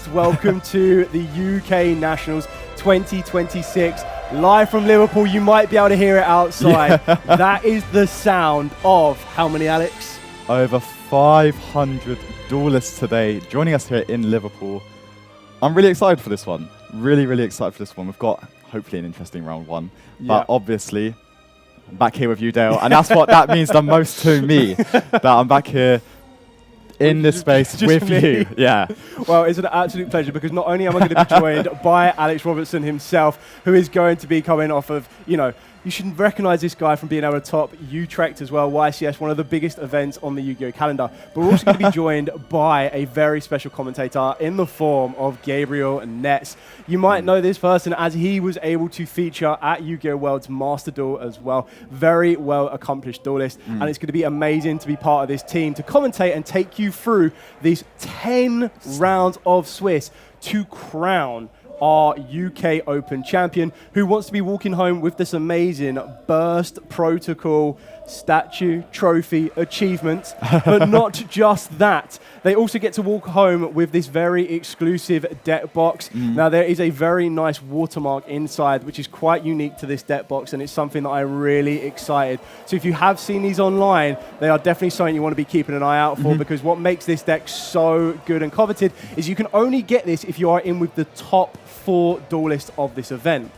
Alex. Welcome to the UK Nationals 2026. Live from Liverpool. You might be able to hear it outside. Yeah. That is the sound of how many, Alex? Over 500 duelists today joining us here in Liverpool. I'm really excited for this one. Really excited for this one. We've got hopefully an interesting round one. Yeah. But obviously, I'm back here with you, Dale. And that's what that means the most to me, that I'm back here in this space with you. Yeah. Well, it's an absolute pleasure because not only am I going to be joined by Alex Robertson himself, who is going to be coming off of, you should recognize this guy from being able to top Utrecht as well, YCS, one of the biggest events on the Yu-Gi-Oh calendar. But we're also going to be joined by a very special commentator in the form of Gabriel Netz. You might know this person as he was able to feature at Yu-Gi-Oh World's Master Duel as well. Very well accomplished duelist. And it's going to be amazing to be part of this team to commentate and take you through these 10 rounds of Swiss to crown our UK Open champion, who wants to be walking home with this amazing Burst Protocol statue, trophy, achievement. But not just that. They also get to walk home with this very exclusive deck box. Now, there is a very nice watermark inside, which is quite unique to this deck box, and it's something that I'm really excited. So if you have seen these online, they are definitely something you want to be keeping an eye out for, because what makes this deck so good and coveted is you can only get this if you are in with the top 4 duelists of this event.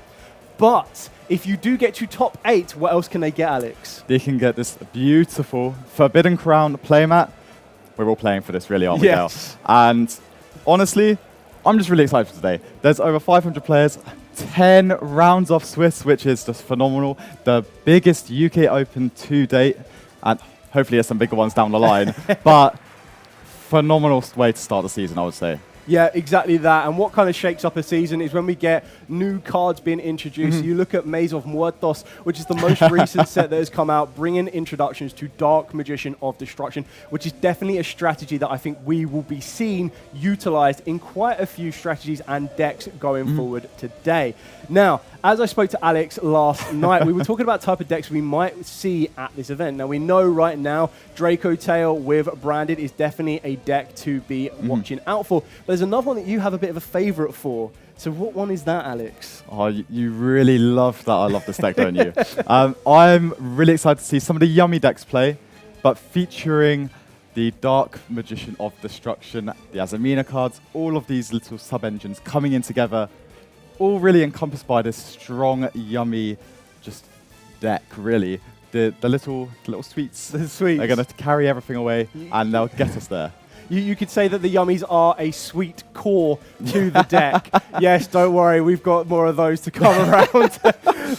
But if you do get to top 8, what else can they get, Alex? They can get this beautiful Forbidden Crown playmat. We're all playing for this, really, aren't we, Dale? And honestly, I'm just really excited for today. There's over 500 players, 10 rounds of Swiss, which is just phenomenal. The biggest UK Open to date, and hopefully there's some bigger ones down the line. But phenomenal way to start the season, I would say. Yeah, exactly that. And what kind of shakes up a season is when we get new cards being introduced. You look at Maze of Muertos, which is the most recent set that has come out, bringing introductions to Dark Magician of Destruction, which is definitely a strategy that I think we will be seeing utilized in quite a few strategies and decks going forward today. Now, as I spoke to Alex last night, we were talking about type of decks we might see at this event. Now, we know right now Draco Tail with Branded is definitely a deck to be watching out for. But there's another one that you have a bit of a favorite for. So what one is that, Alex? Oh, you really love that. I love this deck, don't you? I'm really excited to see some of the yummy decks play, but featuring the Dark Magician of Destruction, the Azamina cards, all of these little sub-engines coming in together, all really encompassed by this strong, yummy, just deck, really. The little sweets. The sweets. They're going to carry everything away, and they'll get us there. You could say that the yummies are a sweet core to the deck. Yes, don't worry, we've got more of those to come around.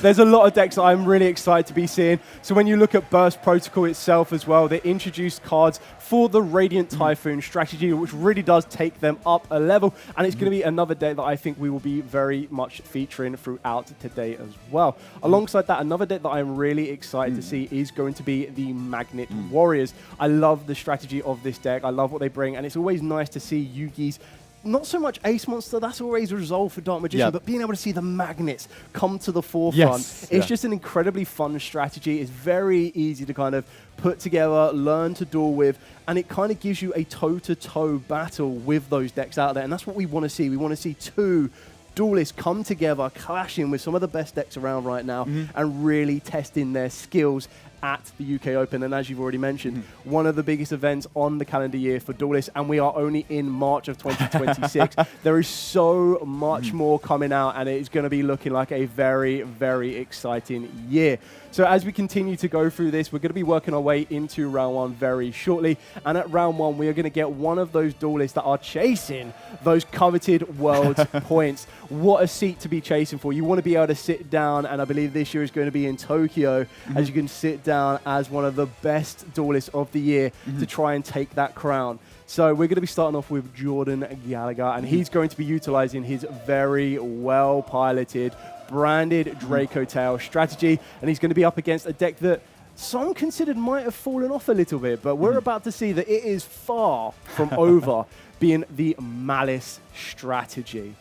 There's a lot of decks that I'm really excited to be seeing. So when you look at Burst Protocol itself as well, they introduced cards for the Radiant Typhoon strategy, which really does take them up a level. And it's going to be another deck that I think we will be very much featuring throughout today as well. Alongside that, another deck that I'm really excited to see is going to be the Magnet Warriors. I love the strategy of this deck. I love what they bring, and it's always nice to see Yugi's not so much Ace Monster, that's always resolved for Dark Magician, but being able to see the magnets come to the forefront. It's just an incredibly fun strategy. It's very easy to kind of put together, learn to duel with, and it kind of gives you a toe-to-toe battle with those decks out there, and that's what we want to see. We want to see 2 duelists come together, clashing with some of the best decks around right now, and really testing their skills at the UK Open. And as you've already mentioned, one of the biggest events on the calendar year for duelists, and we are only in March of 2026. There is so much more coming out, and it's going to be looking like a very exciting year. So as we continue to go through this, we're going to be working our way into round 1 very shortly. And at round 1, we are going to get one of those duelists that are chasing those coveted world points. What a seat to be chasing for. You want to be able to sit down, and I believe this year is going to be in Tokyo, as you can sit down as one of the best duelists of the year to try and take that crown. So we're going to be starting off with Jordan Gallagher, and he's going to be utilizing his very well-piloted Branded Draco Tail strategy, and he's going to be up against a deck that some considered might have fallen off a little bit, but we're about to see that it is far from over, being the Malice strategy.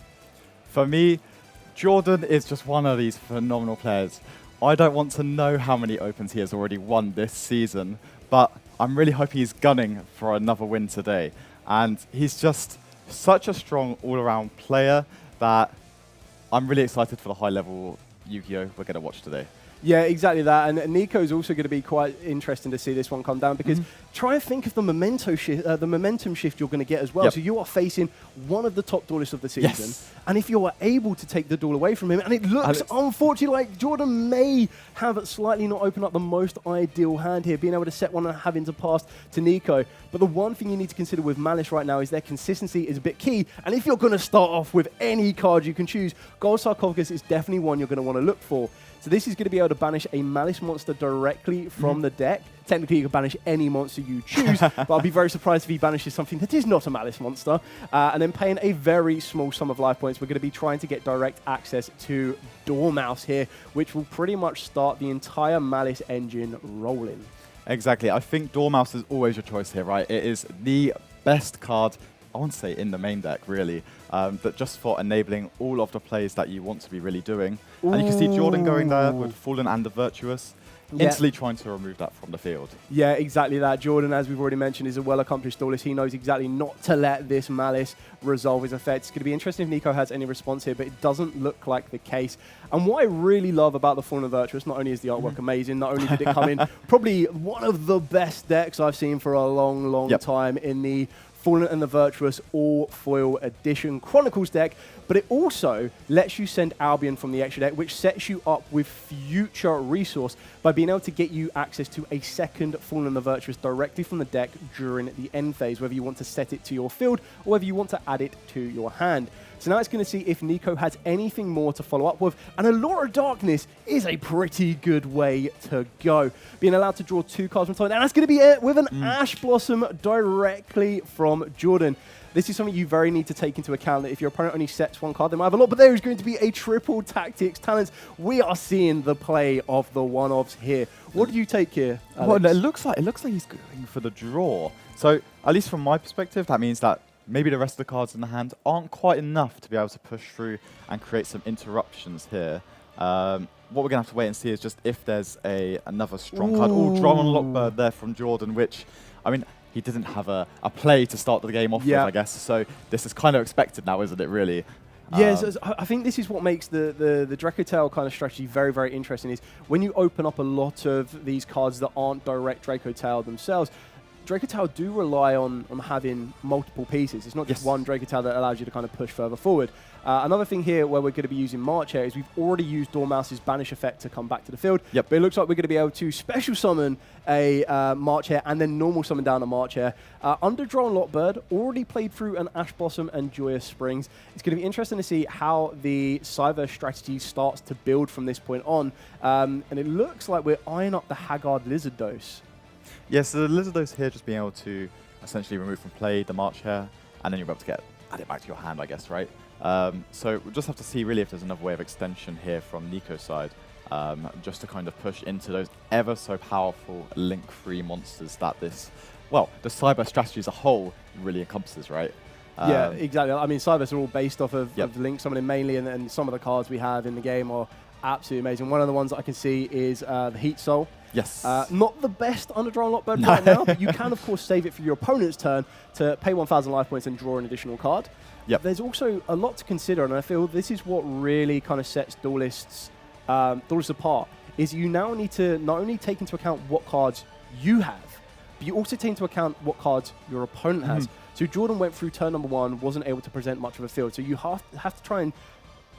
For me, Jordan is just one of these phenomenal players. I don't want to know how many Opens he has already won this season, but I'm really hoping he's gunning for another win today. And he's just such a strong all-around player that I'm really excited for the high-level Yu-Gi-Oh! We're going to watch today. Yeah, exactly that. And Nico's also going to be quite interesting to see this one come down because try and think of the momentum shift you're going to get as well. Yep. So you are facing one of the top duelists of the season. Yes. And if you are able to take the duel away from him, and it looks unfortunately like Jordan may have slightly not opened up the most ideal hand here, being able to set one and having to pass to Nico. But the one thing you need to consider with Malice right now is their consistency is a bit key. And if you're going to start off with any card you can choose, Gold Sarcophagus is definitely one you're going to want to look for. So this is going to be able to banish a Malice monster directly from the deck. Technically, you can banish any monster you choose, but I'll be very surprised if he banishes something that is not a Malice monster. And then paying a very small sum of life points, we're going to be trying to get direct access to Dormouse here, which will pretty much start the entire Malice engine rolling. Exactly. I think Dormouse is always your choice here, right? It is the best card, I want to say, in the main deck, really. But just for enabling all of the plays that you want to be really doing. And you can see Jordan going there with Fallen and the Virtuous, instantly trying to remove that from the field. Yeah, exactly that. Jordan, as we've already mentioned, is a well-accomplished duelist. He knows exactly not to let this Malice resolve his effects. It's going to be interesting if Nico has any response here, but it doesn't look like the case. And what I really love about the Fallen and Virtuous, not only is the artwork amazing, not only did it come in probably one of the best decks I've seen for a long, long time in the Fallen and the Virtuous All Foil Edition Chronicles deck, but it also lets you send Albion from the extra deck, which sets you up with future resource by being able to get you access to a second Fallen and the Virtuous directly from the deck during the end phase, whether you want to set it to your field or whether you want to add it to your hand. So now it's going to see if Nico has anything more to follow up with, and Allure of Darkness is a pretty good way to go. Being allowed to draw 2 cards from time, and that's going to be it with an Ash Blossom directly from Jordan. This is something you very need to take into account, that if your opponent only sets 1 card, they might have a lot, but there is going to be a triple tactics talents. We are seeing the play of the one-offs here. What do you take here, Alex? Well, it looks like he's going for the draw. So, at least from my perspective, that means that maybe the rest of the cards in the hand aren't quite enough to be able to push through and create some interruptions here. What we're going to have to wait and see is just if there's another strong card. Oh, Drawn on Lockbird there from Jordan, which, I mean, he didn't have a play to start the game off with, I guess. So this is kind of expected now, isn't it, really? Yes, I think this is what makes the Draco Tail kind of strategy very, very interesting, is when you open up a lot of these cards that aren't direct Draco Tail themselves, Draco Tail do rely on having multiple pieces. It's not just one Draco Tail that allows you to kind of push further forward. Another thing here where we're going to be using March here is we've already used Dormouse's Banish effect to come back to the field. But it looks like we're going to be able to special summon a March here and then normal summon down a March here. Underdrawn Lockbird already played through an Ash Blossom and Joyous Springs. It's going to be interesting to see how the Cyber strategy starts to build from this point on. And it looks like we're eyeing up the Haggard Lizard Dose. Yes, so the Lizard Dose here just being able to essentially remove from play the March here, and then you'll be able to add it back to your hand, I guess, right? So we'll just have to see really if there's another way of extension here from Nico's side, just to kind of push into those ever so powerful link-free monsters that the Cyber strategy as a whole really encompasses, right? Yeah, exactly. I mean, Cybers are all based off of Link summoning mainly, and some of the cards we have in the game are absolutely amazing. One of the ones that I can see is the Heat Soul. Yes. Not the best Underdrawn Lockbird right now, but you can, of course, save it for your opponent's turn to pay 1,000 life points and draw an additional card. There's also a lot to consider, and I feel this is what really kind of sets duelists apart, is you now need to not only take into account what cards you have, but you also take into account what cards your opponent has. So Jordan went through turn number 1, wasn't able to present much of a field, so you have to try and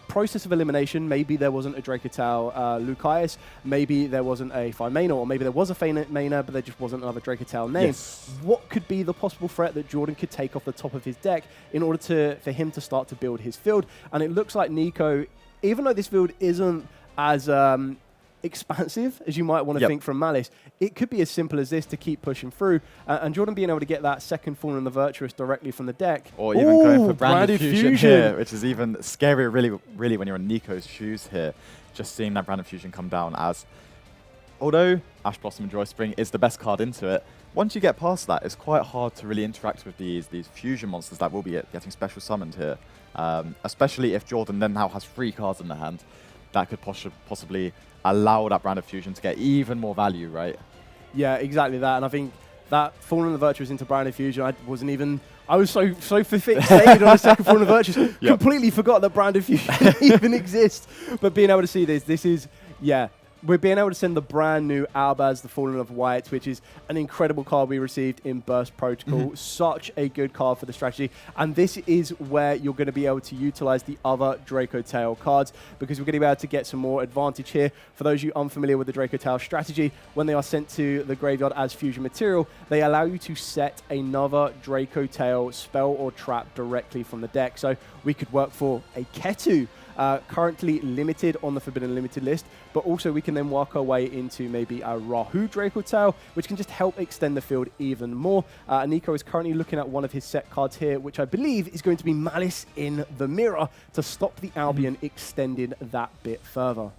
process of elimination. Maybe there wasn't a Draco Tail Lucius, maybe there wasn't a Fine or maybe there was a Fine but there just wasn't another Draco Tail name. What could be the possible threat that Jordan could take off the top of his deck in order for him to start to build his field? And it looks like Nico, even though this field isn't as expansive as you might want to think from Malice, it could be as simple as this to keep pushing through. And Jordan being able to get that second Fallen and the Virtuous directly from the deck. Or even going for Branded Fusion here, which is even scarier really when you're in Nico's shoes here. Just seeing that Branded Fusion come down, as although Ash Blossom and Joy Spring is the best card into it, once you get past that, it's quite hard to really interact with these fusion monsters that will be getting special summoned here. Especially if Jordan then now has 3 cards in the hand, that could possibly allow that Brand of Fusion to get even more value, right? Yeah, exactly that. And I think that Fallen of the Virtuous into Branded Fusion, I was so fixated on the second Fallen of the Virtuous, completely forgot that Branded Fusion even exists. But being able to see this is, we're being able to send the brand new Albaz, the Fallen of White, which is an incredible card we received in Burst Protocol. Such a good card for the strategy. And this is where you're going to be able to utilize the other Draco Tail cards, because we're going to be able to get some more advantage here. For those of you unfamiliar with the Draco Tail strategy, when they are sent to the graveyard as fusion material, they allow you to set another Draco Tail spell or trap directly from the deck. So we could work for a Ketu, currently limited on the Forbidden Limited list, but also we can then work our way into maybe a Rahu Draco Tail, which can just help extend the field even more. Nico is currently looking at one of his set cards here, which I believe is going to be Malice in the Mirror to stop the Albion extending that bit further.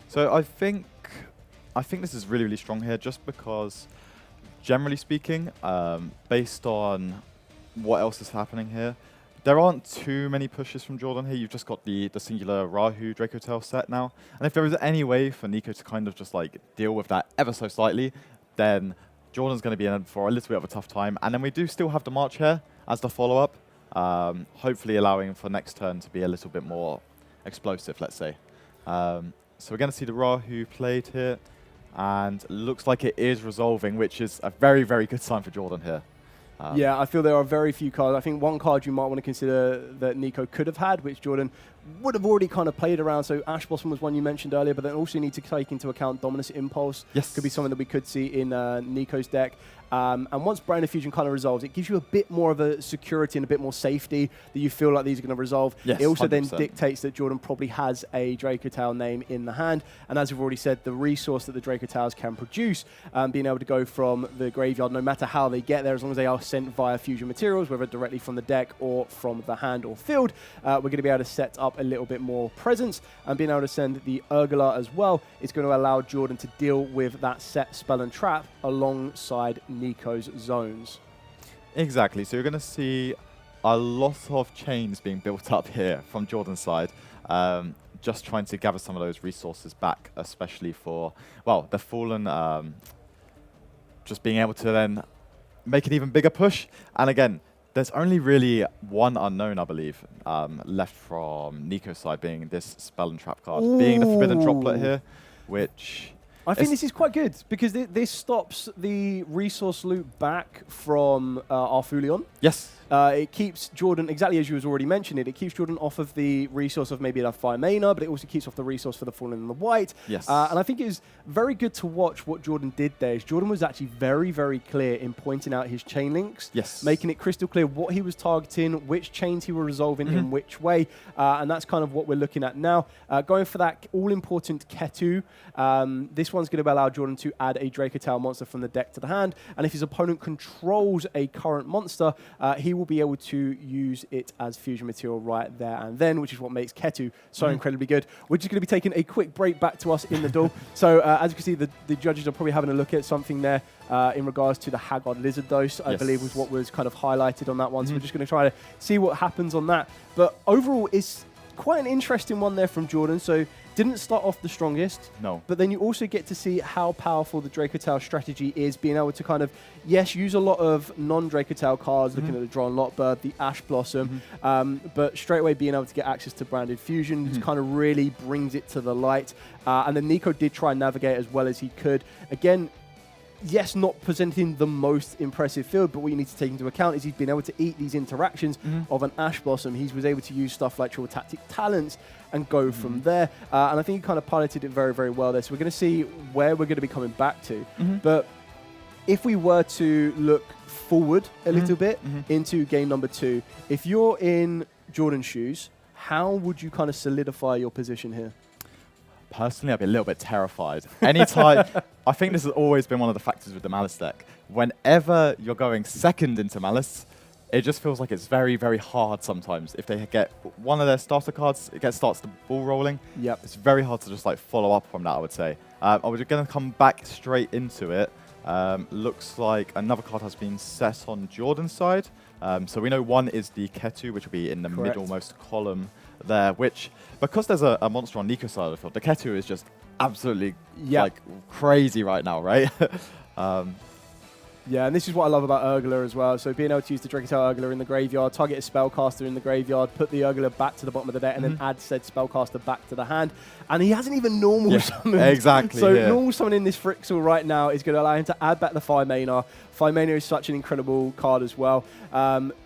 So I think this is really, really strong here, just because, generally speaking, based on what else is happening here, there aren't too many pushes from Jordan here. You've just got the singular Rahu Draco Tail set now. And if there is any way for Nico to kind of just like deal with that ever so slightly, then Jordan's going to be in for a little bit of a tough time. And then we do still have the March here as the follow-up, hopefully allowing for next turn to be a little bit more explosive, let's say. So we're going to see the Rahu played here. And looks like it is resolving, which is a very, very good sign for Jordan here. Yeah, I feel there are very few cards. I think one card you might want to consider that Nico could have had, which Jordan would have already kind of played around. So Ash Blossom was one you mentioned earlier, but then also you need to take into account Dominus Impulse. Yes. Could be something that we could see in Nico's deck. And once Branded Fusion kind of resolves, it gives you a bit more of a security and a bit more safety that you feel like these are going to resolve. Yes, it also 100%. then dictates that Jordan probably has a Draco Tail name in the hand. And as we've already said, the resource that the Draco Tails can produce, being able to go from the graveyard, no matter how they get there, as long as they are sent via fusion materials, whether directly from the deck or from the hand or field, we're going to be able to set up a little bit more presence. And being able to send the Urgula as well is going to allow Jordan to deal with that set spell and trap alongside Nico's zones. Exactly. So you're going to see a lot of chains being built up here from Jordan's side, just trying to gather some of those resources back, especially for, well, the Fallen, just being able to then make an even bigger push. And again, there's only really one unknown, I believe, left from Nico's side, being this spell and trap card, being the Forbidden Droplet here, which... I think this is quite good, because this stops the resource loop back from Arfulion. Yes. It keeps Jordan, exactly as you was already mentioning, it keeps Jordan off of the resource of maybe a 5 mana, but it also keeps off the resource for the Fallen and the White. Yes. And I think it was very good to watch what Jordan did there. Jordan was actually very, very clear in pointing out his chain links. Yes. Making it crystal clear what he was targeting, which chains he was resolving in which way. And that's kind of what we're looking at now. Going for that all-important Ketu. This one's going to allow Jordan to add a Draco Tail monster from the deck to the hand. And if his opponent controls a current monster, he will be able to use it as fusion material right there and then, which is what makes Ketu so incredibly good. We're just going to be taking a quick break back to us in the duel. So as you can see, the judges are probably having a look at something there in regards to the Haggard Lizard Dose, I believe was what was kind of highlighted on that one. So we're just going to try to see what happens on that. But overall, it's quite an interesting one there from Jordan. So didn't start off the strongest. No. But then you also get to see how powerful the Draco Tail strategy is, being able to kind of, yes, use a lot of non-Draco Tail cards, looking at the Drawn Lockbird, the Ash Blossom, but straight away being able to get access to Branded Fusion just kind of really brings it to the light. And then Nico did try and navigate as well as he could. Again, yes, not presenting the most impressive field, but what you need to take into account is he's been able to eat these interactions of an Ash Blossom. He was able to use stuff like Triple Tactic Talents and go from there. And I think he kind of piloted it very, very well there. So we're going to see where we're going to be coming back to. But if we were to look forward a little bit into game number 2, if you're in Jordan's shoes, how would you kind of solidify your position here? Personally, I'd be a little bit terrified. Anytime, I think this has always been one of the factors with the Malice deck. Whenever you're going second into Malice, it just feels like it's very, very hard sometimes. If they get one of their starter cards, it starts the ball rolling. Yep. It's very hard to just like follow up on that, I would say. I was going to come back straight into it. Looks like another card has been set on Jordan's side. So we know one is the Ketu, which will be in the middlemost column there, which, because there's a monster on Nico's side of the field, the Ketu is just absolutely like crazy right now, right? Yeah, and this is what I love about Urgler as well. So being able to use the Dracotail Urgler in the graveyard, target a Spellcaster in the graveyard, put the Urgler back to the bottom of the deck, and then add said Spellcaster back to the hand. And he hasn't even normal summoned. Exactly. So normal summoning this Frixel right now is going to allow him to add back the 5-mana. 5-mana is such an incredible card as well.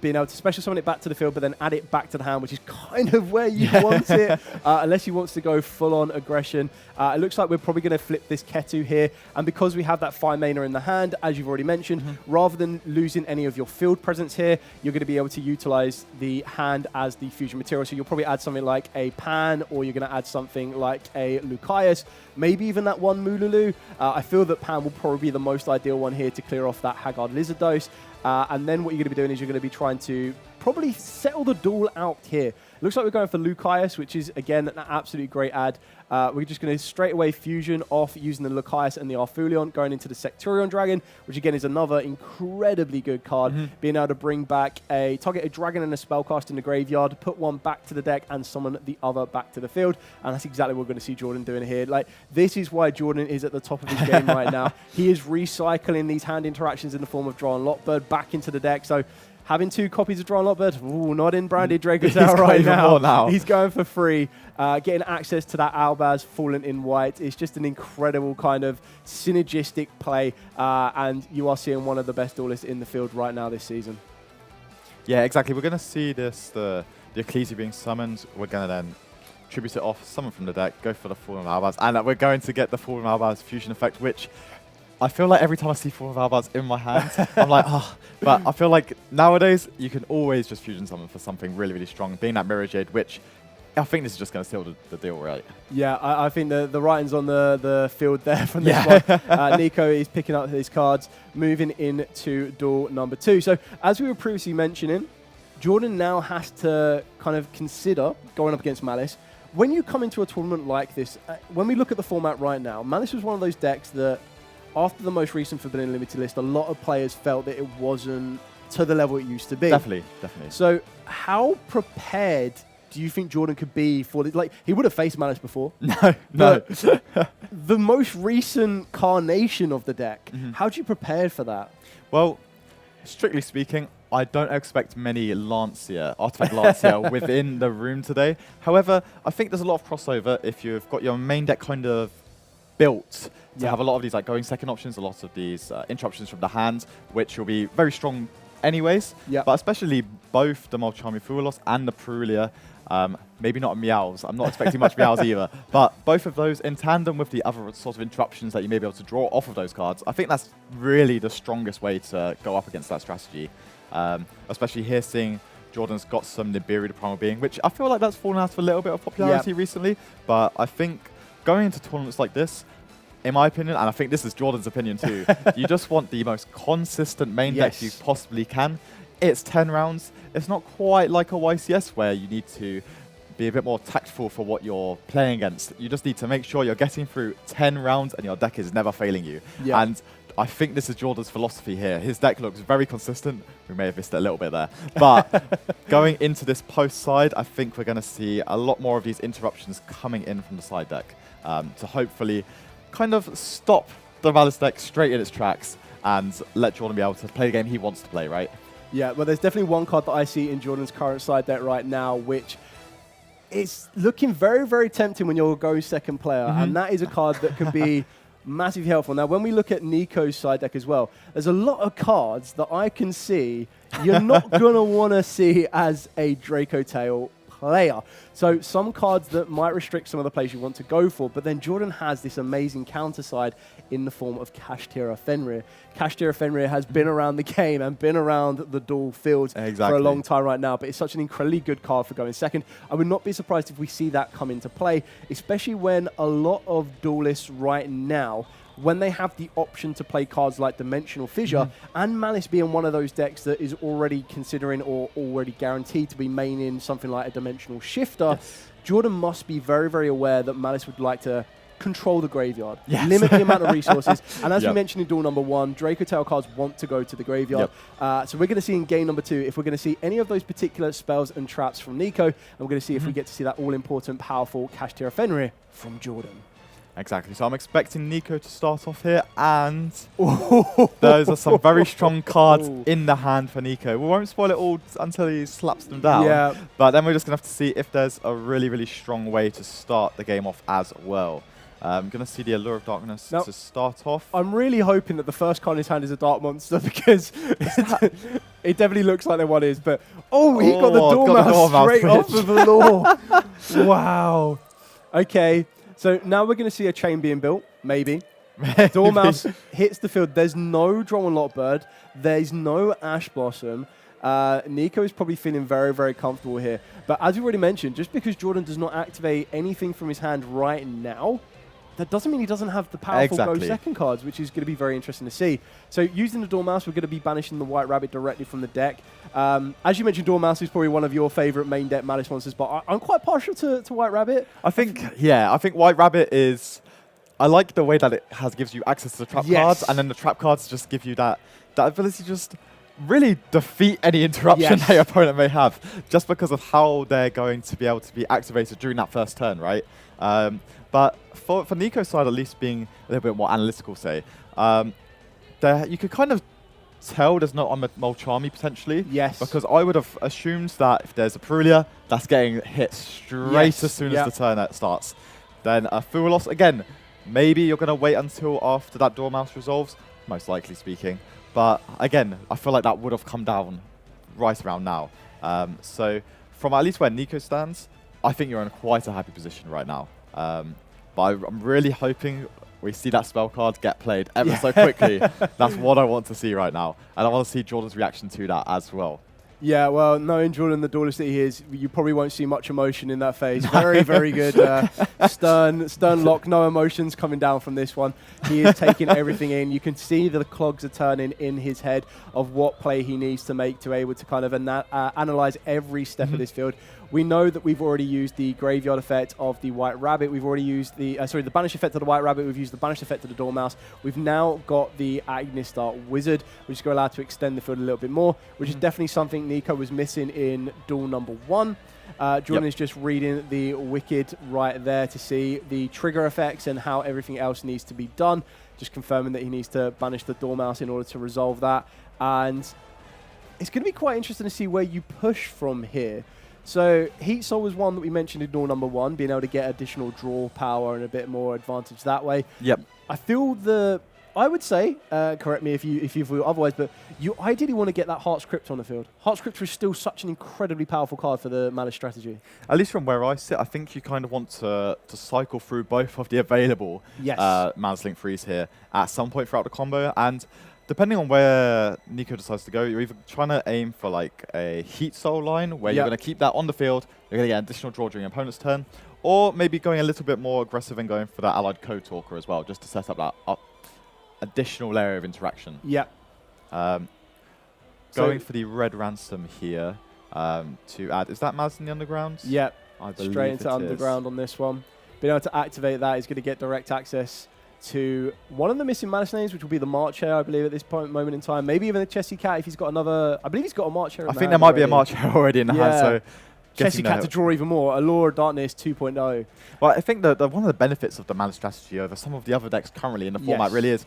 Being able to special summon it back to the field, but then add it back to the hand, which is kind of where you want it, unless he wants to go full-on aggression. It looks like we're probably going to flip this Ketu here, and because we have that 5-mana in the hand, as you've already mentioned, rather than losing any of your field presence here, you're going to be able to utilize the hand as the fusion material. So you'll probably add something like a Pan, or you're going to add something like a Lucaeus, maybe even that one Mululu. I feel that Pan will probably be the most ideal one here to clear off that Haggard Lizardos. And then what you're going to be doing is you're going to be trying to probably settle the duel out here. It looks like we're going for Lucaeus, which is, again, an absolutely great add. We're just going to straight away fusion off using the Lucaeus and the Arfulion, going into the Secturion Dragon, which, again, is another incredibly good card. Being able to bring back target a dragon and a spellcast in the graveyard, put one back to the deck, and summon the other back to the field. And that's exactly what we're going to see Jordan doing here. Like, this is why Jordan is at the top of his game right now. He is recycling these hand interactions in the form of Draw and Lockbird back into the deck. So having 2 copies of Draw and Lockbird, not in branded Dracotail right now. He's going for free. Getting access to that Albaz fallen in white is just an incredible kind of synergistic play. And you are seeing one of the best duelists in the field right now this season. Yeah, exactly. We're going to see this, the Ecclesia being summoned. We're going to then tribute it off, summon from the deck, go for the Fallen Albaz. And we're going to get the Fallen Albaz fusion effect, which I feel like every time I see Fallen Albaz in my hand, I'm like, oh. But I feel like nowadays, you can always just fusion summon for something really, really strong. Being that Mirror Jade, which I think this is just going to seal the deal, right? Yeah, I think the writing's on the field there from this one. Nico is picking up his cards, moving into duel number 2. So as we were previously mentioning, Jordan now has to kind of consider going up against Malice. When you come into a tournament like this, when we look at the format right now, Malice was one of those decks that, after the most recent Forbidden Limited list, a lot of players felt that it wasn't to the level it used to be. Definitely. So how prepared do you think Jordan could be for this? Like, he would have faced Malice before. No. The most recent carnation of the deck, how do you prepare for that? Well, strictly speaking, I don't expect many Artifact Lancia within the room today. However, I think there's a lot of crossover if you've got your main deck kind of built to have a lot of these like going second options, a lot of these interruptions from the hand, which will be very strong anyways. But especially both the Mulcharmy Fuelos and the Perulia, maybe not Meows. I'm not expecting much Meows either. But both of those in tandem with the other sort of interruptions that you may be able to draw off of those cards, I think that's really the strongest way to go up against that strategy. Especially here seeing Jordan's got some Nibiru, the Primal Being, which I feel like that's fallen out of a little bit of popularity recently. But I think going into tournaments like this, in my opinion, and I think this is Jordan's opinion too, you just want the most consistent main deck you possibly can. It's 10 rounds. It's not quite like a YCS where you need to be a bit more tactful for what you're playing against. You just need to make sure you're getting through 10 rounds and your deck is never failing you. And I think this is Jordan's philosophy here. His deck looks very consistent. We may have missed it a little bit there. But going into this post side, I think we're going to see a lot more of these interruptions coming in from the side deck to hopefully kind of stop the Malice deck straight in its tracks and let Jordan be able to play the game he wants to play, right? Yeah, well, there's definitely one card that I see in Jordan's current side deck right now, which is looking very, very tempting when you're going second player, and that is a card that could be massively helpful. Now, when we look at Nico's side deck as well, there's a lot of cards that I can see you're not going to want to see as a Dracotail player. So some cards that might restrict some of the plays you want to go for, but then Jordan has this amazing counter side in the form of Kashtira Fenrir. Kashtira Fenrir has been around the game and been around the dual fields for a long time right now, but it's such an incredibly good card for going second. I would not be surprised if we see that come into play, especially when a lot of duelists right now, when they have the option to play cards like Dimensional Fissure, and Malice being one of those decks that is already considering or already guaranteed to be maining something like a Dimensional Shifter, Jordan must be very, very aware that Malice would like to control the graveyard, limit the amount of resources. And as we mentioned in duel number 1, Dracotail cards want to go to the graveyard. So we're going to see in game number 2 if we're going to see any of those particular spells and traps from Nico, and we're going to see if we get to see that all-important, powerful Kashtira Fenrir from Jordan. Exactly. So I'm expecting Nico to start off here, and those are some very strong cards in the hand for Nico. We won't spoil it all until he slaps them down. Yeah. But then we're just going to have to see if there's a really, really strong way to start the game off as well. I'm going to see the Allure of Darkness to start off. I'm really hoping that the first card in his hand is a Dark Monster because it definitely looks like there one is. But he got the Dormouse straight off of the lure. Wow. Okay. So now we're going to see a chain being built, maybe. Dormouse hits the field. There's no Draw and Lock Bird. There's no Ash Blossom. Nico is probably feeling very, very comfortable here. But as we already mentioned, just because Jordan does not activate anything from his hand right now, that doesn't mean he doesn't have the powerful Go Second cards, which is going to be very interesting to see. So using the Dormouse, we're going to be banishing the White Rabbit directly from the deck. As you mentioned, Dormouse is probably one of your favorite main deck Malice monsters, but I'm quite partial to White Rabbit. I think White Rabbit is... I like the way that it gives you access to the trap cards, and then the trap cards just give you that ability to just really defeat any interruption their opponent may have, just because of how they're going to be able to be activated during that first turn, right? But for Nico's side, at least being a little bit more analytical, say, you could kind of tell there's not a Molchami potentially. Yes. Because I would have assumed that if there's a Perulia, that's getting hit straight as soon as the turn starts. Then a Fuelos, again, maybe you're going to wait until after that Dormouse resolves, most likely speaking. But again, I feel like that would have come down right around now. So from at least where Nico stands, I think you're in quite a happy position right now. But I'm really hoping we see that spell card get played ever so quickly. That's what I want to see right now. And I want to see Jordan's reaction to that as well. Yeah, well, knowing Jordan, the duelist that he is, you probably won't see much emotion in that face. Very, very good. Stern lock, no emotions coming down from this one. He is taking everything in. You can see the clogs are turning in his head of what play he needs to make to be able to kind of analyze every step of this field. We know that we've already used the Graveyard effect of the White Rabbit. We've already used the Banish effect of the White Rabbit. We've used the Banish effect of the Dormouse. We've now got the Agnistar Wizard, which is going to allow to extend the field a little bit more, which is definitely something Nico was missing in duel number 1. Jordan is just reading the Wicked right there to see the trigger effects and how everything else needs to be done. Just confirming that he needs to banish the Dormouse in order to resolve that. And it's going to be quite interesting to see where you push from here. So Heat Soul was one that we mentioned in duel number 1, being able to get additional draw power and a bit more advantage that way. Yep. I would say, correct me if you feel otherwise, but you ideally want to get that Heart's Crypt on the field. Heart's Crypt is still such an incredibly powerful card for the Malice strategy. At least from where I sit, I think you kind of want to cycle through both of the available Malice Link Freeze here at some point throughout the combo. And depending on where Nico decides to go, you're either trying to aim for like a Heat Soul line, where you're going to keep that on the field, you're going to get additional draw during your opponent's turn, or maybe going a little bit more aggressive and going for that Allied Code Talker as well, just to set up that additional layer of interaction. Yeah. Going for the Red Ransom here to add. Is that Malice in the Underground? Yeah. I believe straight into Underground on this one. Being able to activate that is going to get direct access to one of the missing Malice names, which will be the March Hare, I believe, at this moment in time. Maybe even the Chessy Cat if he's got another. I believe he's got a March Hare. I think there might be a March Hare already in the hand. So Chessy Cat to draw even more. Allure of Darkness 2.0. Well, I think that one of the benefits of the Malice strategy over some of the other decks currently in the format really is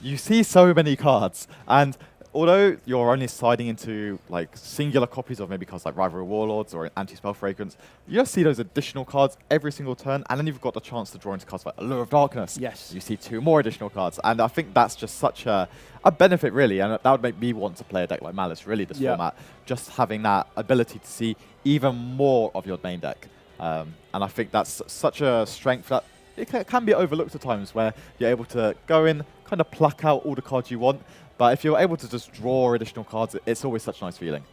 you see so many cards, and although you're only siding into like singular copies of maybe cards like Rivalry Warlords or Anti-Spell Fragrance, you just see those additional cards every single turn, and then you've got the chance to draw into cards like Allure of Darkness. Yes. You see 2 more additional cards, and I think that's just such a benefit, really, and that would make me want to play a deck like Malice, really, this format, just having that ability to see even more of your main deck. And I think that's such a strength that it can be overlooked at times, where you're able to go in, kind of pluck out all the cards you want, but if you're able to just draw additional cards, it's always such a nice feeling.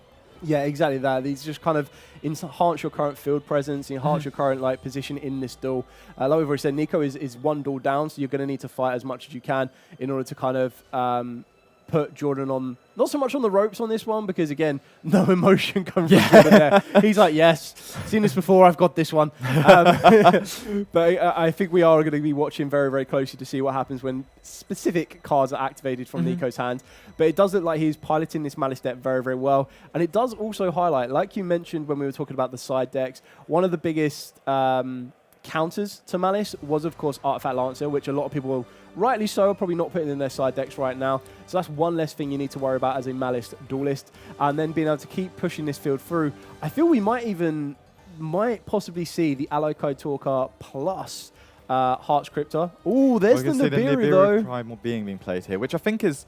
Yeah, exactly that. These just kind of enhance your current field presence, enhance your current position in this duel. Like we've already said, Nico is 1 duel down, so you're going to need to fight as much as you can in order to kind of put Jordan on, not so much on the ropes on this one, because again, no emotion coming from Jordan there. He's like, yes, seen this before, I've got this one. But I think we are going to be watching very, very closely to see what happens when specific cards are activated from Nico's hand. But it does look like he's piloting this Malice deck very, very well. And it does also highlight, like you mentioned when we were talking about the side decks, one of the biggest counters to Malice was, of course, Artifact Lancer, which a lot of people, rightly so, are probably not putting in their side decks right now. So that's one less thing you need to worry about as a Malice duelist. And then being able to keep pushing this field through. I feel we might possibly see the Alloy Code Talker plus Hearts Cryptor. Oh, there's the Nibiru, though. Primal being played here, which I think is...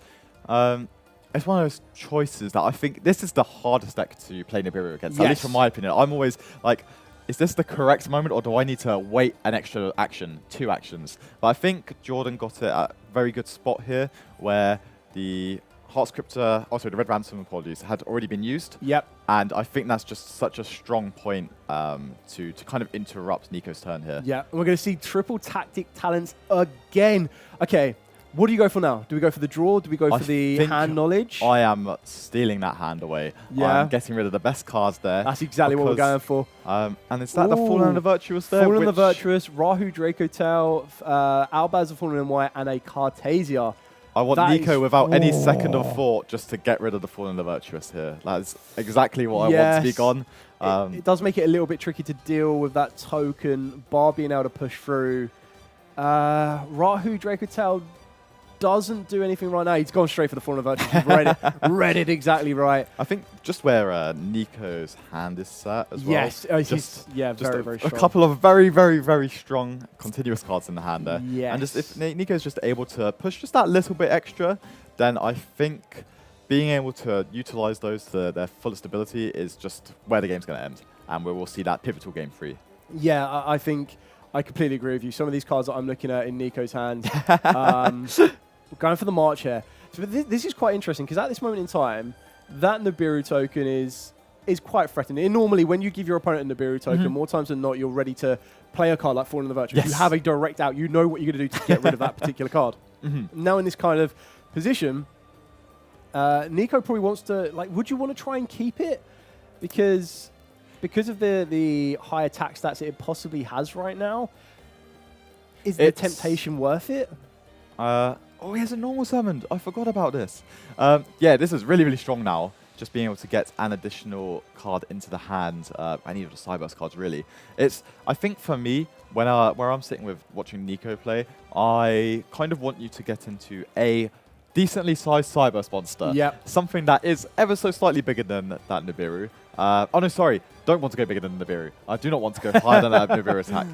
it's one of those choices that I think this is the hardest deck to play Nibiru against, at least from my opinion. I'm always like, is this the correct moment, or do I need to wait an extra action, 2 actions? But I think Jordan got it at a very good spot here, where the Hearts Cryptor, also the Red Ransom, apologies, had already been used. Yep. And I think that's just such a strong point to kind of interrupt Nico's turn here. Yeah, and we're going to see triple tactic talents again. Okay. What do you go for now? Do we go for the draw? Do we go for the hand knowledge? I am stealing that hand away. Yeah. I'm getting rid of the best cards there. That's exactly what we're going for. And is that the Fallen and the Virtuous there? Fallen and the Virtuous, Rahu Draco Tail, Albaz of Fallen and White, and a Cartasia. I want Nico without any second of thought just to get rid of the Fallen and the Virtuous here. That's exactly what I want to be gone. It does make it a little bit tricky to deal with that token, bar being able to push through. Rahu Draco Tail doesn't do anything right now. He's gone straight for the Fallen Virtuous. He's read it exactly right. I think just where Nico's hand is sat as well. Yes, very, very strong. A couple of very, very, very strong continuous cards in the hand there. Yes. And just if Nico's just able to push just that little bit extra, then I think being able to utilize those to their fullest ability is just where the game's going to end. And we will see that pivotal game 3. Yeah, I think I completely agree with you. Some of these cards that I'm looking at in Nico's hand, going for the March here. So this is quite interesting because at this moment in time, that Nibiru token is quite threatening. And normally, when you give your opponent a Nibiru token, more times than not, you're ready to play a card like Fallen and the Virtuous. Yes. You have a direct out. You know what you're going to do to get rid of that particular card. Now in this kind of position, Nico probably wants to, like, would you want to try and keep it? Because of the high attack stats it possibly has right now, is the temptation worth it? Oh, he has a normal summoned. I forgot about this. Yeah, this is really, really strong now. Just being able to get an additional card into the hand. I need the Cyberburst cards, really. I think for me, where I'm sitting with watching Nico play, I kind of want you to get into a decently sized Cyberburst monster. Yep. Something that is ever so slightly bigger than that Nibiru. Oh no, sorry. Don't want to go bigger than Nibiru. I do not want to go higher than that Nibiru attack.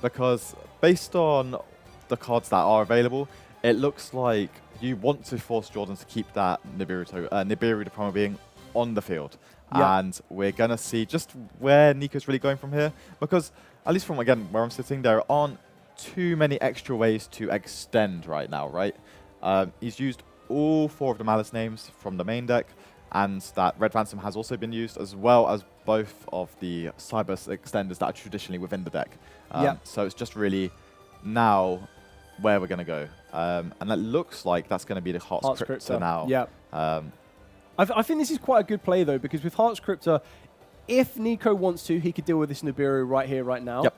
Because based on the cards that are available, it looks like you want to force Jordan to keep that Nibiru the Primal Being on the field. Yep. And we're going to see just where Nico's really going from here. Because, at least from, again, where I'm sitting, there aren't too many extra ways to extend right now, right? He's used all 4 of the Malice names from the main deck. And that Red Ransom has also been used, as well as both of the Cyberburst extenders that are traditionally within the deck. So it's just really now where we're going to go. And that looks like that's going to be the Hearts Cryptor now. Yeah. I think this is quite a good play, though, because with Hearts Cryptor, if Nico wants to, he could deal with this Nibiru right here, right now. Yep.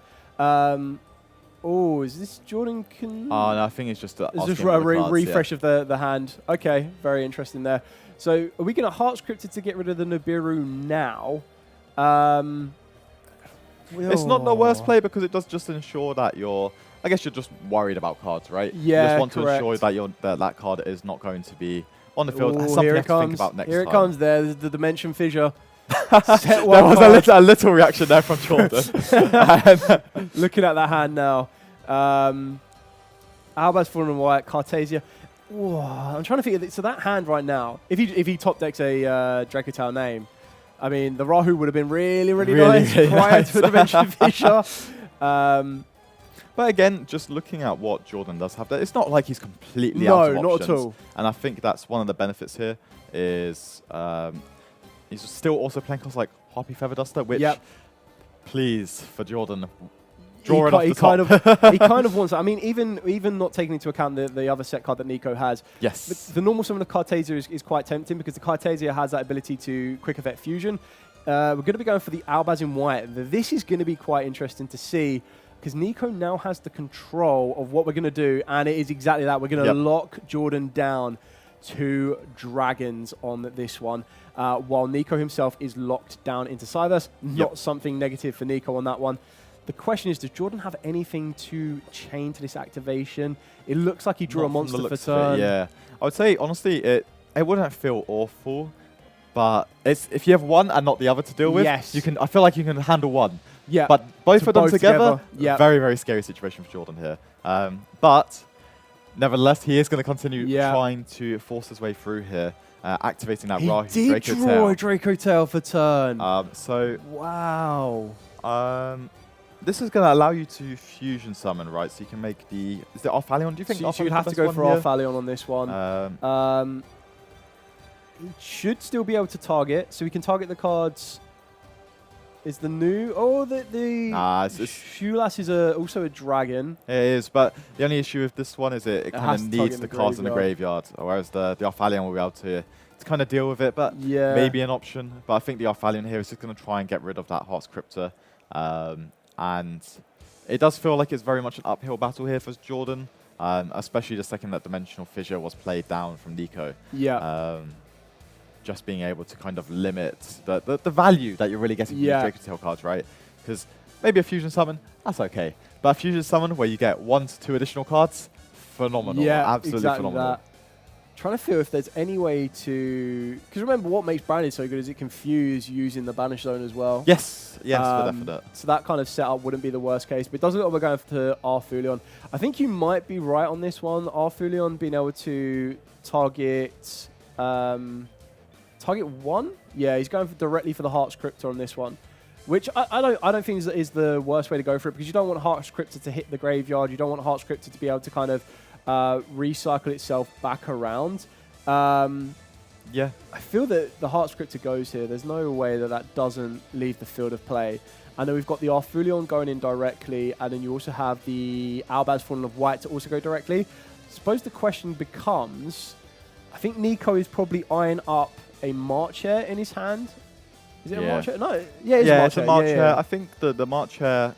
Oh, is this Jordan? No, I think it's just a refresh of the hand. Okay, very interesting there. So are we going to Hearts Cryptor to get rid of the Nibiru now? It's not the worst play because it does just ensure that I guess you're just worried about cards, right? Yeah, you just want to ensure that that card is not going to be on the field. Something here you it have to think comes. about next Here time. it comes there. There's the Dimension Fissure. There was a little reaction there from Jordan. Looking at that hand now. Albaz Fallen and White, Cartasia. Whoa, I'm trying to figure. So that hand right now, if he top decks a Draco Tail name, I mean, the Rahu would have been really, really nice prior to the Dimension Fissure. But again, just looking at what Jordan does have there, it's not like he's completely out of options. No, not at all. And I think that's one of the benefits here is he's still also playing cards like Harpy Feather Duster, which, please, for Jordan, draw it off the top. He kind of wants it. I mean, even not taking into account the other set card that Nico has. Yes. The normal summon of Cartasia is quite tempting because the Cartasia has that ability to quick effect fusion. We're going to be going for the Albaz in White. This is going to be quite interesting to see because Nico now has the control of what we're going to do, and it is exactly that. We're going to lock Jordan down to dragons on this one, while Nico himself is locked down into Cyberburst. Not something negative for Nico on that one. The question is, does Jordan have anything to chain to this activation? It looks like he drew a Not from the monster for looks of it, turn. yeah. I would say, honestly, it wouldn't feel awful, but if you have one and not the other to deal with, Yes. I feel like you can handle one. Yeah. But both of them both together, yeah. very, very scary situation for Jordan here. But nevertheless, he is going to continue trying to force his way through here, activating that Rahu He did Draco draw Tail. a Draco Tail for turn. Wow. Wow. This is going to allow you to fusion summon, right? So you can make the... Is it Arphalion? Do you think So Arphalion's you'd the have to best go one for here? Arphalion on this one. He should still be able to target. So we can target the cards. Is the new... Oh, the SHUEISHA is also a dragon. It is, but the only issue with this one is it kind has of to needs target the the cards in the graveyard, whereas the Arphalion will be able to kind of deal with it, but Yeah. maybe an option. But I think the Arphalion here is just going to try and get rid of that Heart's Cryptor. And it does feel like it's very much an uphill battle here for Jordan, especially the second that Dimensional Fissure was played down from Nico. Yeah. Just being able to kind of limit the value that you're really getting from the Draco Tail cards, right? Because maybe a Fusion Summon, that's okay. But a Fusion Summon where you get 1 to 2 additional cards, phenomenal. Yeah, absolutely exactly phenomenal. that. Trying to feel if there's any way to... Because remember, what makes Branded so good is it can fuse using the Banish Zone as well. Yes, yes, for definite. So that kind of setup wouldn't be the worst case. But it does look like we're going to Arphalion. I think you might be right on this one. Arphalion being able to target... target 1? Yeah, he's going directly for the Heart's Cryptor on this one. Which I don't think is the worst way to go for it, because you don't want Heart's Cryptor to hit the graveyard. You don't want Heart's Cryptor to be able to kind of recycle itself back around. Yeah. I feel that the Heart's Cryptor goes here. There's no way that that doesn't leave the field of play. And then we've got the Arphalion going in directly, and then you also have the Albaz Fallen of White to also go directly. I suppose the question becomes, I think Nico is probably eyeing up a March Hare in his hand. Is it a March Hare? No, it's a March Hare. I think the March Hare,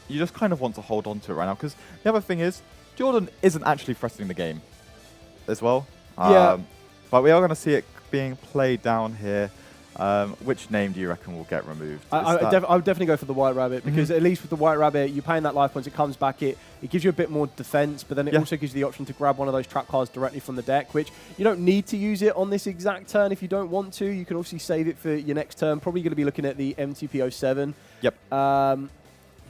you just kind of want to hold on to it right now, because the other thing is, Jordan isn't actually threatening the game as well. But we are going to see it being played down here. Which name do you reckon will get removed? I would definitely go for the White Rabbit, because at least with the White Rabbit, you're paying that life points, it comes back, it gives you a bit more defense, but then it also gives you the option to grab one of those trap cards directly from the deck, which you don't need to use it on this exact turn if you don't want to. You can obviously save it for your next turn. Probably going to be looking at the MTP07. Yep.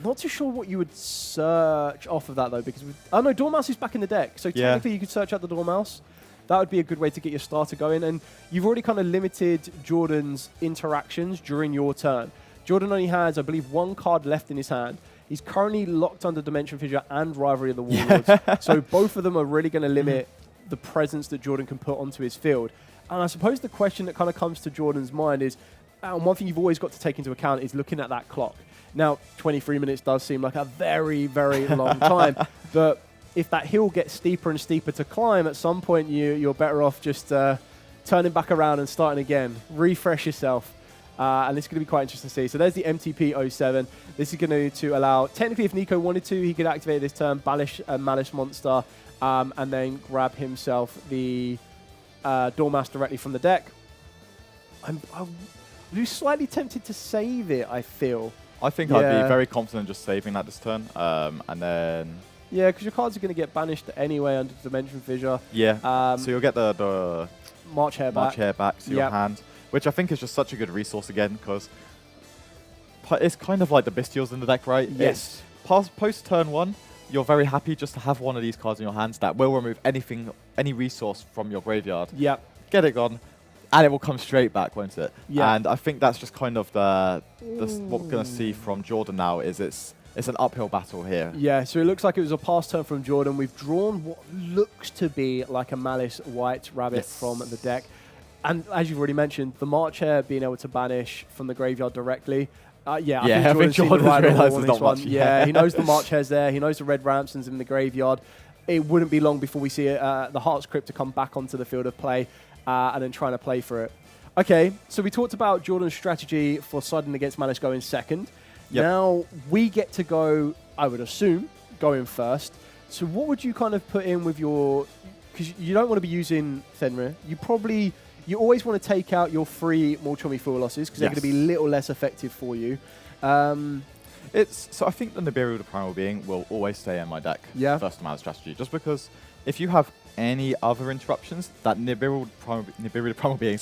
Not too sure what you would search off of that, though, because... Oh, no, Dormouse is back in the deck, so technically you could search out the Dormouse. That would be a good way to get your starter going. And you've already kind of limited Jordan's interactions during your turn. Jordan only has, I believe, 1 card left in his hand. He's currently locked under Dimension Fissure and Rivalry of the Warlords. So both of them are really going to limit the presence that Jordan can put onto his field. And I suppose the question that kind of comes to Jordan's mind is, and one thing you've always got to take into account is looking at that clock. Now, 23 minutes does seem like a very, very long time, but if that hill gets steeper and steeper to climb, at some point you're better off just turning back around and starting again. Refresh yourself. And it's going to be quite interesting to see. So there's the MTP07. This is going to allow, technically if Nico wanted to, he could activate this turn, banish a Malice monster, and then grab himself the Dormouse directly from the deck. I'm slightly tempted to save it, I feel. I think I'd be very confident just saving that this turn, and then... Yeah, because your cards are going to get banished anyway under Dimension Fissure. Yeah, so you'll get the March Hare back to your hand, which I think is just such a good resource again, because it's kind of like the Bestials in the deck, right? Yes. Post turn 1, you're very happy just to have one of these cards in your hands that will remove any resource from your graveyard. Yep. Get it gone, and it will come straight back, won't it? Yeah. And I think that's just kind of what we're going to see from Jordan now, is it's an uphill battle here. Yeah, so it looks like it was a pass turn from Jordan. We've drawn what looks to be like a Malice White Rabbit from the deck. And as you've already mentioned, the March Hare being able to banish from the graveyard directly. I think Jordan's realised there's not much. Yeah, he knows the March Hare's there. He knows the Red Ramson's in the graveyard. It wouldn't be long before we see the Heart's Crypt to come back onto the field of play and then trying to play for it. Okay, so we talked about Jordan's strategy for siding against Malice going second. Yep. Now we get to go, I would assume, going first. So what would you kind of put in with your... Because you don't want to be using Fenrir. You always want to take out your 3 Morchomi Fool losses, because they're going to be a little less effective for you. So I think the Nibiru, the Primal Being, will always stay in my deck. Yeah. First mana strategy, just because if you have any other interruptions, that Nibiru, the Primal Being,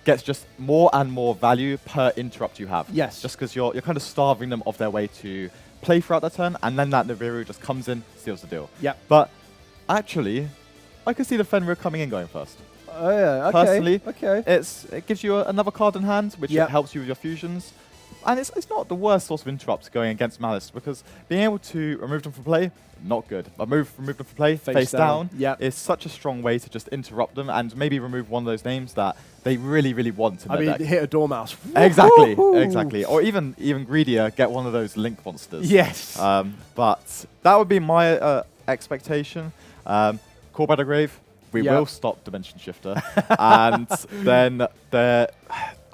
gets just more and more value per interrupt you have. Yes. Just because you're kind of starving them of their way to play throughout their turn, and then that Nibiru just comes in, seals the deal. Yeah. But actually, I could see the Fenrir coming in going first. Oh yeah. Okay. Personally, okay. it gives you another card in hand, which helps you with your fusions. And it's not the worst source of interrupts going against Malice, because being able to remove them from play, not good. But remove them from play, face down, is such a strong way to just interrupt them and maybe remove one of those names that they really, really want in their deck. Hit a Dormouse. Exactly, exactly. Or even greedier, get one of those Link monsters. Yes. But that would be my expectation. Call by the Grave, we will stop Dimension Shifter. And then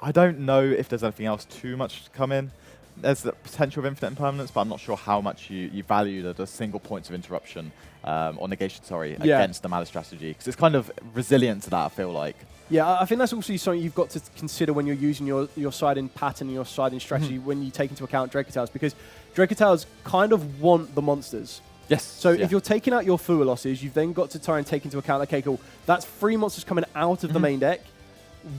I don't know if there's anything else too much to come in. There's the potential of infinite impermanence, but I'm not sure how much you value the single points of interruption or negation, against the Malice strategy, because it's kind of resilient to that, I feel like. Yeah, I think that's also something you've got to consider when you're using your siding pattern and your siding strategy when you take into account Dracotals, because Dracotals kind of want the monsters. Yes. So if you're taking out your Fua losses, you've then got to try and take into account, okay, cool, that's 3 monsters coming out of the main deck.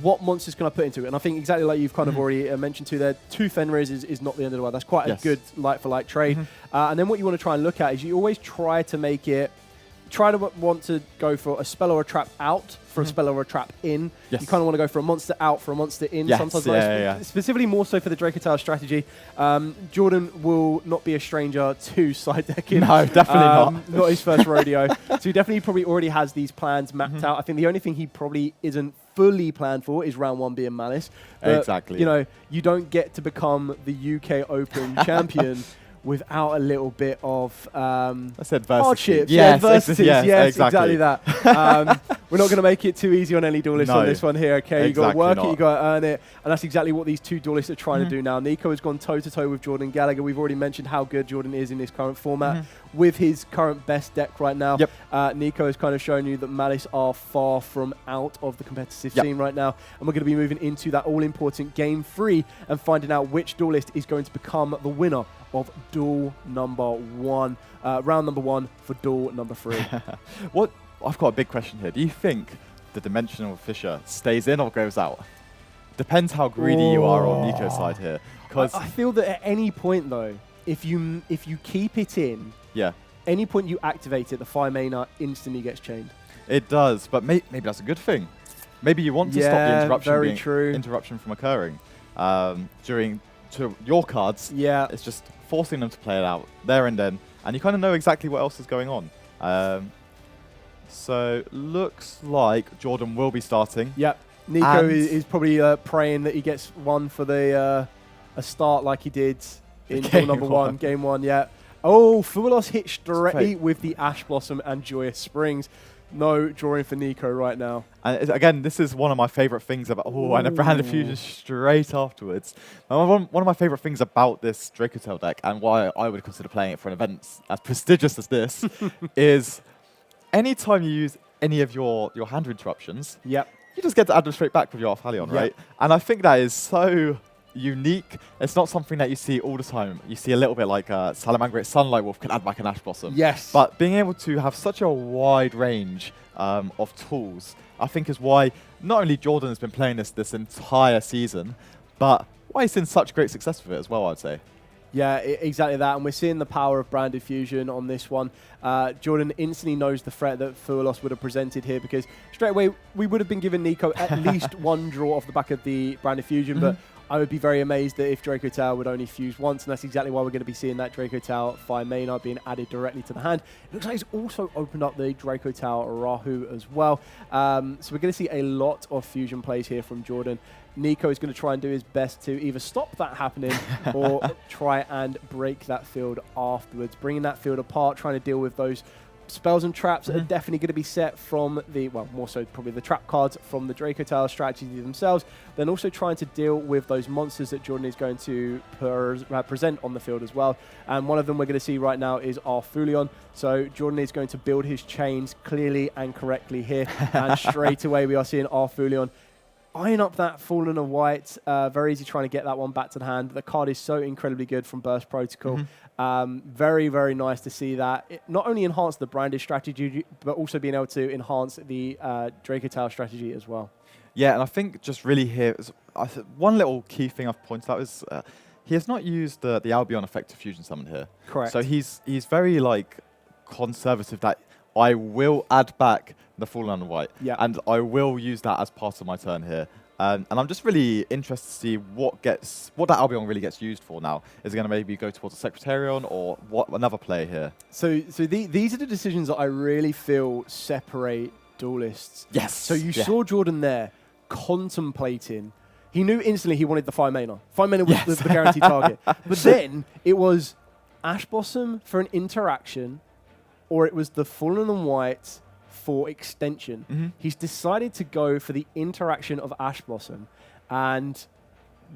What monsters can I put into it? And I think exactly like you've kind of already mentioned too there, 2 Fenrirs is not the end of the world. That's quite a good like-for-like trade. And then what you want to try and look at is you always try to make it, want to go for a spell or a trap out for a spell or a trap in. Yes. You kind of want to go for a monster out for a monster in. Yes. Sometimes, specifically more so for the Dracotal strategy. Jordan will not be a stranger to side decking. No, definitely not. Not his first rodeo. So he definitely probably already has these plans mapped out. I think the only thing he probably isn't fully planned for is round 1 being Malice. But, exactly. You know, you don't get to become the UK Open champion without a little bit of hardships, adversities. Yes, exactly that. We're not going to make it too easy on any duelist on this one here. Okay, you got to work it, you got to earn it, and that's exactly what these 2 duelists are trying to do now. Nico has gone toe-to-toe with Jordan Gallagher. We've already mentioned how good Jordan is in this current format. With his current best deck right now, Nico has kind of shown you that Malice are far from out of the competitive scene right now, and we're going to be moving into that all-important Game 3 and finding out which duelist is going to become the winner of duel number 1, round number 1 for duel number 3. I've got a big question here. Do you think the Dimensional Fissure stays in or goes out? Depends how greedy you are on Nico's side here. I feel that at any point though, if you keep it in, any point you activate it, the 5 mana instantly gets chained. It does, but maybe that's a good thing. Maybe you want to stop the interruption from occurring to your cards. Yeah, it's just forcing them to play it out there and then, and you kind of know exactly what else is going on. So looks like Jordan will be starting. Yep, Nico is probably praying that he gets one for the a start like he did in number 1, game 1. Yeah. Oh, Fualos hit directly with the Ash Blossom and Joyous Springs. No drawing for Nico right now. And again, this is one of my favorite things about... and a Brand of Fusion straight afterwards. One of my favorite things about this Dracotel deck, and why I would consider playing it for an event as prestigious as this, is anytime you use any of your hand interruptions, you just get to add them straight back with your Arthalion, right? And I think that is so unique. It's not something that you see all the time. You see a little bit like Salamangreat Sunlight Wolf can add back an Ash Blossom. Yes. But being able to have such a wide range of tools, I think is why not only Jordan has been playing this entire season, but why he's seen such great success with it as well, I'd say. Yeah, exactly that. And we're seeing the power of Branded Fusion on this one. Jordan instantly knows the threat that Fualos would have presented here, because straight away we would have been giving Nico at least 1 draw off the back of the Branded Fusion, but I would be very amazed that if Dracotel would only fuse once, and that's exactly why we're going to be seeing that Dracotel 5 mana being added directly to the hand. It looks like he's also opened up the Dracotel Rahu as well. So we're going to see a lot of fusion plays here from Jordan. Nico is going to try and do his best to either stop that happening or try and break that field afterwards, bringing that field apart, trying to deal with those spells and traps that are definitely going to be set from the, well, more so probably the trap cards from the Dracotel strategy themselves, then also trying to deal with those monsters that Jordan is going to present on the field as well. And one of them we're going to see right now is Arthalion. So Jordan is going to build his chains clearly and correctly here. And straight away we are seeing Arthalion eyeing up that Fallen of White. Very easy trying to get that one back to the hand. The card is so incredibly good from Burst Protocol. Very, very nice to see that. It not only enhance the branded strategy, but also being able to enhance the Draco Tail strategy as well. Yeah, and I think just really here, one little key thing I've pointed out is he has not used the Albion effect to fusion summon here. Correct. So he's very like conservative that I will add back the Fallen of White, and I will use that as part of my turn here. And I'm just really interested to see what that Albion really gets used for now. Is it going to maybe go towards a Secretarian or what another play here? So these are the decisions that I really feel separate duelists. Yes. So you saw Jordan there contemplating. He knew instantly he wanted the 5-mana. 5-mana was the guaranteed target. But then it was Ash Blossom for an interaction, or it was the Fallen and White for extension. He's decided to go for the interaction of Ash Blossom, and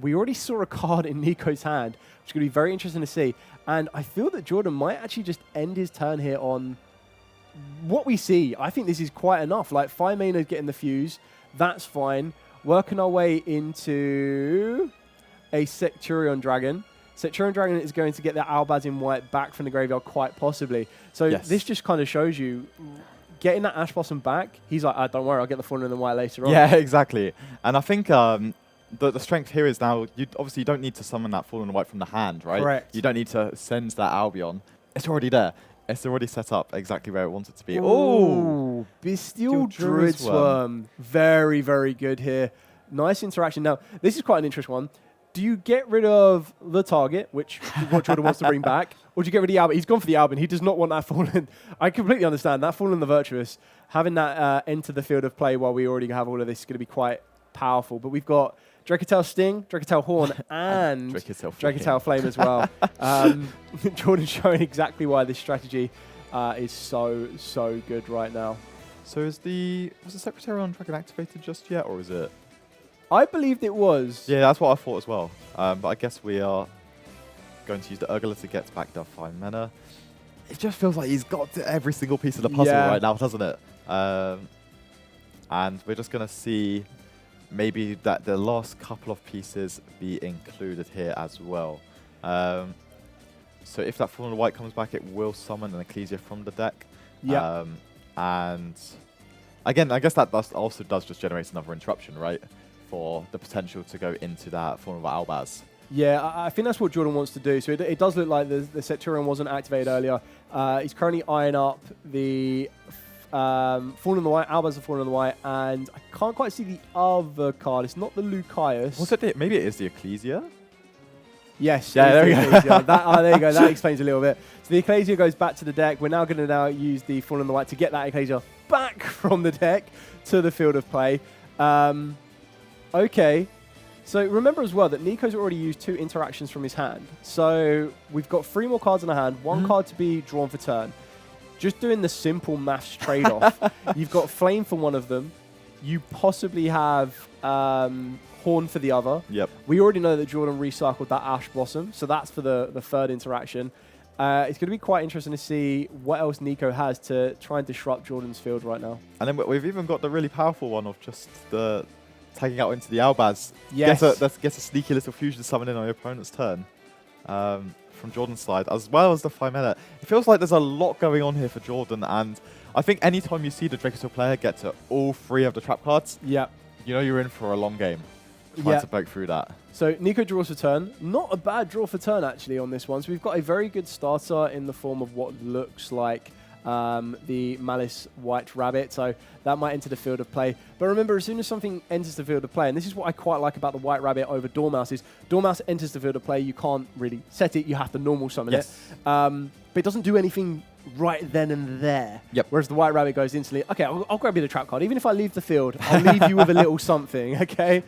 we already saw a card in Nico's hand, which is going to be very interesting to see. And I feel that Jordan might actually just end his turn here on what we see. I think this is quite enough. Like 5 mana getting the fuse, that's fine. Working our way into a Secturion Dragon. Secturion Dragon is going to get the Albaz in White back from the graveyard quite possibly. So this just kind of shows you getting that Ash Blossom back. He's like, don't worry, I'll get the Fallen in the White later on. Yeah, exactly. And I think the strength here is now, obviously you don't need to summon that Fallen White from the hand, right? Correct. You don't need to send that Albion. It's already there. It's already set up exactly where it wants it to be. Oh, Bestial Druid Swarm. Very, very good here. Nice interaction. Now, this is quite an interesting one. Do you get rid of the target, which is what Jordan wants to bring back, or do you get rid of the Albion? He's gone for the Albion. He does not want that Fallen. I completely understand. That Fallen the Virtuous, having that enter the field of play while we already have all of this is going to be quite powerful. But we've got Dracotail Sting, Dracotail Horn, and Dracotail Flame as well. Jordan showing exactly why this strategy is so good right now. So was the Secretarian Dragon activated just yet, or is it? I believed it was. Yeah, that's what I thought as well. But I guess we are going to use the Urgula to get back the 5 mana. It just feels like he's got every single piece of the puzzle right now, doesn't it? And we're just going to see maybe that the last couple of pieces be included here as well. So if that Fallen White comes back, it will summon an Ecclesia from the deck. Yeah. And again, I guess that also does just generate another interruption, right? For the potential to go into that form of Albaz. Yeah, I think that's what Jordan wants to do. So it does look like the Secturion wasn't activated earlier. He's currently eyeing up the Fallen in the White, Albaz the Fallen in the White, and I can't quite see the other card. It's not the Lucaeus. What's it? Maybe it is the Ecclesia? Yes. Yeah, there we go. There you go. That explains a little bit. So the Ecclesia goes back to the deck. We're now going to use the Fallen in the White to get that Ecclesia back from the deck to the field of play. Okay, so remember as well that Nico's already used 2 interactions from his hand. So we've got 3 more cards in the hand, 1 card to be drawn for turn. Just doing the simple maths trade-off. You've got Flame for one of them. You possibly have Horn for the other. Yep. We already know that Jordan recycled that Ash Blossom, so that's for the 3rd interaction. It's going to be quite interesting to see what else Nico has to try and disrupt Jordan's field right now. And then we've even got the really powerful one of just the tagging out into the Albaz. Yes. Gets a sneaky little fusion summon in on your opponent's turn from Jordan's side, as well as the 5 mana. It feels like there's a lot going on here for Jordan, and I think anytime you see the Dracotail player get to all 3 of the trap cards, you know you're in for a long game. Trying to break through that. So Nico draws for turn. Not a bad draw for turn, actually, on this one. So we've got a very good starter in the form of what looks like the Malice White Rabbit, so that might enter the field of play. But remember, as soon as something enters the field of play, and this is what I quite like about the White Rabbit over Dormouse, is Dormouse enters the field of play, you can't really set it, you have to normal summon it. But it doesn't do anything right then and there. Whereas the White Rabbit goes instantly, okay, I'll grab you the trap card. Even if I leave the field, I'll leave you with a little something, okay?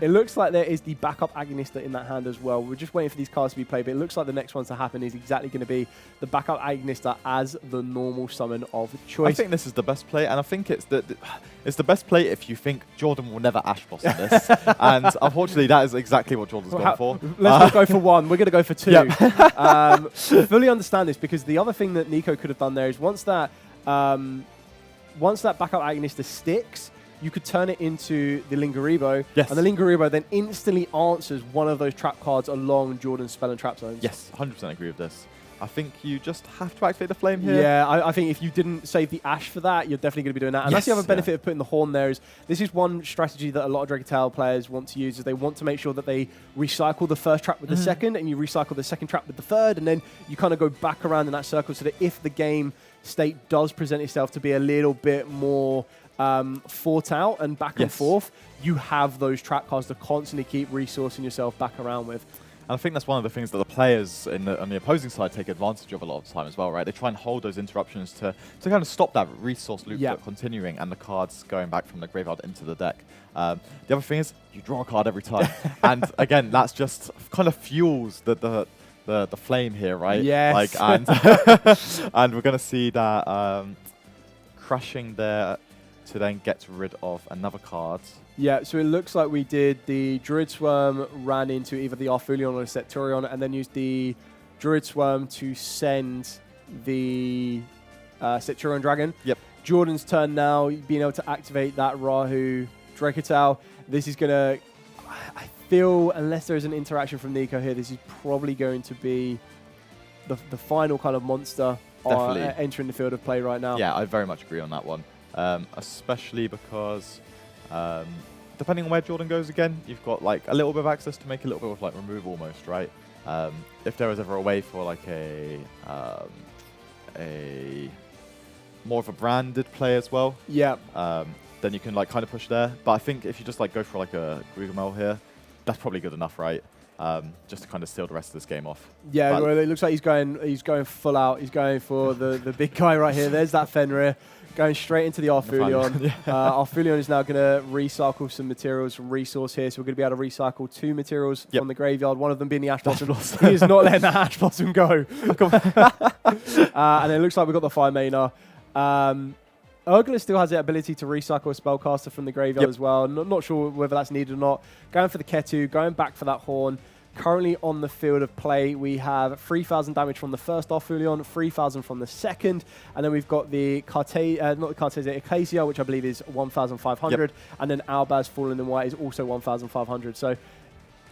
It looks like there is the backup Agonista in that hand as well. We're just waiting for these cards to be played, but it looks like the next one to happen is exactly going to be the backup Agonista as the normal summon of choice. I think this is the best play, and I think it's the best play if you think Jordan will never Ash Blossom this. And unfortunately, that is exactly what Jordan's gone for. Let's not go for 1. We're going to go for 2. Fully understand this, because the other thing that Nico could have done there is once that backup Agonista sticks, you could turn it into the Lingaribo, Yes. and the Lingaribo then instantly answers one of those trap cards along Jordan's spell and trap zones. Yes, 100% agree with this. I think you just have to activate the flame here. Yeah, I think if you didn't save the Ash for that, you're definitely going to be doing that. And that's the other benefit of putting the Horn there is this is one strategy that a lot of Drake Tower players want to use is they want to make sure that they recycle the first trap with the second and you recycle the second trap with the third, and then you kind of go back around in that circle so that if the game state does present itself to be a little bit more fought out and back and forth, you have those trap cards to constantly keep resourcing yourself back around with. And I think that's one of the things that the players on the opposing side take advantage of a lot of the time as well, right? They try and hold those interruptions to kind of stop that resource loop continuing and the cards going back from the graveyard into the deck. The other thing is you draw a card every time. And again, that's just kind of fuels the flame here, right? Yes. Like, and, and we're going to see that crashing there to then get rid of another card. Yeah, so it looks like we did the Druid Swarm, ran into either the Arfulion or the Septurion, and then used the Druid Swarm to send the Septurion Dragon. Yep. Jordan's turn now, being able to activate that Rahu Dracotal. This is going to, I feel, unless there's an interaction from Nico here, this is probably going to be the final kind of monster entering the field of play right now. Yeah, I very much agree on that one, especially because depending on where Jordan goes again, you've got like a little bit of access to make a little bit of like remove almost, right? If there was ever a way for like a more of a branded play as well, then you can like kind of push there. But I think if you just like go for like a Gugamel here, that's probably good enough, right? Just to kind of seal the rest of this game off. Yeah, well, it looks like he's going full out. He's going for the big guy right here. There's that Fenrir. Going straight into the Arfulion. Arfulion is now going to recycle some materials from resource here. So we're going to be able to recycle 2 materials from the graveyard, one of them being the Ash Blossom. He is not letting that Ash Blossom go. And it looks like we've got the Fire Mainer. Urgler still has the ability to recycle a Spellcaster from the graveyard as well. Not sure whether that's needed or not. Going for the Ketu, going back for that Horn. Currently on the field of play, we have 3,000 damage from the first Arfulion, 3,000 from the second, and then we've got the Ecclesia, which I believe is 1,500, and then Albaz Fallen in White is also 1,500. So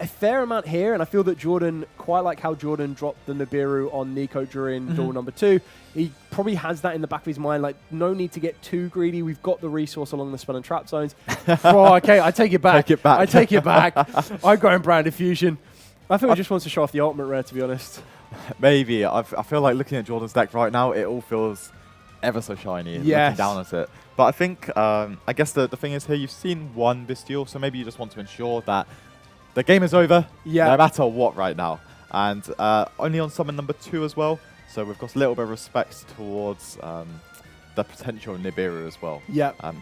a fair amount here, and I feel that Jordan, quite like how Jordan dropped the Nibiru on Nico during duel number 2, he probably has that in the back of his mind, like, no need to get too greedy. We've got the resource along the spell and trap zones. Okay, I take it back. I take it back. I go in Brand Diffusion. I think he just wants to show off the ultimate rare, to be honest. Maybe. I feel like looking at Jordan's deck right now, it all feels ever so shiny and looking down at it. But I think, I guess the thing is here, you've seen one Bestial, so maybe you just want to ensure that the game is over, no matter what right now. And only on summon number 2 as well, so we've got a little bit of respect towards the potential Nibiru as well.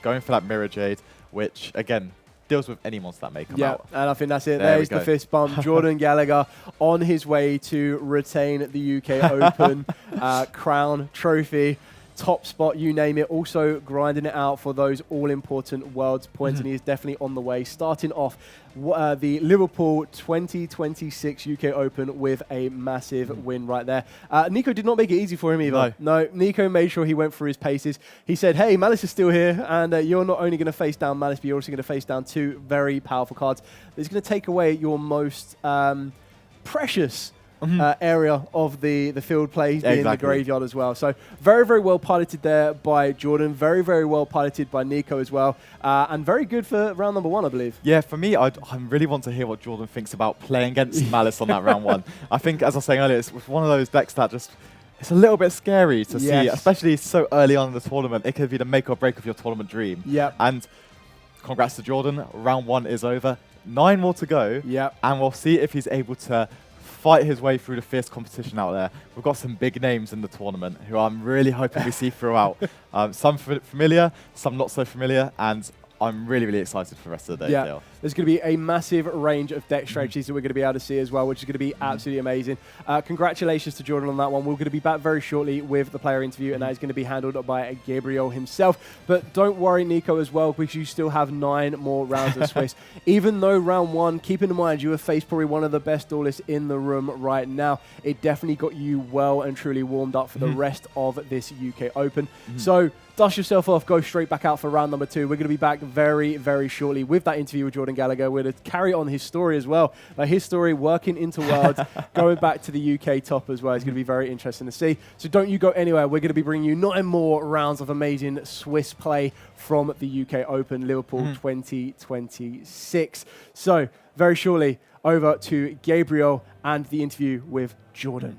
Going for that Mirror Jade, which, again, deals with any monster that may come out. And I think that's it. There's the fist bump. Jordan Gallagher on his way to retain the UK Open crown, trophy, top spot, you name it. Also grinding it out for those all-important Worlds points, and he is definitely on the way. Starting off the Liverpool 2026 UK Open with a massive win right there. Nico did not make it easy for him either. No, Nico made sure he went through his paces. He said, hey, Malice is still here, and you're not only going to face down Malice, but you're also going to face down 2 very powerful cards. It's going to take away your most precious area of the field play, being the graveyard as well. So very, very well piloted there by Jordan. Very, very well piloted by Nico as well. And very good for round number 1, I believe. Yeah, for me, I really want to hear what Jordan thinks about playing against Malice on that round 1. I think, as I was saying earlier, it's one of those decks that just... It's a little bit scary to see, especially so early on in the tournament. It could be the make or break of your tournament dream. And congrats to Jordan. Round 1 is over. 9 more to go. And we'll see if he's able to fight his way through the fierce competition out there. We've got some big names in the tournament who I'm really hoping we see throughout. Some familiar, some not so familiar, and I'm really, really excited for the rest of the day. There's going to be a massive range of deck strategies that we're going to be able to see as well, which is going to be absolutely amazing. Congratulations to Jordan on that one. We're going to be back very shortly with the player interview, and that is going to be handled by Gabriel himself. But don't worry, Nico, as well, because you still have 9 more rounds of Swiss. Even though round 1, keep in mind, you have faced probably one of the best duelists in the room right now. It definitely got you well and truly warmed up for the rest of this UK Open. So dust yourself off, go straight back out for round number 2. We're going to be back very, very shortly with that interview with Jordan Gallagher. We're going to carry on his story as well. His story working into Worlds, going back to the UK top as well. It's going to be very interesting to see. So don't you go anywhere. We're going to be bringing you 9 more rounds of amazing Swiss play from the UK Open Liverpool 2026. So very shortly, over to Gabriel and the interview with Jordan.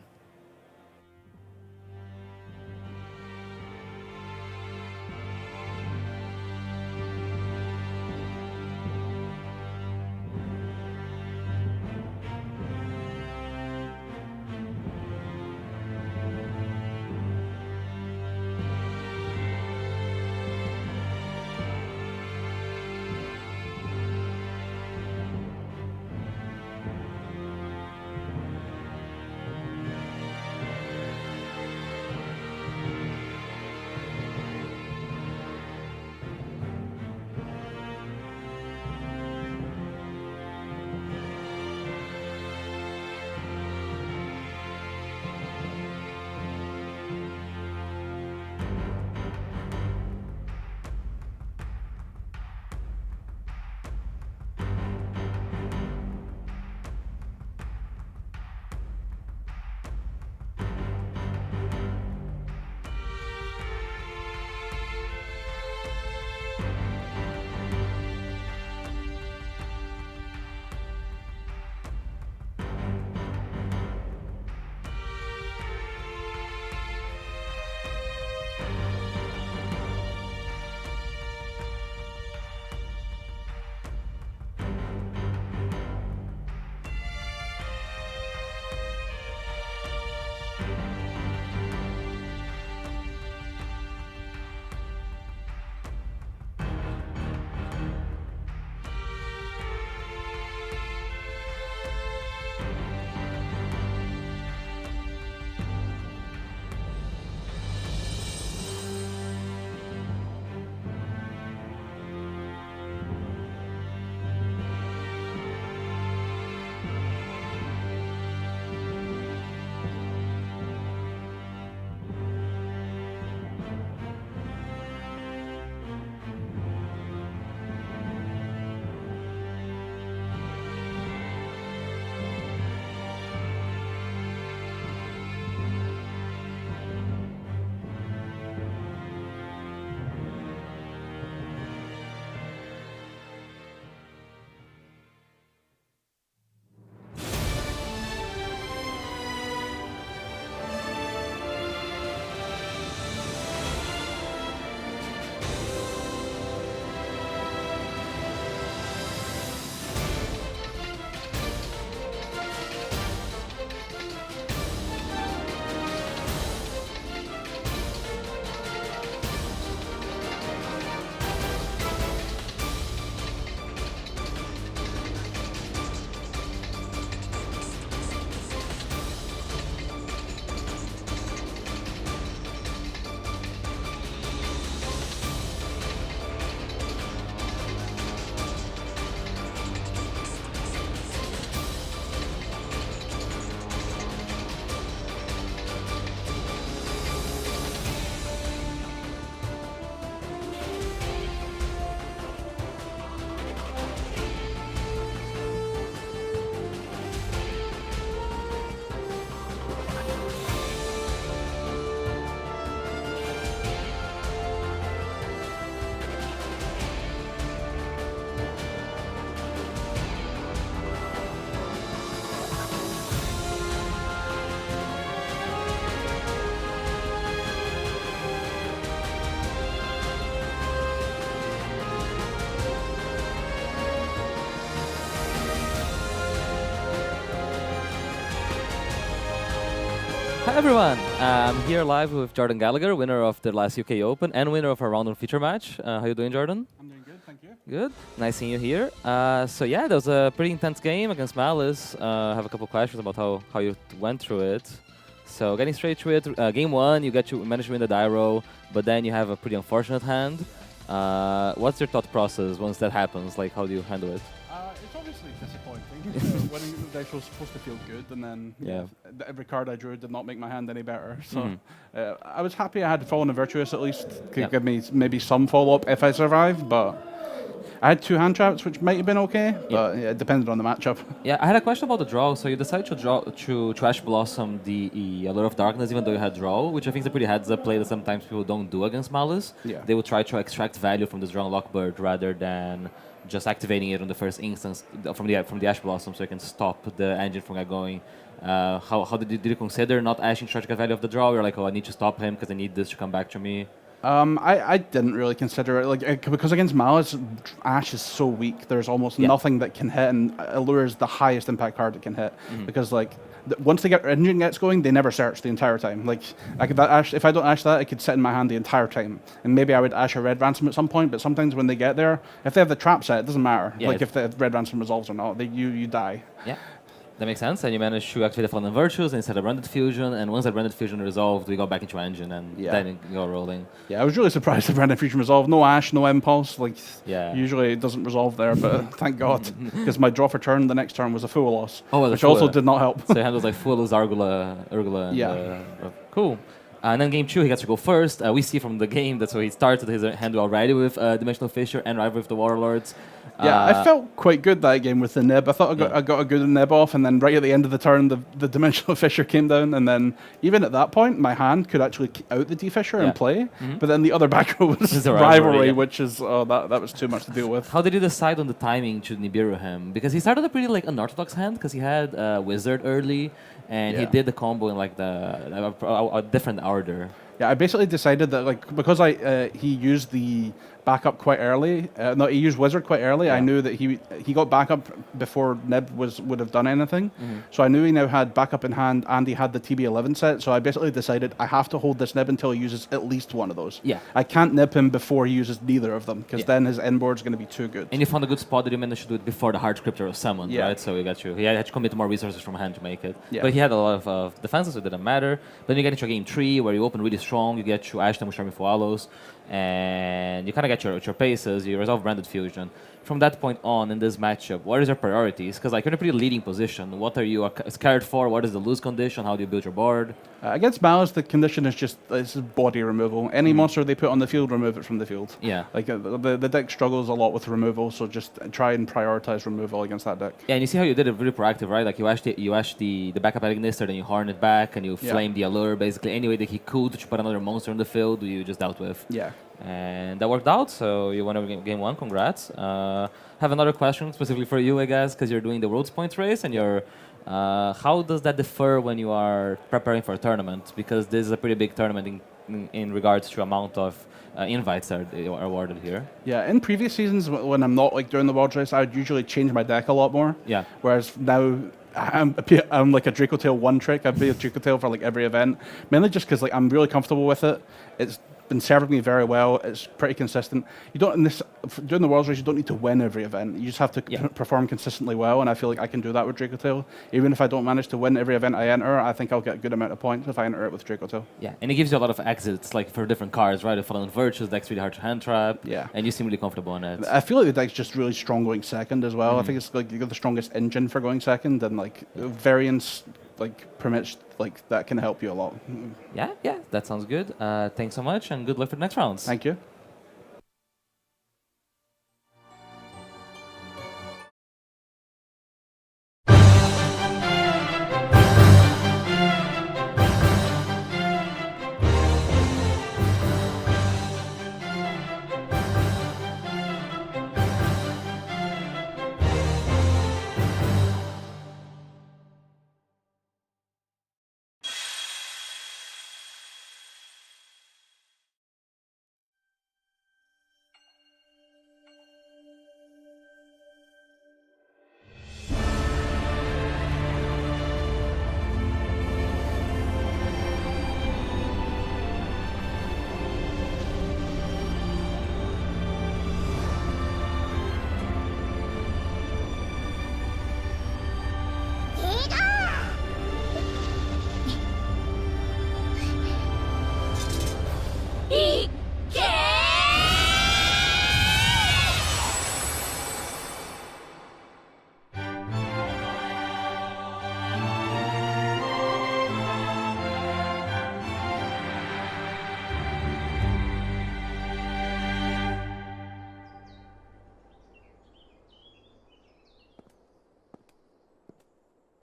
Hi everyone, I'm here live with Jordan Gallagher, winner of the last UK Open and winner of our round one feature match. How you doing, Jordan? I'm doing good, thank you. Good, nice seeing you here. So yeah, that was a pretty intense game against Malice. I have a couple questions about how you went through it. So getting straight to it, game one, you managed to win the Dyro, but then you have a pretty unfortunate hand. What's your thought process once that happens? Like, how do you handle it? It's obviously disappointing when the deck was supposed to feel good, and then every card I drew did not make my hand any better. So I was happy I had Fallen and Virtuous at least. Could give me maybe some follow-up if I survive, but I had 2 hand traps, which might have been okay, but it depended on the matchup. Yeah, I had a question about the draw. So you decided to Trash Blossom the Allure of Darkness, even though you had draw, which I think is a pretty heads-up play that sometimes people don't do against Malice. Yeah. They will try to extract value from this drawn Lockbird rather than just activating it on the first instance from the Ash Blossom, so you can stop the engine from going. How did you consider not ashing to try to get value of the draw? You're like, oh, I need to stop him because I need this to come back to me. I didn't really consider it because against Malice, Ash is so weak. There's almost nothing that can hit, and Allure is the highest impact card that can hit because once the engine gets going, they never search the entire time. Like if I don't Ash that, it could sit in my hand the entire time, and maybe I would Ash a Red Ransom at some point. But sometimes when they get there, if they have the trap set, it doesn't matter. Yeah, if the Red Ransom resolves or not, you die. Yeah. That makes sense, and you managed to activate the Fallen Virtues instead of Branded Fusion, and once that Branded Fusion resolved, we got back into engine, and then you go rolling. Yeah, I was really surprised the Branded Fusion resolved. No Ash, no Impulse. Usually it doesn't resolve there, but thank God, because my draw for turn the next turn was a full loss, which also did not help. So your hand was like full of Urgula, and, cool. And then game 2, he gets to go first. We see from the game that's where he started his hand already with Dimensional Fissure and Rival with the Warlords. Yeah, I felt quite good that game with the nib. I thought I got a good nib off, and then right at the end of the turn, the Dimensional Fissure came down, and then even at that point, my hand could actually out the D-Fissure and play, but then the other back row was Rivalry, which is, that was too much to deal with. How did you decide on the timing to Nibiru him? Because he started a pretty unorthodox hand, because he had Wizard early, and he did the combo in a different order. Yeah, I basically decided that because he used the backup quite early. He used Wizard quite early. I knew that he got backup before Nib would have done anything. So I knew he now had backup in hand, and he had the TB11 set. So I basically decided I have to hold this Nib until he uses at least one of those. Yeah. I can't nib him before he uses neither of them, because then his end board's going to be too good. And you found a good spot that you managed to do it before the Hard Scripter was summoned, right? So he had to commit more resources from hand to make it. Yeah. But he had a lot of defenses, so it didn't matter. Then you get into game 3, where you open really strong. You get to Ash them with Charming Foalos, and you kind of get your paces. You resolve Branded Fusion. From that point on in this matchup, what is your priorities? Because you're in a pretty leading position. What are you scared for? What is the lose condition? How do you build your board? Against Malice, the condition is just body removal. Any monster they put on the field, remove it from the field. Yeah. The deck struggles a lot with removal, so just try and prioritize removal against that deck. Yeah, and you see how you did it really proactive, right? Like you ashed the backup Ignister, then you horn it back, and you flame the Allure. Basically, any way that he could to put another monster on the field, you just dealt with. Yeah. And that worked out, so you won game 1, congrats. Have another question specifically for you, I guess, because you're doing the World's Points race, and how does that differ when you are preparing for a tournament? Because this is a pretty big tournament in regards to amount of invites that are awarded here. Yeah, in previous seasons, when I'm not doing the World's race, I would usually change my deck a lot more. Yeah. Whereas now, I'm like a Draco Tail one trick. I play a Draco Tail for every event, mainly just because I'm really comfortable with it. It's been serving me very well. It's pretty consistent. You don't during the World's Race, you don't need to win every event. You just have to perform consistently well, and I feel like I can do that with Draco Tail. Even if I don't manage to win every event I enter, I think I'll get a good amount of points if I enter it with Draco Tail. Yeah, and it gives you a lot of exits, for different cards, right? The Fallen Virtues, deck's really hard to hand trap. Yeah, and you seem really comfortable in it. I feel like the deck's just really strong going second as well. I think it's you got the strongest engine for going second, and variance permits that can help you a lot. Yeah, that sounds good. Thanks so much, and good luck for the next rounds. Thank you.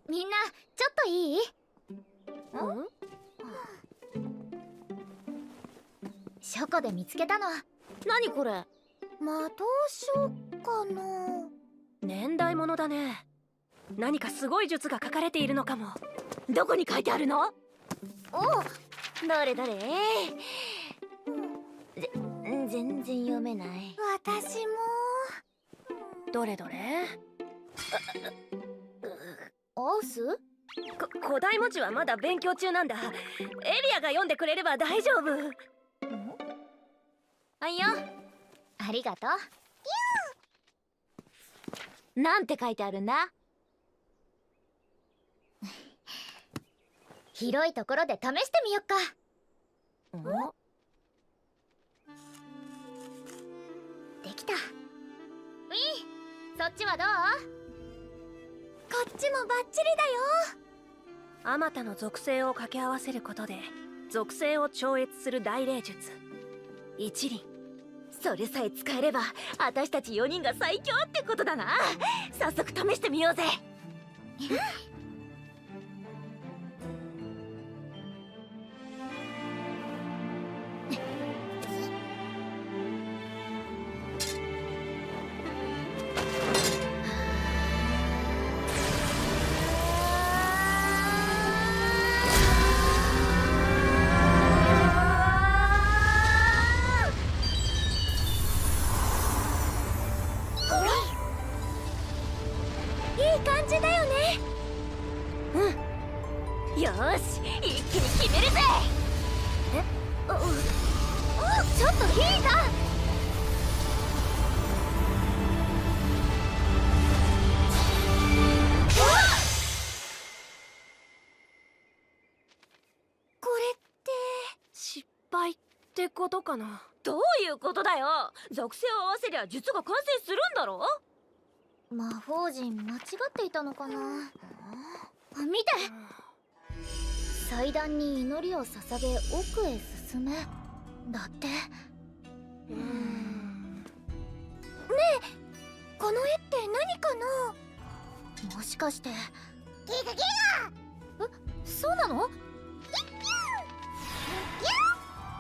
みんなちょっといい？書庫で見つけたの。何これ？魔導書かな。年代物だね。何かすごい術が書かれているのかも。どこに書いてあるの？おう、どれどれ。全然読めない。私も。どれどれ？オース？古代文字はまだ勉強中なんだ。エリアが読んでくれれば大丈夫。はいよ。ありがとう。なんて書いてあるんだ？広いところで試してみよっか。できた。ウィン、そっちはどう？こっちもバッチリだよ。あまたの属性を掛け合わせることで属性を超越する大霊術一輪。それさえ使えれば私たち4人が最強ってことだな。早速試してみようぜ。よーし、一気に決めるぜ。ちょっと引いた。これって失敗ってことかな。どういうことだよ。属性を合わせりゃ術が完成するんだろ。魔法陣間違っていたのかな。見て、祭壇に祈りを捧げ奥へ進めだって。ねえ、この絵って何かな。もしかしてギガギガ。そうなの？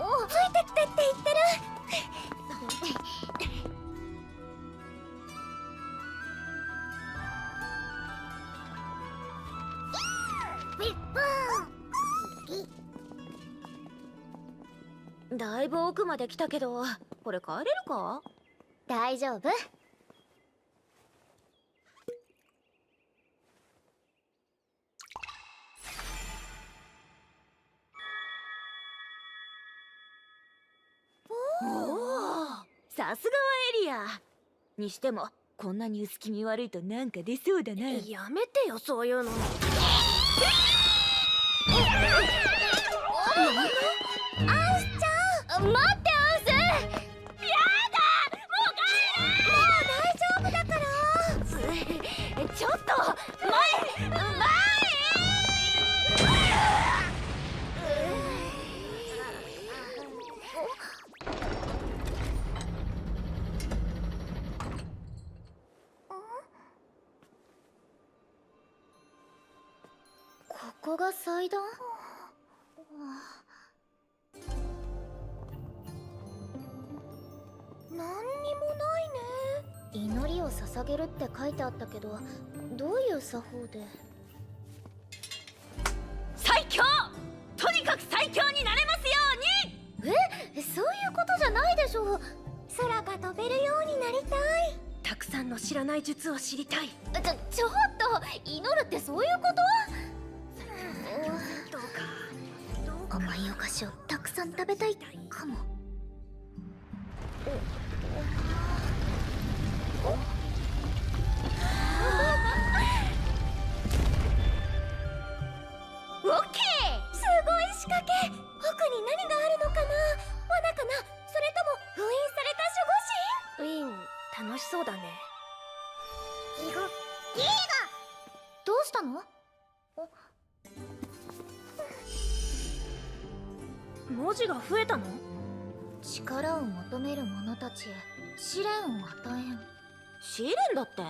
お、ついてきてって言ってる。だいぶ奥まで来たけど、これ帰れるか？大丈夫。さすがはエリアにしても、こんなに薄気味悪いとなんか出そうだな。やめてよ、そういうの。アウスちゃん、待ってアウス。やだ、もう帰る。もう大丈夫だから。ちょっと前。ここが祭壇？何にもないね。祈りを捧げるって書いてあったけど、どういう作法で？最強！とにかく最強になれますように！そういうことじゃないでしょ。空が飛べるようになりたい。たくさんの知らない術を知りたい。ちょっと、祈るってそういうこと？どうか甘いお菓子をたくさん食べたいかも。オッケー！すごい仕掛け。奥に何があるのかな。罠かな、それとも封印された守護ウィン、楽しそうだね。神？ギガどうしたの？文字が増えたの？力を求める者たちへ試練を与えん。試練だって？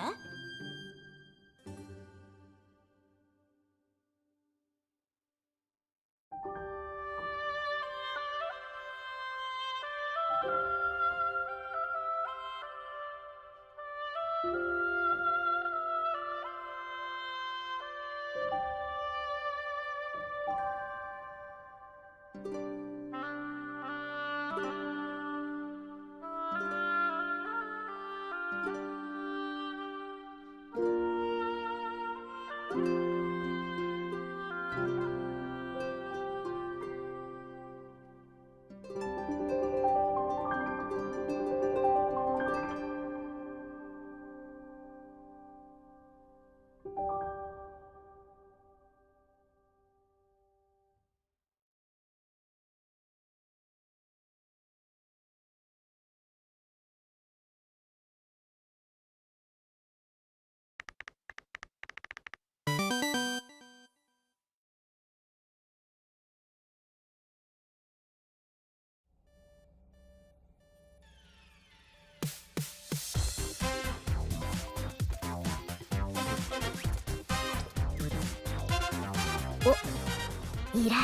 依頼。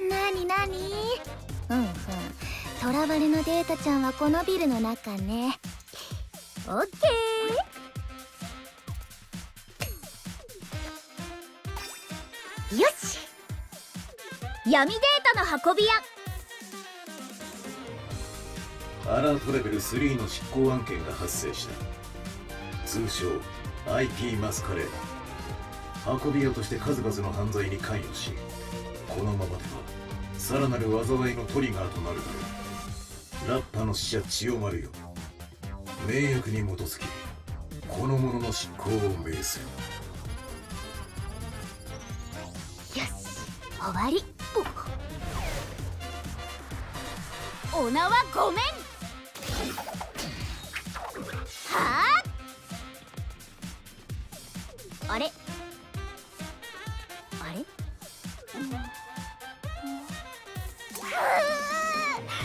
なになに。トラバルのデータちゃんはこのビルの中ね。オッケー。よし、闇データの運び屋。アラートレベル3の執行案件が発生した。通称 IT マスカレード。運び屋として数々の犯罪に関与し、このままではさらなる災いのトリガーとなるだろう。ラッパの死者千代丸よ、命役に基づきこの者の執行を命する。よし、終わり。お名はごめん。はあ。あれあれ。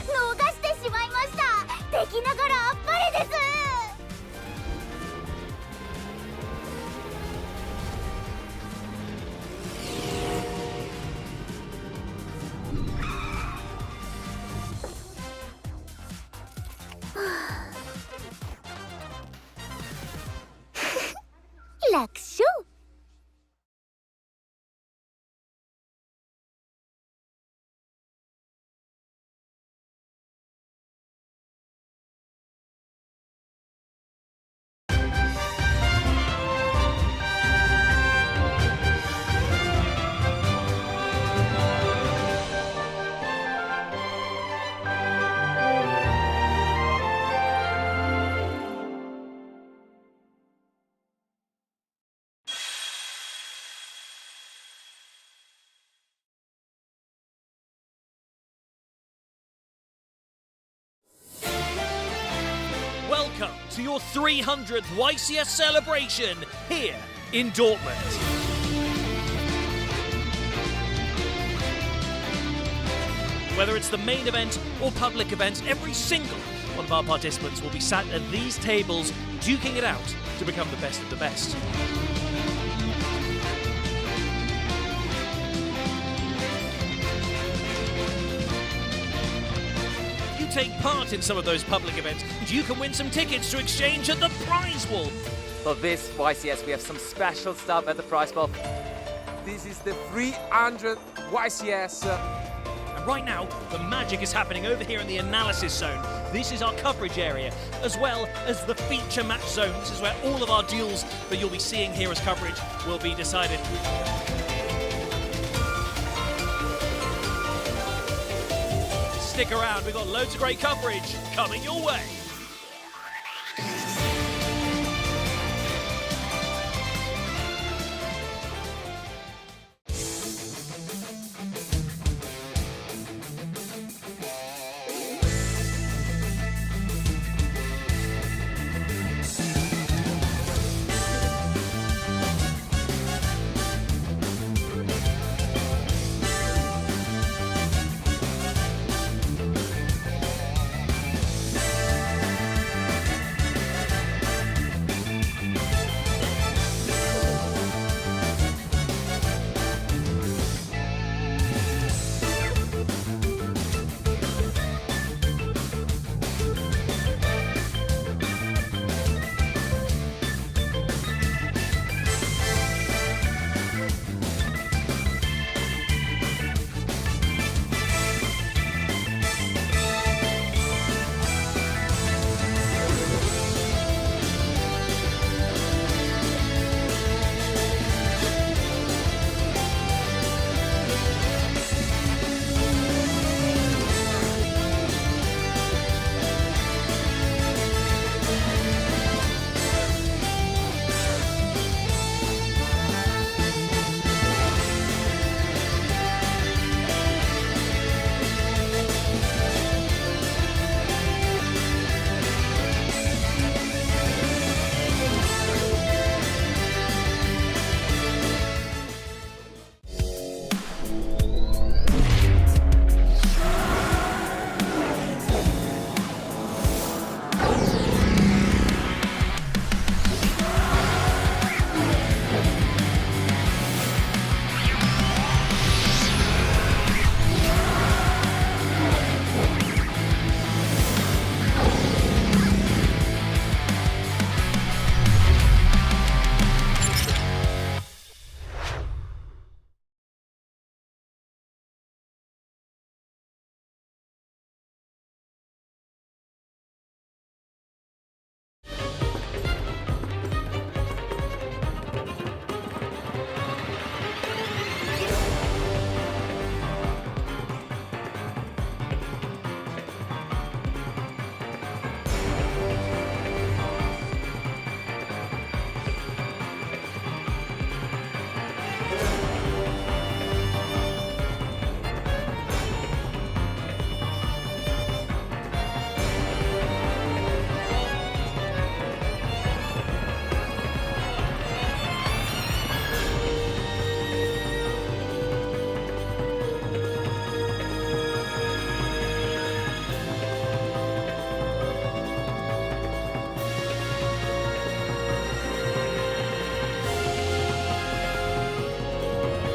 逃してしまいました。敵ながらあっぱれです。楽勝。Welcome to your 300th YCS celebration here in Dortmund. Whether it's the main event or public events, every single one of our participants will be sat at these tables duking it out to become the best of the best. Take part in some of those public events, and you can win some tickets to exchange at the prize wall. For this YCS, we have some special stuff at the prize wall. This is the 300 YCS. And right now, the magic is happening over here in the analysis zone. This is our coverage area, as well as the feature match zone. This is where all of our duels that you'll be seeing here as coverage will be decided. Stick around, we've got loads of great coverage coming your way.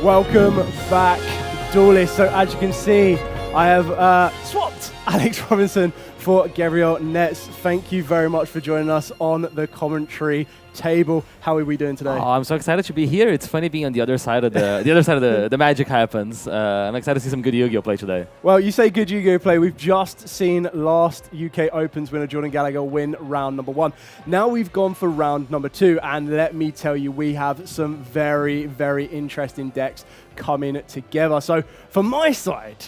Welcome back, duelists. So as you can see, I have swapped Alex Robinson for Gabriel Netz. Thank you very much for joining us on the commentary table. How are we doing today? Oh, I'm so excited to be here. It's funny being on the other side of the magic happens. I'm excited to see some good Yu-Gi-Oh play today. Well, you say good Yu-Gi-Oh play. We've just seen last UK Opens winner Jordan Gallagher win round number 1. Now we've gone for round number 2, and let me tell you, we have some very, very interesting decks coming together. So for my side,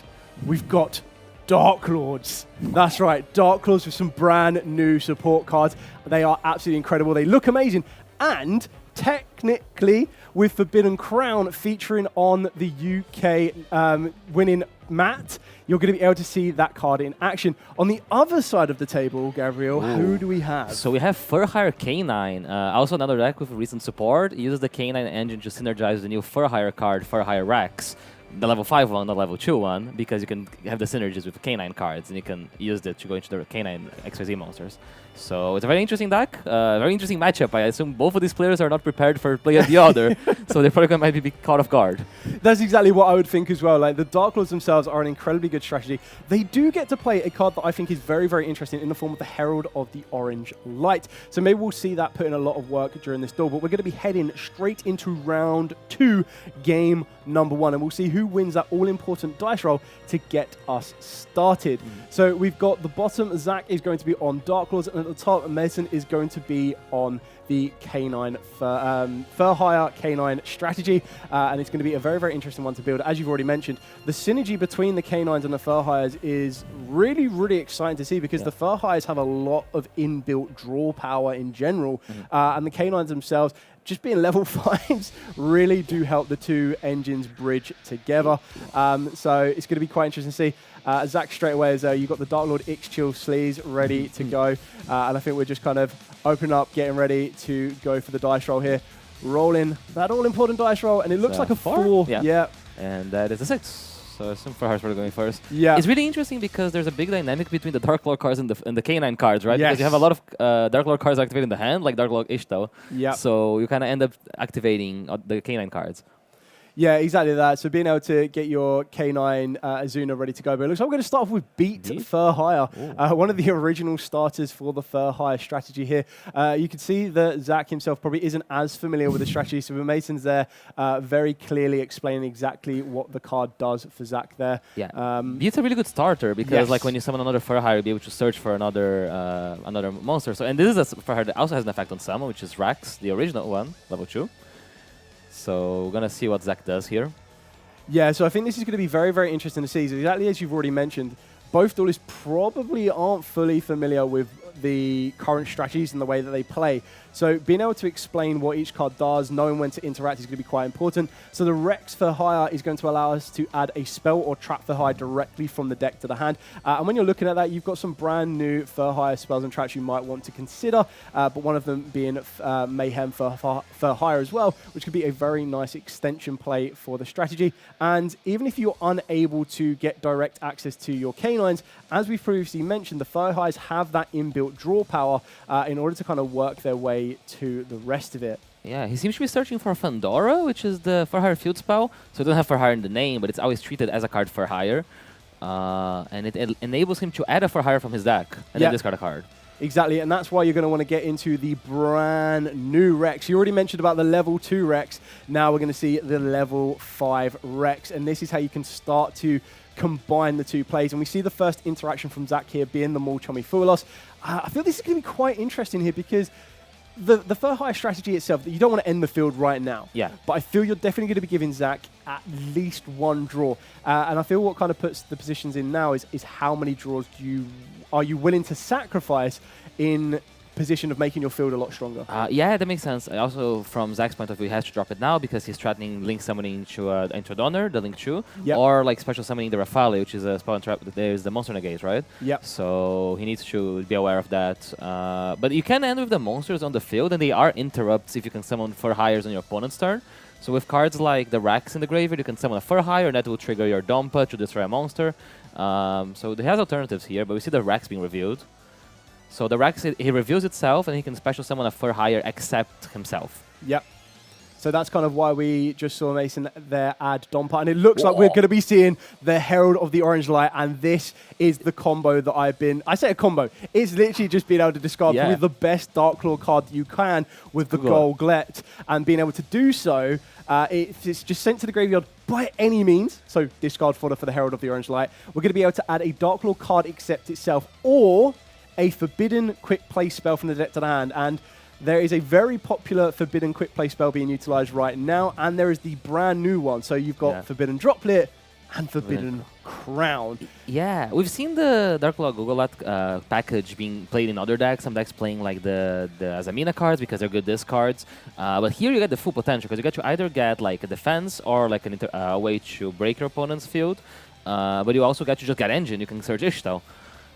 we've got Dark Lords. That's right, Dark Lords with some brand new support cards. They are absolutely incredible. They look amazing. And technically, with Forbidden Crown featuring on the UK winning mat, you're going to be able to see that card in action. On the other side of the table, Gabriel, who do we have? So we have Fur Hire K9, also another deck with recent support. It uses the K9 engine to synergize the new Fur Hire card, Fur Hire Rex. The level 5 one, the level 2 one, because you can have the synergies with K9 cards, and you can use it to go into the K9 XYZ monsters. So it's a very interesting deck, very interesting matchup. I assume both of these players are not prepared for play of the other, so they're probably might be caught off guard. That's exactly what I would think as well. Like, the Dark Lords themselves are an incredibly good strategy. They do get to play a card that I think is very, very interesting in the form of the Herald of the Orange Light. So maybe we'll see that put in a lot of work during this duel, but we're going to be heading straight into round 2, game number 1, and we'll see who wins that all-important dice roll to get us started. So we've got the bottom, Zach is going to be on Dark Lords, and at the top, Mason is going to be on the K9 Fur Hire K9 strategy, and it's going to be a very, very interesting one to build. As you've already mentioned, the synergy between the K9s and the Fur Hires is really, really exciting to see, because the Fur Hires have a lot of inbuilt draw power in general, and the K9s themselves, just being level 5s, really do help the two engines bridge together. So it's going to be quite interesting to see. Zach, straight away, you've got the Dark Lord X-Chill sleeves ready to go. And I think we're just kind of opening up, getting ready to go for the dice roll here. Rolling that all-important dice roll, and it looks like a 4. Yeah. And that is a 6. So some Fur Hires are going first. Yeah. It's really interesting because there's a big dynamic between the Dark Lord cards and the K9 cards, right? Yes. Because you have a lot of Dark Lord cards activated in the hand, like Dark Lord Ishto. Yeah. So you kind of end up activating the K9 cards. Yeah, exactly that. So being able to get your K9 Azuna ready to go. But it looks like we're going to start off with Beat Fur Hire, one of the original starters for the Fur Hire strategy here. You can see that Zach himself probably isn't as familiar with the strategy, so Mason's there very clearly explaining exactly what the card does for Zach there. Yeah, Beat's a really good starter because like when you summon another Fur Hire, you'll be able to search for another another monster. So, and this is a Fur Hire that also has an effect on summon, which is Rax, the original one, level 2. So we're going to see what Zach does here. Yeah, so I think this is going to be very, very interesting to see. So exactly as you've already mentioned, both duelists probably aren't fully familiar with the current strategies and the way that they play. So being able to explain what each card does, knowing when to interact is going to be quite important. So the Rex for Hire is going to allow us to add a spell or trap for hire directly from the deck to the hand. And when you're looking at that, you've got some brand new for hire spells and traps you might want to consider, but one of them being Mayhem for Hire as well, which could be a very nice extension play for the strategy. And even if you're unable to get direct access to your K9s, as we've previously mentioned, the Fur Hires have that inbuilt draw power in order to kind of work their way to the rest of it. Yeah, he seems to be searching for Fandora, which is the Fur Hire field spell. So it doesn't have Fur Hire in the name, but it's always treated as a card for hire. And it enables him to add a Fur Hire from his deck and then discard a card. Exactly, and that's why you're going to want to get into the brand new Rex. You already mentioned about the level 2 Rex. Now we're going to see the level 5 Rex, and this is how you can start to combine the two plays. And we see the first interaction from Zach here being the Maul Chummy Foolos. I feel this is going to be quite interesting here because the Fur Hire strategy itself, you don't want to end the field right now. Yeah. But I feel you're definitely going to be giving Zach at least one draw. And I feel what kind of puts the positions in now is how many draws are you willing to sacrifice in position of making your field a lot stronger. Yeah, that makes sense. Also, from Zach's point of view, he has to drop it now because he's threatening Link summoning into Donner, the Link 2, or like special summoning the Rafale, which is a spell and trap that there's the monster negate, right? Yep. So he needs to be aware of that. But you can end with the monsters on the field, and they are interrupts if you can summon Fur Hires on your opponent's turn. So with cards like the Rax in the graveyard, you can summon a Fur Hire, and that will trigger your Dompa to destroy a monster. So he has alternatives here, but we see the Rax being revealed. So the Rax, he reveals itself, and he can special summon a Fur Hire except himself. Yep. So that's kind of why we just saw Mason there add Dompa. And it looks like we're going to be seeing the Herald of the Orange Light. And this is the combo that I say a combo. It's literally just being able to discard with the best Dark Claw card that you can with the Golglet. And being able to do so, it's just sent to the graveyard by any means. So discard fodder for the Herald of the Orange Light. We're going to be able to add a Dark Claw card except itself, or a Forbidden Quick Play spell from the deck to the hand. And there is a very popular Forbidden Quick Play spell being utilized right now, and there is the brand new one. So you've got Forbidden Droplet and Forbidden Crown. Yeah, we've seen the Dark Claw Golglet package being played in other decks. Some decks playing like the Azamina cards because they're good discards. But here you get the full potential because you get to either get like a defense or like a way to break your opponent's field. But you also get to just get engine. You can search Ishtal.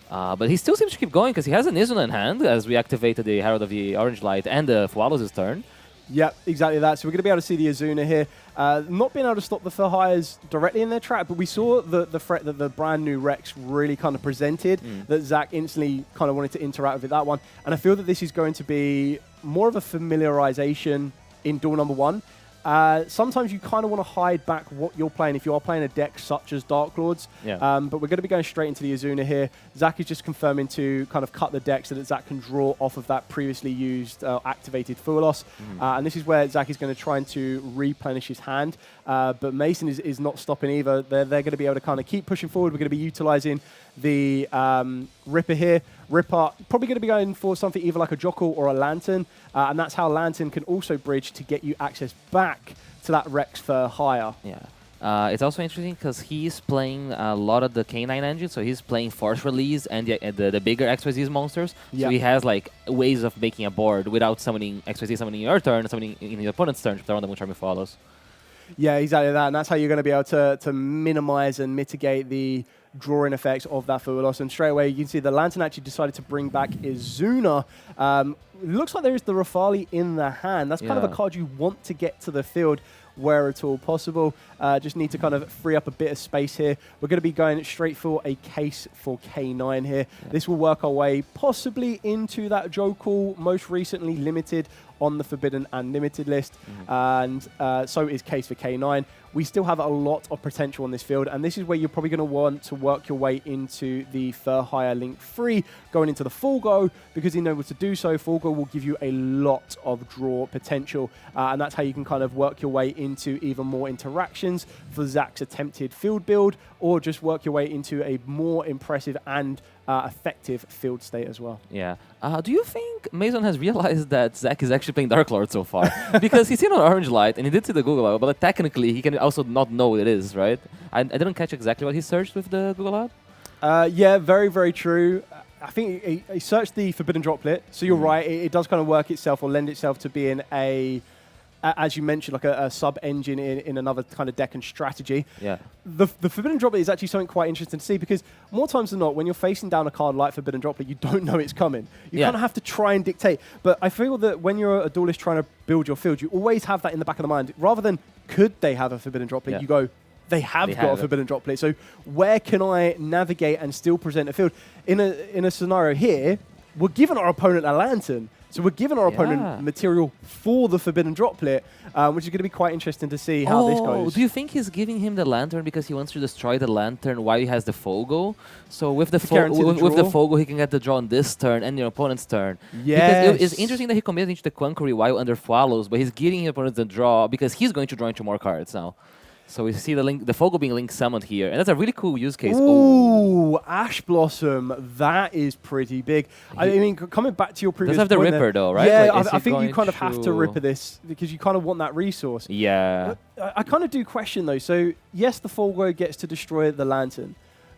But he still seems to keep going because he has an Izuna in hand as we activated the Herald of the Orange Light and the Fualos' turn. Yep, exactly that. So we're going to be able to see the Azuna here. Not being able to stop the Fahires directly in their track, but we saw the threat that the brand new Rex really kind of presented, that Zach instantly kind of wanted to interact with that one. And I feel that this is going to be more of a familiarization in duel number 1. Sometimes you kind of want to hide back what you're playing if you are playing a deck such as Dark Lords. But we're going to be going straight into the Azuna here. Zach is just confirming to kind of cut the deck so that Zach can draw off of that previously used activated Fualos. And this is where Zach is going to try to replenish his hand. But Mason is not stopping either. They're going to be able to kind of keep pushing forward. We're going to be utilizing the Ripper here. Ripper probably going to be going for something either like a Jockle or a Lantern. And that's how Lantern can also bridge to get you access back to that Rex for higher. Yeah. It's also interesting because he's playing a lot of the K9 engine, so he's playing Force Release and the bigger XYZ monsters. So he has like ways of making a board without summoning XYZ summoning your turn, summoning in your opponent's turn, if they're on the Moon follows. Yeah, exactly that. And that's how you're going to be able to minimize and mitigate the drawing effects of that Fualos. And straight away, you can see the Lantern actually decided to bring back Izuna. Looks like there is the Rafali in the hand. That's kind of a card you want to get to the field where at all possible. Just need to kind of free up a bit of space here. We're going to be going straight for a case for K9 here. This will work our way possibly into that Jokel, most recently limited on the Forbidden and Limited list. And so is case for K9. We still have a lot of potential on this field, and this is where you're probably going to want to work your way into the Furhire Link 3, going into the Fulgo, because in order to do so, Fulgo will give you a lot of draw potential, and that's how you can kind of work your way into even more interactions for Zach's attempted field build, or just work your way into a more impressive and effective field state as well. Yeah. Do you think Mason has realized that Zach is actually playing Dark Lord so far? Because he's seen on Orange Light, and he did see the Google Out, but like, technically he can also not know what it is, right? I didn't catch exactly what he searched with the Google Out. Yeah, very, very true. I think he searched the Forbidden Droplet, so you're right, it does kind of work itself or lend itself to being a, as you mentioned, like a sub-engine in another kind of deck and strategy. Yeah. The Forbidden Droplet is actually something quite interesting to see, because more times than not, when you're facing down a card like Forbidden Droplet, you don't know it's coming. You kind of have to try and dictate. But I feel that when you're a duelist trying to build your field, you always have that in the back of the mind. Rather than, could they have a Forbidden Droplet, you go, they have got a Forbidden Droplet. So where can I navigate and still present a field? In a scenario here, we're giving our opponent a Lantern. So we're giving our opponent material for the Forbidden Droplet, which is going to be quite interesting to see how this goes. Do you think he's giving him the Lantern because he wants to destroy the Lantern while he has the Fogo? So with the Fogo, he can get the draw on this turn and your opponent's turn. Yes. Because it's interesting that he committed into the Quankery while under Follows, but he's giving his opponent the draw because he's going to draw into more cards now. So we see the Fogo being link summoned here, and that's a really cool use case. Ooh, Ash Blossom, that is pretty big. I mean, coming back to your previous point, does have the Ripper though, right? Yeah, like, I think you kind of have to Ripper this because you kind of want that resource. Yeah. I kind of do question though. So yes, the Fulgo gets to destroy the Lantern,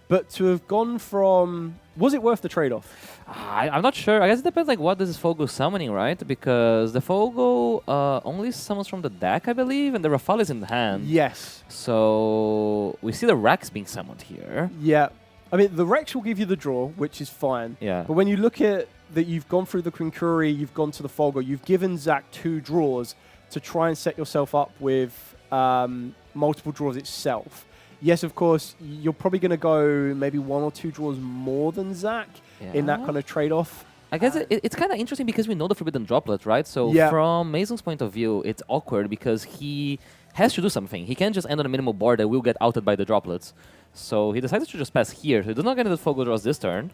but to have gone from, was it worth the trade-off? I'm not sure. I guess it depends like what this Fogo summoning, right? Because the Fogo only summons from the deck, I believe, and the Rafale is in hand. Yes. So we see the Rex being summoned here. Yeah. I mean, the Rex will give you the draw, which is fine. Yeah. But when you look at that, you've gone through the Quinkuri, you've gone to the Fogo, you've given Zach 2 draws to try and set yourself up with multiple draws itself. Yes, of course, you're probably going to go maybe 1 or 2 draws more than Zach in that kind of trade-off. I guess it's kind of interesting because we know the Forbidden Droplet, right? So from Mason's point of view, it's awkward because he has to do something. He can't just end on a minimal board that will get outed by the droplets. So he decided to just pass here. So he does not get into the Fogo draws this turn.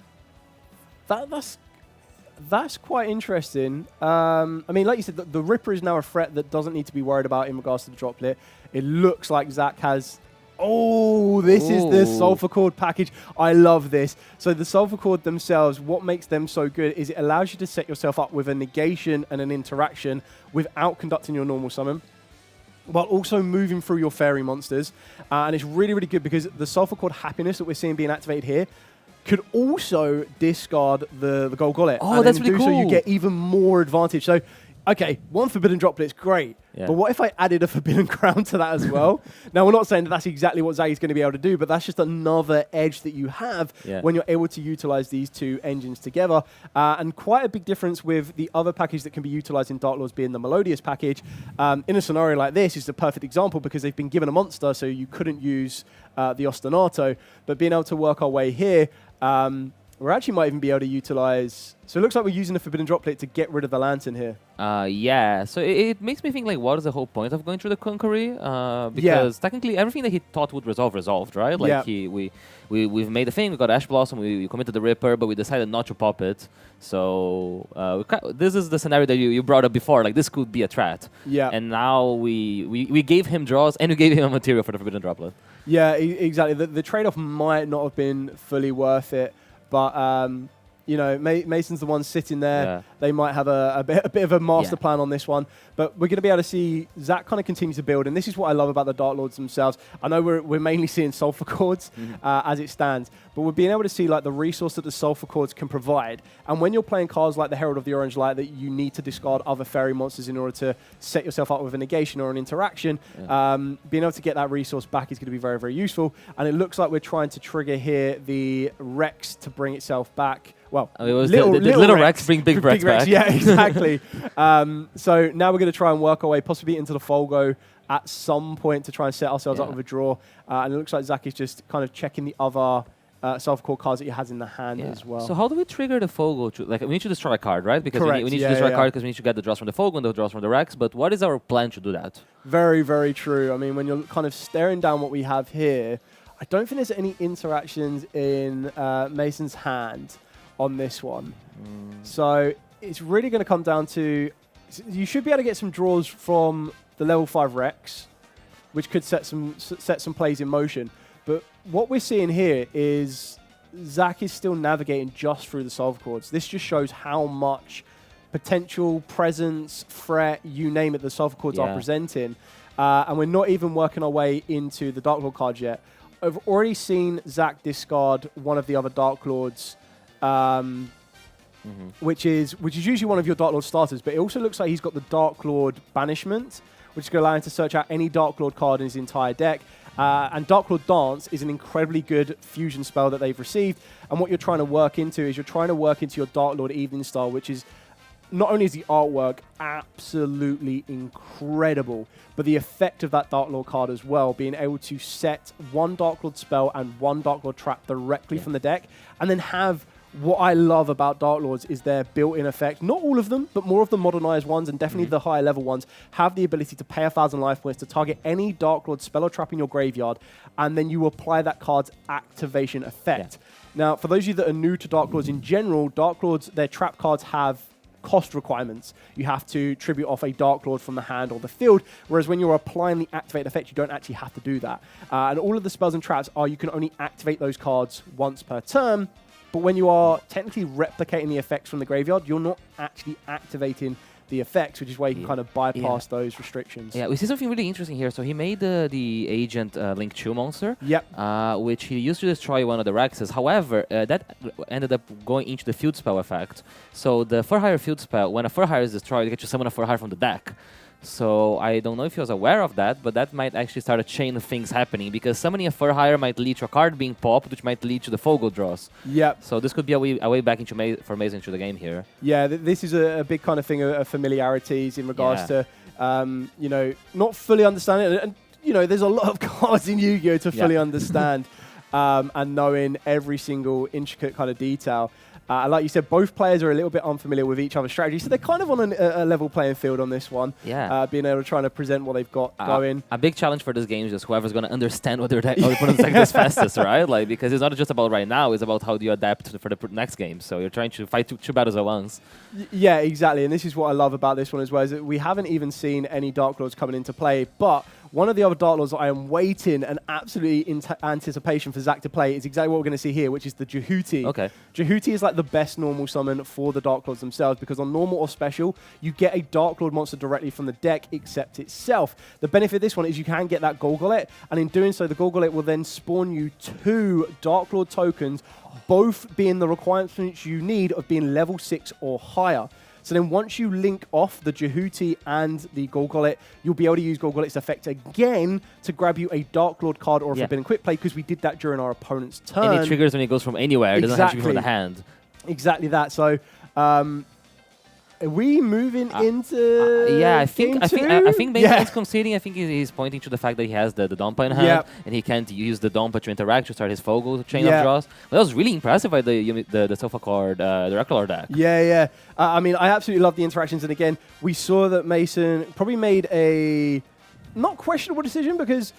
That's quite interesting. I mean, like you said, the Ripper is now a threat that doesn't need to be worried about in regards to the droplet. It looks like Zach has... Oh, this is the Sulfur Cord package. I love this. So the Sulfur Cord themselves, what makes them so good is it allows you to set yourself up with a negation and an interaction without conducting your normal summon, while also moving through your fairy monsters. And it's really, really good because the Sulfur Cord Happiness that we're seeing being activated here could also discard the Gold Gollet. Oh, that's really cool. So you get even more advantage. So, okay, one Forbidden Droplet's great. Yeah. But what if I added a Forbidden Crown to that as well? Now, we're not saying that that's exactly what Zaggy's going to be able to do, but that's just another edge that you have when you're able to utilize these two engines together. And quite a big difference with the other package that can be utilized in Dark Lords being the Melodious package. In a scenario like this is the perfect example because they've been given a monster, so you couldn't use the Ostinato. But being able to work our way here, we actually might even be able to utilize... So it looks like we're using the Forbidden Droplet to get rid of the Lantern here. Yeah, so it makes me think, like, what is the whole point of going through the Conqueror? Because technically everything that he thought would resolved, right? Like, we've made a thing, we got Ash Blossom, we committed the Ripper, but we decided not to pop it. So this is the scenario that you brought up before, like, this could be a threat. Yeah. And now we gave him draws and we gave him a material for the Forbidden Droplet. Yeah, exactly. The trade-off might not have been fully worth it. But, you know, Mason's the one sitting there. Yeah. They might have a bit of a master plan on this one. But we're going to be able to see Zach kind of continue to build. And this is what I love about the Dark Lords themselves. I know we're mainly seeing Sulfur Cords as it stands. But we're being able to see, like, the resource that the Sulfur Cords can provide. And when you're playing cards like the Herald of the Orange Light that you need to discard other fairy monsters in order to set yourself up with a negation or an interaction, being able to get that resource back is going to be very, very useful. And it looks like we're trying to trigger here the Rex to bring itself back. Well, it was little Rex bring big Rex back. Yeah, exactly. So now we're going to try and work our way possibly into the Folgo at some point to try and set ourselves up with a draw. And it looks like Zach is just kind of checking the other self-core cards that he has in the hand as well. So how do we trigger the Fogo? Like, we need to destroy a card, right? Because we need to destroy a card because we need to get the draws from the Fogo and the draws from the Rex. But what is our plan to do that? Very, very true. I mean, when you're kind of staring down what we have here, I don't think there's any interactions in Mason's hand on this one. So it's really going to come down to... You should be able to get some draws from the level 5 Rex, which could set some plays in motion. But what we're seeing here is Zach is still navigating just through the Sulfur Cords. This just shows how much potential, presence, threat, you name it, the Sulfur Cords are presenting. And we're not even working our way into the Dark Lord cards yet. I've already seen Zach discard one of the other Dark Lords, which is usually one of your Dark Lord starters, but it also looks like he's got the Dark Lord Banishment, which is going to allow him to search out any Dark Lord card in his entire deck. And Dark Lord Dance is an incredibly good fusion spell that they've received. And what you're trying to work into is you're trying to work into your Dark Lord Evening Star, which is not only is the artwork absolutely incredible, but the effect of that Dark Lord card as well, being able to set one Dark Lord spell and one Dark Lord trap directly from the deck, and then have... What I love about Dark Lords is their built-in effect. Not all of them, but more of the modernized ones, and definitely the higher level ones, have the ability to pay 1,000 life points to target any Dark Lord spell or trap in your graveyard, and then you apply that card's activation effect. Now, for those of you that are new to Dark Lords in general, Dark Lords, their trap cards have cost requirements. You have to tribute off a Dark Lord from the hand or the field, whereas when you're applying the activate effect, you don't actually have to do that. And all of the spells and traps are you can only activate those cards once per turn. But when you are technically replicating the effects from the graveyard, you're not actually activating the effects, which is why you can kind of bypass those restrictions. Yeah, we see something really interesting here. So he made the Agent Link 2 monster, which he used to destroy one of the Rexes. However, that ended up going into the field spell effect. So the For Hire field spell, when a For Hire is destroyed, you get to summon a For Hire from the deck. So I don't know if he was aware of that, but that might actually start a chain of things happening, because summoning a For Hire might lead to a card being popped, which might lead to the Fogo draws. Yep. So this could be a way back into for Mason into the game here. Yeah, this is a big kind of thing of familiarities in regards to, you know, not fully understanding. And, you know, there's a lot of cards in Yu-Gi-Oh! To fully understand and knowing every single intricate kind of detail. Like you said, both players are a little bit unfamiliar with each other's strategy, so they're kind of on a level playing field on this one. Yeah. Being able to try to present what they've got going. A big challenge for this game is just whoever's going to understand what their opponent's deck does fastest, right? Like, because it's not just about right now, it's about how do you adapt for the next game. So you're trying to fight two battles at once. Yeah, exactly. And this is what I love about this one as well, is that we haven't even seen any Dark Lords coming into play, but one of the other Dark Lords that I am waiting and absolutely in anticipation for Zach to play is exactly what we're going to see here, which is the Jehuti. Okay. Jehuti is like the best normal summon for the Dark Lords themselves, because on normal or special, you get a Dark Lord monster directly from the deck except itself. The benefit of this one is you can get that Golgolet, and in doing so, the Golgolet will then spawn you 2 Dark Lord tokens, both being the requirements you need of being level 6 or higher. So then once you link off the Jehuti and the Golgolet, you'll be able to use Golgolet's effect again to grab you a Dark Lord card or a Forbidden Quick Play, because we did that during our opponent's turn. And it triggers when it goes from anywhere. It doesn't have to be from the hand. Exactly that. So are we moving into yeah, I think yeah. he's conceding. I think he's pointing to the fact that he has the Dompa in hand, and he can't use the Dompa to interact to start his Fogo chain of draws. But that was really impressive by the Sofa card, the Recklor deck. Yeah. I mean, I absolutely love the interactions, and again, we saw that Mason probably made a not questionable decision, because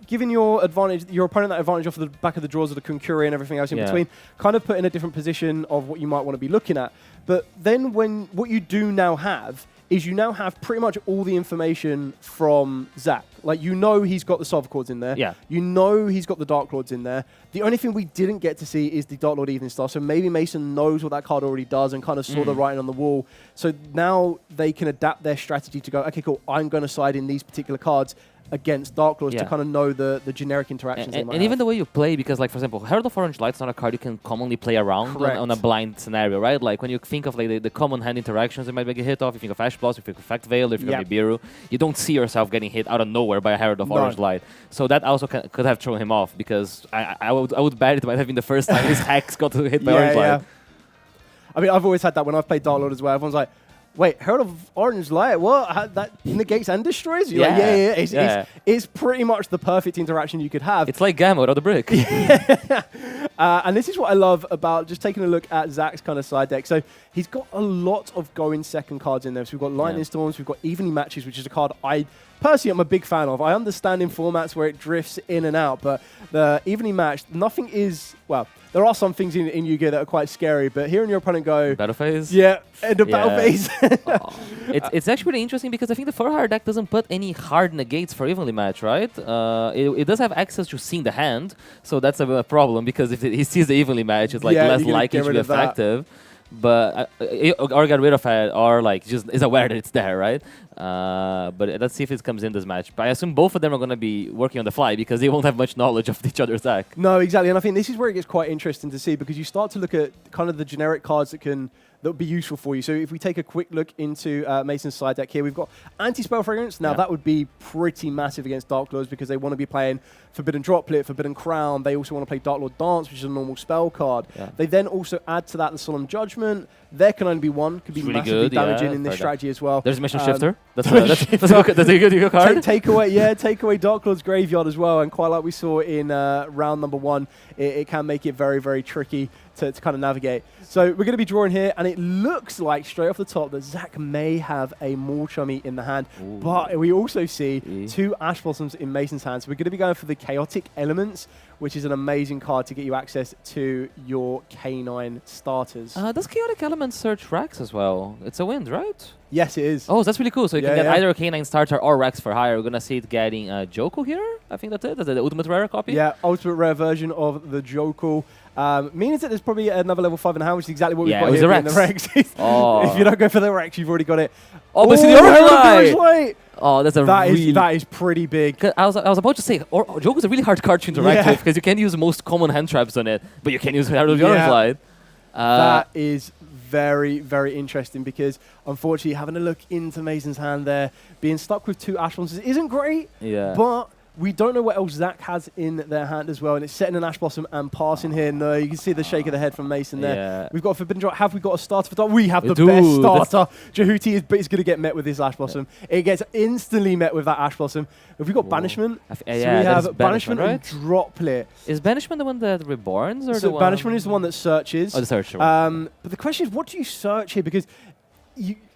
giving your opponent that advantage off the back of the draws of the Kunkuri and everything else in between, kind of put in a different position of what you might want to be looking at. But then what you do now have is you now have pretty much all the information from Zach. Like, you know he's got the Sovereign Chords in there. Yeah. You know he's got the Dark Lords in there. The only thing we didn't get to see is the Dark Lord Evening Star. So maybe Mason knows what that card already does and kind of saw the writing on the wall. So now they can adapt their strategy to go, okay, cool, I'm going to side in these particular cards against Dark Lords to kind of know the generic interactions they might and even the way you play, because, like, for example, Herald of Orange Light is not a card you can commonly play around on a blind scenario, right? Like, when you think of like the common hand interactions that might make a hit off, you think of Ash Blossom, you think of Effect Veil, if you think of Nibiru, you don't see yourself getting hit out of nowhere by a Herald of Orange Light. So that also could have thrown him off, because I would bet it might have been the first time his Hex got hit by Orange Light. I mean, I've always had that when I've played Dark Lord as well. Everyone's like, wait, Herald of Orange Light? What? That negates and destroys? You're like, it's pretty much the perfect interaction you could have. It's like Gamma without the brick. And this is what I love about just taking a look at Zach's kind of side deck. So he's got a lot of going second cards in there. So we've got Lightning Storms, we've got Evening Matches, which is a card I personally am a big fan of. I understand in formats where it drifts in and out, but the Evening Match, nothing is, well, there are some things in Yu-Gi-Oh! That are quite scary, but hearing your opponent go... Battle phase? Yeah, end of battle phase. It's actually really interesting, because I think the 4-hard deck doesn't put any hard negates for Evenly Match, right? It does have access to seeing the hand, so that's a problem, because if he sees the Evenly Match, it's like less likely to be effective. But or get rid of it, or like just is aware that it's there, right? But let's see if it comes in this match. But I assume both of them are going to be working on the fly, because they won't have much knowledge of each other's deck. No, exactly. And I think this is where it gets quite interesting to see, because you start to look at kind of the generic cards that would be useful for you. So if we take a quick look into Mason's side deck here, we've got Anti-Spell Fragrance. Now, that would be pretty massive against Dark Lords, because they want to be playing Forbidden Droplet, Forbidden Crown. They also want to play Dark Lord Dance, which is a normal spell card. They then also add to that the Solemn Judgment. There can only be one. Could be massively damaging in this strategy as well. There's Mission Shifter. That's a good card. Take away Dark Lord's Graveyard as well. And quite like we saw in round number 1, it can make it very, very tricky to kind of navigate. So we're going to be drawing here, and it looks like straight off the top that Zach may have a Morchummy in the hand. Ooh. But we also see 2 Ash Blossoms in Mason's hand. So we're going to be going for the Chaotic Elements, which is an amazing card to get you access to your K9 starters. Does Chaotic Elements search Rex as well? It's a wind, right? Yes, it is. Oh, that's really cool. So you can get either a K9 starter or Rex for hire. We're going to see it getting Joko here. I think that's it. That's the ultimate rare copy. Yeah, ultimate rare version of the Joko. Means that there's probably another level 5 in the hand, which is exactly what we've got here in the Rex. If you don't go for the Rex, you've already got it. Oh, but see the Orange Light! Oh, that is pretty big. I was about to say, Joko's a really hard card to interact with, because you can use most common hand traps on it, but you can use Herald of the Orange Light. That is very, very interesting, because unfortunately having a look into Mason's hand there, being stuck with 2 Ash Monsters isn't great, but We don't know what else Zach has in their hand as well, and it's setting an Ash Blossom and passing here. No, you can see the shake of the head from Mason there. Yeah. We've got a Forbidden Drop. Have we got a starter for Dark? We have the do. best starter. Jehuti is going to get met with this Ash Blossom. It gets instantly met with that Ash Blossom. Have we got Banishment? Yeah, So we have Banishment right? and Droplet. Is Banishment the one that reborns, or So the one? Banishment is the one that searches. Oh, the search one. But the question is, what do you search here? Because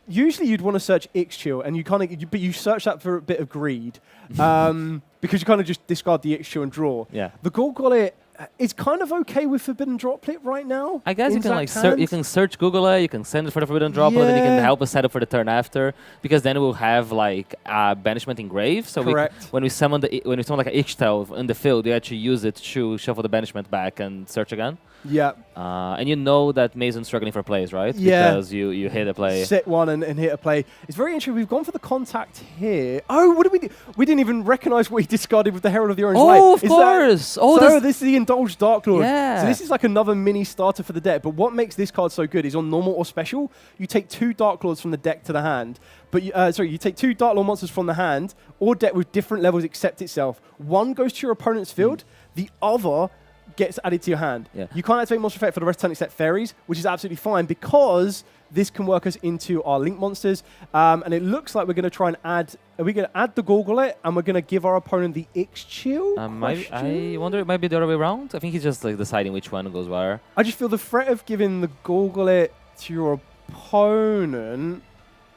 usually you'd want to search Ixchil, and but you search that for a bit of greed, because you kind of just discard the Ixchil and draw. Yeah. The Golgollet is kind of okay with Forbidden Droplet right now. I guess you in can like Zach's you can search Google it, you can send it for the Forbidden Droplet, and then you can Yeah. help us set up for the turn after, because then we'll have like Banishment Engrave. So Correct. when we summon like an Ixchel in the field, you actually use it to shuffle the Banishment back and search again. Yeah. And you know that Mason's struggling for plays, right? Yeah. Because you hit a play. Set one and hit a play. It's very interesting. We've gone for the contact here. Oh, what did we do? We didn't even recognize what he discarded with the Herald of the Orange Light. Oh, of Is course. That, Oh, so this is the Indulged Dark Lord. Yeah. So this is like another mini starter for the deck. But what makes this card so good is on normal or special, you take 2 Dark Lords from the deck to the hand. But you take 2 Dark Lord monsters from the hand or deck with different levels except itself. One goes to your opponent's field. The other gets added to your hand. Yeah. You can't activate monster effect for the rest of the turn except fairies, which is absolutely fine because this can work us into our link monsters. And it looks like we're going to try and add. Are we going to add the Golgollet and we're going to give our opponent the Ixchil? I wonder, it might be the other way around. I think he's just like deciding which one goes where. I just feel the threat of giving the Golgollet to your opponent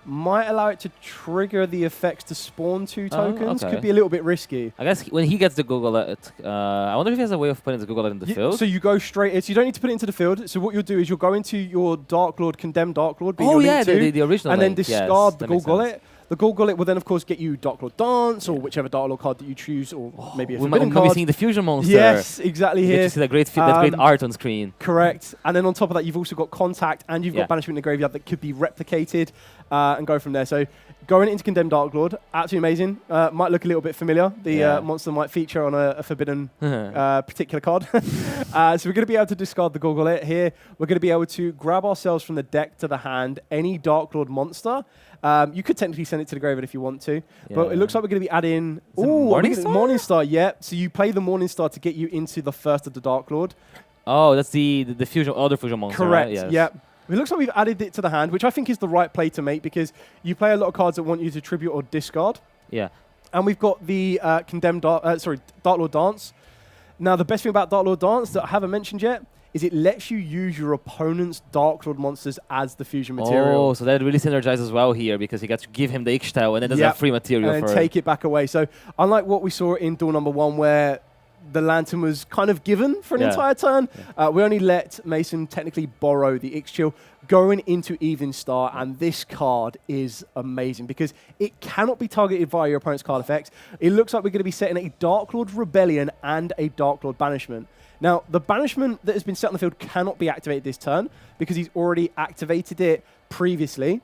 might allow it to trigger the effects to spawn 2 tokens. okay. Could be a little bit risky. I guess when he gets the Google, I wonder if he has a way of putting the Google in the field. So you go straight in. So you don't need to put it into the field. So what you'll do is you'll go into your Dark Lord, Condemned Dark Lord, being Oh your yeah, link 2, the original and then link. discard Yes, the that makes Golgollet. sense. The Golgollet will then, of course, get you Dark Lord Dance or whichever Dark Lord card that you choose, or maybe a We might Forbidden be card. seeing the fusion monster. Yes, exactly You get here. to see that great art on screen. Correct. And then on top of that, you've also got Contact and you've Yeah. got Banishment in the Graveyard that could be replicated and go from there. So going into Condemned Dark Lord, absolutely amazing. Might look a little bit familiar. The monster might feature on a Forbidden particular card. So we're going to be able to discard the Golgollet here. We're going to be able to grab ourselves from the deck to the hand any Dark Lord monster. You could technically send it to the graveyard if you want to, but it looks like we're going to be adding Morningstar? Morningstar. Yeah, so you play the Morningstar to get you into the first of the Dark Lord. Oh, that's the fusion, other fusion monster. Correct. Right? Yes. Yeah. It looks like we've added it to the hand, which I think is the right play to make because you play a lot of cards that want you to tribute or discard. Yeah. And we've got the Dark Lord Dance. Now, the best thing about Dark Lord Dance that I haven't mentioned yet is it lets you use your opponent's Dark Lord monsters as the fusion material. Oh, so that really synergizes well here because you get to give him the Ixchel and then there's Yep. a free material And for then take it back away. So unlike what we saw in Duel number 1 where the Lantern was kind of given for an entire turn, we only let Mason technically borrow the Ixchil going into Evening Star, and this card is amazing because it cannot be targeted via your opponent's card effects. It looks like we're going to be setting a Dark Lord Rebellion and a Dark Lord Banishment. Now, the Banishment that has been set on the field cannot be activated this turn because he's already activated it previously,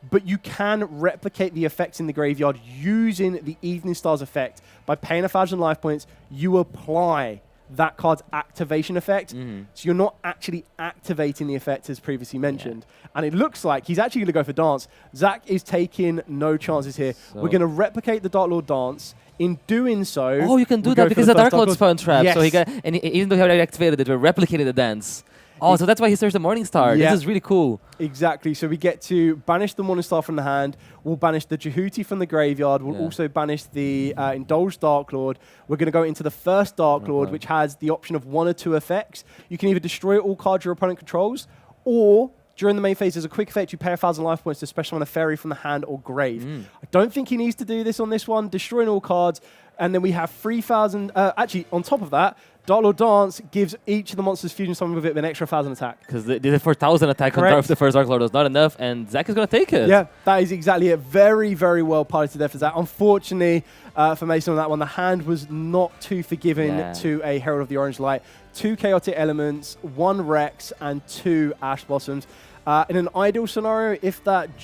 but you can replicate the effects in the graveyard using the Evening Star's effect. By paying 1,000 life points, you apply that card's activation effect. So you're not actually activating the effect as previously mentioned. And it looks like he's actually going to go for Dance. Zach is taking no chances here. We're going to replicate the Dark Lord Dance. In doing so... Oh, you can do we'll that go because for the Dark first Lord's found trap. Yes. So even though he already activated it, we're replicating the dance. Oh, so that's why he searched the Morningstar. Yeah. This is really cool. Exactly. So we get to banish the Morningstar from the hand. We'll banish the Jehuti from the graveyard. We'll also banish the Indulged Dark Lord. We're going to go into the first Dark Lord, which has the option of 1 or 2 effects. You can either destroy all cards your opponent controls, or during the main phase, as a quick effect, you pay 1,000 life points to special summon a fairy from the hand or grave. I don't think he needs to do this on this one. Destroying all cards. And then we have 3,000... actually, on top of that, Dark Lord Dance gives each of the monsters fusion summon with it an extra 1,000 attack. Because the 4,000 attack on the first Dark Lord was not enough, and Zach is going to take it. Yeah, that is exactly it. Very, very well piloted there for Zach. Unfortunately, for Mason on that one, the hand was not too forgiving to a Herald of the Orange Light. 2 Chaotic Elements, 1 Rex, and 2 Ash Blossoms. In an ideal scenario, if that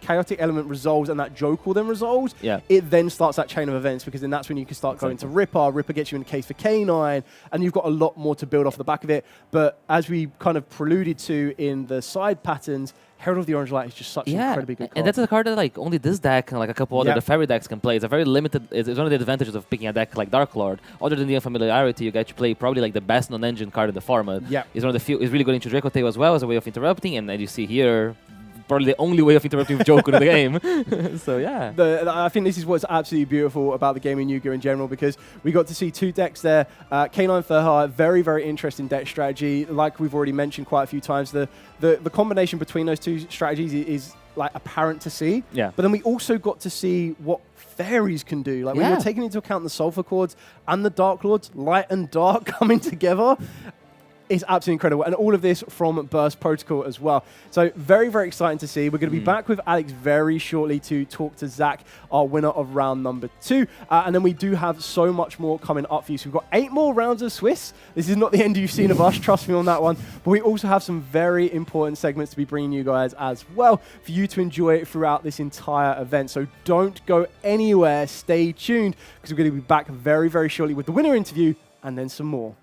Chaotic Element resolves and that Joker then resolves, it then starts that chain of events, because then that's when you can start going to Ripper. Ripper gets you in the case for K9, and you've got a lot more to build off the back of it. But as we kind of preluded to in the side patterns, Herald of the Orange Light is just such an incredibly good card. And that's a card that like only this deck and like a couple other the fairy decks can play. It's a very limited. It's one of the advantages of picking a deck like Dark Lord. Other than the unfamiliarity, you get to play probably like the best non-engine card in the format. Yeah, it's one of the few. It's really good into Draco Tail as well as a way of interrupting. And as you see here, probably the only way of interrupting with Joker in the game. So yeah. I think this is what's absolutely beautiful about the game in Yu-Gi-Oh! In general, because we got to see two decks there. K9 Furhar, very, very interesting deck strategy. Like we've already mentioned quite a few times, the combination between those two strategies is like apparent to see. Yeah. But then we also got to see what fairies can do. Like when you're taking into account the Sulphur Chords and the Dark Lords, light and dark coming together. Is absolutely incredible. And all of this from Burst Protocol as well. So very, very exciting to see. We're going to be back with Alex very shortly to talk to Zach, our winner of round number 2. And then we do have so much more coming up for you. So we've got 8 more rounds of Swiss. This is not the end you've seen of us, trust me on that one. But we also have some very important segments to be bringing you guys as well for you to enjoy throughout this entire event. So don't go anywhere. Stay tuned because we're going to be back very, very shortly with the winner interview and then some more.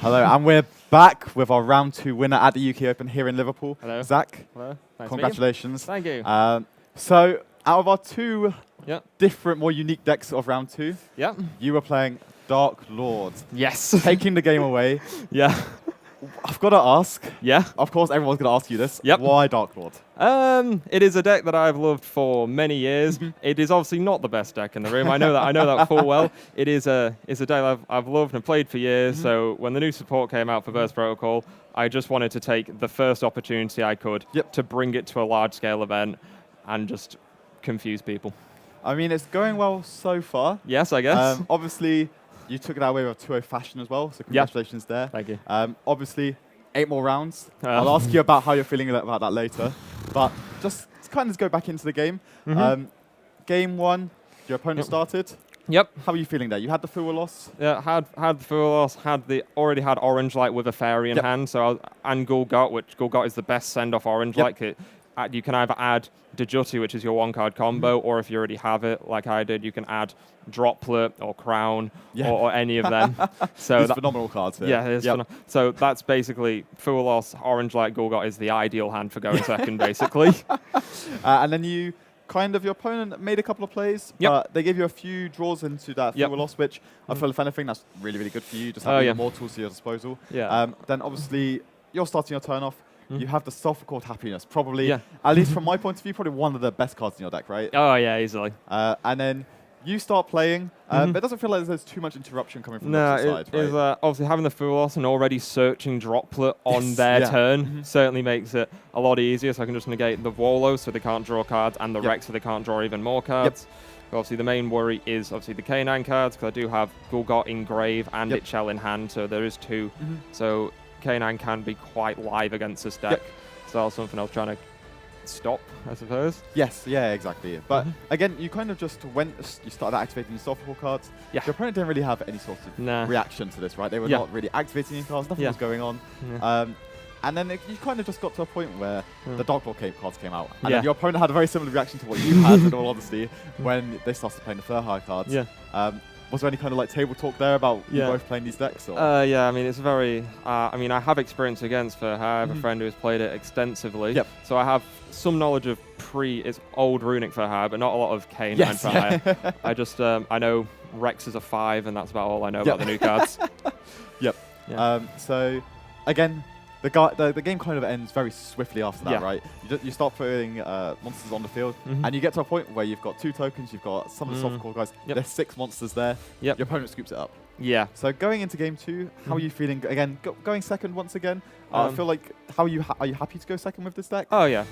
Hello, and we're back with our round 2 winner at the UK Open here in Liverpool. Hello. Zach, Hello. Nice congratulations. Thank you. So, out of our 2 Yep. different, more unique decks of round 2, Yep. you were playing Dark Lord, Yes. taking the game away. Yeah. I've got to ask. Yeah. Of course, everyone's going to ask you this. Yep. Why Dark Lord? It is a deck that I've loved for many years. It is obviously not the best deck in the room. I know that full well. It's a deck I've loved and played for years. So when the new support came out for Burst Protocol, I just wanted to take the first opportunity I could to bring it to a large-scale event and just confuse people. I mean, it's going well so far. Yes, I guess. Obviously, you took it away with a 2-0 fashion as well, so congratulations there. Thank you. Obviously, 8 more rounds. I'll ask you about how you're feeling about that later. But just to kind of go back into the game. Game 1, your opponent started. Yep. How are you feeling there? You had the Fua loss? Yeah, had the full loss, already had Orange Light with a Fairy in hand, and Gulgot, which Gulgot is the best send-off Orange Light kit. You can either add Dejuti, which is your 1-card combo, or if you already have it, like I did, you can add Droplet or Crown or any of them. So These phenomenal cards here. Yeah, it is so that's basically Full Loss, Orange Light, Gulgot is the ideal hand for going second, basically. And then your opponent made a couple of plays, but they gave you a few draws into that Full Loss, which I feel, if anything, that's really, really good for you, just having more tools to your disposal. Then obviously, you're starting your turn off. You have the Self-Record Happiness, probably, at least from my point of view, probably one of the best cards in your deck, right? Oh, yeah, easily. And then you start playing, but it doesn't feel like there's too much interruption coming from the other side, right? Is, obviously, having the Full Loss and already searching Droplet on their turn certainly makes it a lot easier, so I can just negate the Wallow so they can't draw cards, and the Rex so they can't draw even more cards. Obviously, the main worry is obviously the K9 cards, because I do have Gulgot in Grave and Itchel in hand, so there is 2. So K9 can be quite live against this deck. So that's something I was trying to stop, I suppose. Yes, yeah, exactly. But again, you kind of just you started activating your softball cards. Your opponent didn't really have any sort of reaction to this, right? They were not really activating any cards, nothing was going on. And then you kind of just got to a point where the Dark Lord cards came out. And then your opponent had a very similar reaction to what you had, in all honesty, when they started playing the Fur-High cards. Was there any kind of like table talk there about you both playing these decks? Or? Yeah, I mean, it's very... I mean, I have experience against Fur-High. I have a friend who has played it extensively. So I have some knowledge of its old Runic Fur-High, but not a lot of K9 Fur-High. I just... I know Rex is a 5, and that's about all I know about the new cards. So, again... The game kind of ends very swiftly after that, right? You start putting monsters on the field, and you get to a point where you've got 2 tokens, you've got some of the soft core guys, there's 6 monsters there, your opponent scoops it up. So going into game 2, how are you feeling? Again, going second once again, I feel like, are you happy to go second with this deck? Oh, yeah.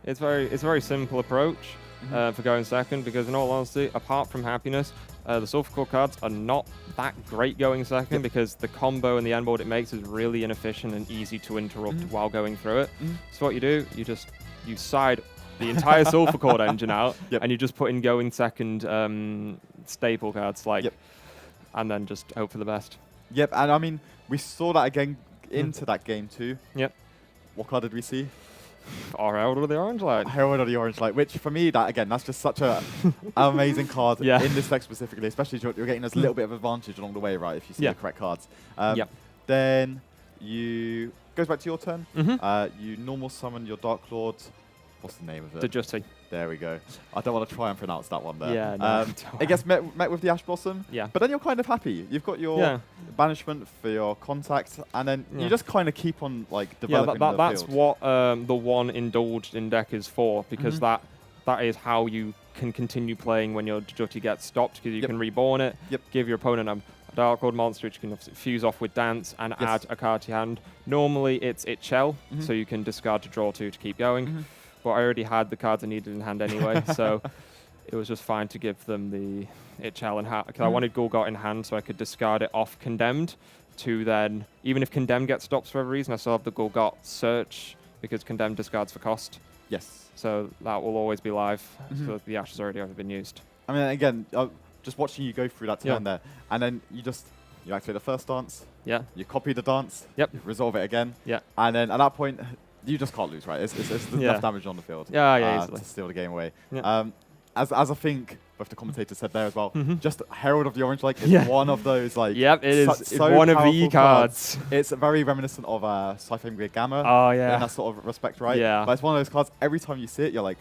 It's a very simple approach for going second, because in all honesty, apart from happiness, the Sulfur Core cards are not that great going second, because the combo and the end board it makes is really inefficient and easy to interrupt while going through it. So what you do, you side the entire Sulfur Core engine out, and you just put in going second staple cards, and then just hope for the best. And I mean, we saw that again into that game too. What card did we see? Herald of the Orange Light. Herald of the Orange Light, which for me, that's just such an amazing card in this deck specifically, especially you're getting a little bit of advantage along the way, right, if you see the correct cards. Then goes back to your turn. You normal summon your Dark Lord. What's the name of it? Dejuti. There we go. I don't want to try and pronounce that one there. No, it gets met with the Ash Blossom. But then you're kind of happy. You've got your banishment for your contact, and then you just kind of keep on like developing the that's field. what the one indulged in deck is for, because that is how you can continue playing when your Dejuti gets stopped, because you can reborn it, give your opponent a Dark Lord monster, which you can fuse off with Dance and add a card to your hand. Normally it's Itchel, so you can discard to draw 2 to keep going. But I already had the cards I needed in hand anyway, so it was just fine to give them the Itchel in hand, because I wanted Gulgot in hand so I could discard it off Condemned to then, even if Condemned gets stopped for every reason, I still have the Gulgot search, because Condemned discards for cost. So that will always be live, so the Ash has already been used. I mean, again, just watching you go through that turn there, and then you activate the first dance, you copy the dance, you resolve it again, and then at that point, you just can't lose, right? It's enough damage on the field easily. to steal the game away. as I think both the commentators said there as well, just Herald of the Orange Lake is one of those like. Yep, it is. It's one of the E cards. It's very reminiscent of Cypher Grid Gamma. Oh yeah. In that sort of respect, right? Yeah. But it's one of those cards. Every time you see it, you're like,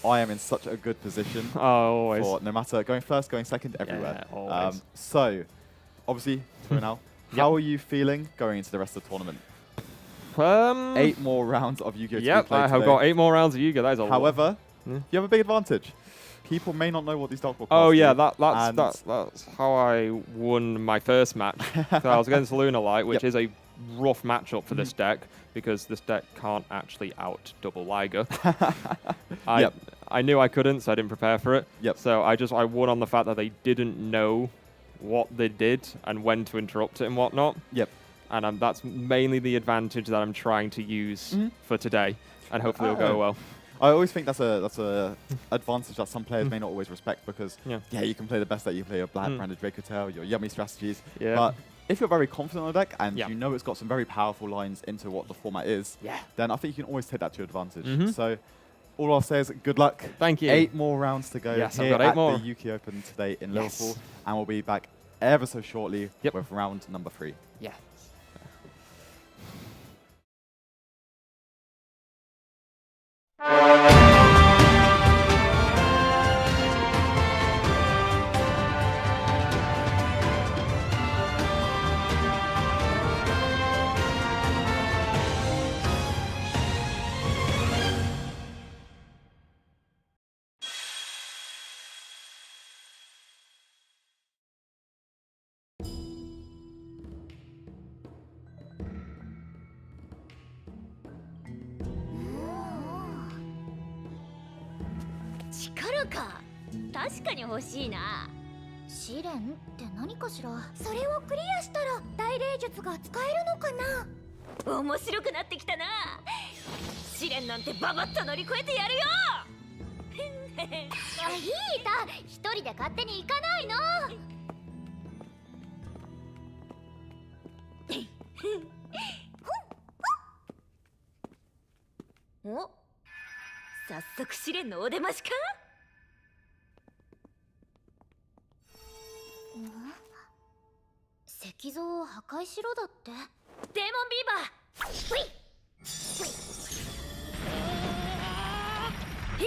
I am in such a good position. Oh, always. For no matter going first, going second, everywhere. Yeah, always. So, obviously, now, how are you feeling going into the rest of the tournament? 8 more rounds of Yu-Gi-Oh! Yep, I have got 8 more rounds of Yu-Gi-Oh! That is a lot. However, you have a big advantage. People may not know what these Dark World cards Oh yeah, do, that's how I won my first match. So I was against Lunar Light, which is a rough matchup for this deck because this deck can't actually out double Liger. I knew I couldn't, so I didn't prepare for it. So I won on the fact that they didn't know what they did and when to interrupt it and whatnot. And that's mainly the advantage that I'm trying to use for today, and hopefully it'll go well. I always think that's a advantage that some players may not always respect because you can play the best deck, you play your Black Branded Draco Tail, your yummy strategies. But if you're very confident on the deck and you know it's got some very powerful lines into what the format is, then I think you can always take that to your advantage. So all I'll say is good luck. Thank you. 8 more rounds to go Yes, here I've got 8 at more. the UK Open today in Liverpool, and we'll be back ever so shortly with round number 3. Yeah.力か。確かに欲しいな。試練って何かしら。それをクリアしたら大霊術が使えるのかな。面白くなってきたな。試練なんてババッと乗り越えてやるよ。あ、いいだ。一人で勝手に行かないの。お、早速試練のお出ましか。石像を破壊しろだって。デーモンビーバー。ほい。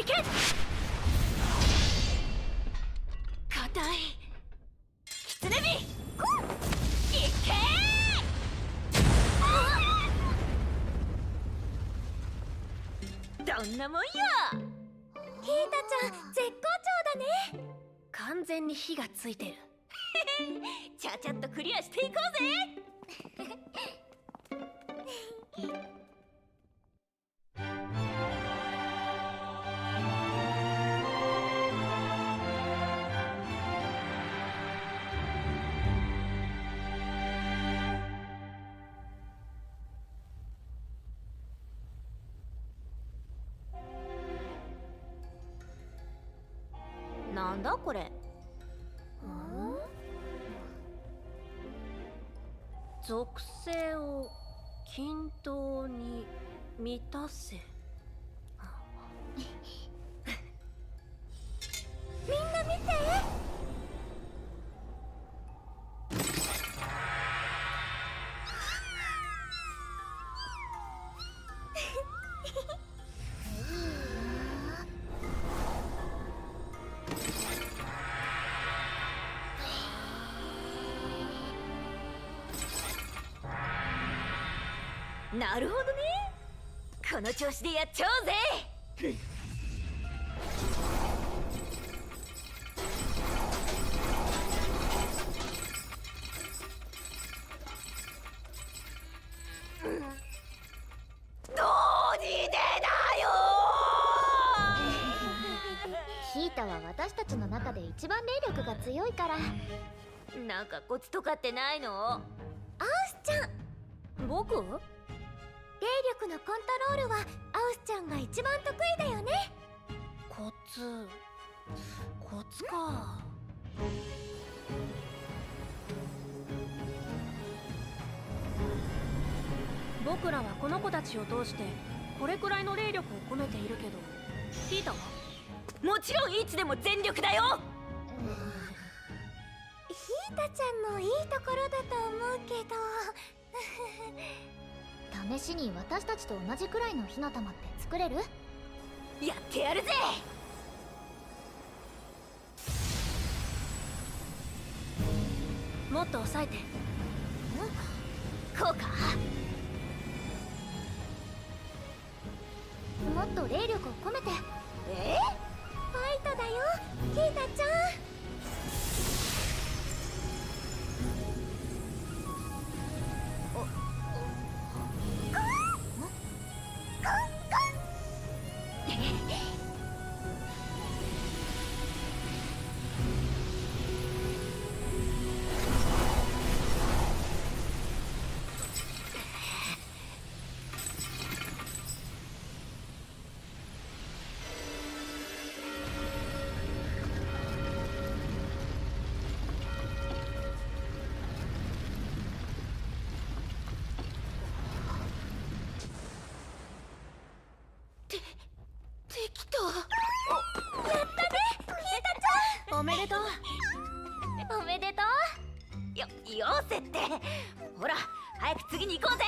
いけ。硬い。キツネビ。いけー。どんなもんよ。ヒータちゃん絶好調だね。完全に火がついてる。ちゃちゃっとクリアしていこうぜ。なんだこれ。属性を均等に満たせ。みんな見て。なるほどね。この調子でやっちゃおうぜ。どうにでだよ。ヒータは私たちの中で一番霊力が強いから。なんかコツとかってないの？アウスちゃん。僕？霊力のコントロールはアウスちゃんが一番得意だよね。コツか。僕らはこの子たちを通してこれくらいの霊力を込めているけど、ヒータは？もちろんいつでも全力だよ。ヒータちゃんのいいところだと思うけど試しに私たちと同じくらいの火の玉って作れる？やってやるぜ。もっと抑えて。こうか。もっと霊力を込めて。ファイトだよヒータちゃん。適当。やったねヒータちゃん。おめでとう。おめでとう。よせって。ほら早く次に行こうぜ。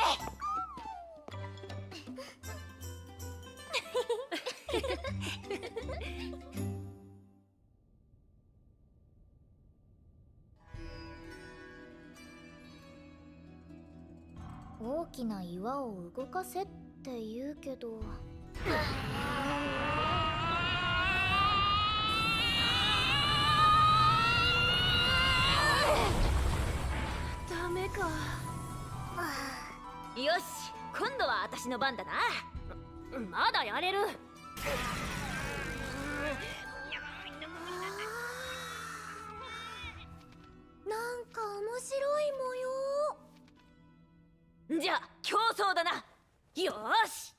大きな岩を動かせって言うけどダメか。よし今度は私の番だな。まだやれる。なんか面白い模様。じゃあ競争だな。よーし。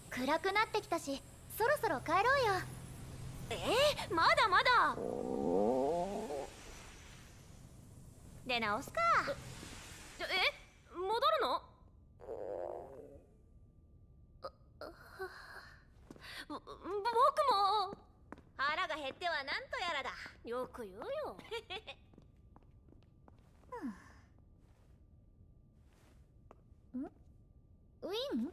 暗くなってきたしそろそろ帰ろうよ。まだまだ。出直すか。戻るの？僕も腹が減ってはなんとやらだ。よく言うよ。ウィン？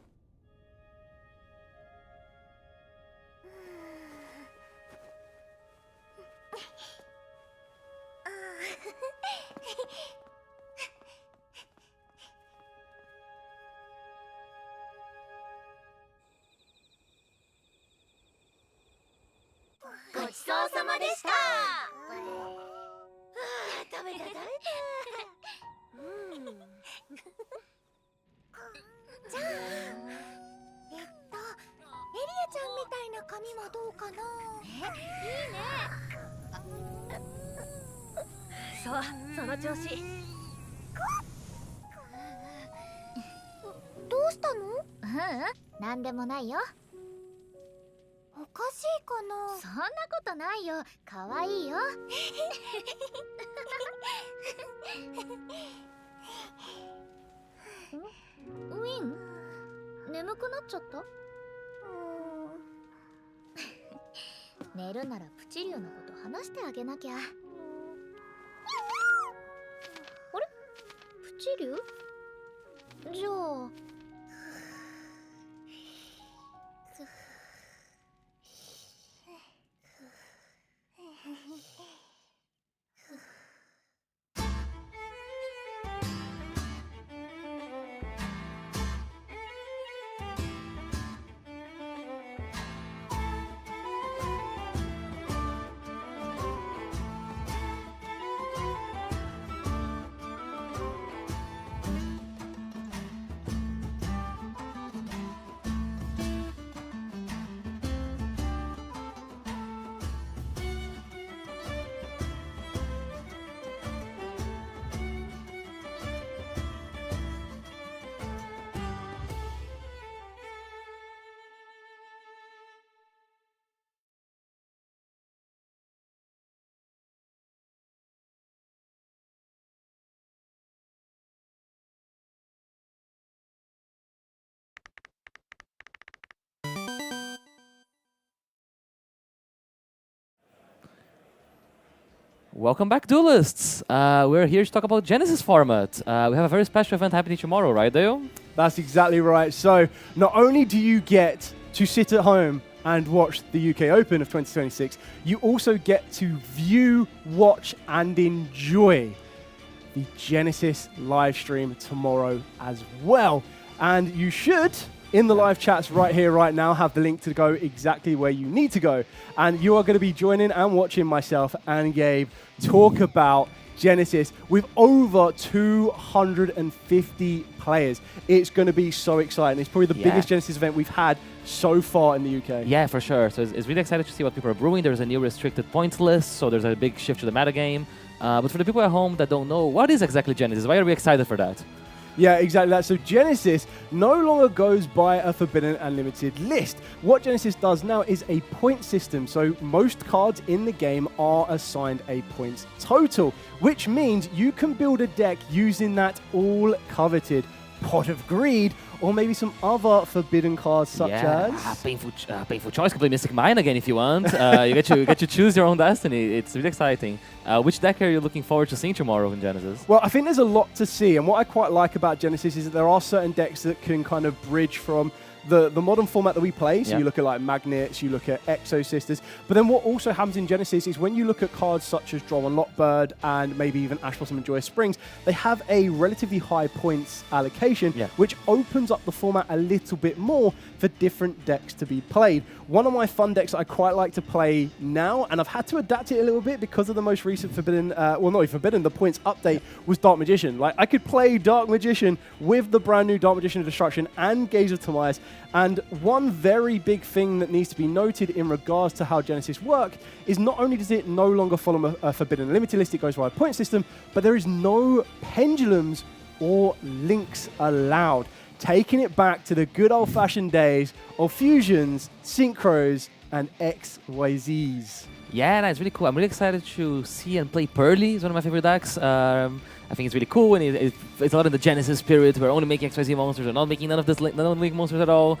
ごちそうさまでした。食べた。じゃあエリアちゃんみたいな髪はどうかな？いいね。そうその調子。どうしたの？なんでもないよ。おかしいかな？そんなことないよ。かわいいよ。ウィン、眠くなっちゃった？寝るならプチリュウのこと話してあげなきゃ。あれ？プチリュウ？じゃあ Welcome back, duelists. We're here to talk about Genesis format. We have a very special event happening tomorrow, right, Dale? That's exactly right. So not only do you get to sit at home and watch the UK Open of 2026, you also get to view, watch, and enjoy the Genesis live stream tomorrow as well. And you should, in the live chats right here, right now, have the link to go exactly where you need to go. And you are going to be joining and watching myself and Gabe talk about Genesis with over 250 players. It's going to be so exciting. It's probably the biggest Genesis event we've had so far in the UK. Yeah, for sure. So it's really excited to see what people are brewing. There's a new restricted points list, so there's a big shift to the metagame. But for the people at home that don't know, what is exactly Genesis? Why are we excited for that? Yeah, exactly that. So Genesis no longer goes by a forbidden and limited list. What Genesis does now is a point system. So most cards in the game are assigned a points total, which means you can build a deck using that all coveted Pot of Greed, or maybe some other forbidden cards such as... painful choice. Can play Mystic Mine again if you want. You get to choose your own destiny. It's really exciting. Which deck are you looking forward to seeing tomorrow in Genesis? Well, I think there's a lot to see, and what I quite like about Genesis is that there are certain decks that can kind of bridge from the modern format that we play. So you look at like Magnets, you look at Exo Sisters, but then what also happens in Genesis is when you look at cards such as Draw and Lockbird and maybe even Ash Blossom and Joyous Springs, they have a relatively high points allocation, which opens up the format a little bit more for different decks to be played. One of my fun decks that I quite like to play now, and I've had to adapt it a little bit because of the most recent Forbidden, well not even Forbidden, the points update, was Dark Magician. Like I could play Dark Magician with the brand new Dark Magician of Destruction and Gaze of Timaeus. And one very big thing that needs to be noted in regards to how Genesis work is not only does it no longer follow a Forbidden Limited list, it goes by a point system, but there is no pendulums or links allowed, taking it back to the good old-fashioned days of fusions, synchros, and XYZs. Yeah, no, it's really cool. I'm really excited to see and play Pearly. It's one of my favorite decks. I think it's really cool, and it's a lot in the Genesis spirit. We're only making XYZ monsters. We're not making none of making monsters at all.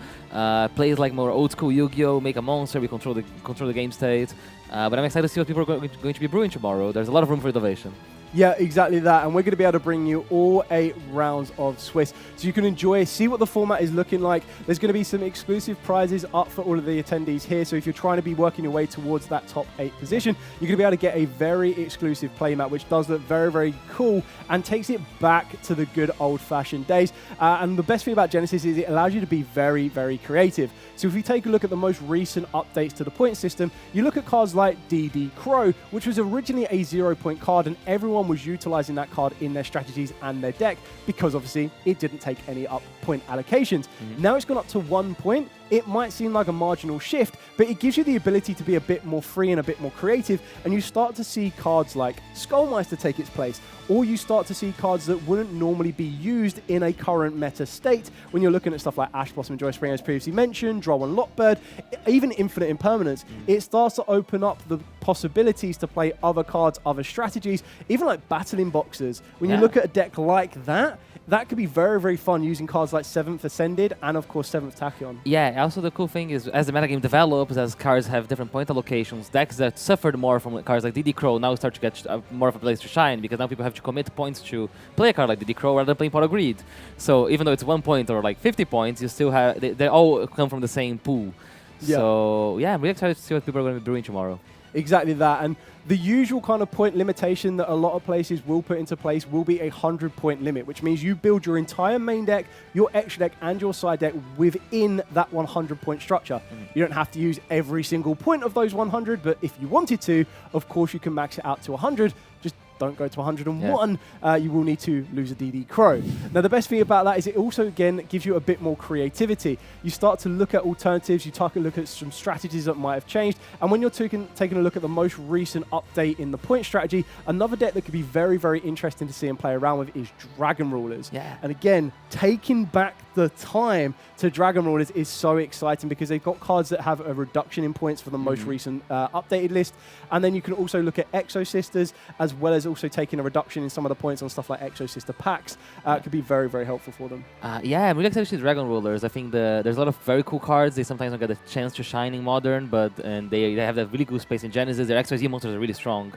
Plays like more old school Yu-Gi-Oh! Make a monster. We control the game state. But I'm excited to see what people are going to be brewing tomorrow. There's a lot of room for innovation. Yeah, exactly that. And we're going to be able to bring you all 8 rounds of Swiss. So you can enjoy, see what the format is looking like. There's going to be some exclusive prizes up for all of the attendees here. So if you're trying to be working your way towards that top 8 position, you're going to be able to get a very exclusive playmat, which does look very, very cool and takes it back to the good old-fashioned days. And the best thing about Genesis is it allows you to be very, very creative. So if you take a look at the most recent updates to the point system, you look at cards like DD Crow, which was originally a 0-point card, and everyone was utilizing that card in their strategies and their deck because obviously it didn't take any up point allocations. Now it's gone up to 1 point. It might seem like a marginal shift, but it gives you the ability to be a bit more free and a bit more creative, and you start to see cards like Skullmeister take its place, or you start to see cards that wouldn't normally be used in a current meta state when you're looking at stuff like Ash Blossom and Joy Spring, as previously mentioned, Draw and Lockbird, even Infinite Impermanence. It starts to open up the possibilities to play other cards, other strategies, even like Battling Boxers. When you look at a deck like that, that could be very, very fun using cards like 7th Ascended and, of course, 7th Tachyon. Yeah, also the cool thing is, as the metagame develops, as cards have different point allocations, decks that suffered more from cards like DD Crow now start to get more of a place to shine, because now people have to commit points to play a card like DD Crow rather than playing Pot of Greed. So even though it's 1 point or like 50 points, you still have, they all come from the same pool. Yeah. So yeah, I'm really excited to see what people are going to be brewing tomorrow. Exactly that. And the usual kind of point limitation that a lot of places will put into place will be a 100-point limit, which means you build your entire main deck, your extra deck, and your side deck within that 100-point structure. You don't have to use every single point of those 100, but if you wanted to, of course, you can max it out to 100. Just don't go to 101. You will need to lose a DD Crow. Now, the best thing about that is it also, again, gives you a bit more creativity. You start to look at alternatives, you take a look at some strategies that might have changed, and when you're taking a look at the most recent update in the point strategy, another deck that could be very, very interesting to see and play around with is Dragon Rulers. And again, taking back the time to Dragon Rulers is so exciting because they've got cards that have a reduction in points for the most recent updated list, and then you can also look at Exo Sisters, as well as also taking a reduction in some of the points on stuff like Exo Sister packs. Could be very, very helpful for them. Yeah, I'm really excited to see Dragon Rulers. I think there's a lot of very cool cards. They sometimes don't get a chance to shine in Modern, but they have that really good space in Genesis. Their XYZ monsters are really strong.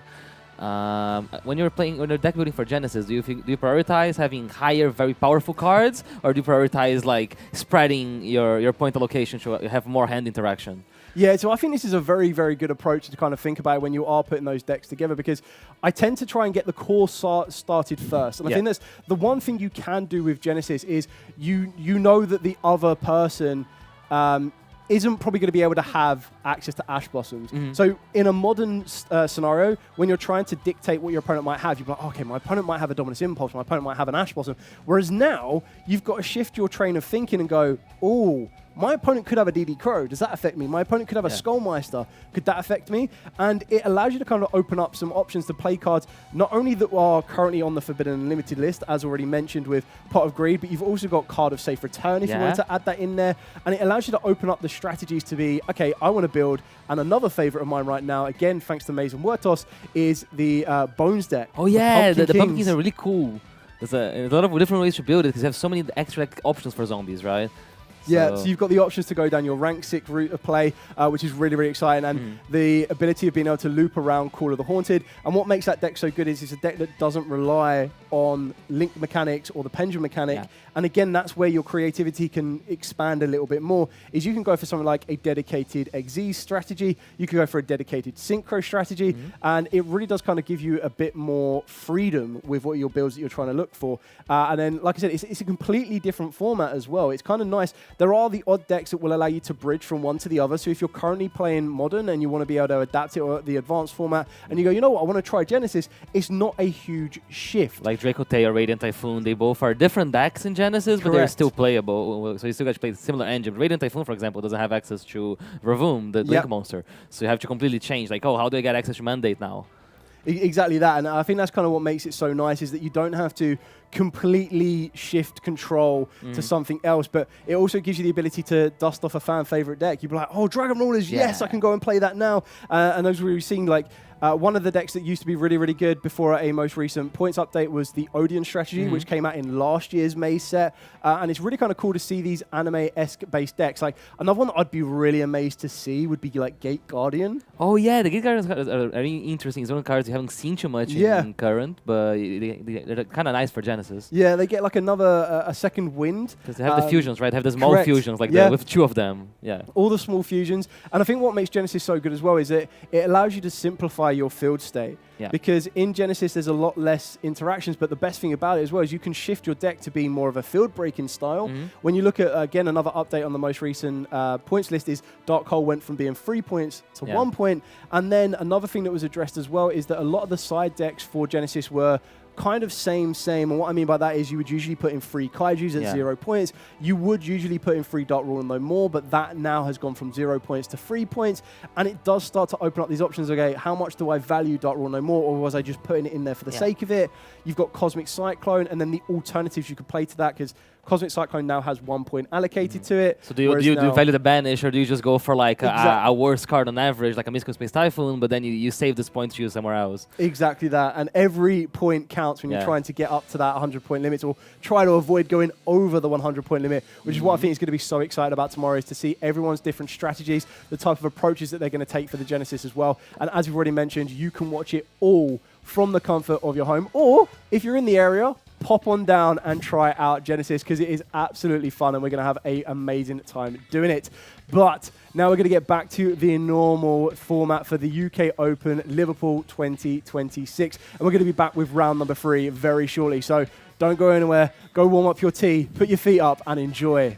When you're deck building for Genesis, do you prioritize having higher, very powerful cards, or do you prioritize like spreading your point allocation so you have more hand interaction? Yeah, so I think this is a very, very good approach to kind of think about when you are putting those decks together, because I tend to try and get the core started first. And I think that's the one thing you can do with Genesis is you know that the other person isn't probably going to be able to have access to Ash Blossoms. So in a modern scenario, when you're trying to dictate what your opponent might have, you're like, okay, my opponent might have a Dominus Impulse, my opponent might have an Ash Blossom. Whereas now, you've got to shift your train of thinking and go, oh, my opponent could have a DD Crow. Does that affect me? My opponent could have a Skullmeister. Could that affect me? And it allows you to kind of open up some options to play cards, not only that are currently on the Forbidden and Limited list, as already mentioned with Pot of Greed, but you've also got Card of Safe Return if you wanted to add that in there. And it allows you to open up the strategies to be, okay, I want to build, and another favorite of mine right now, again, thanks to Maze and Wurtos, is the Bones deck. Oh yeah, the Pumpkins are really cool. There's a lot of different ways to build it because you have so many extra options for zombies, right? Yeah, so you've got the options to go down your rank 6 route of play, which is really, really exciting, and the ability of being able to loop around Call of the Haunted. And what makes that deck so good is it's a deck that doesn't rely on link mechanics or the pendulum mechanic. And again, that's where your creativity can expand a little bit more, is you can go for something like a dedicated Xyz strategy, you can go for a dedicated Synchro strategy, and it really does kind of give you a bit more freedom with what your builds that you're trying to look for. And then, like I said, it's a completely different format as well. It's kind of nice. There are the odd decks that will allow you to bridge from one to the other. So if you're currently playing Modern and you want to be able to adapt it or the advanced format, and you go, you know what, I want to try Genesis, it's not a huge shift. Like Dracote or Radiant Typhoon, they both are different decks in Genesis, but they're still playable. So you still got to play similar engine. Radiant Typhoon, for example, doesn't have access to Ravoom, the Link monster. So you have to completely change. Like, oh, how do I get access to Mandate now? Exactly that, and I think that's kind of what makes it so nice, is that you don't have to completely shift control to something else, but it also gives you the ability to dust off a fan favorite deck. You'd be like, oh, Dragon Rulers, yes, I can go and play that now. And as we've seen, like, one of the decks that used to be really, really good before a most recent points update was the Odeon strategy, which came out in last year's Maze set. And it's really kind of cool to see these anime-esque based decks. Like, another one that I'd be really amazed to see would be like Gate Guardian. Oh yeah, the Gate Guardians are very interesting. It's one of the cards you haven't seen too much in current, but they're kind of nice for Genesis. Yeah, they get like another a second wind. Because they have the fusions, right? They have the small fusions, like with 2 of them. Yeah. All the small fusions. And I think what makes Genesis so good as well is that it allows you to simplify your field state. Because in Genesis, there's a lot less interactions, but the best thing about it as well is you can shift your deck to be more of a field breaking style. When you look at, again, another update on the most recent points list is Dark Hole went from being 3 points to 1 point. And then another thing that was addressed as well is that a lot of the side decks for Genesis were kind of same. And what I mean by that is you would usually put in 3 Kaijus at 0 points. You would usually put in 3 Dark Rule and no more, but that now has gone from 0 points to 3 points. And it does start to open up these options. Okay, how much do I value Dark Rule no more, or was I just putting it in there for the sake of it? You've got Cosmic Cyclone, and then the alternatives you could play to that, because Cosmic Cyclone now has 1 point allocated to it. So do you value the banish, or do you just go for like a worse card on average, like a Mystical Space Typhoon, but then you save this point to use somewhere else? Exactly that. And every point counts when you're trying to get up to that 100-point limit, or try to avoid going over the 100-point limit, which is what I think is going to be so exciting about tomorrow, is to see everyone's different strategies, the type of approaches that they're going to take for the Genesis as well. And as we've already mentioned, you can watch it all from the comfort of your home, or if you're in the area, pop on down and try out Genesis, because it is absolutely fun and we're going to have an amazing time doing it. But now we're going to get back to the normal format for the UK Open Liverpool 2026. And we're going to be back with round number 3 very shortly. So don't go anywhere. Go warm up your tea, put your feet up and enjoy.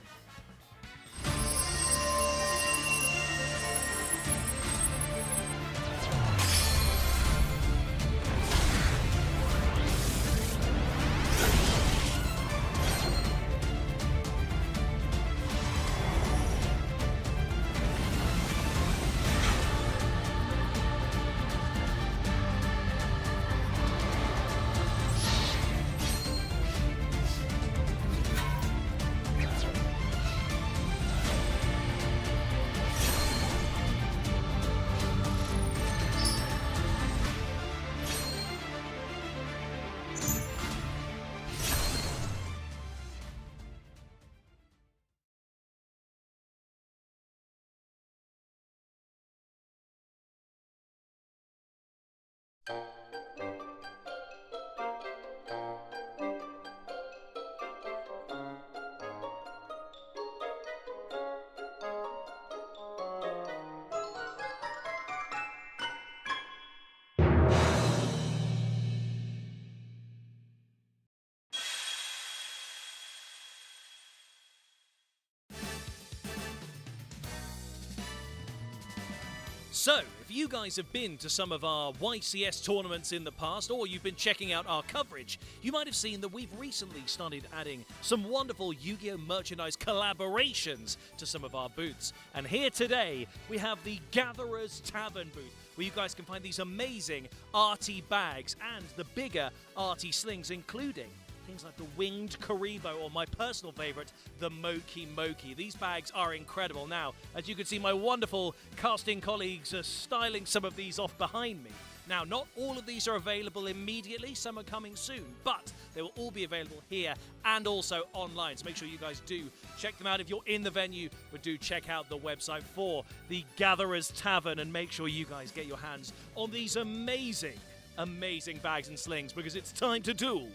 So, if you guys have been to some of our YCS tournaments in the past, or you've been checking out our coverage, you might have seen that we've recently started adding some wonderful Yu-Gi-Oh! Merchandise collaborations to some of our booths. And here today, we have the Gatherer's Tavern booth, where you guys can find these amazing arty bags and the bigger arty slings, including things like the Winged Karibo, or my personal favorite, the Moki Moki. These bags are incredible. Now, as you can see, my wonderful casting colleagues are styling some of these off behind me. Now, not all of these are available immediately. Some are coming soon, but they will all be available here and also online. So make sure you guys do check them out if you're in the venue, but do check out the website for the Gatherer's Tavern and make sure you guys get your hands on these amazing, amazing bags and slings, because it's time to duel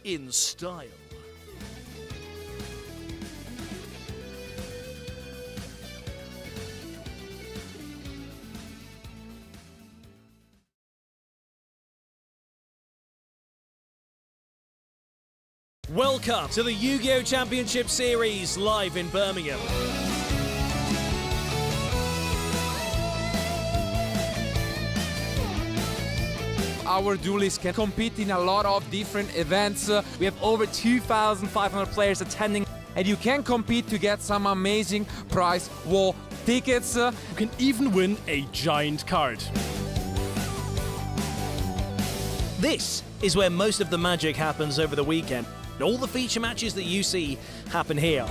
in style. Welcome to the Yu-Gi-Oh! Championship Series live in Birmingham. Our duelists can compete in a lot of different events. We have over 2,500 players attending, and you can compete to get some amazing prize war tickets. You can even win a giant card. This is where most of the magic happens over the weekend. All the feature matches that you see happen here.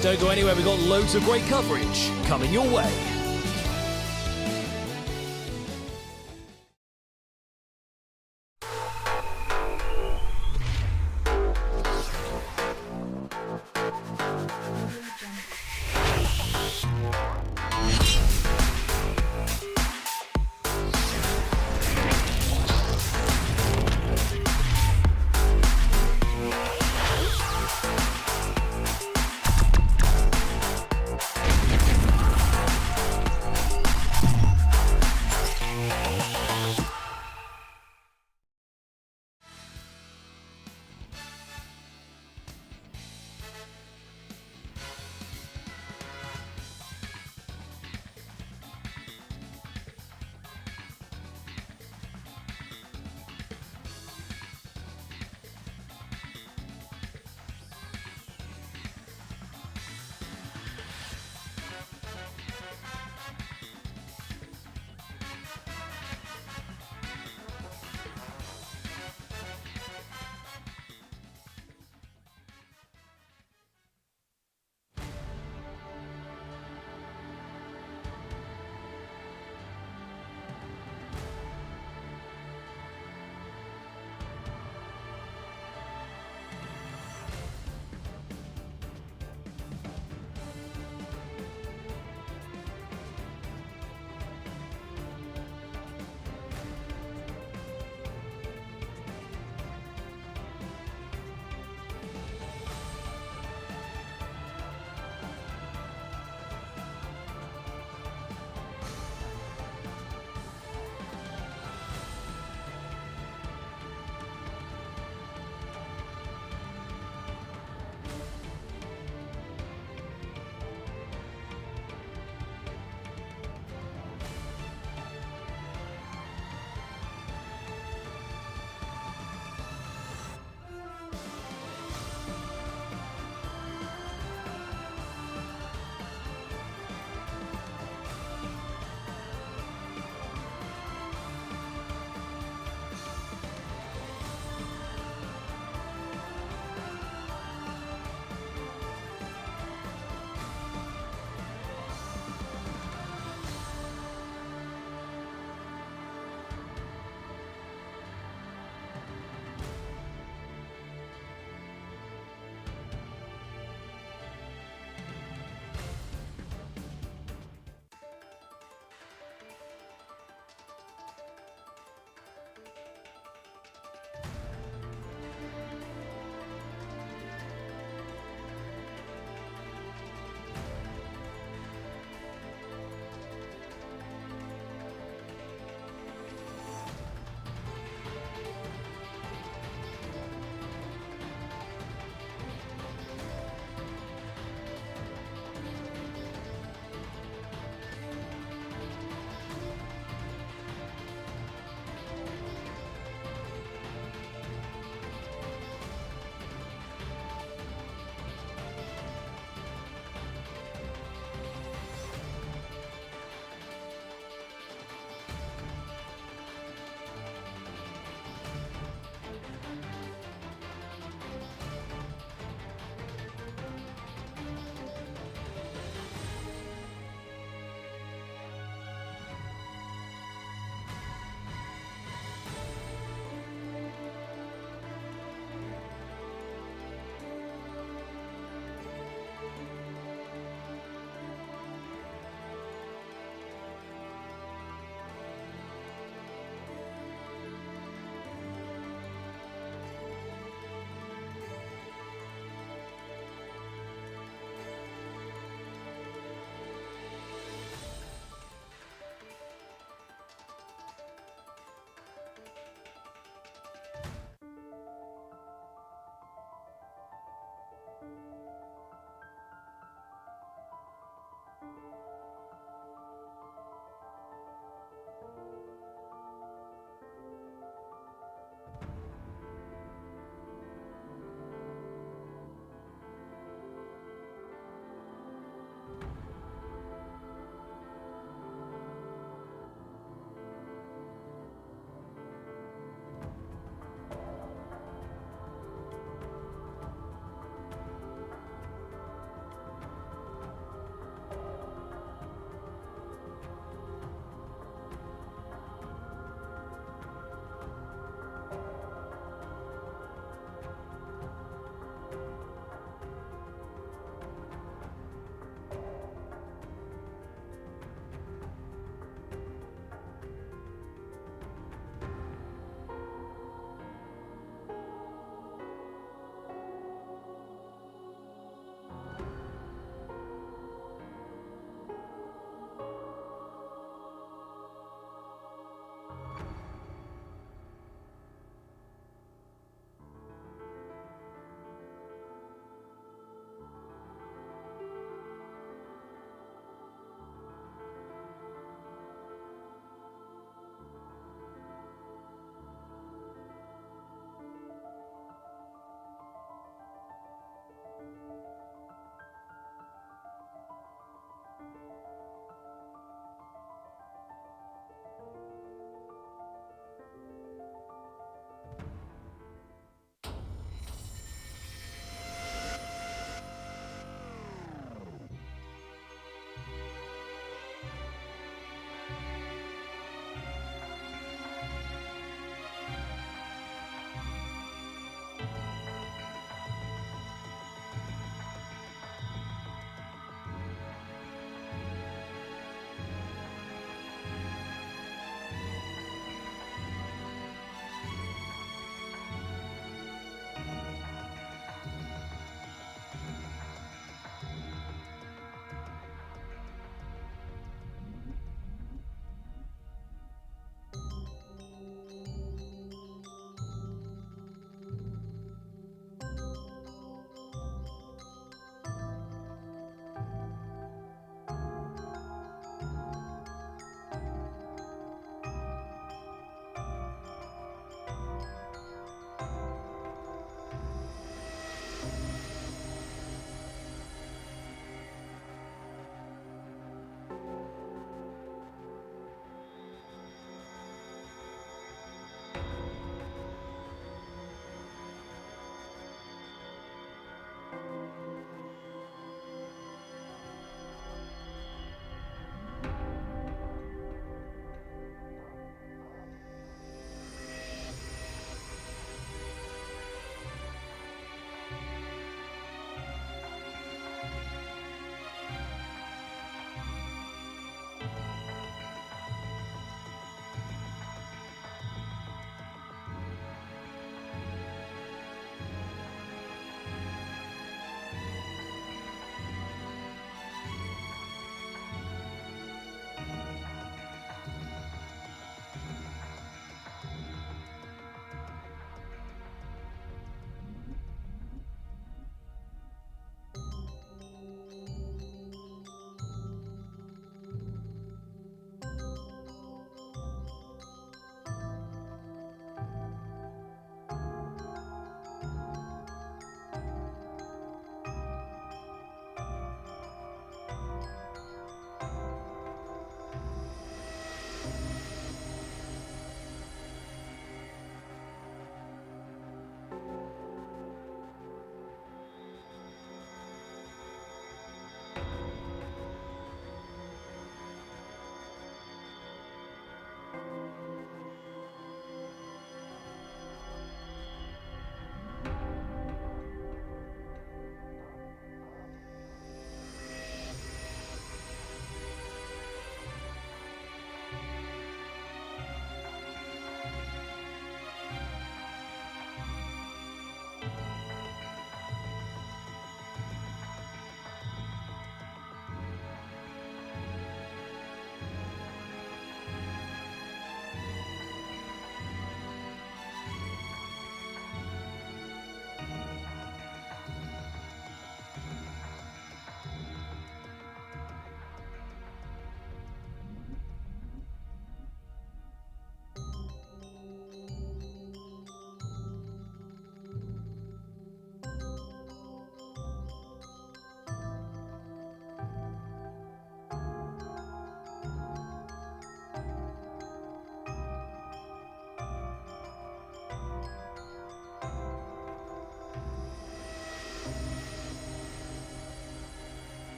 Don't go anywhere, we've got loads of great coverage coming your way.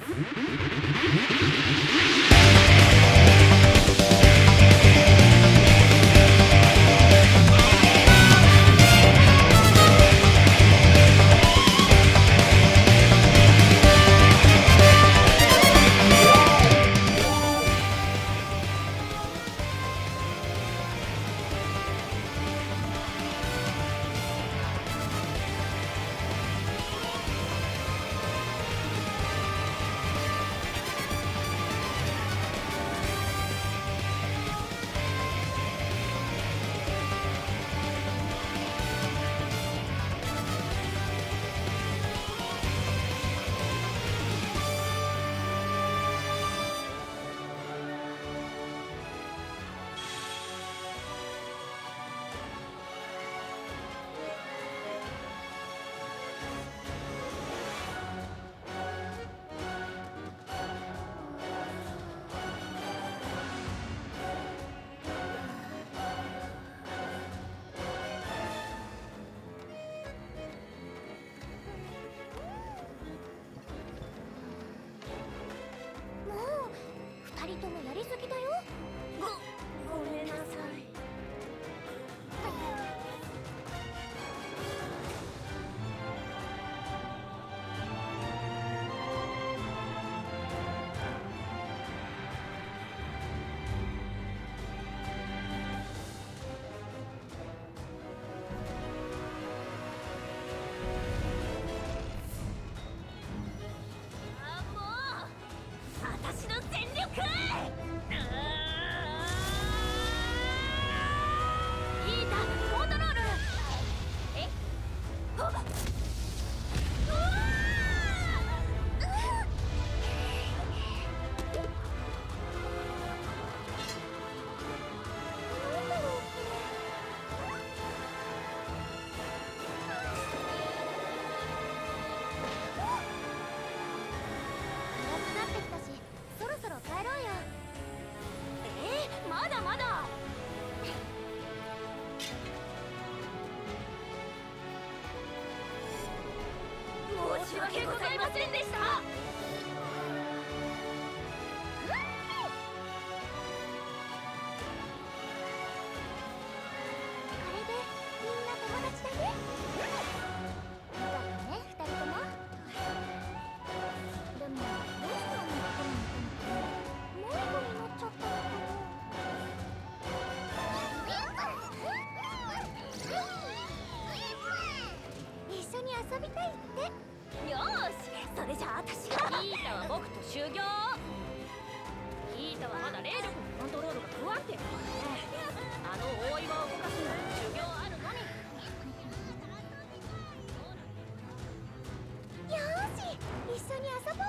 二人ともやりすぎだよ。ごめんなさい。もう私の全力。いいだ、コントロール。え？あっ。暗くなってきたし、そろそろ帰ろうよ。まだまだ。申し訳ございませんでした。これでみんな友達だね。よかったね、二人とも。でもどうしてあの人に迷子になっちゃったのかな。一緒に遊びたいって。よーし、それじゃあ私が。ヒータは僕と修行。ヒータはまだ霊力のコントロールが不安定だからね。あの大岩を動かすのに修行あるのに。よーし、一緒に遊ぼう。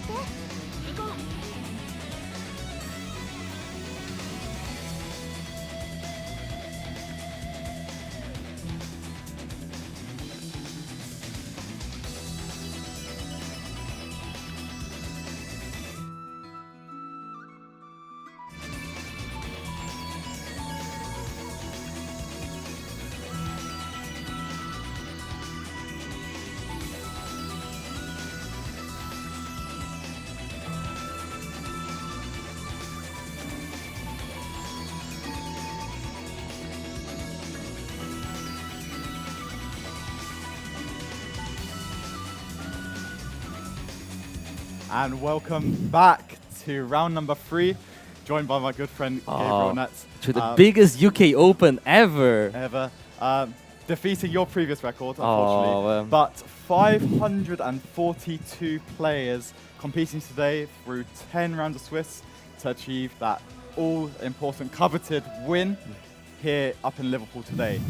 行こう。And welcome back to round number 3, joined by my good friend Gabriel Nets. To the biggest UK Open ever. Defeating your previous record, unfortunately. But 542 players competing today through 10 rounds of Swiss to achieve that all-important, coveted win here up in Liverpool today.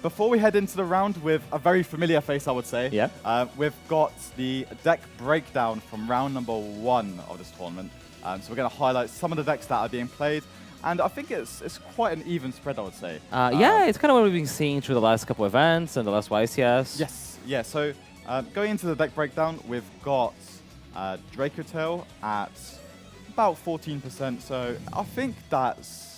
Before we head into the round with a very familiar face, I would say, we've got the deck breakdown from round number 1 of this tournament. So we're going to highlight some of the decks that are being played. And I think it's quite an even spread, I would say. Yeah, it's kind of what we've been seeing through the last couple of events and the last YCS. Yes, yeah. So going into the deck breakdown, we've got Draco Tail at about 14%. So I think that's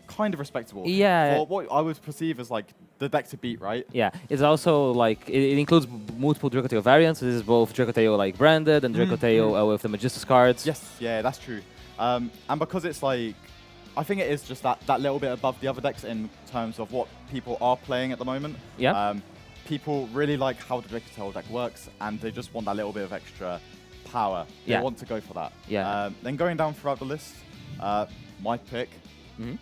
kind of respectable. Yeah. For what I would perceive as like the deck to beat, right? Yeah, it's also like it includes multiple Draco Tail variants. So this is both Draco Tail like branded and Draco Tail with the Magistus cards. Yes, yeah, that's true. And because it's like, I think it is just that little bit above the other decks in terms of what people are playing at the moment. Yeah. People really like how the Draco Tail deck works, and they just want that little bit of extra power. They want to go for that. Yeah. Then going down throughout the list, my pick,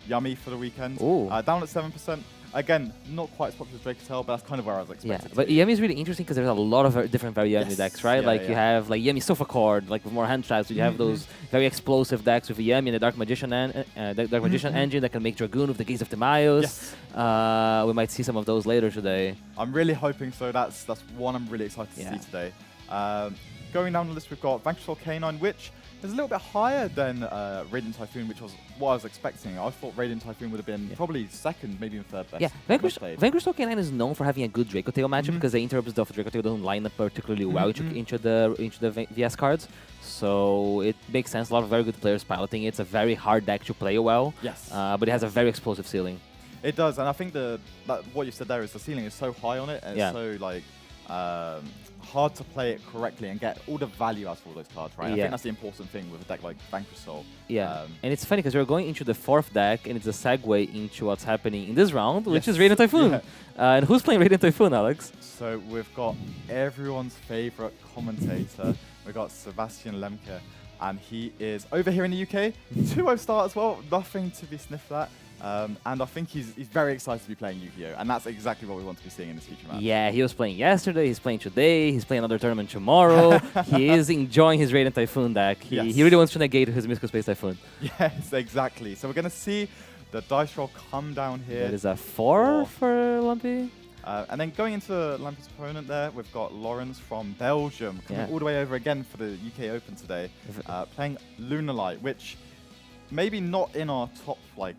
Yummy for the weekend. Down at 7%. Again, not quite as popular as Draco Tail, but that's kind of where I was expecting. Yeah, but Yummy is really interesting because there's a lot of different Yummy decks, right? You have like Yummy Sofa Chord, like with more hand traps. You have those very explosive decks with the Yummy and the Dark Magician Magician engine that can make Dragoon with the Gaze of Timaeus. We might see some of those later today. I'm really hoping so. That's one I'm really excited to see today. Going down the list, we've got Vanquish K9, which is a little bit higher than Radiant Typhoon, which was what I was expecting. I thought Radiant Typhoon would have been probably second, maybe even third best. Yeah, Vanquish K9 is known for having a good Draco Tail matchup because the interrupts of Draco Tail don't line up particularly well into the VS cards. So it makes sense. A lot of very good players piloting it. It's a very hard deck to play well. Yes. But it has a very explosive ceiling. It does, and I think what you said there is the ceiling is so high on it, and it's so like hard to play it correctly and get all the value out of all those cards, right? I think that's the important thing with a deck like Vanquish Soul. Yeah, and it's funny because we're going into the 4th deck, and it's a segue into what's happening in this round, which is Radiant Typhoon. And who's playing Radiant Typhoon, Alex? So we've got everyone's favorite commentator. We've got Sebastian Lemke, and he is over here in the UK. 2-0 start as well, nothing to be sniffed at. And I think he's very excited to be playing Yu-Gi-Oh! And that's exactly what we want to be seeing in this future match. Yeah, he was playing yesterday, he's playing today, he's playing another tournament tomorrow. He is enjoying his Radiant Typhoon deck. He really wants to negate his Mystical Space Typhoon. Yes, exactly. So we're going to see the dice roll come down here. That is a 4 for Lumpy. And then going into Lumpy's opponent there, we've got Lawrence from Belgium coming all the way over again for the UK Open today, playing Lunalight, which maybe not in our top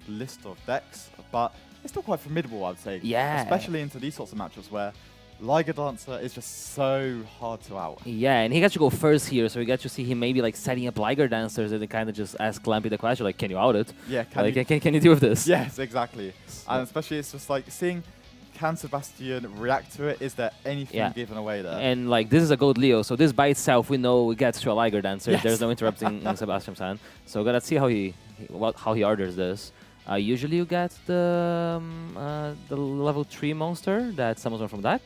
list of decks, but it's still quite formidable, I would say. Yeah. Especially into these sorts of matchups where Liger Dancer is just so hard to out. Yeah, and he got to go first here, so we got to see him maybe setting up Liger Dancers and then kind of just ask Lampy the question, can you out it? Yeah, can you deal with this? Yes, exactly. And especially it's just seeing, can Sebastian react to it? Is there anything given away there? And this is a Gold Leo, so this by itself we know it gets to a Liger Dancer. There's no interrupting Sebastian's hand. So we gotta see how he orders this. Usually you get the level 3 monster that summons one from deck.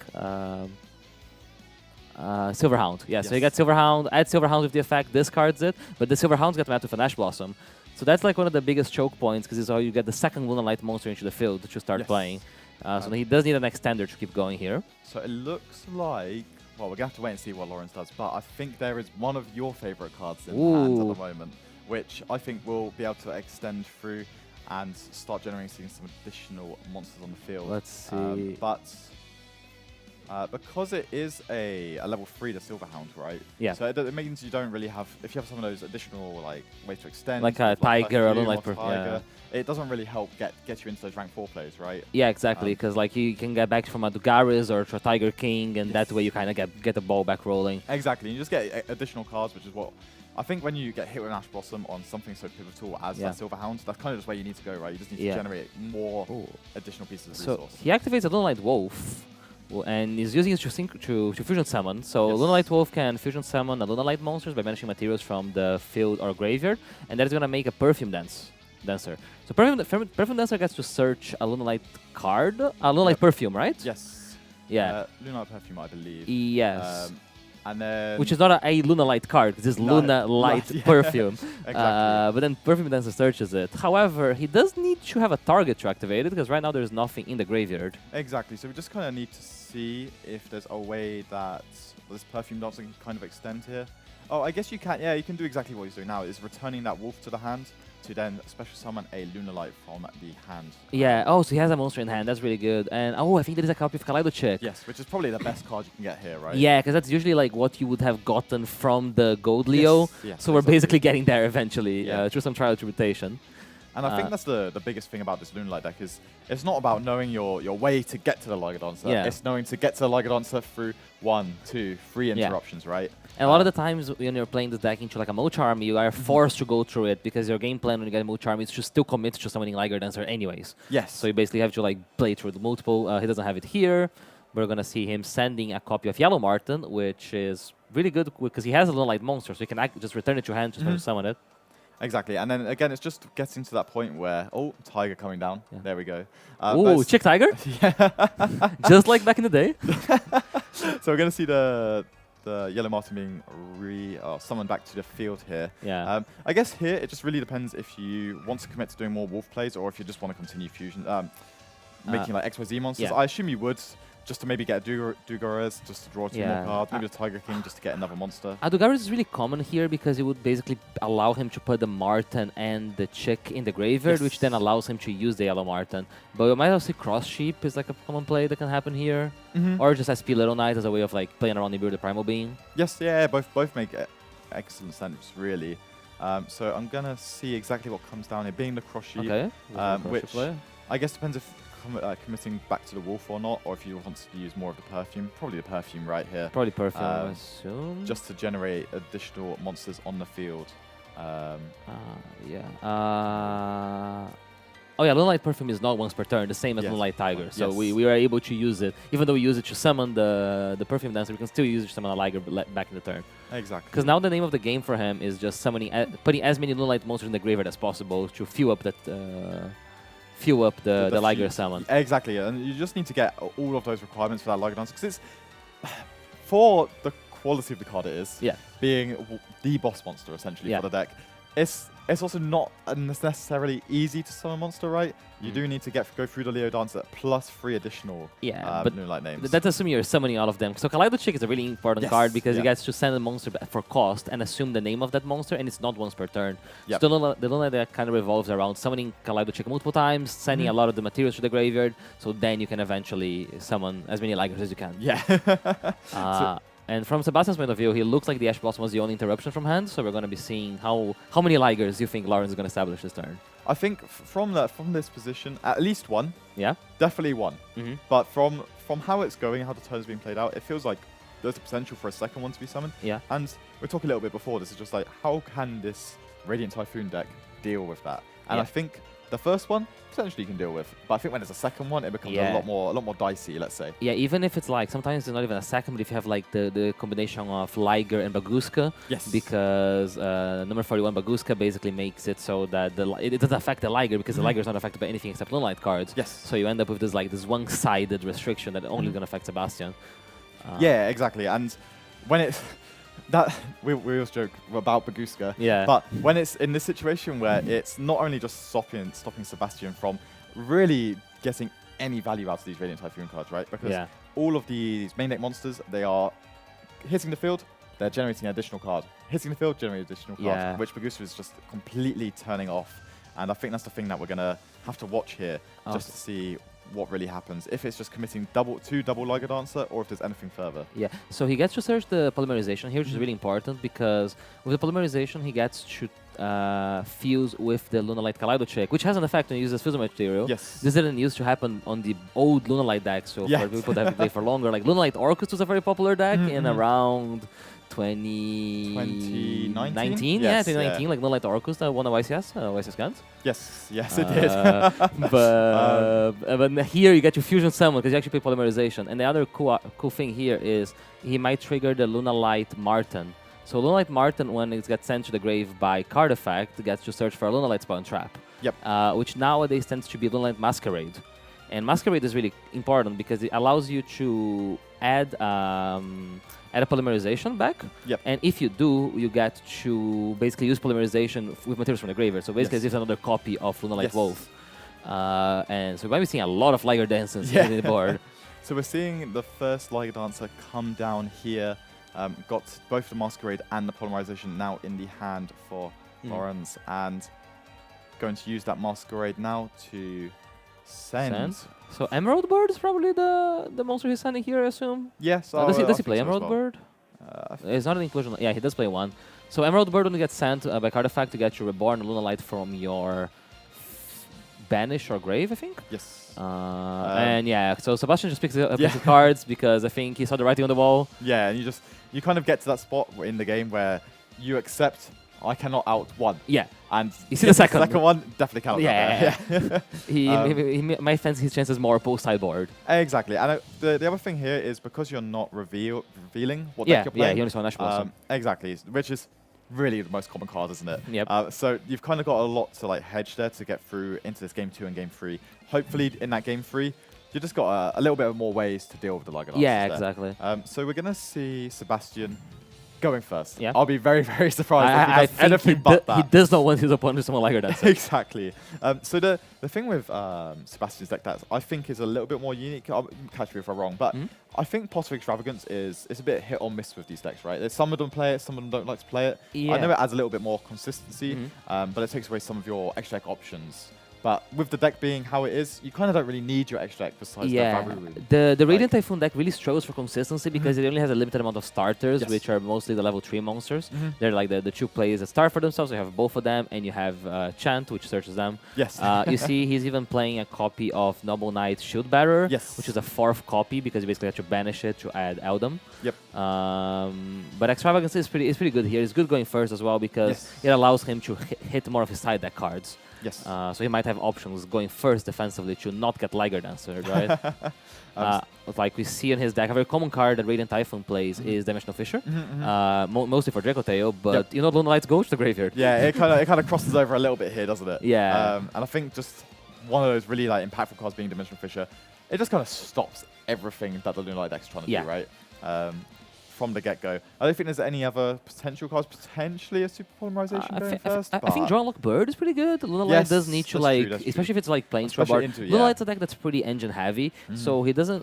Silverhound. So you get Silverhound, add Silverhound with the effect, discards it, but the Silverhound's got matched with an Ash Blossom. So that's one of the biggest choke points because it's how you get the second Lunalight monster into the field to start playing. So he does need an extender to keep going here. So it looks like, well, we're going to have to wait and see what Lawrence does, but I think there is one of your favorite cards in hand at the moment, which I think will be able to extend through and start generating some additional monsters on the field. Let's see. But Because it is a level 3 to Silver Hound, right? Yeah. So it means you don't really have, if you have some of those additional like ways to extend, Like a with, Tiger or Perfume like Tiger, it doesn't really help get you into those rank 4 plays, right? Yeah, exactly. Because like you can get back from a Dugaris or a Tiger King, and that way you kind of get the ball back rolling. Exactly. You just get additional cards, which is what I think when you get hit with an Ash Blossom on something so pivotal as that Silver Hound, that's kind of just where you need to go, right? You just need to generate more additional pieces of resource. So he activates a Lunalight Wolf, and he's using it to fusion summon. So Lunalight Wolf can fusion summon a Lunalight monsters by banishing materials from the field or graveyard, and that is going to make a Perfume Dancer. So Perfume Dancer gets to search a Lunalight card, a Lunalight Perfume, right? Yes. Yeah. Lunalight Perfume, I believe. Yes. And then which is not a Lunalight card, this is Lunalight Perfume. Exactly. But then Perfume Dancer searches it. However, he does need to have a target to activate it, because right now there's nothing in the graveyard. Exactly, so we just kind of need to see if there's a way that this Perfume Dancer can kind of extend here. Oh, I guess you can, yeah, you can do exactly what he's doing now, is returning that wolf to the hand to then special summon a Lunalight from the hand. Yeah, oh, so he has a monster in hand, that's really good. And I think there is a copy of Kaleido Chick. Yes, which is probably the best card you can get here, right? Yeah, because that's usually like what you would have gotten from the Gold Leo. Yes, so we're basically getting there eventually through some trial tribulation. And I think that's the biggest thing about this Lunalight deck is it's not about knowing your way to get to the Lygodoncer. Yeah. It's knowing to get to the Lygodoncer through 1, 2, 3 interruptions, right? And a lot of the times when you're playing this deck into like a Mocharm, you are forced to go through it because your game plan when you get a Mocharm is to still commit to summoning Lygodoncer anyways. Yes. So you basically have to like play through the multiple. He doesn't have it here. We're going to see him sending a copy of Yellow Marten, which is really good because he has a Lunalight monster, so you can just return it to your hand to summon it. Exactly, and then again, it's just getting to that point where, Tiger coming down. Yeah. There we go. Ooh, Chick Tiger? Yeah. Just like back in the day. So we're going to see the Yellow Marten being summoned back to the field here. Yeah. I guess here, it just really depends if you want to commit to doing more wolf plays or if you just want to continue fusion, making like XYZ monsters. I assume you would, just to maybe get a Dugares, just to draw 2 more cards, maybe a Tiger King just to get another monster. Dugares is really common here because it would basically allow him to put the Marten and the Chick in the graveyard, which then allows him to use the Yellow Marten. But we might also see Cross Sheep is like a common play that can happen here. Or just SP Little Knight as a way of like playing around Nibiru the Primal Being. Yes, yeah, both make excellent sense, really. So I'm going to see exactly what comes down here, being the Cross Sheep, which I guess depends if committing back to the wolf or not, or if you want to use more of the perfume. Probably the perfume right here. Probably perfume, I assume. Just to generate additional monsters on the field. Lunalight Perfume is not once per turn, the same as Lunalight Tiger. So we were able to use it. Even though we use it to summon the Perfume Dancer, we can still use it to summon a Liger back in the turn. Exactly. Because now the name of the game for him is just putting as many Lunalight monsters in the graveyard as possible to fuel up that... the Liger summon. Exactly, and you just need to get all of those requirements for that Liger Dancer, because it's, for the quality of the card it is, being the boss monster essentially for the deck, it's also not necessarily easy to summon a monster, right? You do need to go through the Leo Dancer plus 3 additional Lunalight names. That's assuming you're summoning all of them. So Kaleido Chick is a really important card because you guys to send a monster for cost and assume the name of that monster, and it's not once per turn. So the Lunalight deck kind of revolves around summoning Kaleido Chick multiple times, sending a lot of the materials to the graveyard, so then you can eventually summon as many Ligers as you can. Yeah. And from Sebastian's point of view, he looks like the Ash Blossom was the only interruption from hand, so we're going to be seeing how many Ligers you think Lawrence is going to establish this turn. I think from this position, at least 1. Yeah? Definitely 1. But from how it's going, how the turn is being played out, it feels like there's the potential for a second one to be summoned. Yeah. And we're talking a little bit before, this is just like, how can this Radiant Typhoon deck deal with that? And I think the first one, potentially you can deal with. But I think when there's a second one, it becomes a lot more dicey, let's say. Yeah, even if it's like, sometimes it's not even a second, but if you have like the combination of Liger and Baguska. Yes. Because number 41 Baguska basically makes it so that it doesn't affect the Liger, because the Liger is not affected by anything except Lunalight cards. Yes. So you end up with this one-sided restriction that only going to affect Sebastian. Yeah, exactly. And when it's... we always joke about Baguska, but when it's in this situation where it's not only just stopping Sebastian from really getting any value out of these Radiant Typhoon cards, right? Because all of these main deck monsters, they are hitting the field, they're generating an additional card. Hitting the field, generating additional card, which Baguska is just completely turning off. And I think that's the thing that we're going to have to watch here, just to see what really happens. If it's just committing two double Liger Dancer, or if there's anything further. Yeah, so he gets to search the polymerization here, which is really important because with the polymerization he gets to fuse with the Lunalight Kaleido check, which has an effect when you use this fusion material. Yes. This didn't used to happen on the old Lunalight deck, so for people that have played for longer, like Lunalight Orcus was a very popular deck in around 2019? Yeah, 2019, like Lunalight Orcus that won a YCS Guns. Yes, it did. But here you get your fusion summon because you actually play polymerization. And the other cool thing here is he might trigger the Lunalight Marten. So Lunalight Marten, when it gets sent to the grave by card effect, gets to search for a Lunalight Spawn Trap. Yep. Which nowadays tends to be Lunalight Masquerade. And Masquerade is really important because it allows you to add a polymerization back. Yep. And if you do, you get to basically use polymerization with materials from the graveyard. So basically, it's another copy of Lunalight Wolf. And so we might be seeing a lot of Liger Dances in the board. So we're seeing the first Liger Dancer come down here. Got both the Masquerade and the polymerization now in the hand for Lawrence, and going to use that Masquerade now to send. So Emerald Bird is probably the monster he's sending here, I assume? Yes. Does he play Emerald Bird? It's not an inclusion. Yeah, he does play one. So Emerald Bird only gets sent by card effect to get you Reborn Lunalight from your Banish or Grave, I think? Yes. And yeah, so Sebastian just picks the cards because I think he saw the writing on the wall. Yeah, and you kind of get to that spot in the game where you accept I cannot out one. Yeah. And you see the second one, definitely cannot. Yeah. He might fancy his chances more post sideboard. Exactly. And the other thing here is because you're not revealing what deck you're playing. Yeah, he only saw Nash Blossom. Exactly, which is really the most common card, isn't it? Yep. So you've kind of got a lot to like hedge there to get through into this game 2 and game 3. Hopefully in that game 3, you just got a little bit more ways to deal with the Liger Dancers. Yeah, exactly. So we're going to see Sebastian going first. Yeah. I'll be very, very surprised if he does anything but that. He does not want his opponent to summon Liger Dancer. Exactly. So the thing with Sebastian's deck that I think is a little bit more unique, catch me if I'm wrong, but I think Pot of Extravagance is a bit hit or miss with these decks, right? Some of them play it, some of them don't like to play it. Yeah. I know it adds a little bit more consistency, but it takes away some of your extra deck options. But with the deck being how it is, you kind of don't really need your extra deck besides the Varu. The Radiant Typhoon deck really struggles for consistency because it only has a limited amount of starters, which are mostly the level 3 monsters. They're like the 2 players that start for themselves. You have both of them, and you have Chant, which searches them. Yes. You see he's even playing a copy of Noble Knight Shield Bearer, yes, which is a 4th copy because you basically have to banish it to add Eldam. Yep. But Extravagance is pretty good here. It's good going first as well because it allows him to hit more of his side deck cards. Yes. So he might have options going first defensively to not get Liger Dancer, right? Like we see in his deck, a very common card that Radiant Typhoon plays is Dimensional Fissure, mostly for Draco Tail, but you know Lunalights go to the graveyard. Yeah, it kind of crosses over a little bit here, doesn't it? Yeah. And I think just one of those really like impactful cards being Dimensional Fissure, it just kind of stops everything that the Lunalight deck's trying to do, right? From the get-go. I don't think there's any other potential cards, potentially a Super Polymerization going first. I think Drawnlock Bird is pretty good. Lunalight does need to like, especially if it's like playing through a board. Lunalight's a deck that's pretty engine heavy, so he doesn't.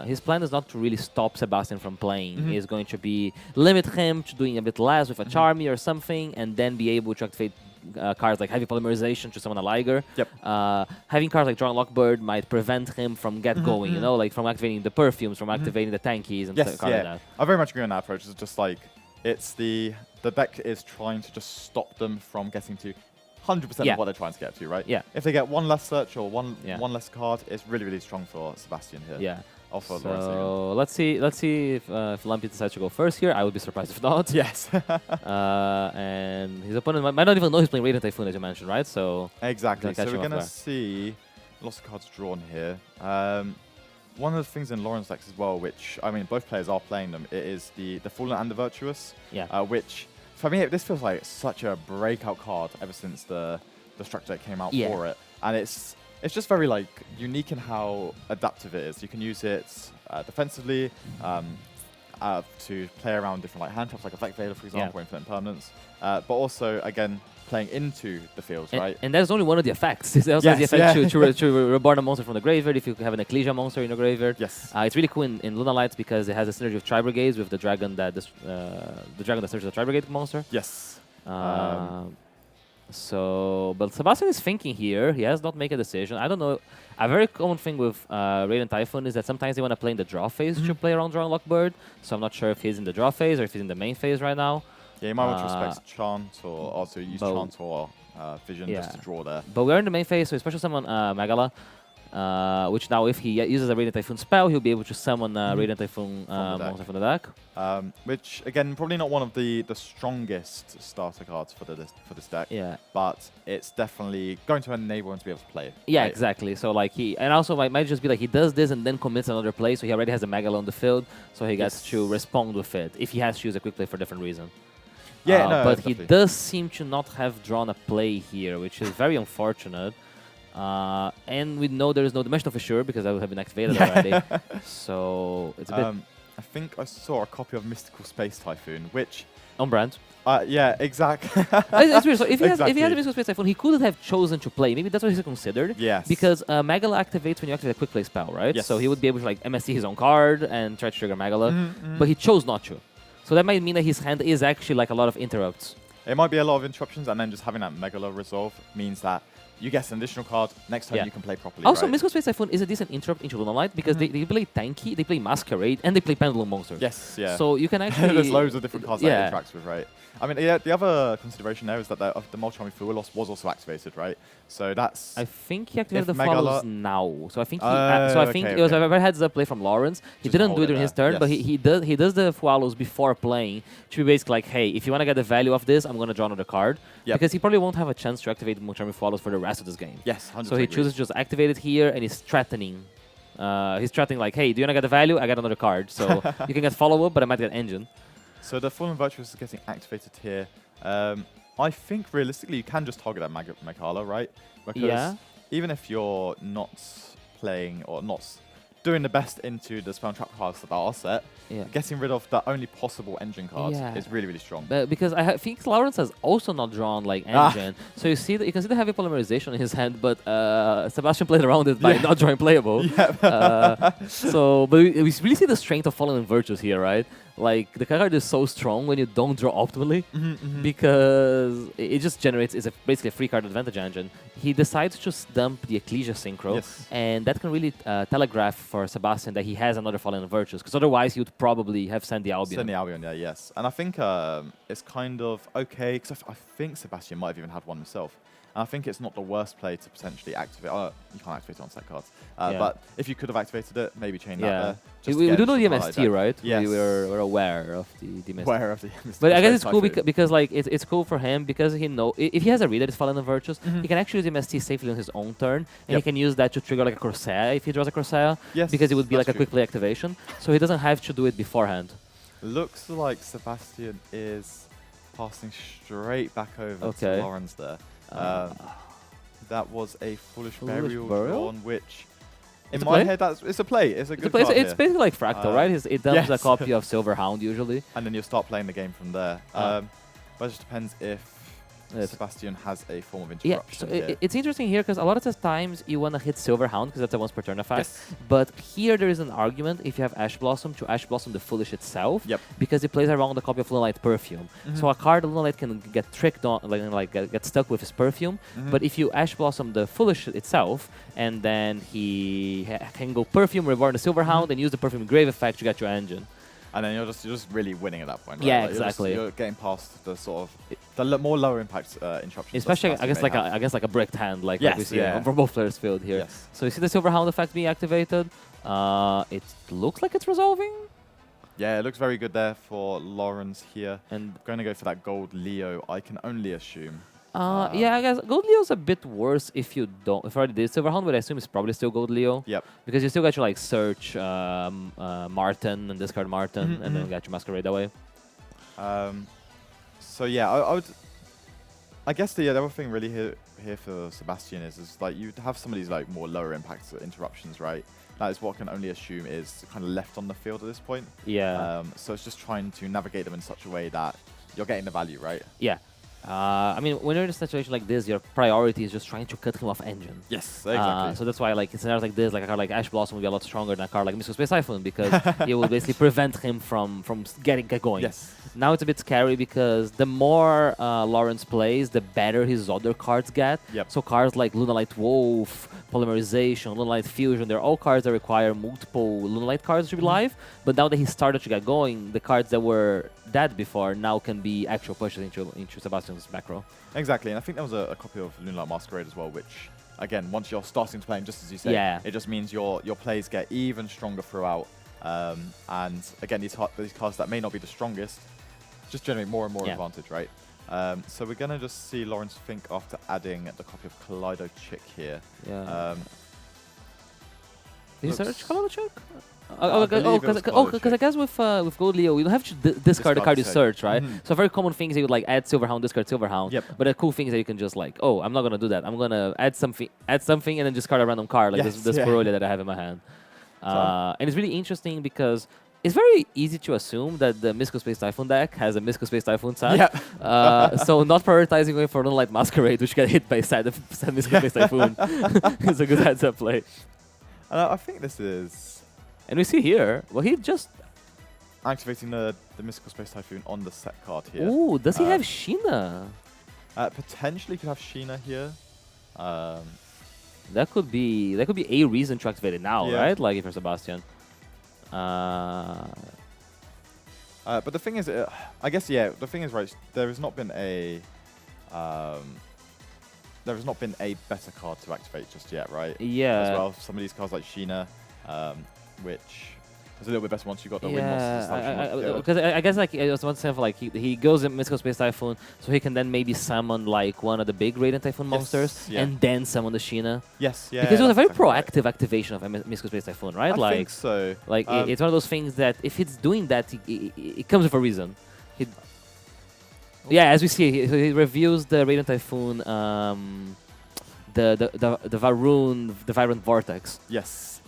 His plan is not to really stop Sebastian from playing. He's going to be limit him to doing a bit less with a Charmy or something, and then be able to activate cards like Heavy Polymerization to summon a Liger. Yep. Having cards like Drawnlock Bird might prevent him from going, you know, like from activating the perfumes, from activating the tankies and stuff like that. I very much agree on that approach. It's just like, it's the deck is trying to just stop them from getting to 100% of what they're trying to get to, right? Yeah. If they get one less search or one less card, it's really, really strong for Sebastian here. Yeah. So let's see if Lumpy decides to go first here. I would be surprised if not. Yes. And his opponent might not even know he's playing Radiant Typhoon, as you mentioned, right? So exactly. So we're gonna see lots of cards drawn here. One of the things in Lawrence decks as well, which I mean both players are playing them, it is the Fallen and the Virtuous. Yeah. Which for me this feels like such a breakout card ever since the structure that came out for it, and it's just very like unique in how adaptive it is. You can use it defensively to play around different like hand traps, like Effect Veiler, for example, or Infinite Impermanence. But also, again, playing into the fields, right? And that's only one of the effects. It also has the effect to reborn a monster from the graveyard if you have an Ecclesia monster in your graveyard. Yes. It's really cool in Lunalights because it has a synergy of Tri-Brigades with the dragon that searches the Tri-Brigade monster. Yes. So, but Sebastian is thinking here. He has not made a decision. I don't know. A very common thing with Raiden Typhoon is that sometimes they want to play in the draw phase to play around Draw and Lockbird. So I'm not sure if he's in the draw phase or if he's in the main phase right now. Yeah, you might want to respect Chant or also use Chant or Vision just to draw there. But we're in the main phase, so special summon Megala, which now if he uses a Radiant Typhoon spell, he'll be able to summon Radiant Typhoon monster from the deck. Which, again, probably not one of the strongest starter cards for this deck. Yeah. But it's definitely going to enable him to be able to play it. Yeah, right? exactly. So like and also might just be like he does this and then commits another play, so he already has a Megala on the field, so he gets to respond with it if he has to use a quick play for a different reason. Yeah, but definitely. he does seem to not have drawn a play here, which is very unfortunate. And we know there is no Dimension for sure because that would have been activated already. So it's a bit. I think I saw a copy of Mystical Space Typhoon, which on brand. Yeah, exactly. It's weird. So if he has a Mystical Space Typhoon, he could have chosen to play. Maybe that's what he's considered. Yes. Because Megala activates when you activate a quick play spell, right? Yes. So he would be able to like MSC his own card and try to trigger Megala, but he chose not to. So that might mean that his hand is actually like a lot of interrupts. It might be a lot of interruptions, and then just having that Megala resolve means that you get an additional card. Next time you can play properly. Also, right? Mystical Space Typhoon is a decent interrupt into Luna Light because they play Tanky, they play Masquerade, and they play Pendulum Monster. Yes, yeah. So you can actually... There's loads of different cards that it interacts with, right? I mean, yeah, the other consideration there is that the Multi-Army Fuelos was also activated, right? So that's... I think he activated the follows now. So I think it was a very heads-up play from Lawrence. He didn't do it during his turn, but he does the follows before playing to be basically like, hey, if you want to get the value of this, I'm going to draw another card. Because he probably won't have a chance to activate Multi-Army Follows for the rest of this game. Yes, 100%. So he chooses to just activate it here, and he's threatening. He's threatening like, hey, do you want to get the value? I got another card. So you can get follow-up, but I might get Engine. So the Fallen Virtuous is getting activated here. I think realistically you can just target that Megala, right? Because even if you're not playing or not doing the best into the spell and trap cards that are set, getting rid of the only possible engine card is really, really strong. Because I think Lawrence has also not drawn like engine. So you see that you can see the heavy polymerization in his hand, but Sebastian played around it by not drawing playable. So, but we really see the strength of Fallen Virtues here, right? Like the card is so strong when you don't draw optimally because it just generates basically a free card advantage engine. He decides to dump the Ecclesia Synchro, and that can really telegraph for Sebastian that he has another Fallen Virtues, because otherwise he would probably have sent the Albion. Send the Albion, yeah, yes. And I think it's kind of okay, because I think Sebastian might have even had one himself. And I think it's not the worst play to potentially activate. You can't activate it on set cards. But if you could have activated it, maybe chain that there. We do know the MST, right? Yes. We're aware of the MST. Aware of the MST. But I guess it's cool because like it's cool for him because he if he has a read that is Fallen Virtues, he can actually use MST safely on his own turn, and he can use that to trigger like a Corsair if he draws a Corsair, because it would be like a quick play activation. So he doesn't have to do it beforehand. Looks like Sebastian is passing straight back over to Lawrence there. That was a Foolish Burial drawn, which in my head it's a play. It's a good card. It's basically like Fractal, right? It dumps a copy of Silver Hound usually, and then you'll start playing the game from there. But it just depends if Sebastian has a form of interruption. Yeah, so it's interesting here because a lot of the times you want to hit Silver Hound because that's a once per turn effect. But here there is an argument if you have Ash Blossom to Ash Blossom the Foolish itself, because it plays around the copy of Lunalight Perfume. So a card Lunalight can get tricked on, get stuck with his Perfume. But if you Ash Blossom the Foolish itself, and then he can go Perfume, reborn the Silver Hound, and use the Perfume Grave effect to get your engine. And then you're just really winning at that point, right? Yeah, like exactly. You're getting past the sort of the more lower impact interruptions. Especially against like a bricked hand, like we see from both players' field here. So you see the Silver Hound effect being activated. It looks like it's resolving. Yeah, it looks very good there for Lawrence here. And going to go for that Gold Leo, I can only assume. Yeah, I guess Gold Leo's a bit worse if you don't. If I already did Silver Hound, but I assume it's probably still Gold Leo. Yep. Because you still got to like search Martin and discard Martin, and then get your Masquerade that way. So yeah, I guess the other thing really here for Sebastian is like you have some of these like more lower impact interruptions, right? That is what I can only assume is kind of left on the field at this point. Yeah. So it's just trying to navigate them in such a way that you're getting the value, right? Yeah. I mean, when you're in a situation like this, your priority is just trying to cut him off engine. Yes, exactly. So that's why, like, in scenarios like this, like a card like Ash Blossom would be a lot stronger than a card like Mystical Space Typhoon because it will basically prevent him from get going. Yes. Now it's a bit scary because the more Lawrence plays, the better his other cards get. Yep. So cards like Lunalight Wolf, Polymerization, Lunalight Fusion, they're all cards that require multiple Lunalight cards to be live. But now that he started to get going, the cards that were dead before now can be actual pushes into Sebastian's back row. Exactly, and I think there was a copy of Moonlight Masquerade as well, which, again, once you're starting to play him, just as you say, it just means your plays get even stronger throughout. And again, these cards that may not be the strongest just generate more and more advantage, right? So we're going to just see Lawrence think after adding the copy of Kaleido Chick here. Yeah. Did you search Kaleido Chick? Because I guess with Gold Leo, you don't have to discard the card you search, right? So very common things you would like add Silverhound, discard Silverhound. Yep. But the cool thing is that you can just like, oh, I'm not gonna do that. I'm gonna add something, and then discard a random card like this Corolla that I have in my hand. And it's really interesting because it's very easy to assume that the Mystical Space Typhoon deck has a Mystical Space Typhoon set. So not prioritizing going for Moonlight Masquerade, which get hit by said Mystical Space Typhoon, is a good heads-up play. I think this is... And we see here, well, he just... activating the Mystical Space Typhoon on the set card here. Ooh, does he have Sheena? Potentially could have Sheena here. That could be a reason to activate it now, right? Like if you're Sebastian. But the thing is, I guess, the thing is, right, there has not been a better card to activate just yet, right? Yeah. As well, some of these cards like Sheena, which is a little bit better once you got the wing monsters. Because I guess like it was one example, like he goes in Mystical Space Typhoon, so he can then maybe summon like one of the big Radiant Typhoon monsters, and then summon the Sheena. Yes, yeah. Because it was a very proactive activation of Mystical Space Typhoon, right? I think so. Like it's one of those things that if it's doing that, it comes with a reason. Yeah, as we see, he reviews the Radiant Typhoon, the Vibrant Vortex. Yes.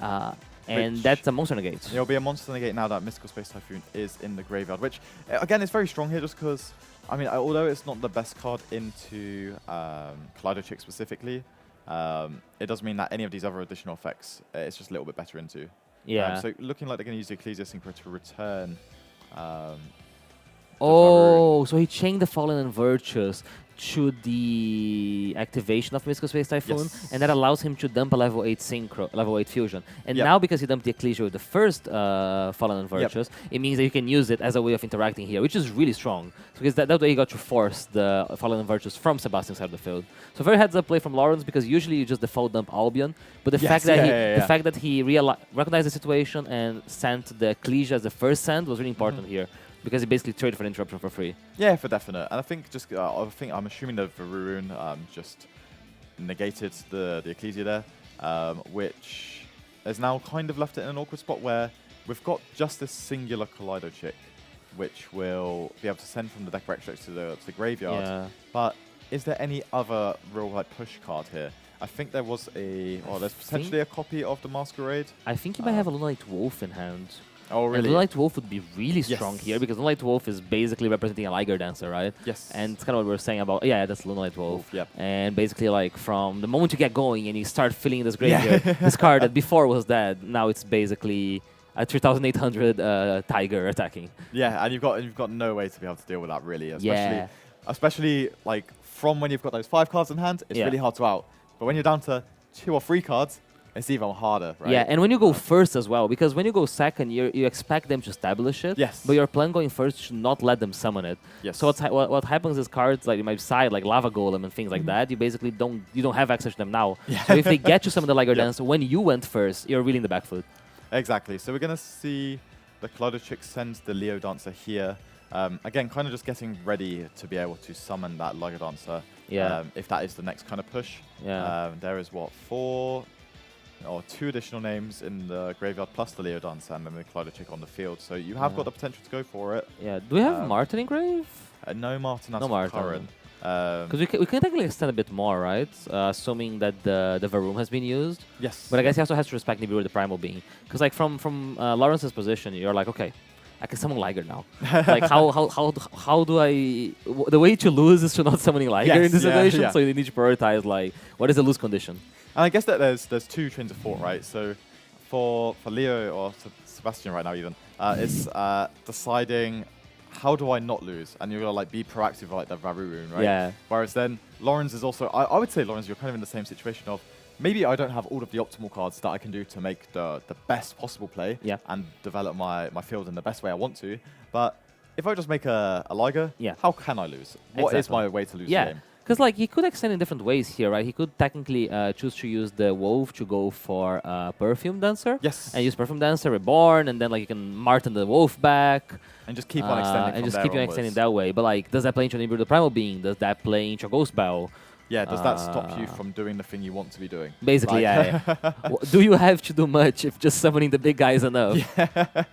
And that's a monster negate. It'll be a monster negate now that Mystical Space Typhoon is in the graveyard, which, again, is very strong here just because, I mean, although it's not the best card into Kaleido Chick specifically, it does mean that any of these other additional effects, it's just a little bit better into. Yeah. So looking like they're going to use the Ecclesia Synchro to return. So he chained the Fallen and Virtuous to the activation of Mystical Space Typhoon, and that allows him to dump a level 8 Synchro, level 8 Fusion. And now because he dumped the Ecclesia with the first Fallen and Virtuous, it means that you can use it as a way of interacting here, which is really strong. So because that way he got to force the Fallen and Virtuous from Sebastian's side of the field. So very heads up play from Lawrence because usually you just default dump Albion, but the fact that he recognized the situation and sent the Ecclesia as the first send was really important here. Because he basically traded for the interruption for free. Yeah, for definite. And I think just I'm assuming the Varun just negated the Ecclesia there, which has now kind of left it in an awkward spot where we've got just this singular Kaleido Chick, which will be able to send from the deck extract to the graveyard. Yeah. But is there any other real push card here? I think there was there's potentially a copy of the Masquerade. I think you might have a Lunalight Wolf in hand. Oh, really? And Lunalight Wolf would be really strong here because Lunalight Wolf is basically representing a Liger Dancer, right? Yes. And it's kind of what we were saying about, that's Lunalight Wolf. Yep. And basically, like, from the moment you get going and you start filling this graveyard, this card that before was dead, now it's basically a 3,800 Tiger attacking. Yeah, and you've got no way to be able to deal with that, really. Especially like, from when you've got those 5 cards in hand, it's really hard to out. But when you're down to 2 or 3 cards, it's even harder, right? Yeah, and when you go first as well, because when you go second, you expect them to establish it. Yes. But your plan going first should not let them summon it. Yes. So what happens is cards like in my side, like Lava Golem and things like that, you basically don't have access to them now. Yeah. So if they get you summon the Liger Dance, when you went first, you're really in the back foot. Exactly. So we're gonna see the Kaleido Chick sends the Leo Dancer here. Again, kind of just getting ready to be able to summon that Liger Dancer. Yeah. If that is the next kind of push. Yeah. There is 2 additional names in the graveyard plus the Leo Dancer and then the Kaleido Chick on the field. So you have got the potential to go for it. Yeah. Do we have Martin in grave? No Martin as Martin. current. Because we can technically extend a bit more, right? Assuming that the Varoom has been used. Yes. But I guess he also has to respect Nibiru the Primal Being. Because like from Lawrence's position, you're like, okay, I can summon Liger now. Like how do I? The way to lose is to not summoning Liger in this situation. So you need to prioritize like what is the lose condition. And I guess that there's two trains of thought, right? So for Leo or Sebastian right now even, it's deciding how do I not lose, and you're gonna like be proactive like the Varu rune, right? Yeah. Whereas then Lawrence is also, I would say Lawrence, you're kind of in the same situation of maybe I don't have all of the optimal cards that I can do to make the best possible play and develop my field in the best way I want to, but if I just make a Liger, how can I lose? What is my way to lose the game? Because like he could extend in different ways here, right? He could technically choose to use the Wolf to go for Perfume Dancer. Yes. And use Perfume Dancer, Reborn, and then like you can Martin the Wolf back. And just keep on extending and just keep on extending that way. But like, does that play into an Imbue the Primal Being? Does that play into a Ghost Bell? Yeah, does that stop you from doing the thing you want to be doing? Basically, do you have to do much if just summoning the big guy is enough?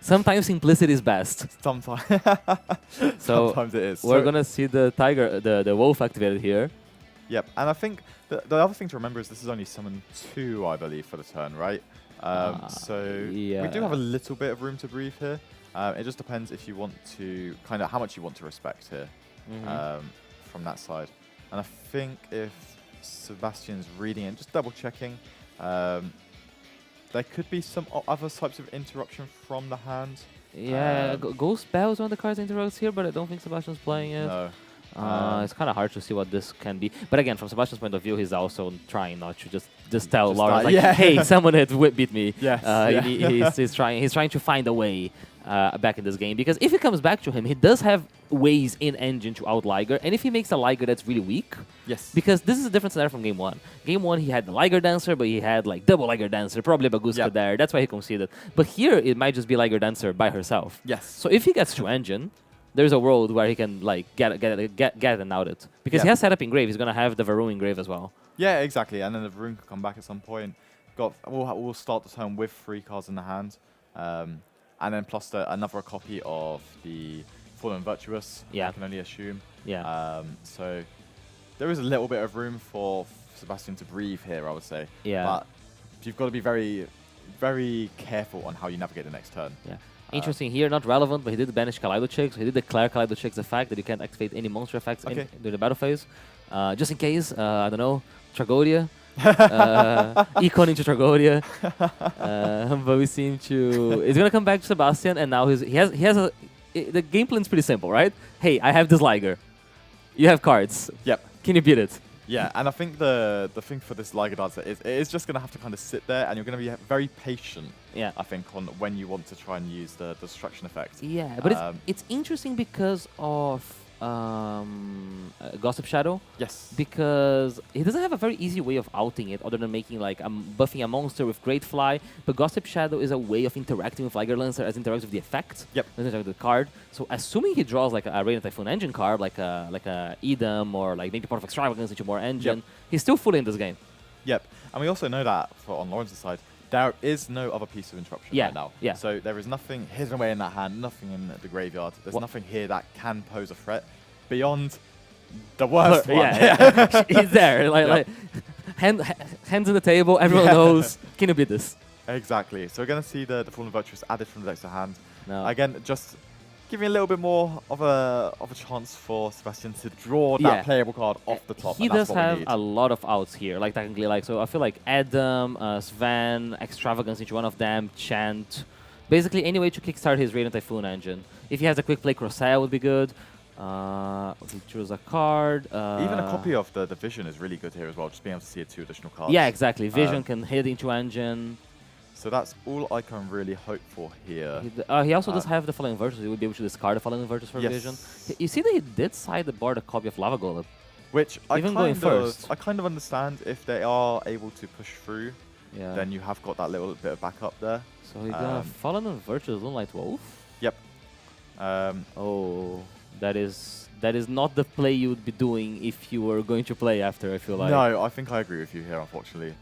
Sometimes simplicity is best. Sometimes. Sometimes it is. We're gonna see the Tiger, the Wolf activated here. Yep, and I think the other thing to remember is this is only summon 2, I believe, for the turn, right? So we do have a little bit of room to breathe here. It just depends if you want to kind of how much you want to respect here from that side. And I think if Sebastian's reading it, just double checking, there could be some other types of interruption from the hand. Yeah, Ghost Bell is one of the cards that interrupts here, but I don't think Sebastian's playing it. No. It's kind of hard to see what this can be. But again, from Sebastian's point of view, he's also trying not to just tell Lawrence, like, hey, someone had beat me. Yes. He's trying to find a way back in this game. Because if it comes back to him, he does have ways in engine to out Liger. And if he makes a Liger that's really weak, because this is a different scenario from Game 1. Game 1, he had the Liger Dancer, but he had like double Liger Dancer, probably Baguska there. That's why he conceded. But here, it might just be Liger Dancer by herself. Yes. So if he gets to engine, there's a world where he can like get and out it. Because he has set up Engrave, he's gonna have the Varun Engrave as well. Yeah, exactly. And then the Varun can come back at some point. We'll start the turn with 3 cards in the hand. And then plus another copy of the Fallen Virtuous, I can only assume. So there is a little bit of room for Sebastian to breathe here, I would say. But you've got to be very, very careful on how you navigate the next turn. Interesting here, not relevant, but he did banish Kaleido Chicks. He did declare Kaleido Chicks the fact that you can't activate any monster effects during the battle phase. Just in case, I don't know, Tragodia. Econ into Tragodia. But we seem to... It's going to come back to Sebastian, and now he has the game plan's pretty simple, right? Hey, I have this Liger. You have cards. Yep. Can you beat it? Yeah, and I think the thing for this Liger Dancer is it is just going to have to kind of sit there, and you're going to be very patient, I think, on when you want to try and use the destruction effect. Yeah, but it's interesting because of Gossip Shadow. Yes. Because he doesn't have a very easy way of outing it other than making like buffing a monster with Great Fly. But Gossip Shadow is a way of interacting with Liger Lancer as interacts with the effect. Yep. With the card. So assuming he draws like a Radiant Typhoon Engine card, like a Edom or like maybe Part of Extravagance into more engine, he's still fully in this game. Yep. And we also know that on Lawrence's side, there is no other piece of interruption right now. Yeah. So there is nothing hidden away in that hand, nothing in the graveyard. There's nothing here that can pose a threat beyond the worst one. Yeah. He's there. Like hands on the table, everyone knows. Can you beat this? Exactly. So we're going to see the Fallen Virtuous added from the deck to hand. No. Again, just giving a little bit more of a chance for Sebastian to draw that playable card off the top. He does have a lot of outs here, like technically, like so. I feel like Adam, Sven, Extravagance into one of them, Chant, basically any way to kickstart his Radiant Typhoon engine. If he has a quick play, Crossair would be good. He chose a card. Even a copy of the Vision is really good here as well. Just being able to see 2 additional cards. Yeah, exactly. Vision can hit into engine. So that's all I can really hope for here. He also does have the Fallen Virtues. He would be able to discard the Fallen Virtues for Vision. You see that he did sideboard a copy of Lava Golem. Which even going first. I kind of understand if they are able to push through, then you have got that little bit of backup there. So he's gonna Fallen Virtues Moonlight Wolf? Yep. That is not the play you would be doing if you were going to play after, I feel like. No, I think I agree with you here, unfortunately.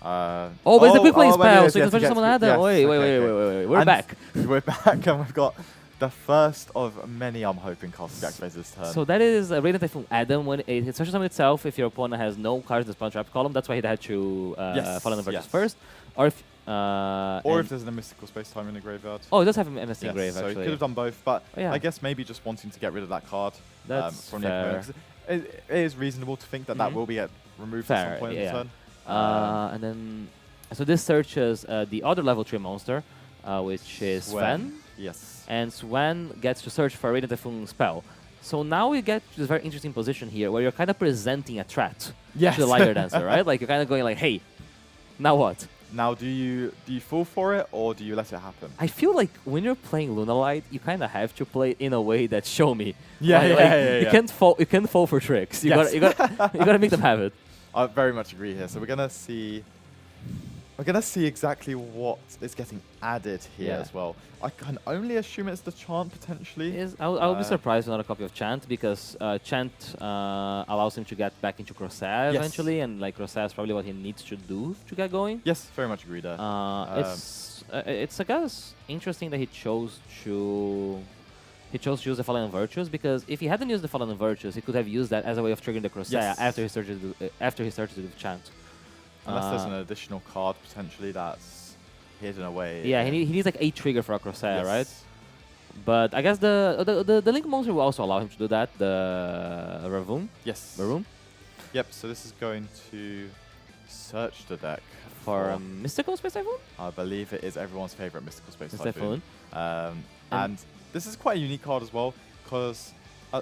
But it's a quick play spell, so you can special summon Adam. Wait. We're back. We're back, and we've got the first of many, I'm hoping, cards to be activated this turn. So that is a Radiant Typhoon Adam. When it special summon itself, if your opponent has no cards in the spawn trap column, that's why he had to Fallen Virtues first. Or if Or if there's a mystical space time in the graveyard. Oh, it does have a MST Yes, grave, so actually. he could have done both, but yeah. I guess maybe just wanting to get rid of that card That's from fair. the opponent. It is reasonable to think that that will be removed at some point in the turn. And then, so this searches the other level 3 monster, which is Sven. Yes. And Sven gets to search for a Radiant Typhoon spell. So now we get to this very interesting position here where you're kind of presenting a threat to the Liger Dancer, right? Like you're kind of going like, hey, now what? Now, do you fall for it or do you let it happen? I feel like when you're playing Lunalight, you kind of have to play in a way that show me. Yeah, You can't fall. You can't fall for tricks. You Yes. gotta make them have it. I very much agree here. So we're gonna see exactly what is getting added here as well. I can only assume it's the chant potentially. I'll be surprised with not a copy of Chant because Chant allows him to get back into Crossair eventually, and like Crossair is probably what he needs to do to get going. Yes, very much agree there. It's I guess interesting that he chose to use the Fallen Virtues, because if he hadn't used the Fallen Virtues, he could have used that as a way of triggering the Crossair after he started with Chant. Unless there's an additional card potentially that's hidden away. Yeah, he needs like a trigger for a Crossair, right? But I guess the Link monster will also allow him to do that. The Ravoom. Yes. Ravoom. Yep. So this is going to search the deck for Mystical Space Typhoon. I believe it is everyone's favorite Mystical Space Typhoon. And this is quite a unique card as well, because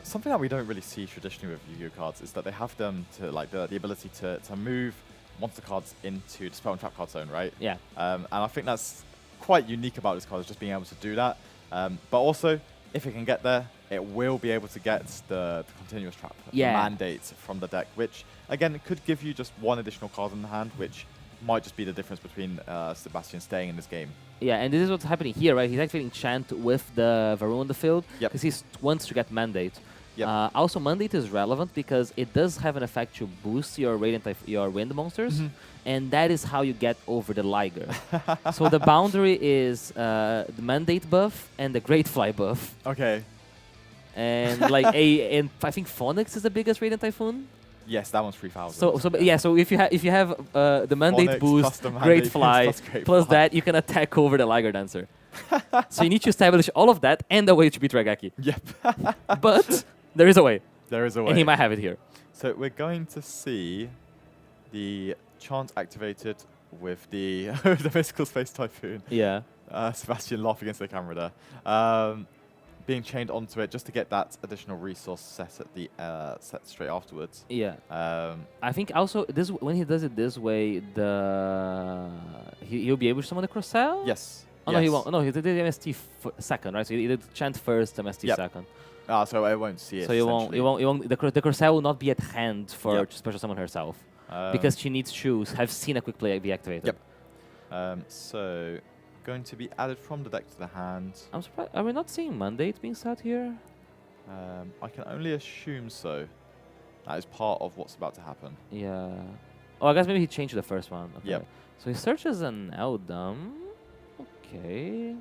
something that we don't really see traditionally with Yu-Gi-Oh cards is that they have them to like the ability to move monster cards into the spell and trap card zone, right? Yeah. And I think that's quite unique about this card, is just being able to do that. But also, if it can get there, it will be able to get the continuous trap mandate from the deck, which again could give you just one additional card in the hand, which might just be the difference between Sebastian staying in this game. Yeah, and this is what's happening here, right? He's activating Chant with the Varun on the field because he wants to get Mandate. Also, Mandate is relevant because it does have an effect to boost your your wind monsters, and that is how you get over the Liger. So the boundary is the Mandate buff and the Great Fly buff. Okay. And like and I think Phonix is the biggest Radiant Typhoon. Yes, that one's 3,000. So if you have the Mandate Phonix boost, the Great Mandate Fly plus that, you can attack over the Liger Dancer. So you need to establish all of that and a way to beat Ragaki. Yep. But there is a way. There is a way. And he might have it here. So we're going to see the chant activated with the the Mystical Space Typhoon. Yeah. Sebastian laugh against the camera there. Being chained onto it just to get that additional resource set at the set straight afterwards. Yeah. I think also this when he does it this way, he'll be able to summon the Crossair. Yes. Oh no, he won't. No, he did the MST second, right? So he did Chant first, MST second. So I won't see it. So you won't. The Crossair will not be at hand for to special summon herself because she needs to have seen a quick play be activated. Yep. So going to be added from the deck to the hand. I'm surprised. Are we not seeing Mandate being set here? I can only assume so. That is part of what's about to happen. Yeah. Oh, I guess maybe he changed the first one. Okay. Yep. So he searches an Eldam. Okay.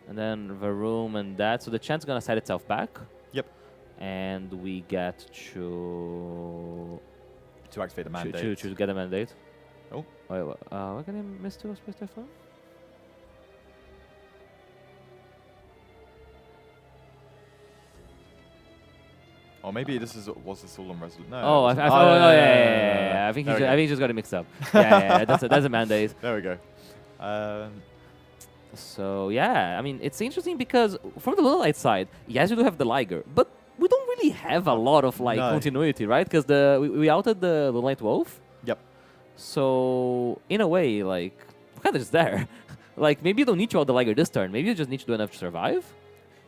And then Varoom and that. So the chant's gonna set itself back. Yep. And we get to activate the mandate. To get a mandate. Oh. Wait, what can I miss to Space Typhoon? Or maybe was this all on Resolute? No. Oh, yeah. I think he just got it mixed up. yeah, that's a mandate. There we go. So yeah, I mean it's interesting because from the Lunalight side, yes, we do have the Liger, but we don't really have a lot of continuity, right? Because we outed the Lunalight Wolf. Yep. So in a way, like we're kind of just there. Like maybe you don't need to out the Liger this turn. Maybe you just need to do enough to survive.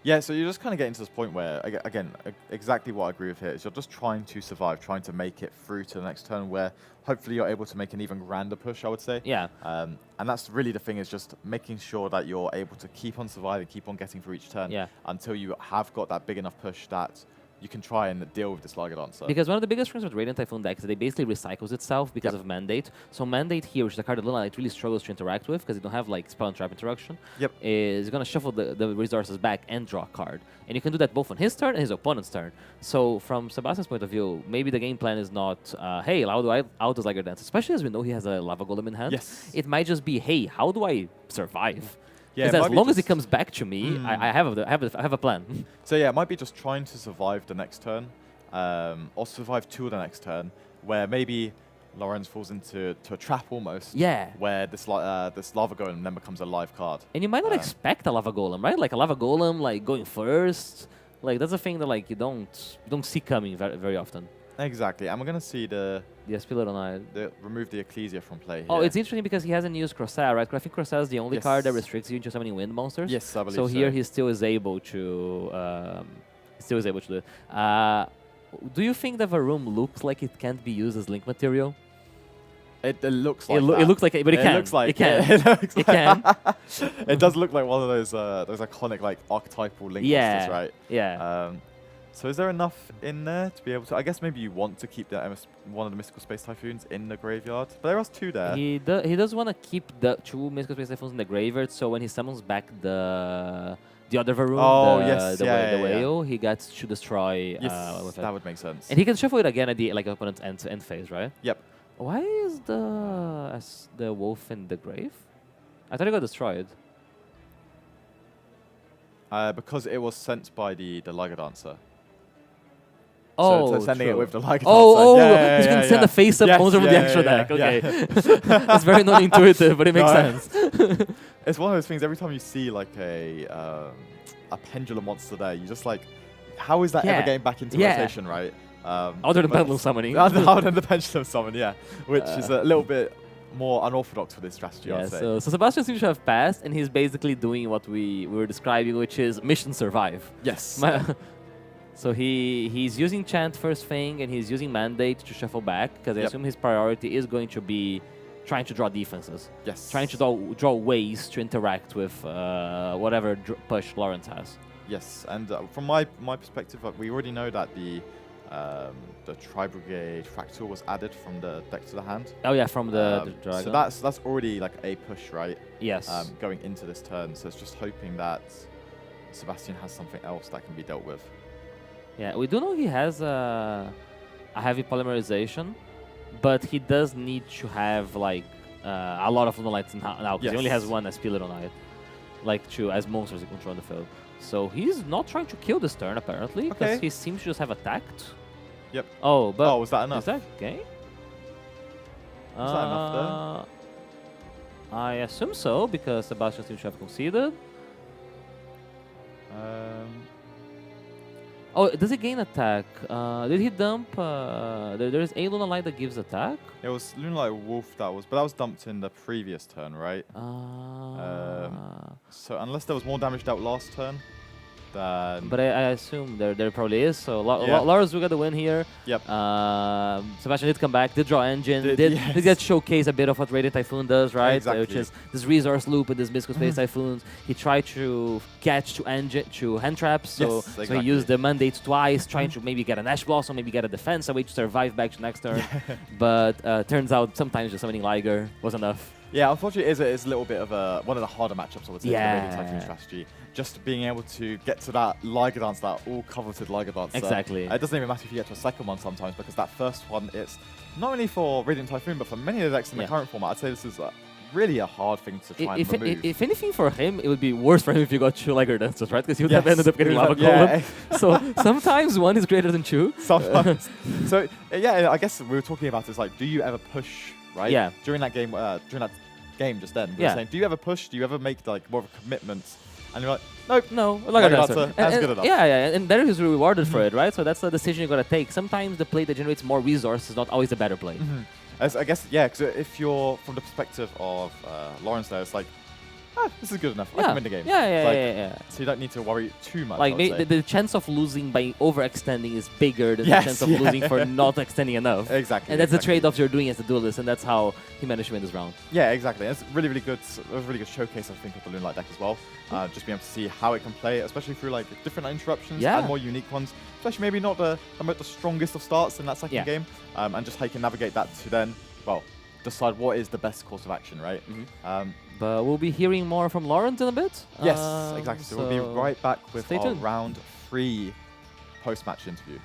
Yeah, so you're just kind of getting to this point where, again, exactly what I agree with here is you're just trying to survive, trying to make it through to the next turn where hopefully you're able to make an even grander push, I would say. Yeah. And that's really the thing, is just making sure that you're able to keep on surviving, keep on getting through each turn until you have got that big enough push that you can try and deal with this Liger Dancer. Because one of the biggest things with Radiant Typhoon deck is that it basically recycles itself because of Mandate. So Mandate here, which is a card that Luna Light really struggles to interact with because they don't have like spell and trap interaction, is going to shuffle the resources back and draw a card. And you can do that both on his turn and his opponent's turn. So from Sebastian's point of view, maybe the game plan is not, hey, how do I out this Liger Dance? Especially as we know he has a Lava Golem in hand. Yes. It might just be, hey, how do I survive? Yeah, Because as long as he comes back to me, I have a plan. So yeah, it might be just trying to survive the next turn, or survive to the next turn, where maybe Lorenz falls into a trap almost. Yeah. Where this Lava Golem then becomes a live card. And you might not expect a Lava Golem, right? Like a Lava Golem, like going first. Like that's a thing that like you don't see coming very often. Exactly, and we're gonna see the remove the Ecclesia from play here. Oh, it's interesting because he hasn't used Corsair, right? I think Corsair is the only card that restricts you into summoning wind monsters. Yes, I believe so. Here he still is able to do it. Do you think that the room looks like it can't be used as link material? It looks like it looks like it, but it can. Looks like it can. It can. It does look like one of those iconic like archetypal link monsters, right? Yeah. So is there enough in there to be able to... I guess maybe you want to keep one of the Mystical Space Typhoons in the graveyard. But there are 2 there. He does want to keep the 2 Mystical Space Typhoons in the graveyard, so when he summons back the other Varun, the whale, he gets to destroy with that would make sense. And he can shuffle it again at the opponent's end phase, right? Yep. Why is the wolf in the grave? I thought it got destroyed. Because it was sent by the Liger Dancer. Oh, so sending it with the Liger Dancer. He's going to send the face up onto the extra deck. Okay. That's very non-intuitive, but it makes sense. It's one of those things, every time you see like a pendulum monster there, you just like, how is that ever getting back into rotation, right? Other than pendulum summoning. Other than the pendulum summon, which is a little bit more unorthodox for this strategy, I'd say. So Sebastian seems to have passed, and he's basically doing what we were describing, which is mission survive. Yes. So he's using Chant first thing, and he's using Mandate to shuffle back, because I assume his priority is going to be trying to draw defenses. Yes. Trying to draw ways to interact with whatever push Lawrence has. Yes, and from my perspective, we already know that the Tri-Brigade Fractal was added from the deck to the hand. Oh yeah, from the dragon. So that's already like a push, right? Yes. Going into this turn, so it's just hoping that Sebastian has something else that can be dealt with. Yeah, we do know he has a heavy polymerization, but he does need to have like a lot of Lunar Lights now, because he only has 1 SP Lunar Light, like as monsters he control on the field. So he's not trying to kill this turn apparently, because he seems to just have attacked. Yep. Oh, but was that enough? Is that game? Was that enough there? I assume so, because Sebastian seems to have conceded. Oh, does he gain attack? Did he dump? There is a Lunar Light that gives attack. It was Lunar Light Wolf but that was dumped in the previous turn, right? So unless there was more damage dealt last turn, then... But I assume there probably is. So Lars will get the win here. Yep. Sebastian did come back, did draw engine, did get showcase a bit of what Radiant Typhoon does, right? Exactly. Which is this resource loop with this Mystical Space Typhoons. He tried to catch to hand traps, so he used the Mandate twice, trying to maybe get an Ash Blossom, maybe get a defense, a way to survive back to next turn. But turns out sometimes just summoning Liger was enough. Yeah, unfortunately, it is a little bit of one of the harder matchups, I would say, for the Radiant Typhoon strategy. Just being able to get to that Liger Dance, that all-coveted Liger Dance. Exactly. It doesn't even matter if you get to a second one sometimes, because that first one, it's not only for Radiant Typhoon, but for many of the decks in the current format. I'd say this is really a hard thing to try and remove. If anything for him, it would be worse for him if you got 2 Liger Dances, right? Because he would have ended up getting Lava Golem. So sometimes 1 is greater than 2. Sometimes. So yeah, I guess we were talking about this, like, do you ever push, right? Yeah. During that game just then, we were saying, do you ever push? Do you ever make like more of a commitment? And you're like, nope. No, Liger Dancer. That's good enough. Yeah, and there he's rewarded for it, right? So that's the decision you gotta take. Sometimes the play that generates more resources is not always the better play. I guess, yeah, because if you're from the perspective of Lawrence there, it's like, this is good enough. I Yeah. can win the game. Yeah. So you don't need to worry too much. Like I would say. the chance of losing by overextending is bigger than Yes, the chance of yeah. losing for not extending enough. Exactly. And that's the exactly. trade-off you're doing as a duelist, and that's how he managed to win this round. Yeah, exactly. It's really, really good. A really good showcase, I think, of the Moonlight deck as well. Just being able to see how it can play, especially through like different interruptions and more unique ones. Especially maybe not the strongest of starts in that second game, and just how you can navigate that to then, well, decide what is the best course of action, right? But we'll be hearing more from Lawrence in a bit. Yes, exactly. So we'll be right back with stay our tuned. round 3 post-match interview.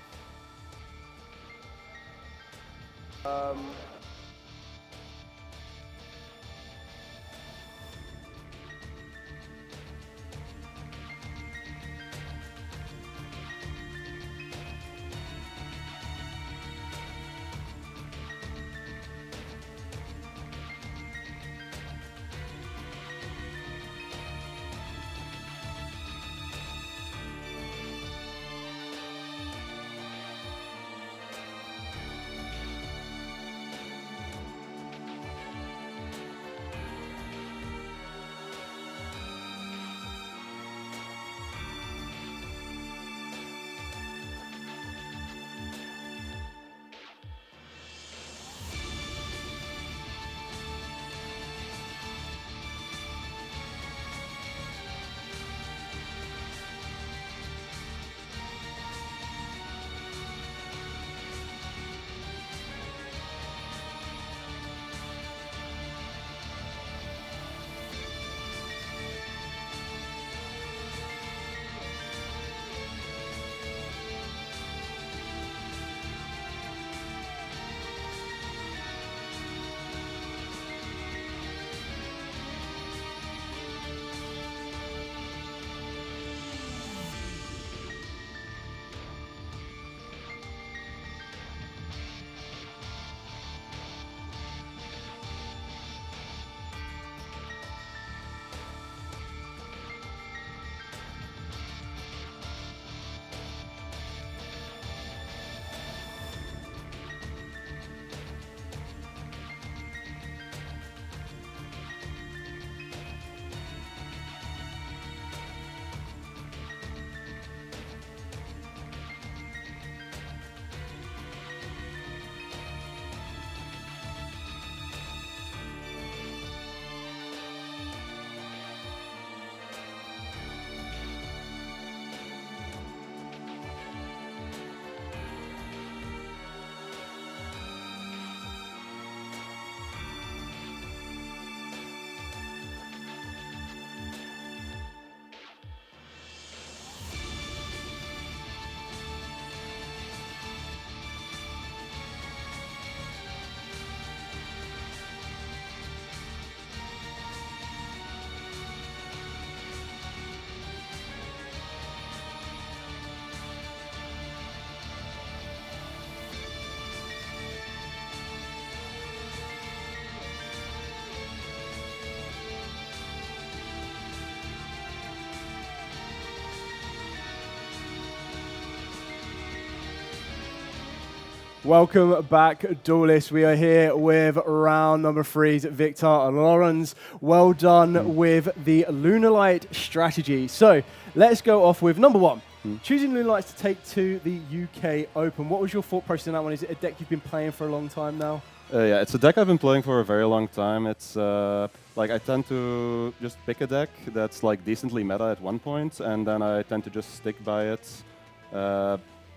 Welcome back, duelists. We are here with round number 3's Victor and Lawrence. Well done with the Lunalight strategy. So let's go off with number 1. Choosing Lunalights to take to the UK Open. What was your thought process in that one? Is it a deck you've been playing for a long time now? Yeah, it's a deck I've been playing for a very long time. It's like I tend to just pick a deck that's like decently meta at one point, and then I tend to just stick by it.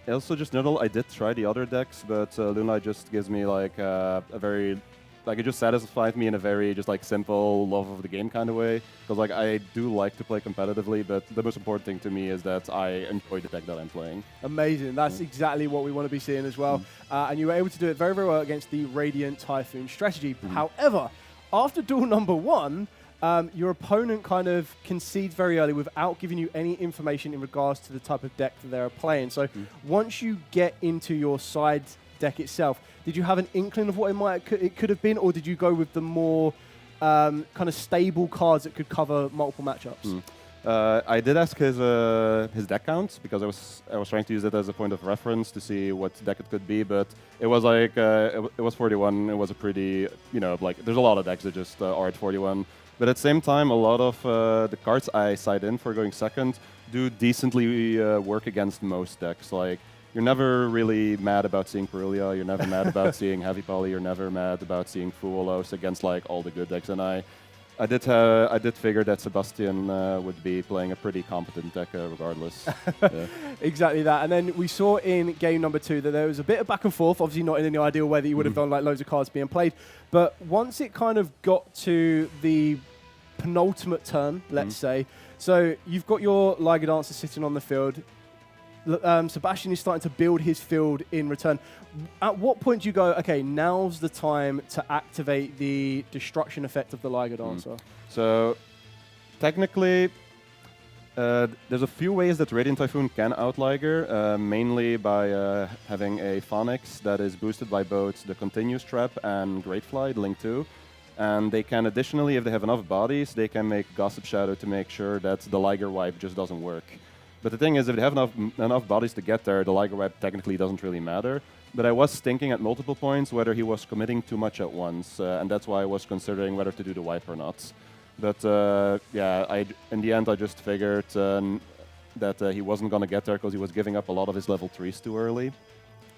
Also, just noodle. I did try the other decks, but Lunalight just gives me like a very, like it just satisfied me in a very just like simple love of the game kind of way. Because like I do like to play competitively, but the most important thing to me is that I enjoy the deck that I'm playing. Amazing. That's exactly what we want to be seeing as well. And you were able to do it very, very well against the Radiant Typhoon strategy. However, after duel number 1, your opponent kind of concedes very early without giving you any information in regards to the type of deck that they're playing. So once you get into your side deck itself, did you have an inkling of what it could have been, or did you go with the more kind of stable cards that could cover multiple matchups? I did ask his deck count because I was trying to use it as a point of reference to see what deck it could be, but it was like it was 41. It was a pretty, you know, like there's a lot of decks that just are at 41. But at the same time, a lot of the cards I side in for going second do decently work against most decks. Like, you're never really mad about seeing Perulia, you're never mad about seeing Heavy Poly, you're never mad about seeing Fuolos against like all the good decks. And I did figure that Sebastian would be playing a pretty competent deck regardless. Yeah. Exactly that. And then we saw in game number 2 that there was a bit of back and forth, obviously not in any ideal way that you would have done like loads of cards being played. But once it kind of got to the penultimate turn, let's say, so you've got your Liga Dancer sitting on the field. Sebastian is starting to build his field in return. At what point do you go, okay, now's the time to activate the destruction effect of the Liga Dancer? So, technically, there's a few ways that Radiant Typhoon can out-Liger, mainly by having a Phonix that is boosted by both the Continuous Trap and Great Flight, Link 2. And they can additionally, if they have enough bodies, they can make Gossip Shadow to make sure that the Liger wipe just doesn't work. But the thing is, if they have enough bodies to get there, the Liger wipe technically doesn't really matter. But I was thinking at multiple points whether he was committing too much at once, and that's why I was considering whether to do the wipe or not. But yeah, in the end I just figured that he wasn't going to get there because he was giving up a lot of his level 3s too early.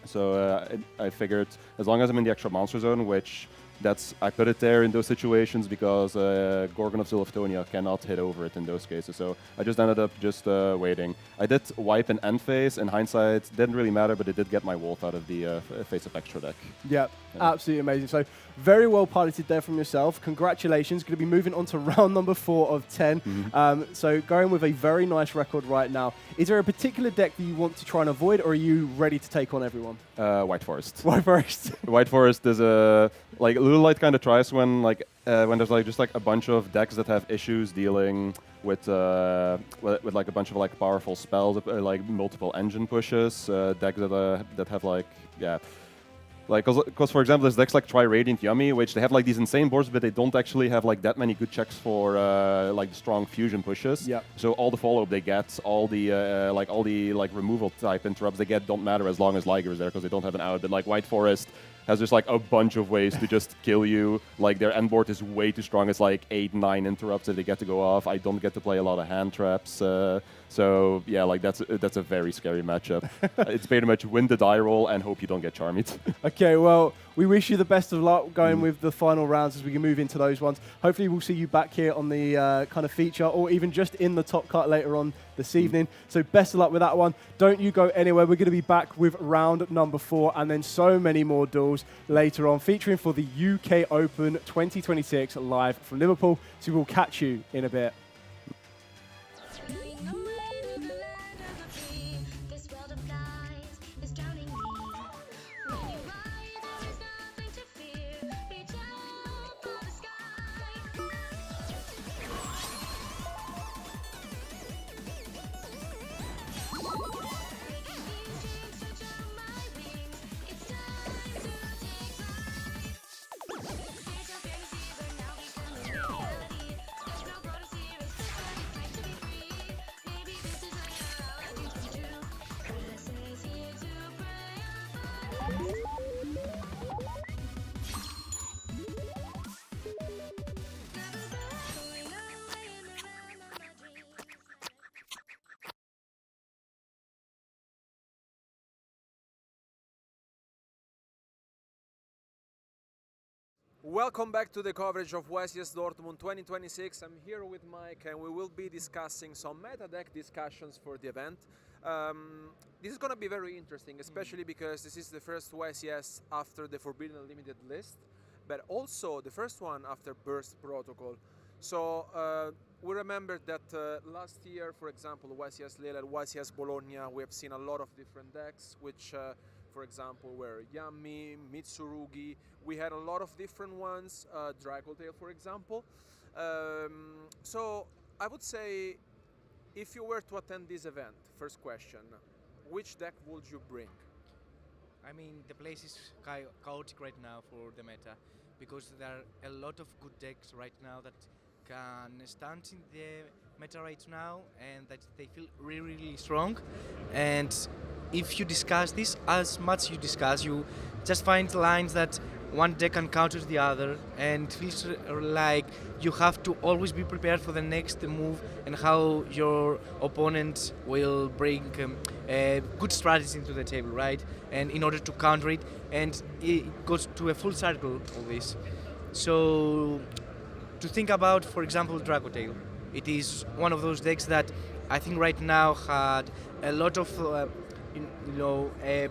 So I figured as long as I'm in the extra monster zone, which I put it there in those situations because Gorgon of Ziliftonia cannot hit over it in those cases. So I just ended up just waiting. I did wipe an end phase. In hindsight, didn't really matter, but it did get my Wolf out of the face of extra deck. Yep, yeah. Absolutely amazing. So very well piloted there from yourself. Congratulations. Going to be moving on to round number 4 of 10. So going with a very nice record right now. Is there a particular deck that you want to try and avoid, or are you ready to take on everyone? White Forest. White Forest. White Forest is a Little Light kind of tries when there's just a bunch of decks that have issues dealing with like a bunch of powerful spells, like multiple engine pushes, decks that have because for example there's decks like Tri-Radiant Yummy, which they have these insane boards, but they don't actually have that many good checks for the strong fusion pushes. Yeah. So all the follow-up they get, all the removal type interrupts they get don't matter as long as Liger is there because they don't have an out. But White Forest has just a bunch of ways to just kill you. Their end board is way too strong. It's 8-9 interrupts that they get to go off. I don't get to play a lot of hand traps. So yeah, that's a very scary matchup. It's pretty much win the die roll and hope you don't get charmed. Okay, well, we wish you the best of luck going with the final rounds as we can move into those ones. Hopefully we'll see you back here on the kind of feature or even just in the top cut later on this evening. So best of luck with that one. Don't you go anywhere. We're going to be back with round number 4 and then so many more duels later on featuring for the UK Open 2026 live from Liverpool. So we'll catch you in a bit. Welcome back to the coverage of YCS Dortmund 2026. I'm here with Mike and we will be discussing some meta deck discussions for the event. This is going to be very interesting, especially because this is the first YCS after the Forbidden Unlimited list, but also the first one after Burst Protocol. So we remember that last year, for example, YCS Lille and YCS Bologna, we have seen a lot of different decks, which for example, were Yami, Mitsurugi. We had a lot of different ones, Dracotail, for example. So I would say, if you were to attend this event, first question, which deck would you bring? I mean, the place is chaotic right now for the meta, because there are a lot of good decks right now that can stand in the meta right now and that they feel really, really strong. And if you discuss this, as much you discuss, you just find lines that one deck can counter the other, and it feels like you have to always be prepared for the next move and how your opponent will bring a good strategy into the table, right? And in order to counter it, and it goes to a full circle of this. So to think about, for example, Dracotail, it is one of those decks that I think right now had a lot of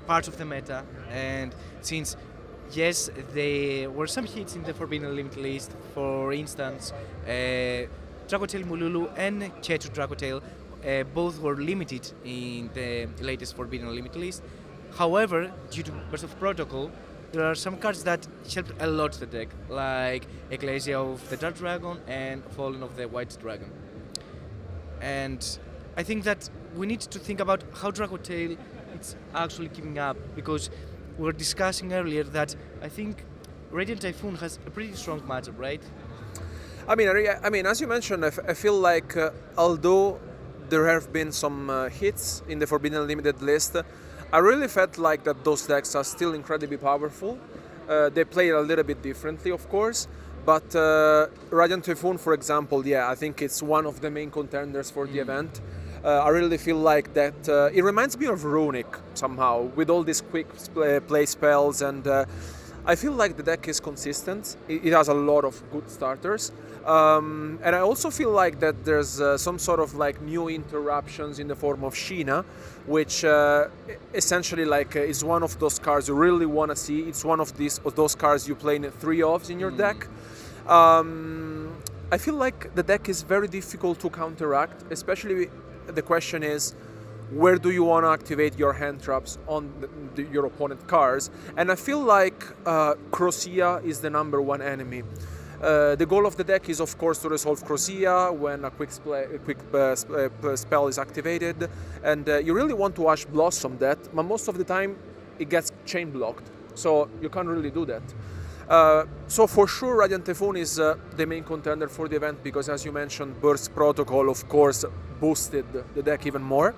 parts of the meta, and since yes, there were some hits in the Forbidden Limit list. For instance, Dracotail Mululu and Ketu Dracotail both were limited in the latest Forbidden Limit list. However, due to Burst of Protocol, there are some cards that helped a lot the deck, like Ecclesia of the Dark Dragon and Fallen of the White Dragon. And I think that we need to think about how Dracotail is actually keeping up, because we were discussing earlier that I think Radiant Typhoon has a pretty strong matchup, right? I mean, as you mentioned, I feel like although there have been some hits in the Forbidden Limited list, I really felt like that those decks are still incredibly powerful. They play a little bit differently, of course, but Radiant Typhoon, for example, yeah, I think it's one of the main contenders for the event. I really feel like that it reminds me of Runic somehow, with all these quick play spells, and I feel like the deck is consistent. It has a lot of good starters, and I also feel like that there's some sort of like new interruptions in the form of Sheena, which essentially like is one of those cards you really want to see. It's one of those cards you play in 3-offs in your deck. I feel like the deck is very difficult to counteract, especially. The question is, where do you want to activate your hand traps on your opponent cards? And I feel like Crocea is the #1 enemy. The goal of the deck is, of course, to resolve Crocea when a quick spell is activated, and you really want to Ash Blossom that, but most of the time it gets chain blocked, so you can't really do that. So for sure, Radiant Typhoon is the main contender for the event, because, as you mentioned, Burst Protocol, of course, boosted the deck even more.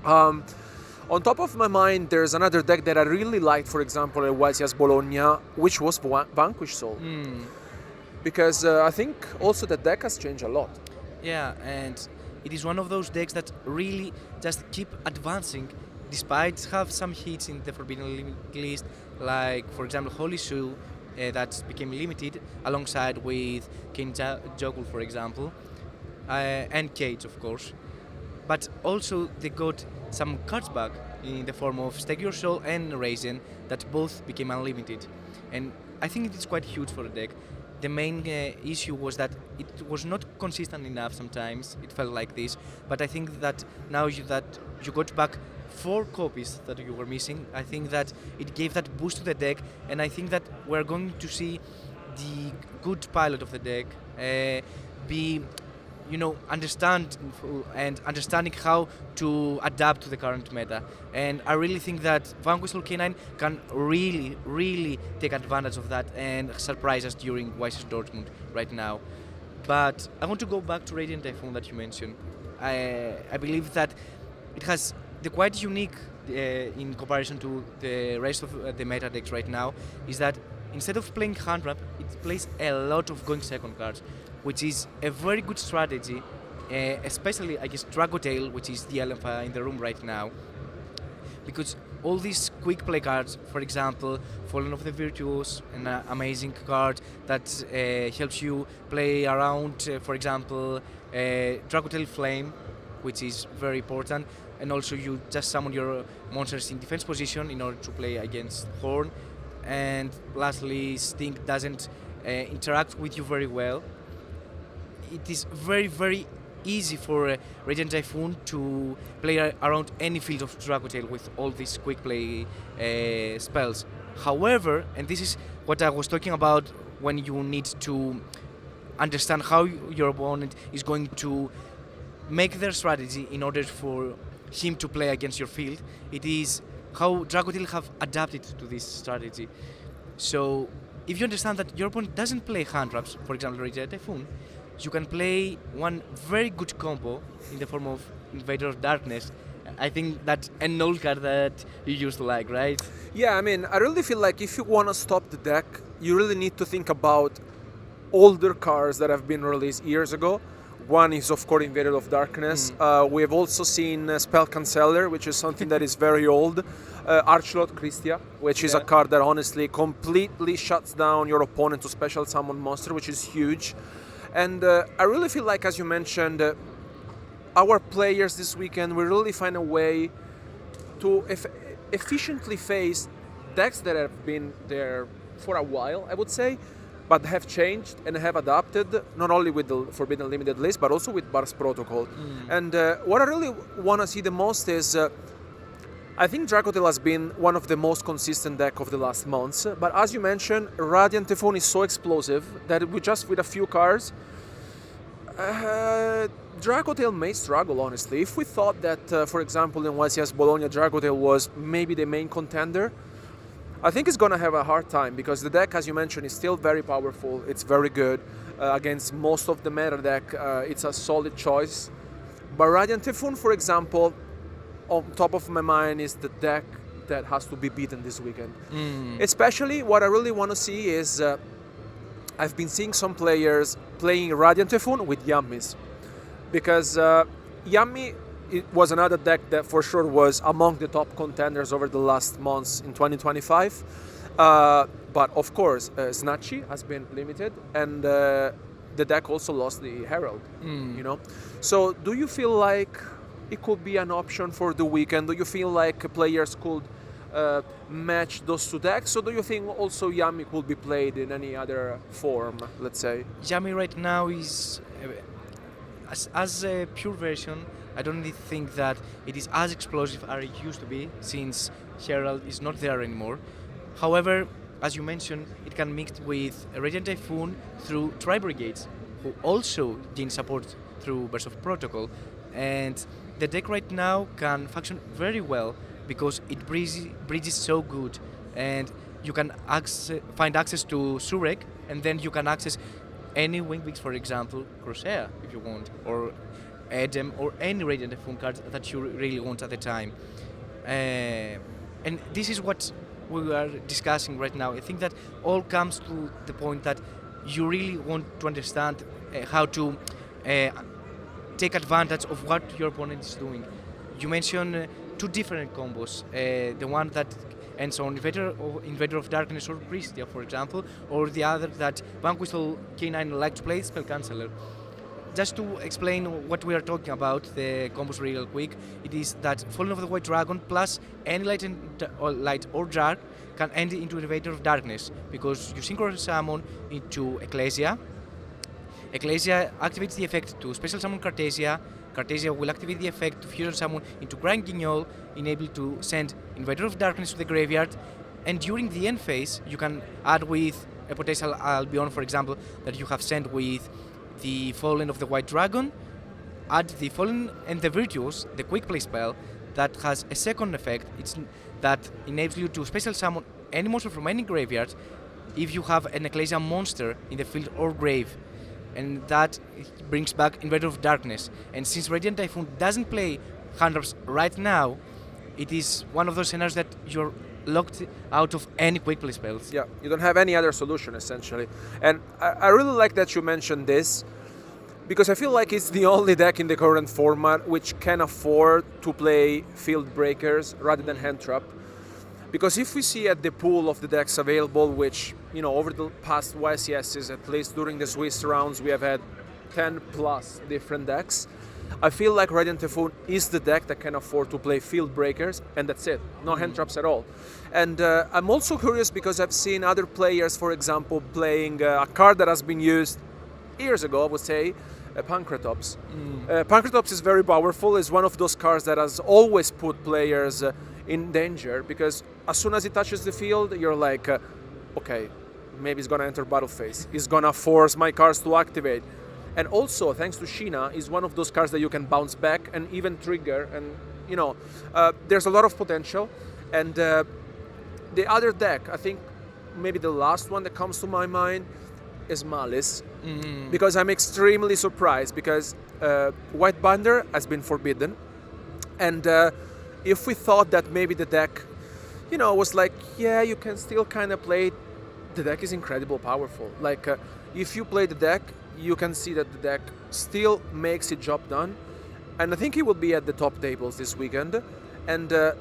On top of my mind, there's another deck that I really liked, for example, at YCS Bologna, which was Vanquish Soul. Because I think also the deck has changed a lot. Yeah, and it is one of those decks that really just keep advancing, despite have some hits in the Forbidden list, like, for example, Holy Shoe, that became limited alongside with King Jogul, for example, and Cage, of course. But also they got some cards back in the form of Stake Your Soul and Raisin that both became unlimited. And I think it is quite huge for the deck. The main issue was that it was not consistent enough sometimes, it felt like this, but I think that now that you got back 4 copies that you were missing, I think that it gave that boost to the deck, and I think that we're going to see the good pilot of the deck be, understanding how to adapt to the current meta. And I really think that Vanquish Soul K9 can really, really take advantage of that and surprise us during YCS Dortmund right now. But I want to go back to Radiant Typhoon that you mentioned. I believe that it has the quite unique in comparison to the rest of the meta decks right now is that instead of playing hand trap, it plays a lot of going second cards, which is a very good strategy, especially against Dracotail, which is the alpha in the room right now. Because all these quick play cards, for example, Fallen of the Virtuos, an amazing card that helps you play around, for example, Dracotail Flame, which is very important, and also you just summon your monsters in defense position in order to play against Horn. And lastly, Stink doesn't interact with you very well. It is very, very easy for Radiant Typhoon to play around any field of Dracotail with all these quick play spells. However, and this is what I was talking about when you need to understand how your opponent is going to make their strategy in order for him to play against your field, it is how Dracotail have adapted to this strategy. So if you understand that your opponent doesn't play hand traps, for example Radiant Typhoon, you can play one very good combo in the form of Invader of Darkness I think that's an old card that you used to like, right? Yeah, I mean, I really feel like if you want to stop the deck, you really need to think about older cards that have been released years ago. One is, of course, Invader of Darkness. We have also seen Spell Canceller, which is something that is very old. Archlord Christia, which is a card that honestly completely shuts down your opponent to special summon monster, which is huge. And I really feel like, as you mentioned, our players this weekend will really find a way to efficiently face decks that have been there for a while, I would say, but have changed and have adapted, not only with the Forbidden Limited list, but also with Bar's Protocol. And what I really want to see the most is, I think Dracotail has been one of the most consistent deck of the last months, but as you mentioned, Radiant Typhoon is so explosive that with a few cards, Dracotail may struggle, honestly. If we thought that, for example, in YCS Bologna, Dracotail was maybe the main contender, I think it's going to have a hard time, because the deck, as you mentioned, is still very powerful. It's very good. Against most of the meta deck, it's a solid choice. But Radiant Typhoon, for example, on top of my mind is the deck that has to be beaten this weekend. Especially what I really want to see is, I've been seeing some players playing Radiant Typhoon with Yummies. Because Yummy, it was another deck that for sure was among the top contenders over the last months in 2025. But of course, Snatchy has been limited, and the deck also lost the Herald. You know, so do you feel like it could be an option for the weekend? Do you feel like players could match those two decks, or do you think also Yami could be played in any other form? Let's say Yami right now is as a pure version. I don't really think that it is as explosive as it used to be, since Herald is not there anymore. However, as you mentioned, it can mix with Radiant Typhoon through Tri-Brigades, who also gain support through Burst of Protocol. And the deck right now can function very well because it bridges so good, and you can find access to Surek, and then you can access any Wingbeaks, for example, Crosshair if you want, or Edem, or any Radiant Typhoon card that you really want at the time. And this is what we are discussing right now. I think that all comes to the point that you really want to understand how to take advantage of what your opponent is doing. You mentioned two different combos. The one that ends on Invader of Darkness or Pristia, for example, or the other that Vanquished K9 like to play, Spell Canceller. Just to explain what we are talking about, the combos real quick, it is that Fallen of the White Dragon plus any light or dark can end into Invader of Darkness, because you synchro summon into Ecclesia. Ecclesia activates the effect to special summon Cartesia. Cartesia will activate the effect to fusion summon into Grand Guignol, enable to send Invader of Darkness to the graveyard. And during the end phase, you can add with a potential Albion, for example, that you have sent with the Fallen of the White Dragon, add the Fallen and the Virtuous, the quick play spell, that has a second effect. It's that enables you to special summon any monster from any graveyard if you have an Ecclesia monster in the field or grave. And that brings back Invader of Darkness. And since Radiant Typhoon doesn't play hand-ups right now, it is one of those scenarios that you're locked out of any quick play spells. Yeah, you don't have any other solution, essentially. And I really like that you mentioned this, because I feel like it's the only deck in the current format which can afford to play Field Breakers rather than Hand Trap. Because if we see at the pool of the decks available, which, you know, over the past YCSs, at least during the Swiss rounds, we have had 10 plus different decks. I feel like Radiant Typhoon is the deck that can afford to play Field Breakers, and that's it. No hand traps at all. And I'm also curious because I've seen other players, for example, playing a card that has been used years ago, I would say, Pancratops. Pancratops is very powerful. It's one of those cards that has always put players in danger, because as soon as it touches the field, you're like, okay, maybe it's going to enter battle phase. It's going to force my cards to activate. And also, thanks to Sheena, is one of those cards that you can bounce back and even trigger. And, you know, there's a lot of potential. And the other deck, I think maybe the last one that comes to my mind is Malice. Because I'm extremely surprised, because White Bander has been forbidden. And if we thought that maybe the deck, you know, was like, yeah, you can still kind of play it, the deck is incredibly powerful. Like, if you play the deck, you can see that the deck still makes its job done. And I think he will be at the top tables this weekend. And the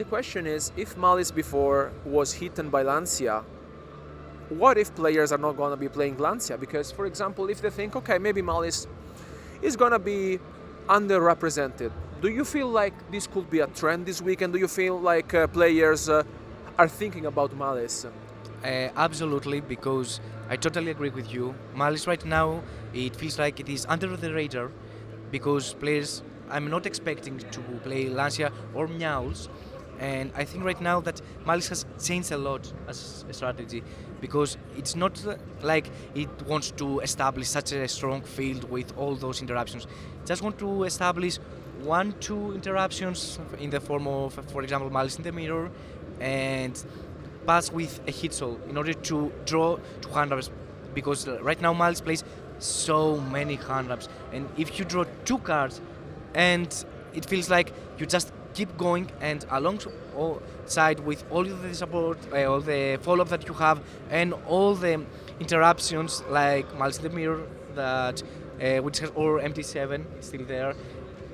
question is, if Malice before was hidden by Lancia, what if players are not going to be playing Lancia? Because, for example, if they think, okay, maybe Malice is going to be underrepresented, do you feel like this could be a trend this weekend? Do you feel like players are thinking about Malice? Absolutely, because I totally agree with you. Malice right now, it feels like it is under the radar, because players, I'm not expecting to play Lancia or Meowls, and I think right now that Malice has changed a lot as a strategy, because it's not like it wants to establish such a strong field with all those interruptions. It just want to establish 1-2 interruptions in the form of, for example, Malice in the mirror, and pass with a hit soul in order to draw 2 hand-ups, because right now Malice plays so many hand-ups, and if you draw 2 cards, and it feels like you just keep going, and alongside with all the support, all the follow-up that you have, and all the interruptions like Malice in the mirror, that which has, or MT7 still there,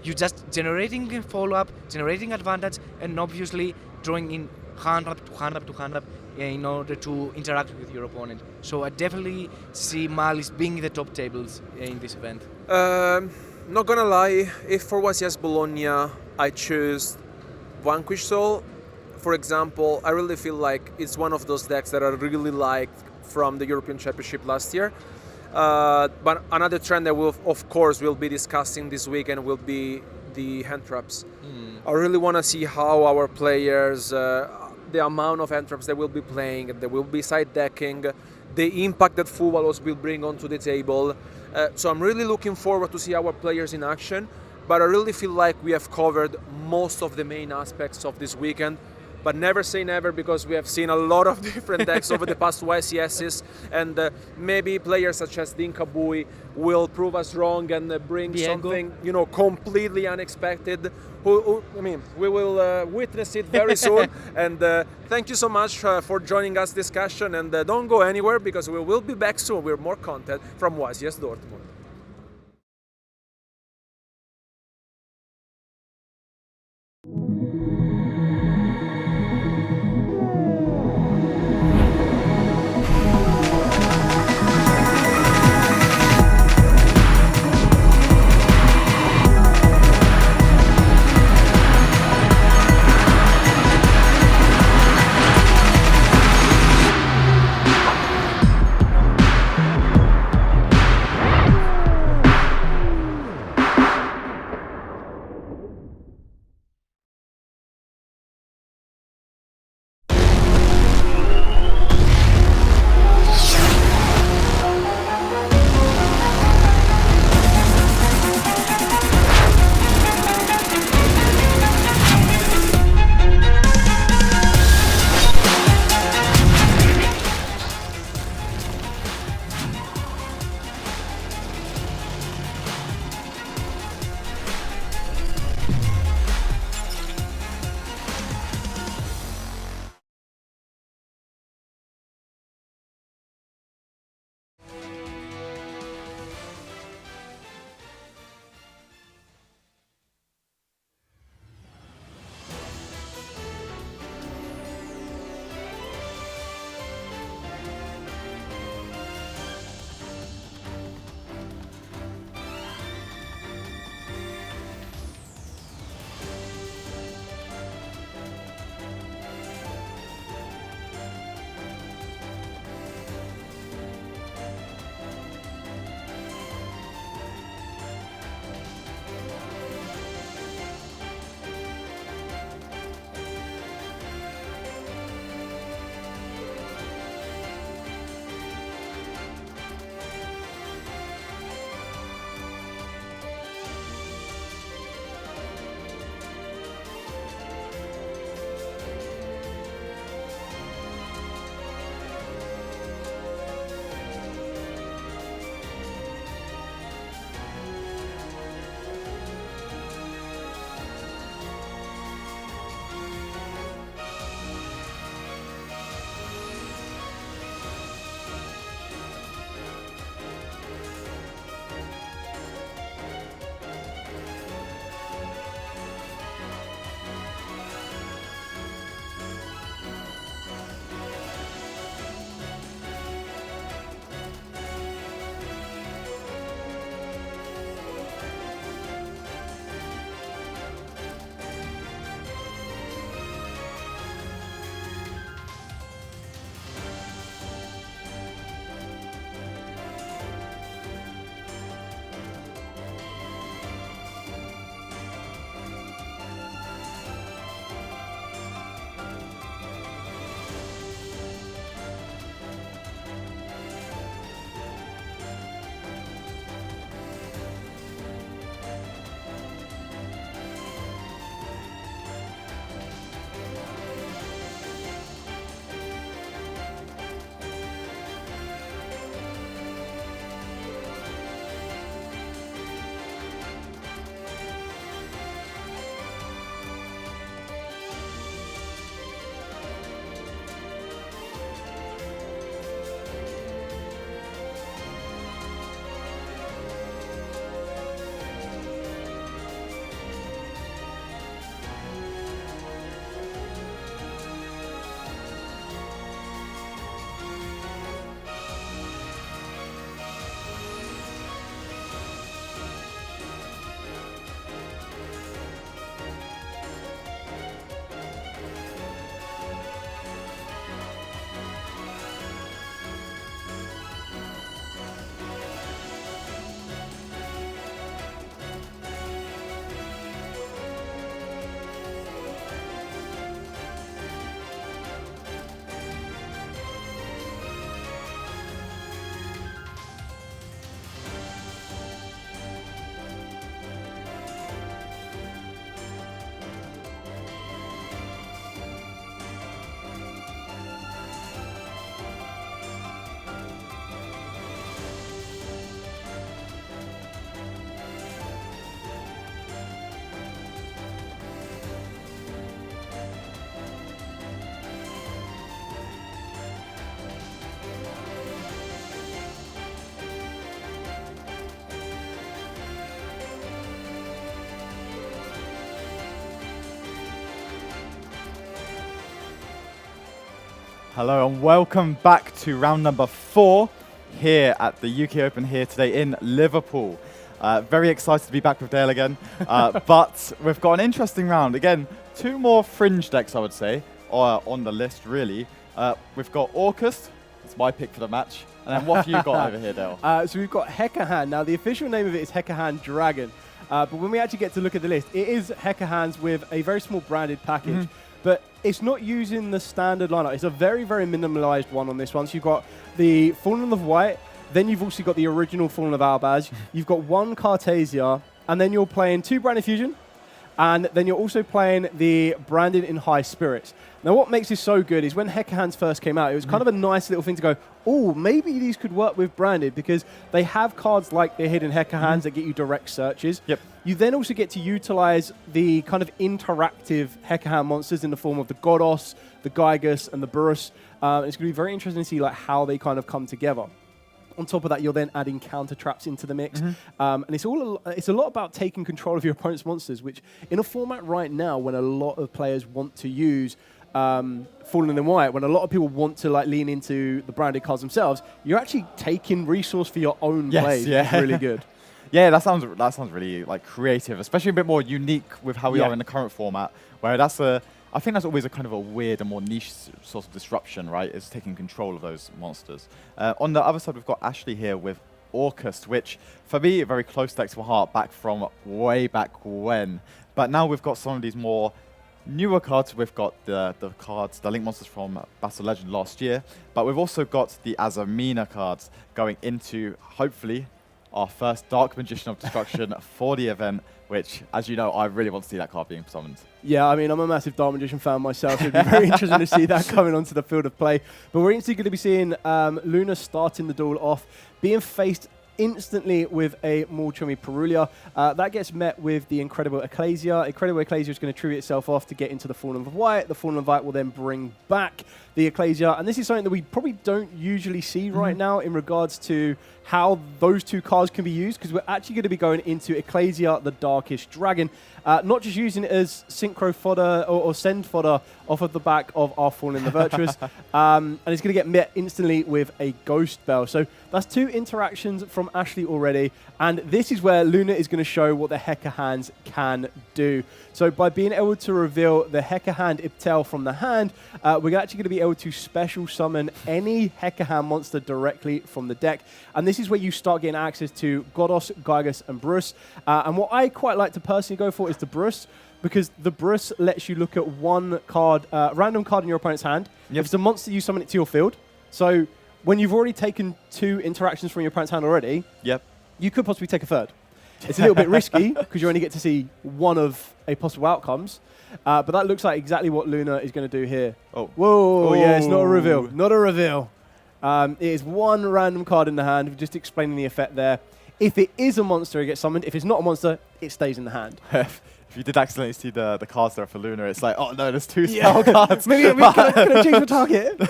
you just generating follow-up, generating advantage, and obviously drawing in hand-up to hand-up to hand-up in order to interact with your opponent. So I definitely see Malice being in the top tables in this event. Not gonna lie, if for YCS Bologna I choose Vanquish Soul, for example, I really feel like it's one of those decks that I really liked from the European Championship last year. But another trend that we'll, of course, we'll be discussing this weekend will be the hand traps. I really want to see how our players, the amount of hand traps they will be playing, they will be side decking, the impact that Fuvalos will bring onto the table. So I'm really looking forward to see our players in action, but I really feel like we have covered most of the main aspects of this weekend. But never say never, because we have seen a lot of different decks over the past YCSs, and maybe players such as Dinkabui will prove us wrong and bring something, you know, completely unexpected. I mean, we will witness it very soon. And thank you so much for joining us discussion, and don't go anywhere, because we will be back soon with more content from YCS Dortmund. Hello and welcome back to round number 4 here at the UK Open here today in Liverpool. Very excited to be back with Dale again, but we've got an interesting round. Again, 2 more fringe decks, I would say, on the list, really. We've got Orcust, it's my pick for the match. And then what have you got over here, Dale? So we've got Hekahan. Now, the official name of it is Hekahan Dragon. But when we actually get to look at the list, it is Hekahans with a very small branded package. But it's not using the standard lineup. It's a very, very minimalized one on this one. So you've got the Fallen of White, then you've also got the original Fallen of Albaz, you've got 1 Cartasia, and then you're playing 2 Branded Fusion, and then you're also playing the Branded in High Spirits. Now, what makes this so good is when Hekahans first came out, it was kind of a nice little thing to go, oh, maybe these could work with Branded, because they have cards like the Hidden Hekahans that get you direct searches. Yep. You then also get to utilize the kind of interactive Hekahan monsters in the form of the Godos, the Gygus, and the Burus. It's going to be very interesting to see like how they kind of come together. On top of that, you're then adding counter traps into the mix. And it's a lot about taking control of your opponent's monsters, which in a format right now when a lot of players want to use Fallen in White, when a lot of people want to like lean into the branded cards themselves, you're actually taking resource for your own plays. Yeah. It's really good. Yeah, that sounds really like creative, especially a bit more unique with how we are in the current format, where I think that's always a kind of a weird and more niche sort of disruption, right? Is taking control of those monsters. On the other side, we've got Ashley here with Orcust, which for me, a very close deck to my heart back from way back when. But now we've got some of these more newer cards. We've got the cards, the Link monsters from Battle Legend last year, but we've also got the Azamina cards going into, hopefully, our first Dark Magician of Destruction for the event, which, as you know, I really want to see that card being summoned. Yeah, I mean, I'm a massive Dark Magician fan myself, so it'd be very interesting to see that coming onto the field of play. But we're instantly going to be seeing Luna starting the duel off, being faced instantly with a Morchumi Perulia. That gets met with the Incredible Ecclesia. Incredible Ecclesia is going to tribute itself off to get into the Fallen of White. The Fallen of White will then bring back the Ecclesia. And this is something that we probably don't usually see right now in regards to how those 2 cards can be used, because we're actually going to be going into Ecclesia, the Darkish Dragon, not just using it as synchro fodder or send fodder off of the back of our Fallen the Virtuous, and it's going to get met instantly with a Ghost Bell. So that's 2 interactions from Ashley already, and this is where Luna is going to show what the Hekahans can do. So by being able to reveal the Hekahand Ibtel from the hand, we're actually going to be able to special summon any Hekahan monster directly from the deck. And this is where you start getting access to Godos, Gygus, and Brus. And what I quite like to personally go for is the Brus, because the Brus lets you look at 1 card, random card in your opponent's hand. If it's a monster, you summon it to your field. So when you've already taken 2 interactions from your opponent's hand already, you could possibly take a 3rd. It's a little bit risky because you only get to see 1 of a possible outcomes. But that looks like exactly what Luna is going to do here. Whoa, yeah, it's not a reveal. Not a reveal. It is 1 random card in the hand. We're just explaining the effect there. If it is a monster, it gets summoned. If it's not a monster, it stays in the hand. If you did accidentally see the cards there for Luna, it's like, oh no, there's 2 spell cards. Maybe can I change the target?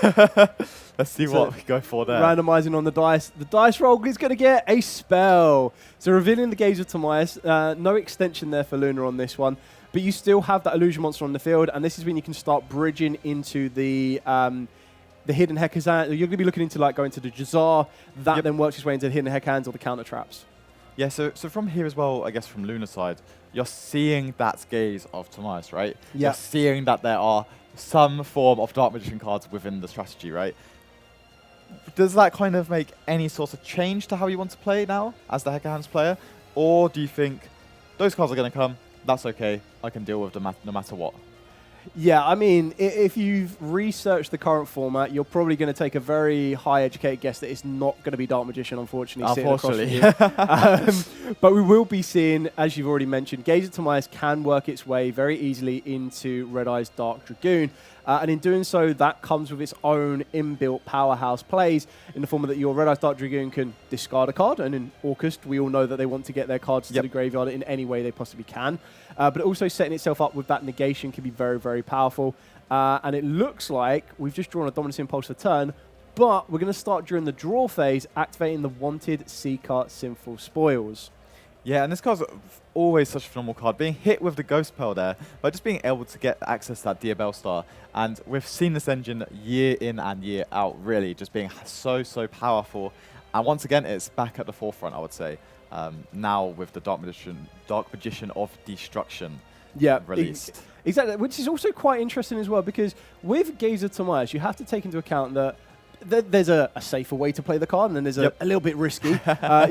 Let's see what we go for there. Randomizing on the dice. The dice roll is going to get a spell. So revealing the Gaze of Timaeus. No extension there for Luna on this one. But you still have that illusion monster on the field, and this is when you can start bridging into the Hidden Hekazan. You're going to be looking into like going to the Jazar. That then works its way into the Hidden Hekans or the counter traps. Yeah, so from here as well, I guess from Luna's side, you're seeing that Gaze of Timaeus, right? Yeah. You're seeing that there are some form of Dark Magician cards within the strategy, right? Does that kind of make any sort of change to how you want to play now as the Hekahans player? Or do you think those cards are going to come, that's okay, I can deal with them no matter what? Yeah, I mean, if you've researched the current format, you're probably going to take a very high educated guess that it's not going to be Dark Magician, unfortunately. But we will be seeing, as you've already mentioned, Gaze of Timaeus can work its way very easily into Red Eye's Dark Dragoon. And in doing so, that comes with its own inbuilt powerhouse plays in the form of that your Red Eye's Dark Dragoon can discard a card. And in Orcust, we all know that they want to get their cards to the graveyard in any way they possibly can. But also setting itself up with that negation can be very, very powerful. And it looks like we've just drawn a Dominus Impulse for turn, but we're going to start during the draw phase, activating the wanted Seeker Sinful Spoils. Yeah, and this card's always such a phenomenal card. Being hit with the Ghost Pearl there, but just being able to get access to that Diabell Star. And we've seen this engine year in and year out, really, just being so powerful. And once again, it's back at the forefront, I would say, now with the Dark Magician of Destruction released. Exactly, which is also quite interesting as well, because with Gazer Tomias, you have to take into account that there's a safer way to play the card, and then there's a little bit risky.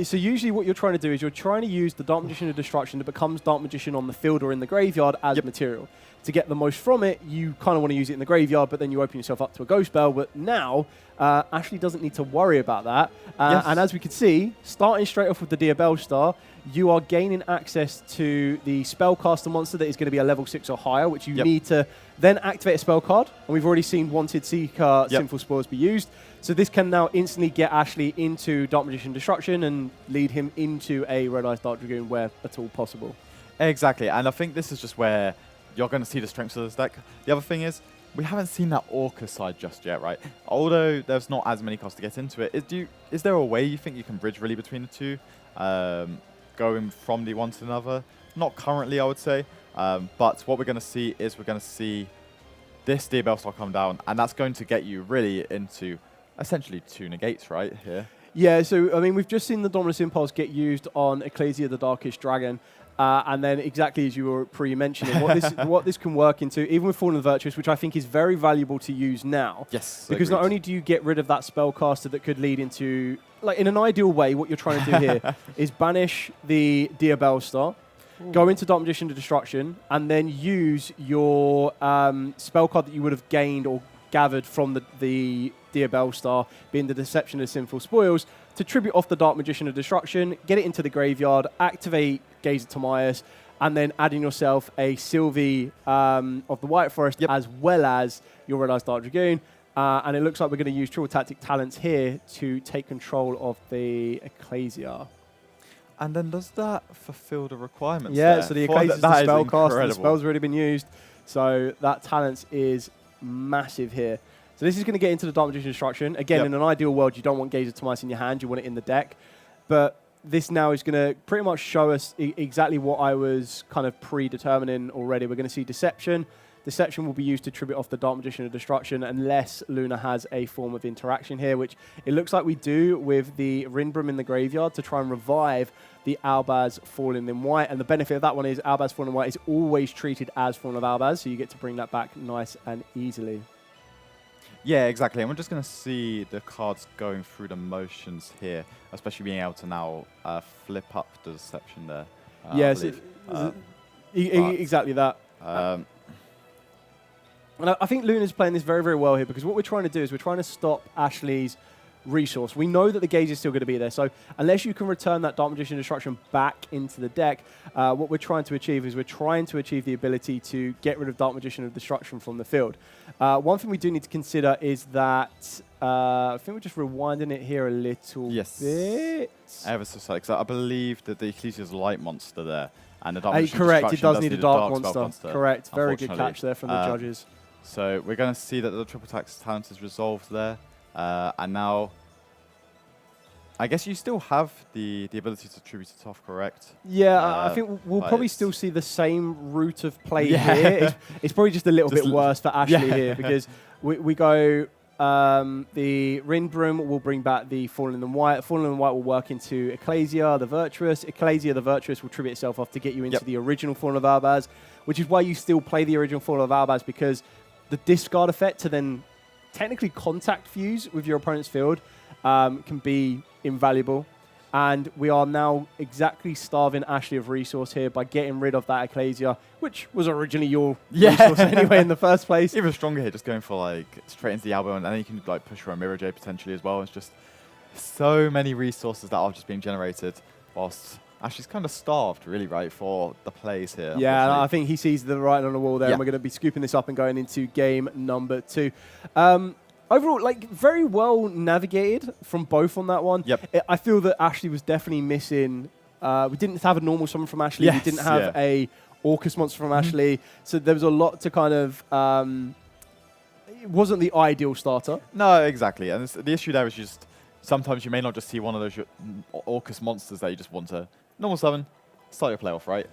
So usually what you're trying to do is you're trying to use the Dark Magician of Destruction that becomes Dark Magician on the field or in the graveyard as material. To get the most from it, you kind of want to use it in the graveyard, but then you open yourself up to a Ghost Bell. But now, Ashley doesn't need to worry about that. And as we can see, starting straight off with the Diabell Star, you are gaining access to the Spellcaster monster that is going to be a level 6 or higher, which you need to then activate a spell card. And we've already seen Wanted Seeker Sinful Spoils be used. So this can now instantly get Ashley into Dark Magician Destruction and lead him into a Red Eyes Dark Dragoon where at all possible. Exactly, and I think this is just where you're going to see the strengths of this deck. The other thing is, we haven't seen that Orca side just yet, right? Although there's not as many costs to get into it, is there a way you think you can bridge really between the two? Going from the one to another? Not currently, I would say. But what we're going to see is this Diabell Star come down, and that's going to get you really into essentially 2 negates right here. Yeah, so I mean, we've just seen the Dominus Impulse get used on Ecclesia the Darkest Dragon. And then exactly as you were pre-mentioning, what this can work into, even with Fallen Virtuous, which I think is very valuable to use now. Yes, because not only do you get rid of that spellcaster that could lead into, like in an ideal way, what you're trying to do here is banish the Diabell Star, go into Dark Magician to Destruction, and then use your spell card that you would have gained or gathered from the Diabell Star, being the Deception of Sinful Spoils, to tribute off the Dark Magician of Destruction, get it into the graveyard, activate Gazer Tomias, and then adding yourself a Sylvie of the White Forest, as well as your Red Eyes Dark Dragoon. And it looks like we're going to use Triple Tactic Talents here to take control of the Ecclesia. And then does that fulfill the requirements? Yeah, so the Ecclesia is the spellcaster. The spell's already been used. So that Talents is massive here. So this is going to get into the Dark Magician Destruction. Again, in an ideal world, you don't want Gazer Tomias in your hand. You want it in the deck. But this now is going to pretty much show us exactly what I was kind of predetermining already. We're going to see Deception. Deception will be used to tribute off the Dark Magician of Destruction unless Luna has a form of interaction here, which it looks like we do with the Rinbrum in the graveyard to try and revive the Albaz Fallen in White. And the benefit of that one is Albaz Fallen in White is always treated as Fallen of Albaz, so you get to bring that back nice and easily. Yeah, exactly. And we're just going to see the cards going through the motions here, especially being able to now flip up the Deception there. Yes, exactly that. And I think Luna's playing this very, very well here, because what we're trying to do is we're trying to stop Ashley's resource. We know that the Gaze is still going to be there, so unless you can return that Dark Magician Destruction back into the deck, what we're trying to achieve is we're trying to achieve the ability to get rid of Dark Magician of Destruction from the field. One thing we do need to consider is that I think we're just rewinding it here a little bit. Ever so slightly, because I believe that the Ecclesia's Light Monster there, and the Dark Magician correct, it does need a Dark Monster. Monster. Correct, very good catch there from the judges. So we're going to see that the Triple Tax talent is resolved there. And now, I guess you still have the ability to tribute it off, correct? Yeah, I think we'll probably still see the same route of play here. It's probably just a little bit worse for Ashley here, because we go, the Rinbrum will bring back the Fallen in White. Fallen in White will work into Ecclesia, the Virtuous. Ecclesia, the Virtuous, will tribute itself off to get you into the original Fallen of Albaz, which is why you still play the original Fallen of Albaz, because the discard effect to then technically contact fuse with your opponent's field can be invaluable. And we are now exactly starving Ashley of resource here by getting rid of that Ecclesia, which was originally your resource anyway in the first place. Even stronger here, just going for like straight into the elbow, and then you can like push for a Mirror Jade potentially as well. It's just so many resources that are just being generated, whilst Ashley's kind of starved, really, right, for the plays here. Yeah, I think he sees the writing on the wall there, and we're going to be scooping this up and going into game number 2. Overall, like, very well navigated from both on that one. I feel that Ashley was definitely missing. We didn't have a normal summon from Ashley. We didn't have a Orcus monster from Ashley. So there was a lot to kind of... it wasn't the ideal starter. No, exactly. And the issue there is just sometimes you may not just see one of those Orcus monsters that you just want to normal summon, start your playoff, right?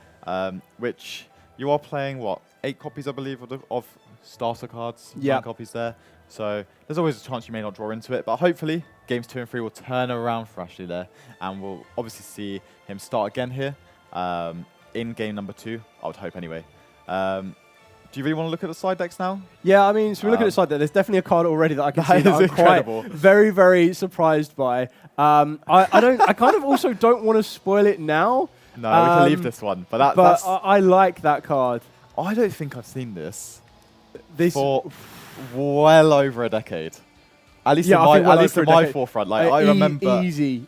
Which you are playing, what, 8 copies, I believe, of starter cards, 9 copies there. So there's always a chance you may not draw into it, but hopefully games 2 and 3 will turn around for Ashley there, and we'll obviously see him start again here in game number 2, I would hope anyway. Do you really want to look at the side decks now? Yeah, I mean, so we look at the side deck. There's definitely a card already that I can see that I'm incredible. quite very, very surprised by. I kind of also don't want to spoil it now. No, we can leave this one. But that's I like that card. I don't think I've seen this for well over a decade. At least in my forefront. Like I remember. Easy.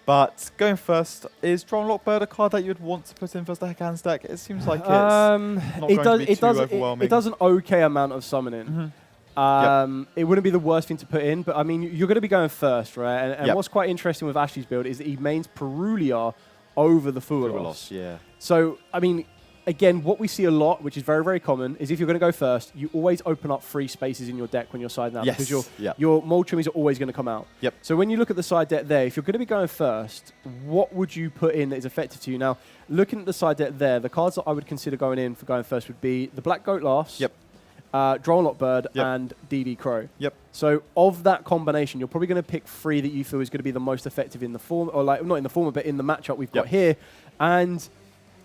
But going first, is Drone Lockbird a card that you'd want to put in first the Heckhands deck? It seems like it's not going to be too overwhelming. It does an okay amount of summoning. It wouldn't be the worst thing to put in, but I mean, you're going to be going first, right? And what's quite interesting with Ashley's build is that he mains Perulia over the Fuelos. Yeah. So, I mean, again, what we see a lot, which is very, very common, is if you're going to go first, you always open up free spaces in your deck when you're siding out. Yes. Because your Mold Trimmies are always going to come out. Yep. So when you look at the side deck there, if you're going to be going first, what would you put in that is effective to you? Now, looking at the side deck there, the cards that I would consider going in for going first would be the Black Goat Lass, Drone Lockbird, and DD Crow. Yep. So of that combination, you're probably going to pick 3 that you feel is going to be the most effective in the form, or like not in the former, but in the matchup we've got here. And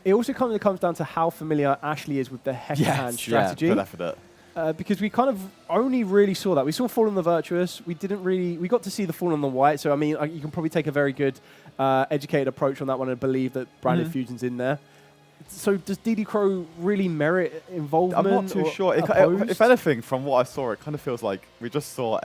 it also kind of comes down to how familiar Ashley is with the Heckhands strategy. Yeah, for that. Because we kind of only really saw that. We saw Fall on the Virtuous. We got to see the Fall on the White. So, I mean, you can probably take a very good educated approach on that one and believe that Branded Fusion's in there. So does DD Crow really merit involvement? I'm not too sure. If anything, from what I saw, it kind of feels like we just saw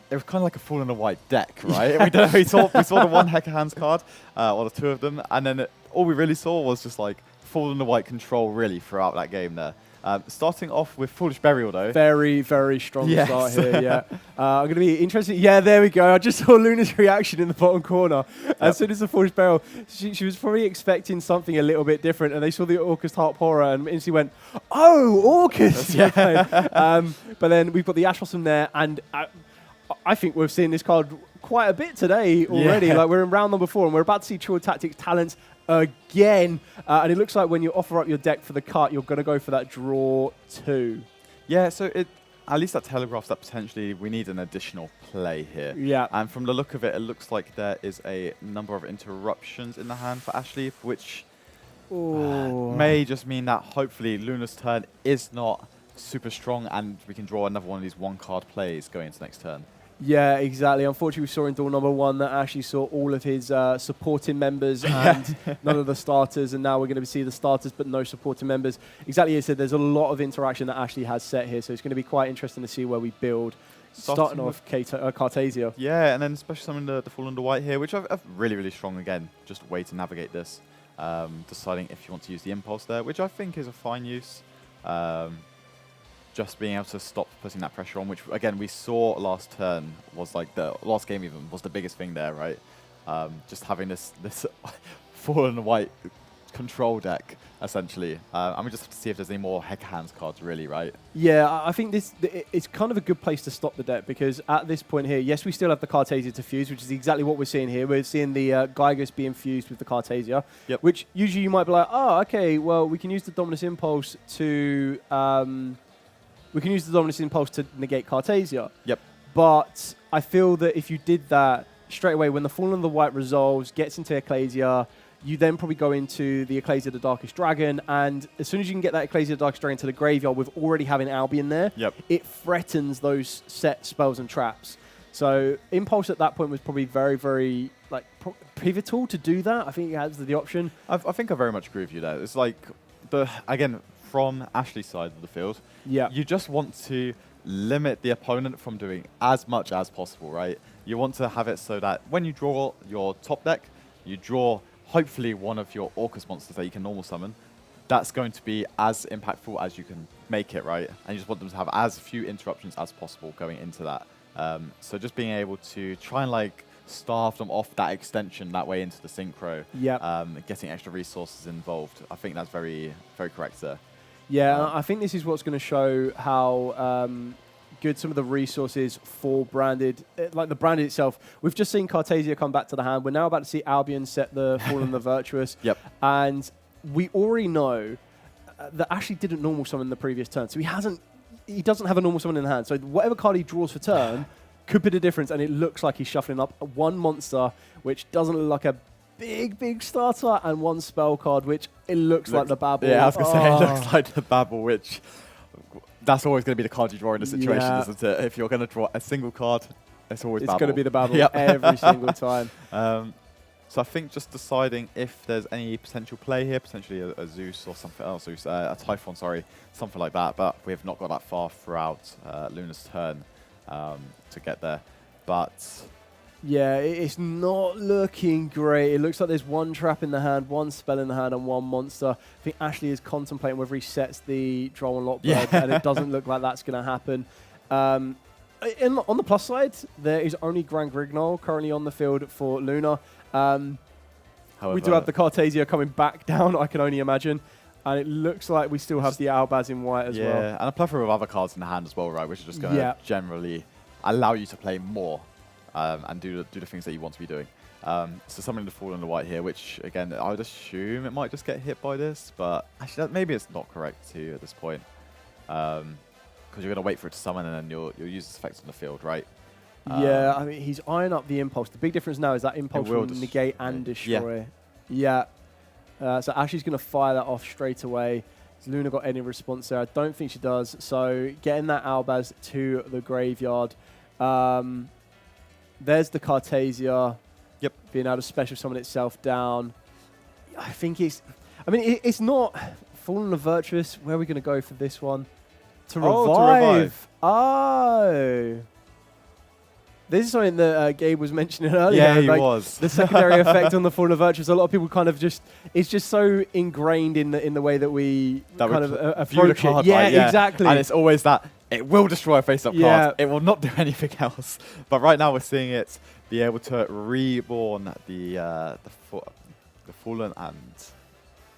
it was kind of like a Fall in the White deck, right? we saw the one Heckhands card, or the 2 of them, and then all we really saw was just like Fall in the White control really throughout that game there. Starting off with Foolish Burial though. Very, very strong start here, I'm going to be interested. Yeah, there we go. I just saw Luna's reaction in the bottom corner. As soon as the Foolish Burial, she was probably expecting something a little bit different, and they saw the Orcust Harp Horror, and instantly went, oh, Orcust! But then we've got the Ash Blossom there, and I think we've seen this card quite a bit today already. Like we're in round number 4, and we're about to see True Tactics Talents again. And it looks like when you offer up your deck for the cut, you're going to go for that draw 2. Yeah, so at least that telegraphs that potentially we need an additional play here. Yeah. And from the look of it, it looks like there is a number of interruptions in the hand for Ashley, which may just mean that hopefully Luna's turn is not super strong and we can draw another one of these 1-card plays going into next turn. Yeah, exactly. Unfortunately, we saw in duel number 1 that Ashley saw all of his supporting members and none of the starters, and now we're going to see the starters but no supporting members. Exactly as you said, there's a lot of interaction that Ashley has set here, so it's going to be quite interesting to see where we build. Starting off Cartasia. Yeah, and then especially some in the Fall Under White here, which I've really, really strong again. Just a way to navigate this. Deciding if you want to use the Impulse there, which I think is a fine use. Just being able to stop putting that pressure on, which again we saw last turn was like the last game even was the biggest thing there, right? Just having this Fall Under White control deck essentially. And we just have to see if there's any more Heckhands cards really, right? Yeah, I think it's kind of a good place to stop the deck because at this point here, yes, we still have the Cartasia to fuse, which is exactly what we're seeing here. We're seeing the Gygus being fused with the Cartasia, which usually you might be like, oh, okay, well, we can use the Dominus Impulse to negate Cartasia. Yep. But I feel that if you did that straight away, when the Fall on the White resolves, gets into Ecclesia, you then probably go into the Ecclesia the Darkest Dragon, and as soon as you can get that Ecclesia the Darkest Dragon to the graveyard with already having Albion there, it threatens those set spells and traps. So Impulse at that point was probably very, very like pivotal to do that. I think it has the option. I think I very much agree with you there. It's like, again, from Ashley's side of the field, you just want to limit the opponent from doing as much as possible, right? You want to have it so that when you draw your top deck, you draw hopefully one of your Orcus monsters that you can normal summon. That's going to be as impactful as you can make it, right? And you just want them to have as few interruptions as possible going into that. So just being able to try and like starve them off that extension that way into the Synchro, getting extra resources involved. I think that's very, very correct there. Yeah, I think this is what's going to show how good some of the resources for Branded, like the Branded itself. We've just seen Cartasia come back to the hand. We're now about to see Albion set the Fallen the Virtuous. Yep. And we already know that Ashley didn't normal summon the previous turn, so he doesn't have a normal summon in hand. So whatever card he draws for turn could be the difference, and it looks like he's shuffling up one monster, which doesn't look like a big starter, and one spell card, which it looks like the Babble. Yeah, I was going to say, it looks like the Babble, which that's always going to be the card you draw in a situation, isn't it? If you're going to draw a single card, it's always Babble. It's going to be the Babble every single time. So I think just deciding if there's any potential play here, potentially a Zeus or something else, a Typhon, sorry, something like that. But we have not got that far throughout Luna's turn to get there. But yeah, it's not looking great. It looks like there's one trap in the hand, one spell in the hand, and one monster. I think Ashley is contemplating whether he sets the Droll and Lockbird, and it doesn't look like that's going to happen. On the plus side, there is only Grand Grignol currently on the field for Luna. We do have the Cartasia coming back down, I can only imagine. And it looks like we still have the Albaz in white as well. Yeah, and a plethora of other cards in the hand as well, right? Which is just going to generally allow you to play more and do the things that you want to be doing. So summoning the Fallen in the white here, which, again, I would assume it might just get hit by this. But actually, maybe it's not correct too at this point. Because you're going to wait for it to summon, and then you'll use its effects on the field, right? Yeah, I mean, he's eyeing up the Impulse. The big difference now is that Impulse will negate and destroy. Yeah. So Ashley's going to fire that off straight away. Has Luna got any response there? I don't think she does. So getting that Albaz to the graveyard. There's the Cartasia. Yep. Being able to special summon itself down. I think it's... I mean, it's not Fallen the Virtuous. Where are we going to go for this one? To revive. Oh. This is something that Gabe was mentioning earlier. Yeah, he was. The secondary effect on the Fallen of Virtuous. A lot of people kind of just, it's just so ingrained in the way that we approach it. Yeah, exactly. And it's always that it will destroy a face-up card. It will not do anything else. But right now we're seeing it be able to reborn the Fallen and...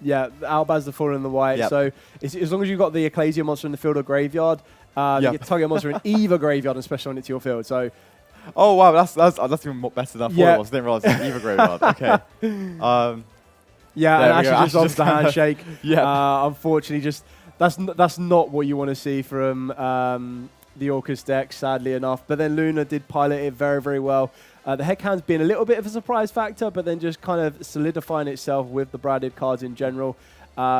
Yeah, Albaz, the Fallen, and the white. So as long as you've got the Ecclesia monster in the field or graveyard, you get to target a monster in either graveyard and special on it to your field. So... Oh wow, that's even better than I thought it was. I didn't realize it was either graveyard. Okay. Yeah, and Ashley just opts the handshake. Unfortunately, that's not what you want to see from the Orcus deck, sadly enough. But then Luna did pilot it very, very well. The headcan's been a little bit of a surprise factor, but then just kind of solidifying itself with the Branded cards in general.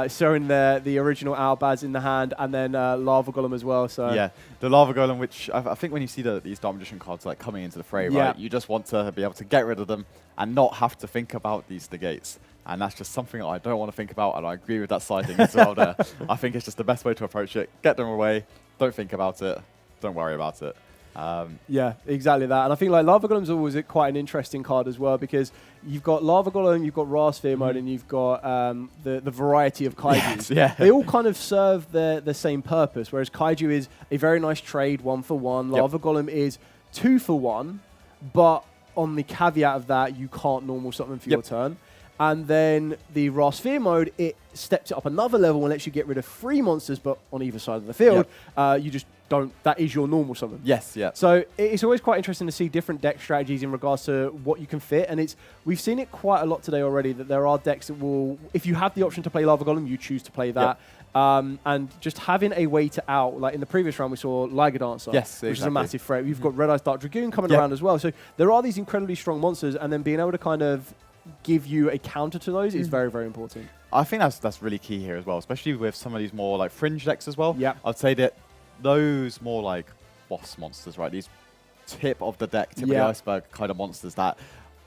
Showing the original Albaz in the hand, and then Lava Golem as well. So yeah, the Lava Golem, which I think when you see these Dark Magician cards like coming into the fray, right, you just want to be able to get rid of them and not have to think about these negates. And that's just something that I don't want to think about, and I agree with that siding as well there. I think it's just the best way to approach it. Get them away, don't think about it, don't worry about it. Yeah, exactly that. And I think like Lava Golem's always quite an interesting card as well, because you've got Lava Golem, you've got Ra Sphere mode, and you've got the variety of Kaiju. They all kind of serve the same purpose, whereas Kaiju is a very nice trade, 1 for 1. Lava Golem is 2 for 1, but on the caveat of that, you can't normal summon for your turn. And then the Ra Sphere mode, it steps it up another level and lets you get rid of 3 monsters, but on either side of the field, you just don't. That is your normal summon. Yes, yeah. So it's always quite interesting to see different deck strategies in regards to what you can fit, and we've seen it quite a lot today already. That there are decks that will, if you have the option to play Lava Golem, you choose to play that. And just having a way to out, like in the previous round, we saw Liger Dancer, which is a massive threat. We've got Red Eyes Dark Dragoon coming around as well. So there are these incredibly strong monsters, and then being able to kind of give you a counter to those is very, very important. I think that's really key here as well, especially with some of these more like fringe decks as well. Yeah, I'd say that those more like boss monsters, right? These tip of the deck, tip of the iceberg kind of monsters that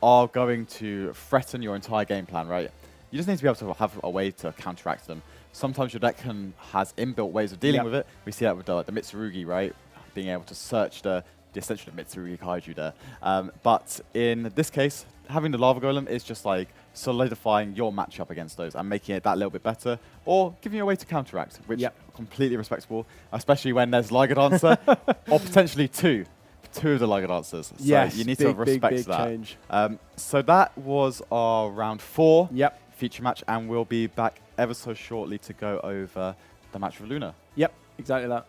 are going to threaten your entire game plan, right? You just need to be able to have a way to counteract them. Sometimes your deck has inbuilt ways of dealing with it. We see that with the Mitsurugi, right? Being able to search the essential Mitsurugi Kaiju there. But in this case, having the Lava Golem is just like solidifying your matchup against those and making it that little bit better, or giving you a way to counteract, which completely respectable, especially when there's Liger Dancer, or potentially two of the Liger Dancers. So you need to respect that. Change. So that was our round 4 feature match, and we'll be back ever so shortly to go over the match with Luna. Yep, exactly that.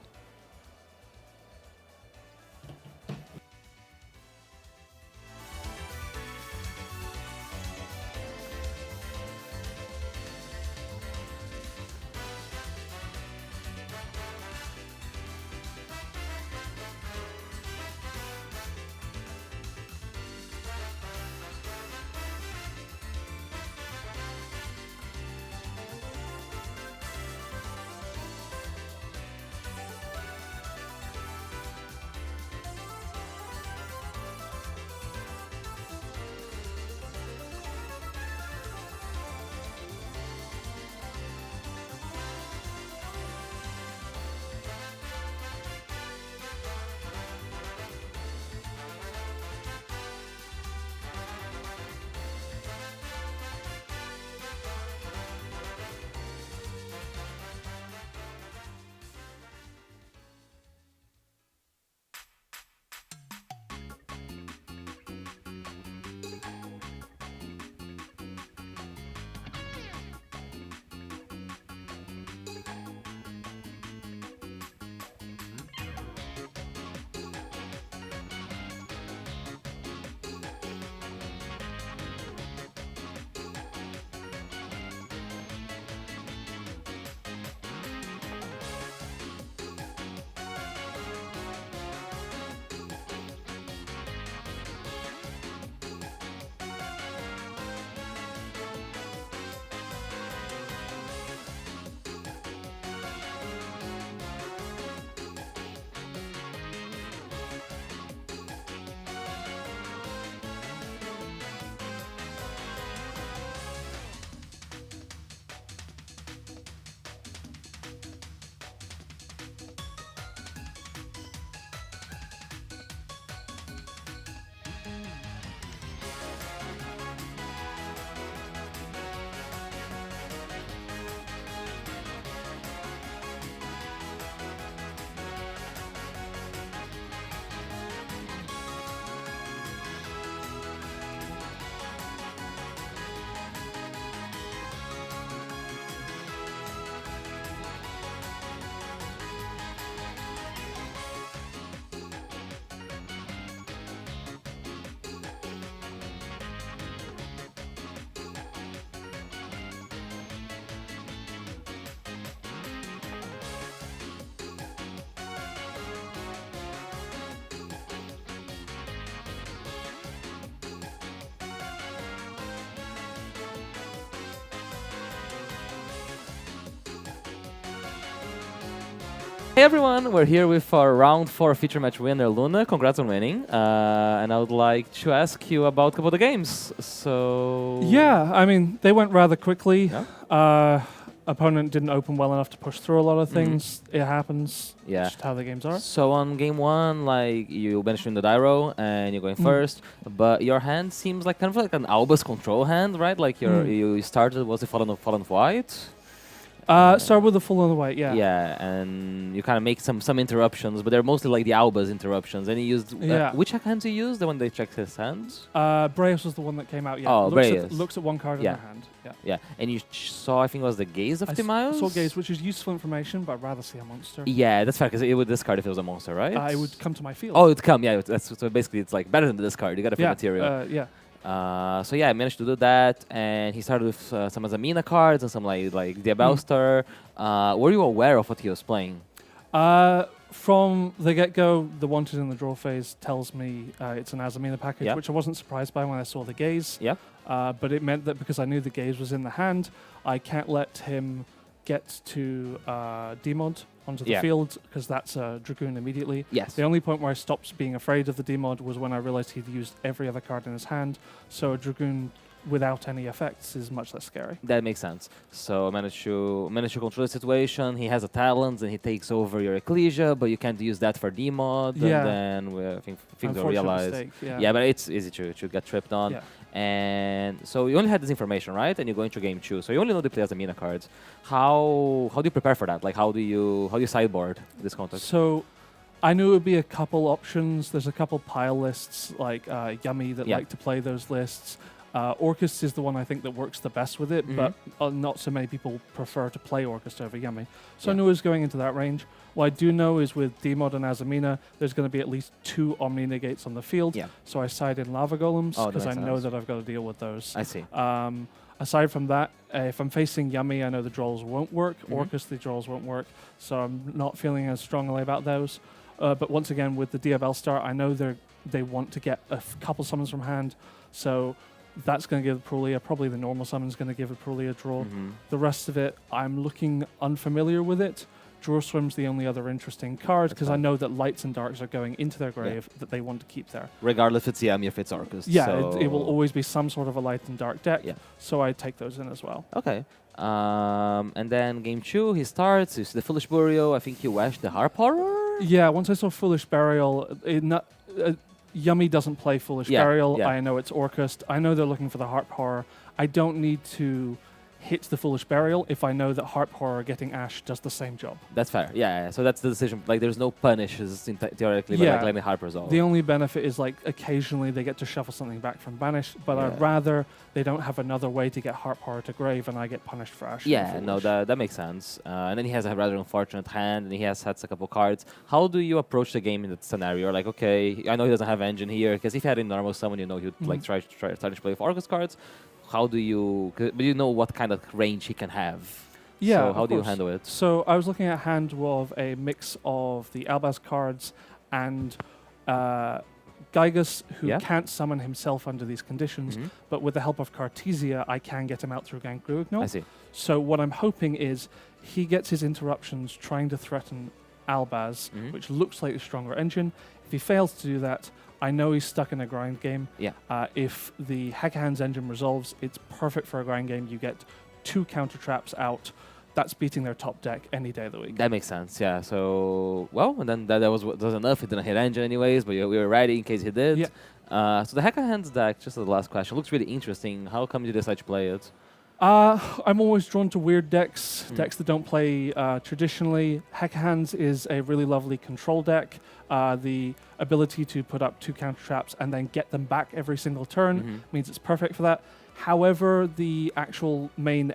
everyone, we're here with our round 4 feature match winner, Luna. Congrats on winning. And I would like to ask you about a couple of the games. So Yeah, I mean, they went rather quickly. Yeah. Opponent didn't open well enough to push through a lot of things. It happens. Yeah. Just how the games are. So on game 1, like you mentioned the Dyro and you're going first, but your hand seems like kind of like an Albus control hand, right? Like you started, was it Fallen of White? Start with the full on the white, yeah. Yeah, and you kind of make some interruptions, but they're mostly like the Albus interruptions. And he used which hands you used? The one they checked his hands? Breus was the one that came out. Yeah. Oh, Breus. Looks at one card in their hand. Yeah. Yeah, and you saw, I think it was the Gaze of Timaeus? I saw Gaze, which is useful information, but I'd rather see a monster. Yeah, that's fair, because it would discard if it was a monster, right? It would come to my field. Oh, it would come, yeah. So basically, it's like better than the discard. You got a free material. Yeah. So yeah, I managed to do that, and he started with some Azamina cards and some like Diabellstar. Were you aware of what he was playing? From the get-go, the wanted in the draw phase tells me it's an Azamina package, which I wasn't surprised by when I saw the Gaze. Yeah. But it meant that because I knew the Gaze was in the hand, I can't let him get to demod onto the field, because that's a Dragoon immediately. Yes. The only point where I stopped being afraid of the demod was when I realized he'd used every other card in his hand, so a Dragoon without any effects is much less scary. That makes sense. So I managed to control the situation. He has a Talons and he takes over your Ecclesia, but you can't use that for demod. Yeah. And then I think things will realize. Mistake, yeah, but it's easy to get tripped on. Yeah. And so you only had this information, right? And you go into game 2. So you only know they play Azamina cards. How do you prepare for that? Like how do you sideboard this context? So I knew it would be a couple options. There's a couple pile lists like Yummy that like to play those lists. Orcust is the one I think that works the best with it, but not so many people prefer to play Orcust over Yummy. So I knew I was going into that range. What I do know is with Demod and Azamina, there's going to be at least 2 Omni Negates on the field. Yeah. So I side in Lava Golems because I know that I've got to deal with those. I see. Aside from that, if I'm facing Yummy, I know the draws won't work. Orcust, the draws won't work. So I'm not feeling as strongly about those. But once again, with the Diabellstar, I know they want to get a couple summons from hand. So that's going to give Prolia. Probably the normal summon is going to give a Prolia a draw. The rest of it, I'm looking unfamiliar with it. Draw Swim's the only other interesting card because I know that lights and darks are going into their grave that they want to keep there. Regardless if it's Yummy or if it's Orcust. Yeah, so it will always be some sort of a light and dark deck. Yeah. So I take those in as well. Okay. And then game 2, he starts. You see the Foolish Burial. I think you washed the Harp Horror? Yeah, once I saw Foolish Burial, Yummy doesn't play Foolish Burial. I know it's Orcust. I know they're looking for the Harp Horror. I don't need to hit the Foolish Burial if I know that Harp Horror getting Ash does the same job. That's fair. Yeah. So that's the decision. Like, there's no punishes theoretically, but like letting Harp resolve. The only benefit is like occasionally they get to shuffle something back from Banish, but I'd rather they don't have another way to get Harp Horror to grave and I get punished for Ash. Yeah, no, that makes sense. And then he has a rather unfortunate hand, and he has a couple cards. How do you approach the game in that scenario? Like, okay, I know he doesn't have Engine here, because if he had a normal summon, you know, he'd like try to play with Orcust cards. How do you... But you know what kind of range he can have. Yeah, so how do you handle it? So I was looking at a hand of a mix of the Albaz cards and Gygus, who can't summon himself under these conditions, but with the help of Cartesia, I can get him out through Gangruignol. I see. So what I'm hoping is he gets his interruptions trying to threaten Albaz, which looks like a stronger engine. If he fails to do that, I know he's stuck in a grind game. Yeah. If the Hackahands engine resolves, it's perfect for a grind game. You get 2 counter traps out. That's beating their top deck any day of the week. That makes sense, yeah. So, well, and then that was enough. He didn't hit engine anyways, but we were ready in case he did. Yeah. So the Hackahands deck, just as the last question, looks really interesting. How come you decide to play it? I'm always drawn to weird decks, decks that don't play traditionally. Hackahands is a really lovely control deck. The ability to put up 2 counter traps and then get them back every single turn means it's perfect for that. However, the actual main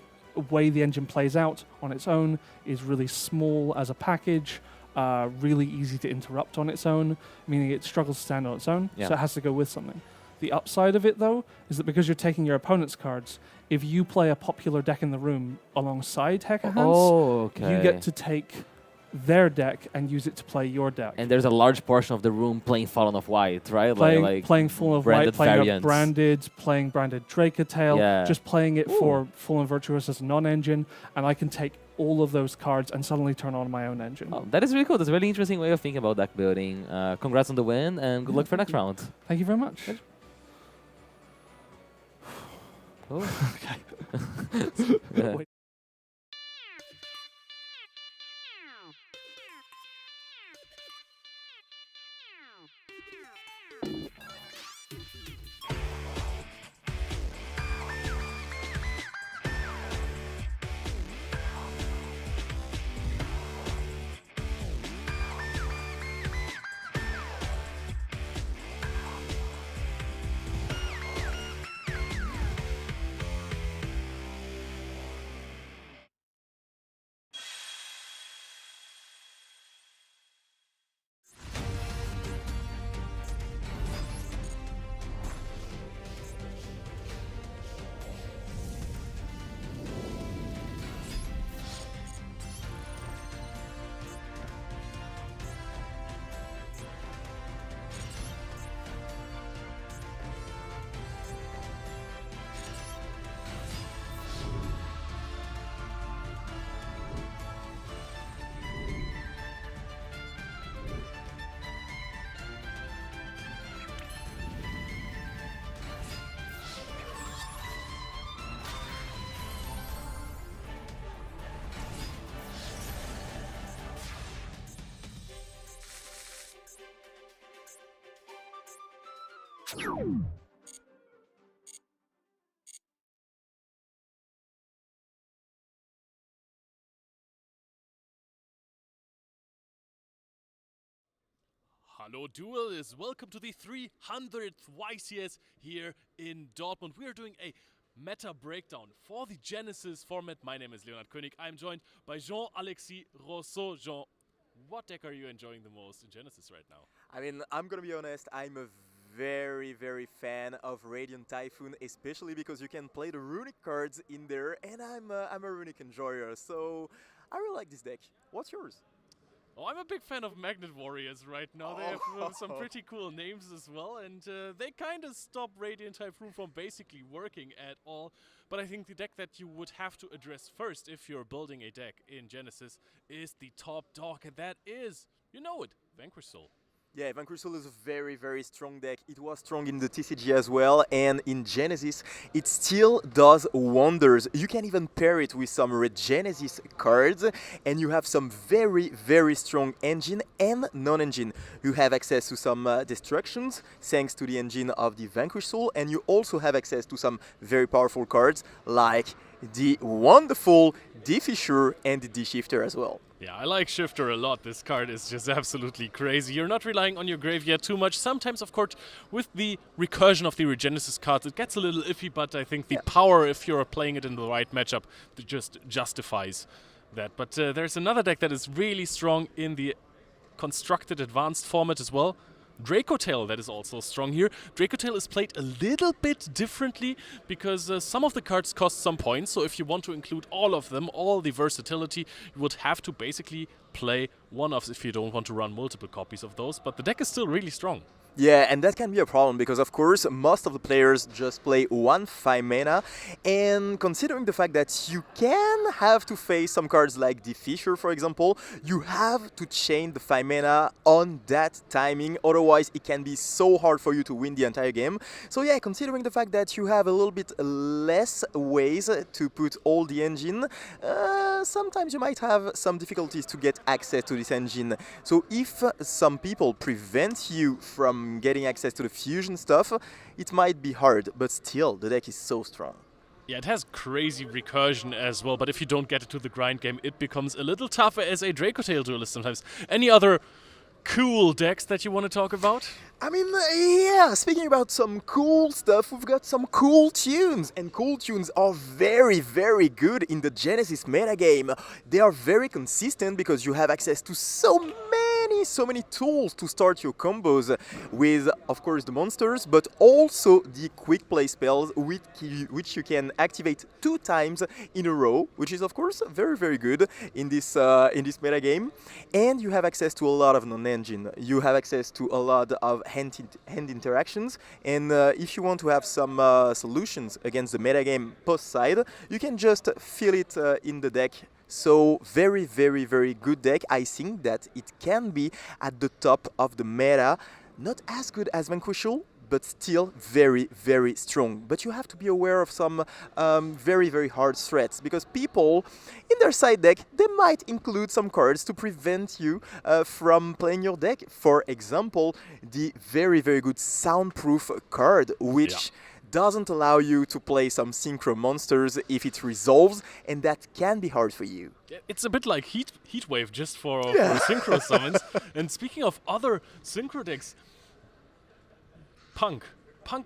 way the engine plays out on its own is really small as a package, really easy to interrupt on its own, meaning it struggles to stand on its own, so it has to go with something. The upside of it, though, is that because you're taking your opponent's cards, if you play a popular deck in the room alongside Hackahands, you get to take their deck and use it to play your deck. And there's a large portion of the room playing Fallen of White, right? Playing Fallen of White, playing branded branded Dracatail, just playing it for Full and Virtuous as a non-engine, and I can take all of those cards and suddenly turn on my own engine. Oh, that is really cool. That's a really interesting way of thinking about deck building. Congrats on the win, and good luck for next round. Thank you very much. Oh. Wait. Hello Duelists, welcome to the 300th YCS here in Dortmund. We are doing a meta breakdown for the Genesis format. My name is Leonard König. I'm joined by Jean-Alexis Rousseau. Jean, what deck are you enjoying the most in Genesis right now? I mean, I'm gonna be honest, I'm a very fan of Radiant Typhoon, especially because you can play the runic cards in there, and I'm a runic enjoyer, so I really like this deck. What's yours? Oh, I'm a big fan of Magnet Warriors right now. They have some pretty cool names as well, and they kind of stop Radiant Typhoon from basically working at all. But I think the deck that you would have to address first if you're building a deck in Genesis is the top dog, and that is, you know it, Vanquish Soul. Yeah, Vanquish Soul is a very strong deck. It was strong in the TCG as well, and in Genesis it still does wonders. You can even pair it with some Red Genesis cards, and you have some very strong engine and non-engine. You have access to some destructions thanks to the engine of the Vanquish Soul, and you also have access to some very powerful cards like the wonderful D-Fisher and the D-Shifter as well. Yeah, I like Shifter a lot. This card is just absolutely crazy. You're not relying on your graveyard too much. Sometimes, of course, with the recursion of the Regenesis cards, it gets a little iffy, but I think the power, if you're playing it in the right matchup, just justifies that. But there's another deck that is really strong in the constructed advanced format as well. Dracotail, that is also strong here. Dracotail is played a little bit differently because some of the cards cost some points, so if you want to include all of them, all the versatility, you would have to basically play one-offs if you don't want to run multiple copies of those, but the deck is still really strong. Yeah, and that can be a problem because, of course, most of the players just play 1 5 mana, and considering the fact that you can have to face some cards like the Fisher, for example, you have to chain the 5 mana on that timing, otherwise it can be so hard for you to win the entire game. So yeah, considering the fact that you have a little bit less ways to put all the engine, sometimes you might have some difficulties to get access to this engine. So if some people prevent you from getting access to the fusion stuff, it might be hard, but still, the deck is so strong. Yeah, it has crazy recursion as well, but if you don't get it to the grind game, it becomes a little tougher as a Dracotail duelist sometimes. Any other cool decks that you want to talk about? I mean, yeah, speaking about some cool stuff, we've got some cool tunes, and cool tunes are very good in the Genesis metagame. They are very consistent because you have access to so many tools to start your combos with, of course, the monsters, but also the quick play spells which you can activate 2 times in a row, which is, of course, very good in this metagame. And you have access to a lot of non-engine. You have access to a lot of hand interactions, and if you want to have some solutions against the metagame post side, you can just fill it in the deck So very, very, very good deck. I think that it can be at the top of the meta. Not as good as Vanquishal, but still very, very strong. But you have to be aware of some very, very hard threats, because people in their side deck, they might include some cards to prevent you from playing your deck. For example, the very, very good Soundproof card, which doesn't allow you to play some synchro monsters if it resolves, and that can be hard for you. It's a bit like Heatwave just for synchro summons. And speaking of other synchro decks, Punk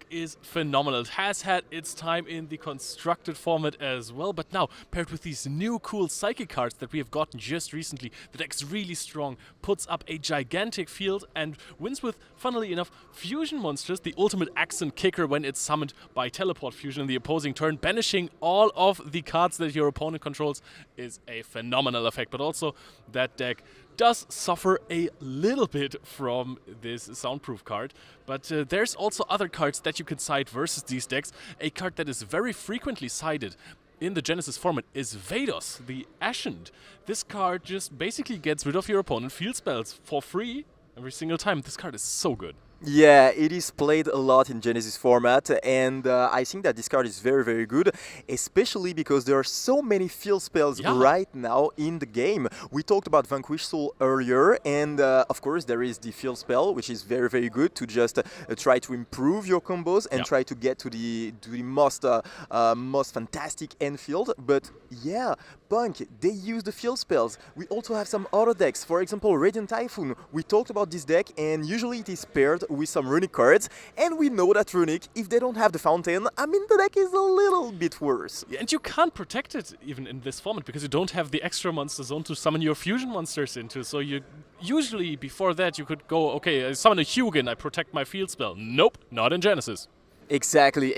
is phenomenal. It has had its time in the constructed format as well, but now paired with these new cool psychic cards that we have gotten just recently, the deck's really strong, puts up a gigantic field and wins with, funnily enough, fusion monsters, the ultimate accent kicker when it's summoned by teleport fusion in the opposing turn. Banishing all of the cards that your opponent controls is a phenomenal effect, but also that deck does suffer a little bit from this Soundproof card, but there's also other cards that you can side versus these decks. A card that is very frequently sided in the Genesis format is Vados, the Ascend. This card just basically gets rid of your opponent's field spells for free every single time. This card is so good. Yeah, it is played a lot in Genesis format, and I think that this card is very, very good, especially because there are so many field spells right now in the game. We talked about Vanquish Soul earlier, and of course there is the field spell, which is very, very good to just try to improve your combos and try to get to the most fantastic end field. But yeah, Punk, they use the field spells. We also have some other decks, for example Radiant Typhoon. We talked about this deck, and usually it is paired with some Runic cards, and we know that Runic, if they don't have the fountain, I mean, the deck is a little bit worse. Yeah, and you can't protect it even in this format because you don't have the extra monster zone to summon your fusion monsters into, so you usually before that you could go, okay, I summon a Hugin, I protect my field spell. Nope, not in Genesis. Exactly.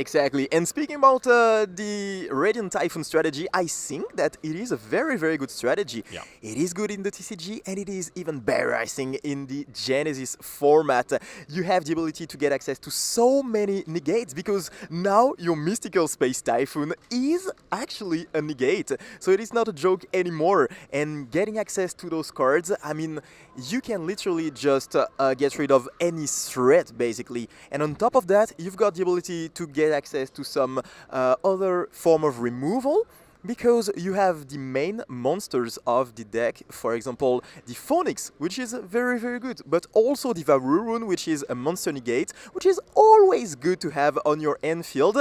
And speaking about the Radiant Typhoon strategy, I think that it is a very, very good strategy. Yeah. It is good in the TCG, and it is even better, I think, in the Genesis format. You have the ability to get access to so many negates, because now your Mystical Space Typhoon is actually a negate. So it is not a joke anymore. And getting access to those cards, I mean, you can literally just get rid of any threat, basically. And on top of that, you've got the ability to get access to some other form of removal, because you have the main monsters of the deck, for example the Phoenix, which is very, very good, but also the Varurun, which is a monster negate, which is always good to have on your end field.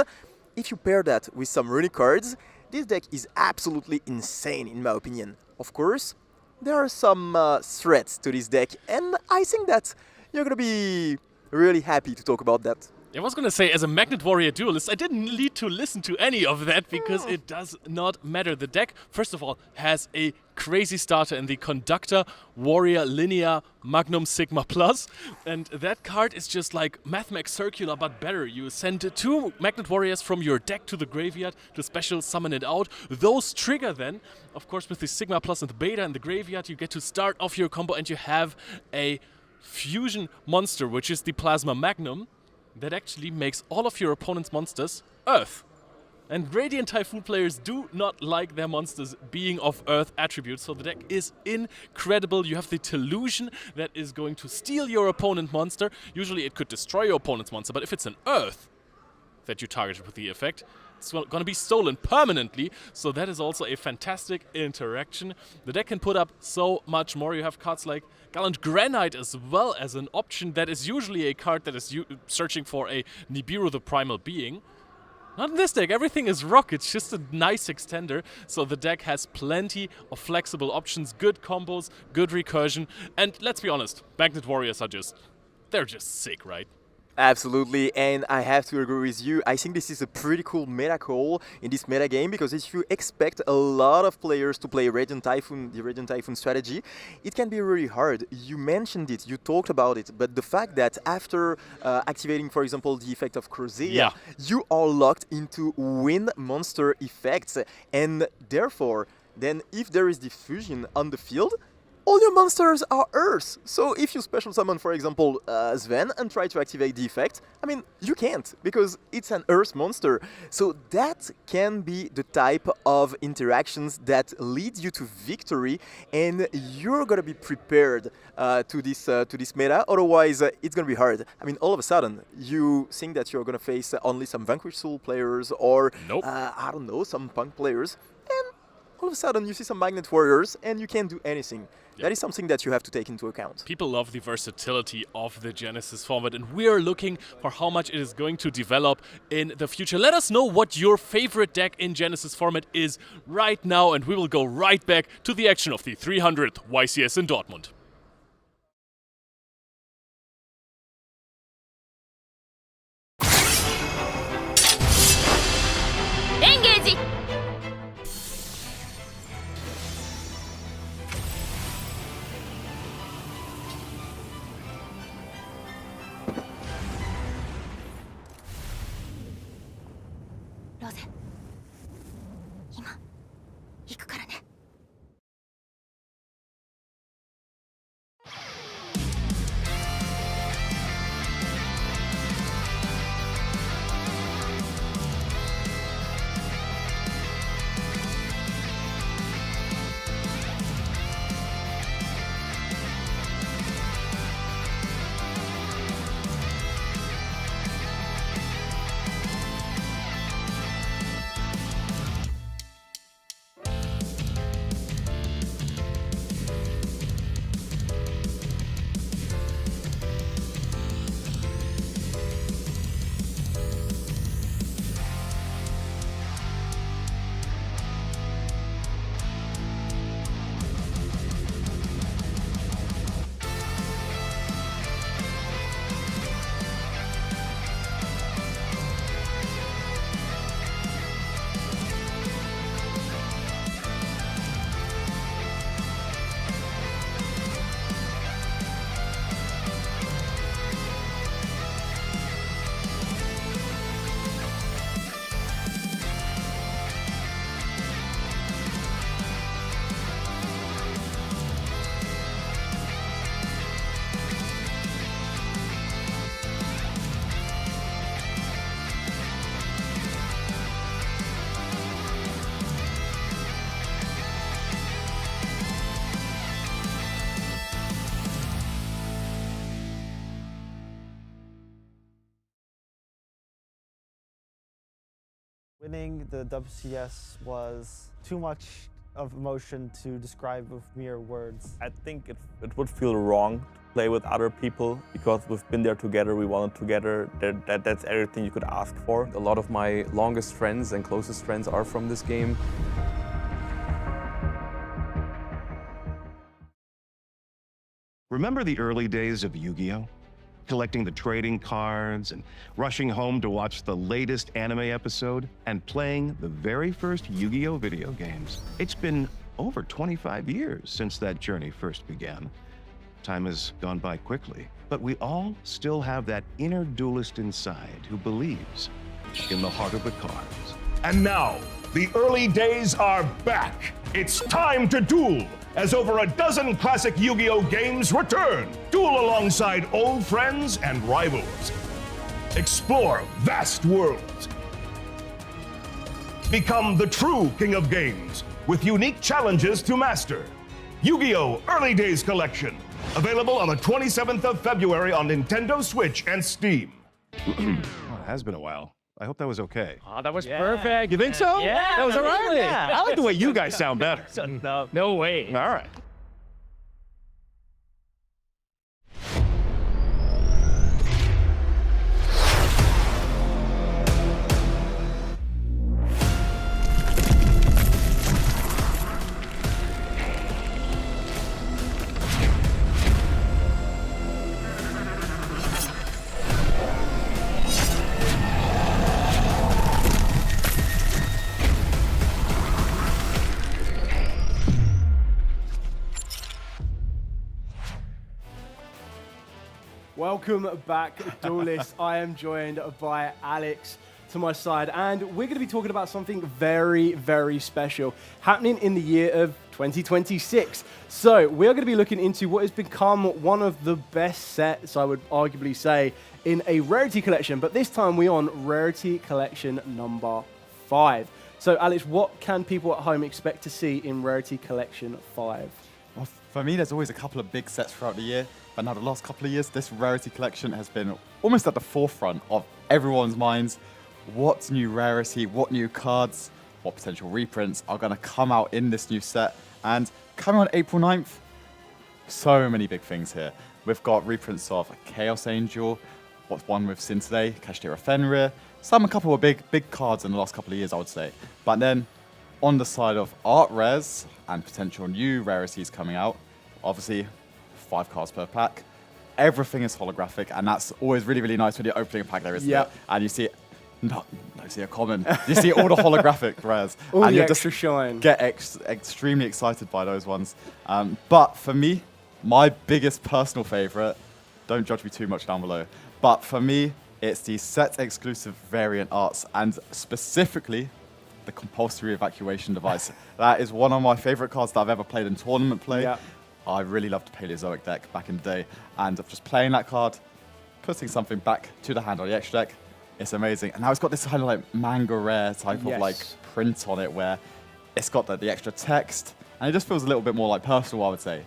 If you pair that with some Runic cards, this deck is absolutely insane in my opinion. Of course, there are some threats to this deck, and I think that you're gonna be really happy to talk about that. I was going to say, as a Magnet Warrior duelist, I didn't need to listen to any of that because it does not matter. The deck, first of all, has a crazy starter in the Conductor Warrior Linear Magnum Sigma Plus, and that card is just like Mathmax Circular but better. You send 2 Magnet Warriors from your deck to the graveyard to special summon it out. Those trigger then, of course, with the Sigma Plus and the Beta in the graveyard, you get to start off your combo and you have a fusion monster, which is the Plasma Magnum, that actually makes all of your opponent's monsters Earth. And Radiant Typhoon players do not like their monsters being of Earth attributes, so the deck is incredible. You have the Delusion that is going to steal your opponent monster. Usually it could destroy your opponent's monster, but if it's an Earth that you target with the effect, it's going to be stolen permanently, so that is also a fantastic interaction. The deck can put up so much more. You have cards like Gallant Granite as well as an option that is usually a card that is searching for a Nibiru the Primal Being. Not in this deck, everything is rock, it's just a nice extender, so the deck has plenty of flexible options, good combos, good recursion, and let's be honest, Magnet Warriors are they're just sick, right? Absolutely, and I have to agree with you. I think this is a pretty cool meta call in this meta game, because if you expect a lot of players to play Radiant Typhoon, the Radiant Typhoon strategy, it can be really hard. You mentioned it, you talked about it, but the fact that after activating, for example, the effect of Crozea, you are locked into win monster effects, and therefore, then if there is diffusion on the field, all your monsters are Earth. So if you special summon, for example, Sven and try to activate the effect, I mean, you can't, because it's an Earth monster. So that can be the type of interactions that lead you to victory, and you're gonna be prepared to this meta. Otherwise, it's gonna be hard. I mean, all of a sudden, you think that you're gonna face only some Vanquish Soul players, or I don't know, some Punk players, and all of a sudden you see some Magnet Warriors, and you can't do anything. That is something that you have to take into account. People love the versatility of the Genesis format, and we are looking for how much it is going to develop in the future. Let us know what your favorite deck in Genesis format is right now, and we will go right back to the action of the 300th YCS in Dortmund. Engage! ロゼ、今行くからね。Winning the WCS was too much of emotion to describe with mere words. I think it would feel wrong to play with other people because we've been there together, we won it together. That's everything you could ask for. A lot of my longest friends and closest friends are from this game. Remember the early days of Yu-Gi-Oh? Collecting the trading cards and rushing home to watch the latest anime episode and playing the very first Yu-Gi-Oh video games. It's been over 25 years since that journey first began. Time has gone by quickly, but we all still have that inner duelist inside who believes in the heart of the cards. And now, the early days are back. It's time to duel, as over a dozen classic Yu-Gi-Oh games return. Duel alongside old friends and rivals. Explore vast worlds. Become the true king of games with unique challenges to master. Yu-Gi-Oh! Early Days Collection. Available on the 27th of February on Nintendo Switch and Steam. It has been a while. I hope that was okay. Oh, that was perfect. You think so? Yeah. That was all right? Really? Yeah. I like the way you guys sound better. No way. All right. Welcome back, duelists. I am joined by Alex. to my side, and we're going to be talking about something very, very special happening in the year of 2026. So we're going to be looking into what has become one of the best sets, I would arguably say, in a Rarity Collection, but this time we're on Rarity Collection number 5. So Alex, what can people at home expect to see in Rarity Collection 5? Well, for me, there's always a couple of big sets throughout the year, but now the last couple of years, this Rarity Collection has been almost at the forefront of everyone's minds. What new rarity, what new cards, what potential reprints are going to come out in this new set? And coming on April 9th, so many big things here. We've got reprints of Chaos Angel, what's one with Sin today, Kashtira Fenrir, a couple of big cards in the last couple of years, I would say. But then on the side of art rares and potential new rarities coming out, obviously 5 cards per pack. Everything is holographic, and that's always really, really nice when you're opening a pack there, isn't it? And you see don't see a common. You see all the holographic rares. All and the you extra shine. Get extremely excited by those ones. But for me, my biggest personal favorite, don't judge me too much down below, but for me, it's the set exclusive variant arts, and specifically the compulsory evacuation device. That is one of my favorite cards that I've ever played in tournament play. Yeah. I really loved the Paleozoic deck back in the day, and just playing that card, putting something back to the hand on the extra deck, it's amazing. And now it's got this kind of like manga rare type of like print on it, where it's got the extra text, and it just feels a little bit more like personal, I would say.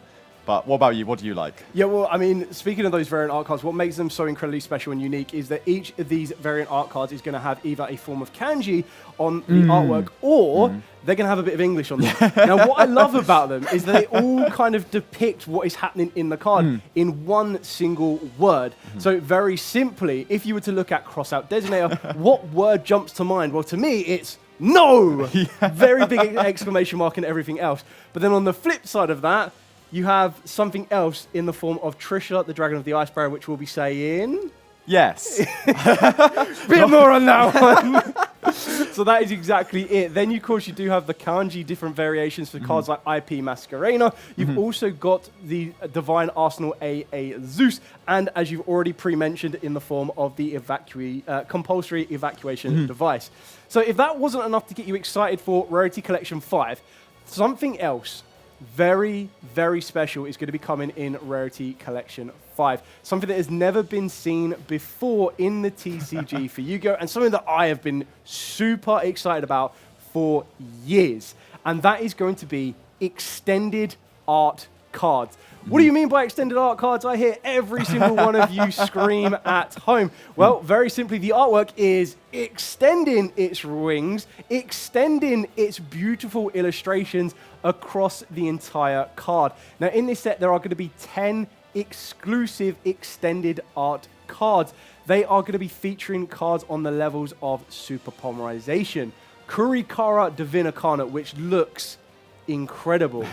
But what about you? What do you like? Yeah, well, I mean, speaking of those variant art cards, what makes them so incredibly special and unique is that each of these variant art cards is going to have either a form of kanji on the artwork, or they're going to have a bit of English on them. Now, what I love about them is that they all kind of depict what is happening in the card in one single word. So very simply, if you were to look at Crossout Designator, what word jumps to mind? Well, to me, it's no! Very big exclamation mark and everything else. But then on the flip side of that, you have something else in the form of Trisha, the Dragon of the Ice Barrier, which we'll be saying... Yes. Bit more on that one. So that is exactly it. Then, of course, you do have the kanji, different variations for cards like IP Masquerena. You've also got the Divine Arsenal AA Zeus, and as you've already pre-mentioned, in the form of the compulsory evacuation device. So if that wasn't enough to get you excited for Rarity Collection 5, something else very, very special is going to be coming in Rarity Collection 5. Something that has never been seen before in the TCG for Yu-Gi-Oh! And something that I have been super excited about for years. And that is going to be extended art cards. What do you mean by extended art cards? I hear every single one of you scream at home. Well, very simply, the artwork is extending its wings, extending its beautiful illustrations across the entire card. Now, in this set, there are going to be 10 exclusive extended art cards. They are going to be featuring cards on the levels of Super Polymerization, Kurikara Divina Carnate, which looks incredible.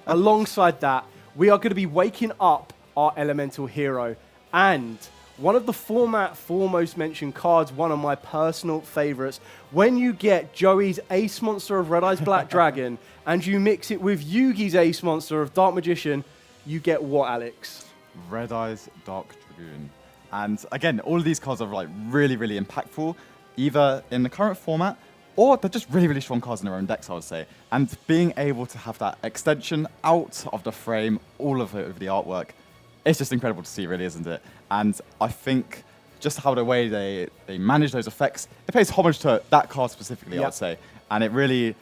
Alongside that, we are going to be waking up our elemental hero, and one of the format foremost mentioned cards, one of my personal favorites. When you get Joey's Ace Monster of Red Eyes Black Dragon and you mix it with Yugi's Ace Monster of Dark Magician, you get what, Alex? Red Eyes Dark Dragoon. And again, all of these cards are like really, really impactful, either in the current format, or they're just really, really strong cards in their own decks, I would say. And being able to have that extension out of the frame, all of it over the artwork, it's just incredible to see, really, isn't it? And I think just how the way they manage those effects, it pays homage to that card specifically, I would say. And it really,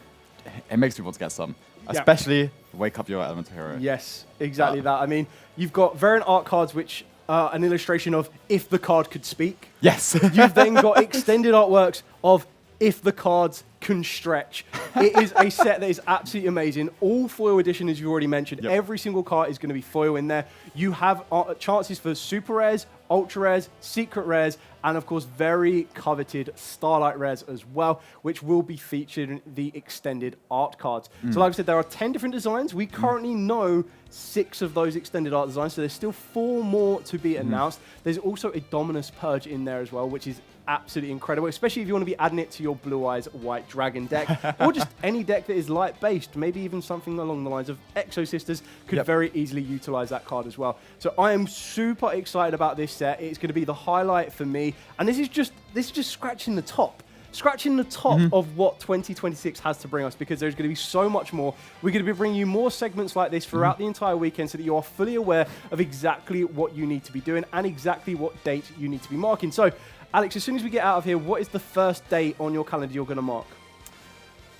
it makes me want to get some. Especially Wake Up Your Elemental Hero. Yes, exactly that. I mean, you've got variant art cards, which are an illustration of if the card could speak. Yes. You've then got extended artworks of if the cards can stretch. It is a set that is absolutely amazing. All foil edition, as you already mentioned. Every single card is going to be foil in there. You have chances for super rares, ultra rares, secret rares, and of course very coveted Starlight rares as well, which will be featured in the extended art cards. So like I said, there are 10 different designs. We currently know 6 of those extended art designs, so there's still 4 more to be announced. There's also a Dominus Purge in there as well, which is absolutely incredible, especially if you want to be adding it to your Blue Eyes White dragon deck, or just any deck that is light-based, maybe even something along the lines of Exo Sisters could very easily utilize that card as well. So I am super excited about this set. It's going to be the highlight for me, and this is just scratching the top. Scratching the top of what 2026 has to bring us, because there's going to be so much more. We're going to be bringing you more segments like this throughout the entire weekend so that you are fully aware of exactly what you need to be doing and exactly what date you need to be marking. So, Alex, as soon as we get out of here, what is the first date on your calendar you're going to mark?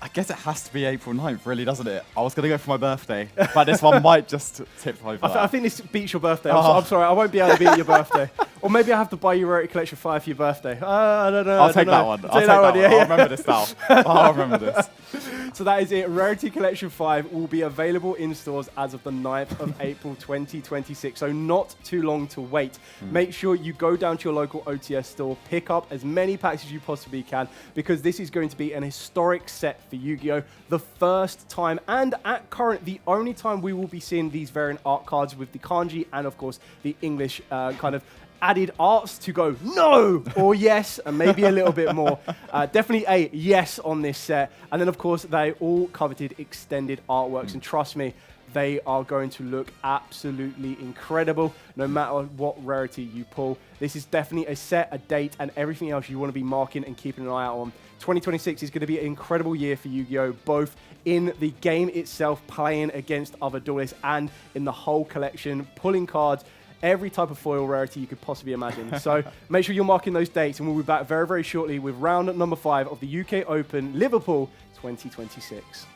I guess it has to be April 9th, really, doesn't it? I was going to go for my birthday, but this one might just tip over I think this beats your birthday. I'm sorry, I won't be able to beat your birthday. Or maybe I have to buy you Rarity Collection 5 for your birthday. I don't know. I'll take that one. I'll take that one. I'll remember this now. I'll remember this. So that is it. Rarity Collection 5 will be available in stores as of the 9th of April 2026. So not too long to wait. Make sure you go down to your local OTS store, pick up as many packs as you possibly can, because this is going to be an historic set for Yu-Gi-Oh! The first time, and at current, the only time we will be seeing these variant art cards with the kanji and, of course, the English kind of added arts to go no or yes, and maybe a little bit more. Definitely a yes on this set. And then, of course, they all coveted extended artworks. And trust me, they are going to look absolutely incredible no matter what rarity you pull. This is definitely a set, a date, and everything else you want to be marking and keeping an eye out on. 2026 is going to be an incredible year for Yu-Gi-Oh! Both in the game itself, playing against other duelists, and in the whole collection, pulling cards, every type of foil rarity you could possibly imagine. So make sure you're marking those dates, and we'll be back very, very shortly with round number 5 of the UK Open Liverpool 2026.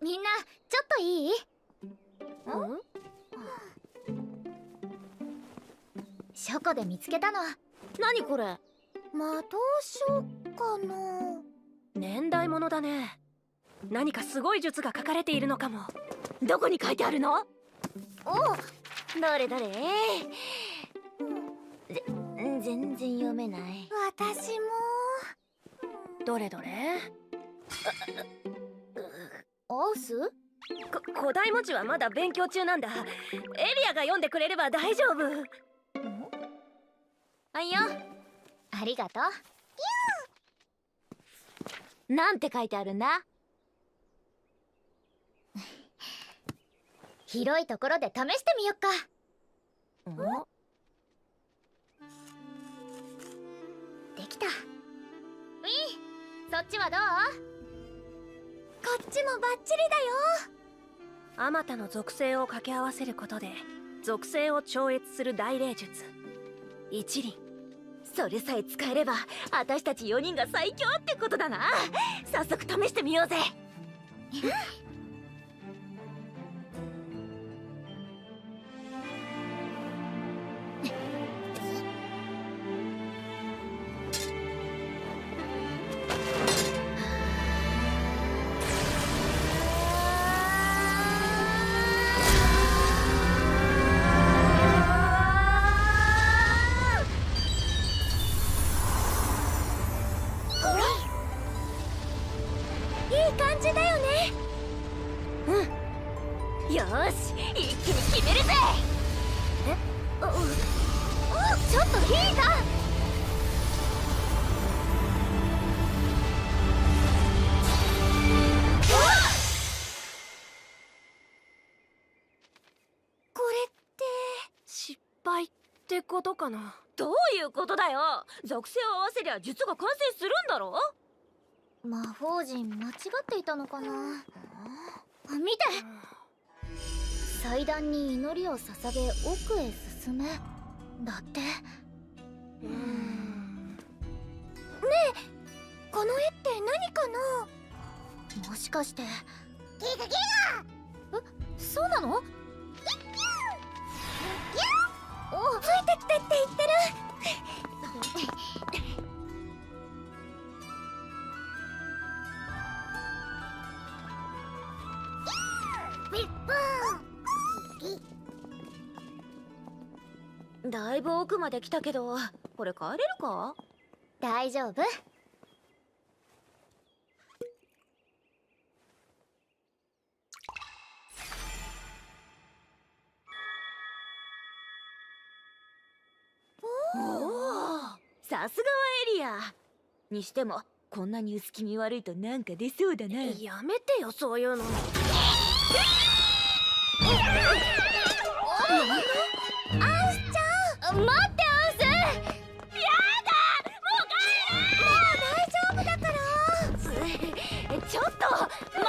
みんなちょっといい？書庫で見つけたの。何これ？魔導書かな。年代物だね。何かすごい術が書かれているのかも。どこに書いてあるの？お、どれどれ？全然読めない。私も。どれどれ？オース？古代文字はまだ勉強中なんだ。エリアが読んでくれれば大丈夫。あいよ。ありがとう。なんて書いてあるんだ？広いところで試してみよっか。できた。ウィー、そっちはどう？こっちもバッチリだよ。あまたの属性を掛け合わせることで属性を超越する大霊術一輪。それさえ使えれば私たち4人が最強ってことだな。早速試してみようぜ。ちょっとヒータこれって失敗ってことかな。どういうことだよ。属性を合わせりゃ術が完成するんだろ。魔法陣間違っていたのかな。見て、祭壇に祈りを捧げ奥へ進めだって。ねえ、この絵って何かな。もしかしてギガギガ。そうなの。お、ついてきてって言ってる。だいぶ奥まで来たけど、これ帰れるか。大丈夫。さすがはエリアにしても、こんなに薄気味悪いとなんか出そうだな。やめてよ、そういうの。アンスちゃん、待ってアンス。やだ、もう帰れ。もう大丈夫だから。ちょっと前。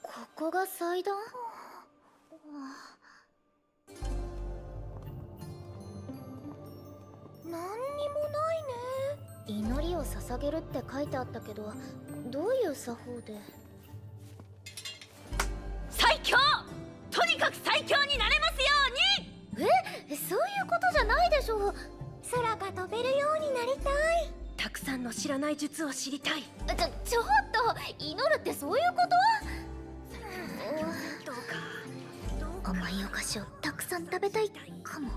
ここが祭壇？何にもないね。祈りを捧げるって書いてあったけど、どういう作法で。最強！とにかく最強になれますように。そういうことじゃないでしょ。空が飛べるようになりたい。たくさんの知らない術を知りたい。ちょっと、祈るってそういうこと？どうか甘いお菓子をたくさん食べたいかも。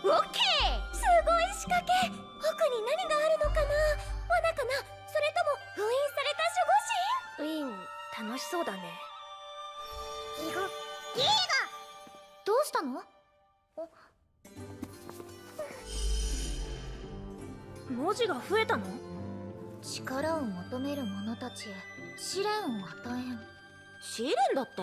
オッケー！すごい仕掛け。奥に何があるのかな。罠かな、それとも封印された守護神。ウィン、楽しそうだね。ギガどうしたの。文字が増えたの。力を求める者たちへ試練を与えん。試練だって。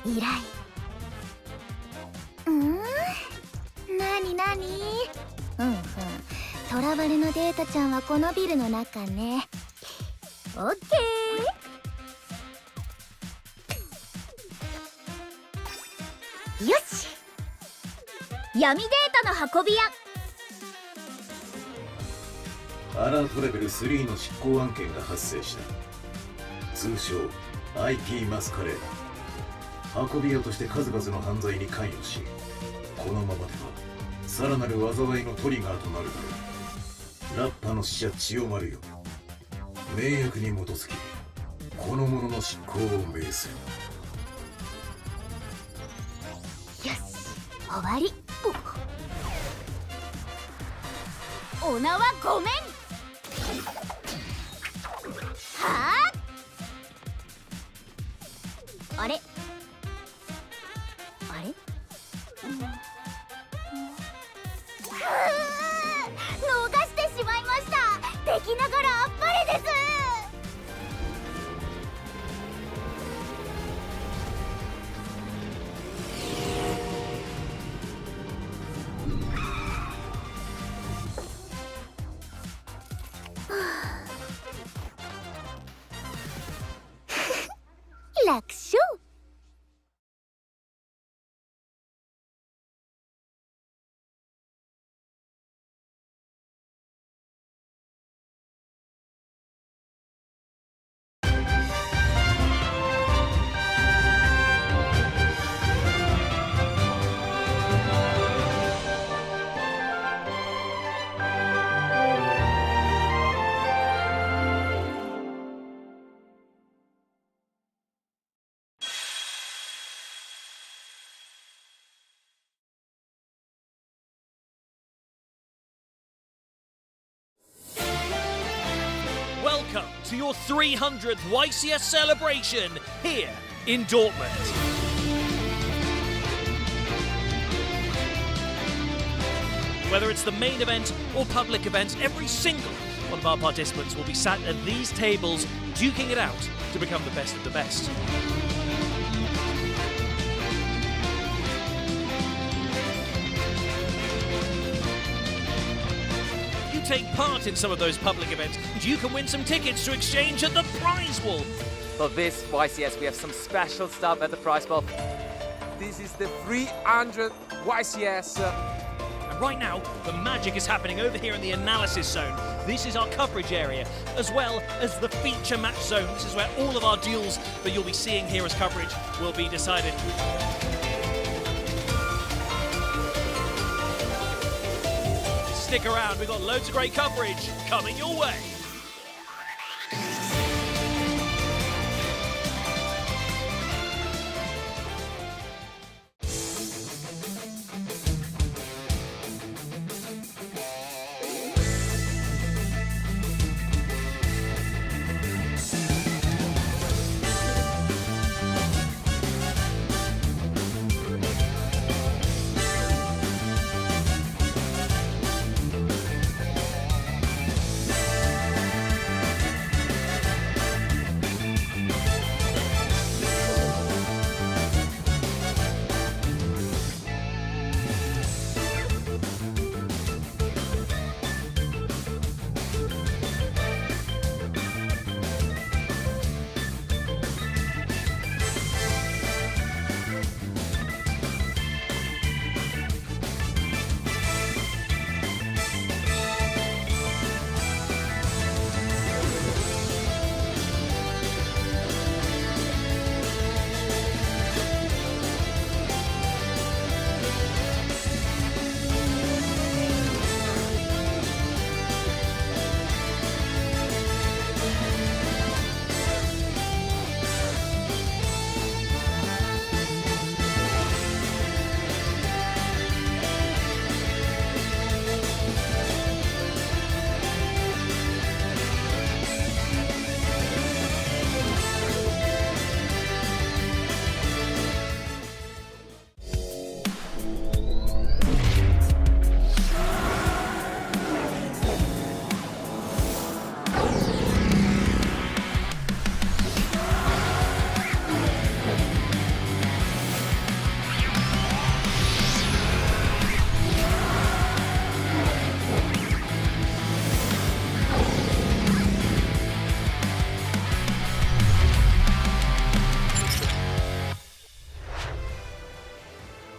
依頼。なになに。トラバルのデータちゃんはこのビルの中ね。オッケー。よし、闇データの運び屋。アラートレベル3の執行案件が発生した。通称 IP マスカレード。運び屋として数々の犯罪に関与し、このままではさらなる災いのトリガーとなるだろう。ラッパの死者千代丸よ。名約に基づきこの者の執行を命する。よし、終わり。お名はごめん。はあ。あれ。あれ。逃してしまいました。敵ながらあっぱれです。楽勝。Welcome to your 300th YCS celebration here in Dortmund. Whether it's the main event or public events, every single one of our participants will be sat at these tables duking it out to become the best of the best. Take part in some of those public events, you can win some tickets to exchange at the prize wall. For this YCS, we have some special stuff at the prize wall. This is the 300 YCS. And right now, the magic is happening over here in the analysis zone. This is our coverage area, as well as the feature match zone. This is where all of our duels that you'll be seeing here as coverage will be decided. Stick around, we've got loads of great coverage coming your way.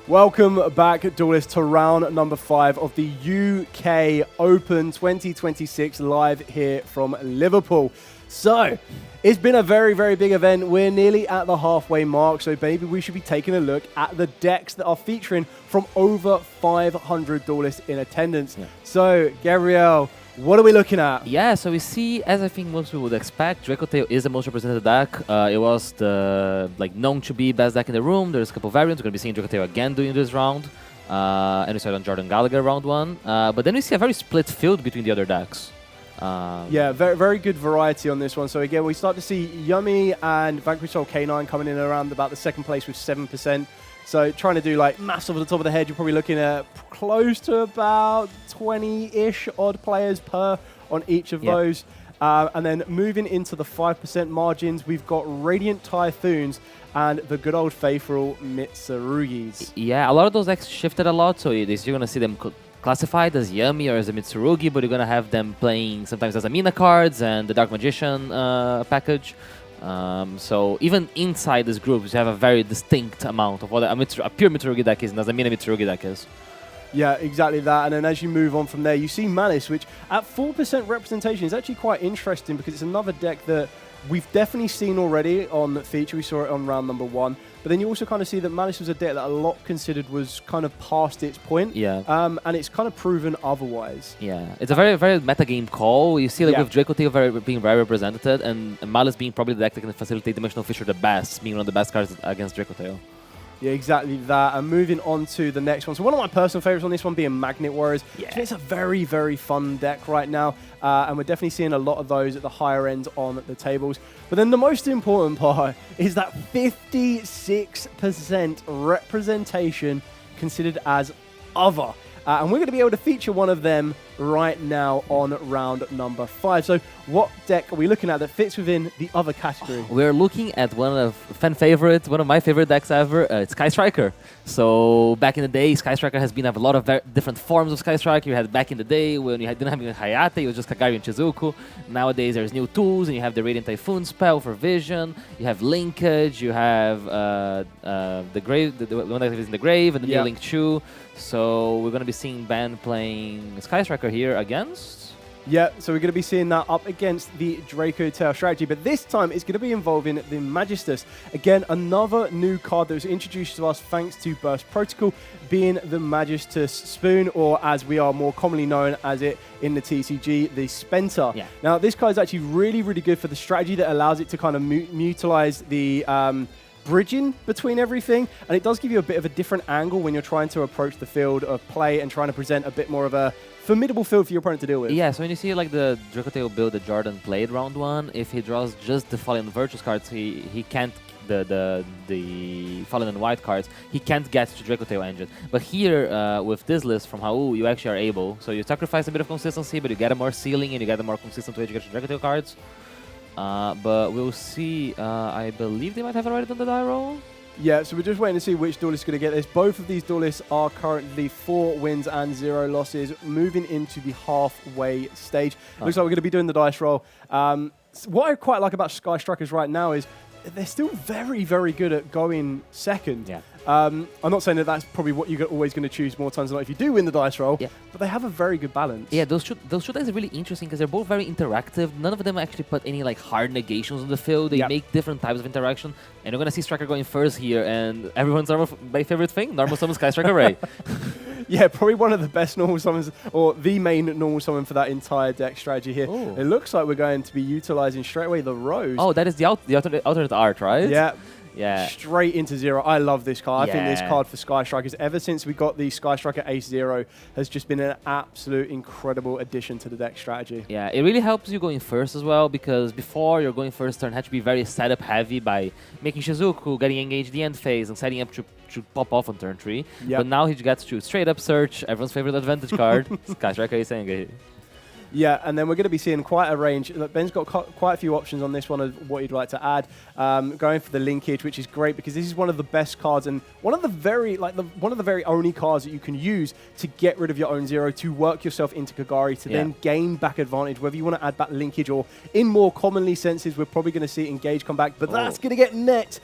Welcome back, duelists, to round number 5 of the UK Open 2026 live here from Liverpool. So, it's been a very, very big event. We're nearly at the halfway mark, so maybe we should be taking a look at the decks that are featuring from over 500 duelists in attendance. Yeah. So, Gabriel, what are we looking at? Yeah, so we see, as I think most people would expect, Dracotale is the most represented deck. It was the known to be best deck in the room. There's a couple variants. We're going to be seeing Dracotale again doing this round. And we saw it on Jordan Gallagher round 1. But then we see a very split field between the other decks. Yeah, very, very good variety on this one. So again, we start to see Yummy and Vanquish Soul K9 coming in around about the second place with 7%. So trying to do like massive off the top of the head, you're probably looking at close to about 20-ish odd players per on each of those. And then moving into the 5% margins, we've got Radiant Typhoons and the good old faithful Mitsurugis. Yeah, a lot of those decks shifted a lot, so you're going to see them classified as Yummy or as a Mitsurugi, but you're going to have them playing sometimes as Amina cards and the Dark Magician package. So even inside this group, you have a very distinct amount of what a pure Mitsurugi deck is and as a Amina Mitsurugi deck is. Yeah, exactly that. And then as you move on from there, you see Malice, which at 4% representation is actually quite interesting because it's another deck that we've definitely seen already on feature. We saw it on round number 1. But then you also kind of see that Malice was a deck that a lot considered was kind of past its point. Yeah. And it's kind of proven otherwise. Yeah. It's a very, very metagame call. You see with Dracotale being very represented and Malice being probably the deck that can facilitate Dimensional Fissure the best, being one of the best cards against Dracotale. Yeah, exactly that. And moving on to the next one. So one of my personal favorites on this one being Magnet Warriors. Yeah. It's a very, very fun deck right now. And we're definitely seeing a lot of those at the higher end on the tables. But then the most important part is that 56% representation considered as other. And we're going to be able to feature one of them right now on round number 5. So what deck are we looking at that fits within the other category? We're looking at one of one of my favorite decks ever. It's Sky Striker. So back in the day, Sky Striker has been a lot of different forms of Sky Striker. You had back in the day when you didn't have Hayate, it was just Kagari and Shizuku. Nowadays there's new tools and you have the Radiant Typhoon spell for vision. You have Linkage. You have the grave, the one that is in the grave, and the new Link Chu. So we're going to be seeing Ben playing Sky Striker here against... Yeah, so we're going to be seeing that up against the Dracotale strategy, but this time it's going to be involving the Magistus. Again, another new card that was introduced to us thanks to Burst Protocol, being the Magistus Spoon, or as we are more commonly known as it in the TCG, the Spenta. Yeah. Now, this card is actually really, really good for the strategy that allows it to kind of utilize the... bridging between everything, and it does give you a bit of a different angle when you're trying to approach the field of play and trying to present a bit more of a formidable field for your opponent to deal with. Yeah, so when you see like the Dracotale build that Jordan played round 1, if he draws just the Fallen Virtues cards, he can't the Fallen and White cards, he can't get to Dracotale engine. But here, with this list from Hau, you actually are able. So you sacrifice a bit of consistency, but you get a more ceiling and you get a more consistent way to get to Dracotale cards. But we'll see. I believe they might have already done the die roll. Yeah, so we're just waiting to see which duelist is going to get this. Both of these duelists are currently 4 wins and 0 losses, moving into the halfway stage. Looks like we're going to be doing the dice roll. What I quite like about Sky Strikers right now is they're still very, very good at going second. Yeah. I'm not saying that that's probably what you're always going to choose more times than not if you do win the dice roll, but they have a very good balance. Yeah, those two decks are really interesting because they're both very interactive. None of them actually put any like hard negations on the field. They make different types of interaction. And you're going to see Striker going first here, and everyone's my favorite thing, normal summon Sky Striker Ray. Yeah, probably one of the best normal summons, or the main normal summon for that entire deck strategy here. Ooh. It looks like we're going to be utilizing straight away the Rose. Oh, that is the alternate art, right? Yeah. Yeah. Straight into 0. I love this card. I think this card for Sky Strikers, ever since we got the Sky Striker Ace 0, has just been an absolute incredible addition to the deck strategy. Yeah, it really helps you going first as well, because before your going first turn had to be very setup heavy by making Shizuku, getting engaged the end phase, and setting up to pop off on turn 3. But now he gets to straight up search, everyone's favorite advantage card, Sky Striker Ace Engage. Yeah, and then we're going to be seeing quite a range. Look, Ben's got quite a few options on this one of what he'd like to add. Going for the linkage, which is great because this is one of the best cards and one of the very only cards that you can use to get rid of your own 0, to work yourself into Kagari, to then gain back advantage. Whether you want to add back linkage or, in more commonly senses, we're probably going to see engage come back, but that's going to get net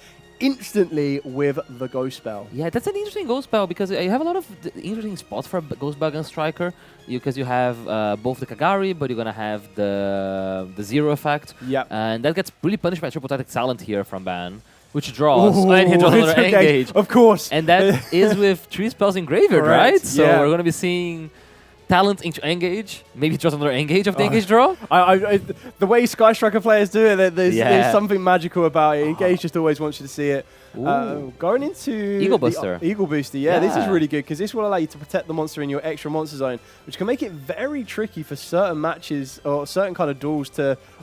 instantly with the Ghost Spell. Yeah, that's an interesting Ghost Spell because you have a lot of interesting spots for Ghost Spell against Striker. Because you have both the Kagari, but you're going to have the Zero effect. Yep. And that gets really punished by Triple Tactic Talent here from Ban, which draws. And he draws another Engage. Of course. And that is with 3 spells in Graveyard, Correct. right? So yeah. we're going to be seeing Talent into Engage. Maybe draws another Engage of the Engage draw. The way Sky Striker players do it, there's something magical about it. Engage just always wants you to see it. Going into Eagle Booster. Eagle Booster, yeah, this is really good because this will allow you to protect the monster in your extra monster zone, which can make it very tricky for certain matches or certain kind of duels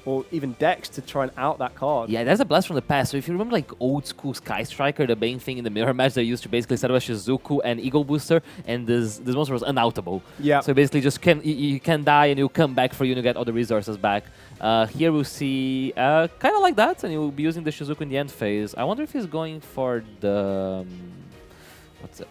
or even decks to try and out that card. Yeah, that's a blast from the past. So if you remember like old school Sky Striker, the main thing in the mirror match, they used to basically set up a Shizuku and Eagle Booster, and this monster was unoutable. Yeah. So basically just you can die and you'll come back for you and you get all the resources back. Here we'll see kind of like that, and you'll be using the Shizuku in the end phase. I wonder if he's going for the...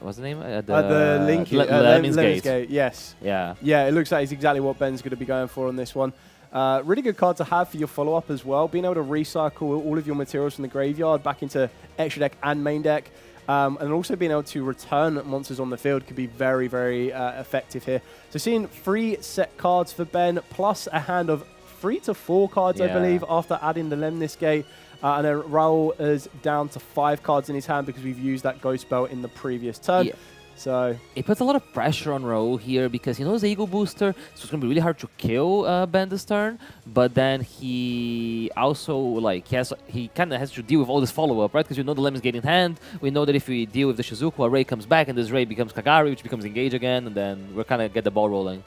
what's the name? The Lemmings Gate. Yes. Yeah. Yeah, it looks like it's exactly what Ben's going to be going for on this one. Really good card to have for your follow-up as well. Being able to recycle all of your materials from the graveyard back into extra deck and main deck. And also being able to return monsters on the field could be very, very effective here. So seeing 3 set cards for Ben, plus a hand of 3 to 4 cards, I believe, after adding the Lemnis Gate. And then Raul is down to 5 cards in his hand because we've used that Ghost Spell in the previous turn. Yeah. So it puts a lot of pressure on Raul here because he knows the Eagle Booster, so it's going to be really hard to kill Ben this turn. But then he also he kind of has to deal with all this follow-up, right? Because you know the Lemnis Gate in hand. We know that if we deal with the Shizuku, a Ray comes back, and this Ray becomes Kagari, which becomes Engage again, and then we're kind of get the ball rolling.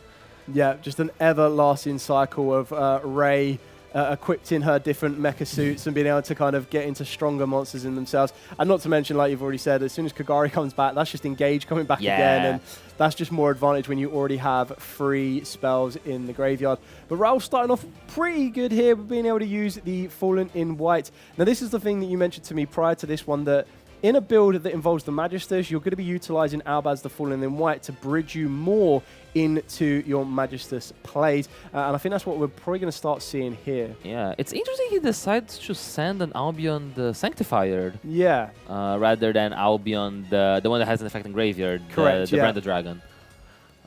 Yeah, just an everlasting cycle of Ray equipped in her different mecha suits and being able to kind of get into stronger monsters in themselves. And not to mention, like you've already said, as soon as Kagari comes back, that's just Engage coming back again. And that's just more advantage when you already have 3 spells in the graveyard. But Raul's starting off pretty good here with being able to use the Fallen in White. Now, this is the thing that you mentioned to me prior to this one, that in a build that involves the Magisters, you're going to be utilizing Albaz the Fallen in White to bridge you more into your Magistus plays. And I think that's what we're probably going to start seeing here. Yeah, it's interesting he decides to send an Albion the Sanctifier. Yeah. Rather than Albion the one that has an effect in Graveyard. Correct, the Branded Dragon.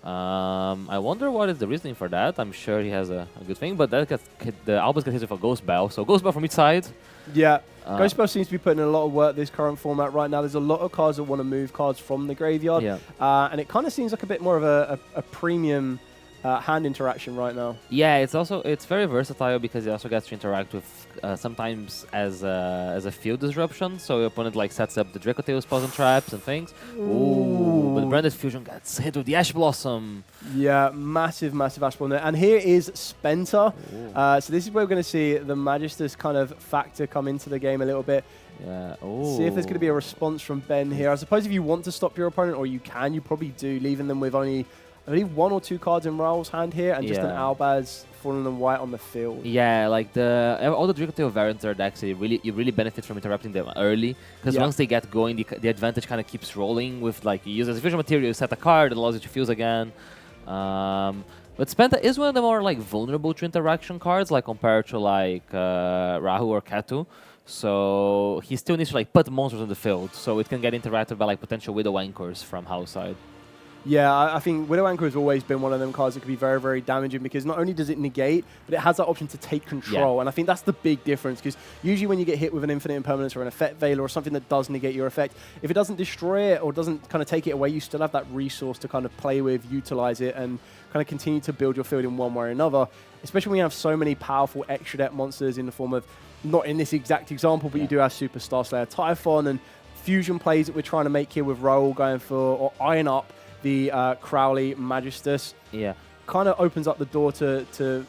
I wonder what is the reasoning for that. I'm sure he has a good thing, but that the Albus gets hit with a Ghost Bell. So Ghost Bell from each side. Yeah. Ghost Bell seems to be putting in a lot of work this current format right now. There's a lot of cards that want to move cards from the graveyard. Yeah. And it kind of seems like a bit more of a premium hand interaction right now. Yeah, it's very versatile because it also gets to interact with sometimes as a field disruption. So your opponent sets up the Draco Tail spells and traps and things. Ooh, but Branded Fusion gets hit with the Ash Blossom. Yeah, massive Ash Blossom. And here is Spenta. So this is where we're going to see the Magisters kind of factor come into the game a little bit. Yeah. See if there's going to be a response from Ben here. I suppose if you want to stop your opponent, or you probably do, leaving them with only, I believe, 1 or 2 cards in Raul's hand here, and just an Albaz Fallen in White on the field. Yeah, all the Draco Tail variants are actually you really benefit from interrupting them early, because once they get going, the advantage kind of keeps rolling with you use as a fusion material, you set a card, it allows you to fuse again. But Spenta is one of the more vulnerable to interaction cards, compared to Rahu or Katu. So he still needs to put monsters on the field, so it can get interacted by potential Widow Anchors from house side. Yeah, I think Widow Anchor has always been one of them cards that can be very, very damaging because not only does it negate, but it has that option to take control. And I think that's the big difference, because usually when you get hit with an Infinite Impermanence or an Effect Veil or something that does negate your effect, if it doesn't destroy it or doesn't kind of take it away, you still have that resource to kind of play with, utilize it, and kind of continue to build your field in one way or another, especially when you have so many powerful extra deck monsters in the form of, not in this exact example, but you do have Super Star Slayer Typhon and fusion plays that we're trying to make here with Raul going for, or eyeing up the Crowley Magistus. Yeah. Kind of opens up the door to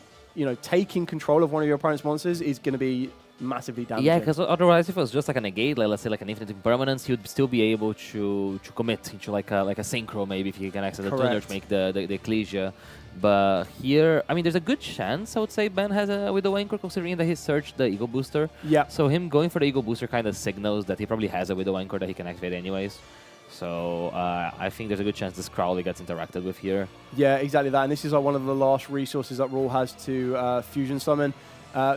taking control of one of your opponent's monsters is going to be massively damaging. Yeah, because otherwise, if it was just a negate, let's say an Infinite Impermanence, he would still be able to commit into a Synchro, maybe, if he can access the tuner to make the Ecclesia. But here, I mean, there's a good chance, I would say, Ben has a Widow Anchor, considering that he searched the Eagle Booster. Yeah. So him going for the Eagle Booster kind of signals that he probably has a Widow Anchor that he can activate anyways. So I think there's a good chance this Crowley gets interacted with here. Yeah, exactly that. And this is one of the last resources that Raul has to Fusion Summon.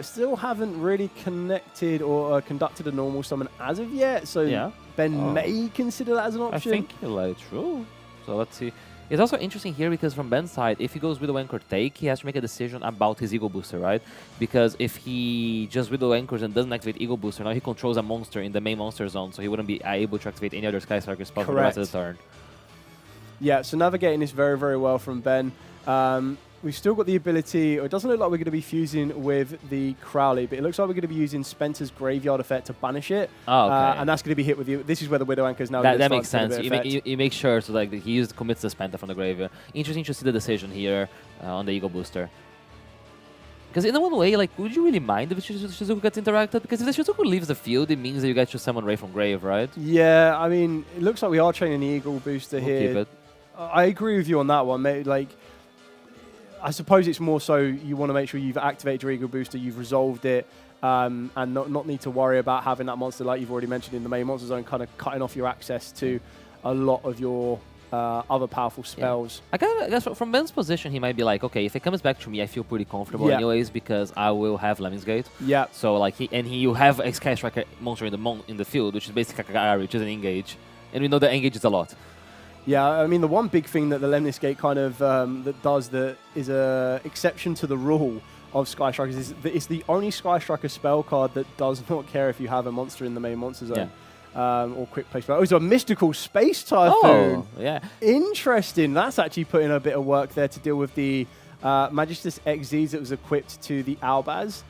Still haven't really connected or conducted a normal summon as of yet, so Ben may consider that as an option. I think he'll let it through. So let's see. It's also interesting here because from Ben's side, if he goes Widow Anchor take, he has to make a decision about his Eagle Booster, right? Because if he just Widow Anchors and doesn't activate Eagle Booster, now he controls a monster in the main monster zone, so he wouldn't be able to activate any other Sky Striker spell for the rest of the turn. Yeah, so navigating this very, very well from Ben. We've still got the ability, or it doesn't look like we're going to be fusing with the Crowley, but it looks like we're going to be using Spencer's Graveyard effect to banish it. Oh, okay. And that's going to be hit with you. This is where the Widow Anchor is now. That makes sense. You make sure so like he commits the Spenta from the graveyard. Interesting to see the decision here on the Eagle Booster. Because in one way, like, would you really mind if Shizuku gets interacted? Because if the Shizuku leaves the field, it means that you get to summon Ray from grave, right? Yeah, I mean, it looks like we are training the Eagle Booster We'll here. keep it. I agree with you on that one. Maybe, like, I suppose it's more so you want to make sure you've activated your Eagle Booster, you've resolved it, and not need to worry about having that monster, like you've already mentioned, in the main monster zone, kind of cutting off your access to a lot of your other powerful spells. I guess from Ben's position, he might be like, okay, if it comes back to me, I feel pretty comfortable anyways because I will have Lemming's Gate. Yeah. So like you have a Sky Striker monster in the field, which is basically Kagari, which is an engage, and we know that engages a lot. Yeah, I mean, the one big thing that the Lemnis Gate kind of that does that is a exception to the rule of Sky Strikers is that it's the only Sky Striker spell card that does not care if you have a monster in the main monster zone. Or quick play spell. Oh, it's a mystical space typhoon. Oh, yeah. Interesting. That's actually putting a bit of work there to deal with the Magistus XZs that was equipped to the Albaz.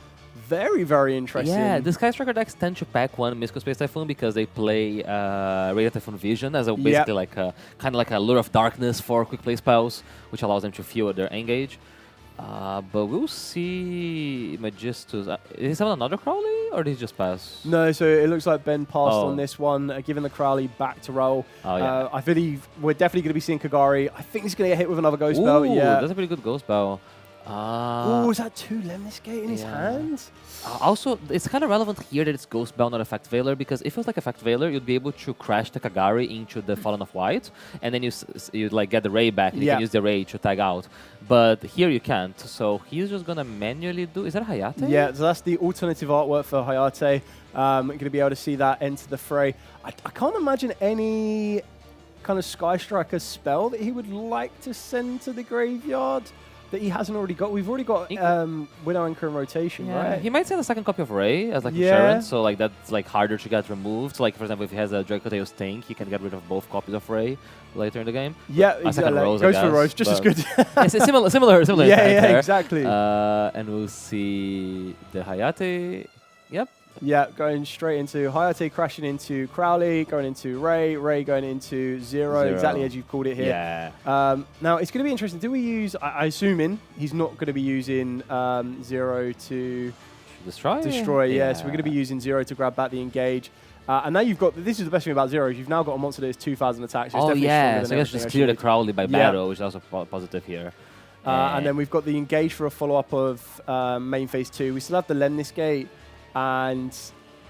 Very, very interesting. Yeah, the Sky Striker decks tend to pack one Mystical Space Typhoon because they play Radiant Typhoon Vision as basically like a kind of like a Lure of Darkness for quick play spells, which allows them to fuel their engage. But we'll see Magistus. Is he summon another Crowley or did he just pass? No, so it looks like Ben passed on this one, giving the Crowley back to roll. Oh, yeah. I believe we're definitely going to be seeing Kagari. I think he's going to get hit with another Ghost Spell. Yeah, that's a pretty good Ghost Spell. Oh, is that 2 Lemnis Gate in his hands? Also, it's kind of relevant here that it's Ghost Bell, not Effect Veiler, because if it was like Effect Veiler, you'd be able to crash the Kagari into the Fallen of White, and then you'd like get the Ray back, and you can use the Ray to tag out. But here you can't, so he's just gonna manually do. Is that Hayate? Yeah, so that's the alternative artwork for Hayate. Going to be able to see that enter the fray. I can't imagine any kind of Sky Striker spell that he would like to send to the graveyard that he hasn't already got. We've already got Widow Anchor in rotation, right? He might send a second copy of Ray as like insurance, so like that's like harder to get removed. So, like for example, if he has a Dracotail's Tank, he can get rid of both copies of Ray later in the game. Yeah, exactly. Goes for Rose, just as good. Yes, similar. Yeah, exactly. And we'll see the Hayate. Yep. Yeah, going straight into Hayate, crashing into Crowley, going into Ray going into Zero, exactly as you've called it here. Yeah. Now, it's going to be interesting. Do we use, I assuming he's not going to be using Zero to destroy, yeah. So we're going to be using Zero to grab back the engage. And now you've got, this is the best thing about Zero, is you've now got a monster that is 2,000 attacks. So so you guys just clear the Crowley by battle, which is also positive here. And then we've got the engage for a follow-up of main phase 2. We still have the Lemnis Gate. And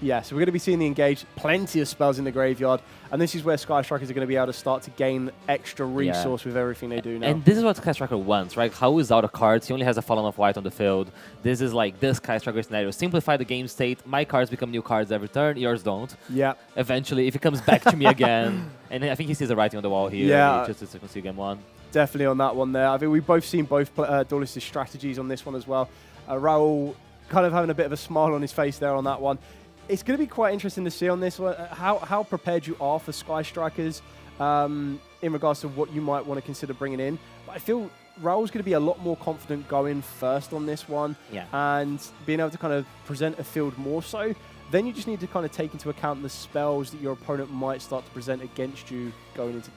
yeah, so we're going to be seeing the engage, plenty of spells in the graveyard, and this is where Sky Strikers are going to be able to start to gain extra resource with everything they do now. And this is what Sky Striker wants, right? How is out of cards? He only has a Fallen of White on the field. This is like this Sky Striker scenario. Simplify the game state. My cards become new cards every turn. Yours don't. Yeah. Eventually, if it comes back to me again, and I think he sees the writing on the wall here. Yeah. Just to see game 1. Definitely on that one there. I think we've both seen both Duelist's strategies on this one as well. Raul kind of having a bit of a smile on his face there on that one. It's going to be quite interesting to see on this one how prepared you are for Sky Strikers in regards to what you might want to consider bringing in. But I feel Raul's going to be a lot more confident going first on this one and being able to kind of present a field more so. Then you just need to kind of take into account the spells that your opponent might start to present against you going into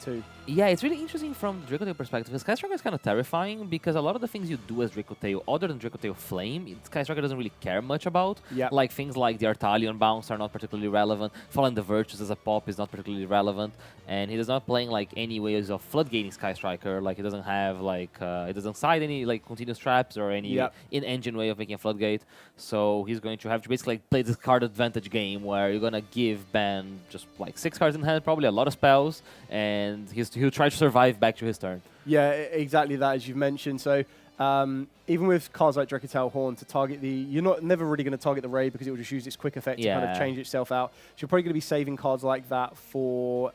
2. Yeah, it's really interesting from the Dracotail perspective. Sky Striker is kind of terrifying because a lot of the things you do as Dracotail, other than Dracotail Flame, Sky Striker doesn't really care much about. Yeah. Like things like the Artalion Bounce are not particularly relevant. Following the Virtues as a pop is not particularly relevant. And he does not playing like any ways of floodgating Sky Striker. Like he doesn't have like, it doesn't side any like continuous traps or any in-engine way of making a floodgate. So he's going to have to basically like, play this card advantage game where you're going to give Ben just like 6 cards in hand, probably a lot of spells, and he'll try to survive back to his turn. Yeah, exactly that, as you've mentioned. So even with cards like Dracotale Horn to target you're never really going to target the raid because it will just use its quick effect to kind of change itself out. So you're probably going to be saving cards like that for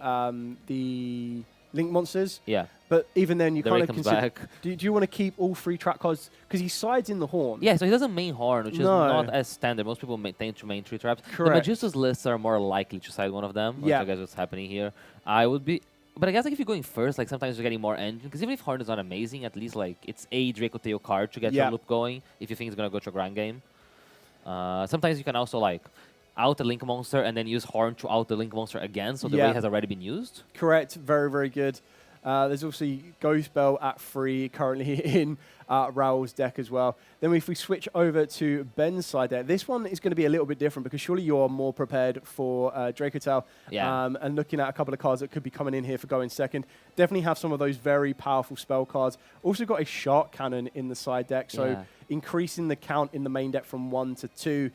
the Link monsters. Yeah. But even then, you kind of comes consider. back. Do you want to keep all 3 trap cards? Because he sides in the Horn. Yeah, so he doesn't main Horn, which is not as standard. Most people tend to main 3 traps. Correct. The Magistus lists are more likely to side one of them, which Yeah. I guess what's happening here. I would be... But I guess like if you're going first, like sometimes you're getting more engine. Because even if Horn is not amazing, at least like it's a Dracotale card to get your loop going if you think it's going to go to a grand game. Sometimes you can also like out a Link monster and then use Horn to out the Link monster again, so the way has already been used. Correct. Very, very good. There's obviously Ghost Bell at 3 currently in Raul's deck as well. Then if we switch over to Ben's side deck, this one is going to be a little bit different because surely you're more prepared for Dracotale. Yeah. And looking at a couple of cards that could be coming in here for going second. Definitely have some of those very powerful spell cards. Also got a Shark Cannon in the side deck, so increasing the count in the main deck from 1 to 2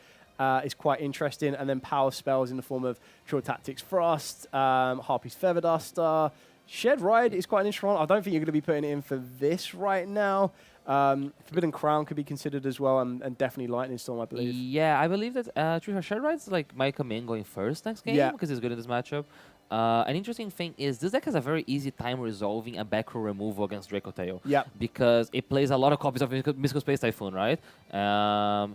is quite interesting. And then power spells in the form of Short Tactics Frost, Harpy's Feather Duster, Shed Ride is quite an interesting one. I don't think you're going to be putting it in for this right now. Forbidden Crown could be considered as well, and definitely Lightning Storm, I believe. Yeah, I believe that Shed Ride's like might come in going first next game because he's good in this matchup. An interesting thing is this deck has a very easy time resolving a back row removal against Dracotale. Yeah. Because it plays a lot of copies of Mystical Space Typhoon, right?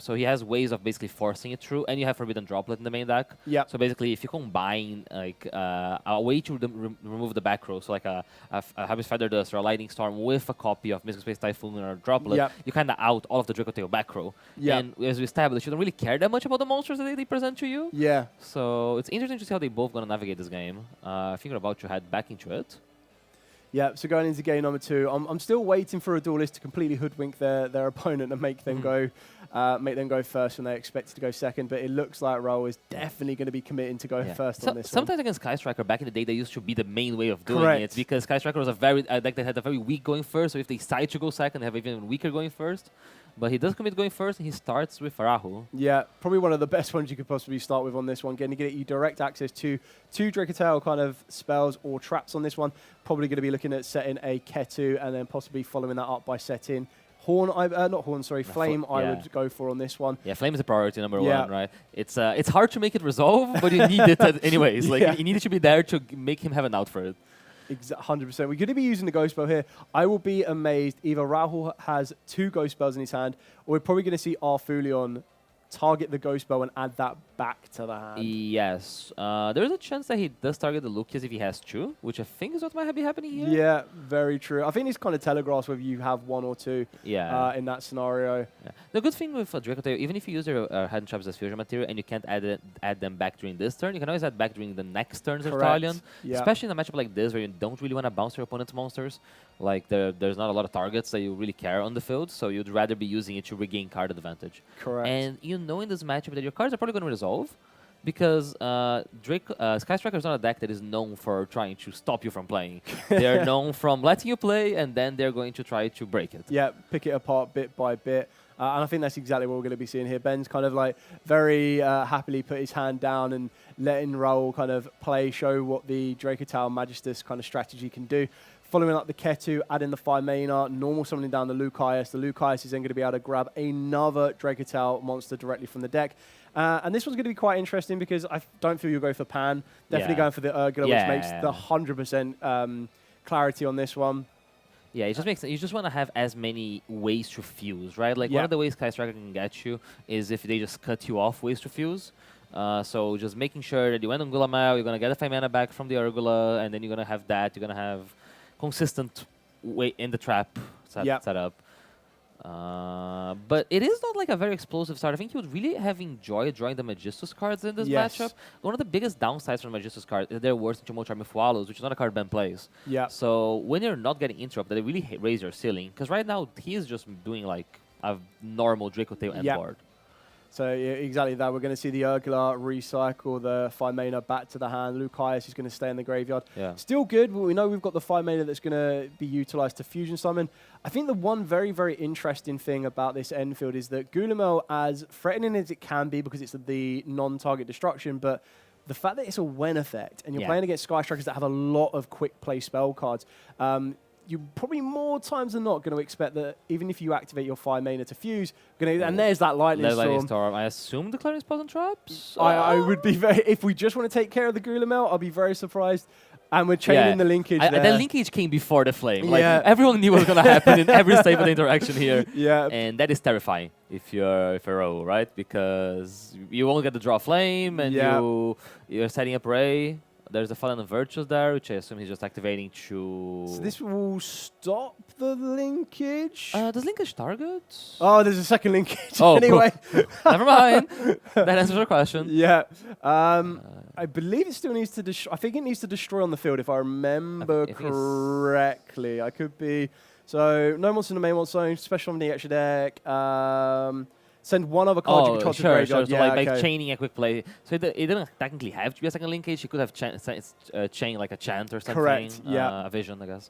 So he has ways of basically forcing it through, and you have Forbidden Droplet in the main deck. Yeah. So basically, if you combine like a way to remove the back row, so like a Habis Feather Dust or a Lightning Storm with a copy of Mystical Space Typhoon or Droplet, you kind of out all of the Dracotale back row. Yeah. And as we established, you don't really care that much about the monsters that they present to you. Yeah. So it's interesting to see how they both going to navigate this game. I think we're about to head back into it. Yeah, so going into game number 2, I'm still waiting for a duelist to completely hoodwink their opponent and make them go first when they expected to go second. But it looks like Raul is definitely going to be committing to go first on this sometimes against Sky Striker, back in the day, they used to be the main way of doing it because Sky Striker was a deck that had a very weak going first. So if they decide to go second, they have even weaker going first. But he does commit going first, and he starts with Rahu. Yeah, probably one of the best ones you could possibly start with on this one. Going to get you direct access to 2 Dracotale kind of spells or traps on this one. Probably going to be looking at setting a Ketu and then possibly following that up by setting Horn. Flame. I would go for on this one. Yeah, Flame is a priority number 1, right? It's hard to make it resolve, but you need it anyways. Like you need it to be there to make him have an out for it. 100%. We're going to be using the Ghost Spell here. I will be amazed. Either Rahul has 2 Ghost Spells in his hand, or we're probably going to see Arfulion target the Ghost Spell and add that back to the hand. Yes. There's a chance that he does target the Lucius if he has 2, which I think is what might be happening here. Yeah, very true. I think it's kind of telegraphs whether you have 1 or 2 in that scenario. Yeah. The good thing with Dracotale, even if you use your hand traps as fusion material and you can't add them back during this turn, you can always add back during the next turns of Talion. Yeah. Especially in a matchup like this where you don't really want to bounce your opponent's monsters. Like there's not a lot of targets that you really care on the field, so you'd rather be using it to regain card advantage. Correct. And you know in this matchup that your cards are probably going to resolve because Sky Striker is not a deck that is known for trying to stop you from playing. They're known from letting you play, and then they're going to try to break it. Yeah, pick it apart bit by bit. And I think that's exactly what we're going to be seeing here. Ben's kind of like very happily put his hand down and letting Raul kind of play, show what the Dracotale Magistus kind of strategy can do. Following up the Ketu, adding the 5 mana, normal summoning down the Lucius. The Lucius is then going to be able to grab another Dracotale monster directly from the deck. And this one's going to be quite interesting because I don't feel you'll go for Pan. Definitely going for the Urgula, which makes the 100% clarity on this one. Yeah, it just makes sense. You just want to have as many ways to fuse, right? Like one of the ways Sky Striker can get you is if they just cut you off ways to fuse. So just making sure that you went on Gulamel, you're going to get a 5 mana back from the Urgula, and then you're going to have that. You're going to have consistent way in the trap set up. But it is not like a very explosive start. I think you would really have enjoyed drawing the Magistus cards in this matchup. One of the biggest downsides from Magistus cards is they're worse than Charm with Wallows, which is not a card Ben plays. Yeah. So when you're not getting interrupted, they really raise your ceiling. Because right now, he is just doing like a normal Dracotale end board. So yeah, exactly that. We're going to see the Urgula recycle the 5 mana back to the hand. Lucius is going to stay in the graveyard. Yeah. Still good, but we know we've got the 5 mana that's going to be utilized to fusion summon. I think the one very, very interesting thing about this end field is that Gulamel, as threatening as it can be because it's the non-target destruction, but the fact that it's a when effect and you're playing against Sky Strikers that have a lot of quick play spell cards, you're probably more times than not going to expect that even if you activate your 5-mana to fuse, and there's that Lightning Storm. I assume declaring spells and traps? I would be very, if we just want to take care of the Gulamel, I'll be very surprised. And we're chaining the linkage there. The linkage came before the flame. Like, everyone knew what was going to happen in every state of the interaction here. Yeah. And that is terrifying if you're row, right? Because you won't get the draw flame, and you're setting up Ray. There's the Fallen of Virtues there, which I assume he's just activating to... So this will stop the linkage? Does linkage target? Oh, there's a second linkage. Oh, anyway. Never mind. That answers your question. Yeah. I believe it still needs to destroy. I think it needs to destroy on the field, if I remember correctly. I could be. So, no monster in the main one zone, special on the extra deck. Send one other card you control to the graveyard. So like chaining a quick play. So it didn't technically have to be a second linkage. You could have chain like a chant or something. Correct. A vision, I guess.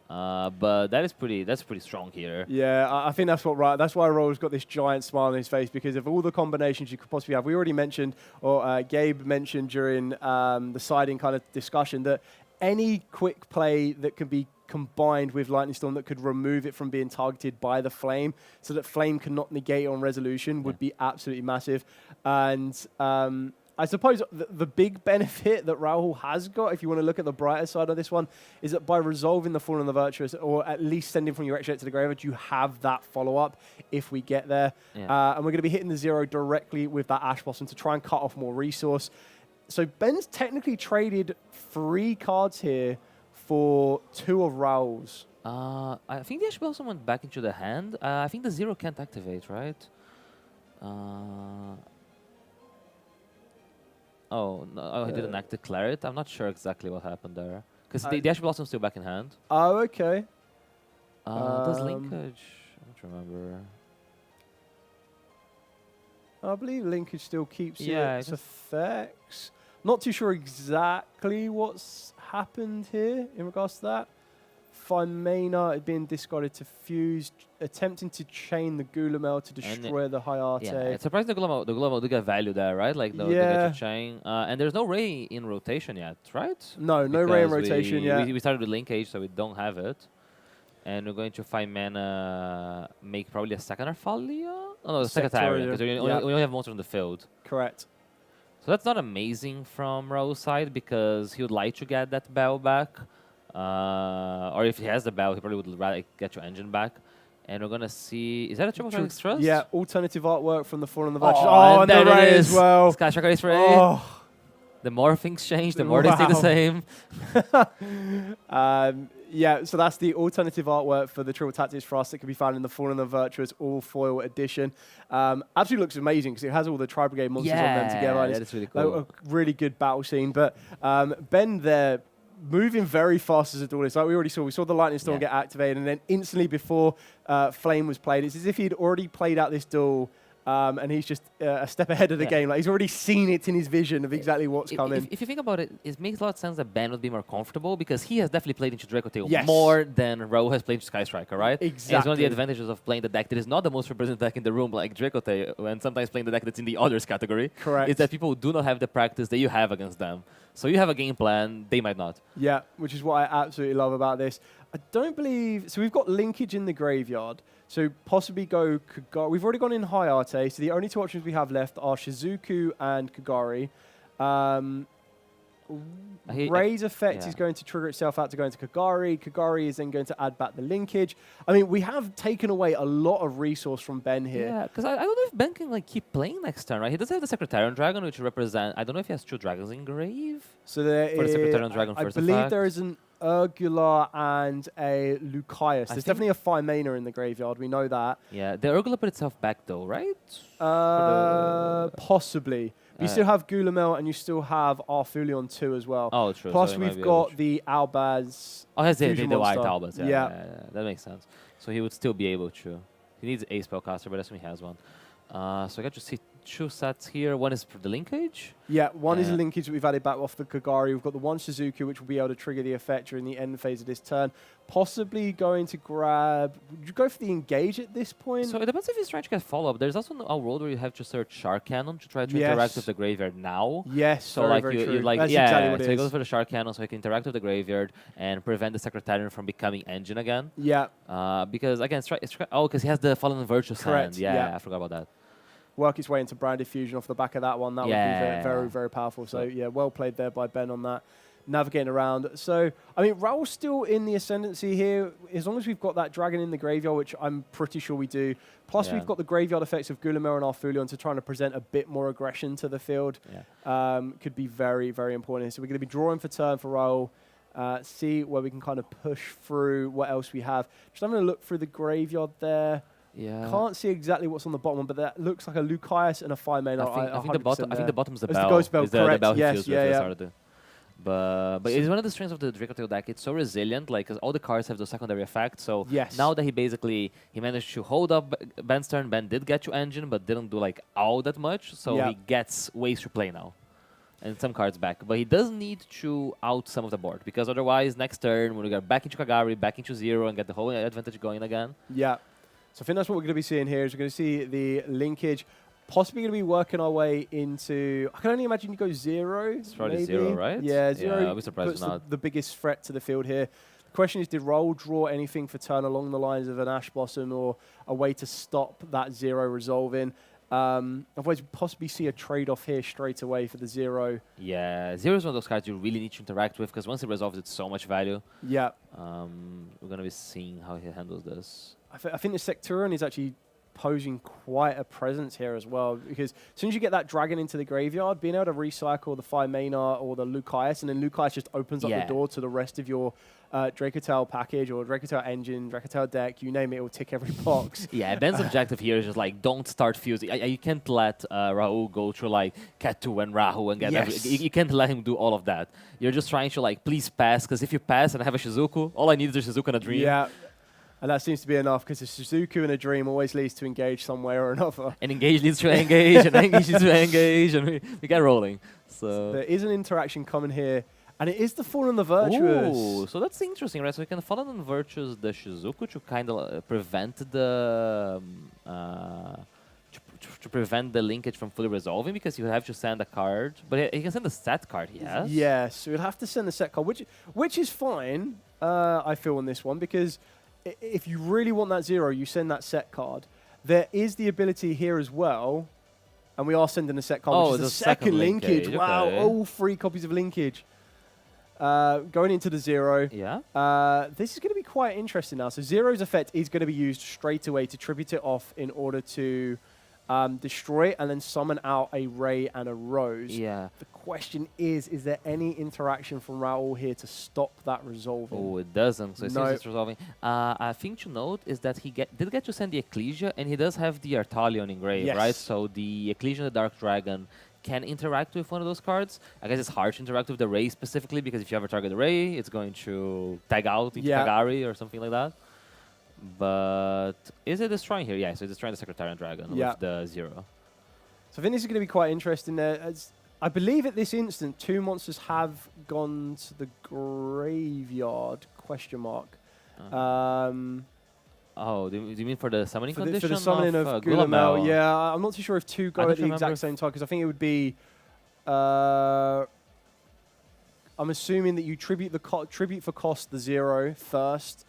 But that's pretty strong here. Yeah, I think that's that's why Roll's got this giant smile on his face, because of all the combinations you could possibly have. We already mentioned, or Gabe mentioned during the siding kind of discussion, that any quick play that can be combined with Lightning Storm that could remove it from being targeted by the Flame, so that Flame cannot negate it on resolution, would be absolutely massive. And I suppose the big benefit that Raul has got, if you want to look at the brighter side of this one, is that by resolving the Fallen of the Virtuous, or at least sending from your extra deck to the graveyard, you have that follow-up if we get there. Yeah. And we're going to be hitting the 0 directly with that Ash Blossom to try and cut off more resource. So Ben's technically traded 3 cards here for 2 of Raul's. I think the Ash Blossom went back into the hand. I think the 0 can't activate, right? Oh, no, he didn't declare it. I'm not sure exactly what happened there. Because the Ash Blossom's still back in hand. Oh, okay. Does linkage? I don't remember. I believe linkage still keeps its effects. Not too sure exactly what's happened here in regards to that. 5 mana had been discarded to fuse, attempting to chain the Gulamel to destroy the Hayate. Yeah, it's surprising the Gulamel do get value there, right? Like the get to chain. And there's no Ray in rotation yet, right? No Ray in rotation yet. We started with linkage, so we don't have it. And we're going to 5 mana, make probably a second Arthalia? Oh, no, the Secretariat, because we only have monsters on the field. Correct. So that's not amazing from Raul's side, because he would like to get that bell back. Or if he has the bell, he probably would rather get your engine back. And we're going to see... Is that a Triple Traffic Trust? Yeah, alternative artwork from the Fallen of the Virtues. Oh, and the Ray as well. Sky Striker Ace Ray. Oh. The more things change, the more they stay the same. Yeah, so that's the alternative artwork for the Triple Tactics Frost that can be found in the Fallen of the Virtuous All Foil Edition. Absolutely looks amazing because it has all the Tri-Brigade monsters on them together. Yeah, that's really cool. A really good battle scene. But Ben there, moving very fast as a duelist. Like we saw the Lightning Storm get activated, and then instantly before Flame was played, it's as if he'd already played out this duel. And he's just a step ahead of the game. Like he's already seen it in his vision of exactly what's coming. If you think about it, it makes a lot of sense that Ben would be more comfortable because he has definitely played into Dracotail more than Raul has played into Sky Striker, right? Exactly. And it's one of the advantages of playing the deck that is not the most represented deck in the room, like Dracotail, and sometimes playing the deck that's in the others category. Correct. Is that people do not have the practice that you have against them. So you have a game plan, they might not. Yeah, which is what I absolutely love about this. I don't believe... So we've got linkage in the graveyard. So possibly go Kagari. We've already gone in Hayate. So the only 2 options we have left are Shizuku and Kagari. Ray's effect is going to trigger itself out to go into Kagari. Kagari is then going to add back the linkage. I mean, we have taken away a lot of resource from Ben here. Yeah, because I don't know if Ben can keep playing next turn, right? He does have the Secretarian Dragon, which represent... I don't know if he has 2 dragons in grave. So there for the Secretarian Dragon I first believe effect. there is an Urgula and a Lucius. There's definitely a 5 mana in the graveyard. We know that. Yeah, the Urgula put itself back though, right? Possibly. You still have Gulamel and you still have Arthulion 2 as well. Oh, true. Plus so we've got the Albaz. Oh, that's the fusion white monster. Albaz. Yeah, that makes sense. So he would still be able to. He needs a spellcaster, but I assume he has one. So I got to see 2 sets here. One is for the linkage. Yeah, one is a linkage that we've added back off the Kagari. We've got the one Shizuku, which will be able to trigger the effect during the end phase of this turn. Possibly going to grab... Would you go for the engage at this point? So it depends if he's trying to get follow-up. There's also a world where you have to search Shark Cannon to try to interact with the graveyard now. Yes, so very, like very you true. like That's yeah, exactly what so it he is. goes for the Shark Cannon so he can interact with the graveyard and prevent the Secretarian from becoming engine again. Yeah. Because again, because he has the Fallen Virtuous Correct, hand. Yeah, yeah. I forgot about that. Work its way into Branded Fusion off the back of that one. That would be very, very, very powerful. So, yeah, well played there by Ben on that. Navigating around. So, I mean, Raul's still in the ascendancy here. As long as we've got that dragon in the graveyard, which I'm pretty sure we do. Plus, we've got the graveyard effects of Gulimer and Arfulion to trying to present a bit more aggression to the field. Could be very, very important. So we're going to be drawing for turn for Raul. See where we can kind of push through what else we have. Just having a look through the graveyard there. Yeah. Can't see exactly what's on the bottom one, but that looks like a Lucius and a 5-mana. I think the bottom. I think the bottom's the It's bell. the ghost bell, Is correct? The bell he Yes, fused yeah, with, yeah. started. But it's one of the strengths of the Dracotail deck. It's so resilient, like, because all the cards have those secondary effects. So now that he managed to hold up Ben's turn. Ben did get to engine, but didn't do like all that much. So he gets ways to play now, and some cards back. But he does need to out some of the board, because otherwise next turn when we get back into Kagari, back into 0, and get the whole advantage going again. Yeah. So I think that's what we're going to be seeing here. Is we're going to see the linkage. Possibly going to be working our way into... I can only imagine you go 0. It's probably maybe. 0, right? Yeah, 0 I'll be surprised puts if not. the biggest threat to the field here. The question is, did Raul draw anything for turn along the lines of an Ash Blossom or a way to stop that 0 resolving? Otherwise, we possibly see a trade-off here straight away for the 0. Yeah, 0 is one of those cards you really need to interact with, because once it resolves, it's so much value. Yeah. We're going to be seeing how he handles this. I think the Secturion is actually posing quite a presence here as well, because as soon as you get that dragon into the graveyard, being able to recycle the 5-mana or the Lucius, and then Lucius just opens up the door to the rest of your Dracotail package or Dracotail engine, Dracotail deck, you name it, it will tick every box. Yeah, Ben's objective here is just like, don't start fusing. You can't let Raul go through like Ketu and Rahu and get you can't let him do all of that. You're just trying to like, please pass, because if you pass and I have a Shizuku, all I need is a Shizuku and a Dream. Yeah. And that seems to be enough, because a Shizuku and a Dream always leads to engage some way or another. And engage leads to engage, and engage leads to engage, and we get rolling. So there is an interaction coming here, and it is the Fallen the Virtuous. Ooh, so that's interesting, right? So we can Fallen on Virtuous the Shizuku to kind of prevent the to prevent the linkage from fully resolving, because you have to send a card, but he can send a set card. Yes. Yes, so you'd have to send the set card, which is fine. I feel on this one, because if you really want that 0, you send that set card. There is the ability here as well, and we are sending a set card, which is the second linkage. Wow, all 3 copies of linkage. Going into the 0. Yeah. This is going to be quite interesting now. So 0's effect is going to be used straight away to tribute it off in order to destroy it and then summon out a Ray and a Rose. Yeah. The question is there any interaction from Raul here to stop that resolving? Oh, it doesn't. So it seems it's resolving. A thing to note is that he did get to send the Ecclesia, and he does have the Artalion engraved, right? So the Ecclesia and the Dark Dragon can interact with one of those cards. I guess it's hard to interact with the Ray specifically, because if you ever target the Ray, it's going to tag out into Kagari or something like that. But is it destroying here? Yeah, so it's destroying the Secretarian Dragon with the 0. So I think this is going to be quite interesting there. As I believe at this instant, 2 monsters have gone to the graveyard, question mark. Oh, do you mean for the summoning condition? For the summoning of Gulamel, yeah. I'm not too sure if 2 go at the exact same time, because I think it would be... I'm assuming that you tribute for cost the 0 first,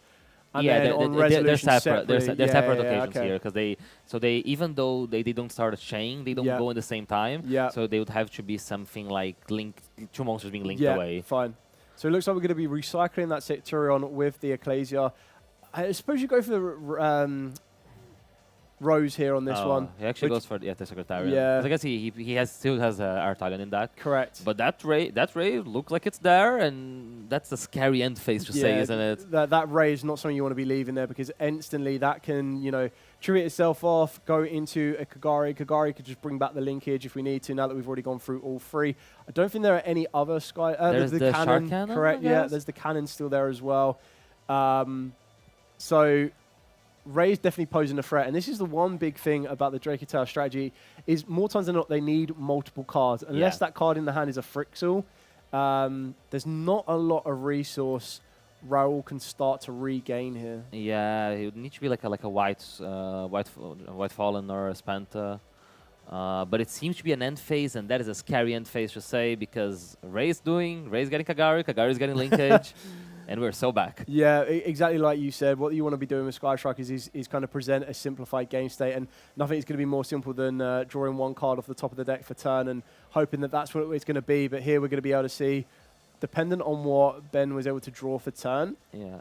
and then on resolution they're separate. They're separate occasions here, because they even though they don't start a chain, they don't go in the same time. Yeah. So they would have to be something like 2 monsters being linked away. Yeah, fine. So it looks like we're going to be recycling that Secturion with the Ecclesia. I suppose you go for the Rose here on this one. He actually goes for the Secretarian. Yeah. I guess he still has Artalion in that. Correct. But that Ray looks like it's there, and that's a scary end phase to say, isn't it? That Ray is not something you want to be leaving there, because instantly that can, tribute itself off, go into a Kagari. Kagari could just bring back the linkage if we need to, now that we've already gone through all 3. I don't think there are any other Sky... there's the cannon. Cannon, correct, yeah. There's the cannon still there as well. So Ray's definitely posing a threat, and this is the one big thing about the Drake Tail strategy, is more times than not, they need multiple cards. Unless that card in the hand is a Frixel, there's not a lot of resource Raoul can start to regain here. Yeah, it would need to be like a white Fallen or a Spanta. But it seems to be an end phase, and that is a scary end phase to say, because Ray's getting Kagari, Kagari's getting linkage, and we're so back. Yeah, exactly like you said. What you want to be doing with Sky Strikers is kind of present a simplified game state, and nothing is going to be more simple than drawing one card off the top of the deck for turn and hoping that that's what it's going to be. But here we're going to be able to see, dependent on what Ben was able to draw for turn. Yeah.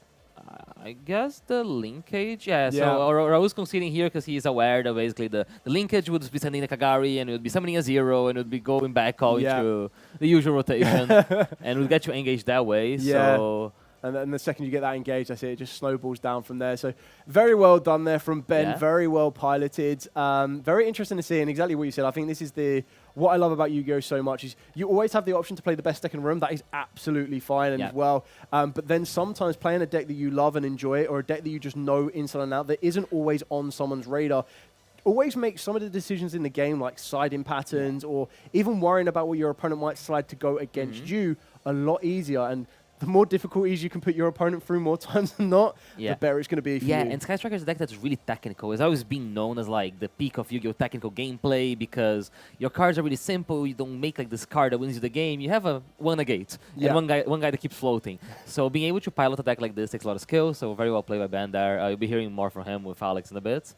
I guess the linkage, so Raul's conceding here because he's aware that basically the linkage would be sending the Kagari, and it would be summoning a 0, and it would be going back all into the usual rotation, and would get you engaged that way. Yeah. So. And then the second you get that engaged, I see it just snowballs down from there. So very well done there from Ben. Very well piloted. Very interesting to see, and exactly what you said. I think this is what I love about Yu-Gi-Oh! So much is you always have the option to play the best deck in the room. That is absolutely fine and well. But then sometimes playing a deck that you love and enjoy, or a deck that you just know inside and out, that isn't always on someone's radar, always make some of the decisions in the game, like siding patterns or even worrying about what your opponent might slide to go against you, a lot easier. And the more difficulties you can put your opponent through more times than not, the better it's going to be for you. Yeah, and Sky Striker is a deck that's really technical. It's always been known as like the peak of Yu-Gi-Oh! Technical gameplay, because your cards are really simple. You don't make like this card that wins you the game. You have one negate and one guy that keeps floating. So being able to pilot a deck like this takes a lot of skill. So very well played by Ben there. You'll be hearing more from him with Alex in a bit.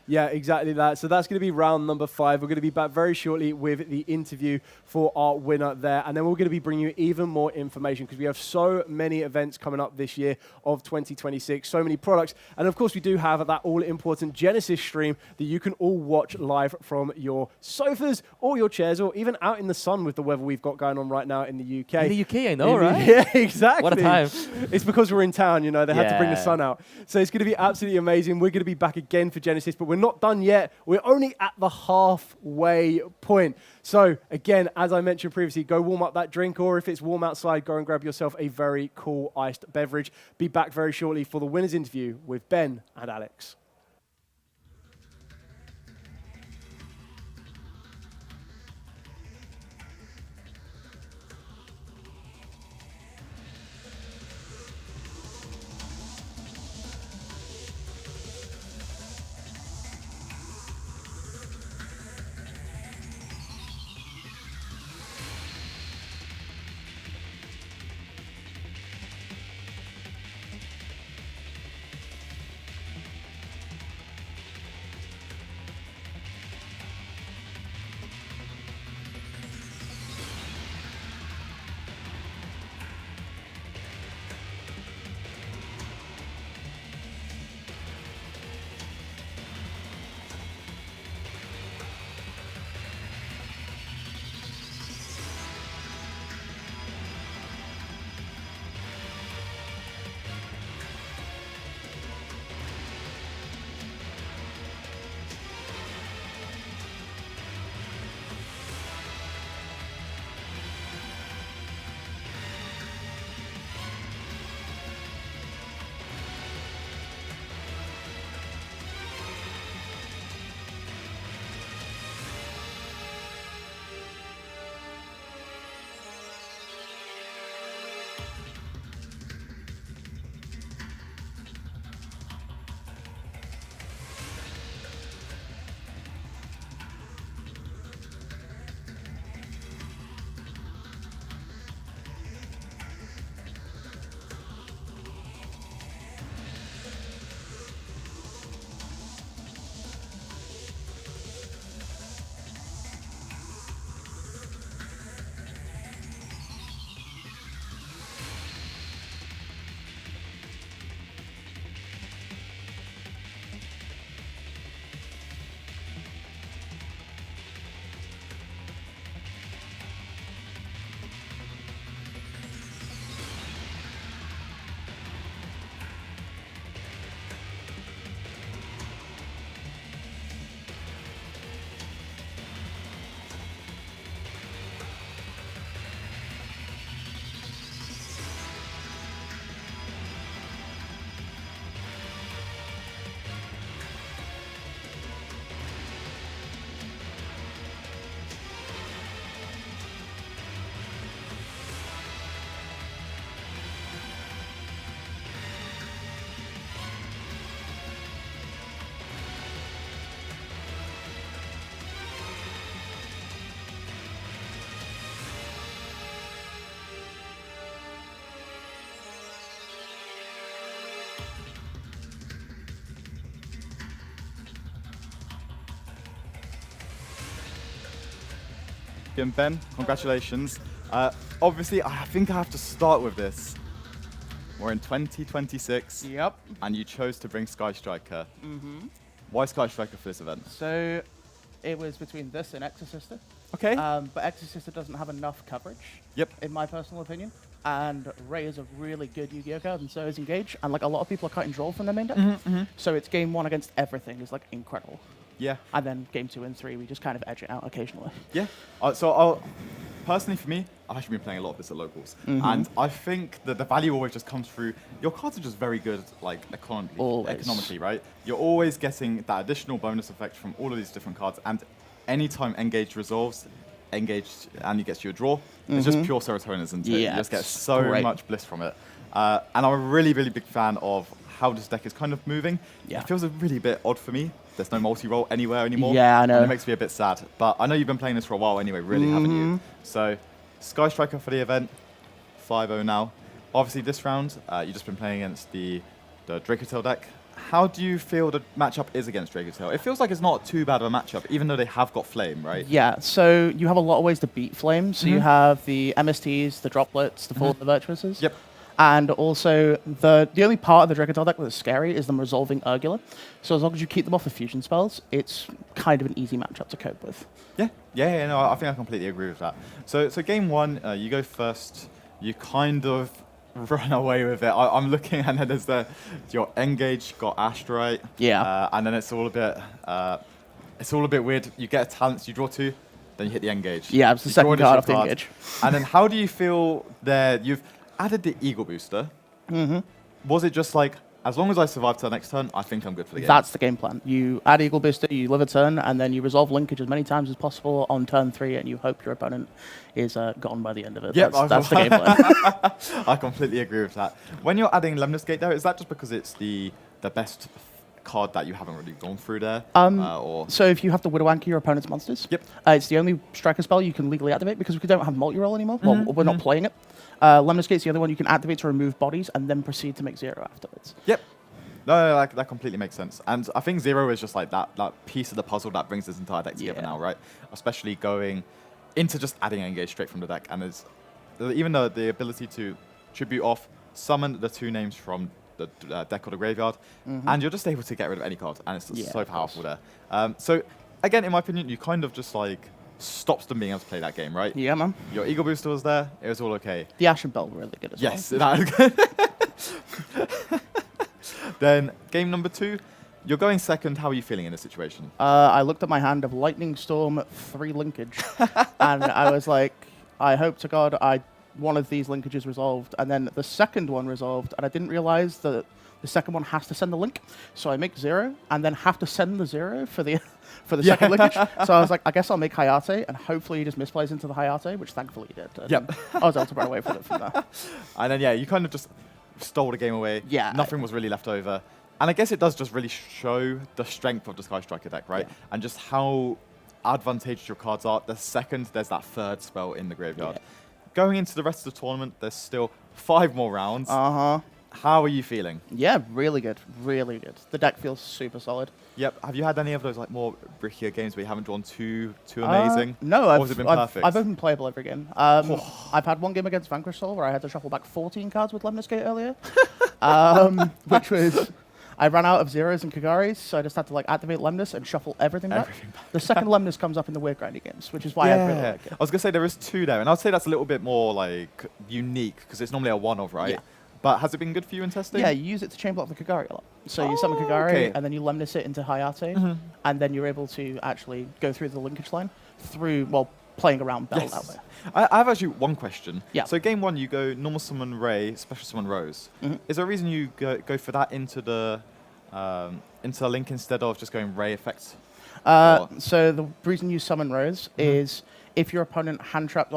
Yeah, exactly that. So that's going to be round number 5. We're going to be back very shortly with the interview for our winner there. And then we're going to be bringing you even more information, because we have so many events coming up this year of 2026, so many products. And of course, we do have that all-important Genesis stream that you can all watch live from your sofas or your chairs, or even out in the sun with the weather we've got going on right now in the UK. In the UK, I know, right? Yeah, exactly. What a time. It's because we're in town, you know, they had to bring the sun out. So it's going to be absolutely amazing. We're going to be back again for Genesis, but we're not done yet. We're only at the halfway point. So again, as I mentioned previously, go warm up that drink, or if it's warm outside, go and grab yourself a very cool iced beverage. Be back very shortly for the winners interview with Ben and Alex. Again, Ben, congratulations. Obviously, I think I have to start with this. We're in 2026. Yep. And you chose to bring Sky Striker. Mm-hmm. Why Sky Striker for this event? So it was between this and Exorcister. Okay. But Exorcister doesn't have enough coverage. Yep. In my personal opinion. And Ray is a really good Yu-Gi-Oh card, and so is Engage. And like a lot of people are cutting draw from their main deck. So it's game 1 against everything is like incredible. Yeah. And then game 2 and 3, we just kind of edge it out occasionally. Yeah. So I'll personally for me, I've actually been playing a lot of this at locals, and I think that the value always just comes through. Your cards are just very good, like economically, right? You're always getting that additional bonus effect from all of these different cards, and anytime Engage resolves, and you get you a draw, it's just pure serotonin, isn't it? Yeah, You just get so much bliss from it. And I'm a really, really big fan of how this deck is kind of moving. Yeah. It feels a really bit odd for me. There's no multi-roll anywhere anymore. Yeah, I know. And it makes me a bit sad. But I know you've been playing this for a while anyway, really, haven't you? So, Sky Striker for the event, 5-0 now. Obviously, this round, you've just been playing against the Dracotail deck. How do you feel the matchup is against Dracotail? It feels like it's not too bad of a matchup, even though they have got Flame, right? Yeah, so you have a lot of ways to beat Flame. So you have the MSTs, the Droplets, the Fall of the Virtuoses. Yep. And also, the only part of the Dracotail deck that's scary is them resolving Urgula. So as long as you keep them off the fusion spells, it's kind of an easy matchup to cope with. Yeah, no, I think I completely agree with that. So game 1, you go first. You kind of run away with it. I'm looking, and then there's your Engage got Astrite. Yeah. And then it's all a bit weird. You get a talent, you draw 2, then you hit the Engage. Yeah, it's the second card off the Engage. And then how do you feel there? You've added the Eagle Booster. Was it just like, as long as I survive to the next turn, I think I'm good for the game? That's the game plan. You add Eagle Booster, you live a turn, and then you resolve linkage as many times as possible on turn 3, and you hope your opponent is gone by the end of it. Yep, that's the game plan. I completely agree with that. When you're adding Lemnis Gate there, is that just because it's the best card that you haven't really gone through there? So if you have to Widow Anchor your opponent's monsters, it's the only striker spell you can legally activate because we don't have multi-roll anymore. Well, we're not playing it. Lemnis Gate's the other one you can activate to remove bodies and then proceed to make 0 afterwards. Yep. No, that completely makes sense. And I think 0 is just like that piece of the puzzle that brings this entire deck together now, right? Especially going into just adding Engage straight from the deck. And there's even the ability to tribute off, summon the 2 names from the deck or the graveyard, and you're just able to get rid of any card, and it's just so powerful there. So again, in my opinion, you kind of just like stops them being able to play that game, right? Yeah, man. Your Eagle Booster was there, it was all okay. The Ashen Bell were really good as well. Yes, that was good. Then game number 2, you're going second. How are you feeling in this situation? I looked at my hand of Lightning Storm, 3 linkage, and I was like, I hope to God one of these linkages resolved, and then the second one resolved, and I didn't realize that the second one has to send the link, so I make 0, and then have to send the 0 for the second linkage. So I was like, I guess I'll make Hayate, and hopefully he just misplays into the Hayate, which thankfully he did. Yep. I was able to run away from it from there. And then, you kind of just stole the game away. Yeah. Nothing was really left over. And I guess it does just really show the strength of the Sky Striker deck, right? Yeah. And just how advantageous your cards are. The second there's that 3rd spell in the graveyard. Yeah. Going into the rest of the tournament, there's still 5 more rounds. How are you feeling? Yeah, really good. Really good. The deck feels super solid. Yep. Have you had any of those like more brickier games where you haven't drawn too amazing? No, or has it been perfect? I've been playable every game. I've had one game against Vanquish Soul where I had to shuffle back 14 cards with Lemnis Gate earlier, which was I ran out of 0s and Kagaris, so I just had to like activate Lemnis and shuffle everything back. The second Lemnis comes up in the weird grindy games, which is why I really like it. I was gonna say there is 2 there, and I'd say that's a little bit more like unique because it's normally a one-of, right? Yeah. But has it been good for you in testing? Yeah, you use it to chain block the Kagari a lot. So you summon Kagari, and then you Lemnis it into Hayate, and then you're able to actually go through the linkage line playing around Bell that way. I have actually one question. Yeah. So game 1, you go normal summon Ray, special summon Rose. Is there a reason you go for that into the link instead of just going Ray effects? So the reason you summon Rose is if your opponent hand trap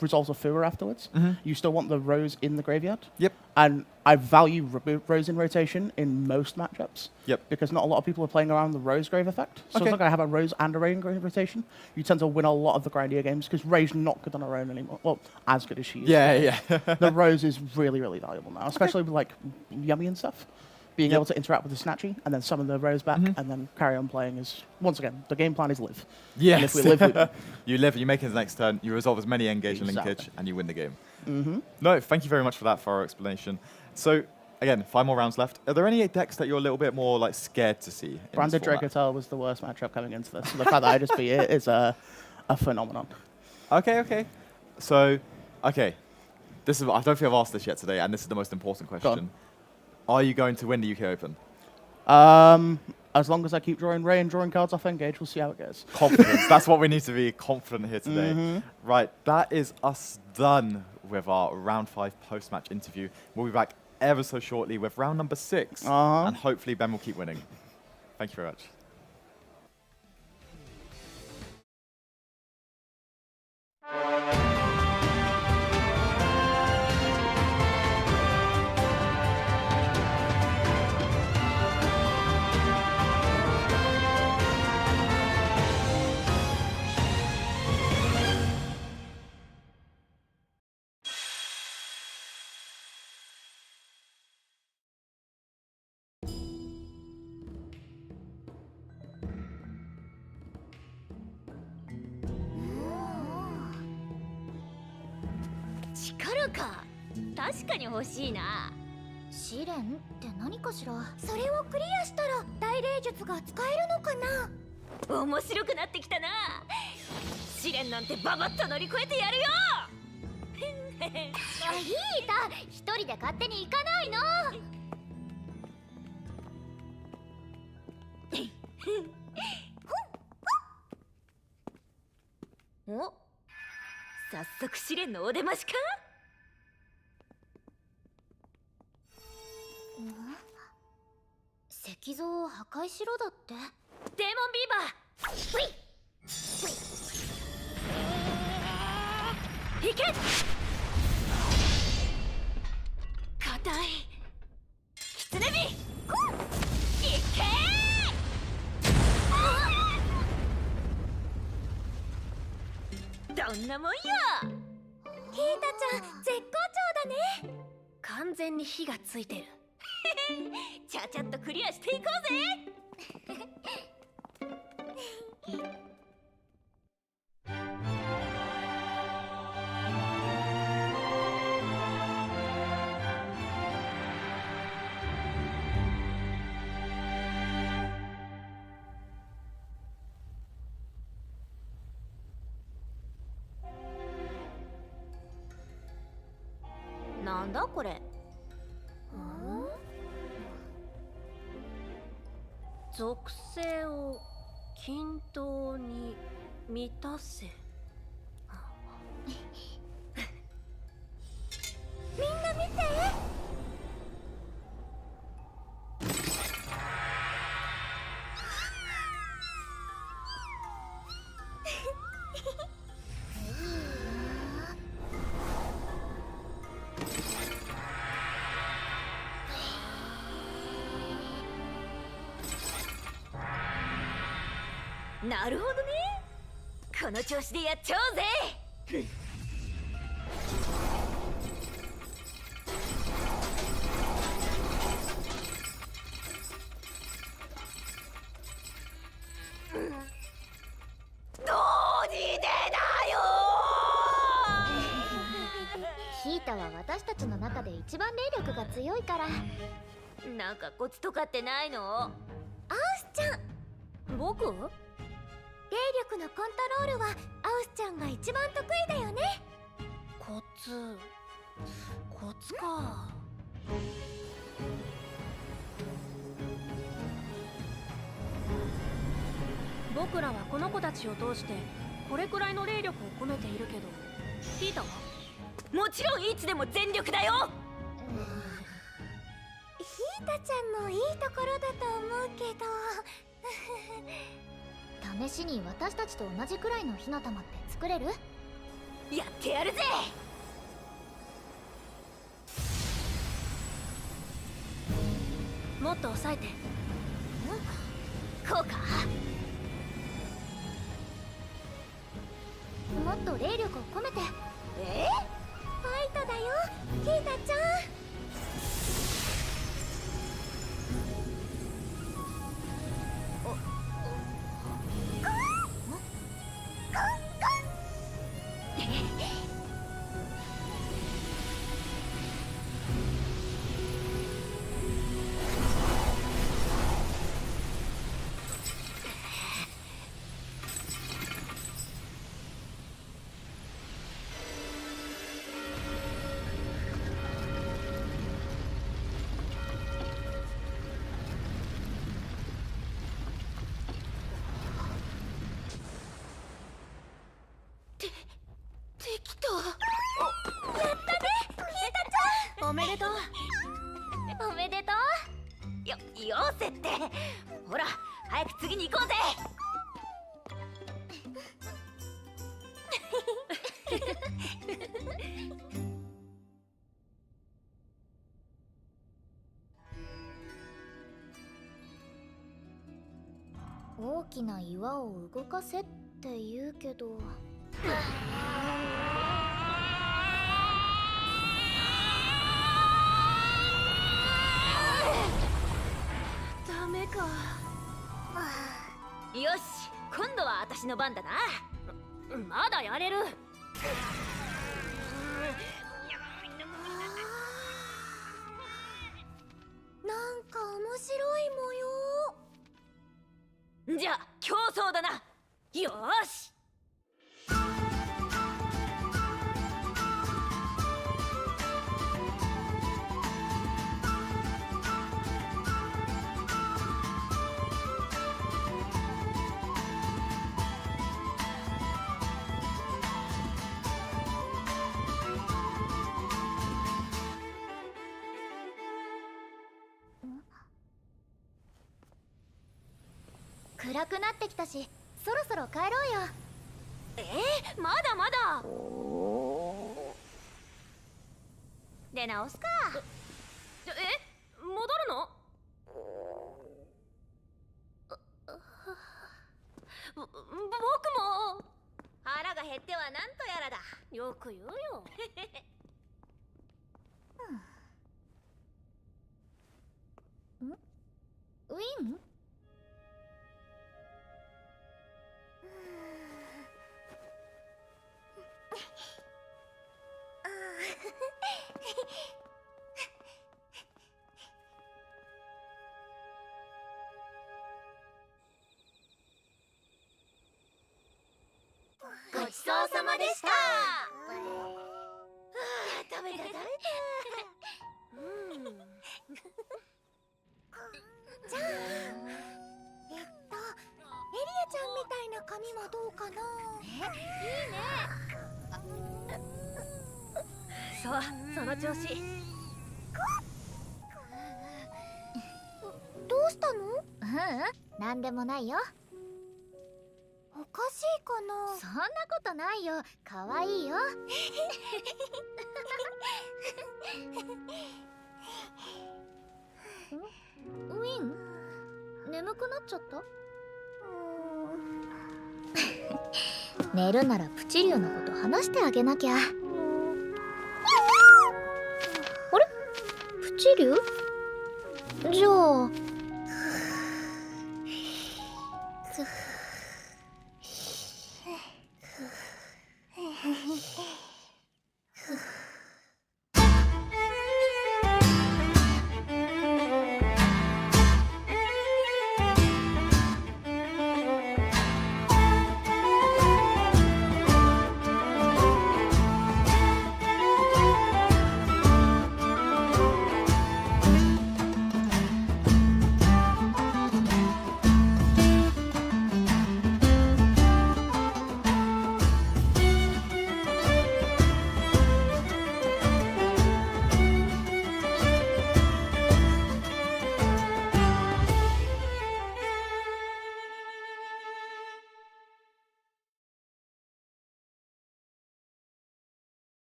resolves a Fua afterwards, you still want the Rose in the graveyard. Yep. And I value Rose in rotation in most matchups. Yep. Because not a lot of people are playing around the Rose Grave effect. So as long as I have a Rose and a Ray in rotation, you tend to win a lot of the grindier games because Ray's not good on her own anymore. Well, as good as she is. Yeah. The Rose is really, really valuable now, especially with like Yummy and stuff. being able to interact with the Snatchy and then summon the Rose back and then carry on playing is, once again, the game plan is live. Yes. And if we live, we you live, you make it the next turn, you resolve as many engage and linkage, and you win the game. No, thank you very much for that thorough explanation. So, again, 5 more rounds left. Are there any decks that you're a little bit more like scared to see? Branded Dregatar was the worst matchup coming into this. The fact that I just beat it is a phenomenon. Okay. So, this is, I don't think I've asked this yet today, and this is the most important question. Are you going to win the UK Open? As long as I keep drawing Ray and drawing cards off Engage, we'll see how it goes. Confidence. That's what we need to be confident here today. Right, that is us done with our round 5 post-match interview. We'll be back ever so shortly with round number 6, and hopefully Ben will keep winning. Thank you very much.力か。確かに欲しいな。試練って何かしら。それをクリアしたら大霊術が使えるのかな。面白くなってきたな。試練なんてババッと乗り越えてやるよ。いいた、一人で勝手に行かないの。お、早速試練のお出ましか。石像を破壊しろだって。デーモンビーバー、いけ。硬いキツネビ、いけ。どんなもんよ。ヒータちゃん絶好調だね。完全に火がついてる。ちゃちゃっとクリアしていこうぜ。なんだこれ。属性を均等に満たせ。みんな見て。なるほどね。この調子でやっちゃおうぜ。どうにでだよ。ヒータは私たちの中で一番霊力が強いから。なんかコツとかってないの？アウスちゃん。僕？霊力のコントロールはアウスちゃんが一番得意だよね。コツか。僕らはこの子たちを通してこれくらいの霊力を込めているけど、ヒータはもちろんいつでも全力だよ。ヒータちゃんのいいところだと思うけど。試しに私たちと同じくらいの火の玉って作れる？やってやるぜ。もっと抑えて。こうか。もっと霊力を込めて。ファイトだよ、ヒータちゃん。適当。やったね、リータちゃん。おめでとう。おめでとう。よせって。ほら、早く次に行こうぜ。大きな岩を動かせって言うけど。ダメか。よし、今度は私の番だな。まだやれる。なんか面白い模様。じゃあ競争だな。よーし。暗くなってきたし、そろそろ帰ろうよ。まだまだ。出直すか。戻るの？僕も腹が減ってはなんとやらだ。よく言うよ。ウィン？ごちそうさまでした。食べた。じゃあ、エリアちゃんみたいな髪はどうかな。いいね。そう、その調子。どうしたの？なんでもないよ。おかしいかな。そんなことないよ。かわいいよ。ウィン、眠くなっちゃった？寝るならプチリュウのこと話してあげなきゃ。あれ？プチリュウ？じゃあ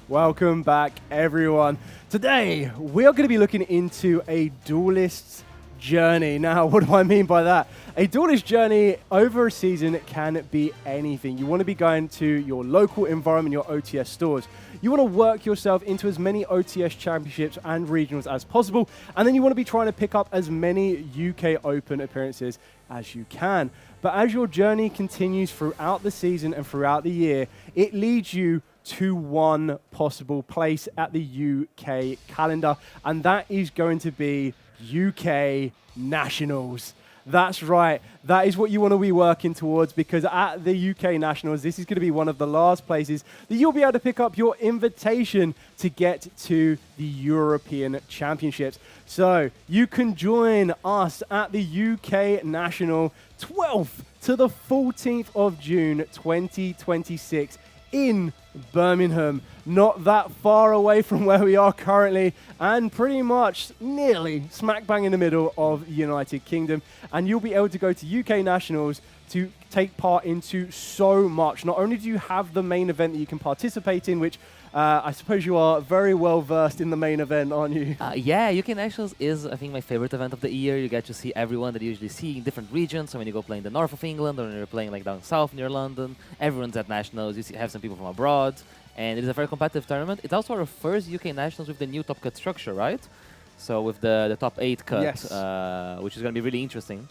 Welcome back, everyone. Today, we are going to be looking into a duelist's journey. Now, what do I mean by that? A duelist journey over a season can be anything. You want to be going to your local environment, your OTS stores. You want to work yourself into as many OTS championships and regionals as possible, and then you want to be trying to pick up as many UK Open appearances as you can. But as your journey continues throughout the season and throughout the year, it leads you to one possible place at the UK calendar, and that is going to be UK Nationals. That's right. That is what you want to be working towards, because at the UK Nationals, this is going to be one of the last places that you'll be able to pick up your invitation to get to the European Championships. So you can join us at the UK National 12th to the 14th of June 2026 in Birmingham, not that far away from where we are currently, and pretty much nearly smack bang in the middle of United Kingdom. And you'll be able to go to UK Nationals to take part into so much. Not only do you have the main event that you can participate in, which I suppose you are very well versed in the main event, aren't you? Yeah, UK Nationals is, I think, my favorite event of the year. You get to see everyone that you usually see in different regions. So when you go play in the north of England, or when you're playing like down south near London, everyone's at Nationals. You have some people from abroad, and it is a very competitive tournament. It's also our first UK Nationals with the new top cut structure, right? So with the top 8 cut, Yes. Which is going to be really interesting.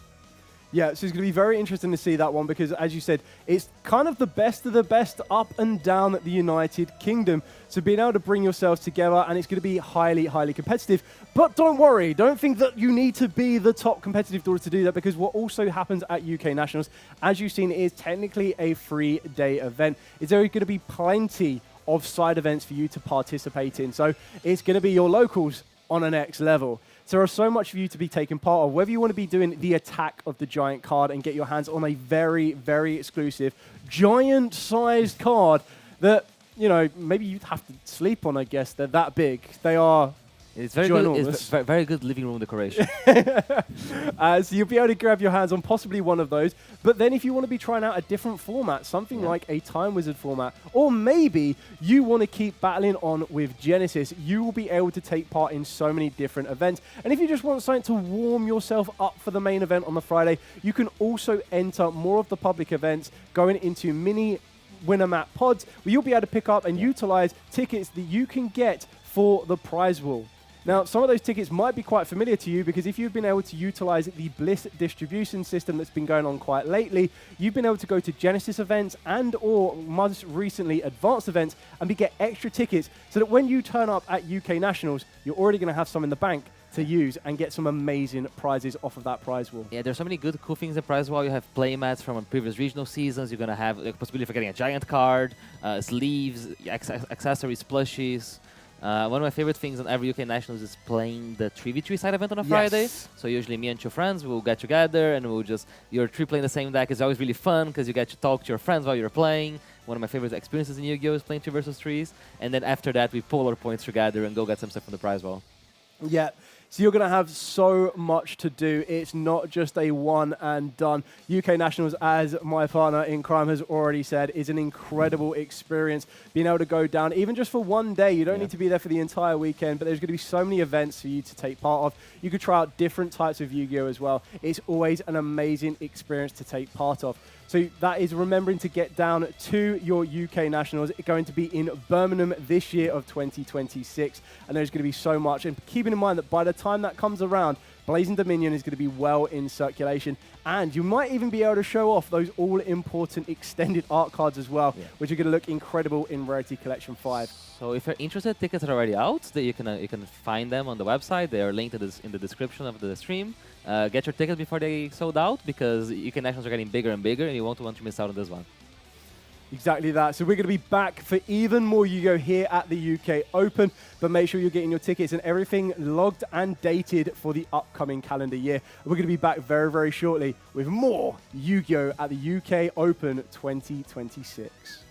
Yeah, so it's going to be very interesting to see that one, because, as you said, it's kind of the best of the best up and down the United Kingdom. So being able to bring yourselves together, and it's going to be highly, highly competitive. But don't worry, don't think that you need to be the top competitive in order to do that, because what also happens at UK Nationals, as you've seen, is technically a 3-day event. Is there going to be plenty of side events for you to participate in? So it's going to be your locals on a next level. So there are so much for you to be taking part of, whether you want to be doing the Attack of the Giant card and get your hands on a very, very exclusive giant-sized card that, you know, maybe you'd have to sleep on, I guess. They're that big. They are It's very good. It's very good living room decoration. So you'll be able to grab your hands on possibly one of those. But then if you want to be trying out a different format, something like a Time Wizard format, or maybe you want to keep battling on with Genesis, you will be able to take part in so many different events. And if you just want something to warm yourself up for the main event on the Friday, you can also enter more of the public events going into mini winner map pods, where you'll be able to pick up and utilize tickets that you can get for the prize wall. Now, some of those tickets might be quite familiar to you, because if you've been able to utilize the Bliss distribution system that's been going on quite lately, you've been able to go to Genesis events and or most recently advanced events and get extra tickets, so that when you turn up at UK Nationals, you're already going to have some in the bank to use and get some amazing prizes off of that prize wall. Yeah, there's so many good, cool things in prize wall. You have playmats from previous regional seasons. You're going to have the possibility for getting a giant card, sleeves, accessories, plushies. One of my favorite things on every UK Nationals is playing the 3v3 side event on a Friday. So usually me and 2 friends will get together and we'll just, you're 3 playing the same deck. It's always really fun because you get to talk to your friends while you're playing. One of my favorite experiences in Yu-Gi-Oh! Is playing 3 versus 3s. And then after that, we pull our points together and go get some stuff from the prize wall. Yeah. So you're going to have so much to do. It's not just a one and done. UK Nationals, as my partner in crime has already said, is an incredible experience. Being able to go down, even just for one day, you don't need to be there for the entire weekend, but there's going to be so many events for you to take part of. You could try out different types of Yu-Gi-Oh! As well. It's always an amazing experience to take part of. So that is remembering to get down to your UK Nationals. It's going to be in Birmingham this year of 2026. And there's going to be so much. And keeping in mind that by the time that comes around, Blazing Dominion is going to be well in circulation. And you might even be able to show off those all-important extended art cards as well, which are going to look incredible in Rarity Collection 5. So if you're interested, tickets are already out. You can find them on the website. They are linked in the description of the stream. Get your tickets before they sold out, because UK Nationals are getting bigger and bigger, and you won't want to miss out on this one. Exactly that. So we're going to be back for even more Yu-Gi-Oh! Here at the UK Open, but make sure you're getting your tickets and everything logged and dated for the upcoming calendar year. We're going to be back very, very shortly with more Yu-Gi-Oh! At the UK Open 2026.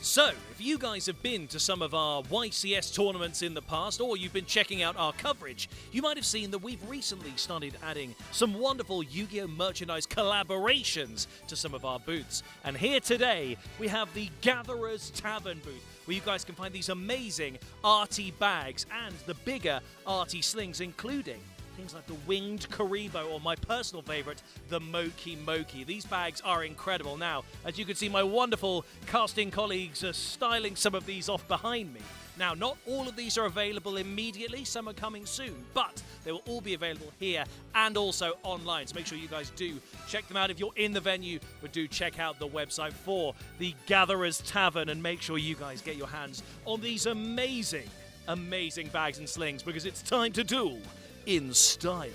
So, if you guys have been to some of our YCS tournaments in the past, or you've been checking out our coverage, you might have seen that we've recently started adding some wonderful Yu-Gi-Oh! Merchandise collaborations to some of our booths. And here today, we have the Gatherer's Tavern booth, where you guys can find these amazing arty bags and the bigger arty slings, including things like the Winged Karibo, or my personal favorite, the Moki Moki. These bags are incredible. Now, as you can see, my wonderful casting colleagues are styling some of these off behind me. Now, not all of these are available immediately. Some are coming soon, but they will all be available here and also online. So make sure you guys do check them out if you're in the venue, but do check out the website for the Gatherer's Tavern and make sure you guys get your hands on these amazing, amazing bags and slings, because it's time to duel in style.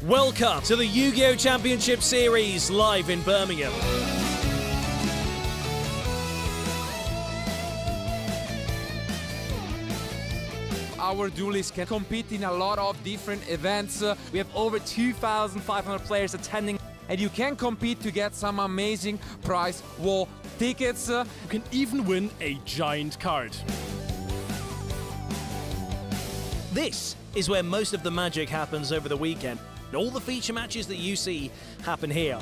Welcome to the Yu-Gi-Oh! Championship Series live in Birmingham. Our duelists can compete in a lot of different events. We have over 2,500 players attending, and you can compete to get some amazing prize war tickets. You can even win a giant card. This is where most of the magic happens over the weekend. All the feature matches that you see happen here.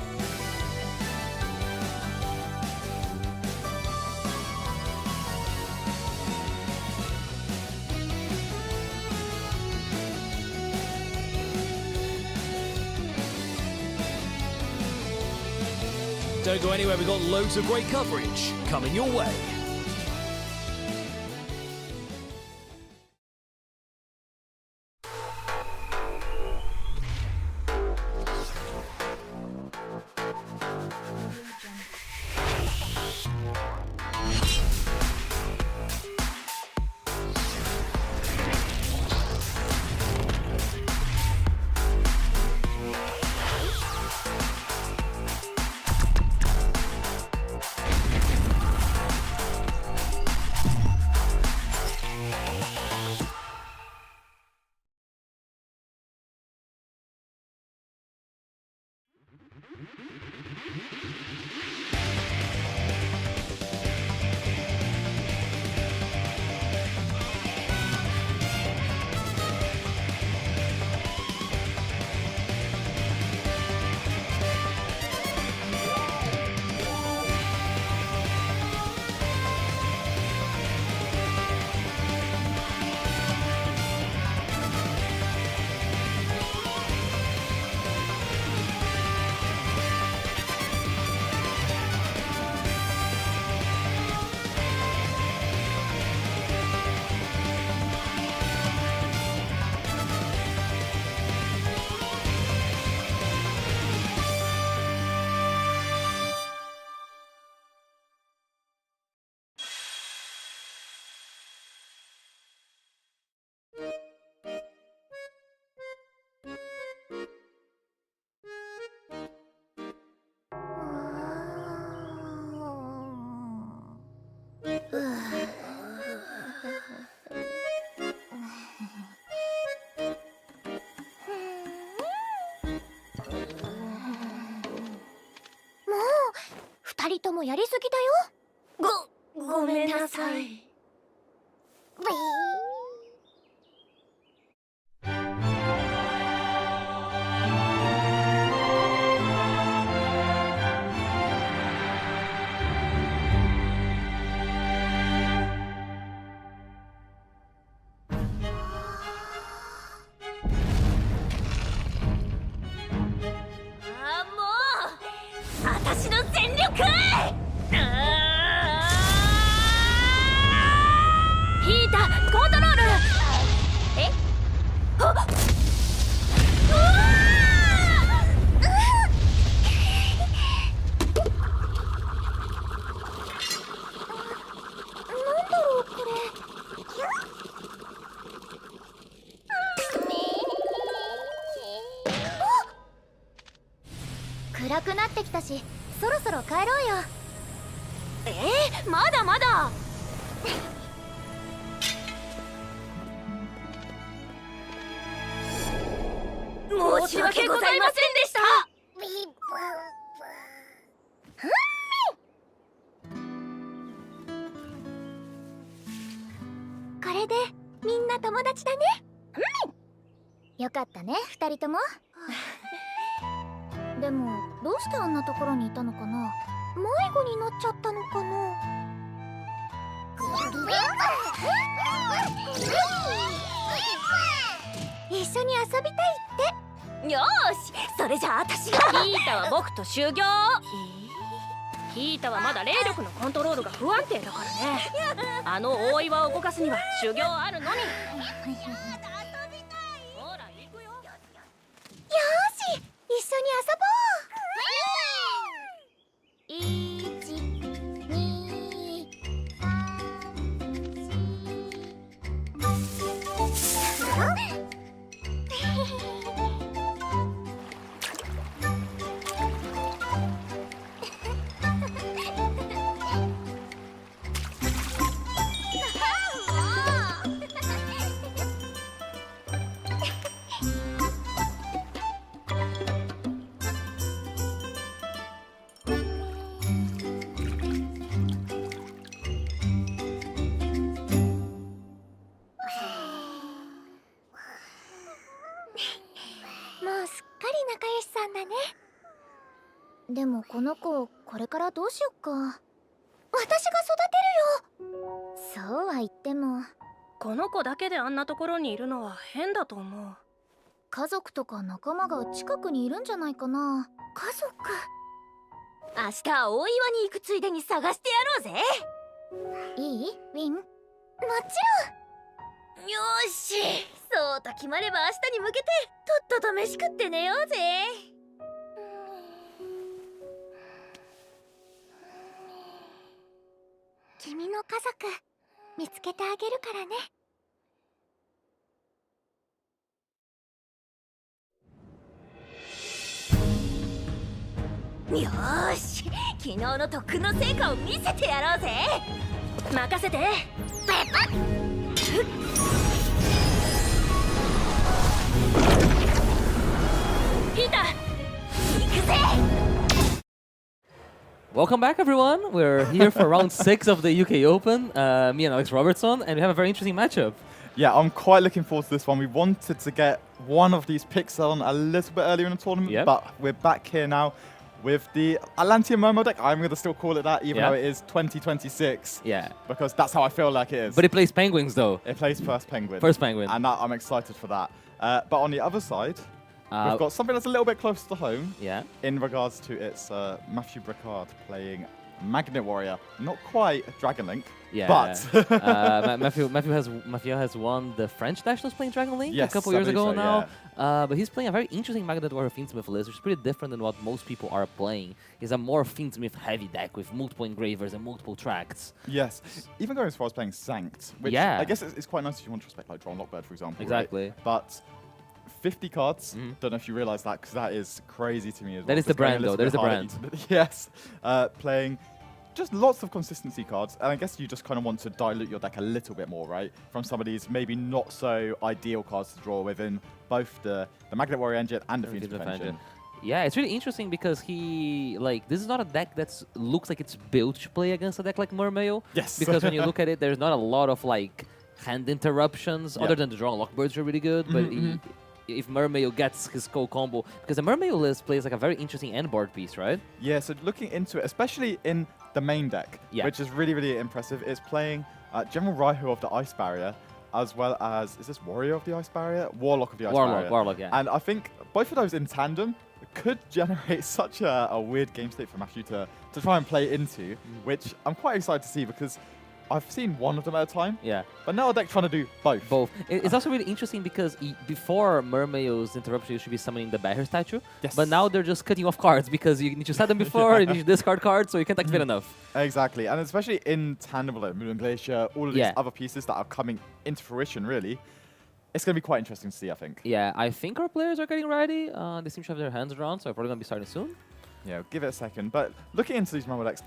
Don't go anywhere, we've got loads of great coverage coming your way.もやりすぎだよ。ごめんなさい。ヒーター、コートったし、そろそろ帰ろうよ。まだまだ。申し訳ございませんでした。これでみんな友達だね。よかったね、2人とも。でもどうしてあんなところにいたのかな。迷子になっちゃったのかな。一緒に遊びたいって。よーし、それじゃあ私が。ヒータは僕と修行。ヒータはまだ霊力のコントロールが不安定だからね。あの大岩を動かすには修行あるのに。ほら行くよ。よーし、一緒に遊ぼう。でもこの子、これからどうしよっか。私が育てるよ。そうは言っても、この子だけであんなところにいるのは変だと思う。家族とか仲間が近くにいるんじゃないかな。家族。明日大岩に行くついでに探してやろうぜ。いい？ウィン？もちろん。よーし、そうと決まれば明日に向けてとっとと飯食って寝ようぜ。君の家族見つけてあげるからね。よーし、昨日の特訓の成果を見せてやろうぜ。任せて。ペパッ。ヒータ、行くぜ。Welcome back, everyone. We're here for round 6 of the UK Open. Me and Alex Robertson, and we have a very interesting matchup. Yeah, I'm quite looking forward to this one. We wanted to get one of these picks on a little bit earlier in the tournament, but we're back here now with the Atlantean Momo deck. I'm going to still call it that, even though it is 2026. Yeah. Because that's how I feel like it is. But it plays Penguins, though. It plays first Penguin. First Penguin. And I'm excited for that. But on the other side, we've got something that's a little bit closer to home. Yeah. In regards to its Matthew Bricard playing Magnet Warrior. Not quite Dragon Link. Yeah. But Matthew has won the French Nationals playing Dragon Link yes, a couple years ago so, now. Yeah. But he's playing a very interesting Magnet Warrior Fiendsmith list, which is pretty different than what most people are playing. He's a more Fiendsmith heavy deck with multiple engravers and multiple tracks. Yes. Even going as far as playing Sanct, which I guess it's quite nice if you want to respect like Drawn Lockbird, for example. Exactly. Right? But 50 cards, don't know if you realize that, because that is crazy to me as well. That is the brand, though. That is the brand. Yes. Playing just lots of consistency cards, and I guess you just kind of want to dilute your deck a little bit more, right? From some of these maybe not so ideal cards to draw within both the Magnet Warrior engine and the Fiendsmith engine. Yeah, it's really interesting because this is not a deck that looks like it's built to play against a deck like Mermail. Yes. Because when you look at it, there's not a lot of hand interruptions, other than the Drawn Lockbirds are really good, but if Mermail gets his co-combo, because the Mermail list plays like a very interesting end board piece, right? Yeah, so looking into it, especially in the main deck, which is really, really impressive, is playing General Raihu of the Ice Barrier, as well as, is this Warrior of the Ice Barrier? Warlock of the Ice Barrier. Warlock, yeah. And I think both of those in tandem could generate such a weird game state for Matthew to try and play into, which I'm quite excited to see because I've seen one of them at a time. Yeah. But now a deck trying to do both. Both. It's also really interesting because before Mermail's interruption, you should be summoning the Bear statue. Yes. But now they're just cutting off cards because you need to set them before, you need to discard cards, so you can't activate enough. Exactly. And especially in tandem with like Moon and Glacier, all of these other pieces that are coming into fruition, really. It's going to be quite interesting to see, I think. Yeah, I think our players are getting ready. They seem to have their hands around, so we're probably going to be starting soon. Yeah, give it a second. But looking into these Rumble decks,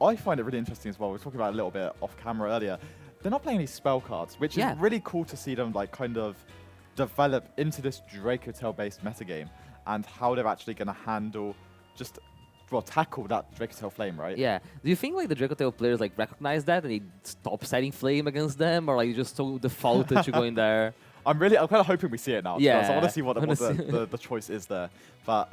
I find it really interesting as well. We were talking about it a little bit off camera earlier. They're not playing any spell cards, which is really cool to see them like kind of develop into this Draco Tail-based metagame and how they're actually going to handle just tackle that Draco Tail Flame, right? Yeah. Do you think like the Draco Tail players like recognize that and they stop setting Flame against them, or like you just so defaulted to going there? I'm kind of hoping we see it now. Yeah. I want to see what the choice is there. But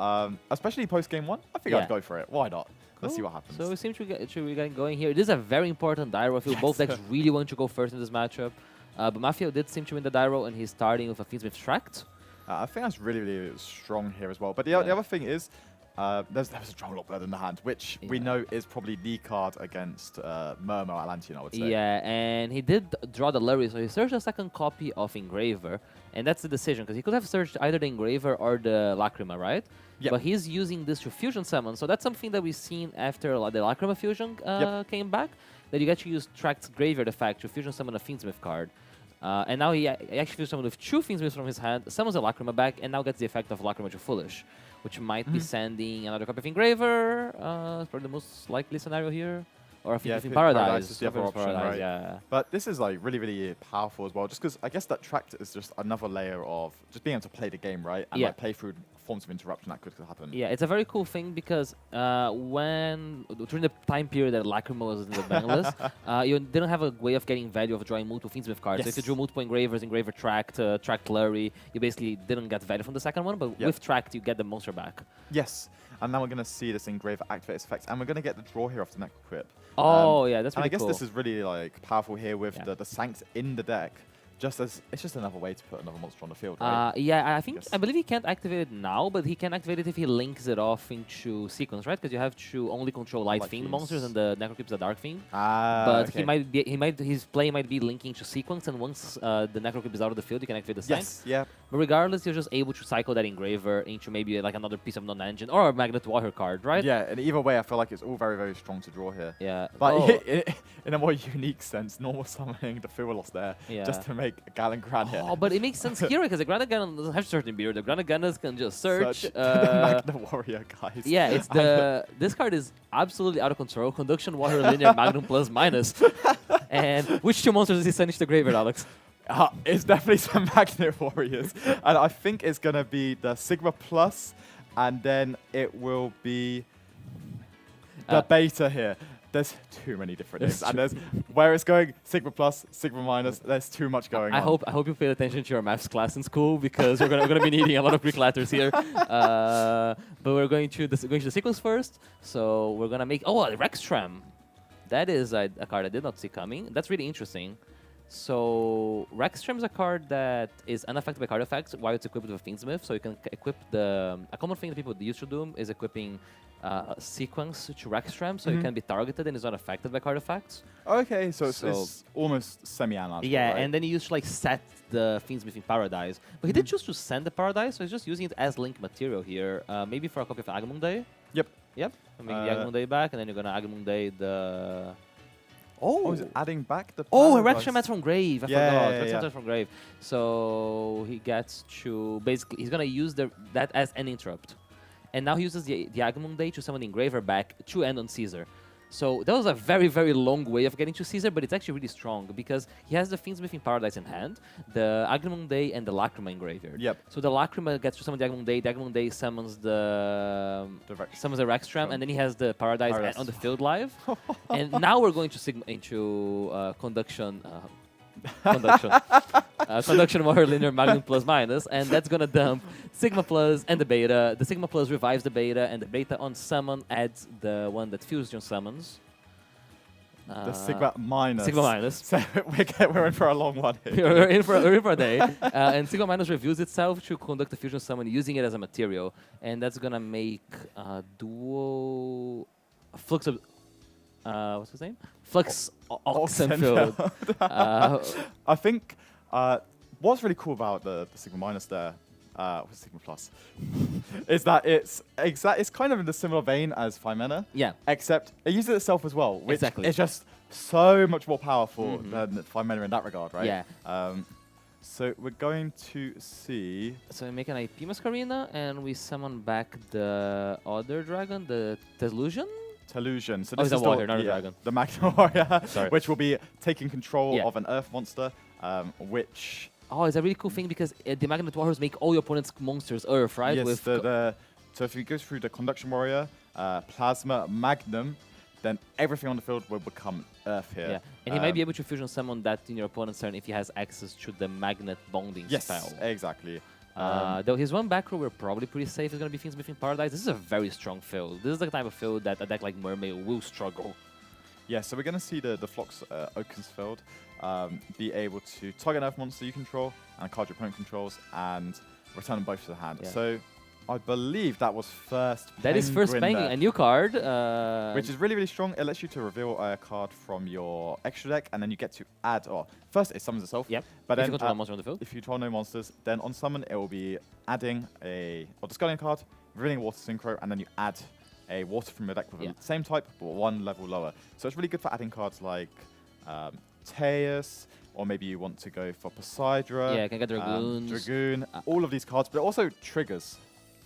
especially post game 1, I think I'd go for it. Why not? Let's see what happens. So it seems to be getting going here. This is a very important Dyro. I feel both decks really want to go first in this matchup. But Mafia did seem to win the Dyro, and he's starting with a Fiendsmith Tract. I think that's really, really strong here as well. But the other thing is, there's a Drumlock Blood in the hand, which we know is probably the card against Murmur Atlantean, I would say. Yeah, and he did draw the Lurry, so he searched a second copy of Engraver, and that's the decision, because he could have searched either the Engraver or the Lacrima, right? Yep. But he's using this to fusion summon, so that's something that we've seen after the Lacrima fusion came back, that you get to use Tract's Graveyard effect to fusion summon a Fiendsmith card. And now he actually fusion summoned with 2 Fiendsmiths from his hand, summons a Lacrima back, and now gets the effect of Lacrima to Foolish, which might be sending another copy of Engraver. It's probably the most likely scenario here. Or if in Paradise is the other option, right? Yeah. But this is like really, really powerful as well, just because I guess that Tract is just another layer of just being able to play the game, right? And like play through forms of interruption that could happen. Yeah, it's a very cool thing because during the time period that Lacrima was in the ban list, you didn't have a way of getting value of drawing multiple Fiendsmith cards. So if you drew multiple Engravers, Engraver Tract, Tract Lurry, you basically didn't get value from the second one, but with Tract, you get the monster back. Yes. And now we're going to see this Engraver activate its effects, and we're going to get the draw here off the Necro Equip. Oh, yeah, that's really cool. And I guess this is really like powerful here with the Sanct in the deck. It's just another way to put another monster on the field, right? Yeah, I believe he can't activate it now, but he can activate it if he links it off into sequence, right? Because you have to only control Light Fiend monsters, and the Necro keeps the Dark Fiend. But his play might be linking to sequence, and once the Necro is out of the field, you can activate the Sanct. Yes, yeah. But regardless, you're just able to cycle that Engraver into maybe like another piece of non-engine or a Magnet Warrior card, right? Yeah, and either way, I feel like it's all very, very strong to draw here. Yeah. But in a more unique sense, normal summoning the Fuelos there just to make a Galen Gran. Oh, but it makes sense here because the Granite Gunner doesn't have certain beard. The Granite Gunners can just search. the Magnet Warrior, guys. Yeah, it's this card is absolutely out of control. Conduction, Warrior, Linear, Magnum plus minus. And which 2 monsters is he sending to the graveyard, Alex? It's definitely some Magnet Warriors. And I think it's going to be the Sigma Plus, and then it will be the Beta here. There's too many different names, and there's where it's going Sigma Plus, Sigma Minus. There's too much going on. I hope you paid attention to your maths class in school because we're gonna be needing a lot of Greek letters here. But we're going to the sequence first. So we're gonna make Rextram. That is a card I did not see coming. That's really interesting. So Rextram is a card that is unaffected by card effects while it's equipped with a Fiendsmith. So you can equip a common thing that people used to do is equipping sequence to Rextram, so it can be targeted and is not affected by card effects. Okay, so it's almost semi-analyzed. Yeah, right? and then he used to like set the Fiendsmith in Paradise. But he did choose to send the Paradise, so he's just using it as link material here. Maybe for a copy of Agamemnon. Yep. I'm making the Agamemnon back, and then you're gonna Agamemnon the... Oh, is it adding back the Rextram that's from Grave. I forgot. Rextram from Grave. So he gets to basically he's gonna use that as an interrupt. And now he uses the Agamemnon to summon the Engraver back to end on Caesar. So that was a very, very long way of getting to Caesar, but it's actually really strong because he has the Fiendsmith in Paradise in hand, the Agamemnon and the Lacrima in graveyard. Yep. So the Lacrima gets to summon the Agamemnon summons the Rextram, and then he has the Paradise on the field live. And now we're going to into Conduction. Conduction Warrior Linear Magnum plus minus, and that's gonna dump Sigma Plus and the Beta. The Sigma Plus revives the Beta, and the Beta on summon adds the one that Fusion summons. The Sigma Minus. Sigma Minus. So we're in for a long one here. we're in for a day. And Sigma Minus reviews itself to conduct a Fusion summon using it as a material, and that's gonna make duo Flux of what's his name? Flux Oxenfield. I think what's really cool about the Sigma Minus there, Sigma Plus, is that it's kind of in the similar vein as Phimena. Yeah. Except it uses itself as well, which exactly. is just so much more powerful than Phimena in that regard, right? Yeah. So we're going to see. So we make an IP Masquerina, and we summon back the other dragon, the Telusion. Telusion. So Oh, this it's is a water, not a dragon. the Magna Warrior, Sorry. which will be taking control Yeah. of an Earth monster, which. Oh, it's a really cool thing because the Magnet Warriors make all your opponent's monsters Earth, right? Yes. With So if you go through the Conduction Warrior, Plasma, Magnum, then everything on the field will become Earth here. yeah, and he might be able to fusion summon that in your opponent's turn if he has access to the Magnet Bonding Yes, spell. exactly. Though his one back row, we're probably pretty safe. It's going to be things within Paradise. This is a very strong field. This is the type of field that a deck like Mermaid will struggle. Yeah, so we're going to see the Phlox Oakensfeld be able to target an Earth monster you control and a card your opponent controls and return them both to the hand. Yeah. So I believe that was first That is first Penguin banging there, a new card. which is really, really strong. It lets you to reveal a card from your extra deck, and then you get to add, or first it summons itself. Yep. But If then you control a monster on the field. If you control no monsters, then on summon it will be adding or discarding a card, revealing a water synchro, and then you add a water from your deck with the same type, but one level lower. So it's really good for adding cards like Teus, or maybe you want to go for Poseidra. Yeah, you can get Dragoons. Dragoon, all of these cards, but it also triggers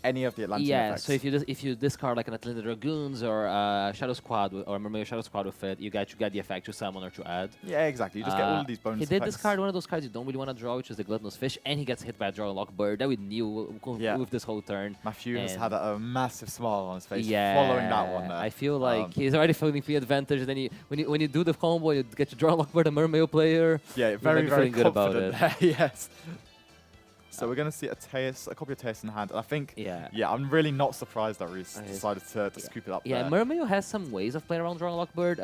any of the Atlantean effects. So if you discard like an Atlanta Dragoons or Shadow Squad or Mermaid Shadow Squad with it, you get the effect to summon or to add. Yeah, exactly. You just get all of these bonus He did effects. discard one of those cards you don't really want to draw, which is the Gluttonous Fish, and he gets hit by a Draw and Lock Bird that we knew with this whole turn. Matthew has And had a massive smile on his face yeah, following that one there. I feel like he's already feeling the advantage, and then when you do the combo, you get your Draw and Lock Bird, a Mermaid player. Yeah, you very, might be very feeling good about confident it. there, yes. So we're going to see a copy of Teus in hand, and I think, I'm really not surprised that Reese decided to scoop it up Yeah, there. Mermaid has some ways of playing around Draw and Lock Bird.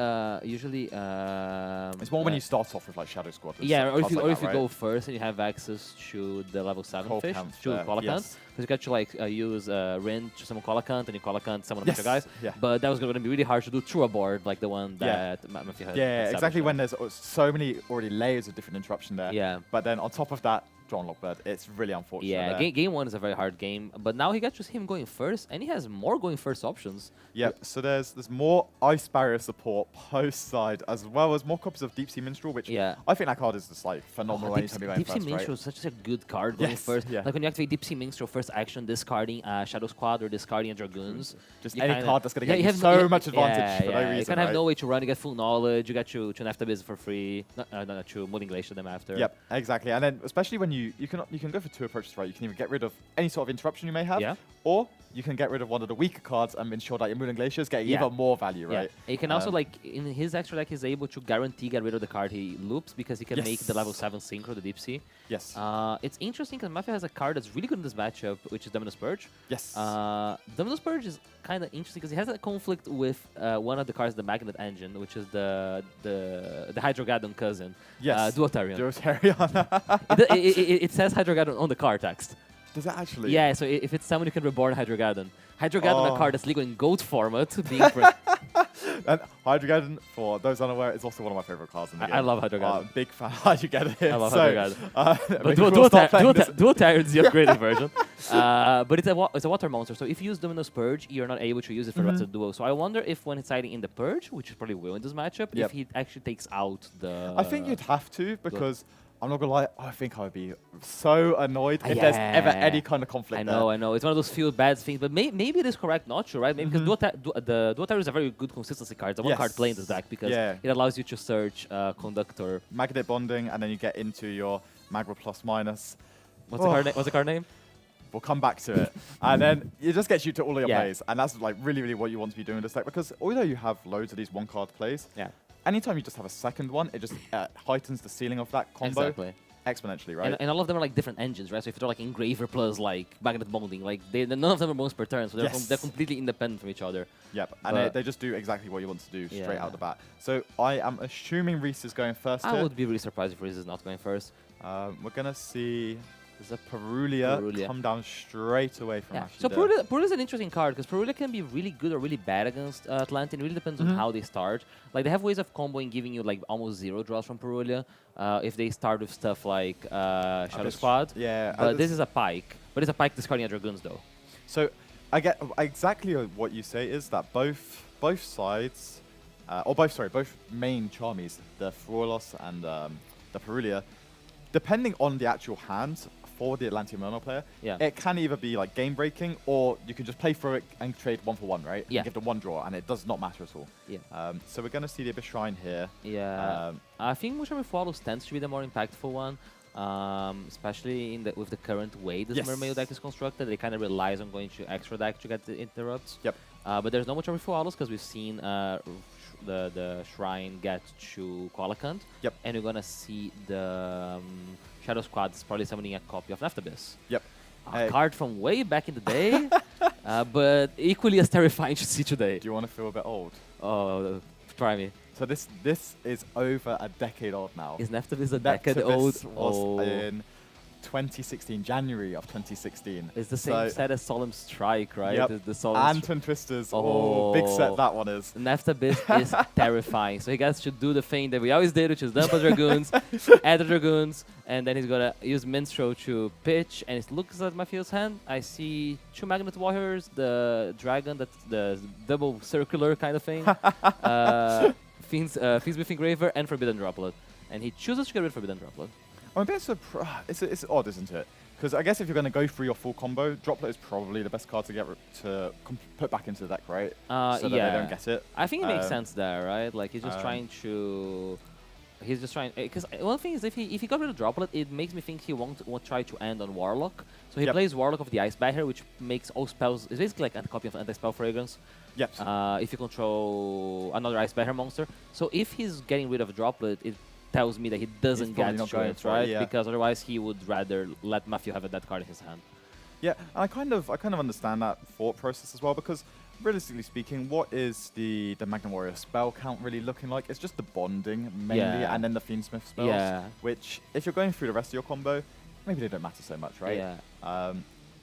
Usually, it's more when you start off with like Shadow Squad. and Yeah, or if stuff you like that, right? go first and you have access to the level 7 fish, Colacant to there, Colacant, yes. because you get to like use Rin to summon Colacant, and you Colacant summon a bunch of Yes, guys. yeah. But that was going to be really hard to do through a board like the one that Matthew had. Yeah, established exactly. there. When there's so many already layers of different interruption there. Yeah. But then on top of that, Drawn Lockbird, it's really unfortunate. Yeah, there. game 1 is a very hard game, but now he gets to see him going first, and he has more going first options. Yeah, so there's more Ice Barrier support post side, as well as more copies of Deep Sea Minstrel, which I think that card is just like phenomenal anytime you're going Deep Sea first, Minstrel right? is such a good card going Yes, first. yeah. Like when you activate Deep Sea Minstrel, first action, discarding Shadow Squad or discarding a Dragoons. Just you any kinda- card that's going to Yeah, get you you have so much advantage for no You reason, kind of have right? no way to run. You get full knowledge. You get to Nafta Biz for free. Not true. Mooning Glacier them after. Yep, exactly. And then especially when you can go for two approaches, right? You can either get rid of any sort of interruption you may have, or you can get rid of one of the weaker cards and ensure that your Moon and Glaciers get even more value, right? Yeah. You can also, like, in his extra deck, he's able to guarantee get rid of the card he loops because he can make the level 7 Synchro, the Deep Sea. Yes. It's interesting because Mafia has a card that's really good in this matchup, which is Dominus Purge. Yes. Dominus Purge is kind of interesting because he has a conflict with one of the cards, the Magnet Engine, which is the Hydrogadon cousin. Yes. Duotarian. Duotarian. it says Hydrogadon on the card text. Does it actually? Yeah, so if it's someone you can reborn Hydrogadon. Hydrogadon, a card that's legal in gold format, being And Hydrogadon, for those unaware, is also one of my favorite cards in the game. I love Hydrogadon. Big fan of Hydrogadon. I love so, Hydrogadon. But Duotarian Duotarian is the upgraded version. But it's a water monster, so if you use Dominus Purge, you're not able to use it for the rest of the duo. So I wonder if when it's hiding in the Purge, which is probably will in this matchup, if he actually takes out the... I think you'd have to, because... I'm not gonna lie, I think I would be so annoyed if there's ever any kind of conflict I know. It's one of those feel bad things, but maybe it is correct not to, right? Maybe because the Duotarian is a very good consistency card. It's a one card play in this deck because it allows you to search Conductor. Magnet Bonding, and then you get into your Magra plus minus. What's the card name? We'll come back to it. And then it just gets you to all of your Yeah. plays. And that's like really, really what you want to be doing in this deck, because although you have loads of these one card plays, anytime you just have a second one, it just heightens the ceiling of that combo. Exactly. Exponentially, right? And all of them are like different engines, right? So if you're like Engraver plus like Magnet Bonding, like none of them are bonus per turn, so they're completely independent from each other. Yep, and they just do exactly what you want to do straight out the bat. So I am assuming Reese is going first I here. would be really surprised if Reese is not going first. We're gonna see there's a Perulia come down straight away from Ashley. So Perulia is an interesting card because Perulia can be really good or really bad against Atlantean. It really depends on how they start. Like they have ways of comboing, giving you like almost 0 draws from Perulia if they start with stuff like Shadow Squad. Yeah, but this is a Pike. But it's a Pike discarding a Dragoons though. So I get exactly what you say is that both sides, both main Charmies, the Fruolos and the Perulia, depending on the actual hand for the Atlantean Mermaid player, it can either be like game breaking or you can just play through it and trade 1 for 1, right? Yeah. And give them 1 draw, and it does not matter at all. Yeah. So we're going to see the Abyss Shrine here. Yeah. I think whichever follows tends to be the more impactful one. Especially with the current way this Mermaid deck is constructed, it kind of relies on going to extra deck to get the interrupts. Yep. But there's no much of follows because we've seen the Shrine get to Colacant. Yep. And we're gonna see the Shadow Squad's probably summoning a copy of Neftabyss. Yep. A card from way back in the day, but equally as terrifying to see today. Do you want to feel a bit old? Oh, try me. So this is over a decade old now. Is Neftabyss a decade old? Was in 2016, January of 2016. It's the same set as Solemn Strike, right? Yep. The Solemn and Twin Twisters. Oh, big set that one is. Neftabyss is terrifying. So he gets to do the thing that we always did, which is dump a Dragoons, add the Dragoons, and then he's going to use Minstrel to pitch. And it looks at Mafia's hand. I see 2 Magnet Warriors, the Dragon, that's the double circular kind of thing. Fiends with Engraver, and Forbidden Droplet. And he chooses to get rid of Forbidden Droplet. I'm a bit surprised. It's odd, isn't it? Because I guess if you're going to go through your full combo, Droplet is probably the best card to get put back into the deck, right? So that they don't get it. I think it makes sense there, right? Like he's just trying to. He's just trying because one thing is if he got rid of Droplet, it makes me think he won't try to end on Warlock. So he plays Warlock of the Ice Barrier, which makes all spells. It's basically like a copy of Anti-Spell Fragrance. Yep. If you control another Ice Barrier monster, so if he's getting rid of Droplet, it tells me that he doesn't get to it, right? Yeah. Because otherwise he would rather let Matthew have a dead card in his hand. Yeah, and I kind of understand that thought process as well, because realistically speaking, what is the Magnum Warrior spell count really looking like? It's just the bonding mainly, and then the Fiendsmith spells, which if you're going through the rest of your combo, maybe they don't matter so much, right? Yeah.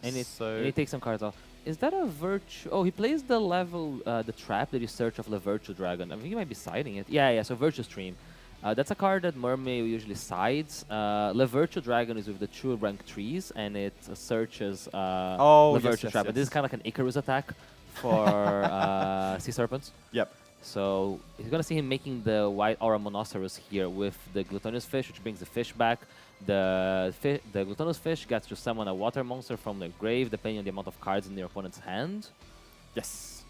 And he takes some cards off. Is that a Virtue? Oh, he plays the level, the trap that you search of the Virtue Dragon. I think he might be siding it. Yeah, so Virtue Stream. That's a card that Mermaid usually sides. Le Virtue Dragon is with the 2 rank 3s, and it searches the Virtue Trap. But this is kind of like an Icarus attack for Sea Serpents. Yep. So he's going to see him making the White Aura Monoceros here with the Glutinous Fish, which brings the fish back. The Glutinous Fish gets to summon a water monster from the grave, depending on the amount of cards in your opponent's hand. Yes.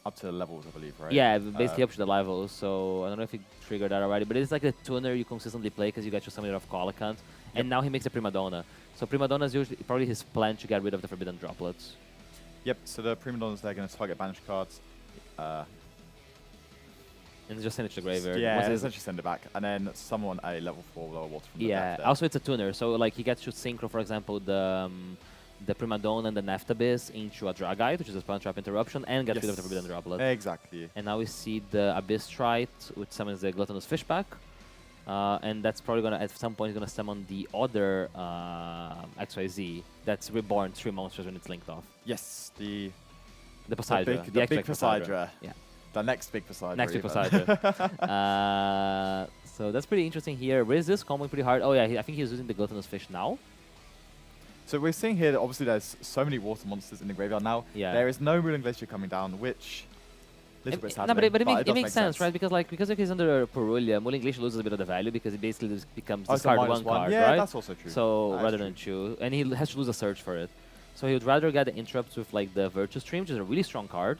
Up to the levels, I believe, right? Yeah, basically up to the levels. So I don't know if he triggered that already, but it's like the tuner you consistently play because you get to summon it off Colacant. And now he makes a Prima Donna. So Prima Donna is usually probably his plan to get rid of the Forbidden Droplets. Yep, so the Prima Donnas, they're going to target banished cards. And just send it to the graveyard. Yeah, essentially send it back. And then summon a level 4 lower water from the deck there. Also it's a tuner. So like he gets to synchro, for example, the Prima Donna and the Neftabyss into a Dragite, which is a Spell Trap Interruption, and get rid of the Forbidden Droplet. Exactly. And now we see the Abyss Trite, which summons the Gluttonous Fish back. And that's probably going to, at some point, he's going to summon the other XYZ that's reborn 3 monsters when it's linked off. Yes, the Poseidra. The big Poseidra. Yeah. The next big Poseidra. Next big Poseidra. So that's pretty interesting here. Resist comboing pretty hard. Oh yeah, I think he's using the Gluttonous Fish now. So we're seeing here that obviously there's so many water monsters in the graveyard now. Yeah. There is no Ruling Glacier coming down, which little bit sad. No, but it makes sense, right? Because if he's under Purulia, Ruling Glacier loses a bit of the value because it basically just becomes discard one card, yeah, right? that's also true. So rather than 2, and he has to lose a search for it. So he would rather get the interrupts with like the Virtue Stream, which is a really strong card.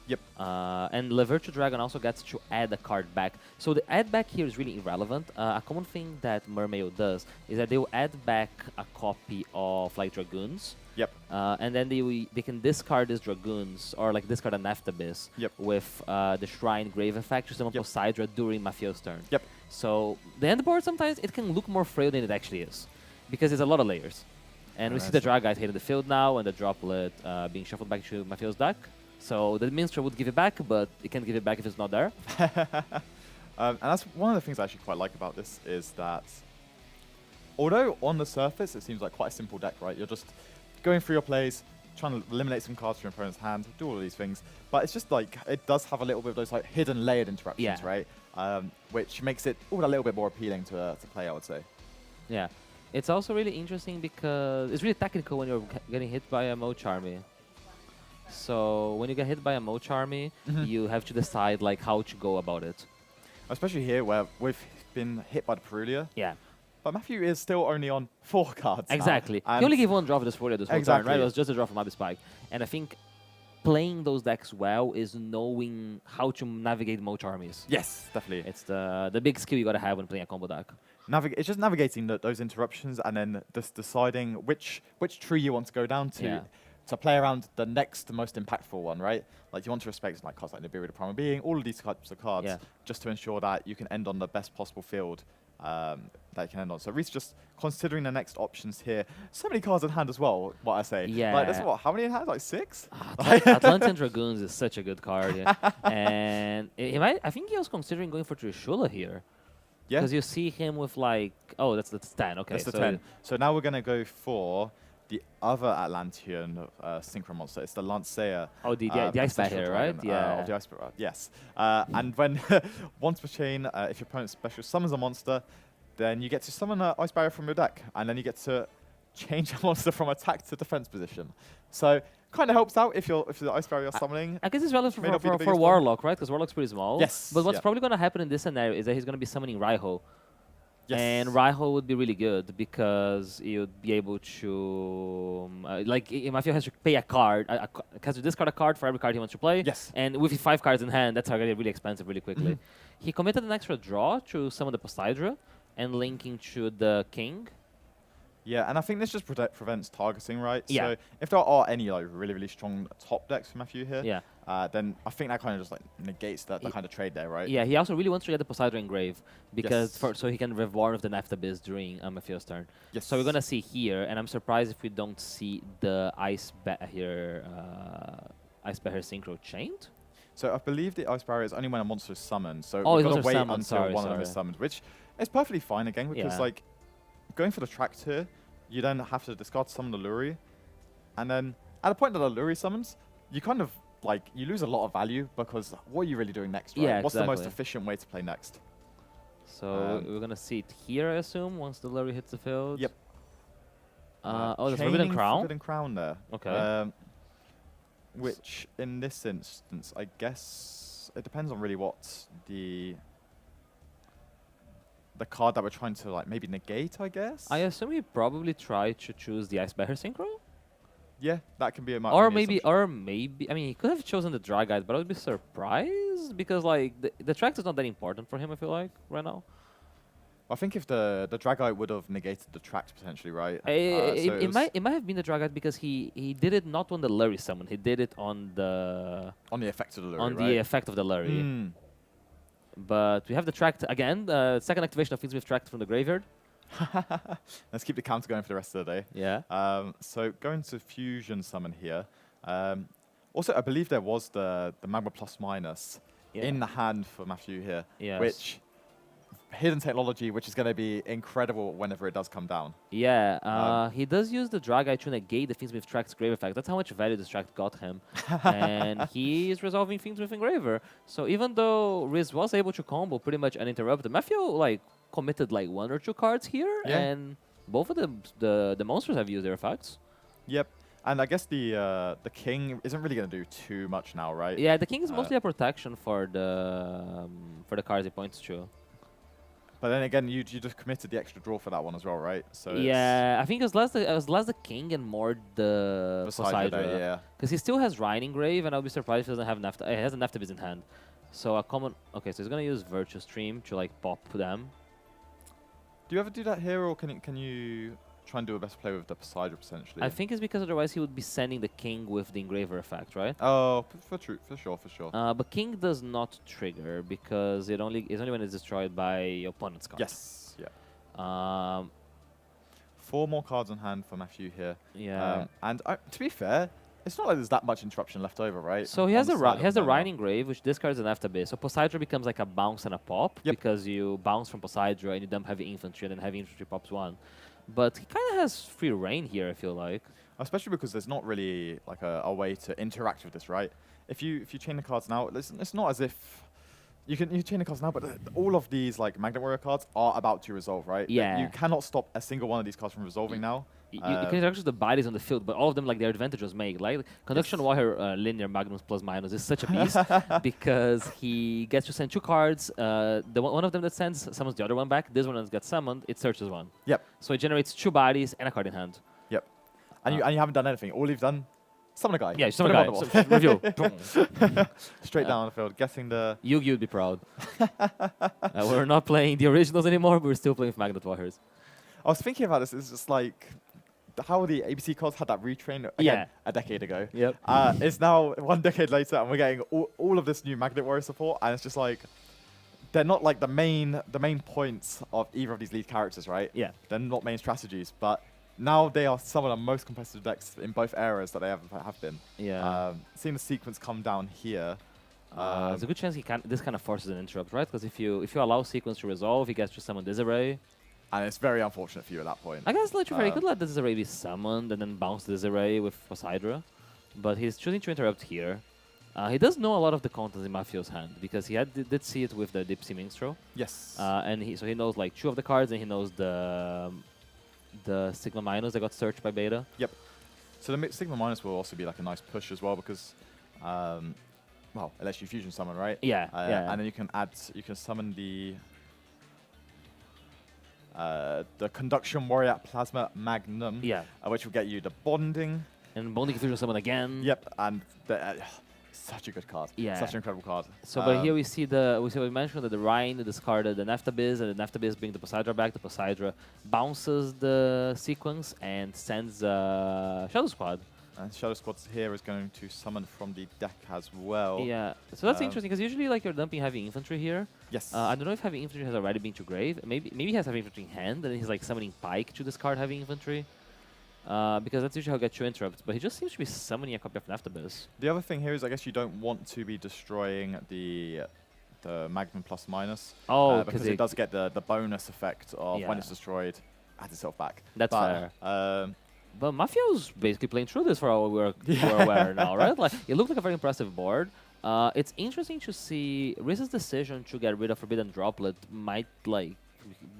Yep. And the Virtue Dragon also gets to add a card back. So the add back here is really irrelevant. A common thing that Mermaid does is that they will add back a copy of like Dragoons. Yep. And then they can discard these Dragoons or like discard a Neftabyss with the Shrine Grave effect to summon Poseidra during Mafio's turn. Yep. So the end board sometimes it can look more frail than it actually is because there's a lot of layers. And we see the Dragite hitting the field now and the Droplet being shuffled back to Mafio's deck. So the Minstrel would give it back, but it can't give it back if it's not there. And that's one of the things I actually quite like about this is that although on the surface it seems like quite a simple deck, right? You're just going through your plays, trying to eliminate some cards from your opponent's hand, do all of these things. But it's just like, it does have a little bit of those like hidden layered interactions, right? Which makes it all a little bit more appealing to play, I would say. Yeah. It's also really interesting because it's really technical when you're getting hit by a Mocharmy. So when you get hit by a Mocharmy, you have to decide like how to go about it. Especially here where we've been hit by the Purulia. Yeah. But Matthew is still only on 4 cards. Exactly. Now, He only gave one draw for this turn, exactly. right? It was just a draw from Abyss Spike. And I think playing those decks well is knowing how to navigate Moch armies. Yes, definitely. It's the big skill you got to have when playing a combo deck. It's just navigating those interruptions and then just deciding which tree you want to go down to play around the next most impactful one, right? Like you want to respect like cards like Nibiru the Primal Being, all of these types of cards, just to ensure that you can end on the best possible field that you can end on. So Reese just considering the next options here. So many cards in hand as well, what I say. Yeah. Like there's what, how many in hand? Like 6? Atlantean Dragoons is such a good card. And I think he was considering going for Trishula here. Yeah. Because you see him with like, oh, that's 10. Okay. That's the 10. So now we're going to go for the other Atlantean synchro monster. It's the Lanceia. Oh, the Ice Bear, right? Yeah. Of the Ice Bear, yes. And when once per chain, if your opponent special summons a monster, then you get to summon an Ice Barrier from your deck, and then you get to change a monster from attack to defense position. So kind of helps out if you're the Ice Barrier you're summoning. I guess it's relevant for Warlock, right? Because Warlock's pretty small. Yes. But what's probably going to happen in this scenario is that he's going to be summoning Raiho. Yes. And Raiho would be really good because you'd be able to, like, Mafia has to pay a card, has to discard a card for every card he wants to play. Yes. And with 5 cards in hand, that's already really expensive really quickly. He committed an extra draw to summon the Poseidra and linking to the King. Yeah, and I think this just prevents targeting, right? Yeah. So if there are any like really strong top decks for Matthew here, yeah. Then I think that kind of just like negates the kind of trade there, right? Yeah, he also really wants to get the Poseidon engraved because so he can rev of the Neft Abyss during Matthew's turn. Yes. So we're gonna see here, and I'm surprised if we don't see the Ice Bear Synchro chained. So I believe the Ice Barrier is only when a monster is summoned. So we've got got to wait until one of them is summoned, which is perfectly fine again because like going for the tract here, you then have to discard summon the Luri, and then at a point that the Luri summons, you kind of like you lose a lot of value because what are you really doing next, right? Yeah, What's the most efficient way to play next? So we're gonna see it here, I assume, once the Luri hits the field. Yep. Oh, the Forbidden Crown. Forbidden Crown there. Okay. Which in this instance, I guess it depends on really what the card that we're trying to like maybe negate, I guess. I assume he probably tried to choose the Ice Bear Synchro. Yeah, that can be a or maybe. I mean, he could have chosen the Dragite, but I would be surprised because like the tract is not that important for him. I feel like right now. I think if the Dragite would have negated the tract potentially, right? It might have been the Dragite because he did it not on the Luri summon. He did it on the effect of the Luri. On right? the effect of the Luri. But we have the tract again. Second activation of Fiendsmith Tract from the graveyard. Let's keep the counter going for the rest of the day. Yeah. So going to Fusion Summon here. Also, I believe there was the Magma Plus Minus in the hand for Matthew here. Yes. Which hidden technology, which is going to be incredible whenever it does come down. Yeah, he does use the Dragite to negate the Fiendsmith Tract's Grave effect. That's how much value this tract got him. And he is resolving Fiendsmith Engraver. So even though Riz was able to combo pretty much uninterrupted, Matthew like committed like 1 or 2 cards here, and both of the monsters have used their effects. Yep. And I guess the King isn't really going to do too much now, right? Yeah, the King is mostly a protection for the cards he points to. But then again, you just committed the extra draw for that one as well, right? So yeah, I think it was less the King and more the Poseidra. Yeah. Because he still has Rhine Engrave, and I'll be surprised if he doesn't have Neft. He has a Neft Abyss in hand. So a common. Okay, so he's gonna use Virtue Stream to like pop them. Do you ever do that here, or can you try and do a best play with the Poseidra potentially? I think it's because otherwise he would be sending the King with the Engraver effect, right? Oh, for sure. But King does not trigger because it's only when it's destroyed by your opponent's card. Yes. Yeah. 4 more cards on hand for Matthew here. Yeah. And to be fair, it's not like there's that much interruption left over, right? So he has the Rhine Engrave, which discards an Neft Abyss. So Poseidra becomes like a bounce and a pop because you bounce from Poseidra and you dump Heavy Infantry, and then Heavy Infantry pops 1. But he kind of has free reign here, I feel like. Especially because there's not really like a way to interact with this, right? If you chain the cards now, it's not as if You can chain the cards now, but all of these like Magnet Warrior cards are about to resolve, right? Yeah. You cannot stop a single one of these cards from resolving now. You can interact with the bodies on the field, but all of them, like, their advantage was made. Like, Conduction Warrior Linear Magnus plus minus is such a beast because he gets to send 2 cards. One of them that sends summons the other one back. This one that gets summoned, it searches one. Yep. So it generates 2 bodies and a card in hand. Yep. And you haven't done anything. All you've done, summon a guy. Yeah, summon a guy. So, review. Straight down on the field, guessing the... Yu-Gi would be proud. We're not playing the originals anymore, but we're still playing with Magnet Warriors. I was thinking about this. It's just like how the ABC cards had that retrain again a decade ago. Yep. It's now 1 decade later, and we're getting all of this new Magnet Warrior support, and it's just like they're not like the main points of either of these lead characters, right? Yeah. They're not main strategies, but now they are some of the most competitive decks in both eras that they ever have been. Yeah. Seeing the sequence come down here. There's a good chance this kind of forces an interrupt, right? Because if you allow sequence to resolve, he gets to summon Disarray. And it's very unfortunate for you at that point. I guess literally he could let Disarray be summoned and then bounce Disarray with Poseidra. But he's choosing to interrupt here. He does know a lot of the contents in Mafio's hand because he did see it with the Dipsy Minstrel. Yes. So he knows like 2 of the cards, and he knows the Sigma Minus that got searched by Beta. Yep. So the Sigma Minus will also be like a nice push as well because, well, it lets you fusion summon, right? Yeah. And then you can summon the Conduction Warrior Plasma Magnum. Yeah. Which will get you the bonding. And bonding can fusion summon again. Yep. And such a good card. Yeah. Such an incredible card. So, but here we mentioned that the Rhine discarded the Naftabiz, and the Naftabiz brings the Poseidra back. The Poseidra bounces the sequence and sends Shadow Squad. And Shadow Squad here is going to summon from the deck as well. Yeah, so that's interesting because usually like you're dumping heavy infantry here. Yes. I don't know if heavy infantry has already been to grave. Maybe he has heavy infantry in hand, and he's like summoning Pike to discard heavy infantry. Because that's usually how you get 2 interrupts. But he just seems to be summoning a copy of Naftabiz. The other thing here is I guess you don't want to be destroying the Magnum plus minus. Oh, because it does get the bonus effect of when it's destroyed, adds itself back. That's fair. But Mafio's basically playing through this for all we're aware now, right? Like it looked like a very impressive board. It's interesting to see Riz's decision to get rid of Forbidden Droplet might like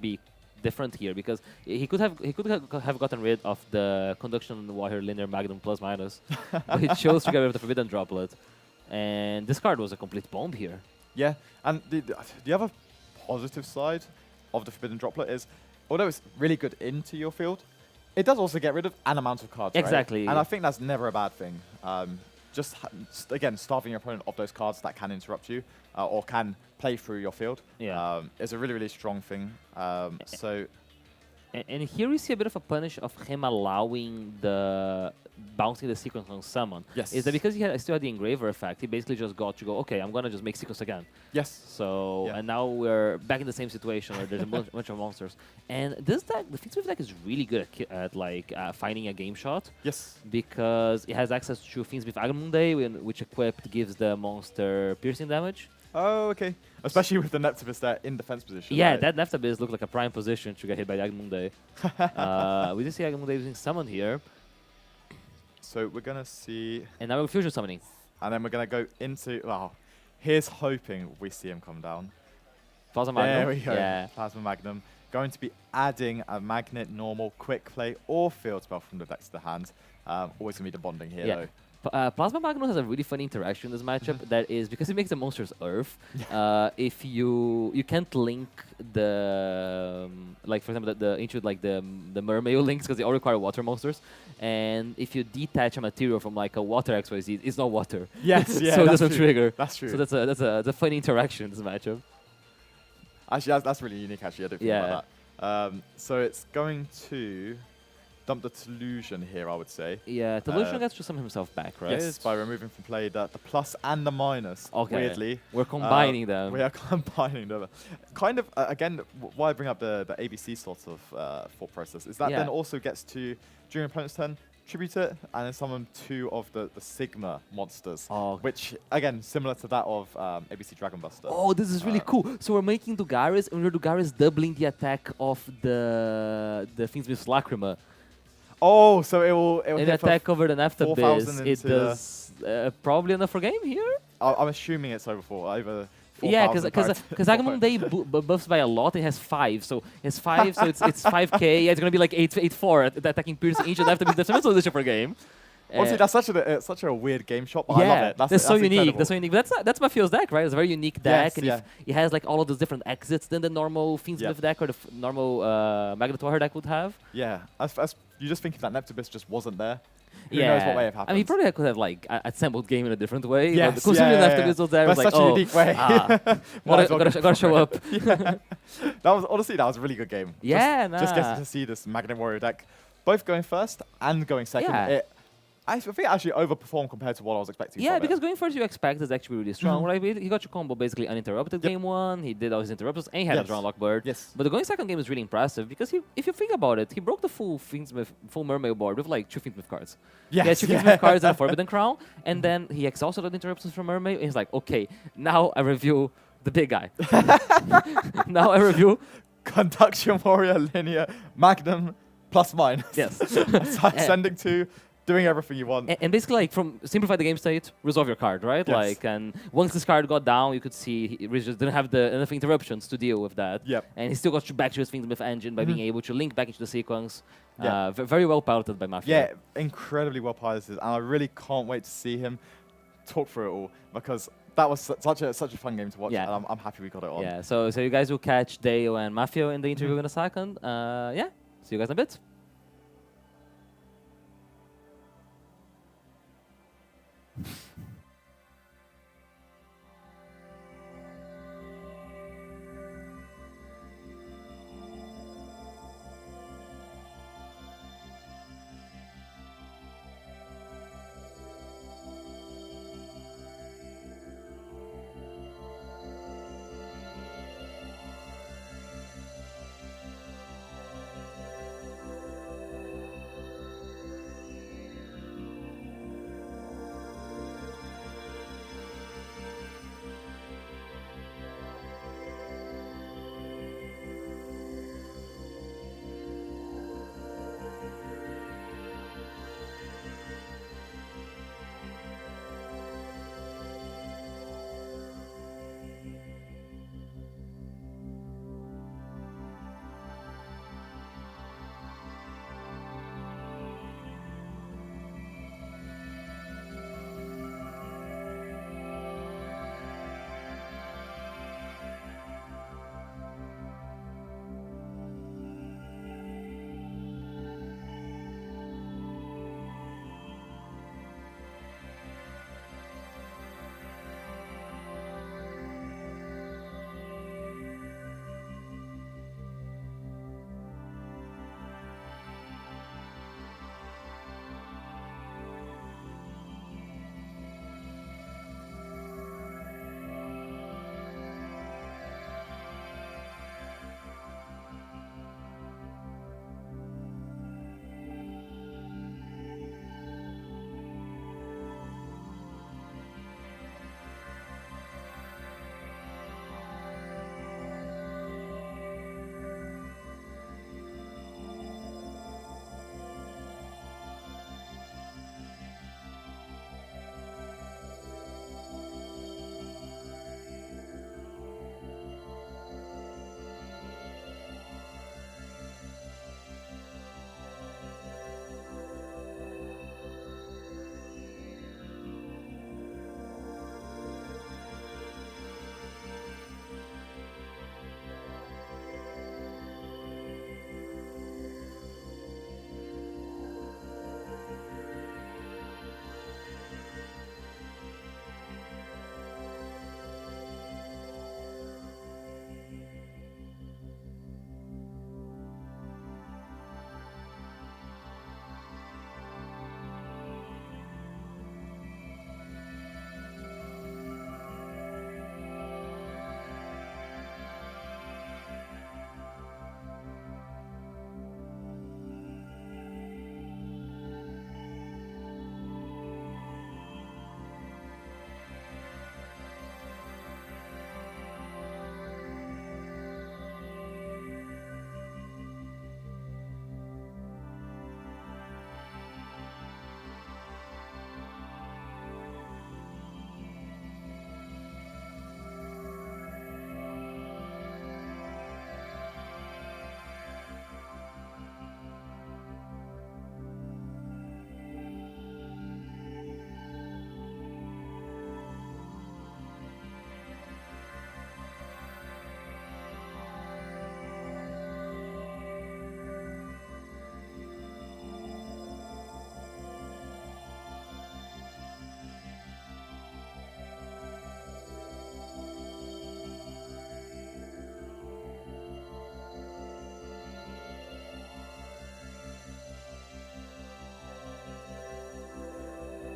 be different here because he could have gotten rid of the Conduction Warrior Linear Magnum plus minus, but he chose to get rid of the Forbidden Droplet, and this card was a complete bomb here. Yeah, and the other positive side of the Forbidden Droplet is, although it's really good into your field, it does also get rid of an amount of cards, Exactly. Right? And I think that's never a bad thing. Just, again, starving your opponent of those cards that can interrupt you or can play through your field is a really, really strong thing. And here we see a bit of a punish of him allowing the bouncing the sequence on summon. Yes. Is that because he still had the engraver effect, he basically just got to go, okay, I'm going to just make sequence again. Yes. So, and now we're back in the same situation where there's a bunch of monsters. And this deck, the Fiends deck is really good at like finding a game shot. Yes. Because it has access to Fiends with Agammunde, which equipped gives the monster piercing damage. Oh, okay. Especially with the Neptibus there in defense position. Yeah, right? that Neptibus looked like a prime position to get hit by Agammunde. We did see Agammunde using summon here. So we're going to see... And now we're fusion summoning. And then we're going to go into... Wow. Here's hoping we see him come down. Plasma Magnum. There we go. Yeah. Plasma Magnum. Going to be adding a Magnet, normal, quick play, or field spell from the deck to the hand. Always going to be the bonding here, though. Plasma Magnum has a really funny interaction in this matchup. That is because it makes the monsters Earth. If you can't link the like for example the mermaid links because they all require water monsters, and if you detach a material from like a water XYZ, it's not water. Yes, yeah, so it that's doesn't true. trigger. That's true. So that's a funny interaction in this matchup. Actually, that's really unique. Actually, I didn't think about that. So it's going to dump the Delusion here, I would say. Yeah, Delusion gets to summon himself back, right? Yes, by removing from play the plus and the minus. Okay. Weirdly, We're combining them. We are combining them. Kind of again, why I bring up the ABC sort of thought process is that then also gets to during opponent's turn tribute it and then summon 2 of the Sigma monsters, which again similar to that of ABC Dragon Buster. Oh, this is really cool. So we're making Dugaris, and Dugaris doubling the attack of the Fiends with Lacrima. Oh, so it will an attack over the Naftabiz. It does probably enough for game here. I'm assuming it's over Yeah, because Agamemnon Day buffs by a lot. It has 5, so it's 5, so it's 5k. Yeah, it's gonna be like 8-4 attacking piercing each and after the defensive edition per game. Honestly, that's such a weird game shot, but I love it. That's so unique. Incredible. That's so unique. That's Mafio's deck, right? It's a very unique deck, Yes, and it has like all of those different exits than the normal Fiendsmith deck or the normal Magnetar deck would have. Yeah, as you just think if that Neptubis just wasn't there, who knows what way it happened. I mean, probably could have like assembled game in a different way. Yes, considering Neptubis was there, that's was like, such a unique way. Gotta show up. That was a really good game. Just getting to see this Magnet Warrior deck, both going first and going second. Yeah. I think it actually overperformed compared to what I was expecting. Yeah, from because it. going first you expect is actually really strong, right? He got your combo basically uninterrupted game 1. He did all his interruptions and he had a drawn lock bird. Yes. But the going second game is really impressive because if you think about it, he broke the full Mermaid board with like 2 Fiendsmith cards. Yes, he had 2 Fiendsmith cards and a Forbidden Crown, and then he exhausted all the interruptions from Mermaid. And he's like, okay, now I review the big guy. Now I review Conduction Warrior, Linear, Magnum, plus mine. Yes. Sending 2. Doing everything you want. And basically, like, from simplify the game state, resolve your card, right? Yes. Like, and once this card got down, you could see he just didn't have enough interruptions to deal with that. Yep. And he still got you back to his Fiendsmith engine by being able to link back into the sequence. Very well piloted by Mafia. Yeah, incredibly well piloted, and I really can't wait to see him talk through it all because that was such a fun game to watch. Yeah. And I'm happy we got it on. Yeah. So you guys will catch Deo and Mafia in the interview in a second. Yeah. See you guys in a bit.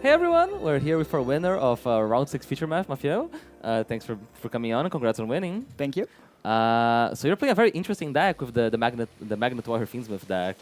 Hey everyone, we're here with our winner of round 6 feature map, Mafio. Thanks for coming on and congrats on winning. Thank you. So you're playing a very interesting deck with the Magnet Warrior Fiendsmith deck.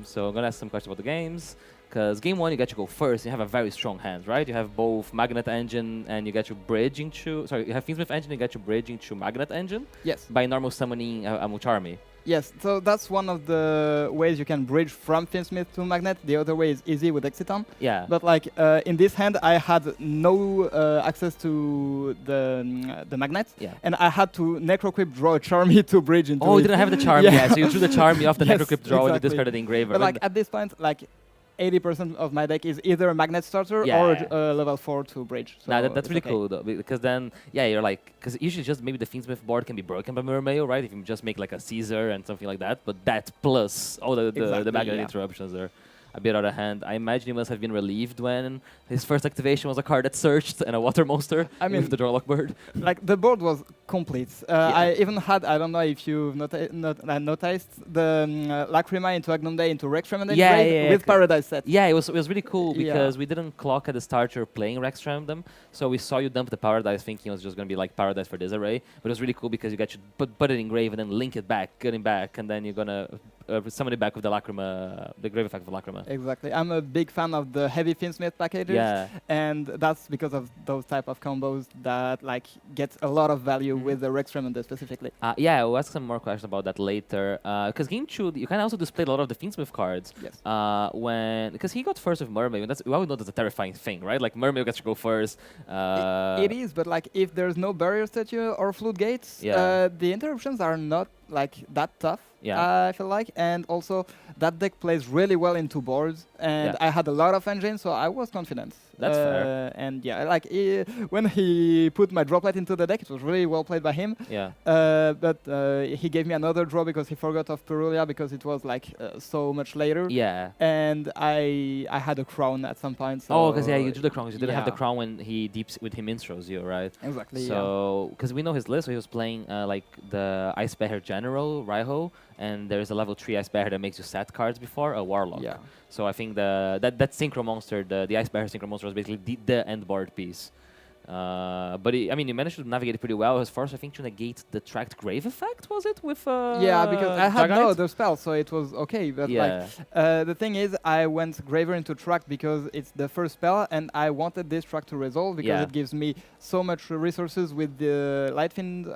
So I'm gonna ask some questions about the games. Because game 1 you get to go first, you have a very strong hand, right? You have both Magnet Engine and you get to bridge into... Sorry, you have Fiendsmith Engine and you get to bridge into Magnet Engine. Yes. By normal summoning a Mucharmi. Yes, so that's one of the ways you can bridge from Fiendsmith to Magnet. The other way is easy with Exiton. Yeah. But like in this hand, I had no access to the Magnet. Yeah. And I had to Necroquip draw a Charmy to bridge into Oh, it. you didn't have the Charmy yet, so you drew the Charmy off the Yes, Necroquip draw and you exactly. discarded the Engraver. But like at this point, like 80% of my deck is either a Magnet starter Yeah. or level 4 to bridge. So Nah, that's it's really okay. cool though, because then, yeah, you're like, because usually just maybe the Fiendsmith board can be broken by Mirror Mail, right? If you just make like a Caesar and something like that, but that plus all the Exactly, Magnet yeah. interruptions are a bit out of hand. I imagine he must have been relieved when his first activation was a card that searched and a Water Monster I mean, with the Drawlock bird. Like the board was complete. I even had, I don't know if you've noticed, the Lacrima into Agnum Day into Rextram and then Grave with Paradise set. Yeah, it was really cool Yeah. because we didn't clock at the starter playing Rextram them, so we saw you dump the Paradise thinking it was just going to be like Paradise for this array, but it was really cool because you get to put it in Grave and then link it back, get it back, and then you're going to summon it back with the Lacrima, the Grave effect of Lacrima. Exactly. I'm a big fan of the heavy Fiendsmith packages, Yeah. and that's because of those type of combos that like get a lot of value with the Rex Remender specifically. Yeah, we'll ask some more questions about that later. Because game 2, you can also display a lot of the Fiendsmith cards. Yes. Because he got first with Mermaid, we all know that's a terrifying thing, right? Like Mermaid gets to go first. It is, but like if there's no barrier statue or flood gates, Yeah. the interruptions are not like that tough. Yeah. I feel like, and also that deck plays really well into boards, and Yeah. I had a lot of engines, so I was confident. That's fair. And yeah, like when he put my droplet into the deck, it was really well played by him. Yeah. But he gave me another draw because he forgot of Perulia because it was like so much later. Yeah. And I had a crown at some point. So Oh, because you drew the crown. 'Cause you didn't have the yeah. crown when he deeps with him intros you, right? Exactly, So, because we know his list, so he was playing like the Ice Bear General, Raiho, and there's a level 3 Ice Bear that makes you set cards before a Warlock. Yeah. So I think that Synchro Monster, the Ice Bear Synchro Monster was basically the end board piece. But I mean, you managed to navigate it pretty well. He was forced, I think, to negate the Tracked Grave effect, was it? With yeah, because I had no Dragonite? other spell, so it was okay. But Yeah. like, the thing is, I went Graver into Track because it's the first spell, and I wanted this Track to resolve because Yeah. it gives me so much resources with the Lightfiend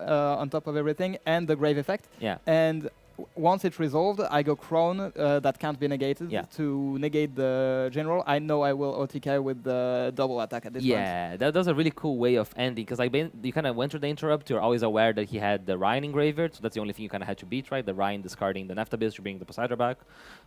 on top of everything and the Grave effect. Yeah. And once it's resolved, I go Crown that can't be negated to negate the General. I know I will OTK with the double attack at this point. Yeah, that was a really cool way of ending because like you kind of went through the interrupt. You're always aware that he had the Rhine Engraver, so that's the only thing you kind of had to beat, right? The Rhine discarding the Neftabiz to bring the Poseidon back.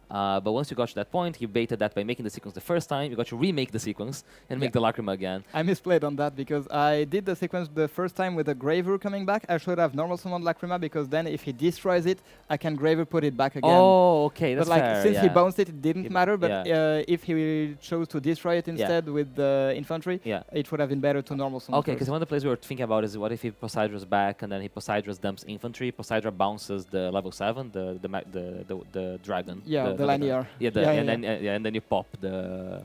But once you got to that point, he baited that by making the sequence the first time. You got to remake the sequence and make the Lacrima again. I misplayed on that because I did the sequence the first time with the Graver coming back. I should have normal summoned Lacrima because then if he destroys it, I can Graver put it back again. Oh, okay, that's but like fair, since he yeah. bounced it, it didn't matter. But yeah. if he chose to destroy it instead with the infantry, it would have been better to normal summon. Okay, because one of the plays we were thinking about is what if he Poseidon's back and then he Poseidon's dumps infantry, Poseidon bounces the level 7, the dragon. Yeah, the linear. And then you pop the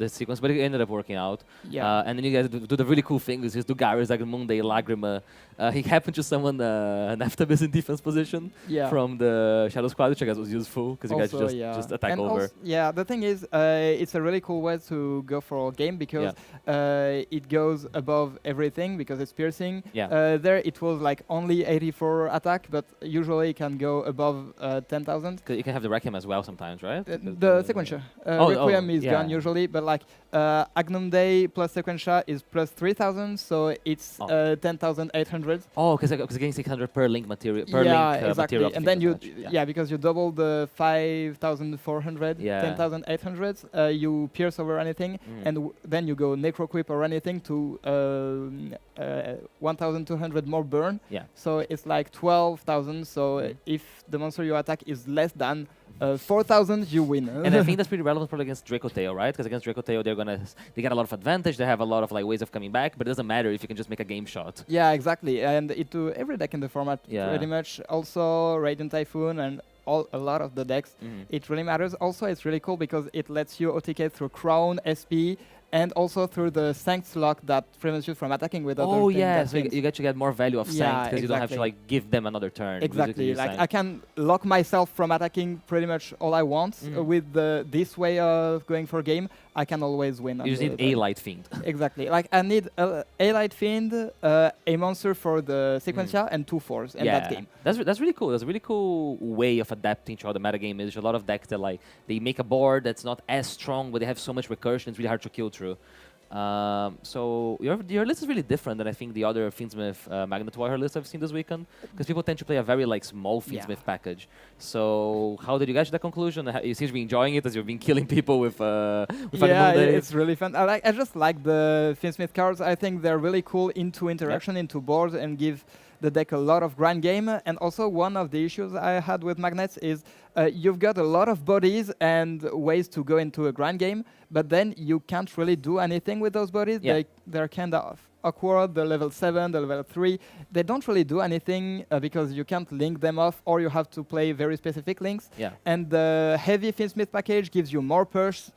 sequence, but it ended up working out. Yeah. And then you guys do the really cool thing is just do Gyros like Monday Lagrima. He happened to summon an Neftabiz in defense position from the Shadow Squad, which I guess was useful because you guys just attack and over. Yeah, the thing is, it's a really cool way to go for a game because it goes above everything because it's piercing. Yeah. There it was like only 84 attack, but usually it can go above 10,000. You can have the Requiem as well sometimes, right? The Sequentia. Requiem is gone usually, but like Agnum Day plus Sequentia is plus 3,000, so it's 10,800. Oh, because getting 600 per link material, per link exactly. material. And then you, because you double the 5,400, 10,800, you pierce over anything, and then you go Necroquip or anything to 1,200 more burn. Yeah. So it's like 12,000. So if the monster you attack is less than 4,000, you win. And I think that's pretty relevant probably against Dracoteo, right? Because against Dracoteo, they get a lot of advantage. They have a lot of like ways of coming back, but it doesn't matter if you can just make a game shot. Yeah, exactly. And it to every deck in the format pretty much. Also, Radiant Typhoon and a lot of the decks, it really matters. Also, it's really cool because it lets you OTK through Crown, SP, and also through the Sancts lock that prevents you from attacking with other Oh things yeah, that so you get more value of Sanct because you don't have to like give them another turn. Exactly, like I can lock myself from attacking pretty much all I want. With this way of going for game, I can always win. You just need a Light Fiend. Exactly, like I need a Light Fiend, a monster for the Sequentia, and 2 4s in that game. That's really cool. That's a really cool way of adapting to how the metagame is. There's a lot of decks that like they make a board that's not as strong, but they have so much recursion, it's really hard to kill through. So your list is really different than I think the other Fiendsmith Magnet Warrior list I've seen this weekend, because people tend to play a very like small Fiendsmith package. So how did you get to that conclusion? You seem to be enjoying it as you've been killing people with it's really fun. I just like the Fiendsmith cards. I think they're really cool into interaction, into boards, and give the deck a lot of grind game. And also one of the issues I had with Magnets is you've got a lot of bodies and ways to go into a grind game, but then you can't really do anything with those bodies. They're kind of awkward. The level 7, the level 3, they don't really do anything because you can't link them off, or you have to play very specific links. And the heavy Fiendsmith package gives you more pushes,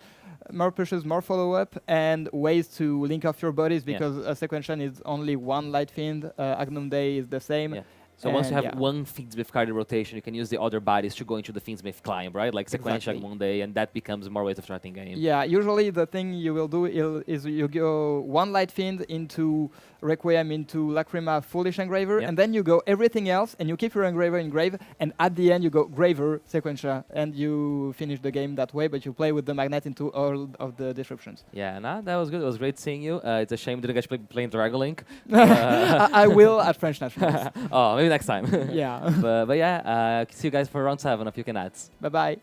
more follow-up, and ways to link off your bodies, because a Sequential is only one Light Fiend, Agnum Day is the same. So once you have one Fiendsmith card in rotation, you can use the other bodies to go into the Fiendsmith climb, right? Like Sequential, Agnum Day, and that becomes more ways of starting game. Yeah, usually the thing you will do is you go one Light Fiend into Requiem, into Lacrima, Foolish Engraver, and then you go everything else, and you keep your Engraver in Grave, and at the end you go Graver, Sequentia, and you finish the game that way, but you play with the Magnet into all of the disruptions. Yeah, no, that was good. It was great seeing you. It's a shame that you guys playing Dragon Link. I will at French Nationals. Oh, maybe next time. Yeah. but yeah, see you guys for round 7 of You Can Ads. Bye-bye.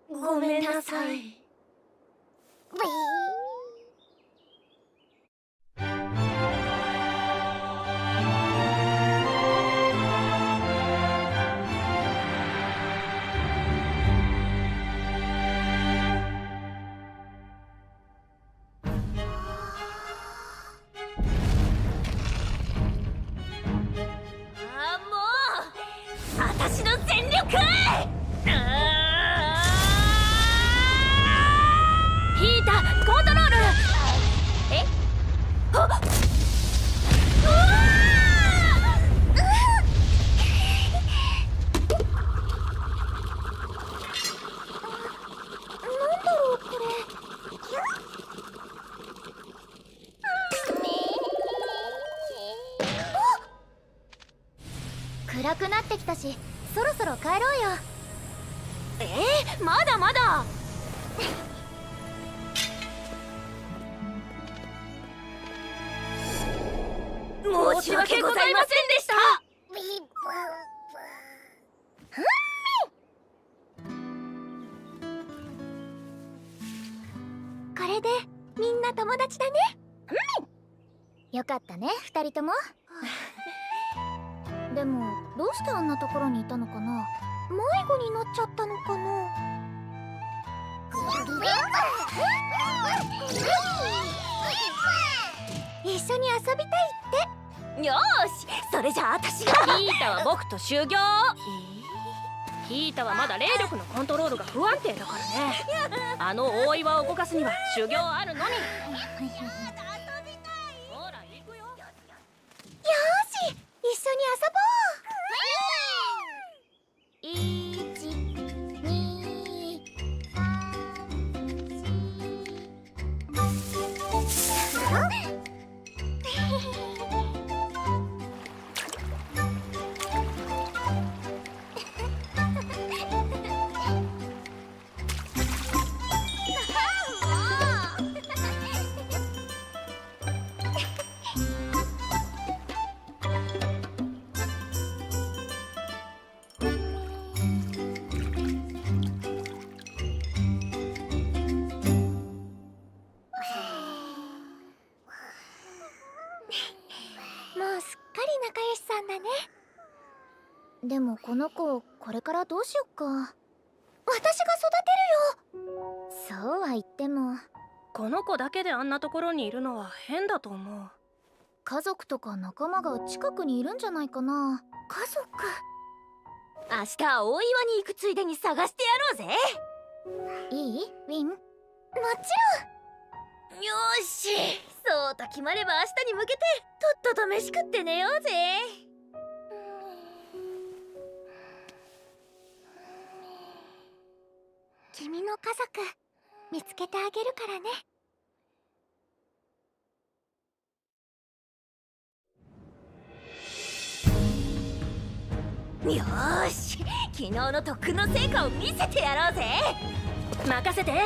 ごめんなさい。私の全力！ヒーターコントロール！え？あっ！うわなんだろうこれ。暗くなってきたし、そろそろ帰ろうよ。まだまだ。申し訳ございませんでした。これでみんな友達だね。よかったね、二人とも。でもどうしてあんなところにいたのかな。迷子になっちゃったのかな。一緒に遊びたいって。よーし、それじゃあ私が。ヒータは僕と修行。ヒータはまだ霊力のコントロールが不安定だからね。あの大岩を動かすには修行あるのみ。ほら行くよ。よーし、一緒に遊ぼう。でもこの子これからどうしよっか。私が育てるよ。そうは言ってもこの子だけであんなところにいるのは変だと思う。家族とか仲間が近くにいるんじゃないかな。家族。明日大岩に行くついでに探してやろうぜ。いい？ウィン？もちろん。よーし、そうと決まれば明日に向けてとっとと飯食って寝ようぜ。君の家族見つけてあげるからね。よーし、昨日の特訓の成果を見せてやろうぜ。任せて。ペ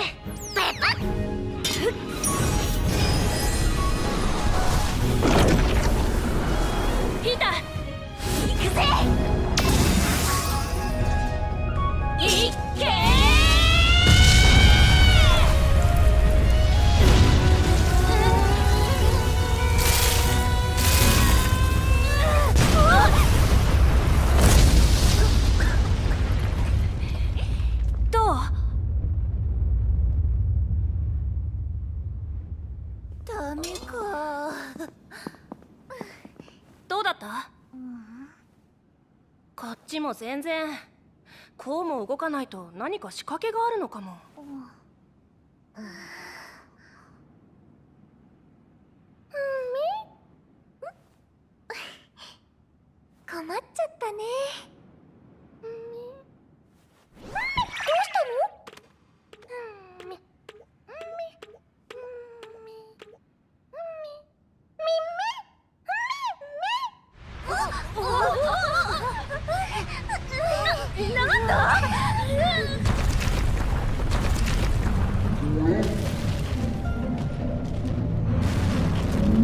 パッ。ピーター、行くぜ。いっけー。ダメか。どうだった？こっちも全然。こうも動かないと何か仕掛けがあるのかも。困っちゃったね。どうしたの？なんだ？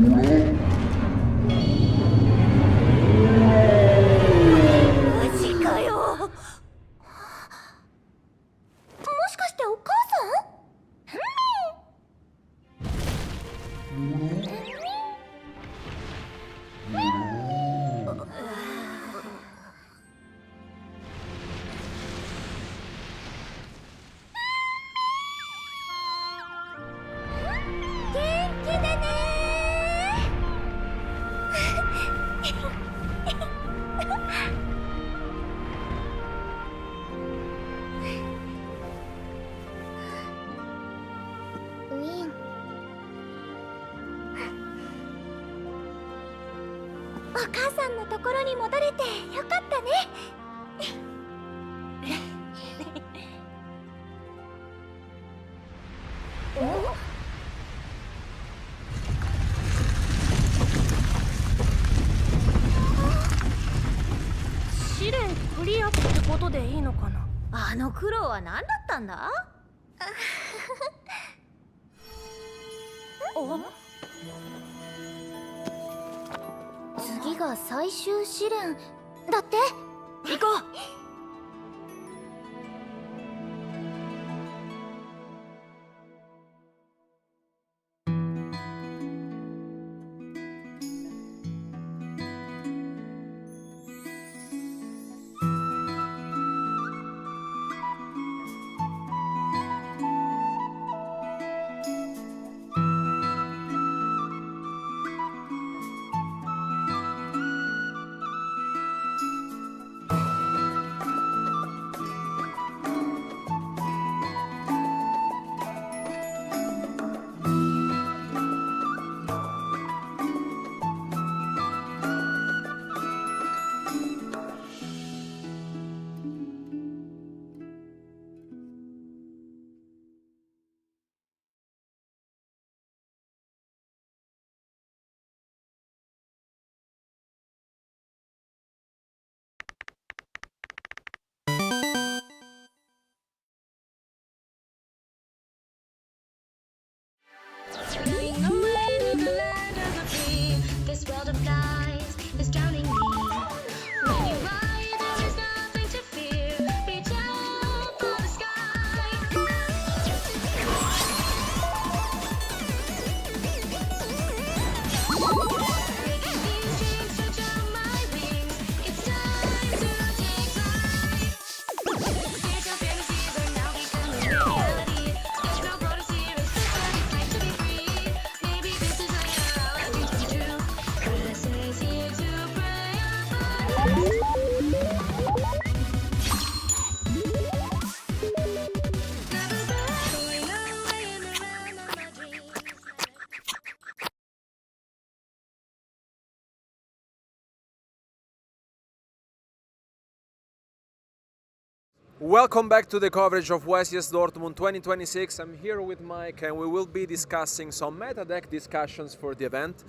マジかよ。もしかしてお母さん？元気でねウィン。お母さんのところに戻れてよかったね。試練クリアってことでいいのかな。あの苦労は何だったんだ？次が最終試練だって。行こう。Welcome back to the coverage of YCS Dortmund 2026. I'm here with Mike and we will be discussing some meta deck discussions for the event.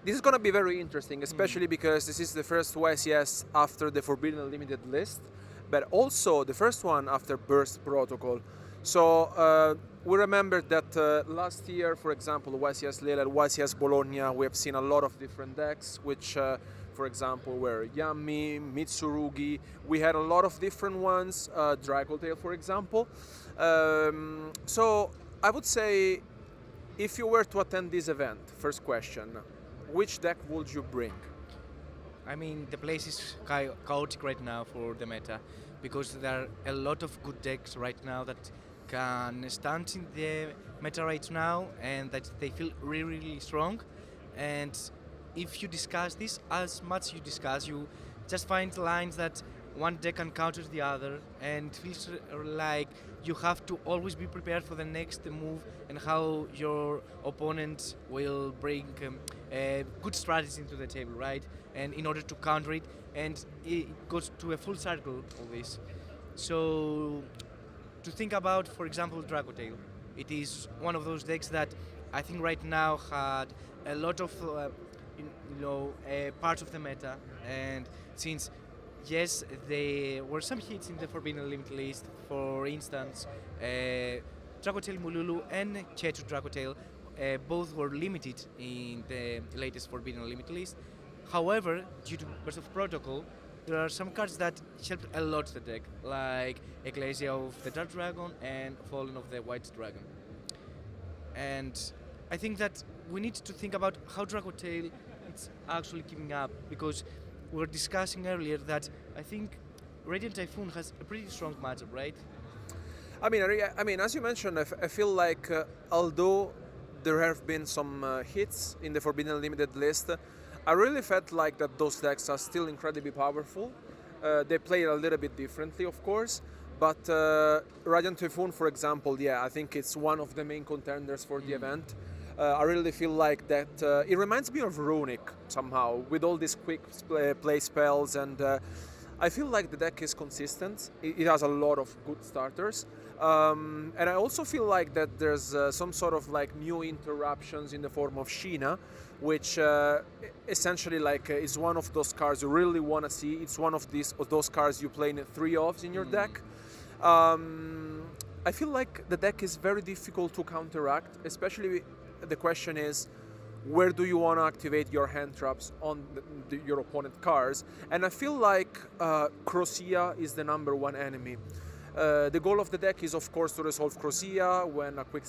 This is going to be very interesting, especially because this is the first YCS after the Forbidden Unlimited list, but also the first one after Burst Protocol. So we remember that last year, for example, YCS Lille and YCS Bologna, we have seen a lot of different decks, which for example, were Yami, Mitsurugi. We had a lot of different ones, Dracotail, for example. So I would say, if you were to attend this event, first question, which deck would you bring? I mean, the place is chaotic right now for the meta, because there are a lot of good decks right now that can stand in the meta right now and that they feel really, really strong. And if you discuss this, as much you discuss, you just find lines that one deck can counter the other, and it feels like you have to always be prepared for the next move and how your opponent will bring good strategies into the table, right? And in order to counter it, and it goes to a full circle of this. So to think about, for example, Dracotail, it is one of those decks that I think right now had a lot of part of the meta, and since yes, there were some hits in the Forbidden Unlimited list, for instance, Dracotail Mululu and Chetu Dracotail both were limited in the latest Forbidden Unlimited list. However, due to Burst of Protocol, there are some cards that helped a lot the deck, like Ecclesia of the Dark Dragon and Fallen of the White Dragon. And I think that we need to think about how Dracotail is actually keeping up, because we were discussing earlier that I think Radiant Typhoon has a pretty strong matchup, right? I mean, as you mentioned, I feel like although there have been some hits in the Forbidden Unlimited list, I really felt like that those decks are still incredibly powerful. They play a little bit differently, of course, but Radiant Typhoon, for example, yeah, I think it's one of the main contenders for the event. I really feel like that it reminds me of Runic somehow, with all these quick play spells, and I feel like the deck is consistent. It has a lot of good starters, and I also feel like that there's some sort of like new interruptions in the form of Sheena, which essentially like is one of those cards you really want to see. It's one of those cards you play in 3-offs in your deck. I feel like the deck is very difficult to counteract, especially the question is, where do you want to activate your hand traps on your opponent cards? And I feel like Crocea is the #1 enemy. The goal of the deck is, of course, to resolve Crocea when a quick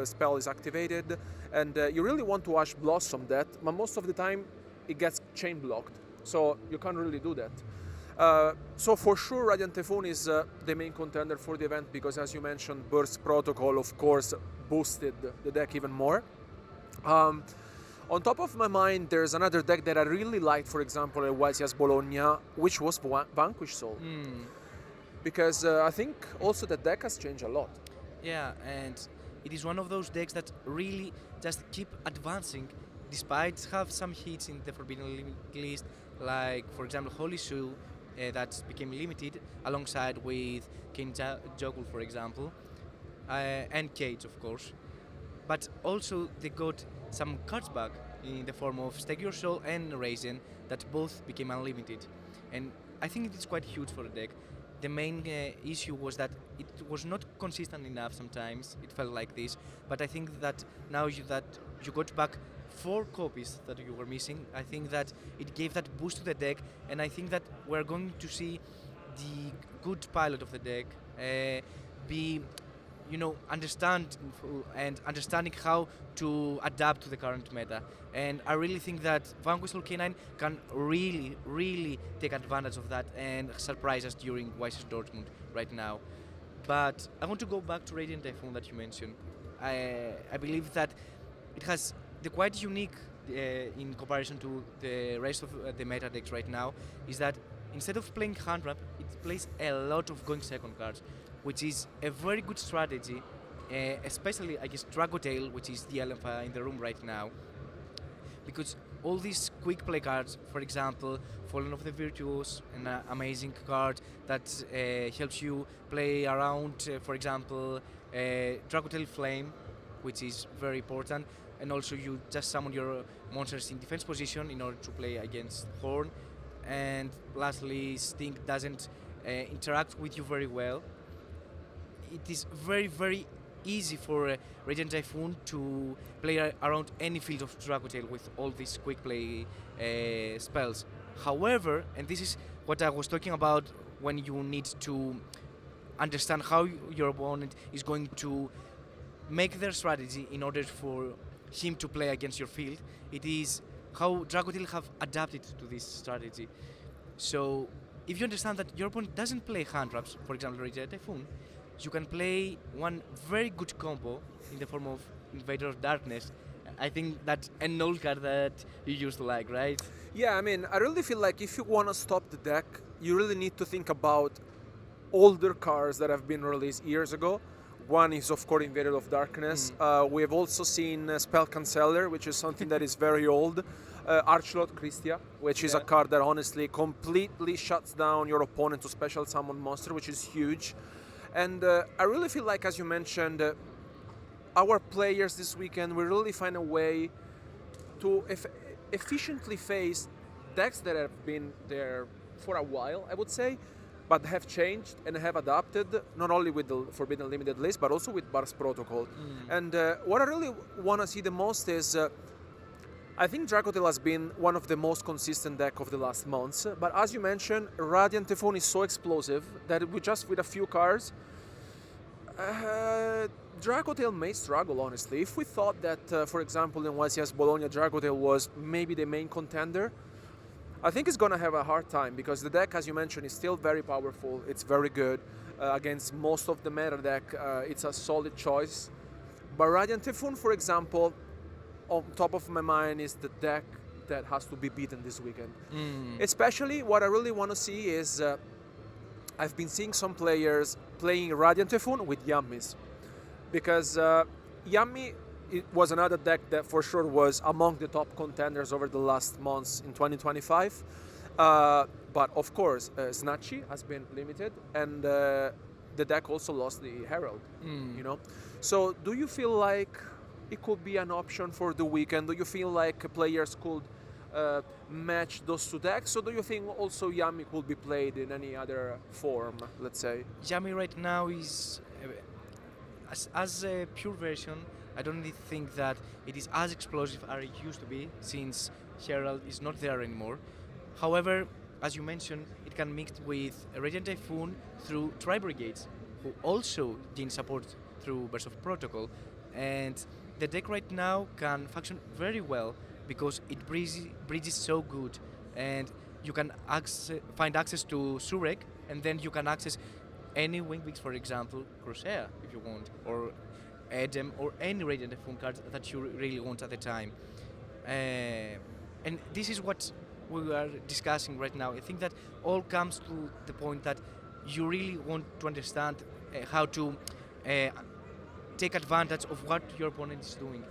spell is activated, and you really want to Ash Blossom that, but most of the time it gets chain blocked, so you can't really do that. So for sure, Radiant Typhoon is the main contender for the event, because as you mentioned, Burst Protocol, of course, boosted the deck even more. On top of my mind, there's another deck that I really liked, for example, at YCS Bologna, which was Vanquish Soul. Because I think also the deck has changed a lot. Yeah, and it is one of those decks that really just keep advancing, despite have some hits in the Forbidden list, like, for example, Holy Shoe, that became limited, alongside with King Jogul, for example, and Cage, of course. But also they got some cards back in the form of Stake Your Soul and Raisin, that both became unlimited. And I think it is quite huge for the deck. The main issue was that it was not consistent enough sometimes, it felt like this, but I think that now that you got back 4 copies that you were missing, I think that it gave that boost to the deck, and I think that we're going to see the good pilot of the deck be, understanding how to adapt to the current meta. And I really think that Vanquish Soul K9 can really, really take advantage of that and surprise us during YCS Dortmund right now. But I want to go back to Radiant Typhoon that you mentioned. I believe that it has the quite unique in comparison to the rest of the meta decks right now is that instead of playing hand trap, it plays a lot of going second cards, which is a very good strategy, especially against Dracotail, which is the alpha in the room right now. Because all these quick play cards, for example, Fallen of the Virtuos, an amazing card that helps you play around, for example, Dracotel Flame, which is very important, and also you just summon your monsters in defense position in order to play against Horn. And lastly, Stink doesn't interact with you very well. It is very, very easy for Radiant Typhoon to play around any field of Dracotail with all these quick play spells. However, and this is what I was talking about when you need to understand how your opponent is going to make their strategy in order for him to play against your field, it is how Dracotail have adapted to this strategy. So if you understand that your opponent doesn't play hand traps, for example Radiant Typhoon, you can play one very good combo in the form of Invader of Darkness. I think that's an old card that you used to like, right? Yeah, I mean, I really feel like if you want to stop the deck, you really need to think about older cards that have been released years ago. One is, of course, Invader of Darkness. We have also seen Spell Canceller, which is something that is very old. Archlord Christia, which is a card that honestly completely shuts down your opponent to special summon monster, which is huge. And I really feel like, as you mentioned, our players this weekend will really find a way to efficiently face decks that have been there for a while, I would say, but have changed and have adapted, not only with the Forbidden Limited list, but also with Bar's Protocol. And what I really want to see the most is, I think Dracotail has been one of the most consistent deck of the last months, but as you mentioned, Radiant Typhoon is so explosive that with a few cards, Dracotail may struggle, honestly. If we thought that, for example, in YCS Bologna, Dracotail was maybe the main contender, I think it's going to have a hard time, because the deck, as you mentioned, is still very powerful. It's very good. Against most of the meta deck, it's a solid choice. But Radiant Typhoon, for example, on top of my mind is the deck that has to be beaten this weekend. Especially what I really want to see is, I've been seeing some players playing Radiant Typhoon with Yummies. Because Yummy, it was another deck that for sure was among the top contenders over the last months in 2025. But of course, Snatchy has been limited, and the deck also lost the Herald. You know, so do you feel like it could be an option for the weekend? Do you feel like players could match those two decks, or do you think also Yami could be played in any other form, let's say? Yami right now is, as a pure version, I don't really think that it is as explosive as it used to be, since Herald is not there anymore. However, as you mentioned, it can mix with Radiant Typhoon through Tri-Brigades, who also gain support through Burst of Protocol. And the deck right now can function very well because it bridges so good, and you can find access to Surek, and then you can access any Wingwix, for example, Crusher if you want, or Edem, or any Radiant Typhoon card that you really want at the time. And this is what we are discussing right now. I think that all comes to the point that you really want to understand how to take advantage of what your opponent is doing.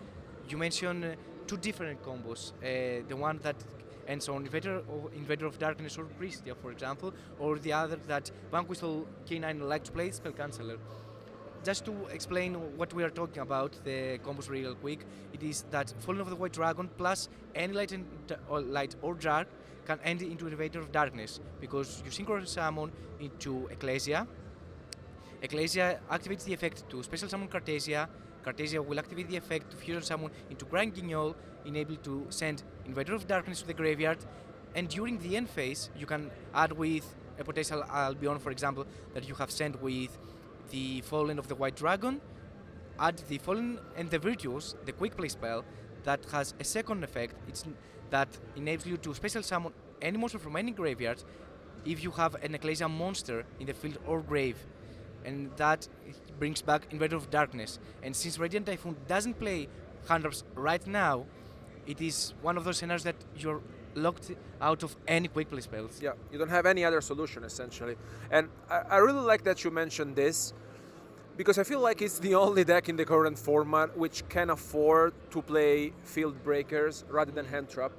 You mentioned two different combos, the one that ends on Invader of Darkness or Christia, for example, or the other that Vanquistal K9 like to play, Spell Canceller. Just to explain what we are talking about, the combos real quick, it is that Fallen of the White Dragon plus any light or dark can end into Invader of Darkness, because you synchro summon into Ecclesia. Ecclesia activates the effect to special summon Cartesia. Cartesia will activate the effect to fusion summon into Grand Guignol, enable to send Invader of Darkness to the graveyard. And during the end phase, you can add with a potential Albion, for example, that you have sent with the Fallen of the White Dragon, add the Fallen and the Virtuous, the quick play spell, that has a second effect. It's that enables you to special summon any monster from any graveyard if you have an Ecclesia monster in the field or grave. And that brings back Invader of Darkness. And since Radiant Typhoon doesn't play hand traps right now, it is one of those scenarios that you're locked out of any quick play spells. Yeah, you don't have any other solution, essentially. And I really like that you mentioned this, because I feel like it's the only deck in the current format which can afford to play field breakers rather than hand trap.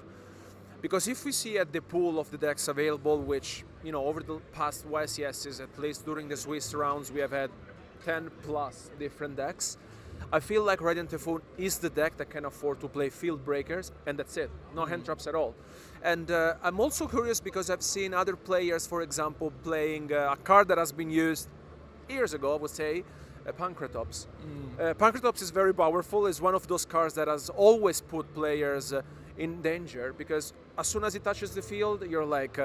Because if we see at the pool of the decks available, which, over the past YCSs, at least during the Swiss rounds, we have had 10 plus different decks. I feel like Radiant Typhoon is the deck that can afford to play Field Breakers, and that's it. No hand traps at all. And I'm also curious because I've seen other players, for example, playing a card that has been used years ago, I would say, Pancratops. Pancratops is very powerful. It's one of those cards that has always put players in danger, because as soon as it touches the field, you're like,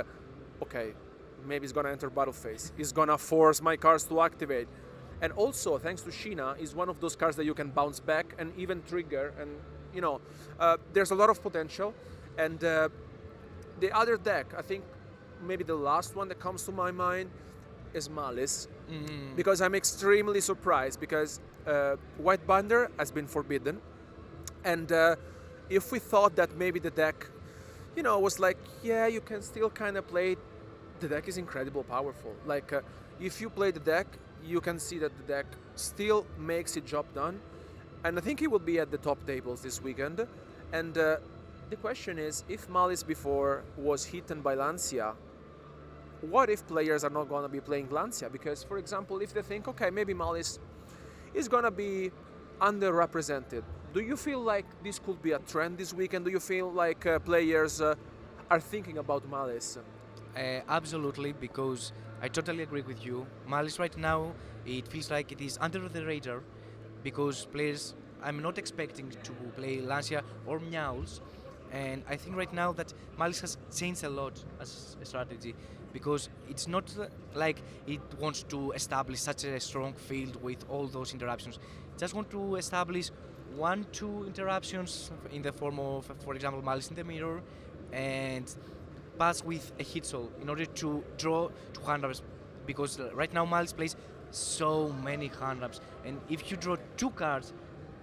okay, maybe it's gonna enter battle phase. It's gonna force my cards to activate. And also, thanks to Sheena, is one of those cards that you can bounce back and even trigger. And there's a lot of potential. And the other deck, I think maybe the last one that comes to my mind is Malice, because I'm extremely surprised, because White Binder has been forbidden, and if we thought that maybe the deck, was like, yeah, you can still kind of play it, the deck is incredibly powerful. Like, if you play the deck, you can see that the deck still makes its job done, and I think it will be at the top tables this weekend. And the question is, if Malice before was hidden by Lancia, what if players are not going to be playing Lancia? Because, for example, if they think, okay, maybe Malice is going to be underrepresented, do you feel like this could be a trend this weekend? Do you feel like players are thinking about Malice? Absolutely, because I totally agree with you. Malice right now, it feels like it is under the radar, because players, I'm not expecting to play Lancia or Meowls, and I think right now that Malice has changed a lot as a strategy, because it's not like it wants to establish such a strong field with all those interruptions. It just wants to establish 1-2 interruptions in the form of, for example, Malice in the mirror, and pass with a hit soul in order to draw 2 hand wraps, because right now Malice plays so many hand wraps, and if you draw 2 cards,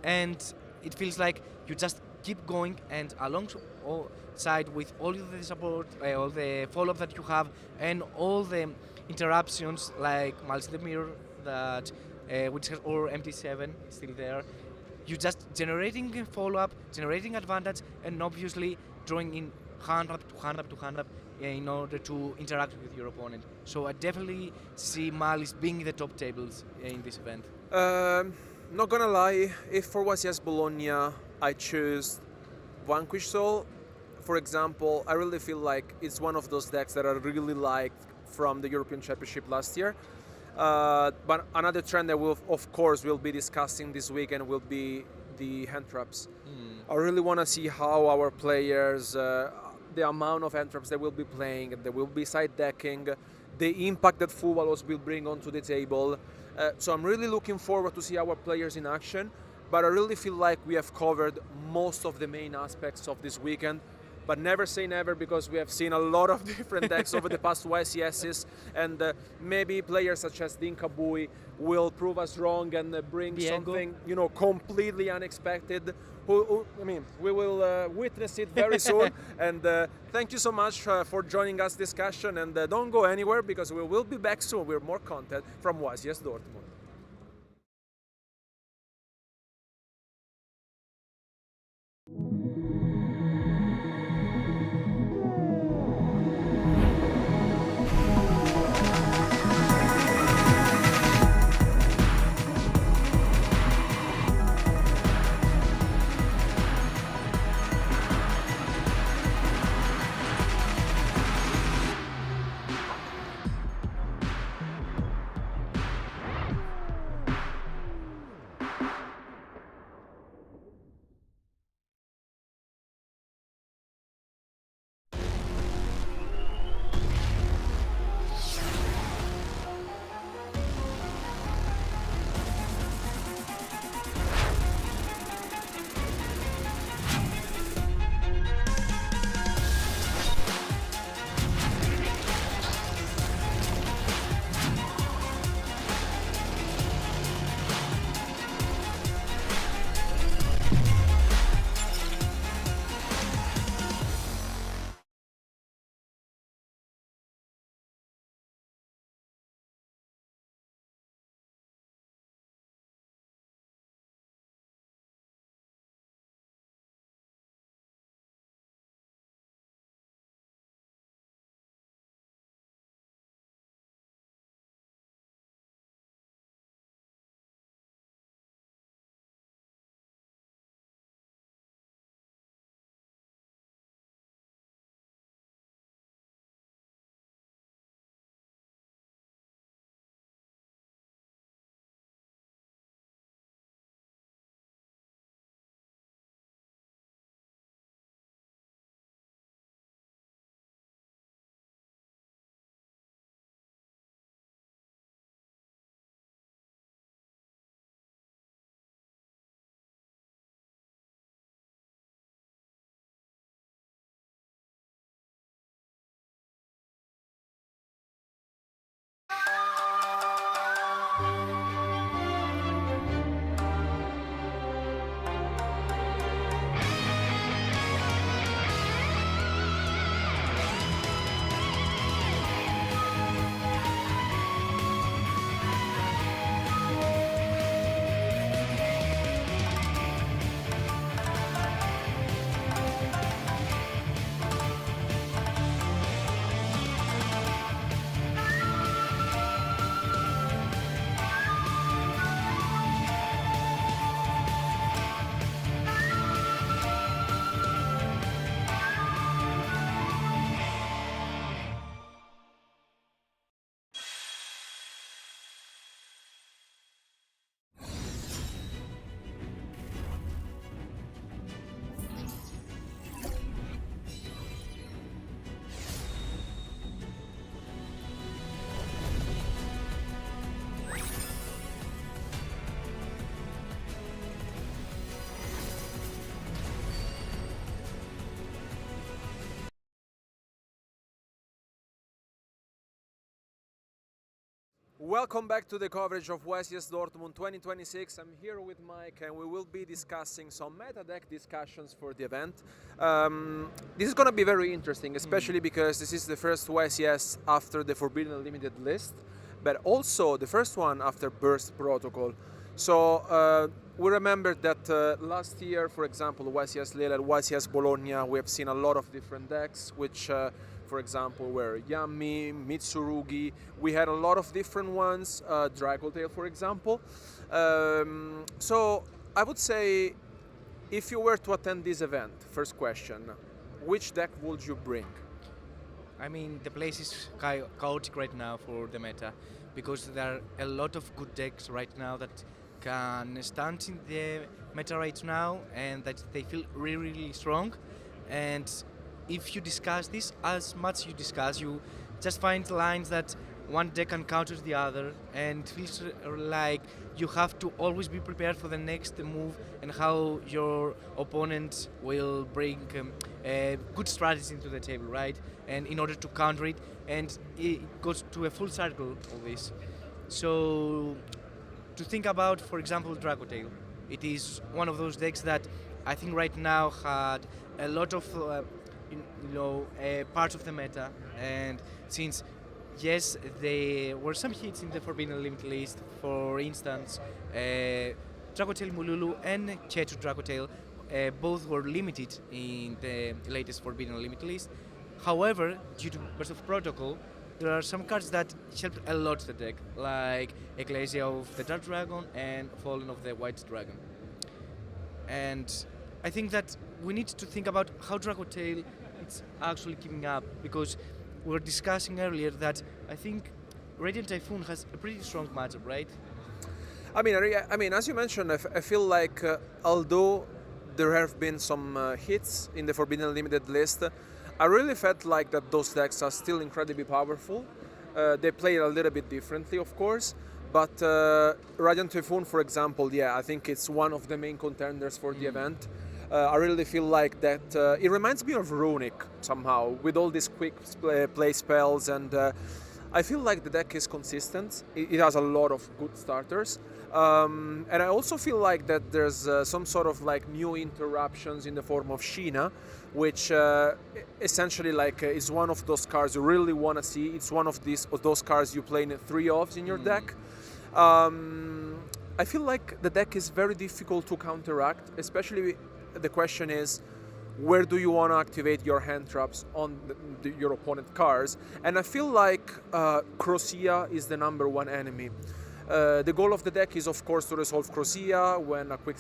and it feels like you just keep going, and alongside with all the support, all the follow-up that you have, and all the interruptions like Malice in the mirror, that which has, or MT7 still there, you just generating follow-up, generating advantage, and obviously drawing in hand wrap to hand wrap to hand wrap in order to interact with your opponent. So I definitely see Malice being in the top tables in this event. Not gonna lie, if for YCS Bologna I choose Vanquish Soul, for example, I really feel like it's one of those decks that I really liked from the European Championship last year. But another trend that we'll, of course, we'll be discussing this weekend will be the hand traps. I really want to see how our players, the amount of hand traps they will be playing, they will be side decking, the impact that Full Wallows will bring onto the table. So I'm really looking forward to see our players in action, but I really feel like we have covered most of the main aspects of this weekend. But never say never, because we have seen a lot of different decks over the past YCSs, and maybe players such as Dinka Bui will prove us wrong and bring something, completely unexpected. We will witness it very soon. And thank you so much for joining us discussion, and don't go anywhere, because we will be back soon with more content from YCS Dortmund. Welcome back to the coverage of YCS Dortmund 2026. I'm here with Mike and we will be discussing some meta deck discussions for the event. This is going to be very interesting, especially because this is the first YCS after the Forbidden Limited list, but also the first one after Burst Protocol. So we remember that last year, for example, YCS Lille and YCS Bologna, we have seen a lot of different decks, which for example, were Yami, Mitsurugi. We had a lot of different ones, Dragotail, for example. So I would say, if you were to attend this event, first question, which deck would you bring? I mean, the place is chaotic right now for the meta because there are a lot of good decks right now that can stand in the meta right now and that they feel really, really strong. And if you discuss this, as much you discuss, you just find lines that one deck can counter the other, and it feels like you have to always be prepared for the next move and how your opponent will bring a good strategy into the table, right? And in order to counter it, and it goes to a full circle of this. So to think about, for example, Dragotail, it is one of those decks that I think right now had a lot of parts of the meta, and since yes, there were some hits in the Forbidden Limit list, for instance, Dragotail Mululu and Chetu Dragotail both were limited in the latest Forbidden Limit list. However, due to Burst of Protocol, there are some cards that helped a lot the deck, like Ecclesia of the Dark Dragon and Fallen of the White Dragon. And I think that we need to think about how Dragotail is actually keeping up, because we were discussing earlier that I think Radiant Typhoon has a pretty strong matchup, right? I mean, as you mentioned, I feel like although there have been some hits in the Forbidden Limited list, I really felt like that those decks are still incredibly powerful. They play a little bit differently, of course, but Radiant Typhoon, for example, yeah, I think it's one of the main contenders for the event. I really feel like that it reminds me of Runic somehow, with all these quick play spells, and I feel like the deck is consistent. It has a lot of good starters, and I also feel like that there's some sort of like new interruptions in the form of Sheena, which essentially like is one of those cards you really want to see. It's one of those cards you play in 3 offs in your deck. I feel like the deck is very difficult to counteract, especially the question is, where do you want to activate your hand traps on your opponent cards? And I feel like Crocea is the #1 enemy. The goal of the deck is, of course, to resolve Crocea when a quick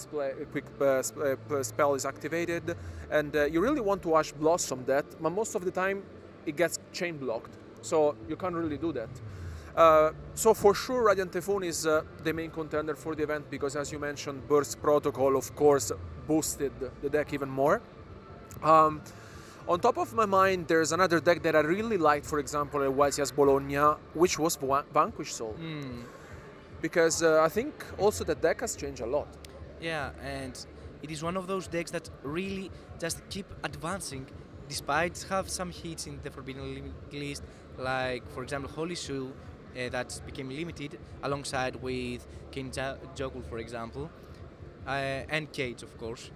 spell is activated, and you really want to Ash Blossom that, but most of the time it gets chain blocked, so you can't really do that. So for sure, Radiant Typhoon is the main contender for the event, because as you mentioned, Burst Protocol, of course, boosted the deck even more. On top of my mind, there's another deck that I really liked, for example, at YCS Bologna, which was Vanquish Soul. Because I think also the deck has changed a lot. Yeah, and it is one of those decks that really just keep advancing, despite have some hits in the Forbidden list, like, for example, Holy Shoe, that became limited alongside with King Jokul, for example, and Cage, of course.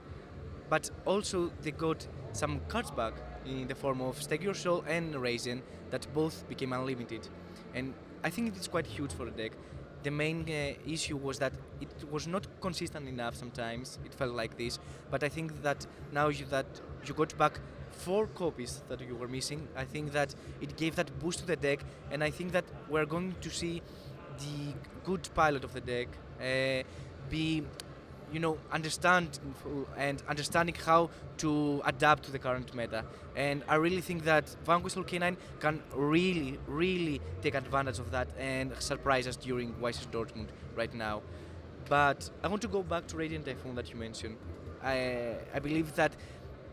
But also they got some cards back in the form of Stake Your Soul and Raisin that both became unlimited. And I think it is quite huge for the deck. The main issue was that it was not consistent enough sometimes, it felt like this, but I think that now that you got back 4 copies that you were missing, I think that it gave that boost to the deck, and I think that we're going to see the good pilot of the deck be, understanding how to adapt to the current meta. And I really think that Vanquish Soul K9 can really, really take advantage of that and surprise us during YCS Dortmund right now. But I want to go back to Radiant Typhoon that you mentioned. I believe that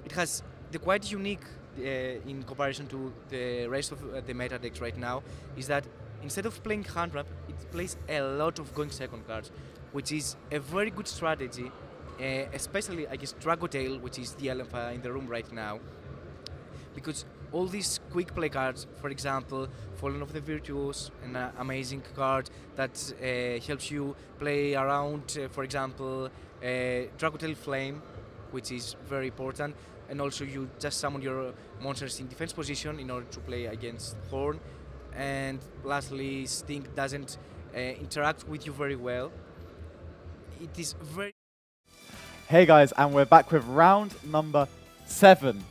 it has the quite unique in comparison to the rest of the meta decks right now is that instead of playing hand trap, it plays a lot of going second cards, which is a very good strategy, especially against Dragotail, which is the elephant in the room right now. Because all these quick play cards, for example, Fallen of the Virtuos, an amazing card that helps you play around, for example, Dracotel Flame, which is very important, and also you just summon your monsters in defense position in order to play against Horn. And lastly, Stink doesn't interact with you very well. It is very... Hey guys, and we're back with round number 7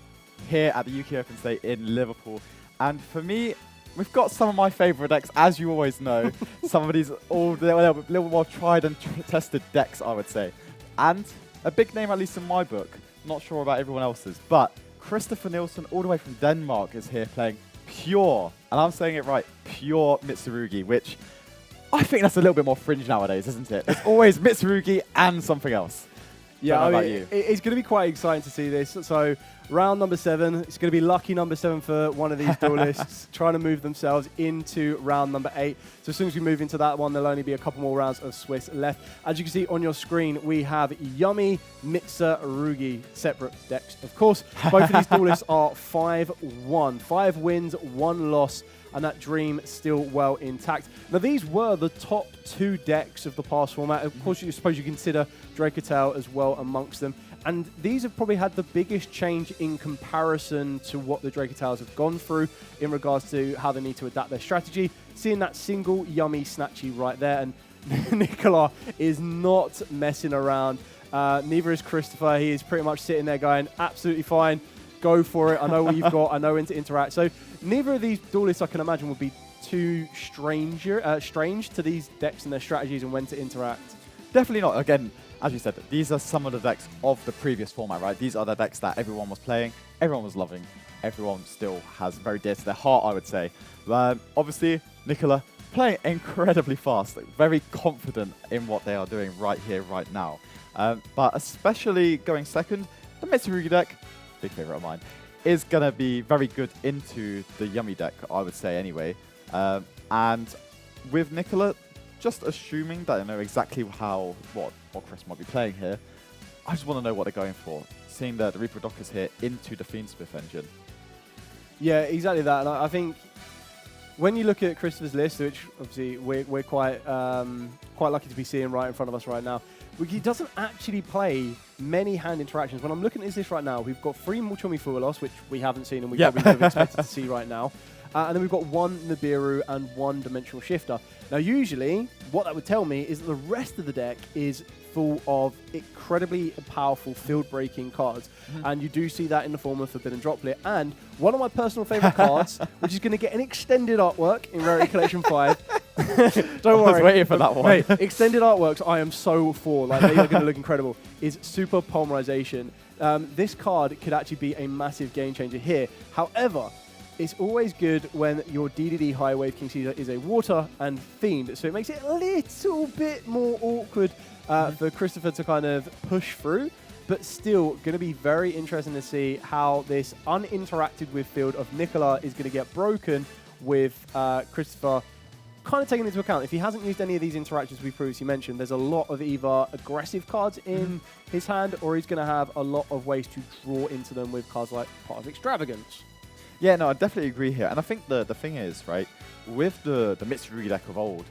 here at the UK Open today in Liverpool. And for me, we've got some of my favourite decks, as you always know. Some of these little more tried and tested decks, I would say. And a big name, at least in my book. Not sure about everyone else's, but Christopher Nielsen, all the way from Denmark, is here playing pure, and I'm saying it right, pure Mitsurugi, which I think that's a little bit more fringe nowadays, isn't it? It's always Mitsurugi and something else. Yeah, I mean, it's going to be quite exciting to see this. So round number 7, it's going to be lucky number 7 for one of these duelists, trying to move themselves into round number 8. So as soon as we move into that one, there'll only be a couple more rounds of Swiss left. As you can see on your screen, we have Yumi, Mitsurugi, separate decks. Of course, both of these duelists are 5-1. 5 wins, 1 loss, and that dream still well intact. Now, these were the top 2 decks of the past format. Of course, you suppose you consider Dracotel as well amongst them. And these have probably had the biggest change in comparison to what the Dracotels have gone through in regards to how they need to adapt their strategy. Seeing that single Yummy Snatchy right there, and Nicola is not messing around. Neither is Christopher. He is pretty much sitting there going, absolutely fine, go for it. I know what you've got. I know when to interact. So neither of these duelists, I can imagine, would be too strange to these decks and their strategies and when to interact. Definitely not. Again, as you said, these are some of the decks of the previous format, right? These are the decks that everyone was playing, everyone was loving, everyone still has very dear to their heart, I would say. Obviously, Nicola playing incredibly fast, very confident in what they are doing right here, right now. But especially going second, the Mitsurugi deck, big favorite of mine, is going to be very good into the Yummy deck, I would say anyway. And with Nicola, just assuming that I know exactly what Chris might be playing here, I just want to know what they're going for. Seeing the Reaper Dock is here into the Fiendsmith engine. Yeah, exactly that. And I think when you look at Christopher's list, which obviously we're quite lucky to be seeing right in front of us right now, he doesn't actually play many hand interactions. When I'm looking at his list right now, we've got 3 Mulchomi Fuelos, which we haven't seen and we probably would have expected to see right now. And then we've got 1 Nibiru and 1 Dimensional Shifter. Now, usually, what that would tell me is that the rest of the deck is full of incredibly powerful field-breaking cards. And you do see that in the form of Forbidden Droplet. And one of my personal favorite cards, which is going to get an extended artwork in Rarity Collection 5. Don't worry. I was waiting for that one. Hey, extended artworks, I am so for. Like, they are going to look incredible. Is Super Polymerization. This card could actually be a massive game changer here. However, it's always good when your DDD High Wave King Caesar is a water and fiend, so it makes it a little bit more awkward for Christopher to kind of push through, but still going to be very interesting to see how this uninteracted with field of Nicola is going to get broken with Christopher kind of taking into account. If he hasn't used any of these interactions we previously mentioned, there's a lot of either aggressive cards in his hand, or he's going to have a lot of ways to draw into them with cards like Part of Extravagance. Yeah, no, I definitely agree here. And I think the thing is, right, with the Mitsurugi deck of old,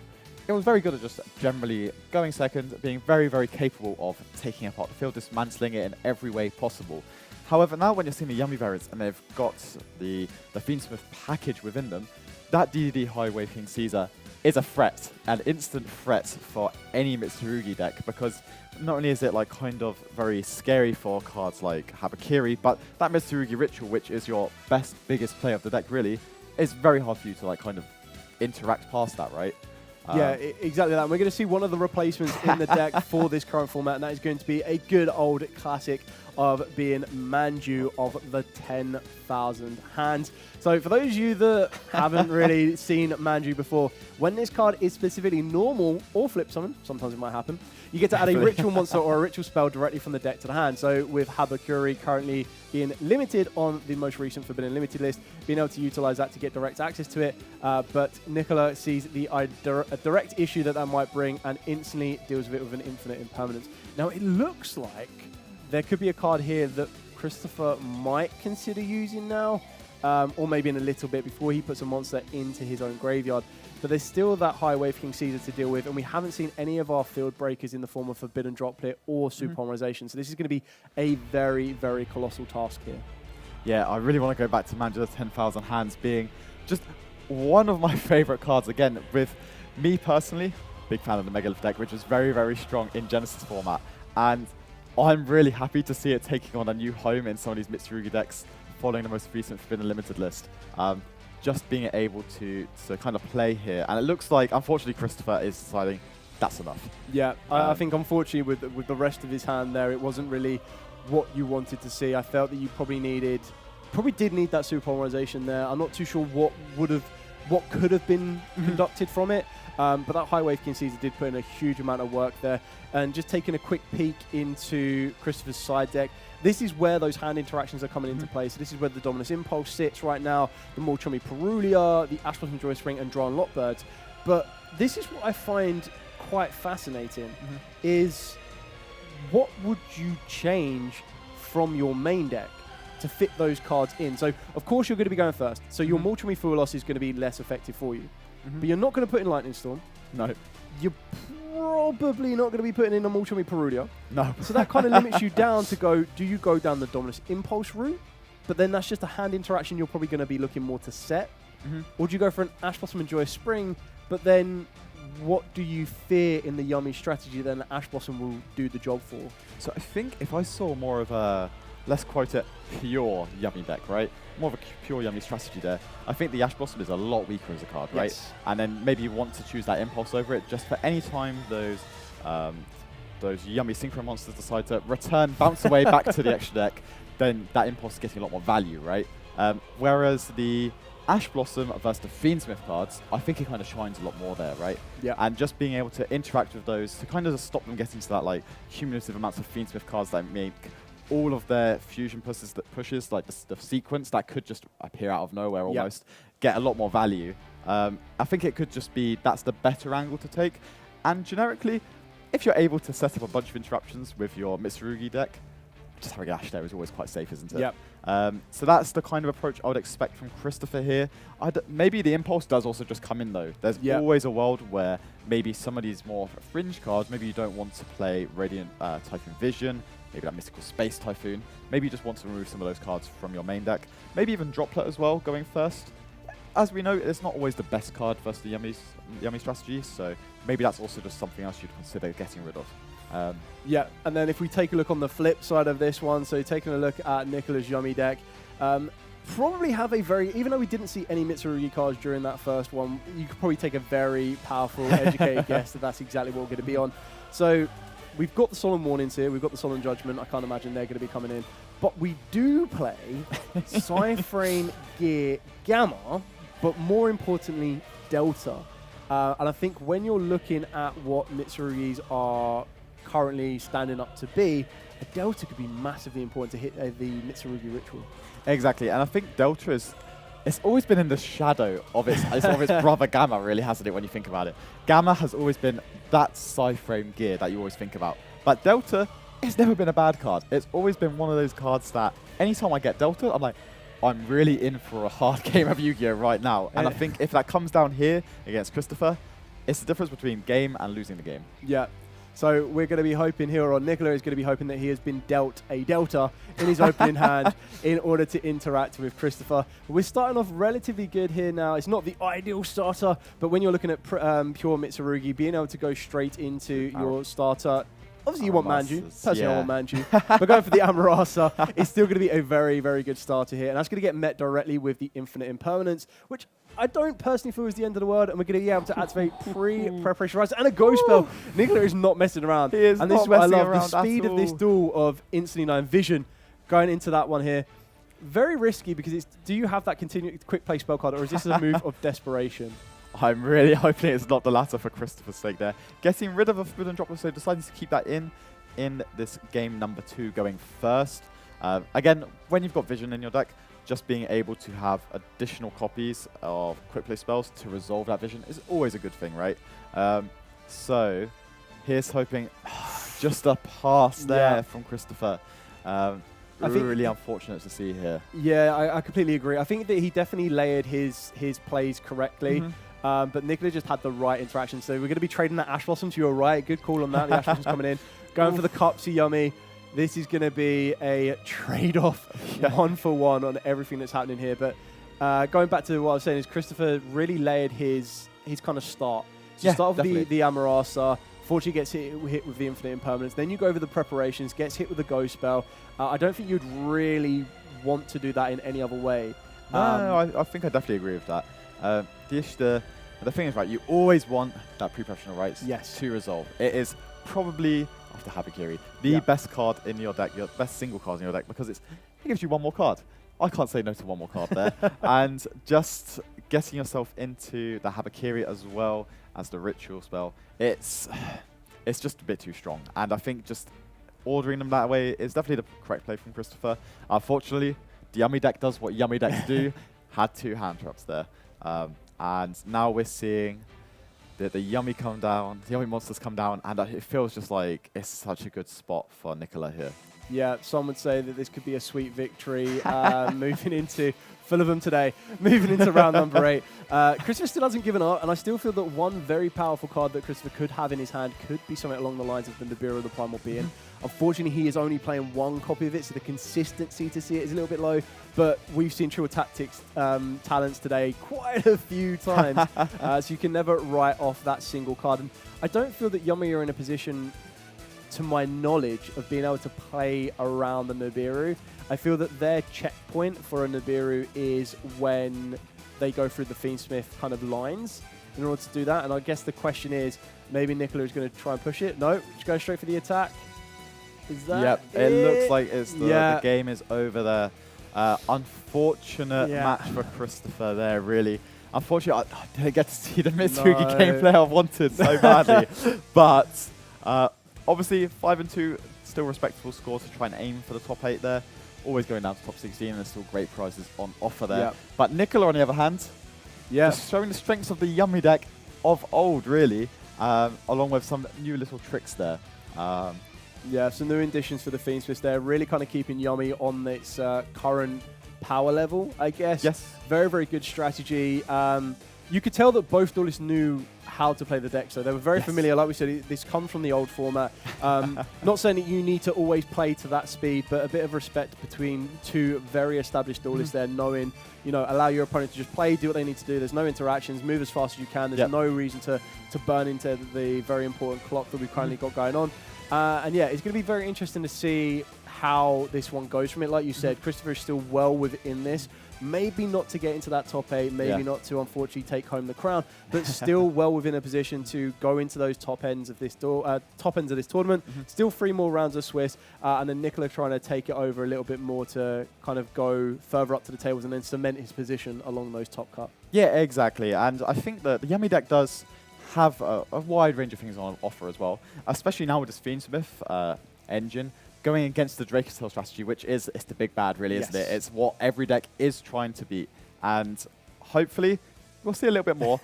it was very good at just generally going second, being very, very capable of taking apart the field, dismantling it in every way possible. However, now when you're seeing the Yummy variants and they've got the Fiendsmith package within them, that DDD High Wave King Caesar is a threat, an instant threat for any Mitsurugi deck, because not only is it like kind of very scary for cards like Habakiri, but that Mitsurugi Ritual, which is your biggest play of the deck really, is very hard for you to like kind of interact past that, right? Yeah, exactly that. And we're going to see one of the replacements in the deck for this current format, and that is going to be a good old classic of being Manju of the 10,000 hands. So for those of you that haven't really seen Manju before, when this card is specifically normal or flip summon, sometimes it might happen, you get to add a ritual monster or a ritual spell directly from the deck to the hand. So with Habakuri currently being limited on the most recent Forbidden Limited list, being able to utilize that to get direct access to it. But Nicola sees a direct issue that might bring and instantly deals with it with an infinite impermanence. Now it looks like there could be a card here that Christopher might consider using now. or maybe in a little bit before he puts a monster into his own graveyard. But there's still that high Wave King Caesar to deal with, and we haven't seen any of our field breakers in the form of Forbidden Droplet or Superpolymerization. So this is going to be a very, very colossal task here. Yeah, I really want to go back to Manager 10,000 Hands being just one of my favorite cards. Again, with me personally, big fan of the Megalith deck, which is very, very strong in Genesis format. And I'm really happy to see it taking on a new home in some of these Mitsurugi decks following the most recent Forbidden Limited list. Just being able to kind of play here. And it looks like, unfortunately, Christopher is deciding that's enough. Yeah, I think unfortunately with the rest of his hand there, it wasn't really what you wanted to see. I felt that you probably did need that Superpolymerization there. I'm not too sure what could have been conducted from it. But that High Wave King Caesar did put in a huge amount of work there. And just taking a quick peek into Christopher's side deck, this is where those hand interactions are coming into play. So this is where the Dominus Impulse sits right now, the Molchumi Perulia, the Ash Blossom Joy Spring, and Drawn Lockbirds. But this is what I find quite fascinating, is what would you change from your main deck to fit those cards in? So, of course, you're going to be going first. So your Molchumi Fuelos is going to be less effective for you. But you're not going to put in Lightning Storm. No. You're probably not going to be putting in a Molchumi Perulia. No. So that kind of limits you down to go, do you go down the Dominus Impulse route? But then that's just a hand interaction you're probably going to be looking more to set. Or do you go for an Ash Blossom and Joy Spring? But then what do you fear in the Yummy strategy then that Ash Blossom will do the job for? So I think if I saw more of a, let's quote it, pure Yummy deck, right? More of a pure Yummy strategy there. I think the Ash Blossom is a lot weaker as a card, right? Yes. And then maybe you want to choose that Impulse over it just for any time those Yummy Synchro monsters decide to bounce away back to the extra deck, then that Impulse is getting a lot more value, right? Whereas the Ash Blossom versus the Fiendsmith cards, I think it kind of shines a lot more there, right? Yeah. And just being able to interact with those to kind of just stop them getting to that like cumulative amounts of Fiendsmith cards that make all of their fusion pushes like the sequence that could just appear out of nowhere almost, get a lot more value. I think it could just be that's the better angle to take. And generically, if you're able to set up a bunch of interruptions with your Mitsurugi deck, just having Ash there is always quite safe, isn't it? Yep. So that's the kind of approach I would expect from Christopher here. Maybe the Impulse does also just come in though. There's always a world where maybe some of these more fringe cards, maybe you don't want to play Radiant Typhoon Vision, maybe that Mystical Space Typhoon. Maybe you just want to remove some of those cards from your main deck. Maybe even Droplet as well, going first. As we know, it's not always the best card versus the Yummy strategy, so maybe that's also just something else you'd consider getting rid of. Yeah, and then if we take a look on the flip side of this one, so taking a look at Nicola's Yummy deck, probably have a very, even though we didn't see any Mitsurugi cards during that first one, you could probably take a very powerful, educated guess that that's exactly what we're going to be on. So we've got the Solemn Warnings here, we've got the Solemn Judgment, I can't imagine they're going to be coming in. But we do play Psyframe Gear Gamma, but more importantly, Delta. And I think when you're looking at what Mitsurugis are currently standing up to be, a Delta could be massively important to hit the Mitsurugi ritual. Exactly, and I think Delta it's always been in the shadow of its brother Gamma, really, hasn't it, when you think about it? Gamma has always been that Psyframe Gear that you always think about. But Delta, it's never been a bad card. It's always been one of those cards that anytime I get Delta, I'm like, I'm really in for a hard game of Yu-Gi-Oh! Right now. And I think if that comes down here against Christopher, it's the difference between game and losing the game. Yeah. So we're going to be hoping here, or Nicola is going to be hoping that he has been dealt a Delta in his opening hand in order to interact with Christopher. We're starting off relatively good here now. It's not the ideal starter, but when you're looking at pure Mitsurugi, being able to go straight into your starter, obviously you want Manju. Personally, I want Manju. But going for the Amarasa, it's still going to be a very, very good starter here. And that's going to get met directly with the Infinite Impermanence, which I don't personally feel is the end of the world. And we're going to be able to activate pre-preparation rise and a Ghost Spell. Nicola is not messing around. He is and this not is what I messing love. around The speed of this duel of instantly 9 vision going into that one here. Very risky because it's, do you have that continued quick play spell card, or is this a move of desperation? I'm really hoping it's not the latter for Christopher's sake there. Getting rid of a Forbidden Droplet, so deciding to keep that in this game number 2 going first. Again, when you've got Vision in your deck, just being able to have additional copies of quick play spells to resolve that Vision is always a good thing, right? So here's hoping just a pass there from Christopher. really unfortunate to see here. Yeah, I completely agree. I think that he definitely layered his plays correctly. But Nicola just had the right interaction. So we're going to be trading that Ash Blossom, so you're right. Good call on that. The Ash Blossom's coming in. Going for the Cups, Yummy. This is going to be a trade-off 1-for-1 on everything that's happening here. But going back to what I was saying is Christopher really layered his kind of start. So you start with the Amarasa. Fortunately gets hit with the Infinite Impermanence. Then you go over the preparations, gets hit with the Go Spell. I don't think you'd really want to do that in any other way. No, I think I definitely agree with that. The thing is, right, you always want that pre-professional rights to resolve. It is probably, after Habakiri, the best card in your deck, your best single card in your deck, because it gives you one more card. I can't say no to one more card there. And just getting yourself into the Habakiri as well as the Ritual spell, it's just a bit too strong. And I think just ordering them that way is definitely the correct play from Christopher. Unfortunately, the Yummy deck does what Yummy decks do. Had 2 hand traps there. And now we're seeing the Yummy come down, the Yummy monsters come down, and it feels just like it's such a good spot for Nicola here. Yeah, some would say that this could be a sweet victory moving into full of them today, moving into round number 8. Christopher still hasn't given up, and I still feel that one very powerful card that Christopher could have in his hand could be something along the lines of the Nibiru of the Primal Being. Unfortunately, he is only playing 1 copy of it, so the consistency to see it is a little bit low, but we've seen True Tactics talents today quite a few times, so you can never write off that single card. And I don't feel that Yummy are in a position, to my knowledge, of being able to play around the Nibiru. I feel that their checkpoint for a Nibiru is when they go through the Fiendsmith kind of lines in order to do that. And I guess the question is, maybe Nicola is going to try and push it. No, just go straight for the attack. Is that it looks like it's the game is over there. Unfortunate match for Christopher there, really. Unfortunately, I didn't get to see the Mitsugi gameplay I wanted so badly. But obviously, 5-2, still respectable score to try and aim for the top 8 there. Always going down to top 16, and there's still great prizes on offer there. But Nicola, on the other hand, just showing the strengths of the Yummy deck of old, really, along with some new little tricks there. Yeah, some new additions for the Fiendsmith there, really kind of keeping Yummy on its current power level, I guess. Yes. Very, very good strategy. You could tell that both duelists knew how to play the deck, so they were very familiar. Like we said, this comes from the old format. Not saying that you need to always play to that speed, but a bit of respect between 2 very established duelists there, knowing, allow your opponent to just play, do what they need to do. There's no interactions, move as fast as you can. There's no reason to burn into the very important clock that we've currently got going on. And yeah, it's going to be very interesting to see how this one goes from it. Like you said, Christopher is still well within this. Maybe not to get into that top 8, maybe not to unfortunately take home the crown, but still well within a position to go into those top ends of this tournament. Still 3 more rounds of Swiss, and then Nicola trying to take it over a little bit more to kind of go further up to the tables and then cement his position along those top cut. Yeah, exactly. And I think that the Yummy deck does have a wide range of things on offer as well, especially now with this Fiendsmith engine. Going against the Drake's Tail strategy, which is the big bad, really, isn't it? It's what every deck is trying to beat. And hopefully, we'll see a little bit more.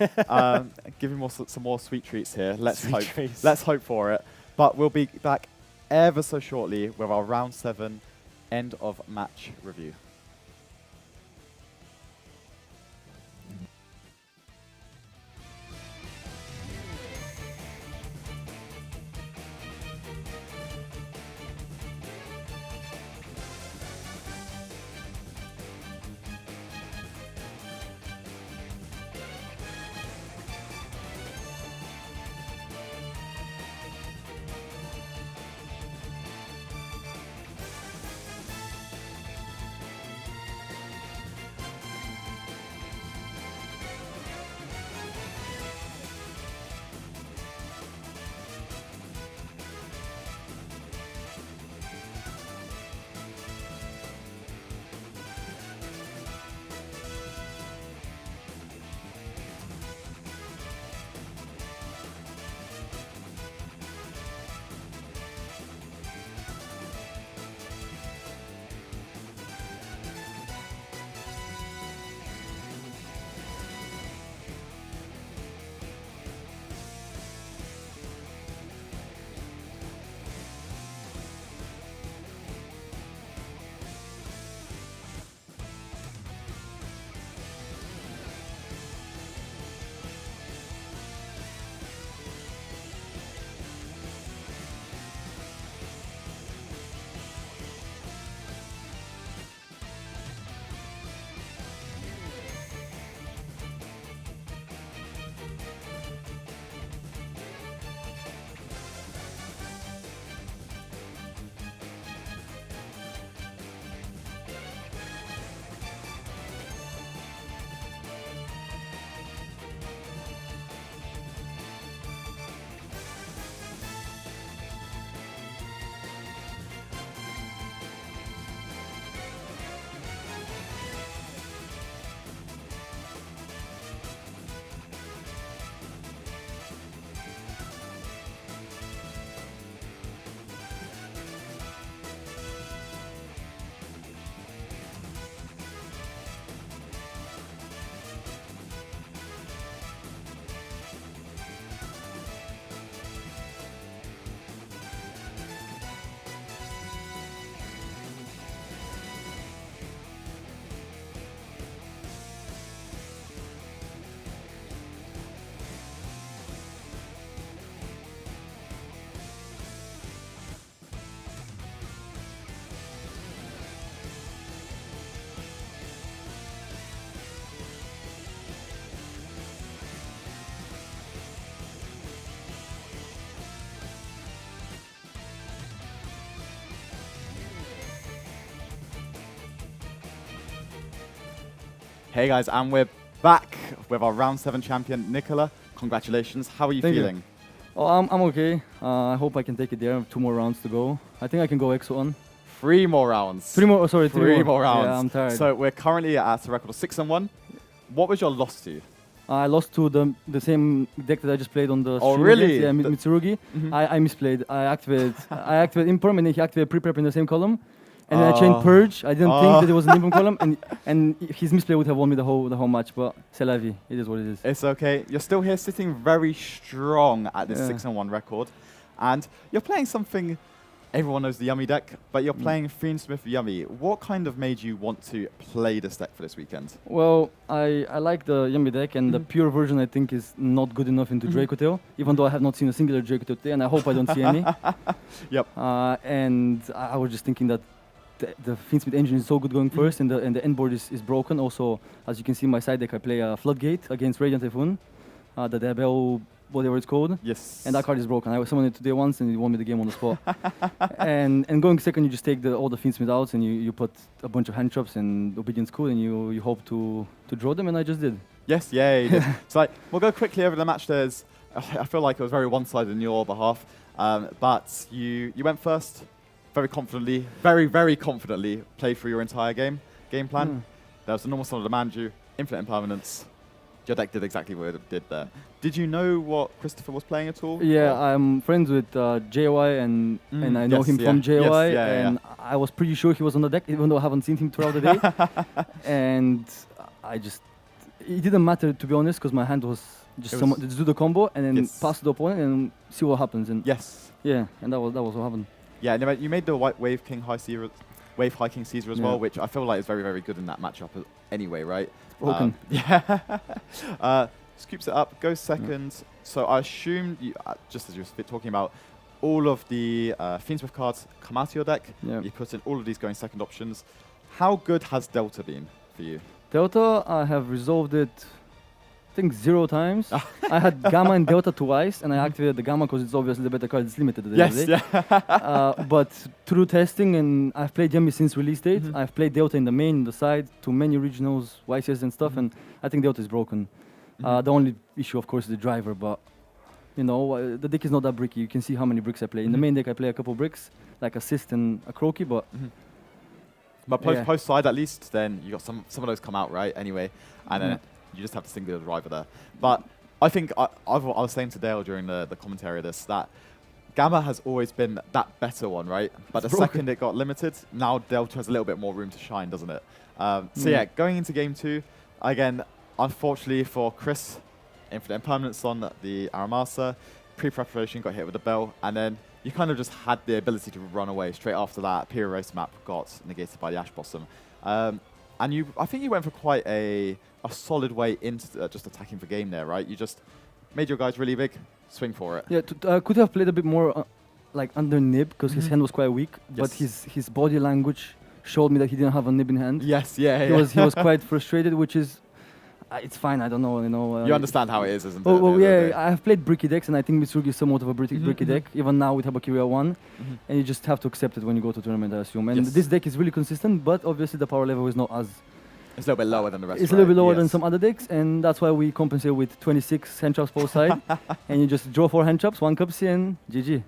Give him some more sweet treats here. Let's hope. Let's hope for it. But we'll be back ever so shortly with our Round 7 end of match review. Hey guys, and we're back with our round 7 champion, Nicola. Congratulations. How are you Thank feeling? You. Oh, I'm okay. I hope I can take it there. 2 more rounds to go. I think I can go X1. 3 more rounds. 3 more. Sorry, 3 more rounds. Yeah, I'm tired. So we're currently at a record of 6-1. What was your loss to? I lost to the same deck that I just played on the. Oh really? Yeah, Mitsurugi. I misplayed. I activated Imperm, and then he activated pre-prep in the same column. And then I chained Purge. I didn't think that it was an Imperm column, and his misplay would have won me the whole match. But c'est la vie. It is what it is. It's okay. You're still here, sitting very strong at this 6-1 record, and you're playing something. Everyone knows the Yummy deck, but you're playing Fiendsmith Yummy. What kind of made you want to play this deck for this weekend? Well, I like the Yummy deck, and the pure version I think is not good enough into Draco Tail, even though I have not seen a singular Draco Tail today, and I hope I don't see any. Yep. And I was just thinking that the Fiendsmith engine is so good going first, and the end board is broken. Also, as you can see in my side deck, I play a Floodgate against Radiant Typhoon, the Debel, whatever it's called. Yes. And that card is broken. I summoned it today once, and it won me the game on the spot. and going second, you just take all the Fiendsmith outs, and you put a bunch of hand traps and Obedience Cool, and you hope to draw them, and I just did. Yes, yay. So we'll go quickly over the match. I feel like it was very one-sided in your behalf, but you went first. Very confidently, very confidently played through your entire game plan. There was a normal Son of the Manju, Infinite Impermanence. Your deck did exactly what it did there. Did you know what Christopher was playing at all? Yeah, I'm friends with JOI, and I know him from JOI, and I was pretty sure he was on the deck, even though I haven't seen him throughout the day. And it didn't matter, to be honest, because my hand was just do the combo and then pass to the opponent and see what happens. And yeah, and that was what happened. Yeah, and you made the White Wave King High Caesar, Wave High King Caesar as well, which I feel like is very good in that matchup anyway, right? It's broken. Yeah. Scoops it up, goes second. So I assumed, just as you were talking about, all of the Fiendsmith cards come out of your deck. Yeah. You put in all of these going second options. How good has Delta been for you? Delta, I have resolved it, I think 0 times. I had Gamma and Delta twice, and I activated the Gamma because it's obviously the better card. It's limited at the end of the day. But through testing, and I've played Yummy since release date. I've played Delta in the main, in the side, to many regionals, YCS and stuff, and I think Delta is broken. The only issue, of course, is the driver, but you know, the deck is not that bricky. You can see how many bricks I play. In the main deck, I play a couple bricks, like Assist and a Croaky, but... But post side, at least, then you got some of those come out, right, anyway, and then you just have to single the driver there. But I think I was saying to Dale during the commentary of this that Gamma has always been that better one, right? But the second it got limited, now Delta has a little bit more room to shine, doesn't it? So yeah, going into game 2, again, unfortunately for Chris, Infinite Impermanence on the Aramasa, pre-preparation got hit with the bell, and then you kind of just had the ability to run away. Straight after that, Pure Race map got negated by the Ash Blossom. And I think you went for quite a solid way into just attacking the game there, right? You just made your guys really big, swing for it. Yeah, could have played a bit more like under nib, because his hand was quite weak, but his body language showed me that he didn't have a nib in hand. Yes, He was quite frustrated, which is... it's fine, I don't know, you know. You understand how it is, isn't it? Well, yeah, I have played bricky decks, and I think Mitsurugi is somewhat of a bricky deck, even now with Habakiria 1, and you just have to accept it when you go to tournament, I assume. And this deck is really consistent, but obviously the power level is not as... It's a little bit lower than the rest. It's a little bit lower than some other decks, and that's why we compensate with 26 hand traps both side, and you just draw 4 hand traps, 1 cupsy, and GG.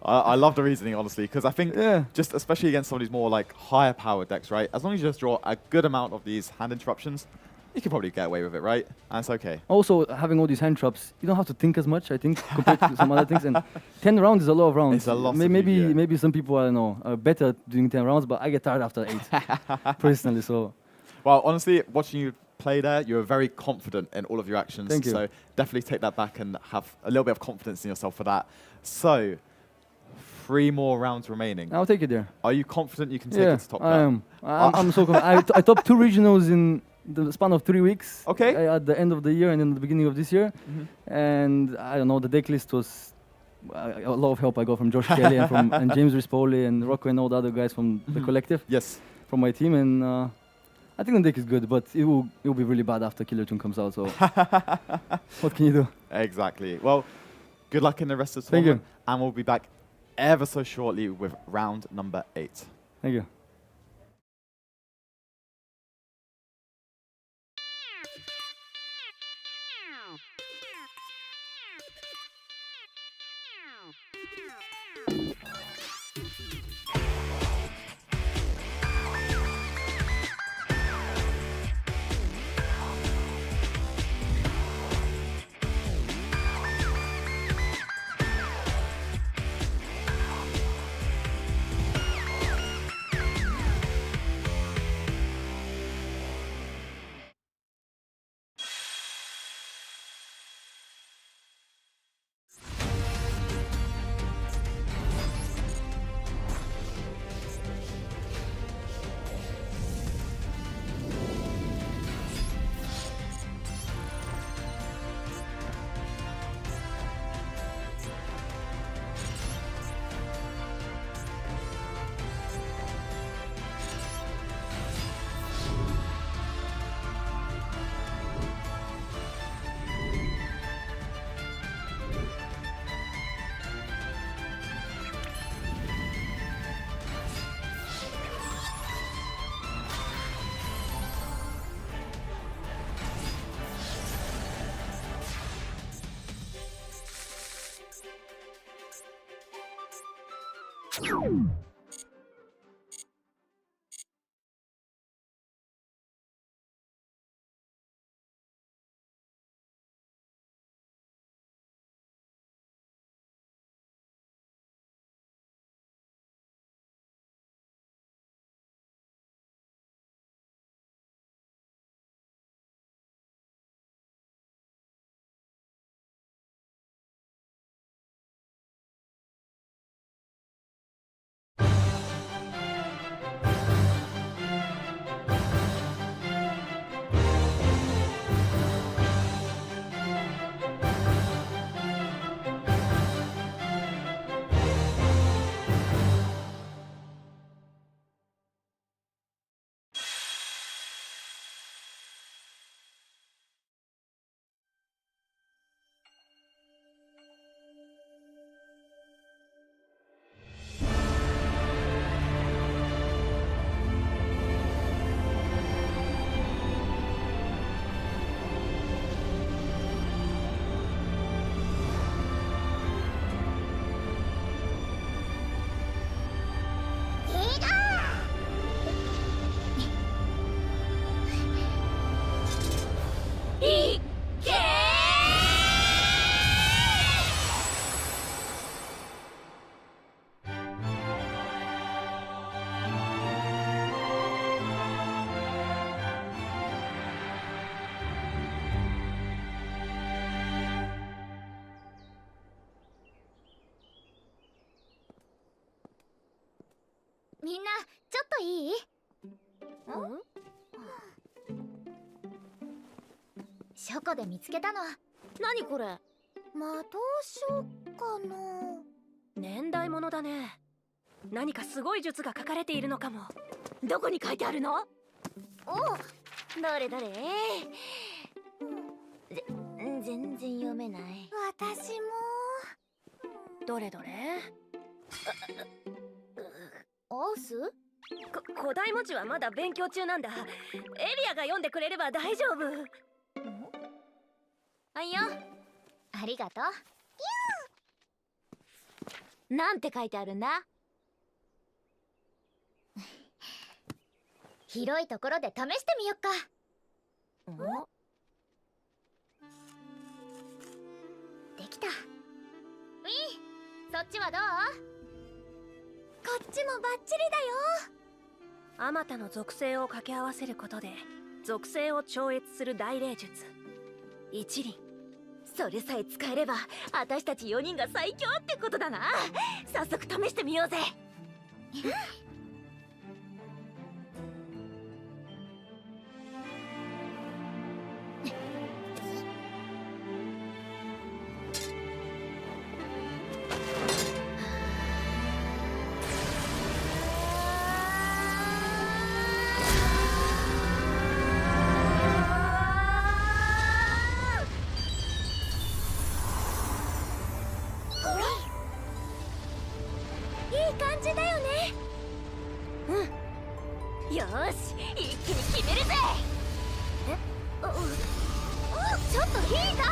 I love the reasoning, honestly, because I think just especially against some of these more like higher powered decks, right? As long as you just draw a good amount of these hand interruptions, you can probably get away with it, right? And it's okay. Also, having all these hand traps, you don't have to think as much, I think, compared to some other things. And 10 rounds is a lot of rounds. It's a lot. Maybe some people, I don't know, are better at doing 10 rounds, but I get tired after 8, personally. So, well, honestly, watching you play there, you were very confident in all of your actions. Thank you. So definitely take that back and have a little bit of confidence in yourself for that. So 3 more rounds remaining. I'll take it there. Are you confident you can take it to top I am. I'm so confident. I topped 2 regionals in the span of 3 weeks. Okay. At the end of the year and in the beginning of this year. And I don't know, the deck list was a lot of help I got from Josh Kelly and James Rispoli and Rocco and all the other guys from the collective. Yes. From my team, and I think the deck is good, but it will be really bad after Killer Tune comes out. So what can you do? Exactly. Well, good luck in the rest of the tournament. Thank you. And we'll be back ever so shortly with round number 8. Thank you. みんなちょっといい？書庫で見つけたの。何これ？魔導書かな。年代物だね。何かすごい術が書かれているのかも。どこに書いてあるの？お、どれどれ。全然読めない。私も。どれどれ？オース？古代文字はまだ勉強中なんだ。エリアが読んでくれれば大丈夫。はいよ。ありがとう。なんて書いてあるんだ？広いところで試してみよっか。できた。ウィン、そっちはどう？こっちもバッチリだよ。あまたの属性を掛け合わせることで属性を超越する大霊術一輪。それさえ使えれば私たち4人が最強ってことだな。早速試してみようぜ。よーし、一気に決めるぜ。ちょっとヒータ。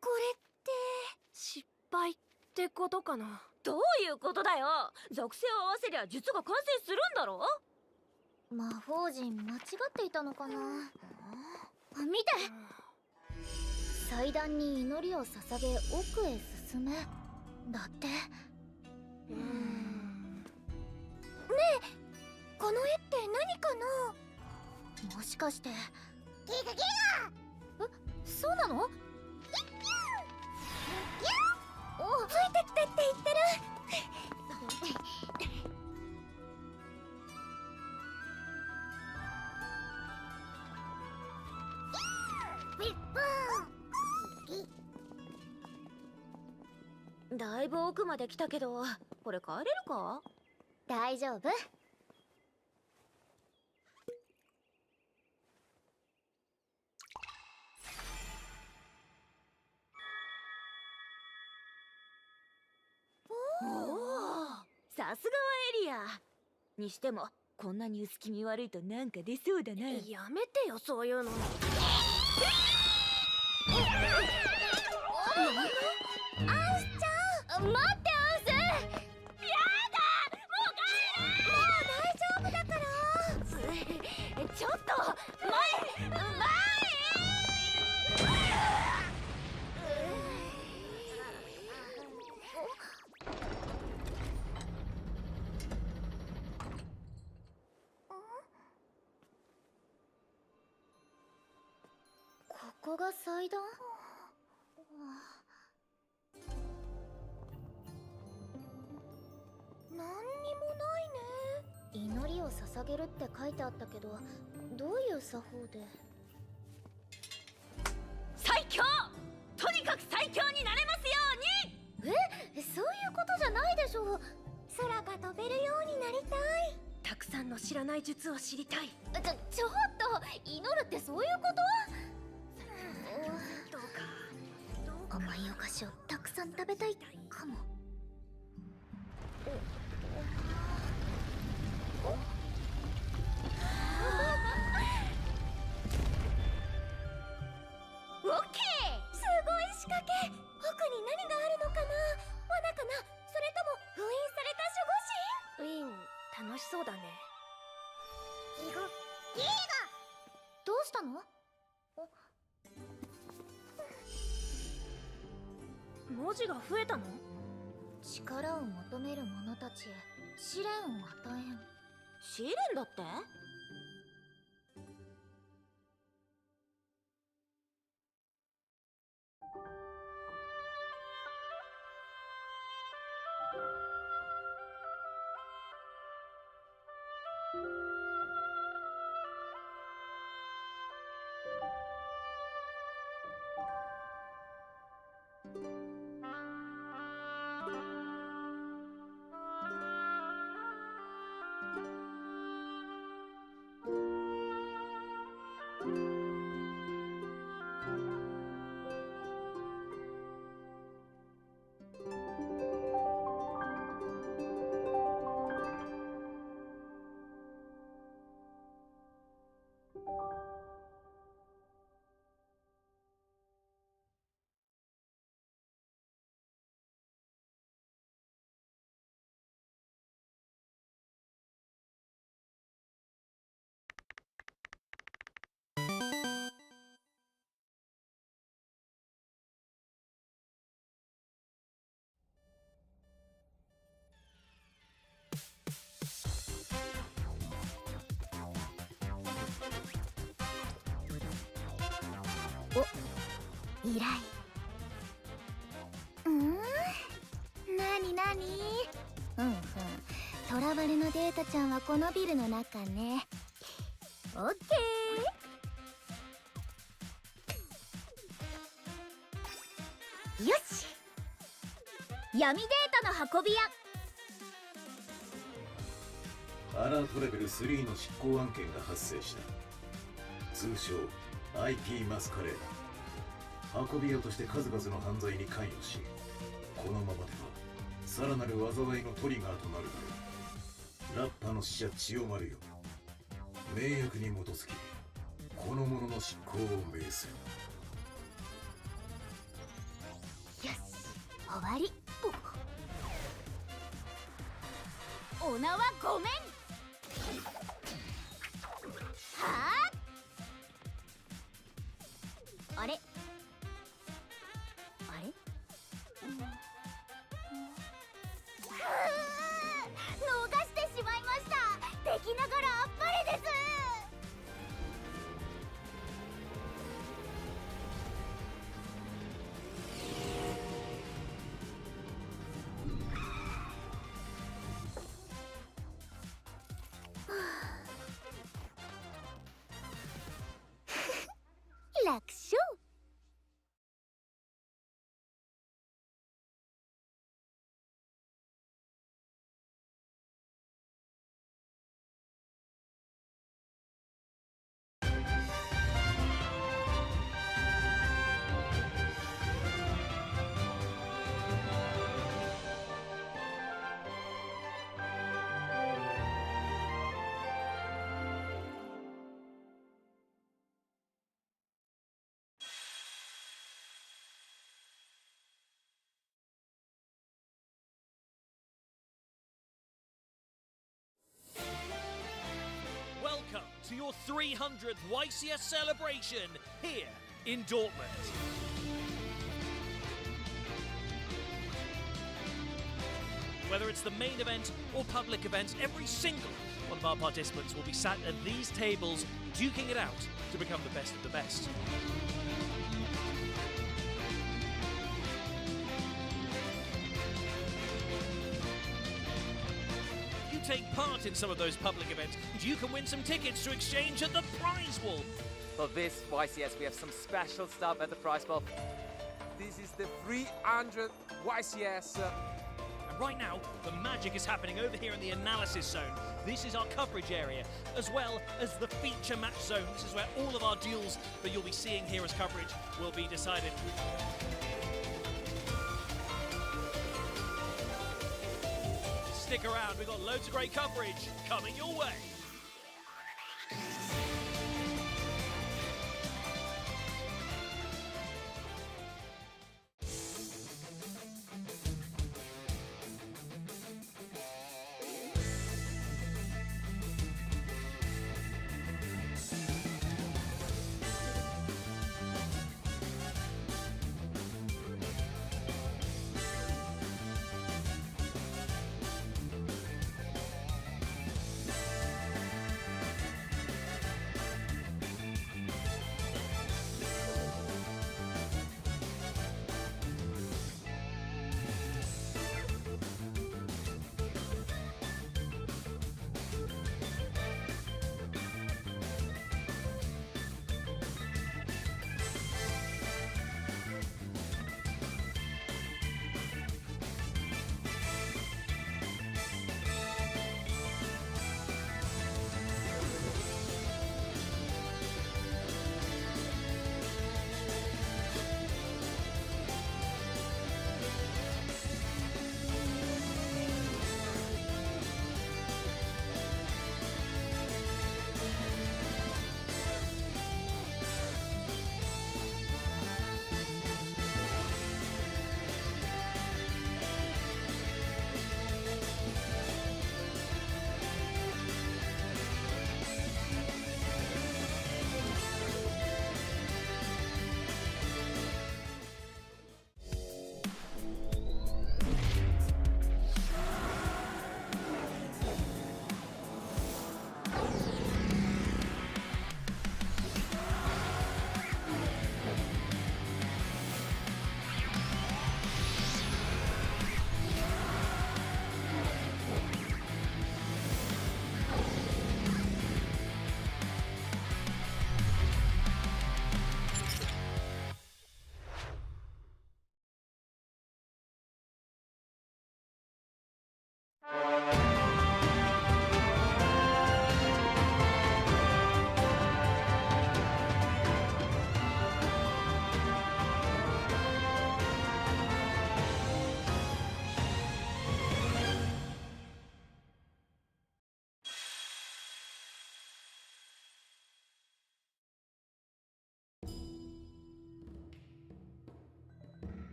これって失敗ってことかな。どういうことだよ。属性を合わせりゃ術が完成するんだろ。魔法陣間違っていたのかな。見て、祭壇に祈りを捧げ奥へ進めだって。ねえ、この絵って何かな。もしかしてギガギガ。そうなの？お、ついてきてって言ってる。だいぶ奥まで来たけど、これ帰れるか？大丈夫。おお、さすがはエリアにしてもこんなに薄気味悪いとなんか出そうだな。やめてよそういうの。アンスちゃん、待ってアンス。やだ、もう帰る。もう大丈夫だから。ちょっと前。ここが祭壇？何にもないね。祈りを捧げるって書いてあったけど、どういう作法で？最強！とにかく最強になれますように！そういうことじゃないでしょう。空が飛べるようになりたい。たくさんの知らない術を知りたい。ちょっと祈るってそういうこと？どうか甘いお菓子をたくさん食べたいかも。オッケー！すごい仕掛け。奥に何があるのかな？罠かな？それとも封印された守護神？ウィン、楽しそうだね。ギガどうしたの？文字が増えたの？力を求める者たちへ試練を与えん。試練だって？依頼。なになに？トラバルのデータちゃんはこのビルの中ね。オッケー。よし。闇データの運び屋。アラートレベル3の執行案件が発生した。通称 IT マスカレード。運び屋として数々の犯罪に関与し、このままではさらなる災いのトリガーとなるだろう。ラッパの使者千代丸よ、命役に基づきこの者の執行を命する。よし、終わり。お名はごめん。はあ？あれ？逃してしまいました。敵ながらあっぱれです。楽勝。Welcome to your 300th YCS celebration here in Dortmund. Whether it's the main event or public events, every single one of our participants will be sat at these tables duking it out to become the best of the best. If you take part in some of those public events, you can win some tickets to exchange at the prize wall. For this YCS, we have some special stuff at the prize wall. This is the 300 YCS. And right now, the magic is happening over here in the analysis zone. This is our coverage area, as well as the feature match zone. This is where all of our duels that you'll be seeing here as coverage will be decided. Stick around, we've got loads of great coverage coming your way.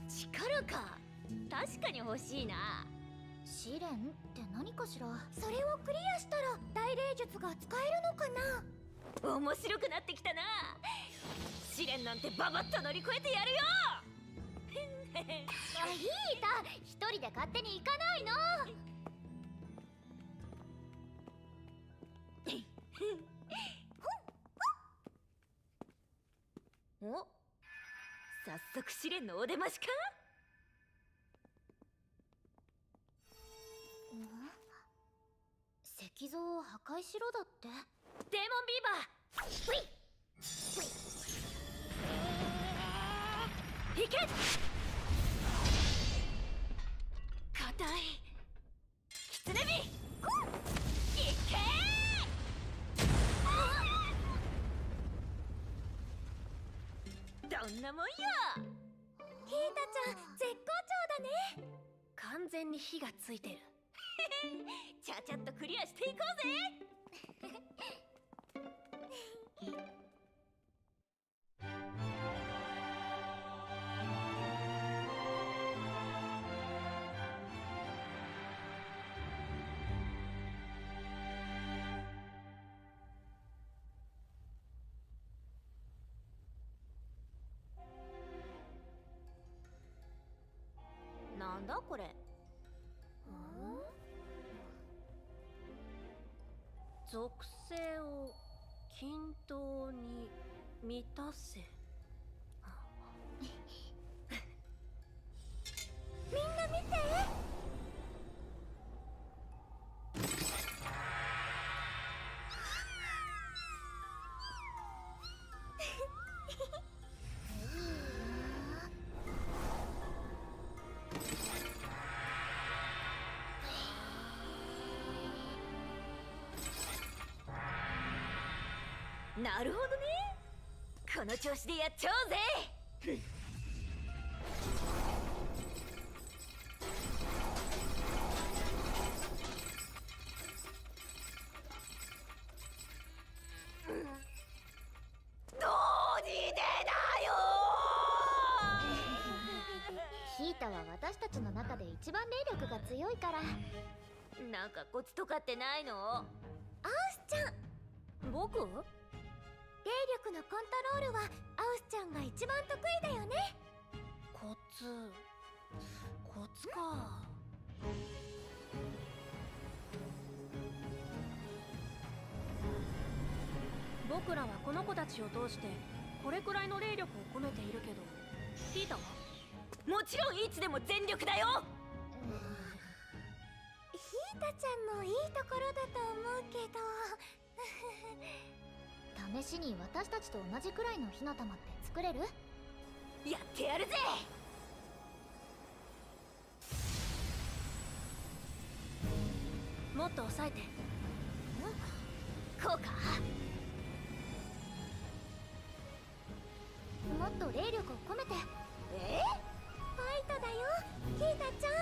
力か、確かに欲しいな。試練って何かしら。それをクリアしたら大霊術が使えるのかな。面白くなってきたな。試練なんてババッと乗り越えてやるよ。いいだ、一人で勝手に行かないの。お、早速試練のお出ましか。石像を破壊しろだって。デーモンビーバー、ほいいけ。硬いキツネビ、いけー。どんなもんよ。ヒータちゃん絶好調だね。完全に火がついてる。ちゃちゃっとクリアしていこうぜ。だこれ。属性を均等に満たせ。みんな見て。なるほどね。この調子でやっちゃおうぜ。どうにでだよ。ヒータは私たちの中で一番霊力が強いから。なんかコツとかってないの？アウスちゃん。僕？霊力のコントロールはアウスちゃんが一番得意だよね。コツか。僕らはこの子たちを通してこれくらいの霊力を込めているけど、ヒータは？もちろんいつでも全力だよ。ヒータちゃんのいいところだと思うけど試しに私たちと同じくらいの火の玉って作れる？やってやるぜ。もっと抑えて。こうか？もっと霊力を込めて。ファイトだよヒータちゃん。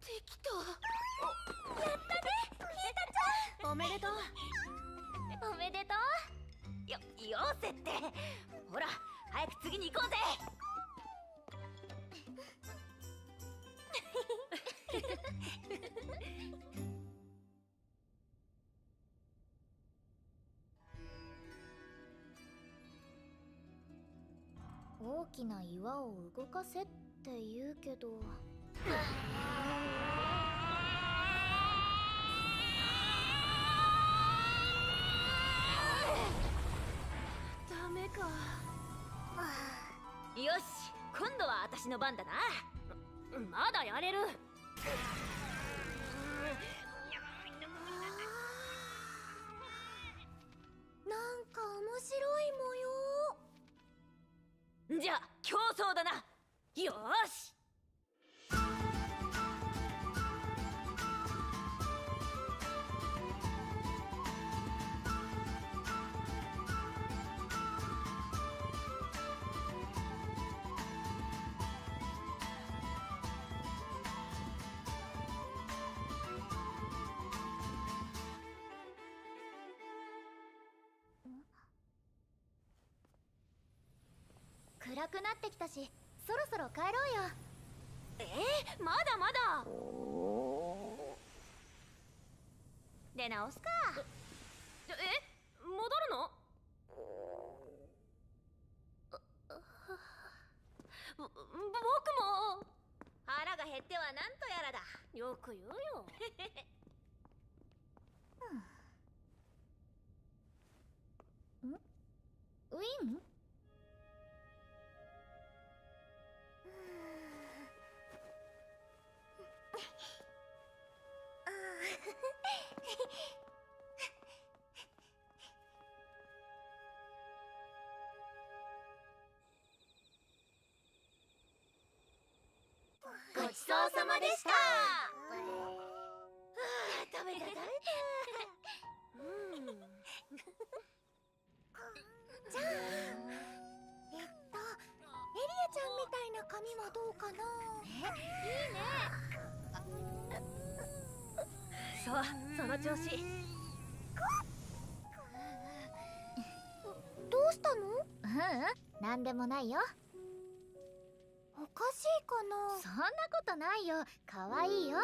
適当。やったねヒータちゃん。おめでとう。おめでとう。よせって。ほら早く次に行こうぜ。大きな岩を動かせって言うけどダメか。よし今度は私の番だな。まだやれる。なんか面白い模様。じゃあ競争だな。よーし。暗くなってきたしそろそろ帰ろうよ。まだまだ。出直すか。戻るの？僕も腹が減ってはなんとやらだ。よく言うよ。ウィンごちそうさまでした。食べた。髪はどうかな。いいね。そう、その調子。どうしたの？なんでもないよ。おかしいかな。そんなことないよ。可愛いよ。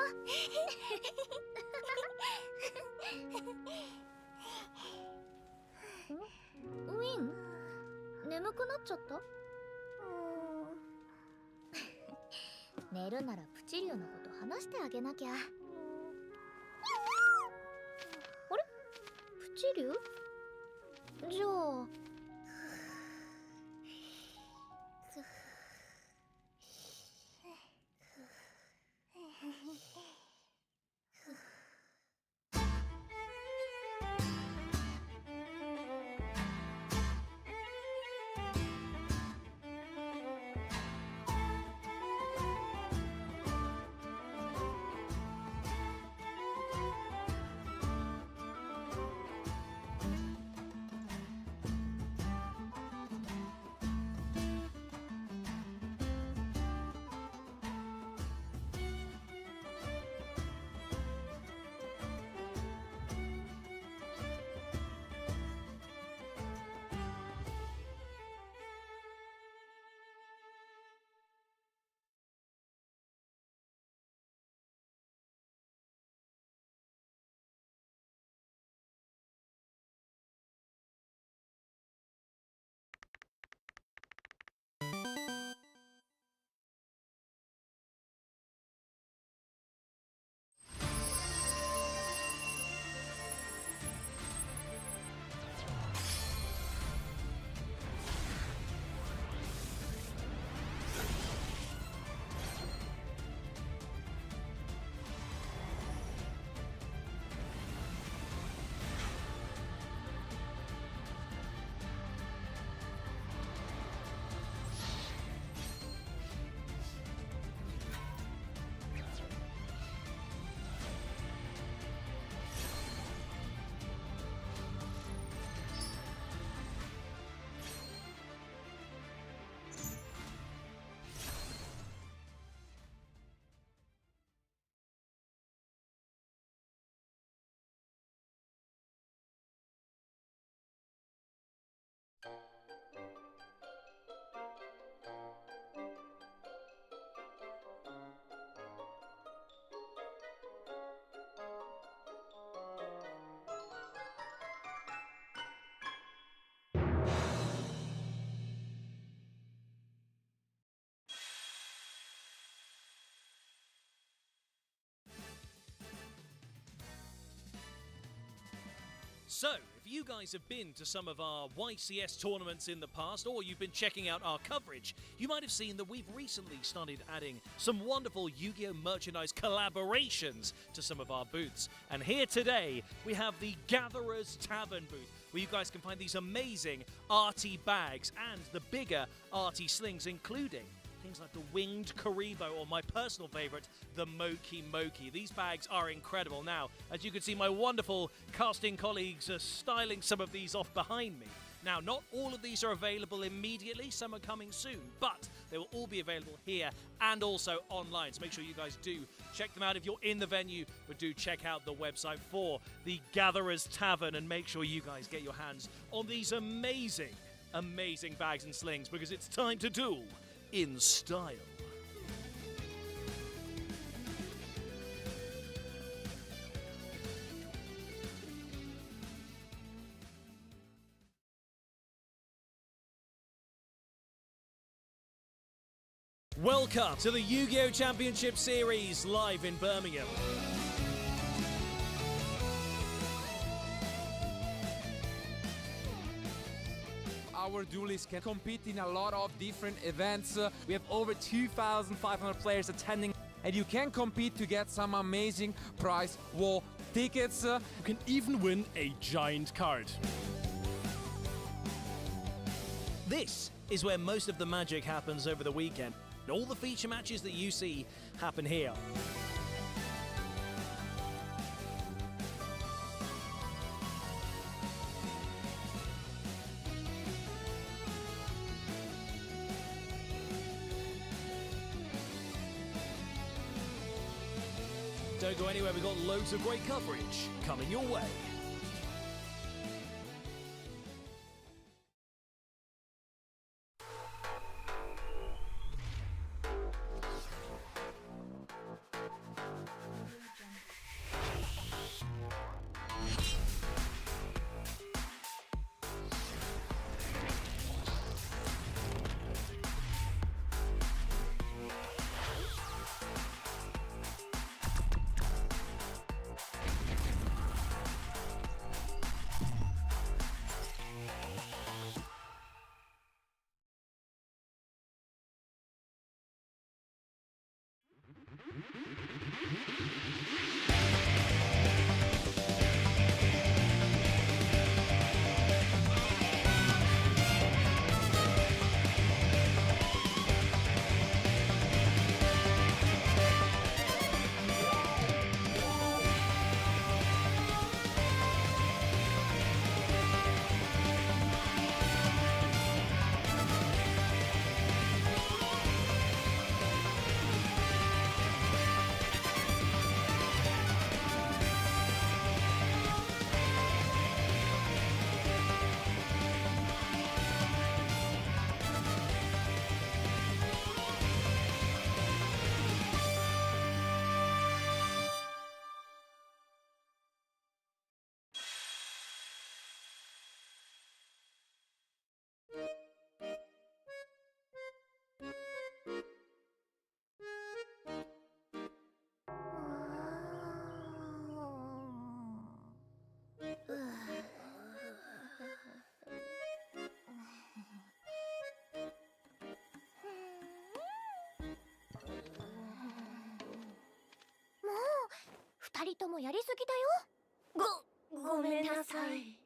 ウィン、眠くなっちゃった？寝るならプチリュウのこと話してあげなきゃ。あれ？プチリュウ？じゃあSo, if you guys have been to some of our YCS tournaments in the past, or you've been checking out our coverage, you might have seen that we've recently started adding some wonderful Yu-Gi-Oh! Merchandise collaborations to some of our booths. And here today, we have the Gatherer's Tavern booth, where you guys can find these amazing arty bags and the bigger arty slings, including things like the Winged Karibo, or my personal favorite, the Moki Moki. These bags are incredible. Now, as you can see, my wonderful casting colleagues are styling some of these off behind me. Now, not all of these are available immediately. Some are coming soon, but they will all be available here and also online. So make sure you guys do check them out if you're in the venue, but do check out the website for the Gatherer's Tavern and make sure you guys get your hands on these amazing, amazing bags and slings, because it's time to duel in style. Welcome to the Yu-Gi-Oh! Championship Series live in Birmingham. Our duelists can compete in a lot of different events. We have over 2,500 players attending, and you can compete to get some amazing prize war tickets. You can even win a giant card. This is where most of the magic happens over the weekend. All the feature matches that you see happen here. Don't go anywhere, we've got loads of great coverage coming your way.2人ともやりすぎだよ。ごめんなさい。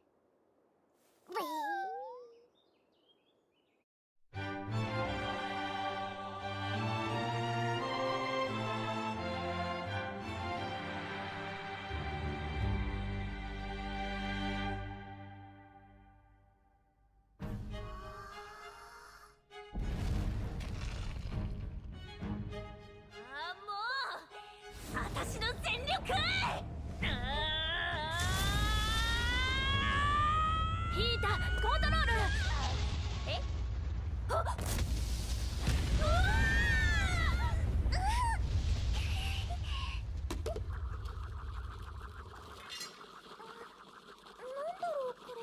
私の全力！ヒーターコントロール！え？あっ！うわなんだろうこれ。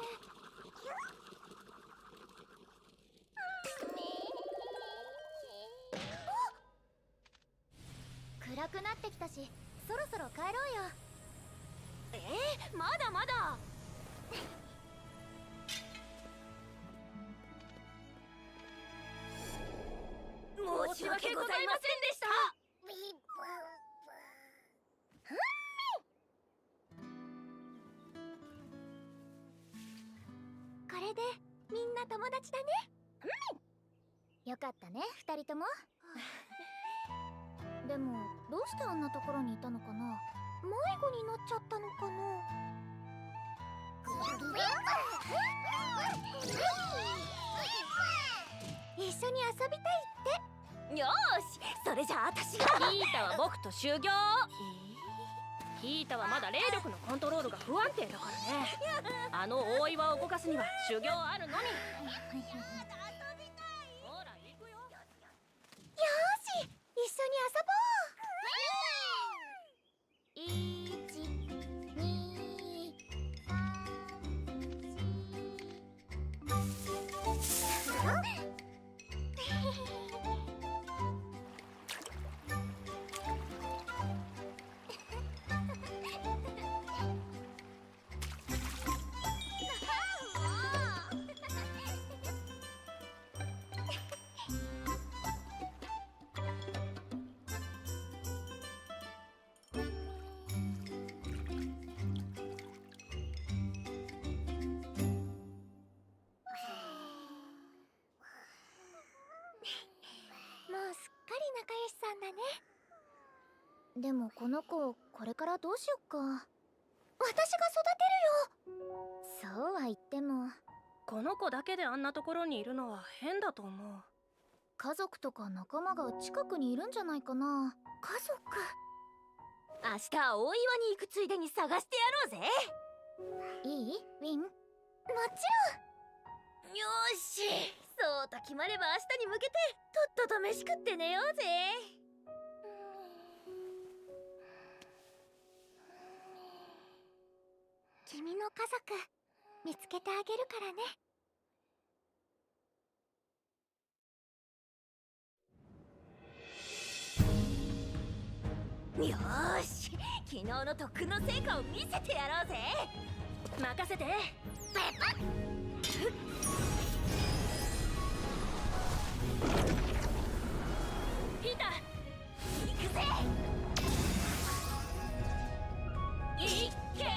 暗くなってきたし、そろそろ帰ろうよ。まだまだ。申し訳ございませんでした。これでみんな友達だね。よかったね、2人とも。でもどうしてあんなところにいたのかな。迷子になっちゃったのかな。一緒に遊びたいって。よーし、それじゃあ私が。ヒータは僕と修行。ヒータはまだ霊力のコントロールが不安定だからね。あの大岩を動かすには修行あるのみ。ほら行くよ。よーし、一緒に遊ぼう。仲良しさんだね。でもこの子これからどうしよっか。私が育てるよ。そうは言ってもこの子だけであんなところにいるのは変だと思う。家族とか仲間が近くにいるんじゃないかな。家族。明日大岩に行くついでに探してやろうぜ。いい？ウィン？もちろん。よーし、そうと決まれば明日に向けてとっとと飯食って寝ようぜ。君の家族見つけてあげるからね。よーし、昨日の特訓の成果を見せてやろうぜ。任せて。ペッパッ。ピーター、行くぜ。いっけー。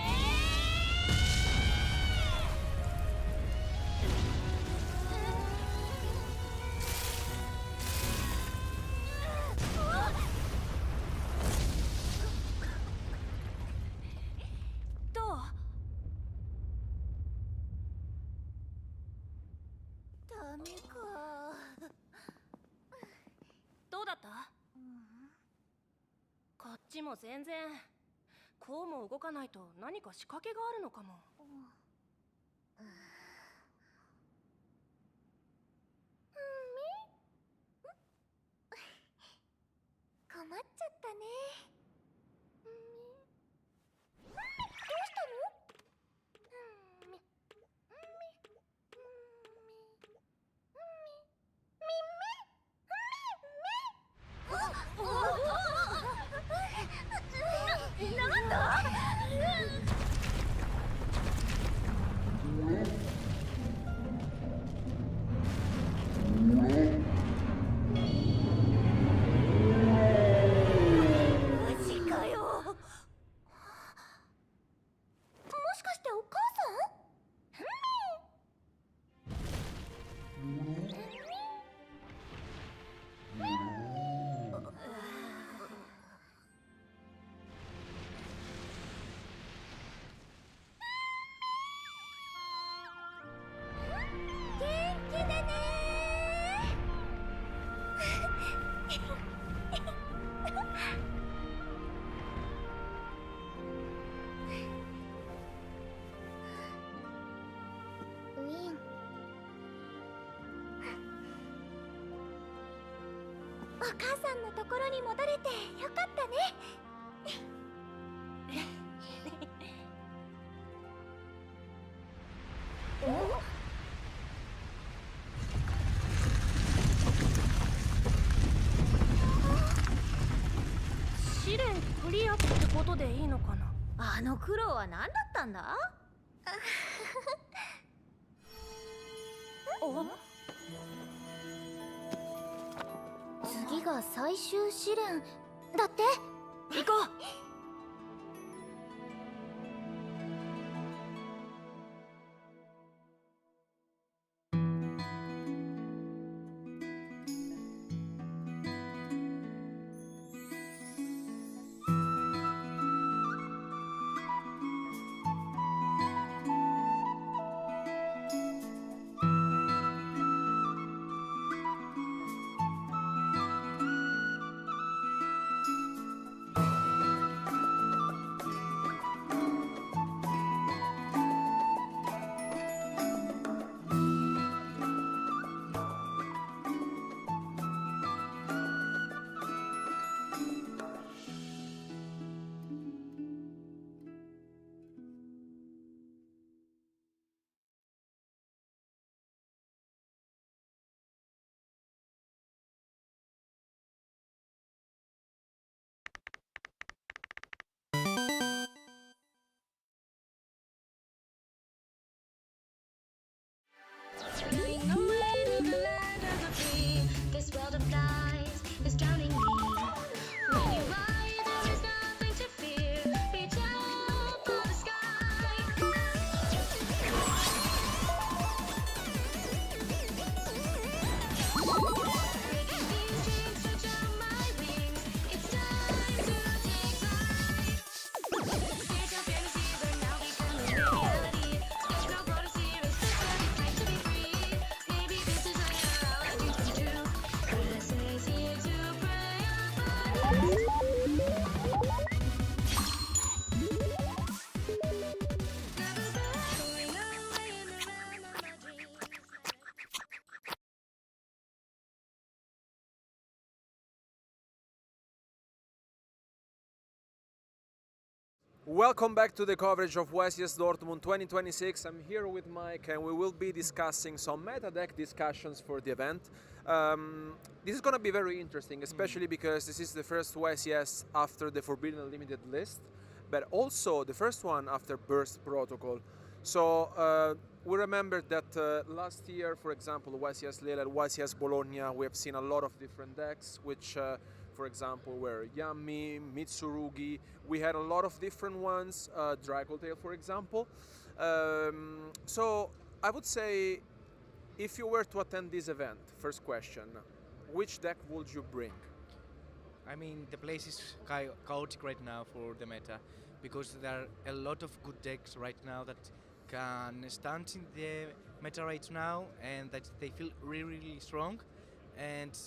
ダメか。どうだった？こっちも全然。こうも動かないと何か仕掛けがあるのかも。困っちゃったね。どうしたの？なんだ？マジかよ。もしかしてお母さん？ウィン、お母さんのところに戻れてよかったね。試練クリアってことでいいのかな。あの苦労は何だったんだ？次が最終試練だって。行こう。Welcome back to the coverage of YCS Dortmund 2026. I'm here with Mike and we will be discussing some meta deck discussions for the event. This is going to be very interesting, especially because this is the first YCS after the Forbidden Limited list, but also the first one after Burst Protocol. So we remember that last year, for example, YCS Lille and YCS Bologna, we have seen a lot of different decks, which for example, were Yami, Mitsurugi. We had a lot of different ones, Dragotail, for example. So I would say, if you were to attend this event, first question, which deck would you bring? I mean, the place is chaotic right now for the meta because there are a lot of good decks right now that can stand in the meta right now and that they feel really, really strong. And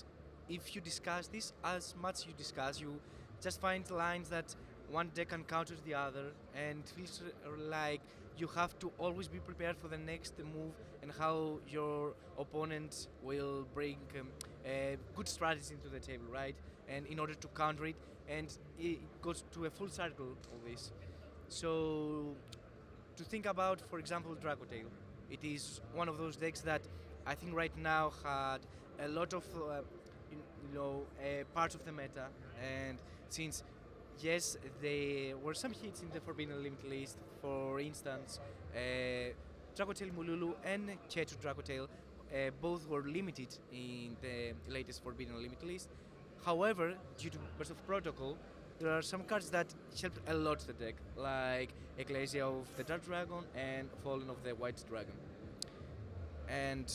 if you discuss this, as much you discuss, you just find lines that one deck can counter the other, and it feels like you have to always be prepared for the next move and how your opponent will bring a good strategy into the table, right? And in order to counter it, and it goes to a full circle of this. So to think about, for example, Dragotail, it is one of those decks that I think right now had a lot of parts of the meta, and since yes, there were some hits in the Forbidden Limit list, for instance, Dragotail Mululu and Chechu Dragotail both were limited in the latest Forbidden Limit list. However, due to Burst of Protocol, there are some cards that helped a lot the deck, like Ecclesia of the Dark Dragon and Fallen of the White Dragon. And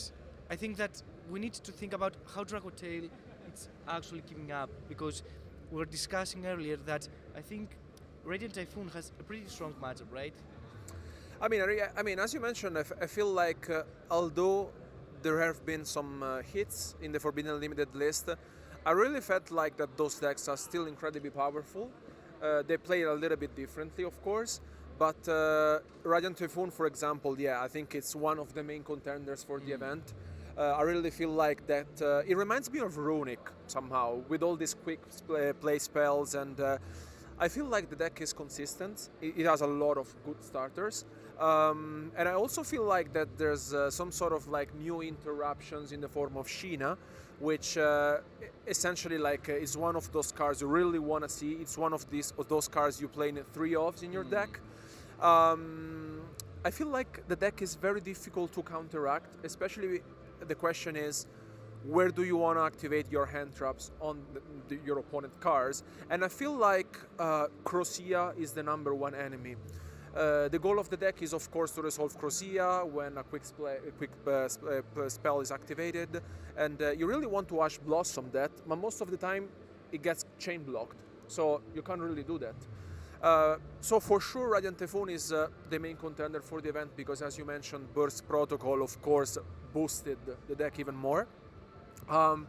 I think that we need to think about how Dragotail it's actually keeping up, because we were discussing earlier that I think Radiant Typhoon has a pretty strong matchup, right? I mean, as you mentioned, I feel like although there have been some hits in the Forbidden Limited list, I really felt like that those decks are still incredibly powerful. They play a little bit differently, of course, but Radiant Typhoon, for example, yeah, I think it's one of the main contenders for the event. I really feel like that it reminds me of Runic somehow, with all these quick play spells, and I feel like the deck is consistent. It has a lot of good starters, and I also feel like that there's some sort of like new interruptions in the form of Sheena, which essentially like is one of those cards you really want to see. It's one of those cards you play in 3 offs in your deck. I feel like the deck is very difficult to counteract, especially. The question is, where do you want to activate your hand traps on your opponent cards? And I feel like Crocea is the #1 enemy. The goal of the deck is, of course, to resolve Crocea when a quick spell is activated, and you really want to Ash Blossom that, but most of the time it gets chain blocked, so you can't really do that. So for sure, Radiant Typhoon is the main contender for the event because, as you mentioned, Burst Protocol, of course, boosted the deck even more. On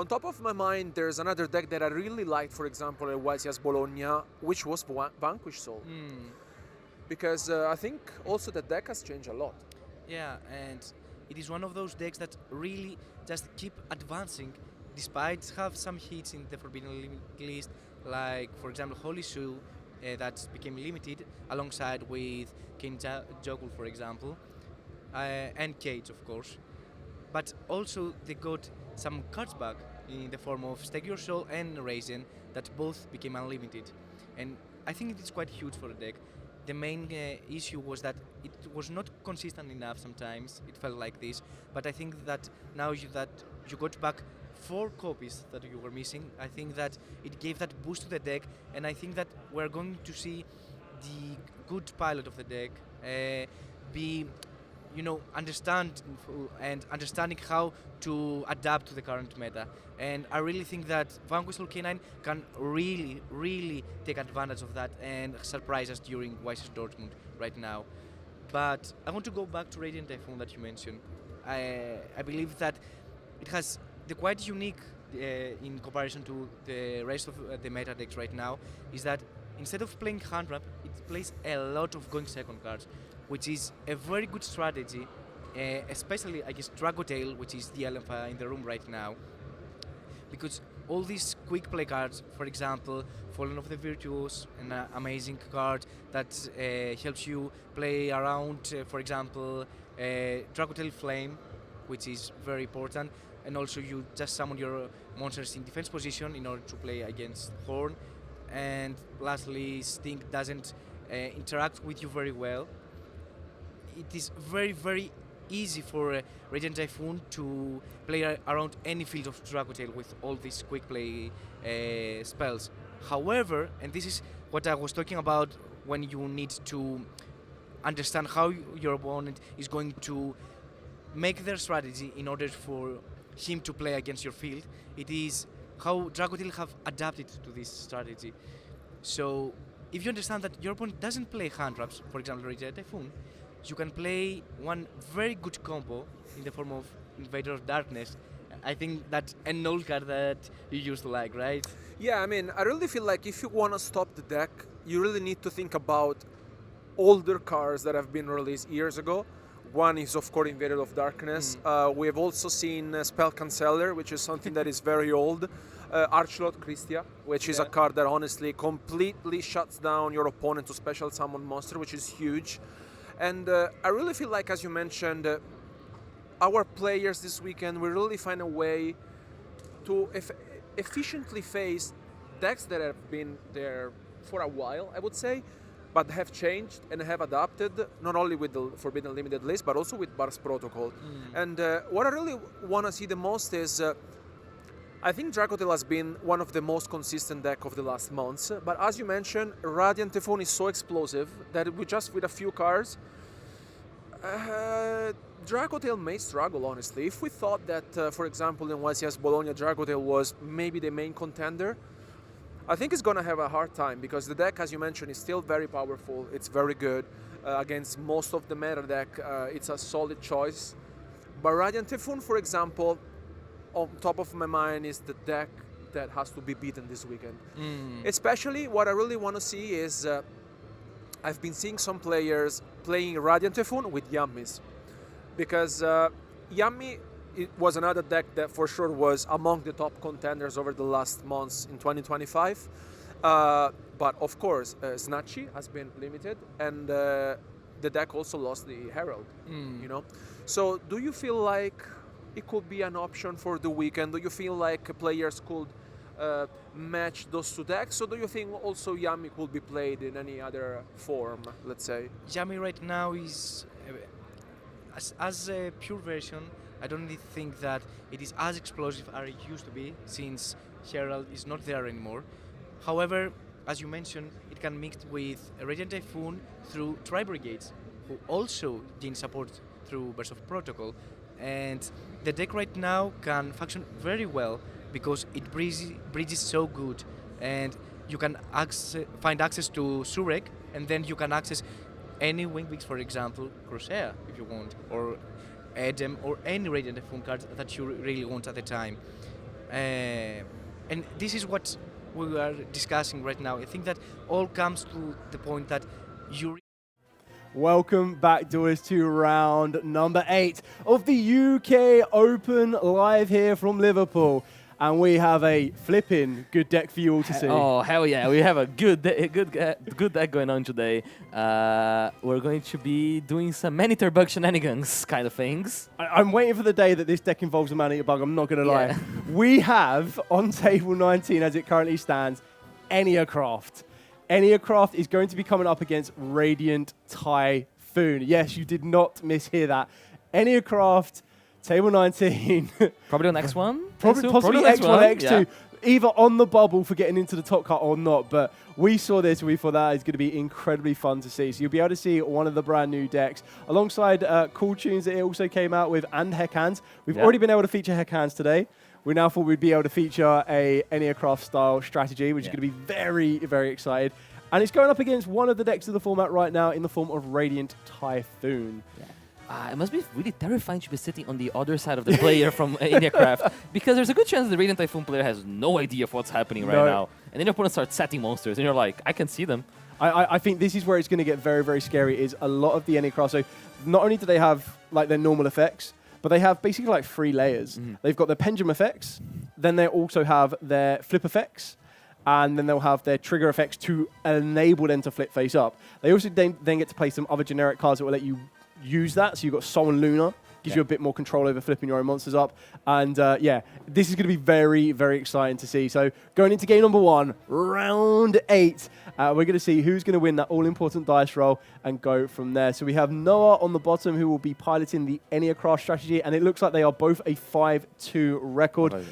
top of my mind, there's another deck that I really liked, for example, at YCS Bologna, which was Vanquish Soul. Because I think also the deck has changed a lot. Yeah, and it is one of those decks that really just keep advancing despite have some hits in the Forbidden list, like, for example, Holy Shoe, that became limited alongside with King Jokul, for example, and Cage, of course. But also they got some cards back in the form of Stake Your Soul and Raisin that both became unlimited. And I think it is quite huge for the deck. The main issue was that it was not consistent enough sometimes, it felt like this, but I think that now that you got back 4 copies that you were missing, I think that it gave that boost to the deck, and I think that we're going to see the good pilot of the deck be, understanding how to adapt to the current meta. And I really think that Vanquish Soul K9 can really, really take advantage of that and surprise us during YCS Dortmund right now. But I want to go back to Radiant Typhoon that you mentioned. I believe that it has the quite unique in comparison to the rest of the meta decks right now is that instead of playing hand trap, it plays a lot of going second cards, which is a very good strategy, especially against Dragotail, which is the elephant in the room right now. Because all these quick play cards, for example, Fallen of the Virtuos, an amazing card that helps you play around, for example, Dracotail Flame, which is very important, and also you just summon your monsters in defense position in order to play against Horn. And lastly, Stink doesn't interact with you very well. It is very, very easy for Radiant Typhoon to play around any field of Dracotail with all these quick play spells. However, and this is what I was talking about when you need to understand how your opponent is going to make their strategy in order for him to play against your field, it is how Dracotail have adapted to this strategy. So if you understand that your opponent doesn't play hand traps, for example Radiant Typhoon, you can play one very good combo in the form of Invader of Darkness. I think that's an old card that you used to like, right? Yeah, I mean, I really feel like if you want to stop the deck, you really need to think about older cards that have been released years ago. One is, of course, Invader of Darkness. We have also seen Spell Canceller, which is something that is very old. Archlord Christia, which is a card that honestly completely shuts down your opponent to special summon monster, which is huge. And I really feel like, as you mentioned, our players this weekend will really find a way to efficiently face decks that have been there for a while, I would say, but have changed and have adapted, not only with the Forbidden Limited list, but also with Bars Protocol. And what I really want to see the most is, I think Dracotail has been one of the most consistent deck of the last months, but as you mentioned, Radiant Typhoon is so explosive that with a few cards, Dracotail may struggle, honestly. If we thought that, for example, in YCS Bologna, Dracotail was maybe the main contender, I think it's going to have a hard time, because the deck, as you mentioned, is still very powerful. It's very good. Against most of the meta deck, it's a solid choice. But Radiant Typhoon, for example, on top of my mind is the deck that has to be beaten this weekend. Especially what I really want to see is, I've been seeing some players playing Radiant Typhoon with Yummies. Because Yummy, it was another deck that for sure was among the top contenders over the last months in 2025. But of course, Snatchy has been limited, and the deck also lost the Herald. You know, so do you feel like it could be an option for the weekend? Do you feel like players could match those two decks, or do you think also Yummy could be played in any other form? Let's say Yummy right now is as a pure version. I don't really think that it is as explosive as it used to be, since Herald is not there anymore. However, as you mentioned, it can mix with Radiant Typhoon through Tri-Brigades, who also gain support through Burst of Protocol. And the deck right now can function very well because it bridges so good, and you can find access to Surek, and then you can access any Wingwix, for example, Corsair, if you want, or Edem, or any Radiant Typhoon card that you really want at the time. And this is what we are discussing right now. I think that all comes to the point that you... Welcome back, Doers, to round number 8 of the UK Open live here from Liverpool. And we have a flipping good deck for you all to see. Oh, hell yeah. We have a good deck going on today. We're going to be doing some man-eater bug shenanigans kind of things. I'm waiting for the day that this deck involves a man-eater bug, I'm not going to lie. We have, on table 19 as it currently stands, Enneacraft. Enneacraft is going to be coming up against Radiant Typhoon. Yes, you did not mishear that. Enneacraft... Table 19. Probably on X1? Possibly X1, X2. Yeah. Either on the bubble for getting into the top cut or not. But we saw this and we thought that is going to be incredibly fun to see. So you'll be able to see one of the brand new decks alongside cool tunes that it also came out with and Heckhands. We've already been able to feature Heckhands today. We now thought we'd be able to feature a Enneacraft style strategy, which is going to be very, very excited. And it's going up against one of the decks of the format right now in the form of Radiant Typhoon. It must be really terrifying to be sitting on the other side of the player from Enneacraft, because there's a good chance the Radiant Typhoon player has no idea of what's happening right now. And then your opponent starts setting monsters, and you're like, I can see them. I think this is where it's going to get very, very scary, is a lot of the Enneacraft. So not only do they have like their normal effects, but they have basically like 3 layers. They've got their pendulum effects, then they also have their flip effects, and then they'll have their trigger effects to enable them to flip face up. They also then get to play some other generic cards that will let you use that. So you've got Sol and Luna, gives you a bit more control over flipping your own monsters up. And yeah, this is going to be very, very exciting to see. So going into game number 1, round 8, we're going to see who's going to win that all-important dice roll and go from there. So we have Noah on the bottom, who will be piloting the Enneacraft strategy, and it looks like they are both a 5-2 record.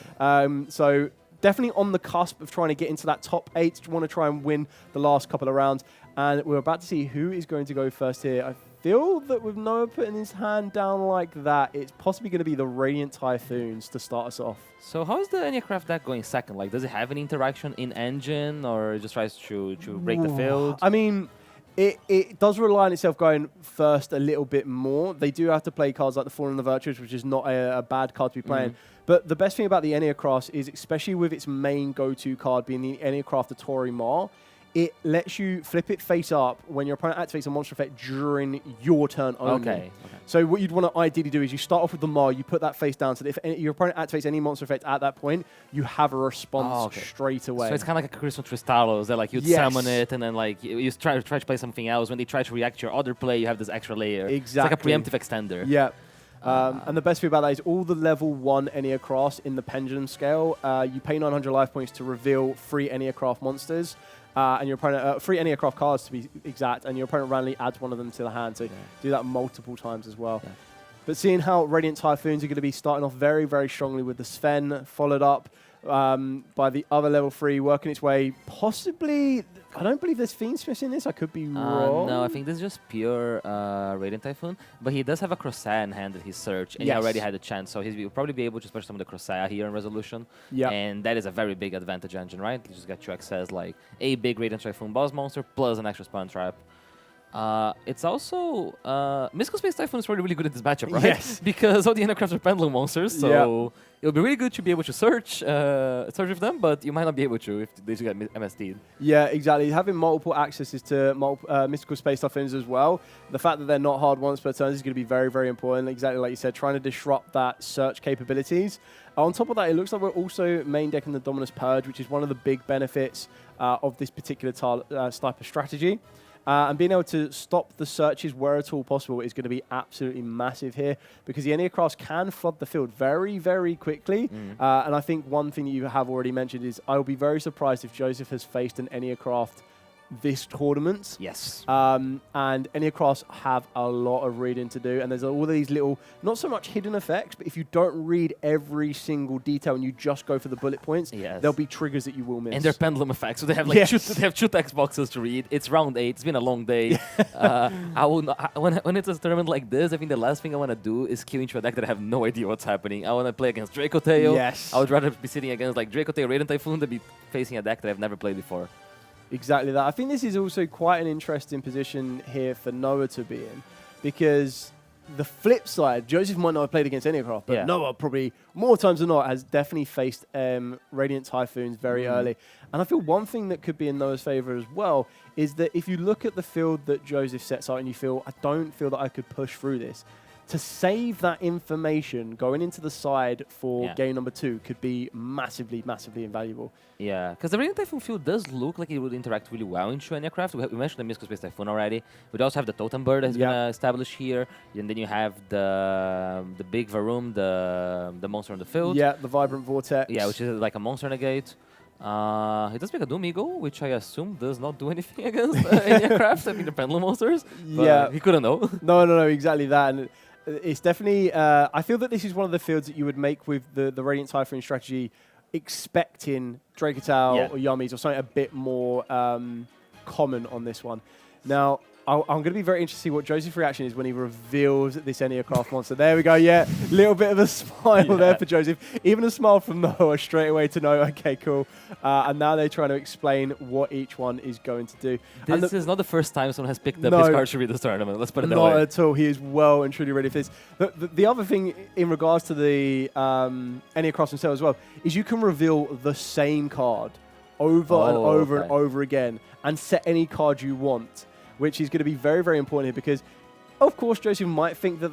So definitely on the cusp of trying to get into that top 8, want to try and win the last couple of rounds. And we're about to see who is going to go first here. I feel that with Noah putting his hand down like that, it's possibly going to be the Radiant Typhoons to start us off. So how is the Enneacraft deck going second? Like, does it have any interaction in engine, or it just tries to break the field? I mean, it does rely on itself going first a little bit more. They do have to play cards like the Fallen and the Virtuous, which is not a bad card to be playing. But the best thing about the Enneacraft is, especially with its main go-to card being the Enneacraft Tori Ma, it lets you flip it face up when your opponent activates a monster effect during your turn only. Okay. So what you'd want to ideally do is you start off with the Ma, you put that face down, so that if your opponent activates any monster effect at that point, you have a response straight away. So it's kind of like a Crystal Tristalos, that like you'd summon it, and then like you try to play something else. When they try to react to your other play, you have this extra layer. Exactly. It's like a preemptive extender. Yeah. And the best thing about that is all the level 1 Enneacraft in the Pendulum scale, you pay 900 life points to reveal 3 Enneacraft monsters. And your opponent, 3 Enneacraft cards to be exact, and your opponent randomly adds one of them to the hand. So do that multiple times as well. Yeah. But seeing how Radiant Typhoons are going to be starting off very, very strongly with the Sven, followed up by the other level 3, working its way possibly. I don't believe there's Fiendsmiths in this. I could be wrong. No, I think this is just pure Radiant Typhoon. But he does have a Crossair in hand that he searched, and he already had a chance. So he'll probably be able to special summon the Crossair here in Resolution. Yeah. And that is a very big advantage engine, right? You just get to access like a big Radiant Typhoon boss monster plus an extra spawn trap. It's also Mystical Space Typhoon is really, really good at this matchup, right? Yes. Because all the Enneacrafts are pendulum monsters, so it'll be really good to be able to search with them, but you might not be able to if they just get MSD'd. Yeah, exactly. Having multiple accesses to Mystical Space Typhoons as well, the fact that they're not hard once per turn is going to be very, very important. Exactly like you said, trying to disrupt that search capabilities. On top of that, it looks like we're also main decking the Dominus Purge, which is one of the big benefits of this particular type of strategy. And being able to stop the searches where at all possible is going to be absolutely massive here, because the Enneacrafts can flood the field very, very quickly. And I think one thing that you have already mentioned is I will be very surprised if Joseph has faced an Enneacraft this tournament. Yes. And Enneacrafts have a lot of reading to do, and there's all these little, not so much hidden effects, but if you don't read every single detail and you just go for the bullet points, there'll be triggers that you will miss. And they're pendulum effects, so they have like they have 2 text boxes to read. It's round 8. It's been a long day. I will not, when it's a tournament like this, I think the last thing I want to do is queue into a deck that I have no idea what's happening. I want to play against Draco Tail. Yes. I would rather be sitting against like Draco Tail, Radiant Typhoon than be facing a deck that I've never played before. Exactly that. I think this is also quite an interesting position here for Noah to be in, because the flip side, Joseph might not have played against Enneacraft, but Noah probably more times than not has definitely faced Radiant Typhoons very early. And I feel one thing that could be in Noah's favor as well is that if you look at the field that Joseph sets out and you feel, I don't feel that I could push through this, to save that information going into the side for game number 2 could be massively, massively invaluable. Yeah, because the Radiant Typhoon field does look like it would interact really well in Enneacraft. We mentioned the Mystical Space Typhoon already. We also have the Totem Bird that's going to establish here. And then you have the big Varum, the monster on the field. Yeah, the Vibrant Vortex. Yeah, which is like a monster negate. He does make a Doom Eagle, which I assume does not do anything against Enneacraft. I mean, the pendulum monsters. But he couldn't know. No, exactly that. And it's definitely, I feel that this is one of the fields that you would make with the Radiant Typhoon strategy, expecting Dracotal or Yummies or something a bit more common on this one. Now, I'm going to be very interested to see what Joseph's reaction is when he reveals this Enneacraft monster. There we go, little bit of a smile there for Joseph. Even a smile from Noah straight away to know, okay, cool. And now they're trying to explain what each one is going to do. This is not the first time someone has picked up his card to read this tournament. Let's put it that way. Not at all. He is well and truly ready for this. The other thing in regards to the Enneacrafts themselves as well is you can reveal the same card over and over and over again and set any card you want, which is going to be very, very important here because, of course, Joseph might think that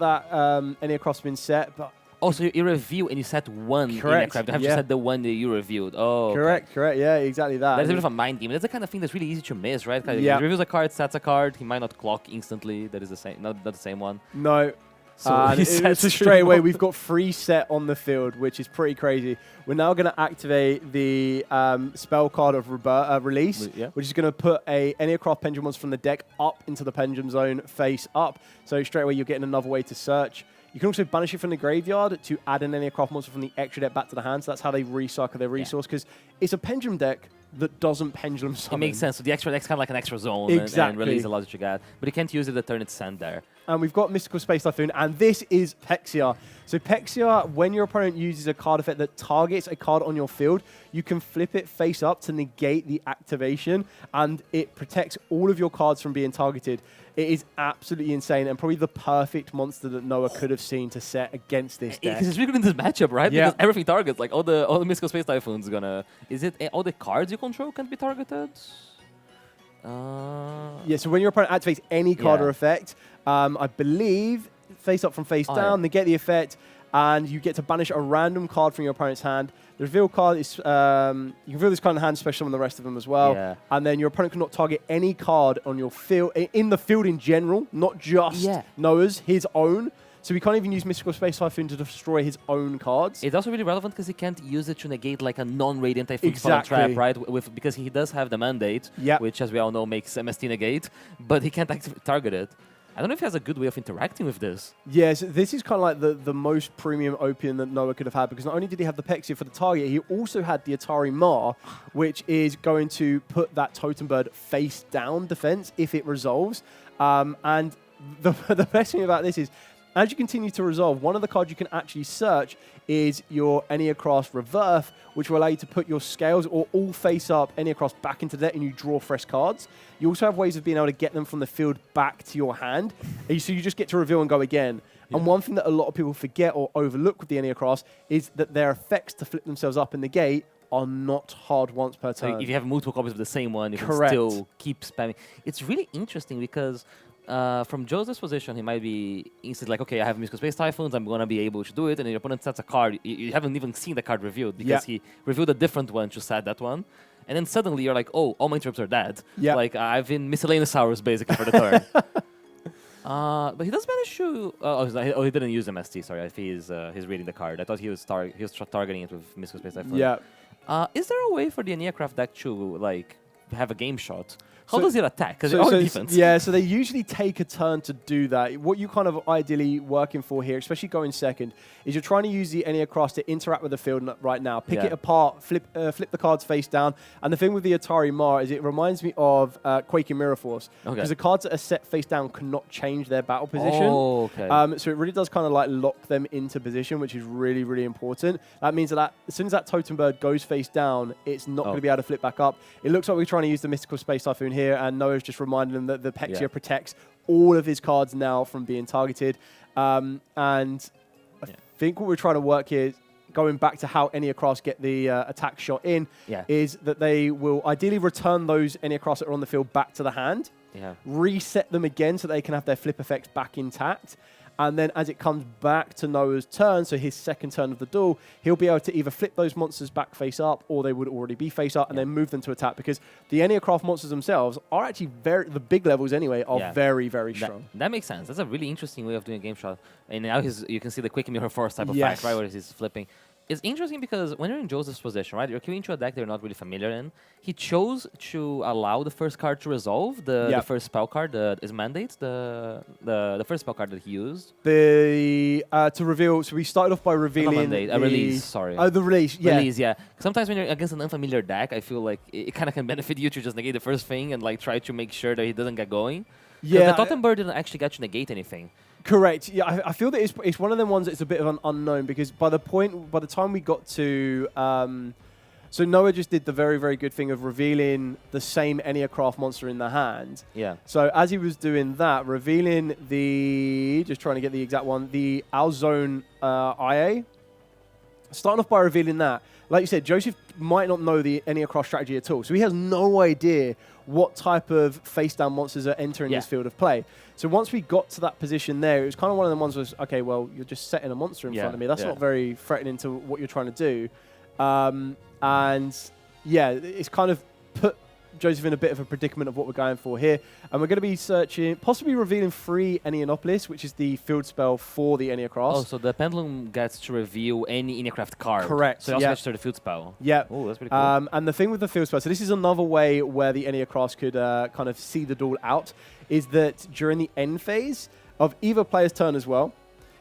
Enneacraft's been set, but Oh, so you review and you set one Correct. in aircraft. You have to Yeah. set the one that you reviewed. Oh, Correct, correct. Yeah, exactly that. That's a bit of a mind game. That's the kind of thing that's really easy to miss, right? Yeah. He reviews a card, sets a card. He might not clock instantly. That is the same, not the same one. No. So So straight away, we've got 3 set on the field, which is pretty crazy. We're now going to activate the spell card of release, which is going to put any aircraft pendulum monster from the deck up into the pendulum zone face up. So straight away, you're getting another way to search. You can also banish it from the graveyard to add an aircraft monster from the extra deck back to the hand. So that's how they recycle their resource, because it's a pendulum deck that doesn't pendulum summon. It makes sense. So the extra deck's kind of like an extra zone and release allows you to get, but you can't use it the turn it's sent there. And we've got Mystical Space Typhoon, and this is Pexia. So Pexia, when your opponent uses a card effect that targets a card on your field, you can flip it face up to negate the activation, and it protects all of your cards from being targeted. It is absolutely insane, and probably the perfect monster that Noah could have seen to set against this deck. Because it's really good in this matchup, right? Yeah. Because everything targets, like all the Mystical Space Typhoon's gonna... Is it all the cards you control can be targeted? Yeah, so when your opponent activates any card or effect, I believe face up from face down, they get the effect, and you get to banish a random card from your opponent's hand. The reveal card is, you can reveal this card in the hand, especially on the rest of them as well. Yeah. And then your opponent cannot target any card on your field, in the field in general, not just Noah's, his own. So we can't even use Mystical Space Typhoon to destroy his own cards. It's also really relevant because he can't use it to negate like a non-radiant Typhoon spell trap, right? Because he does have the mandate, which as we all know makes MST negate, but he can't target it. I don't know if he has a good way of interacting with this. Yes, this is kind of like the most premium opium that Noah could have had, because not only did he have the Pexia for the target, he also had the Atari Mar, which is going to put that Totem Bird face down defense if it resolves. And the best thing about this is, as you continue to resolve, one of the cards you can actually search is your Enneacross Reverse, which will allow you to put your scales or all face-up Enneacross back into the deck and you draw fresh cards. You also have ways of being able to get them from the field back to your hand. So you just get to reveal and go again. And one thing that a lot of people forget or overlook with the Enneacross is that their effects to flip themselves up in the gate are not hard once per turn. So if you have multiple copies of the same one, you can still keep spamming. It's really interesting because from Joseph's position, he might be instantly like, okay, I have Mystical Space Typhoons, I'm going to be able to do it, and your opponent sets a card. You haven't even seen the card revealed because he revealed a different one to set that one. And then suddenly you're like, oh, all my interrupts are dead. Like, I've been miscellaneous hours basically for the turn. But he does manage to... he didn't use MST, sorry. I think he's reading the card. I thought he was targeting it with Mystical Space Typhoon. Is there a way for the Enneacraft deck to, like, have a game shot? How does it attack? Because it's defense. Yeah, so they usually take a turn to do that. What you kind of ideally working for here, especially going second, is you're trying to use the Enneacross to interact with the field right now. Pick it apart, flip the cards face down. And the thing with the Atari Mar is it reminds me of Quaking Mirror Force. Because the cards that are set face down cannot change their battle position. Oh, okay. So it really does kind of like lock them into position, which is really, really important. That means that as soon as that Totem Bird goes face down, it's not going to be able to flip back up. It looks like we're trying to use the Mystical Space Typhoon here, and Noah's just reminding them that the Pexia protects all of his cards now from being targeted. And I think what we're trying to work here, going back to how Enneacross get the attack shot in, is that they will ideally return those Enneacross that are on the field back to the hand, reset them again so they can have their flip effects back intact. And then as it comes back to Noah's turn, so his second turn of the duel, he'll be able to either flip those monsters back face up, or they would already be face up, and then move them to attack, because the Enneacraft monsters themselves are actually the big levels anyway, are very, very strong. That makes sense. That's a really interesting way of doing a game shot. And now you can see the Quick Mirror Force type of fact, right, where he's flipping. It's interesting because when you're in Joseph's position, right, you're queuing into a deck that you're not really familiar in. He chose to allow the first card to resolve, the first spell card, his mandate, the first spell card that he used. To reveal, so we started off by revealing release, sorry. Oh, the release, Release, yeah. Sometimes when you're against an unfamiliar deck, I feel like it kind of can benefit you to just negate the first thing and like try to make sure that he doesn't get going. Yeah. The Totem Bird didn't actually get to negate anything. Correct. Yeah, I feel that it's one of them ones that's a bit of an unknown, because by the time we got to, so Noah just did the very, very good thing of revealing the same Enneacraft monster in the hand. Yeah. So as he was doing that, revealing just trying to get the exact one, the Alzone IA. Starting off by revealing that, like you said, Joseph might not know the Enneacross strategy at all, so he has no idea what type of face-down monsters are entering this field of play. So once we got to that position there, it was kind of one of the ones was, okay, well, you're just setting a monster in front of me. That's not very threatening to what you're trying to do. And yeah, it's kind of put Joseph in a bit of a predicament of what we're going for here. And we're going to be searching, possibly revealing 3 Enneanopolis, which is the field spell for the Enneacross. Oh, so the Pendulum gets to reveal any Enneacraft card. Correct. So it also gets to the field spell. Yeah. Oh, that's pretty cool. And the thing with the field spell, so this is another way where the Enneacross could kind of see the duel out, is that during the end phase of either player's turn as well,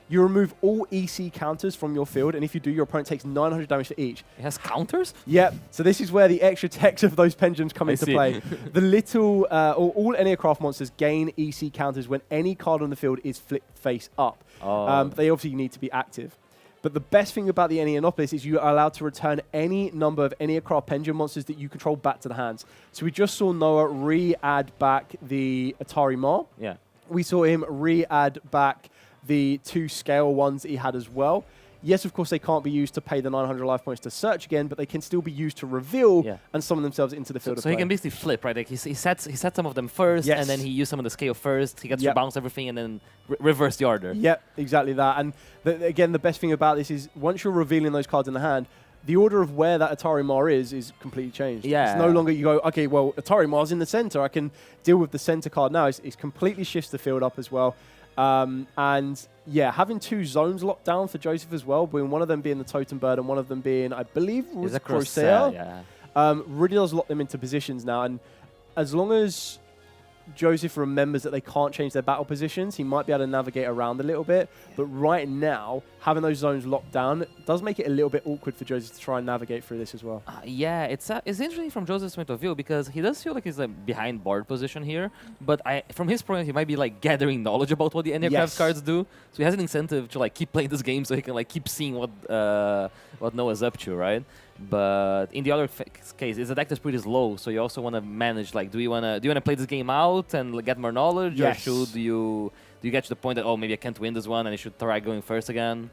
you remove all EC counters from your field, and if you do, your opponent takes 900 damage for each. It has counters? Yep. So this is where the extra text of those pendulums come into play. The little, all Enneacraft monsters gain EC counters when any card on the field is flipped face up. They obviously need to be active. But the best thing about the Enneanopolis is you are allowed to return any number of Enneacraft pendulum monsters that you control back to the hands. So we just saw Noah re-add back the Atari Ma. Yeah. We saw him re-add back the 2 scale ones that he had as well. Yes, of course, they can't be used to pay the 900 life points to search again, but they can still be used to reveal and summon themselves into the field of play. So he can basically flip, right? Like he sets some of them first, and then he used some of the scale first. He gets to bounce everything and then reverse the order. Yep, exactly that. And again, the best thing about this is once you're revealing those cards in the hand, the order of where that Atari Ma is completely changed. Yeah. It's no longer you go, okay, well, Atari Ma's in the center. I can deal with the center card now. It completely shifts the field up as well. And yeah, having 2 zones locked down for Joseph as well, one of them being the Totem Bird and one of them being, I believe, was a Corsair. Really does lock them into positions now. And as long as Joseph remembers that they can't change their battle positions, he might be able to navigate around a little bit. But right now, having those zones locked down does make it a little bit awkward for Joseph to try and navigate through this as well. Yeah, it's interesting from Joseph's point of view because he does feel like he's behind board position here. But from his point, he might be like gathering knowledge about what the Enneacraft cards do. So he has an incentive to like keep playing this game so he can like keep seeing what Noah's up to, right? But in the other case, his deck is pretty slow, so you also want to manage. Like, do you want to play this game out and get more knowledge, or should you get to the point that maybe I can't win this one and I should try going first again?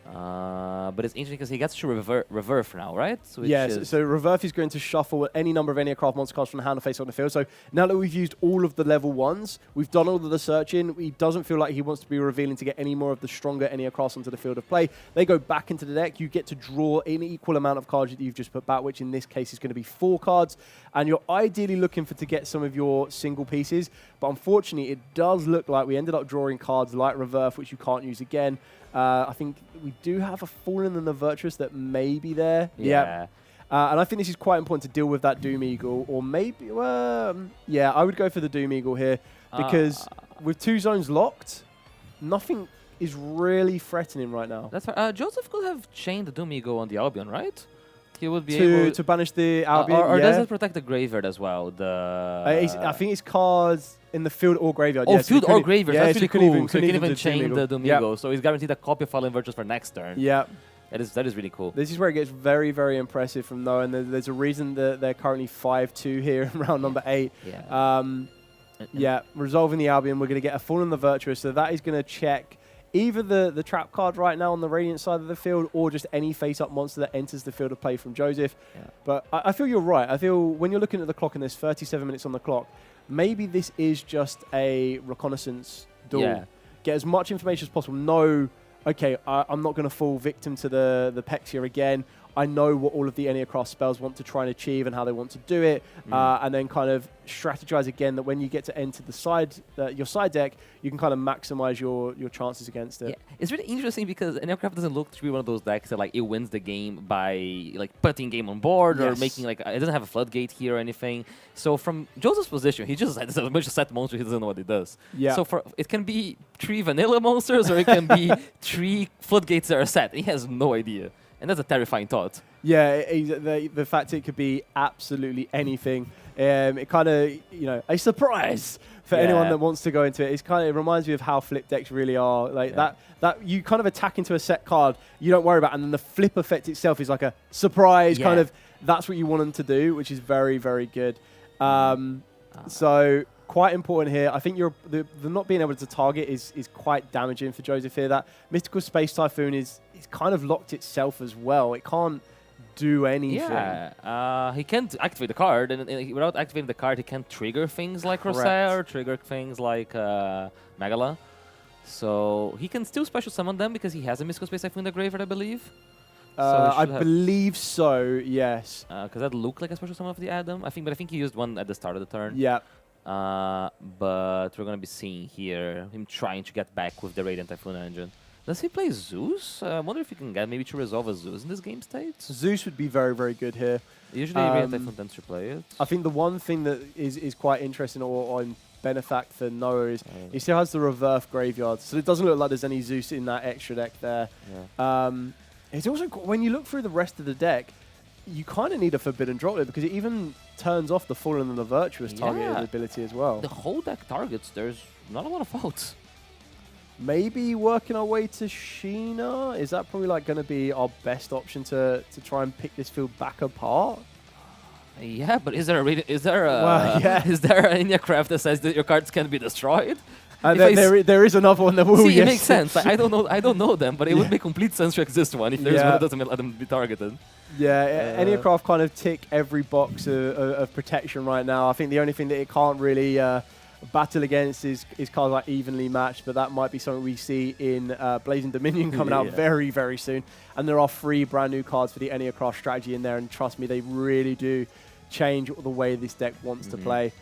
But it's interesting because he gets to reverse now, right? So Reverse is going to shuffle any number of Enneacraft monster cards from the hand and face on the field. So now that we've used all of the level 1s, we've done all of the searching, he doesn't feel like he wants to be revealing to get any more of the stronger Enneacrafts onto the field of play. They go back into the deck. You get to draw an equal amount of cards that you've just put back, which in this case is going to be 4 cards. And you're ideally looking to get some of your single pieces. But unfortunately, it does look like we ended up drawing cards like Reverse, which you can't use again. I think we do have a Fallen and the Virtuous that may be there. Yeah. And I think this is quite important to deal with that Doom Eagle. Or maybe, yeah, I would go for the Doom Eagle here. Because with 2 zones locked, nothing is really threatening right now. That's right. Joseph could have chained the Doom Eagle on the Albion, right? He would be able to banish the Albion, or does it protect the graveyard as well? I think it's cards in the field or graveyard. Oh, field or graveyard. That's really cool. So he can even chain the Doom Eagle. Yep. So he's guaranteed a copy of Fallen Virtues for next turn. Yeah. That is really cool. This is where it gets very, very impressive from Noah, and there's a reason that they're currently 5-2 here in round number 8. Yeah. Resolving the Albion, we're going to get a Fallen the Virtuous, so that is going to check either the trap card right now on the Radiant side of the field or just any face-up monster that enters the field of play from Joseph. Yeah. But I feel you're right. I feel when you're looking at the clock and there's 37 minutes on the clock, maybe this is just a reconnaissance duel. Yeah. Get as much information as possible. Know, okay, I'm not going to fall victim to the Pex here again. I know what all of the Enneacraft spells want to try and achieve and how they want to do it, and then kind of strategize again that when you get to enter the your side deck, you can kind of maximize your chances against it. Yeah. It's really interesting because Enneacraft doesn't look to be one of those decks that like it wins the game by like putting game on board or making like it doesn't have a floodgate here or anything. So from Joseph's position, he just has a bunch of set monsters. He doesn't know what it does. Yeah. So it can be 3 vanilla monsters or it can be 3 floodgates that are set. He has no idea. And that's a terrifying thought. Yeah, the fact it could be absolutely anything. It kind of, a surprise for anyone that wants to go into it. It reminds me of how flip decks really are. Like that you kind of attack into a set card, you don't worry about, and then the flip effect itself is like a surprise kind of. That's what you want them to do, which is very, very good. So quite important here. I think the not being able to target is quite damaging for Joseph here. That Mystical Space Typhoon is kind of locked itself as well. It can't do anything. Yeah, he can't activate the card, and without activating the card, he can't trigger things like Correct. Corsair, trigger things like Megala. So he can still special summon them because he has a Mystical Space Typhoon in the graveyard, I believe. I believe so, yes. Because that looked like a special summon of the Adam, I think, but I think he used one at the start of the turn. Yeah. But we're going to be seeing here him trying to get back with the Radiant Typhoon engine. Does he play Zeus? I wonder if he can get maybe to resolve a Zeus in this game state. Zeus would be very, very good here. Usually Radiant Typhoon tends to play it. I think the one thing that is quite interesting on Benefact for Noah is he still has the reverse graveyard, so it doesn't look like there's any Zeus in that extra deck there. Yeah. It's also, when you look through the rest of the deck, you kind of need a Forbidden Droplet because it even turns off the Fallen and the Virtuous targeted ability as well. The whole deck targets, there's not a lot of faults. Maybe working our way to Sheena? Is that probably like going to be our best option to try and pick this field back apart? Yeah, but is there an India craft that says that your cards can be destroyed? There is another one that will. See, it makes sense. I don't know them, but it would make complete sense to exist one if there's one that doesn't let them be targeted. Yeah, Enneacraft kind of tick every box of protection right now. I think the only thing that it can't really battle against is cards like Evenly Matched, but that might be something we see in Blazing Dominion coming out very, very soon. And there are 3 brand new cards for the Enneacraft strategy in there, and trust me, they really do change the way this deck wants to play.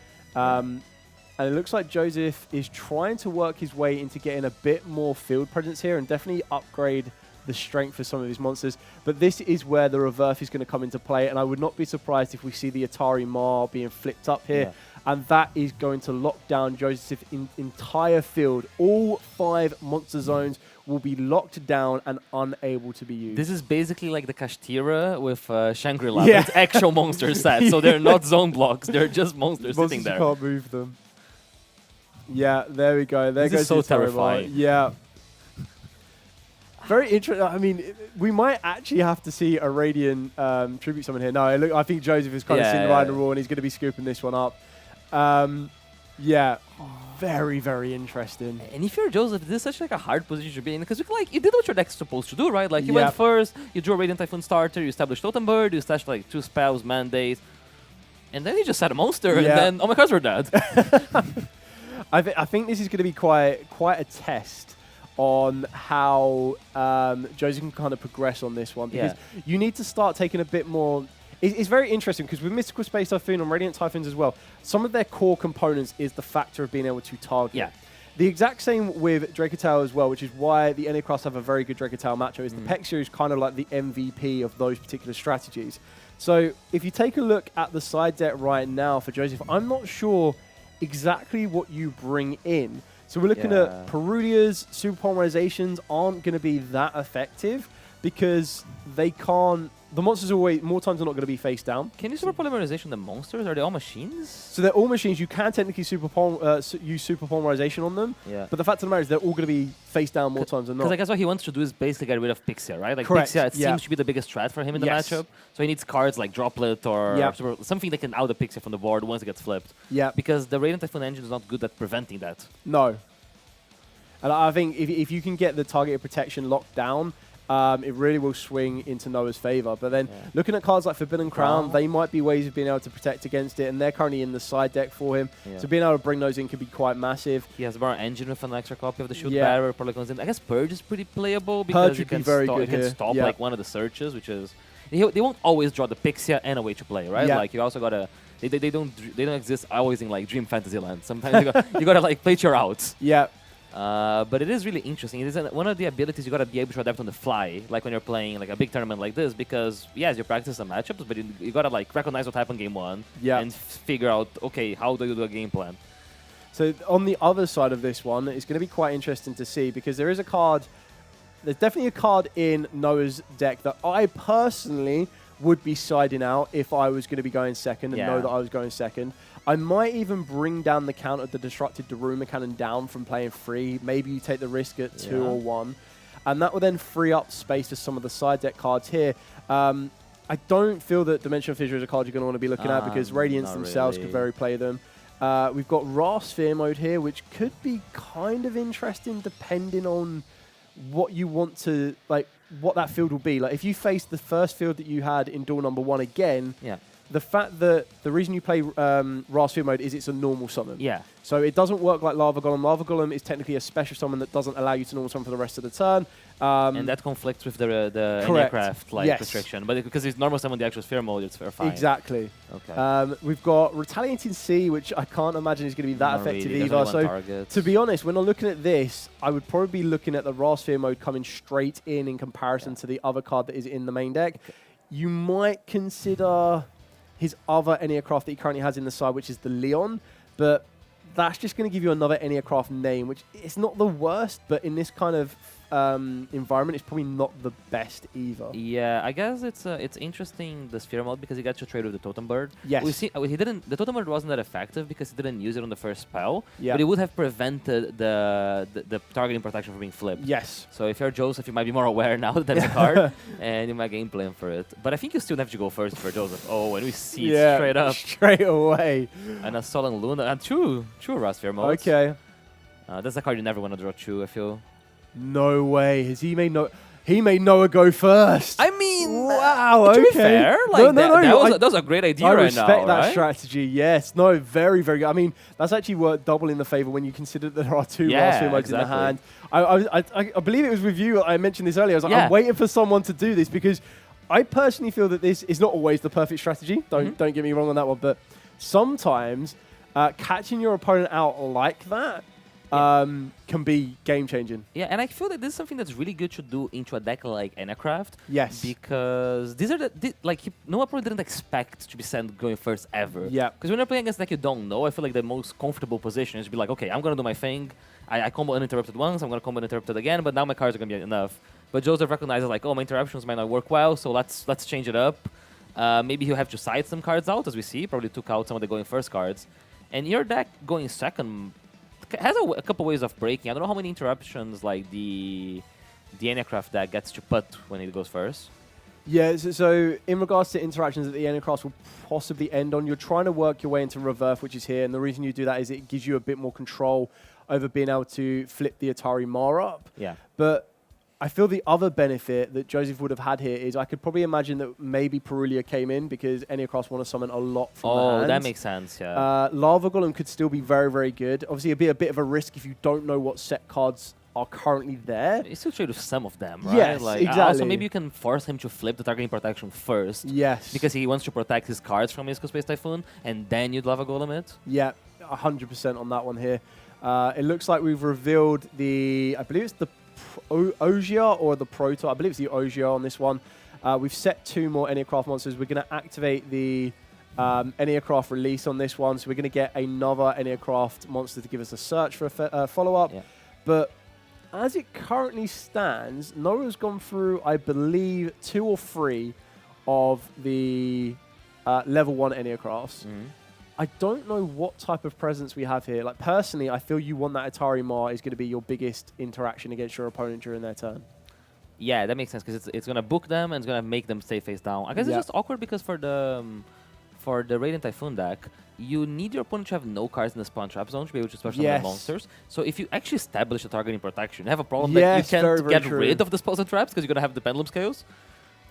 And it looks like Joseph is trying to work his way into getting a bit more field presence here and definitely upgrade the strength for some of his monsters. But this is where the reverse is going to come into play, and I would not be surprised if we see the Atari Mar being flipped up here. And that is going to lock down Joseph's entire field. All 5 monster zones will be locked down and unable to be used. This is basically like the Kashtira with Shangri-La. It's actual monster set, so they're not zone blocks. They're just monsters sitting there. You can't move them. Yeah, there we go. There this goes is so terrifying. Yeah. Very interesting. I mean, we might actually have to see a Radiant tribute summon here. No, I think Joseph is kind of sitting right in the raw, and he's going to be scooping this one up. Yeah, very, very interesting. And if you're Joseph, this is such like a hard position to be in because you did what your deck's supposed to do, right? Like you went first, you drew a Radiant Typhoon starter, you established Totem Bird, you stashed like 2 spells, Mandate, and then you just set a monster, and then all my cards were dead. I think this is going to be quite a test on how Joseph can kind of progress on this one because you need to start taking a bit more. It's very interesting because with Mystical Space Typhoon and Radiant Typhoons as well, some of their core components is the factor of being able to target. Yeah. The exact same with Dracotale as well, which is why the Enneacrafts have a very good Dracotale matchup. Is the Pexia is kind of like the MVP of those particular strategies. So if you take a look at the side deck right now for Joseph, I'm not sure exactly what you bring in. So we're looking at Perudias, Super Polymerizations aren't going to be that effective because they can't. The monsters are more times are not going to be face down. Can you Super Polymerization the monsters? Are they all machines? So they're all machines. You can technically use Super Polymerization on them. Yeah. But the fact of the matter is they're all going to be face down more times than not. Because I guess what he wants to do is basically get rid of Pixia, right? Like Correct. Pixia seems to be the biggest threat for him in the matchup. So he needs cards like Droplet or something that can out the Pixia from the board once it gets flipped. Yeah. Because the Radiant Typhoon engine is not good at preventing that. No. And I think if you can get the targeted protection locked down, it really will swing into Noah's favor. But then looking at cards like Forbidden Crown, they might be ways of being able to protect against it, and they're currently in the side deck for him. So being able to bring those in could be quite massive. He has Bar Engine with an extra copy of the Shoot Barrier, probably comes in. I guess Purge is pretty playable because it can stop like one of the searches, which is they won't always draw the Pixia and a way to play, right? Like you also gotta they don't exist always in like Dream Fantasy Land. Sometimes you gotta like play your outs. Yeah. But it is really interesting. It is one of the abilities you gotta be able to adapt on the fly, like when you're playing like a big tournament like this, because yes, you practice some matchups, but you gotta like recognize what happened game 1 and figure out, okay, how do you do a game plan. So on the other side of this one, it's going to be quite interesting to see because there's definitely a card in Noah's deck that I personally would be siding out if I was going to be going second and know that I was going second. I might even bring down the count of the Disrupted Daruma Cannon down from playing 3. Maybe you take the risk at 2 or 1. And that will then free up space for some of the side deck cards here. I don't feel that Dimensional Fissure is a card you're going to want to be looking at because Radiants themselves could very play them. We've got Raw Sphere mode here, which could be kind of interesting depending on what you want to, like, what that field will be. Like, if you face the first field that you had in duel number 1 again, the fact that the reason you play Ra's field mode is it's a normal summon. Yeah. So it doesn't work like Lava Golem. Lava Golem is technically a special summon that doesn't allow you to normal summon for the rest of the turn. And that conflicts with the aircraft restriction. But because it's normal summon the actual sphere mode, it's fine. Exactly. Okay. We've got Retaliating Sea, which I can't imagine is going to be that effective either. So to be honest, when I'm looking at this, I would probably be looking at the Ra sphere mode coming straight in comparison to the other card that is in the main deck. You might consider his other Enneacraft that he currently has in the side, which is the Leon, but that's just going to give you another Enneacraft name, which is not the worst, but in this kind of environment, it's probably not the best either. Yeah, I guess it's interesting, the sphere mode, because he got to trade with the Totem Bird. Yes. We see, the Totem Bird wasn't that effective because he didn't use it on the first spell, Yeah. but it would have prevented the targeting protection from being flipped. Yes. So if you're Joseph, you might be more aware now that there's a card, and you might game plan for it. But I think you still have to go first for Joseph. Oh, and we see it straight up. Straight away. And a Sullen Luna, and true Ra's sphere mode. Okay. That's a card you never want to draw true, I feel. No way. Has he made Noah go first? I mean, wow. To Okay. be fair, like that was a great idea I right now. respect that right? strategy. Yes. No. Very, very good. I mean, that's actually worked double in the favor when you consider that there are two Ra sphere modes in the hand. I believe it was with you. I mentioned this earlier. I was like, I'm waiting for someone to do this because I personally feel that this is not always the perfect strategy. Don't get me wrong on that one, but sometimes catching your opponent out like that can be game-changing. Yeah, and I feel that this is something that's really good to do into a deck like Enneacraft. Yes. Because these are no opponent didn't expect to be sent going first ever. Yeah. Because when you're playing against a deck you don't know, I feel like the most comfortable position is to be like, okay, I'm going to do my thing. I combo uninterrupted once, I'm going to combo uninterrupted again, but now my cards are going to be enough. But Joseph recognizes like, oh, my interruptions might not work well, so let's change it up. Maybe he'll have to side some cards out, as we see. Probably took out some of the going first cards. And your deck going second has a couple ways of breaking. I don't know how many interruptions like the Enneacraft deck gets to put when it goes first. Yeah, so in regards to interactions that the Enneacraft will possibly end on, you're trying to work your way into Reverse, which is here, and the reason you do that is it gives you a bit more control over being able to flip the Atari Mara up. Yeah. But I feel the other benefit that Joseph would have had here is I could probably imagine that maybe Perulia came in because Enneacraft want to summon a lot from the hand. That makes sense, yeah. Lava Golem could still be very, very good. Obviously, it'd be a bit of a risk if you don't know what set cards are currently there. You still trade with some of them, right? Yes, like, exactly. Also, maybe you can force him to flip the targeting protection first. Yes. Because he wants to protect his cards from Isco Space Typhoon, and then you'd Lava Golem it. Yeah, 100% on that one here. It looks like we've revealed I believe it's the Ogia or the Proto. I believe it's the Ogia on this one. We've set 2 more Enneacraft monsters. We're going to activate the Enneacraft release on this one. So we're going to get another Enneacraft monster to give us a search for a follow-up. Yeah. But as it currently stands, Noah's gone through, I believe, 2 or 3 of the level 1 Enneacrafts. I don't know what type of presence we have here. Like, personally, I feel you want that Atari Mar is going to be your biggest interaction against your opponent during their turn. Yeah, that makes sense, because it's going to book them and it's going to make them stay face down. I guess it's just awkward because for the Radiant Typhoon deck, you need your opponent to have no cards in the spawn trap zone to be able to special summon monsters. So if you actually establish a targeting protection, you have a problem that you can't get rid of the spells and traps because you're going to have the Pendulum Scales.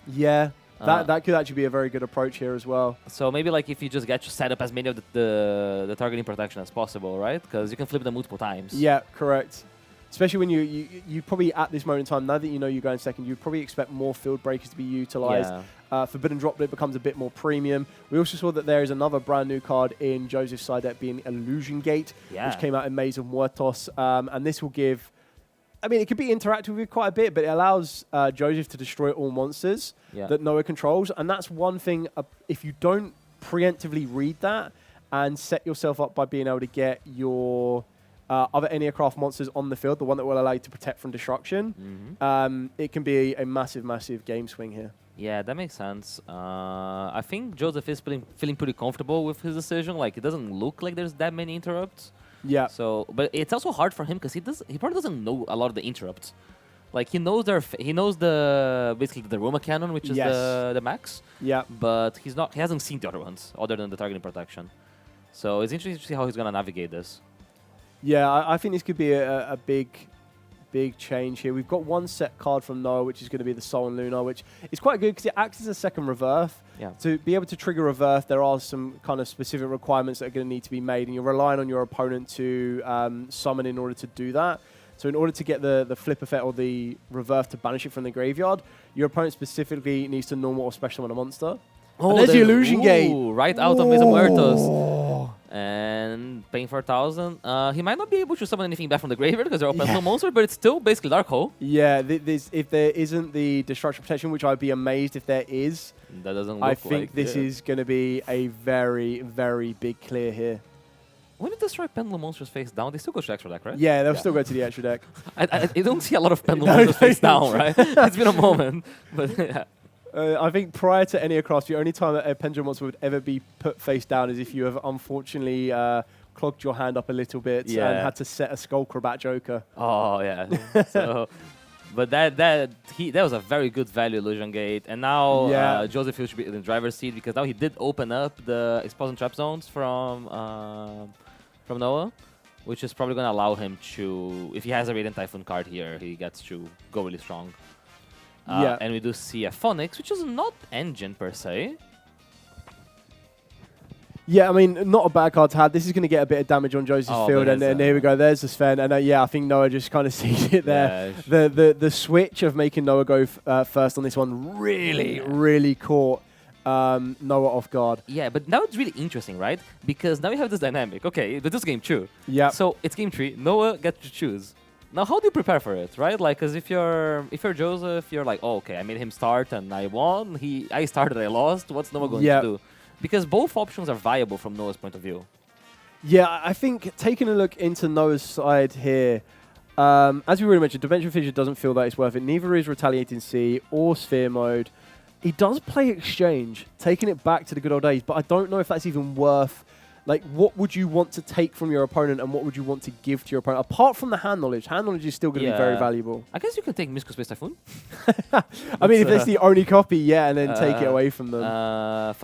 Yeah. That could actually be a very good approach here as well. So maybe like if you just get to set up as many of the targeting protection as possible, right? Because you can flip them multiple times. Yeah, correct. Especially when you probably at this moment in time, now that you know you're going second, you'd probably expect more field breakers to be utilized. Yeah. Forbidden Droplet becomes a bit more premium. We also saw that there is another brand new card in Joseph's side deck being Illusion Gate, which came out in Maze of Muertos. And this will give... I mean, it could be interactive with quite a bit, but it allows Joseph to destroy all monsters that Noah controls. And that's one thing, if you don't preemptively read that and set yourself up by being able to get your other Enneacraft monsters on the field, the one that will allow you to protect from destruction, it can be a massive, massive game swing here. Yeah, that makes sense. I think Joseph is feeling pretty comfortable with his decision. Like, it doesn't look like there's that many interrupts. Yeah. So, but it's also hard for him because he probably doesn't know a lot of the interrupts. Like, he knows basically the Roma Cannon, which is the max. Yeah. But he hasn't seen the other ones other than the targeting protection. So it's interesting to see how he's gonna navigate this. Yeah, I think this could be a big big change here. We've got one set card from Noah, which is going to be the Sol and Luna, which is quite good because it acts as a second reverse. Yeah. To be able to trigger reverse, there are some kind of specific requirements that are going to need to be made, and you're relying on your opponent to summon in order to do that. So in order to get the flip effect or the reverse to banish it from the graveyard, your opponent specifically needs to normal or special summon a monster. Oh, and there's the Illusion Gate. Right out of Mesa Muertos. And paying 4,000. He might not be able to summon anything back from the graveyard because they're open to monster, but it's still basically Dark Hole. Yeah, if there isn't the Destruction Protection, which I'd be amazed if there is, that doesn't look I think like this is going to be a very, very big clear here. When you destroy Pendulum Monsters face down, they still go to extra deck, right? Yeah, they'll still go to the extra deck. I don't see a lot of Pendulum Monsters face down, right? It's been a moment, but yeah. I think prior to any across, the only time that a Pendulum Monster would ever be put face down is if you have unfortunately clogged your hand up a little bit and had to set a Skullcrobat Joker. Oh, yeah. But that was a very good value Illusion Gate. And now Joseph Hill should be in the driver's seat because now he did open up the Expulsion Trap Zones from Noah, which is probably going to allow him to, if he has a Radiant Typhoon card here, he gets to go really strong. And we do see a Phonix, which is not engine per se. Yeah, I mean, not a bad card to have. This is going to get a bit of damage on Joseph's field, and then here we go. There's the Sven, and I think Noah just kind of sees it there. Yeah, the switch of making Noah go first on this one really caught Noah off guard. Yeah, but now it's really interesting, right? Because now you have this dynamic. Okay, this is game 2. Yeah. So it's game 3. Noah gets to choose. Now, how do you prepare for it, right? Like, because if you're Joseph, you're like, oh, okay, I made him start and I won. I started, I lost. What's Noah going to do? Because both options are viable from Noah's point of view. Yeah, I think taking a look into Noah's side here, as we already mentioned, Dimension Fissure doesn't feel that it's worth it. Neither is Retaliating Sea or Sphere Mode. He does play Exchange, taking it back to the good old days, but I don't know if that's even worth. Like, what would you want to take from your opponent and what would you want to give to your opponent? Apart from the hand knowledge is still going to be very valuable. I guess you can take Mystical Space Typhoon. I mean, if it's the only copy, and then take it away from them.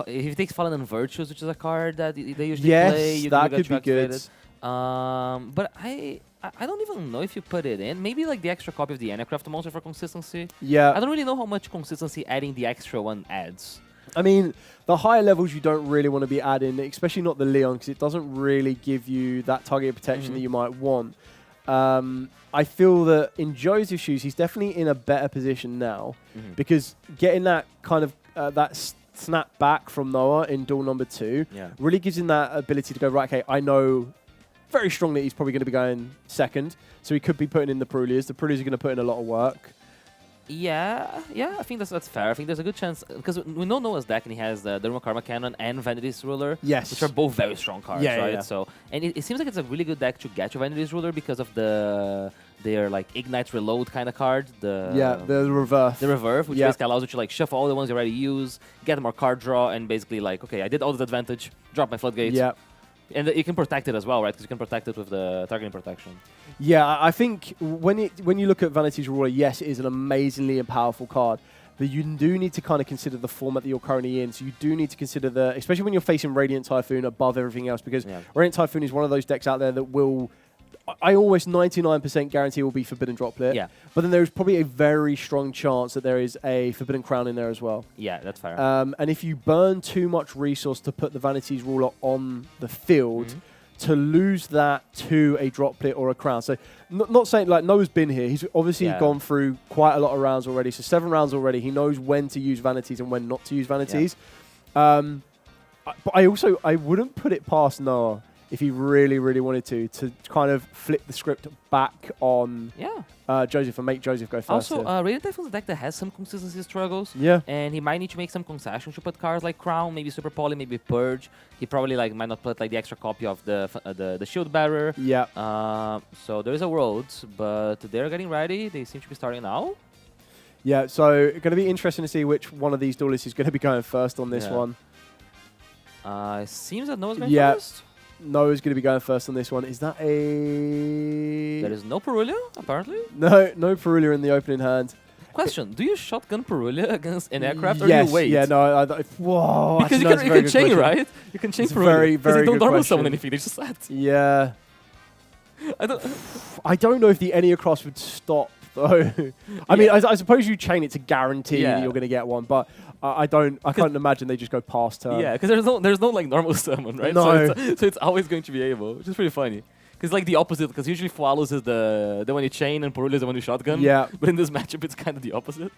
If he takes Fallen and Virtues, which is a card that they usually play, you that can could be good. But I don't even know if you put it in. Maybe like the extra copy of the Anacraft monster for consistency. Yeah. I don't really know how much consistency adding the extra one adds. I mean, the higher levels you don't really want to be adding, especially not the Leon, because it doesn't really give you that target protection that you might want. I feel that in Joseph's shoes, he's definitely in a better position now, because getting that kind of that snap back from Noah in duel number 2 really gives him that ability to go, right, okay, I know very strongly he's probably going to be going second, so he could be putting in the Perulias. The Perulias are going to put in a lot of work. Yeah, I think that's fair. I think there's a good chance, because we know Noah's deck, and he has the Derma Karma Cannon and Vanity's Ruler, which are both very strong cards, right? Yeah. So, and it seems like it's a really good deck to get your Vanity's Ruler because of their like Ignite Reload kind of card. The reverse. The reverse, which basically allows you to like shuffle all the ones you already use, get more card draw, and basically like, okay, I did all this advantage, drop my floodgates. Yeah. And you can protect it as well, right? Because you can protect it with the targeting protection. Yeah, I think when you look at Vanity's Ruler, yes, it is an amazingly powerful card. But you do need to kind of consider the format that you're currently in. So you do need to consider especially when you're facing Radiant Typhoon above everything else, because Radiant Typhoon is one of those decks out there that will, I almost 99% guarantee will be Forbidden Droplet. Yeah. But then there is probably a very strong chance that there is a Forbidden Crown in there as well. Yeah, that's fair. And if you burn too much resource to put the Vanity's Ruler on the field, to lose that to a Droplet or a Crown. So not saying, like, Noah's been here. He's obviously gone through quite a lot of rounds already. So 7 rounds already. He knows when to use Vanities and when not to use Vanities. But I wouldn't put it past Noah if he really, really wanted to kind of flip the script back on Joseph and make Joseph go first. Also, Radiant Typhoon's a deck that has some consistency struggles. Yeah. And he might need to make some concessions to put cards like Crown, maybe Super Poly, maybe Purge. He probably like might not put like the extra copy of the Shield Bearer. Yeah. So there is a road, but they're getting ready. They seem to be starting now. Yeah, so it's going to be interesting to see which one of these duelists is going to be going first on this one. It seems that Noah's going first. Noah's going to be going first on this one. Is that a... There is no Perulia, apparently? No Perulia in the opening hand. Question, do you shotgun Perulia against an aircraft or do you wait? Yeah, no, whoa. Because you can chain, right? You can chain Perulia. Very, very they don't good normal question. summon anything, they just set. Yeah. I don't know if the Enneacross would stop though. I mean, I suppose you chain it to guarantee that you're going to get one, but I can't imagine they just go past turn. Yeah, because there's no like normal summon, right? No. So it's always going to be able, which is pretty funny. Because like the opposite, because usually Fualos is the one you chain and Porul is the one you shotgun. Yeah. But in this matchup, it's kind of the opposite.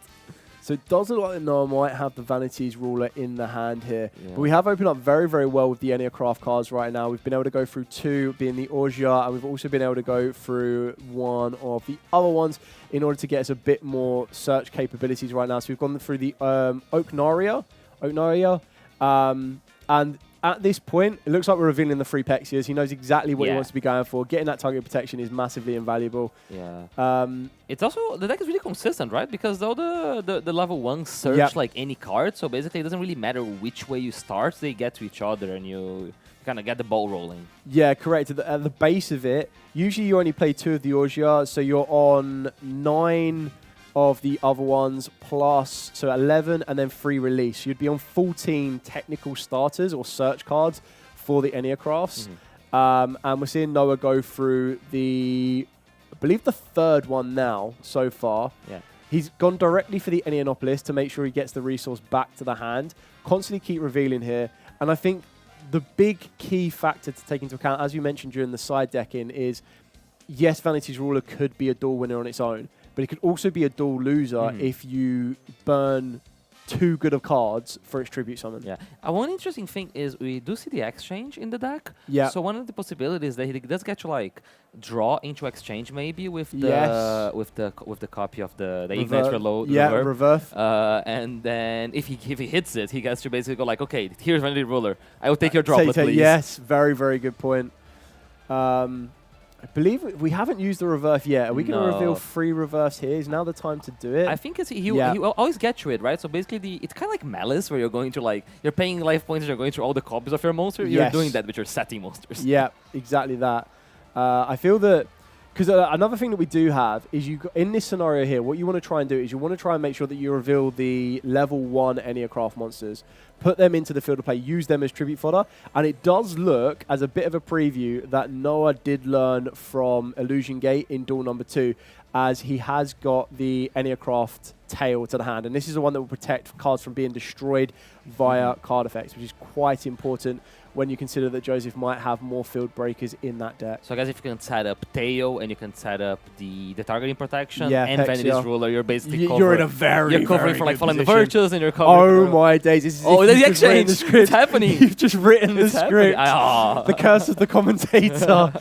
So it does look like Noah might have the Vanities ruler in the hand here. But we have opened up very, very well with the Enneacraft cards right now. We've been able to go through 2, being the Orgia, and we've also been able to go through one of the other ones in order to get us a bit more search capabilities right now. So we've gone through the Oaknaria, and at this point, it looks like we're revealing the 3 Pexias. He knows exactly what he wants to be going for. Getting that target protection is massively invaluable. Yeah. It's also, the deck is really consistent, right? Because all the level 1 search like any card, so basically it doesn't really matter which way you start, they get to each other and you kind of get the ball rolling. Yeah, correct. At the base of it, usually you only play 2 of the Orgia, so you're on 9 of the other ones plus, so 11 and then 3 release. You'd be on 14 technical starters or search cards for the Enneacrafts. And we're seeing Noah go through I believe the 3rd one now so far. Yeah. He's gone directly for the Enneanopolis to make sure he gets the resource back to the hand. Constantly keep revealing here. And I think the big key factor to take into account, as you mentioned during the side decking, is yes, Vanity's Ruler could be a duel winner on its own, but it could also be a duel loser if you burn too good of cards for its tribute summon. Yeah. One interesting thing is we do see the exchange in the deck. Yeah. So one of the possibilities that he does get to like draw into exchange maybe with the with the copy of the Ignite Reload. Reverse. And then if he hits it, he gets to basically go like, okay, here's Vanity Ruler. I will take your droplet, please. Yes, very, very good point. I believe we haven't used the reverse yet. Are we going to reveal 3 reverse here? Is now the time to do it? I think he will always get you it, right? So basically, it's kind of like Malice, where you're going to like, you're paying life points, you're going through all the copies of your monster. You're doing that with your setting monsters. Yeah, exactly that. I feel that, because another thing that we do have is in this scenario here, what you want to try and do is you want to try and make sure that you reveal the level 1 Enneacraft monsters, put them into the field of play, use them as tribute fodder, and it does look, as a bit of a preview, that Noah did learn from Illusion Gate in duel number 2, as he has got the Enneacraft tail to the hand, and this is the one that will protect cards from being destroyed via card effects, which is quite important when you consider that Joseph might have more field breakers in that deck. So I guess if you can set up tail and you can set up the targeting protection and Pexia. Vanity's Ruler, you're basically you're in a very covering for like Falling the position. Virtues and you're covering. Oh my days! This is the exchange. It's happening. You've just written the script. The curse of the commentator.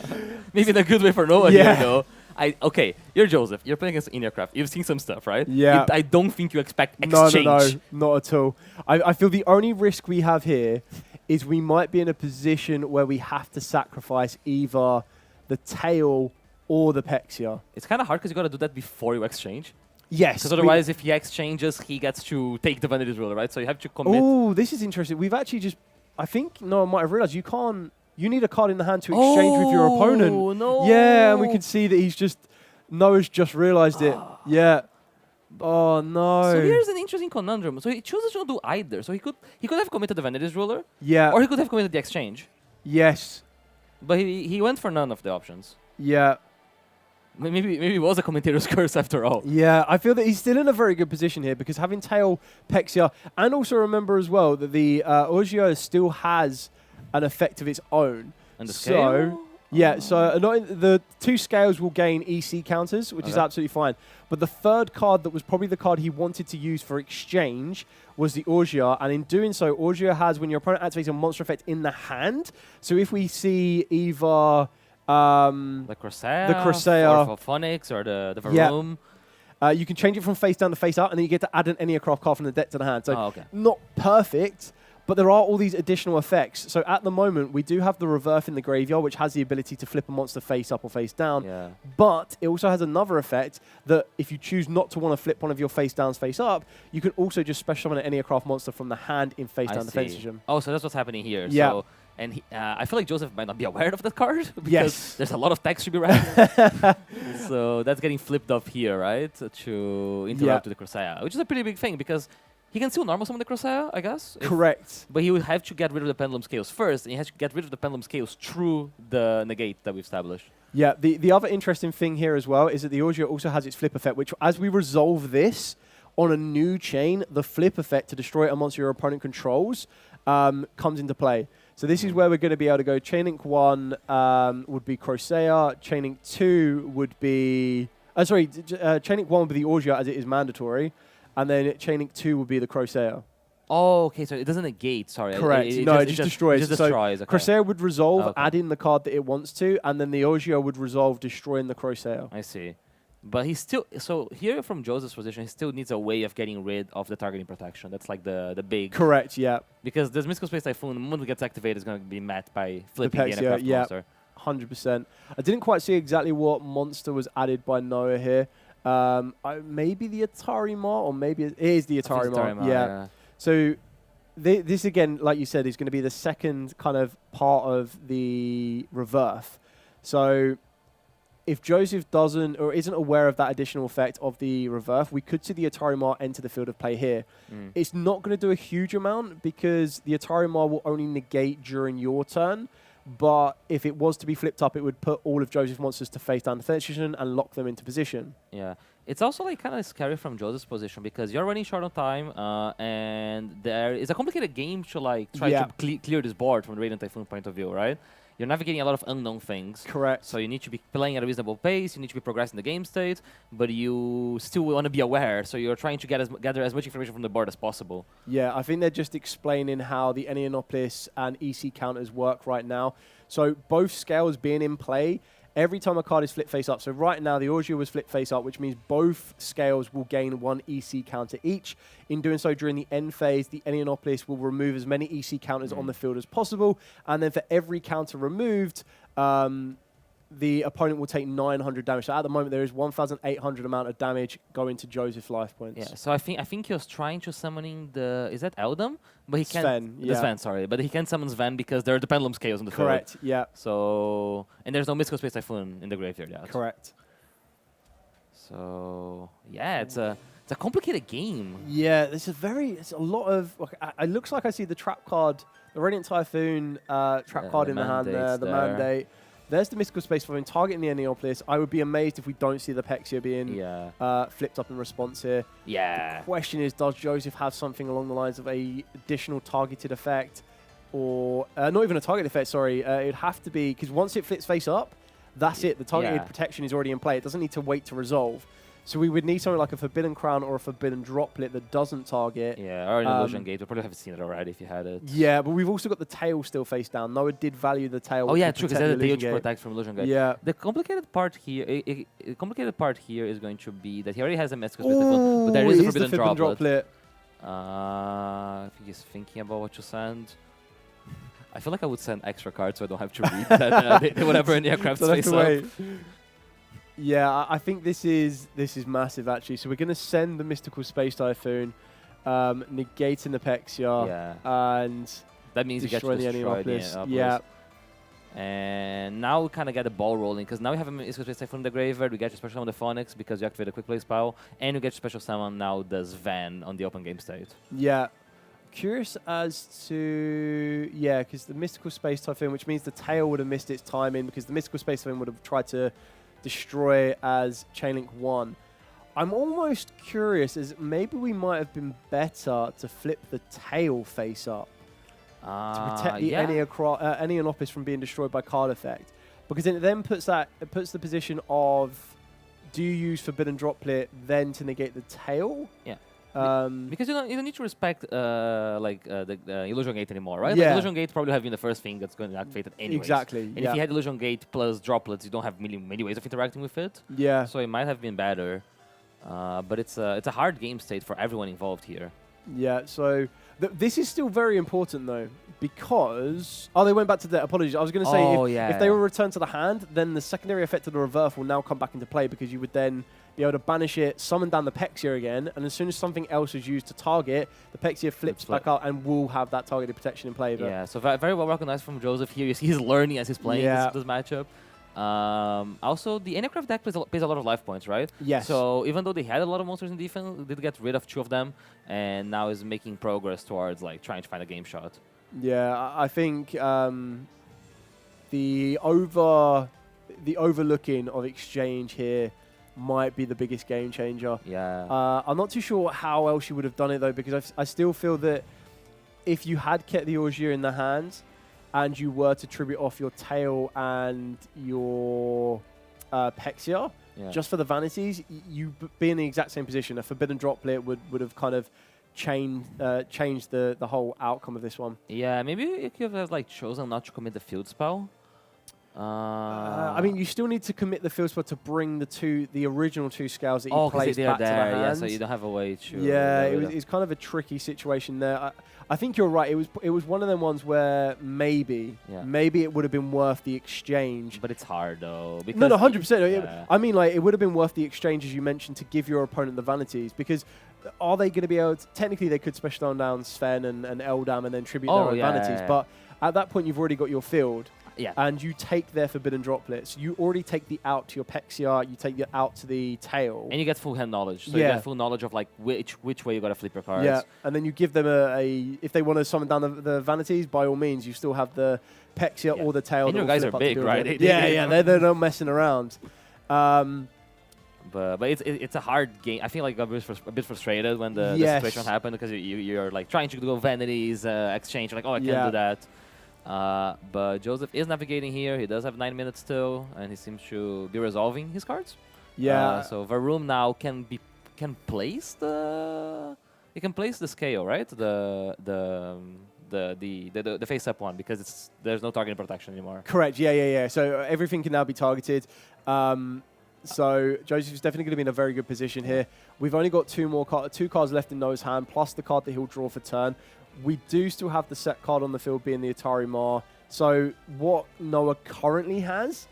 Maybe in a good way for Noah here, though. Okay, you're Joseph. You're playing against Enneacraft. You've seen some stuff, right? Yeah. I don't think you expect exchange. No, not at all. I feel the only risk we have here is we might be in a position where we have to sacrifice either the tail or the Pexia. It's kind of hard because you got to do that before you exchange. Yes. Because otherwise, if he exchanges, he gets to take the Vanity's Ruler, right? So you have to commit. Oh, this is interesting. We've actually just... I think Noah might have realized you can't... You need a card in the hand to exchange with your opponent. Oh, no. Yeah, and we can see that he's just... Noah's just realized it. Yeah. Oh, no. So here's an interesting conundrum. So he chooses to not do either. So he could have committed the Vanity's Ruler. Yeah. Or he could have committed the exchange. Yes. But he went for none of the options. Yeah. Maybe it was a commentator's curse after all. Yeah, I feel that he's still in a very good position here because having tail Pexia, and also remember as well that the Orgio still has an effect of its own. And the scale? Yeah, so the 2 scales will gain EC counters, which is absolutely fine. But the 3rd card that was probably the card he wanted to use for exchange was the Orgia. And in doing so, Orgia has, when your opponent activates a monster effect in the hand, so if we see either... the Crusea, or Phonics, or the Varum. You can change it from face down to face up, and then you get to add an Enneacraft card from the deck to the hand. So not perfect, but there are all these additional effects. So at the moment, we do have the Reverse in the graveyard, which has the ability to flip a monster face up or face down. Yeah. But it also has another effect that if you choose not to want to flip one of your face downs face up, you can also just special summon an Enneacraft monster from the hand in face down defense position. Oh, so that's what's happening here. Yeah. So, and I feel like Joseph might not be aware of that card because there's a lot of text to be read. So that's getting flipped off here, right? To interrupt with the Crusea, which is a pretty big thing because he can still normal summon the Crusea, I guess. Correct. But he would have to get rid of the Pendulum Scales first, and he has to get rid of the Pendulum Scales through the negate that we've established. Yeah, the other interesting thing here as well is that the Audio also has its flip effect, which as we resolve this on a new chain, the flip effect to destroy a monster your opponent controls comes into play. So this is where we're going to be able to go. Chain link 1 would be Crocea. Chain link 2 would be... chain link 1 would be the Audio as it is mandatory. And then chain link 2 would be the Crocea. Oh, okay, so it doesn't negate, sorry. Correct. It just destroys. It just destroys, so okay. Crocea would resolve, add in the card that it wants to, and then the Audio would resolve, destroying the Crocea. I see. But he's still... So here from Joseph's position, he still needs a way of getting rid of the targeting protection. That's like the big... Correct, yeah. Because this Mystical Space Typhoon, the moment it gets activated, is going to be met by flipping the Aircraft monster. 100%. I didn't quite see exactly what monster was added by Noah here. Maybe the Atari Ma, or maybe it is the Atari Ma. Yeah. So this, again, like you said, is going to be the second kind of part of the reverse. So if Joseph doesn't or isn't aware of that additional effect of the reverse, we could see the Atari Ma enter the field of play here. It's not going to do a huge amount because the Atari Ma will only negate during your turn. But if it was to be flipped up, it would put all of Joseph's monsters to face down the third position and lock them into position. Yeah. It's also like kind of scary from Joseph's position because you're running short on time and there is a complicated game to like try to clear this board from the Radiant Typhoon point of view, right? You're navigating a lot of unknown things. Correct. So you need to be playing at a reasonable pace, you need to be progressing the game state, but you still want to be aware, so you're trying to gather as much information from the board as possible. Yeah, I think they're just explaining how the Enianopolis and EC counters work right now. So both scales being in play, every time a card is flipped face up. So right now, the Audio was flipped face up, which means both scales will gain 1 EC counter each. In doing so, during the end phase, the Enianopolis will remove as many EC counters on the field as possible. And then for every counter removed, the opponent will take 900 damage. So at the moment, there is 1,800 amount of damage going to Joseph's life points. Yeah, so I think he was trying to summoning the... Is that Eldam? But he can't... Sven, yeah. Sven, sorry. But he can't summon Sven because there are the Pendulum Scales on the field. Correct, yeah. So... And there's no Mystical Space Typhoon in the graveyard yet. Correct. So... Yeah, it's a complicated game. Yeah, it's a lot of... It looks like I see the trap card, the Radiant Typhoon trap card in the hand there, the Mandate. There's the Mystical Space Typhoon targeting the Enianopolis. I would be amazed if we don't see the Pexia being flipped up in response here. Yeah. The question is, does Joseph have something along the lines of a additional targeted effect? Or, not even a target effect, sorry. It'd have to be, because once it flips face up, that's it. The targeted protection is already in play. It doesn't need to wait to resolve. So we would need something like a Forbidden Crown or a Forbidden Droplet that doesn't target. Yeah, or an Illusion Gate. We probably haven't seen it already if you had it. Yeah, but we've also got the tail still face down. Noah did value the tail. Oh yeah, true, because there's a tail to protect from Illusion Gate. Yeah. The complicated part here, is going to be that he already has a Mystical Space Typhoon, but there is a Forbidden Droplet. I think he's thinking about what to send. I feel like I would send extra cards so I don't have to read that, whatever in the aircraft space up. Yeah, I think this is massive actually. So we're going to send the Mystical Space Typhoon, negating the Pexia, and that means you get to destroy the Enianopolis. Yeah. And now we kind of get the ball rolling because now we have a Mystical Space Typhoon in the graveyard. We get to special summon the Phonics because you activate a Quick Play spell, and you get to special summon now the Sven on the open game state. Yeah. Curious as to because the Mystical Space Typhoon, which means the tail would have missed its timing because the Mystical Space Typhoon would have tried to destroy as Chainlink 1. I'm almost curious as maybe we might have been better to flip the tail face up to protect the Enianopolis from being destroyed by card effect, because it then puts the position of, do you use Forbidden Droplet then to negate the tail? Yeah. Because you don't need to respect the Illusion Gate anymore, right? Yeah. Like Illusion Gate probably have been the first thing that's going to activate it anyways. Exactly. And if you had Illusion Gate plus Droplets, you don't have many ways of interacting with it. Yeah. So it might have been better, but it's a hard game state for everyone involved here. Yeah. So this is still very important though, because they went back to the apologies. I was going to say if they were returned to the hand, then the secondary effect of the reverse will now come back into play because you would then be able to banish it, summon down the Pexia again, and as soon as something else is used to target, the Pexia flips back up and will have that targeted protection in play. Yeah, so very well recognized from Joseph here. He's learning as he's playing this matchup. Also, the Aircraft deck pays a lot of life points, right? Yes. So even though they had a lot of monsters in defense, they did get rid of 2 of them, and now is making progress towards like trying to find a game shot. Yeah, I think the overlooking of exchange here might be the biggest game changer. Yeah. I'm not too sure how else you would have done it though, because I still feel that if you had kept the Orgier in the hands and you were to tribute off your tail and your Pexia, just for the vanities, you be in the exact same position. A Forbidden Droplet would have kind of changed the whole outcome of this one. Yeah, maybe you could have like chosen not to commit the field spell. I mean, you still need to commit the field spell to bring the original 2 scales that you placed back to the hand. Yeah, so you don't have a way to. Yeah, it's kind of a tricky situation there. I think you're right. It was one of them ones where maybe it would have been worth the exchange. But it's hard though. No, 100%. I mean, like it would have been worth the exchange, as you mentioned, to give your opponent the vanities, because are they going to be able to? Technically, they could special down Sven and Eldam and then tribute their own vanities. But at that point, you've already got your field. Yeah. And you take their Forbidden Droplets. You already take the out to your Pexia. You take the out to the tail. And you get full hand knowledge. So you get full knowledge of like which way you got to flip your cards. Yeah. And then you give them if they want to summon down the vanities, by all means, you still have the Pexia or the tail. And your guys are big, right? They're not messing around. But it's a hard game. I feel like I was a bit frustrated when the situation happened, because you're like trying to go vanities, exchange. You're like, oh, I can't do that. But Joseph is navigating here. He does have 9 minutes still, and he seems to be resolving his cards. Yeah. So Varum now can place the scale, right? The face up one, because there's no targeting protection anymore. Correct. Yeah. So everything can now be targeted. So Joseph's definitely going to be in a very good position here. We've only got two cards left in Noah's hand, plus the card that he'll draw for turn. We do still have the set card on the field, being the Atari Mar. So what Noah currently has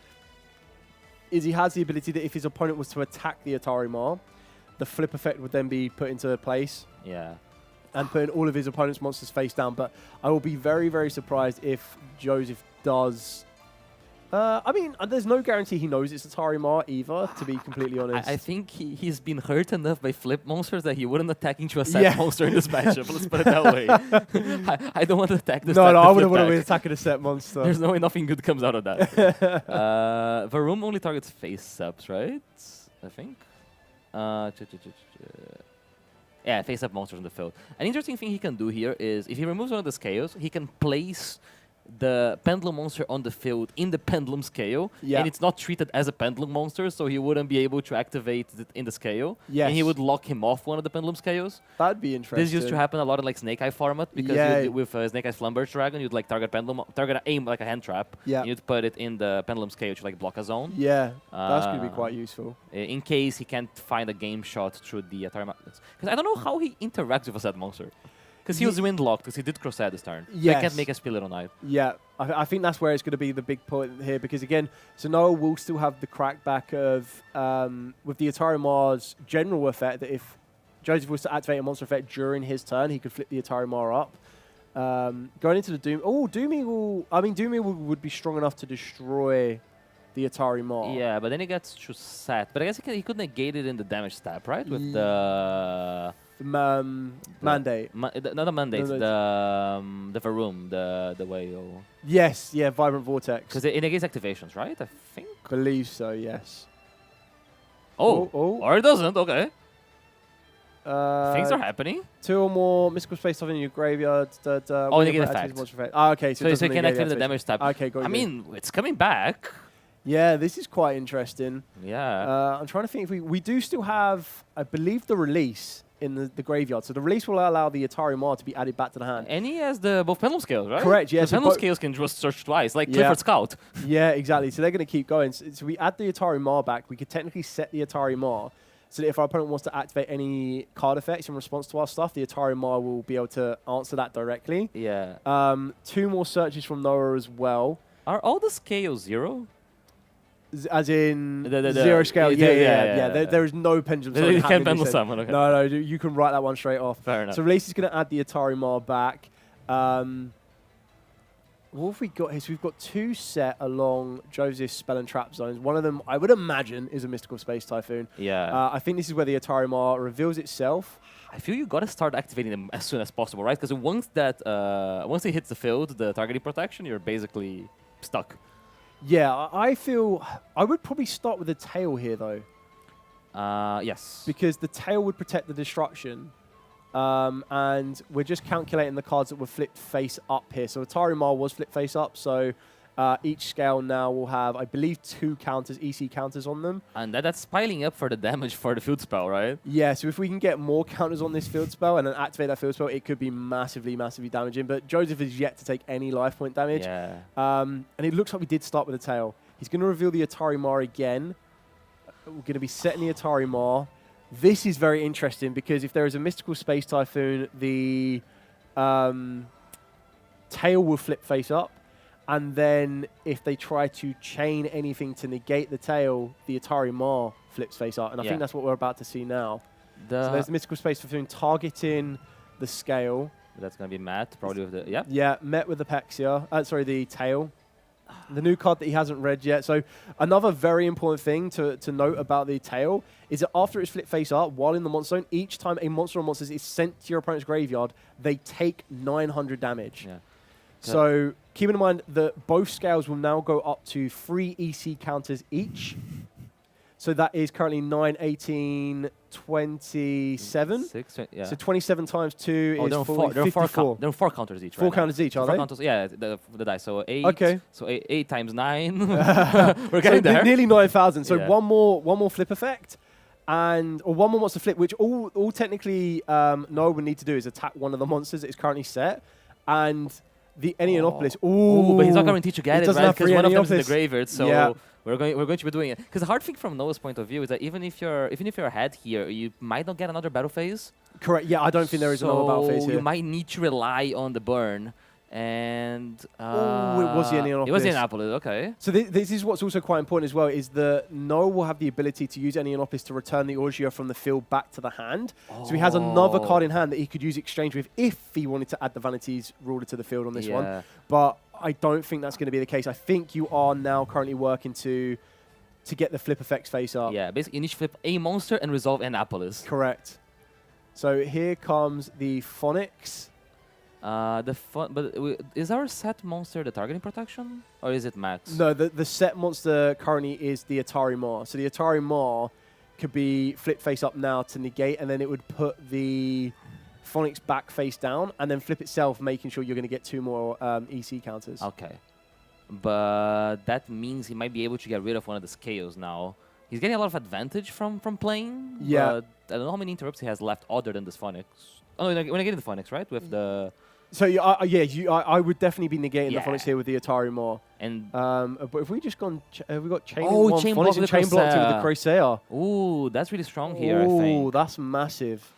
is he has the ability that if his opponent was to attack the Atari Mar, the flip effect would then be put into place. Yeah. And putting all of his opponent's monsters face down. But I will be very, very surprised if Joseph does... I mean, there's no guarantee he knows it's Atari Mar either, to be completely honest. I think he's been hurt enough by flip monsters that he wouldn't attack into a set monster in this matchup. Let's put it that way. I don't want to attack this. No, I wouldn't want to be attacking a set monster. There's no way nothing good comes out of that. Varum only targets face-ups, right? I think. Yeah, face-up monsters in the field. An interesting thing he can do here is, if he removes one of the scales, he can place the pendulum monster on the field in the pendulum scale, and it's not treated as a pendulum monster, so he wouldn't be able to activate it in the scale. Yes. And he would lock him off one of the pendulum scales. That'd be interesting. This used to happen a lot in like Snake Eye format, because with Snake Eye Slumber's Dragon, you'd like target aim like a hand trap, and you'd put it in the pendulum scale to like block a zone. Yeah, that's going to be quite useful. In case he can't find a game shot through the Atari Because I don't know how he interacts with a set monster. Because he was windlocked, because he did Crusade this turn. Yes. So he can't make a Spiller Knight. Yeah, I think that's where it's going to be the big point here, because again, Noah will still have the crackback of, with the Atari Mar's general effect, that if Joseph was to activate a monster effect during his turn, he could flip the Atari Mar up. Going into the Doom... Oh, Doomy will... I mean, Doomy would be strong enough to destroy the Atari Mar. Yeah, but then he gets to set. But I guess he could negate it in the damage step, right? With the... mandate. Not the mandate, the Varum, the way. Yes, yeah, Vibrant Vortex. Because it negates activations, right? I think. Believe so, yes. Or it doesn't. Okay. Things are happening. 2 or more mystical space stuff in your graveyard. Negative effect. Okay, so you can activate the damage tab. Okay, got it. I mean, it's coming back. Yeah, this is quite interesting. Yeah. I'm trying to think if we do still have, I believe, the release in the graveyard. So the release will allow the Atari Mar to be added back to the hand. And he has both pendulum scales, right? Correct, yeah. The pendulum scales can just search twice, like Clifford Scout. Yeah, exactly. So they're going to keep going. So we add the Atari Mar back. We could technically set the Atari Mar so that if our opponent wants to activate any card effects in response to our stuff, the Atari Mar will be able to answer that directly. Yeah. 2 more searches from Noah as well. Are all the scales 0? As in the 0 scale, yeah. There is no pendulum summon. You can't pendulum summon, okay. No, you can write that one straight off. Fair enough. So release is going to add the Atari Mar back. What have we got here? So we've got 2 set along Joseph's Spell and Trap zones. One of them, I would imagine, is a Mystical Space Typhoon. Yeah. I think this is where the Atari Mar reveals itself. I feel you got to start activating them as soon as possible, right? Because once it hits the field, the targeting protection, you're basically stuck. Yeah, I feel I would probably start with the tail here, though. Yes. Because the tail would protect the destruction. And we're just calculating the cards that were flipped face up here. So Atari Mar was flipped face up, so each scale now will have, I believe, 2 counters, EC counters on them. And that's piling up for the damage for the field spell, right? Yeah, so if we can get more counters on this field spell and then activate that field spell, it could be massively, massively damaging. But Joseph is yet to take any life point damage. Yeah. And it looks like we did start with the tail. He's going to reveal the Atari Mar again. We're going to be setting the Atari Mar. This is very interesting because if there is a Mystical Space Typhoon, the tail will flip face up. And then if they try to chain anything to negate the tail, the Atari Mar flips face up. And I think that's what we're about to see now. So there's the Mystical Space Typhoon targeting the scale. That's going to be Matt, probably with the... Yeah. Yeah, met with the Pexia. Sorry, the tail. The new card that he hasn't read yet. So another very important thing to note about the tail is that after it's flipped face up, while in the monster zone, each time a monster or monsters is sent to your opponent's graveyard, they take 900 damage. Yeah. So keep in mind that both scales will now go up to 3 EC counters each. So that is currently 9, 18, 27. Yeah. So 27 times 2 is there are 54. There are 4 counters each. 4 counters each, are they? Counters, yeah, the dice. So 8. Okay. So 8 times 9. We're getting there. Nearly 9,000. So Yeah. one more flip effect, or one more monster flip, which all technically Noah would need to do is attack one of the monsters that is currently set, and the Enneanopolis. Ooh, but he's not guaranteed to get it, right? Because one of them is in the Enneanopolis. graveyard. So Yeah. we're going to be doing it. Because the hard thing from Noah's point of view is that even if you're ahead here, you might not get another battle phase. Correct. Yeah, I don't think there is another battle phase here. You might need to rely on the burn. And it was the Enneanopolis. It was the Enneanopolis, okay. So this is what's also quite important as well, is that Noah will have the ability to use Enneanopolis to return the Orgia from the field back to the hand. So he has another card in hand that he could use exchange with if he wanted to add the Vanities ruler to the field on this one. But I don't think that's going to be the case. I think you are now currently working to get the flip effects face up. Yeah, basically you need to flip a monster and resolve Enneanopolis. Correct. So here comes the Phonics. Is our set monster the targeting protection, or is it max? No, the set monster currently is the Atari Mar. So the Atari Mar could be flip face up now to negate, and then it would put the Phonics back face down, and then flip itself, making sure you're going to get 2 more EC counters. Okay, but that means he might be able to get rid of one of the scales now. He's getting a lot of advantage from playing. Yeah. But I don't know how many interrupts he has left other than this Phonics. Oh, when I get into Phonics, right? With the... So I would definitely be negating the Phonics here with the Atari Mar. And but if we just gone, have we got chain chain Phonics and chain blocked with the Crusade. Ooh, that's really strong here. I think. Ooh, that's massive.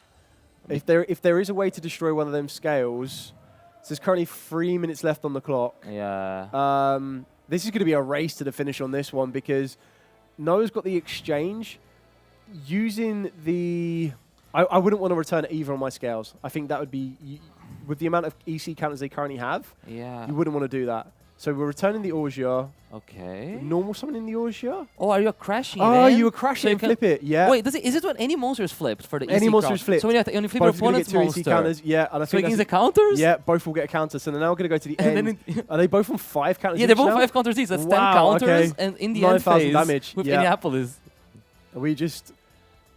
If there is a way to destroy one of them scales, so there's currently 3 minutes left on the clock. Yeah. This is going to be a race to the finish on this one because Noah's got the exchange using the. I wouldn't want to return either on my scales. I think that would be. With the amount of EC counters they currently have, you wouldn't want to do that. So we're returning the Orgia. Okay. Normal summon in the Orgia. Oh, are you crashing? Oh, you were crashing and flip it. Yeah. Wait, is it when any monster is flipped for the EC any monster is flipped? So when you only flip your opponent's monster. EC counters. Yeah, and I so think against the counters. Yeah, both will get a counter. So they're now going to go to the end. Are they both on 5 counters? Yeah, they're both 5 counters each. That's 10 counters, and in the end phase damage with Enneanopolis. Are we just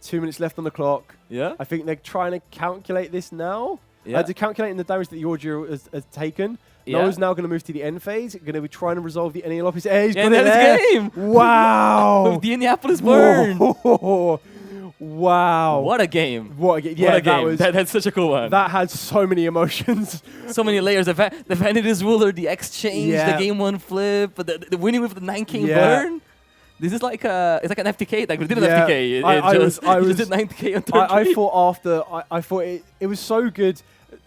2 minutes left on the clock? Yeah. I think they're trying to calculate this now. Yeah. They're calculating the damage that the Orgia has taken. Yeah. Noah's now going to move to the end phase. Going to be trying to resolve the Enneanopolis. He's got it there. Game. Wow. With the Enneanopolis burn. Wow. What a game. What a game. Yeah, that's such a cool one. That had so many emotions. So many layers. The Vanities ruler, the exchange, the game 1 flip, the winning with the 9K burn. This is like it's like an FTK. Like we did an FTK. I just did 9K on turn 3. I thought after I thought it was so good.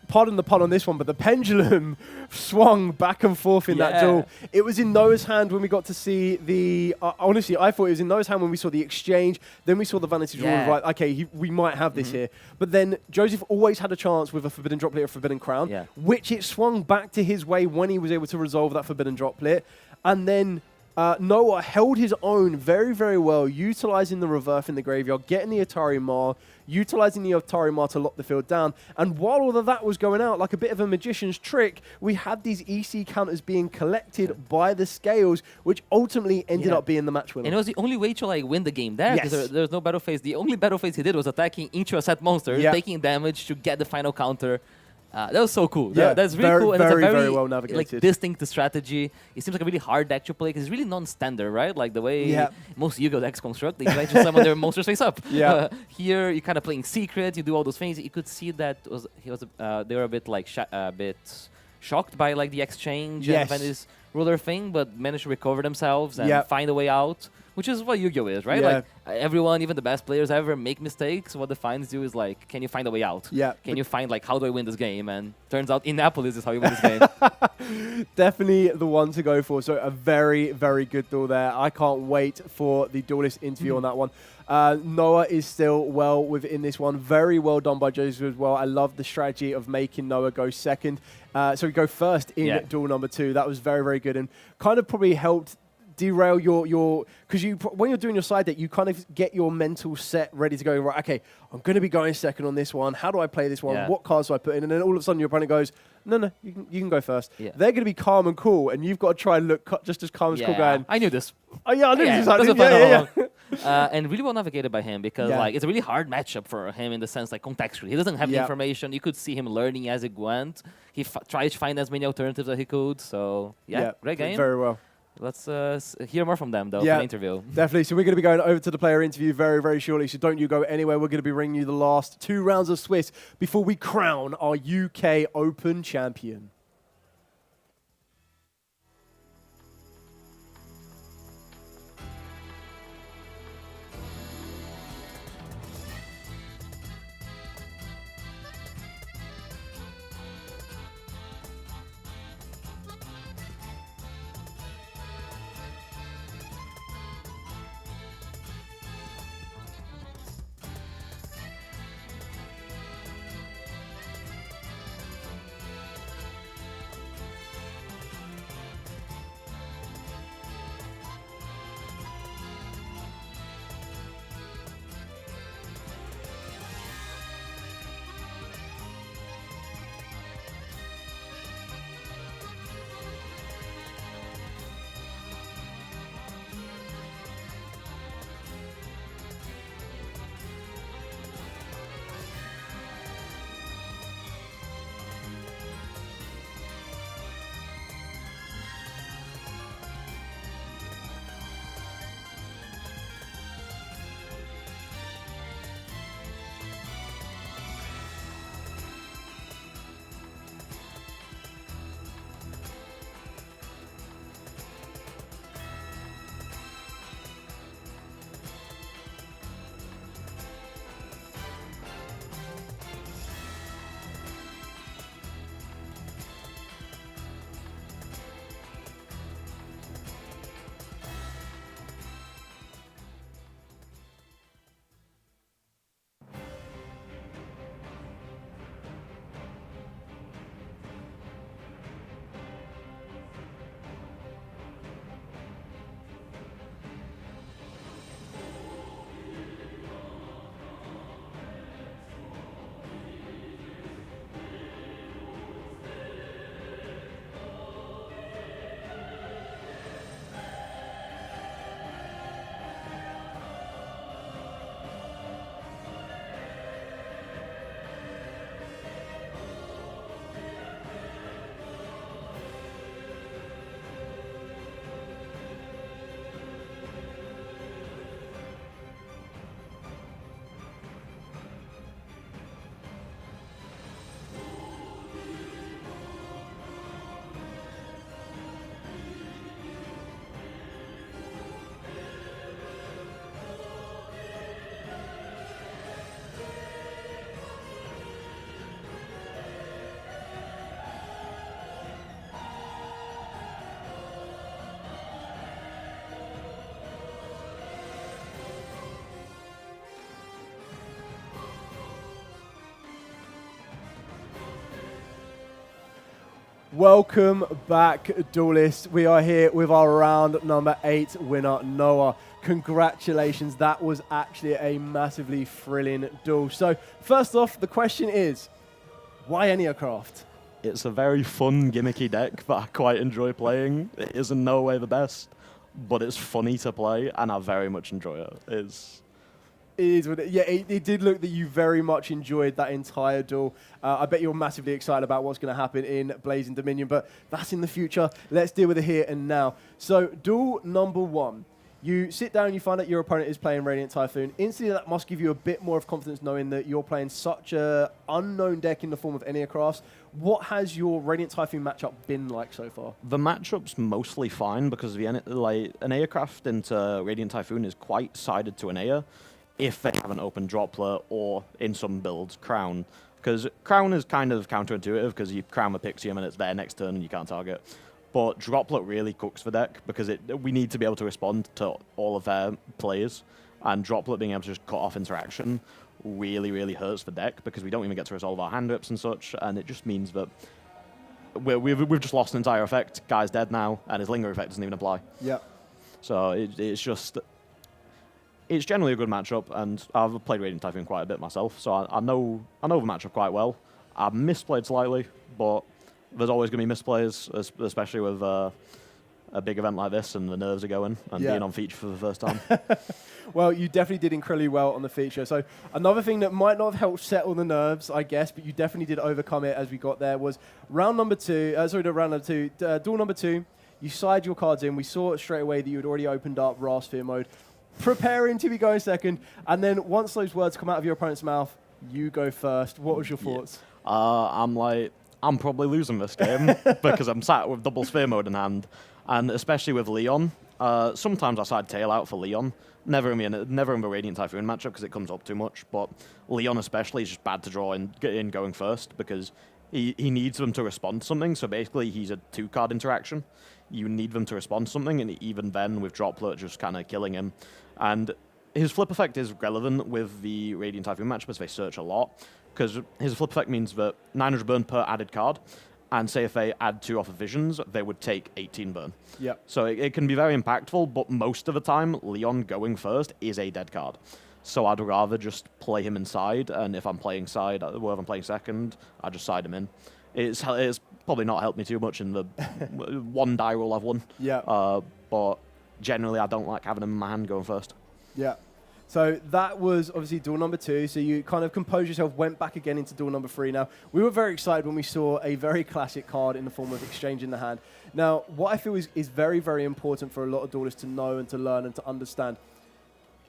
Pardon the pun on this one, but the pendulum swung back and forth in that duel. It was in Noah's hand when we got to see the. Honestly, I thought it was in Noah's hand when we saw the exchange. Then we saw the Vanity Draw. Right, okay, we might have this here. But then Joseph always had a chance with a Forbidden Droplet or Forbidden Crown, which it swung back to his way when he was able to resolve that Forbidden Droplet, and then. Noah held his own very, very well, utilizing the reverse in the graveyard, getting the Atari Mar, utilizing the Otarimar to lock the field down. And while all of that was going out, like a bit of a magician's trick, we had these EC counters being collected by the Scales, which ultimately ended up being the match winner. And it was the only way to like win the game there, because there was no battle phase. The only battle phase he did was attacking into a set monster, taking damage to get the final counter. That was so cool. Yeah, that's really cool. And it's a very well navigated. like distinct strategy. It seems like a really hard deck to play because it's really non-standard, right? Like the way most Yu-Gi-Oh decks construct, they try to summon their monsters face up. Here you kind of play in secret. You do all those things. You could see that they were a bit like shocked by like the exchange and this ruler thing, but managed to recover themselves and find a way out. Which is what Yu-Gi-Oh is, right? Like everyone, even the best players ever, make mistakes. What defines you is like, can you find a way out? Can you find like, how do I win this game? And turns out Innapolis is how you win this game. Definitely the one to go for. So a very, very good duel there. I can't wait for the duelist interview on that one. Noah is still well within this one. Very well done by Joseph as well. I love the strategy of making Noah go second. So we go first in duel number 2. That was very, very good and kind of probably helped derail your because when you're doing your side deck, you kind of get your mental set ready to go, right, okay, I'm going to be going second on this one. How do I play this one? What cards do I put in? And then all of a sudden your opponent goes, no, you can go first. They're going to be calm and cool, and you've got to try and look just as calm as cool going, I knew this. Oh, yeah, I knew this. And really well navigated by him because like it's a really hard matchup for him in the sense like contextually. He doesn't have the information. You could see him learning as it went. He tried to find as many alternatives as he could. So, great game. Very well. Let's hear more from them, though, for the interview. Definitely. So we're going to be going over to the player interview very, very shortly. So don't you go anywhere. We're going to be bringing you the last 2 rounds of Swiss before we crown our UK Open champion. Welcome back, duelists. We are here with our round number 8 winner, Noah. Congratulations, that was actually a massively thrilling duel. So, first off, the question is, why Enneacraft? It's a very fun, gimmicky deck that I quite enjoy playing. It is in no way the best, but it's funny to play, and I very much enjoy it. It did look that you very much enjoyed that entire duel. I bet you're massively excited about what's going to happen in Blazing Dominion, but that's in the future. Let's deal with it here and now. So, duel number 1. You sit down, you find out your opponent is playing Radiant Typhoon. Instantly, that must give you a bit more of confidence knowing that you're playing such an unknown deck in the form of Enneacrafts. What has your Radiant Typhoon matchup been like so far? The matchup's mostly fine because the Enneacraft into Radiant Typhoon is quite sided to Enea if they have an open Droplet or, in some builds, Crown. Because Crown is kind of counterintuitive because you Crown the Pixium and it's there next turn and you can't target. But Droplet really cooks the deck because we need to be able to respond to all of their players. And Droplet being able to just cut off interaction really, really hurts the deck because we don't even get to resolve our hand rips and such. And it just means that we've just lost an entire effect. Guy's dead now, and his Linger effect doesn't even apply. Yeah. So it's generally a good matchup, and I've played Radiant Typhoon quite a bit myself, so I know the matchup quite well. I've misplayed slightly, but there's always going to be misplays, especially with a big event like this and the nerves are going and being on feature for the first time. Well, you definitely did incredibly well on the feature. So another thing that might not have helped settle the nerves, I guess, but you definitely did overcome it as we got there, was duel number 2. You side your cards in. We saw straight away that you had already opened up Ra Sphere mode, preparing to be going second. And then once those words come out of your opponent's mouth, you go first. What was your thoughts? I'm probably losing this game because I'm sat with double Sphere mode in hand. And especially with Leon, sometimes I side tail out for Leon. Never in the Radiant Typhoon matchup because it comes up too much. But Leon especially is just bad to draw in going first because he needs them to respond to something. So basically he's a 2-card interaction. You need them to respond to something, and even then with Droplet just kind of killing him. And his flip effect is relevant with the Radiant Typhoon matchup as they search a lot, because his flip effect means that 900 burn per added card, and say if they add 2 off of Visions, they would take 18 burn. Yep. So it can be very impactful, but most of the time, Leon going first is a dead card. So I'd rather just play him inside, and if I'm playing side, or if I'm playing second, I just side him in. It's probably not helped me too much in the one die roll I've won. Yeah. But generally, I don't like having him in my hand going first. Yeah. So that was obviously duel number 2. So you kind of composed yourself, went back again into duel number 3. Now, we were very excited when we saw a very classic card in the form of Exchange in the Hand. Now, what I feel is very, very important for a lot of duelists to know and to learn and to understand.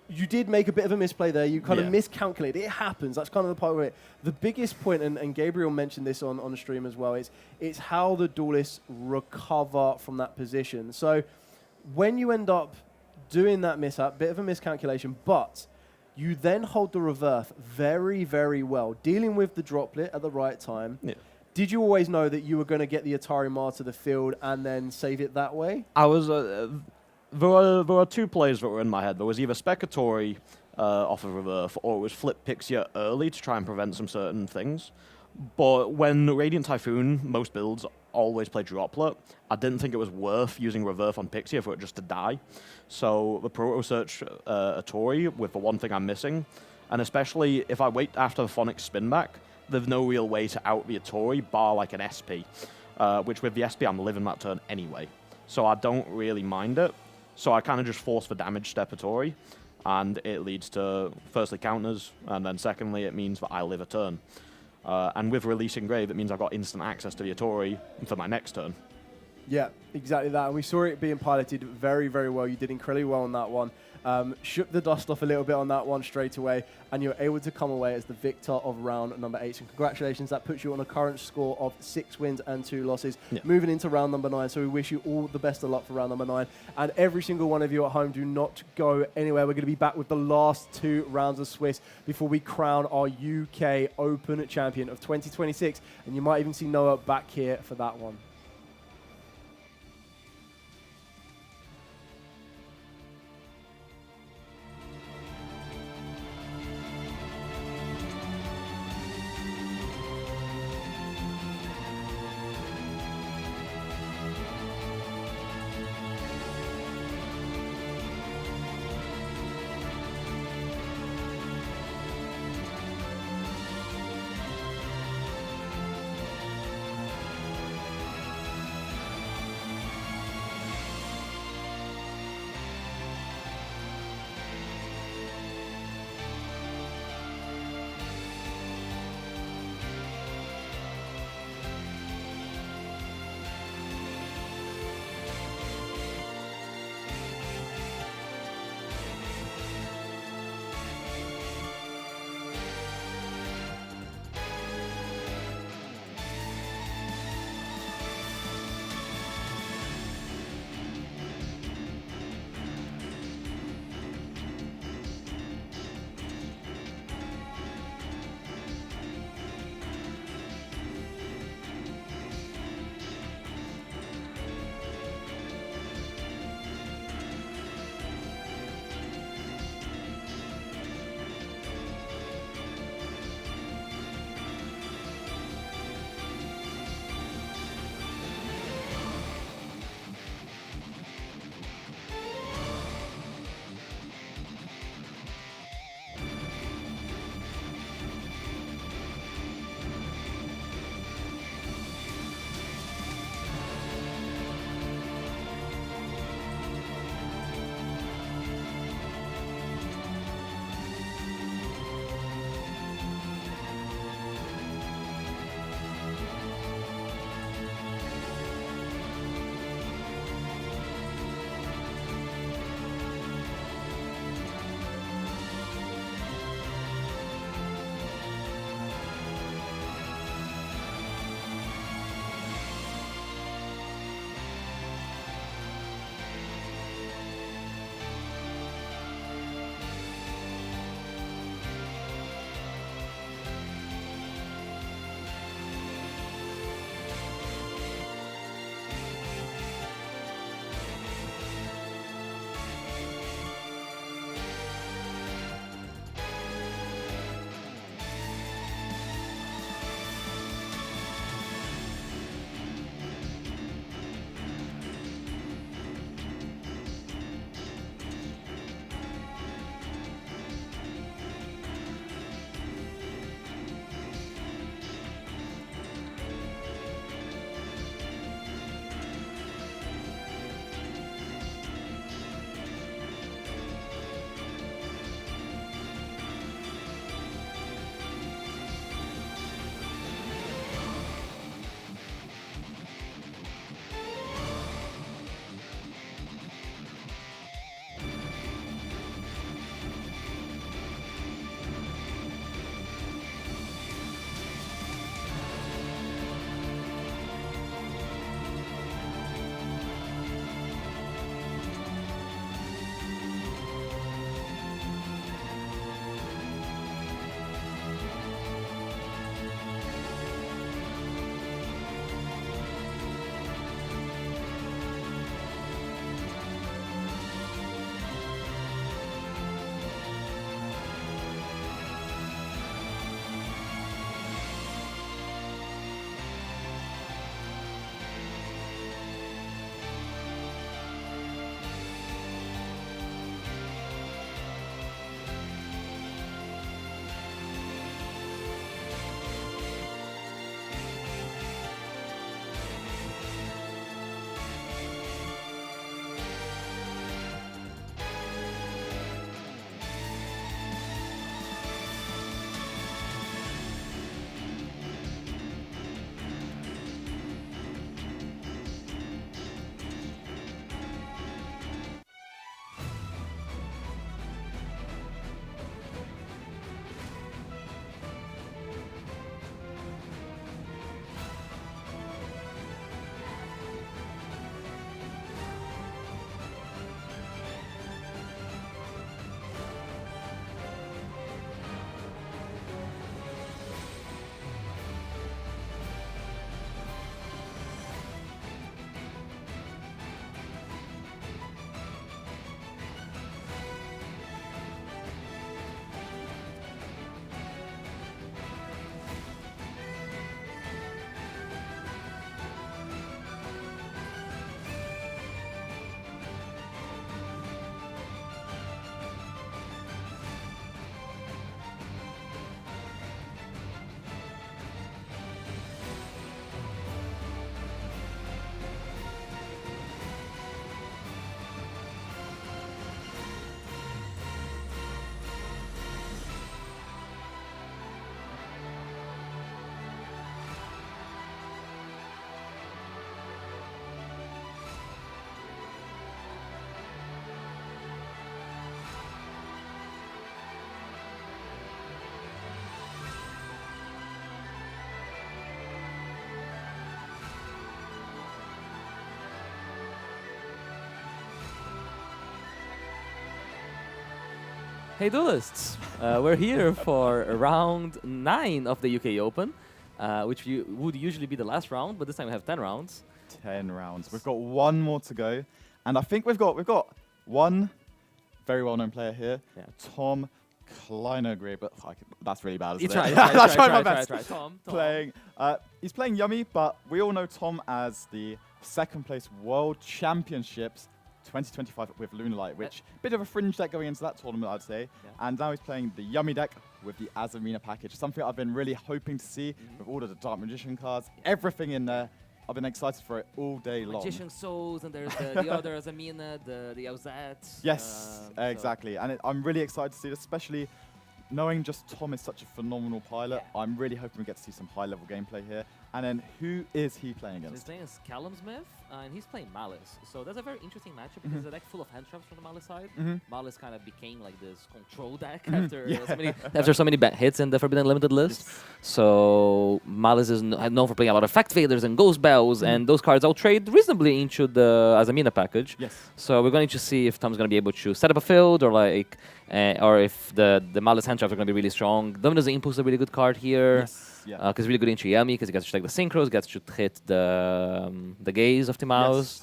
You did make a bit of a misplay there. You kind of miscalculated. It happens. That's kind of the part where the biggest point, and Gabriel mentioned this on the stream as well, it's how the duelists recover from that position. So when you end up doing that mishap, bit of a miscalculation, but you then hold the reverse very, very well, dealing with the Droplet at the right time. Yeah. Did you always know that you were going to get the Atari Mar to the field and then save it that way? I was... There were 2 plays that were in my head. There was either Specatory off of Reverse, or it was Flip Pixia early to try and prevent some certain things. But when Radiant Typhoon, most builds always play Droplet, I didn't think it was worth using Reverse on Pixia for it just to die. So the Proto Search Atori with the one thing I'm missing, and especially if I wait after the Phonics spin back, there's no real way to out the Atori bar like an SP, which with the SP I'm living that turn anyway. So I don't really mind it. So I kind of just force the damage step Atori, and it leads to, firstly, counters, and then secondly, it means that I live a turn. And with Releasing Grave, it means I've got instant access to the Atori for my next turn. Yeah, exactly that. And we saw it being piloted very, very well. You did incredibly well on that one. Shook the dust off a little bit on that one straight away, and you're able to come away as the victor of round number 8. So congratulations, that puts you on a current score of 6 wins and 2 losses, moving into round number 9. So we wish you all the best of luck for round number 9. And every single one of you at home, do not go anywhere. We're going to be back with the last 2 rounds of Swiss before we crown our UK Open champion of 2026. And you might even see Noah back here for that one. Hey duelists, we're here for round 9 of the UK Open, which would usually be the last round, but this time we have 10 rounds. 10 rounds. We've got one more to go, and I think we've got one very well-known player here, Tom Kleinogre, but that's really bad, isn't it? Try. Tom. Playing, he's playing Yummy, but we all know Tom as the second place World Championships 2025 with Lunalight, which bit of a fringe deck going into that tournament, I'd say. Yeah. And now he's playing the Yummy deck with the Azamina package, something I've been really hoping to see with all of the Dark Magician cards, everything in there. I've been excited for it all day long. Magician Souls, and there's the other Azamina, the Auzat. Yes, exactly. And I'm really excited to see this, especially knowing just Tom is such a phenomenal pilot. Yeah. I'm really hoping we get to see some high-level gameplay here. And then who is he playing against? His name is Callum Smith, and he's playing Malice. So that's a very interesting matchup because it's a deck full of hand traps from the Malice side. Malice kind of became like this control deck after so many bad hits in the Forbidden Limited list. Yes. So Malice is known for playing a lot of Fact Faders and Ghost Bells, and those cards all trade reasonably into the Azamina package. Yes. So we're going to see if Tom's going to be able to set up a field or like, or if the Malice hand traps are going to be really strong. Dominus Impulse is a really good card here. Yes. Because it's really good into Yummy, because he gets to take the synchros, gets to hit the gaze of the mouse.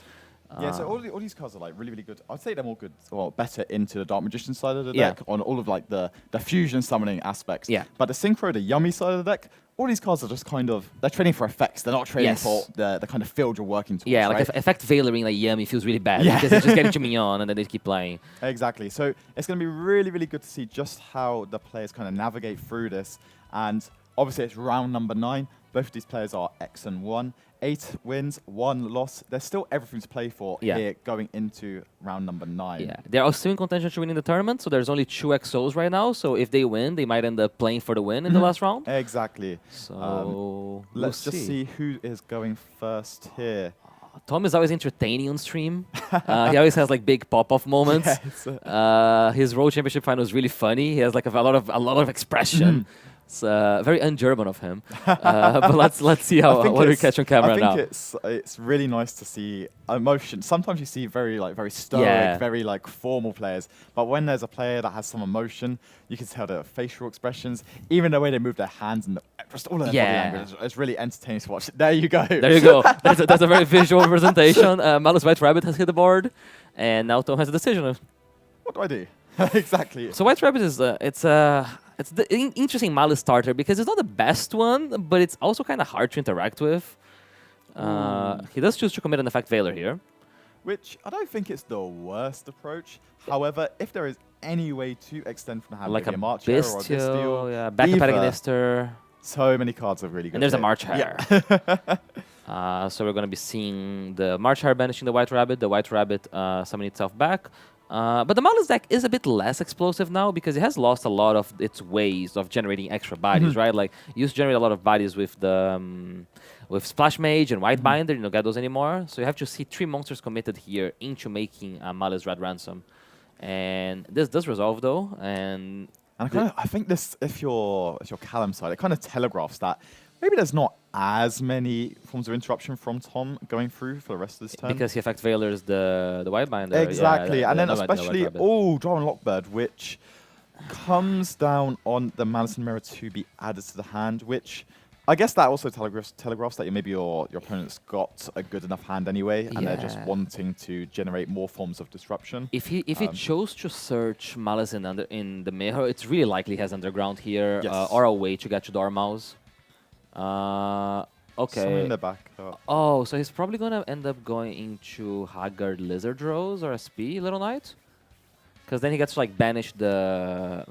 Yes. Yeah, so all these cards are like really, really good. I'd say they're more good, well, better into the Dark Magician side of the deck on all of like the fusion summoning aspects. Yeah. But the synchro, the Yummy side of the deck, all these cards are just kind of, they're trading for effects. They're not trading for the kind of field you're working towards. Yeah, like effect veiling like Yummy feels really bad because it's just getting to Mignon and then they keep playing. Exactly. So it's going to be really, really good to see just how the players kind of navigate through this. And obviously, it's round number 9. Both of these players are X and 1. 8 wins, 1 loss. There's still everything to play for here going into round number 9. Yeah, they're all still in contention to winning the tournament, so there's only 2 XOs right now. So if they win, they might end up playing for the win in the last round. Exactly. So let's just see who is going first here. Tom is always entertaining on stream. He always has like big pop-off moments. His World Championship final is really funny. He has like a lot of expression. It's very un-German of him, but let's see what we catch on camera now. I think it's really nice to see emotion. Sometimes you see very stoic, very like formal players, but when there's a player that has some emotion, you can tell their facial expressions, even the way they move their hands and just all of their body language. It's really entertaining to watch. There you go. There you go. That's a very visual representation. Malice White Rabbit has hit the board, and now Tom has a decision. What do I do? Exactly. So White Rabbit is it's the interesting Malice starter because it's not the best one, but it's also kind of hard to interact with. He does choose to commit an Effect Veiler here. Which I don't think it's the worst approach. However, if there is any way to extend from the hand, like a March Hare or a Bestial, Backup Agonister. So many cards are really good. And there's a March Hare. So we're going to be seeing the March Hare banishing the White Rabbit summoning itself back. But the Malice deck is a bit less explosive now because it has lost a lot of its ways of generating extra bodies, right? Like, you used to generate a lot of bodies with the with Splash Mage and White Binder. You don't get those anymore. So you have to see 3 monsters committed here into making a Malice Red Ransom. And this does resolve, though. And I think this, if you're Callum side, it kind of telegraphs that maybe there's not as many forms of interruption from Tom going through for the rest of this turn. Because he Effect Veilers the White Binder. Exactly. And then especially, Draw and Lockbird, which comes down on the Malice Mirror to be added to the hand, which I guess that also telegraphs that maybe your opponent's got a good enough hand anyway, and they're just wanting to generate more forms of disruption. If he chose to search Malice in the Mirror, it's really likely he has Underground here, or a way to get to Dormouse. Okay. Something in the back. Oh, so he's probably gonna end up going into Haggard Lizard Rose or SP Little Knight, because then he gets to like banish the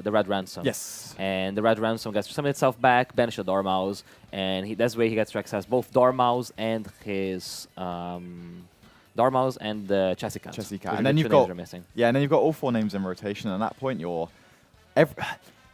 Red Ransom. Yes. And the Red Ransom gets to summon itself back, banish the Dormouse, and that's the way he gets to access both Dormouse and his Dormouse and the Chessie Cat. And then you've got and then you've got all 4 names in rotation. And at that point,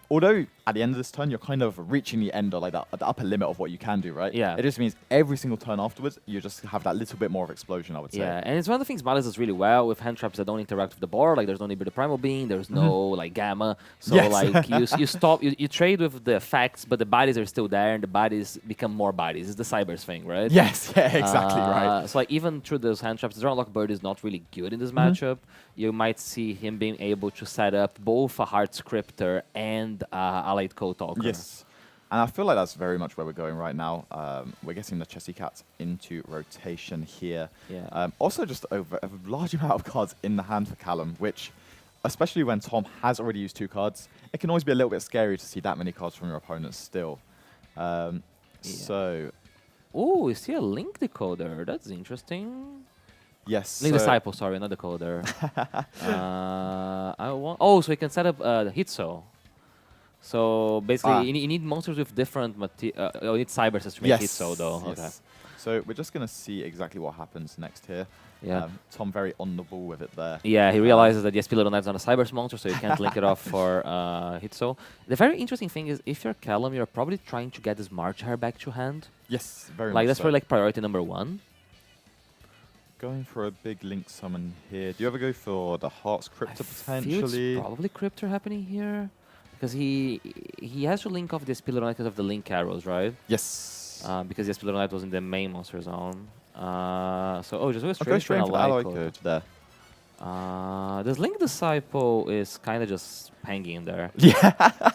although at the end of this turn, you're kind of reaching the end or like the upper limit of what you can do, right? Yeah. It just means every single turn afterwards, you just have that little bit more of explosion, I would say. Yeah, and it's one of the things Malice does really well with hand traps that don't interact with the board. Like there's no need for the Primal Beam, there's no like Gamma. So Yes. like you stop, you trade with the effects, but the bodies are still there, and the bodies become more bodies. It's the Cybers thing, right? Yes, yeah, exactly right. So like even through those hand traps, the Unlock Bird is not really good in this matchup. You might see him being able to set up both a Heart Scripter and Allied Code Talker. Yes. And I feel like that's very much where we're going right now. We're getting the Chessy Cats into rotation here. Yeah. Also, just a large amount of cards in the hand for Callum, which, especially when Tom has already used 2 cards, it can always be a little bit scary to see that many cards from your opponent still. So... Oh, we see a Link Decoder. That's interesting. Yes. Link Disciple, sorry, not Decoder. So we can set up Hitso. So basically, you need monsters with different you need Cybers to make Hitso, though. Yes. Okay. So we're just going to see exactly what happens next here. Yeah. Tom very on the ball with it there. Yeah, he realizes that the SP Little Knight's not a Cybers monster, so you can't link it off for Hitso. The very interesting thing is, if you're Callum, you're probably trying to get this March Hare back to hand. Yes, very like much that's so. for like priority number 1. Going for a big Link summon here. Do you ever go for the Heart's Crypto potentially? It's probably Cryptor happening here. Because he has to link off the SP Little Knight because of the Link arrows, right? Yes. Because the SP Little Knight was in the main monster zone. Just go I'll go straight for the Ally Code there. This Link Disciple is kind of just hanging there. Yeah,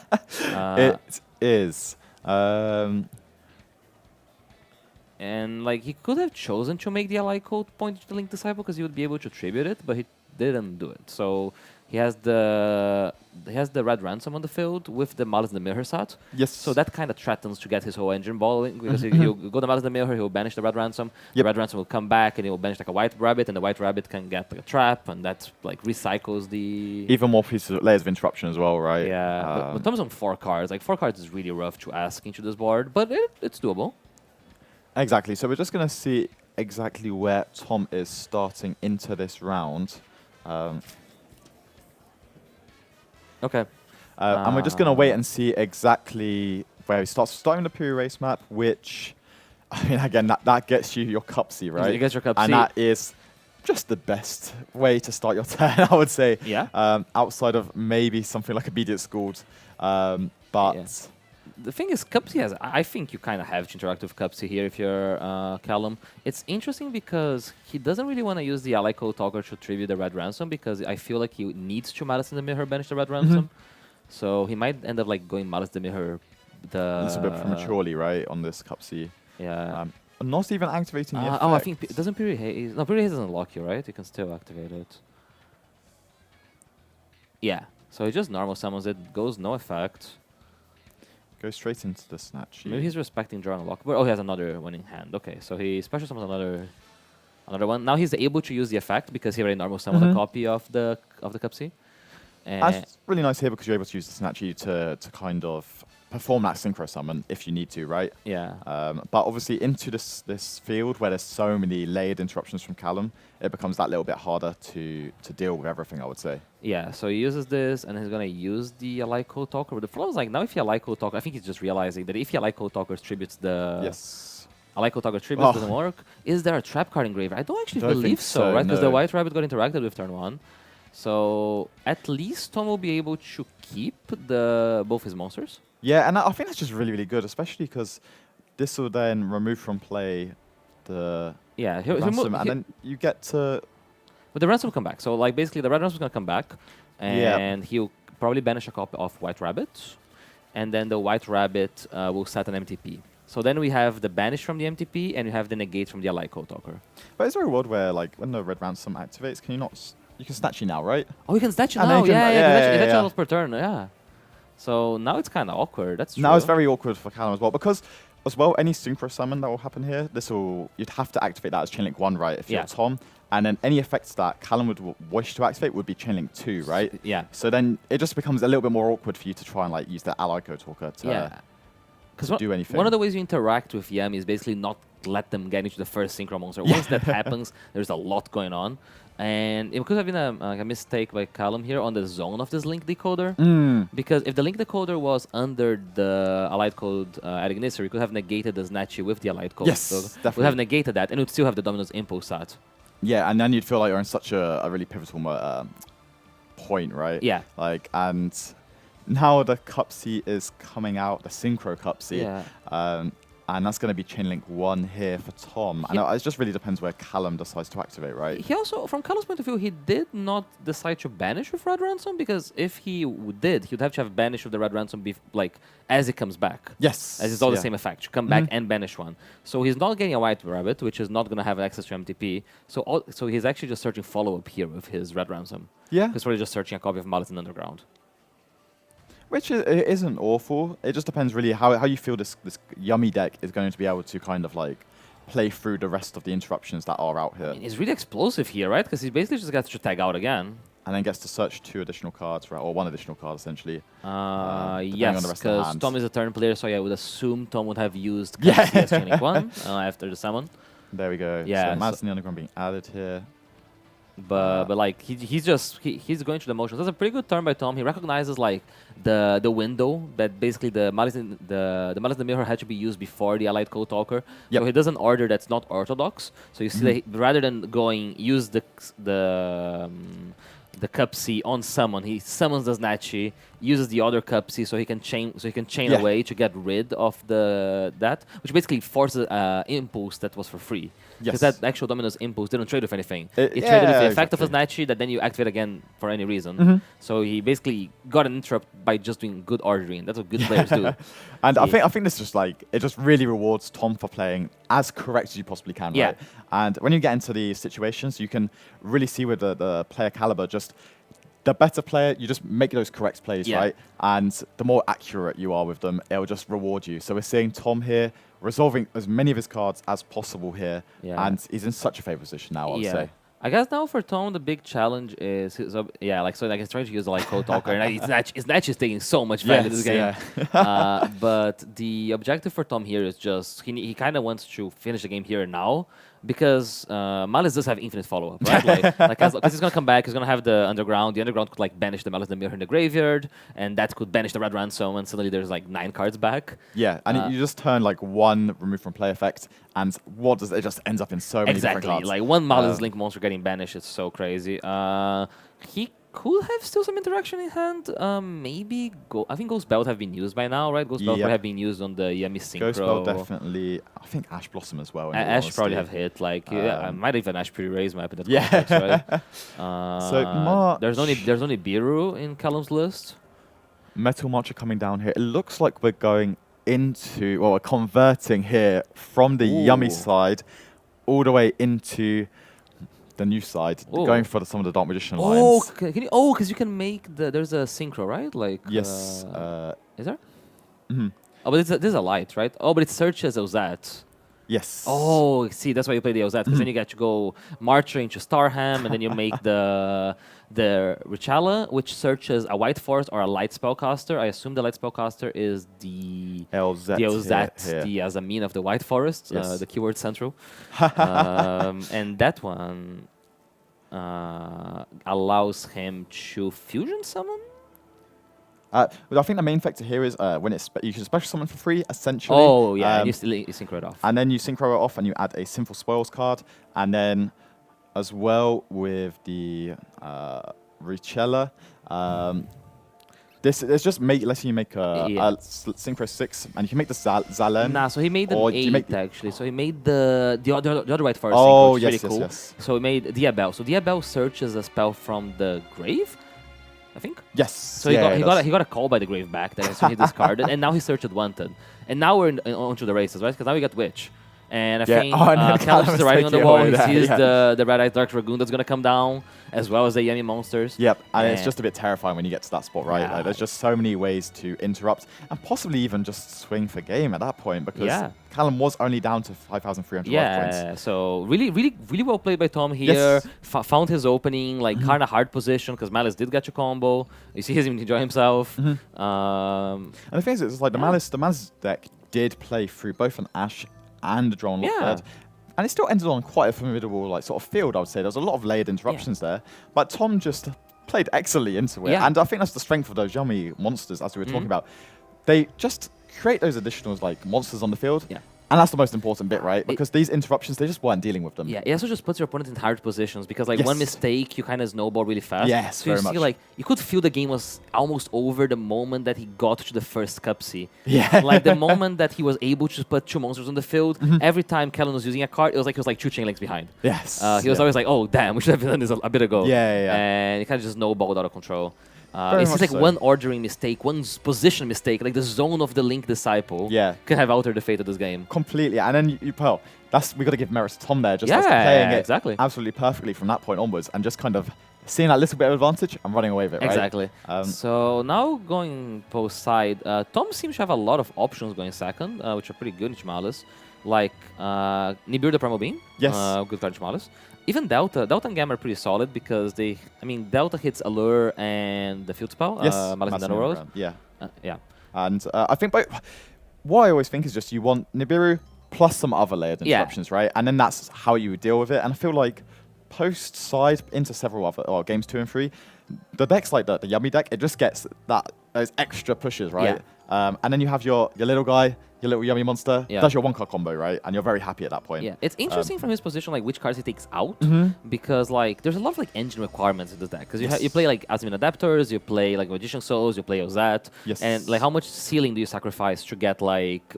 it is. And like he could have chosen to make the Ally Code point to the Link Disciple because he would be able to tribute it, but he didn't do it. So he has the Red Ransom on the field with the Malice in the Mirror set. Yes. So that kind of threatens to get his whole engine balling because he'll go to Malice in the Mirror, he'll banish the Red Ransom. The Red Ransom will come back and he will banish like a White Rabbit, and the White Rabbit can get like a trap, and that like recycles the even more layers of interruption as well, right? Yeah. But Tom's on 4 cards. Like 4 cards is really rough to ask into this board, but it's doable. Exactly. So we're just going to see exactly where Tom is starting into this round. Okay. And we're just going to wait and see exactly where he starts. Starting the pre-race map, which, I mean, again, that gets you your Cup C, right? It gets your Cup C. And that is just the best way to start your turn, I would say. Yeah. Outside of maybe something like Obedient Schooled. But... Yeah. The thing is, Cupsy has. I think you kind of have to interact with Cupsy here if you're Callum. It's interesting because he doesn't really want to use the Ally Code Talker to tribute the Red Ransom because I feel like he needs to Malice in the Mirror banish the Red Ransom. So he might end up like going Malice in the Mirror. A little bit prematurely, right, on this Cupsy. Yeah. Not even activating the effect. I think doesn't Period Haze? No, Period Haze doesn't lock you, right? You can still activate it. Yeah. So he just normal summons it, goes no effect. Go straight into the Snatchy. Maybe he's respecting drawing a lock. Oh, he has another one in hand. Okay, so he special summons another one. Now he's able to use the effect because he already normal summoned a copy of the Cupsy. That's really nice here because you're able to use the Snatchy to kind of perform that synchro summon if you need to, right? Yeah. But obviously into this field where there's so many layered interruptions from Callum, it becomes that little bit harder to deal with everything, I would say. Yeah, so he uses this, and he's going to use the Ally Code Talker. But the problem is, like, now if he Ally Code Talker, I think he's just realizing that if he Ally Code Talker tributes the... Yes. Ally Code Talker tributes doesn't work. Is there a trap card in Graveyard? I don't actually believe so, right? Because the White Rabbit got interacted with turn 1. So at least Tom will be able to keep both his monsters. Yeah, and I think that's just really, really good, especially because this will then remove from play the ransom, and then you get to... But the ransom will come back. So like basically the Red Ransom is going to come back, and he'll probably banish a copy of White Rabbit, and then the White Rabbit will set an MTP. So then we have the banish from the MTP, and you have the negate from the Ally Code Talker. But is there a world where, like, when the Red Ransom activates, can you not... You can snatch it now, right? Oh, you can snatch it now. Yeah. Per turn, yeah. So now it's kind of awkward. That's true. Now it's very awkward for Callum as well, because as well, any synchro summon that will happen here, you'd have to activate that as Chainlink 1, right, if you're Tom. And then any effects that Callum would wish to activate would be Chainlink 2, right? Yeah. So then it just becomes a little bit more awkward for you to try and like use the Ally Code Talker to do anything. One of the ways you interact with Yami is basically not let them get into the first synchro monster. Once that happens, there's a lot going on. And it could have been a mistake by Callum here on the zone of this link decoder. Because if the link decoder was under the allied code at Ignister, you could have negated the Snatchy with the allied code. Yes, so definitely. would have negated that, and it would still have the Domino's impulse set. Yeah, and then you'd feel like you're in such a really pivotal point, right? Yeah. Like, and now the Cup C is coming out, the Synchro Cup C. Yeah. And that's going to be chain link 1 here for Tom. And it just really depends where Callum decides to activate, right? He also, from Callum's point of view, he did not decide to banish with Red Ransom, because if he did, he would have to have banished with the Red Ransom like as it comes back. Yes. As it's all the same effect. You come back and banish one. So he's not getting a White Rabbit, which is not going to have access to MTP. So he's actually just searching follow-up here with his Red Ransom. Yeah. He's probably just searching a copy of Malice in Underground. Which isn't awful. It just depends really how you feel this Yummy deck is going to be able to kind of like play through the rest of the interruptions that are out here. I mean, he's really explosive here, right? Because he basically just gets to tag out again. And then gets to search 2 additional cards, right? Or 1 additional card, essentially. Yes, because Tom is a turn player, so yeah, I would assume Tom would have used CS Chain Link 1 after the summon. There we go. Yeah, so Malice in the Underground being added here. But like he's going through the motions. That's a pretty good turn by Tom. He recognizes like the window that basically the Malice in the Mirror had to be used before the Allied Code Talker. So he does an order that's not orthodox. So you see that rather than use the Cup C on someone, he summons the Snatchy, uses the other Cup C so he can chain away to get rid of that, which basically forces impulse that was for free. Because that actual Domino's impulse didn't trade with anything. It traded with the effect of a Snatchy that then you activate again for any reason. So he basically got an interrupt by just doing good ordering. That's what good players do. And I think this just like it just really rewards Tom for playing as correct as you possibly can, right? And when you get into these situations, you can really see with the player caliber, just the better player, you just make those correct plays, right? And the more accurate you are with them, it'll just reward you. So we're seeing Tom here resolving as many of his cards as possible here, and he's in such a favourite position now, I would say. I guess now for Tom, the big challenge is he's trying to use the like Code Talker, and it's actually taking so much value in this game. But the objective for Tom here is just he kind of wants to finish the game here and now, because Malice does have infinite follow-up, right? Because he's gonna come back, he's gonna have the Underground. The Underground could like banish the Malice in the Mirror in the graveyard, and that could banish the Red Ransom, and suddenly there's like 9 cards back. Yeah, and you just turn like 1 remove from play effect, and what does it just ends up in so many different cards. Like 1 Malice Link monster getting banished is so crazy. He could have still some interaction in hand. Maybe I think Ghost Belt have been used by now, right? Ghost Belt have been used on the Yummy Synchro. Ghost Belt definitely. I think Ash Blossom as well. Ash probably have hit. Like I might even Ash pre-raise map in that context, right? So March. There's only Biru in Callum's list. Metal Marcher coming down here. It looks like we're going into we're converting here from the Yummy side all the way into the new side, going for some of the Dark Magician lines. Because you can make there's a synchro, right? Like yes, is there? Oh, but this is a light, right? Oh, but it searches Ozat. Yes. Oh, see, that's why you play the Ozat, because then you get to go Marcher into Starham, and then you make the Richala, which searches a White Forest or a Light Spellcaster. I assume the Light Spellcaster is the Ozat, the Azamin of the White Forest, the keyword central. And that one allows him to fusion summon. But I think the main factor here is when you can special summon for free, essentially. Oh, yeah, you synchro it off. And then you synchro it off and you add a Sinful Spoils card. And then as well with the Richella, this is just letting you make a Synchro 6, and you can make the Zalen. Nah, so he made an 8 actually. So he made the other White Forest Synchro, which is really cool. So he made Diabel. So Diabel searches a spell from the grave, I think. Yes. So he got a call by the grave back then, so he discarded, and now he searched Wanted. And now we're onto the races, right? Because now we got Witch. And I think Callum's is writing on the wall. He sees the Red Eyes Dark Dragoon that's going to come down, as well as the Yummy monsters. Yep, and it's just a bit terrifying when you get to that spot, right? Yeah. Like, there's just so many ways to interrupt, and possibly even just swing for game at that point, because Callum was only down to 5,300 life points. Yeah, so really well played by Tom here. Yes. Found his opening, like kind of hard position, because Malice did get your combo. You see him enjoy himself. And the thing is, it's like the Malice deck did play through both an Ash and a draw on lock third. And it still ended on quite a formidable sort of field, I would say. There was a lot of layered interruptions there. But Tom just played excellently into it. And I think that's the strength of those Yummy monsters, as we were talking about. They just create those additional monsters on the field. And that's the most important bit, right? Because these interruptions, they just weren't dealing with them. Yeah, it also just puts your opponent in hard positions because one mistake, you kind of snowball really fast. Yes, so you very see, much. You could feel the game was almost over the moment that he got to the first cup C. Yeah. Like the moment that he was able to put 2 monsters on the field, every time Kellen was using a card, it was like he was 2 chain links behind. Yes. He was always like, oh, damn, we should have done this a bit ago. Yeah. And it kind of just snowballed out of control. It's just one ordering mistake, one position mistake, like the zone of the Link Disciple can have altered the fate of this game. Completely. And then we got to give merits to Tom there, just as playing it absolutely perfectly from that point onwards and just kind of seeing that little bit of advantage and running away with it, right? Exactly. So now going post side, Tom seems to have a lot of options going second, which are pretty good in Chimales. Like Nibiru the Primal Being. Yes. Good card in Chimales. Even Delta and Gamma are pretty solid because Delta hits Allure and the field spell. Yes. Malice and Rose. Yeah. Yeah. And I think what I always think is just you want Nibiru plus some other layered interruptions, right? And then that's how you would deal with it. And I feel like post side into several other games 2 and 3, the decks like the Yummy deck, it just gets those extra pushes, right? And then you have your little guy, your little Yummy monster, does your 1-card combo, right? And you're very happy at that point. Yeah, it's interesting from his position, which cards he takes out, because there's a lot of engine requirements in this deck. Because you play Asmin Adapters, you play Magician Souls, you play Ozat, and how much ceiling do you sacrifice to get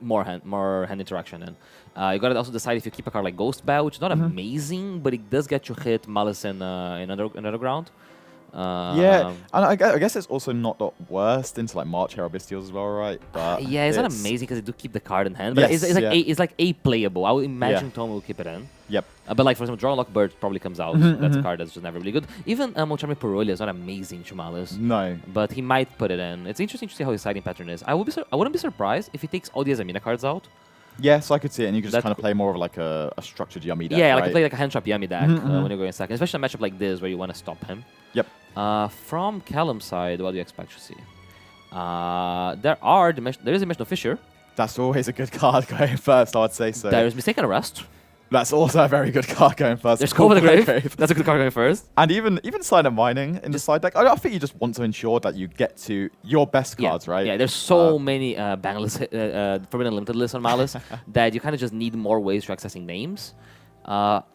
more hand interaction in? You gotta also decide if you keep a card like Ghost Bell, which is not amazing, but it does get you hit Malice in Underground. And I guess it's also not the worst into March Herald Bestials as well, right? But yeah, it's not amazing because they do keep the card in hand, but it's A playable. I would imagine Tom will keep it in. Yep. But for example, Draw Lock Bird probably comes out. That's a card that's just never really good. Even Mochami Parolia is not amazing to Malice. No. But he might put it in. It's interesting to see how his siding pattern is. I wouldn't be surprised if he takes all the Azamina cards out. Yes, I could see it, and you could just kind of play more of a structured Yummy deck. Yeah, right? play a hand trap Yummy deck when you're going second, especially a matchup like this where you want to stop him. Yep. From Callum's side, what do you expect to see? There is Dimensional Fissure. That's always a good card going first, I would say so. There is Mistaken Arrest. That's also a very good card going first. There's Cove of the Grave. That's a good card going first. And even Silent Mining in the side deck. I think you just want to ensure that you get to your best cards, right? Yeah, there's so many bangless Forbidden Limited lists on Malice that you kind of just need more ways for accessing names.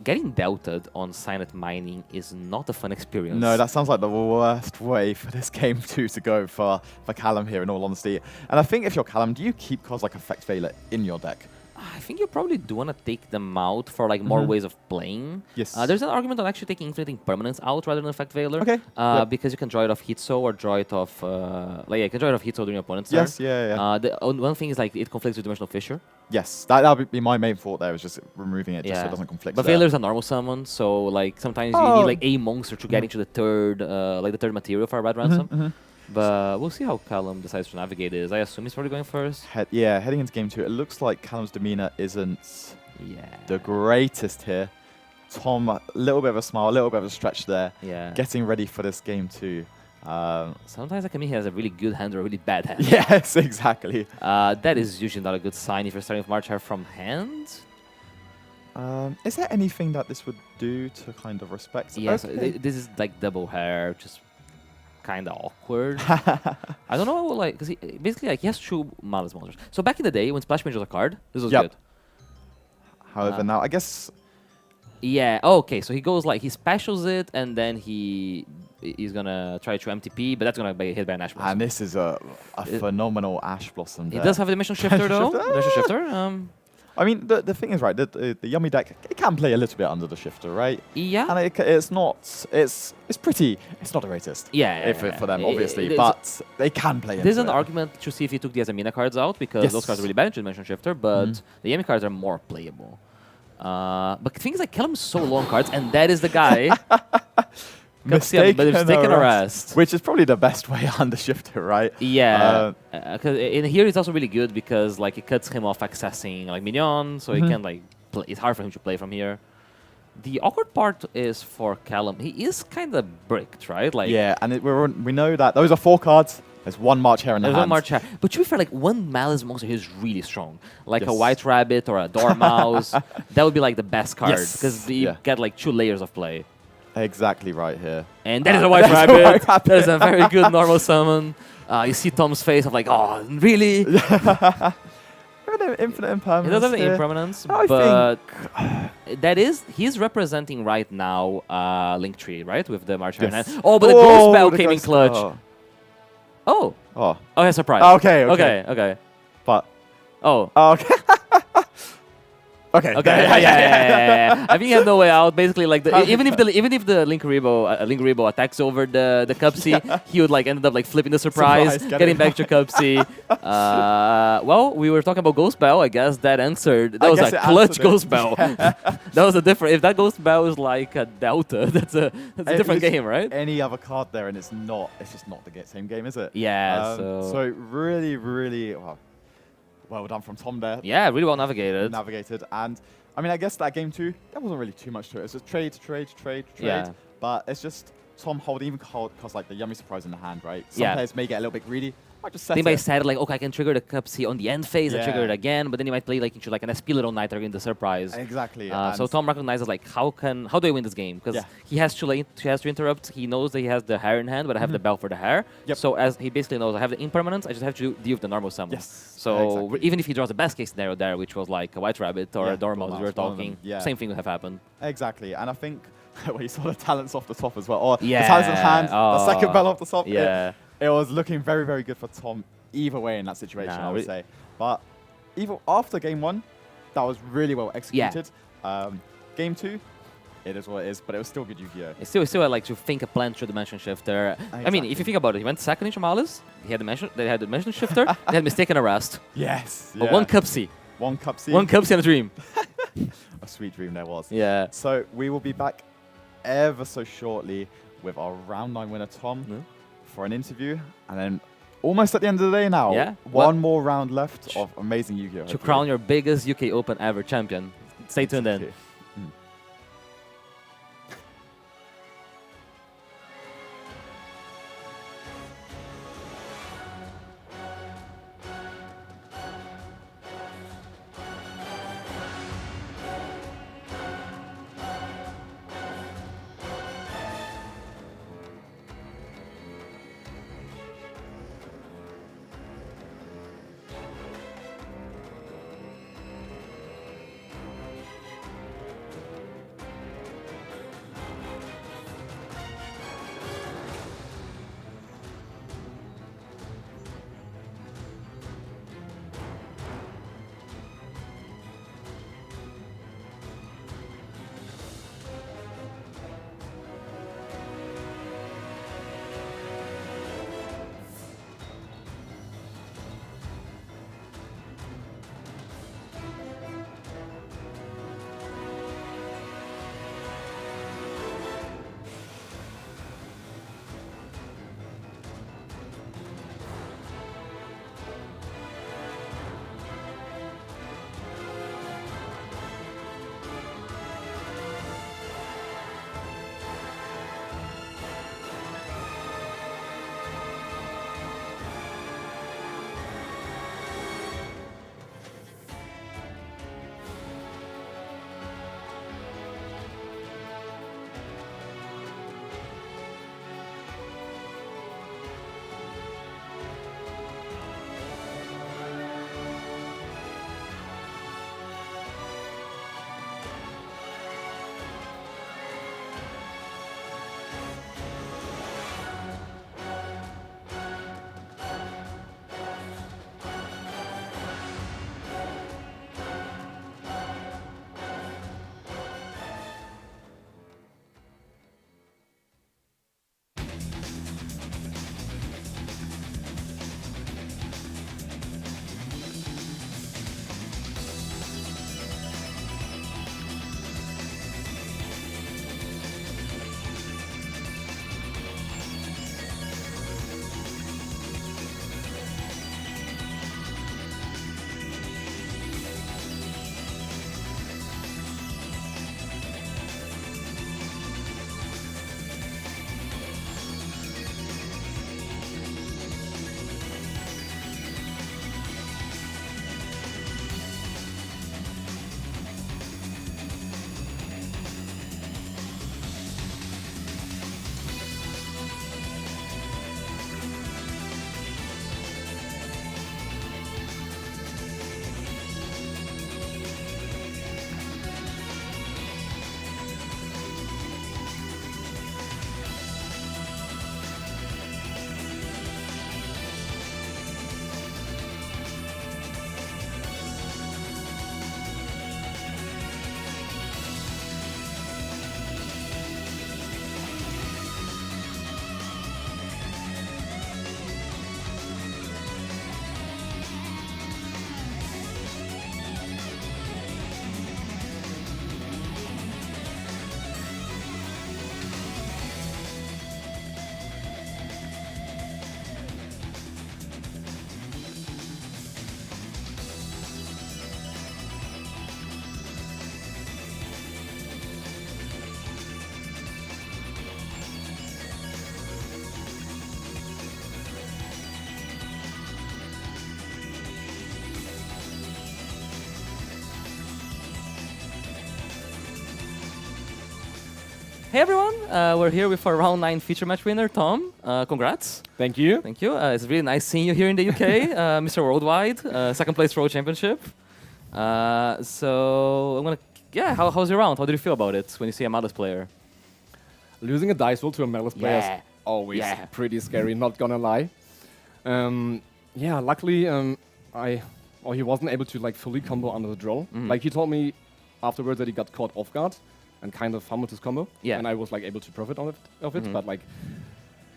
Getting doubted on Silent Mining is not a fun experience. No, that sounds like the worst way for this game to go for Callum here, in all honesty. And I think if you're Callum, do you keep cards like Effect Failure in your deck? I think you probably do want to take them out for more ways of playing. Yes. There's an argument on actually taking Inflating Permanence out rather than Effect Veiler. Okay. Because you can draw it off Hitso or draw it off... you can draw it off Hitso during your opponent's turn. Yes, yeah. One thing is it conflicts with Dimensional Fissure. Yes, that would be my main thought there, was just removing it just so it doesn't conflict. But Veiler's a normal summon, so sometimes you need a monster to get into the third material for a Red Ransom. But we'll see how Callum decides to navigate this. I assume he's probably going first. Heading into game 2, it looks like Callum's demeanor isn't the greatest here. Tom, a little bit of a smile, a little bit of a stretch there. Yeah. Getting ready for this game 2. Sometimes he has a really good hand or a really bad hand. Yes, exactly. That is usually not a good sign if you're starting with March Hare from hand. Is there anything that this would do to kind of respect? Yes, this is double hair, just kind of awkward. I don't know, because basically he has 2 Malice monsters. So back in the day when Splash Mage was a card, this was good. However, now I guess. Yeah. Okay. So he goes he specials it, and then he's gonna try to MTP, but that's gonna be hit by an Ash Blossom. And this is a phenomenal Ash Blossom. It does have a Dimension Shifter though. Dimension Shifter. I mean, the thing is, right, the Yummy deck, it can play a little bit under the shifter, right? Yeah. And it's not the greatest. Yeah. For them, obviously, but they can play There's into an it. argument to see if you took the Azamina cards out, because those cards are really bad into Dimension Shifter, but the Yummy cards are more playable. But things like Kellum's so long cards, and that is the guy. Mistaken Arrest. Which is probably the best way under shifter, right? Yeah. In here it's also really good because it cuts him off accessing minions, so he can play. It's hard for him to play from here. The awkward part is for Callum. He is kind of bricked, right? Yeah, and we know that those are 4 cards. There's one march here in the There's hand. one march here. But to be fair, like one Malice monster here is really strong. Like a Yes. White Rabbit or a Dormouse. That would be like the best card. Yes. Because you get like 2 layers of play. Exactly right here. And that is a White Rabbit. That is a very good normal summon. You see Tom's face of like, oh, really? Infinite impermanence. He does have the here. impermanence, I but he's representing right now Linktree, right? With the March in Yes. hand. Oh, but the Ghost Bell the came in Ghost clutch. Bell. Oh. Oh. Oh, yeah, surprise. Okay. Okay. But. Oh. Okay. Okay. Yeah. I think he had no way out. Basically, like even if the Linkuriboh attacks over the Cupsy, he would like ended up like flipping the surprise, getting back to Cupsy. Well, we were talking about Ghost Bell. I guess that answered. That was a clutch Ghost Bell. That was a different. If that Ghost Bell is like a Delta, that's a different game, right? Any other card there, and it's not. It's just not the same game, is it? Yeah. So really, really. Well done from Tom there. Yeah, really well navigated. And I mean, I guess that game 2, there wasn't really too much to it. It's just trade. Yeah. But it's just Tom holding, because like the yummy surprise in the hand, right? Some Yeah. players may get a little bit greedy. Might just set They might it. set like, okay, I can trigger the Cupsy on the end phase, I trigger it Yeah. again, but then he might play like into like an SP Little Knight targeting the surprise. Exactly. So Tom recognizes like, how do I win this game? Because he has to interrupt. He knows that he has the hair in hand, but I have the bell for the hair. Yep. So as he basically knows, I have the impermanence. I just have to deal with the normal summon. Yes. So Exactly. even if he draws the best case scenario there, which was like a White Rabbit or a Dormouse, we were Dormouse, one of talking, them, yeah. same thing would have happened. Exactly. And I think well, you saw the talents off the top as well. Or Yeah. the talents in hand, the second bell off the top. Yeah. It was looking very, very good for Tom either way in that situation, I would say. But even after game 1, that was really well executed. Game 2, it is what it is, but it was still good Yu-Gi-Oh! It's still like to think a plan through Dimension Shifter. I mean, if you think about it, he went second into Malice. He had the Dimension Shifter. They had Mistaken Arrest. Yes. But one Cupsy. One Cupsy. One Cupsy and a dream. A sweet dream there was. Yeah. So we will be back ever so shortly with our round 9 winner, Tom, for an interview. And then almost at the end of the day now. Yeah. One more round left of amazing Yu-Gi-Oh! To crown your biggest UK Open ever champion. Stay tuned in. Hey everyone, we're here with our round 9 feature match winner, Tom. Congrats. Thank you. Thank you. It's really nice seeing you here in the UK, Mr. Worldwide, second place World Championship. So I'm gonna, how's your round? How did you feel about it when you see a Malice player? Losing a dice roll to a Malice player is always Yeah. pretty scary, not gonna lie. Luckily, he wasn't able to like fully combo under the draw. Like he told me afterwards that he got caught off guard and kind of fumbled his combo. Yeah. And I was like able to profit of it. But like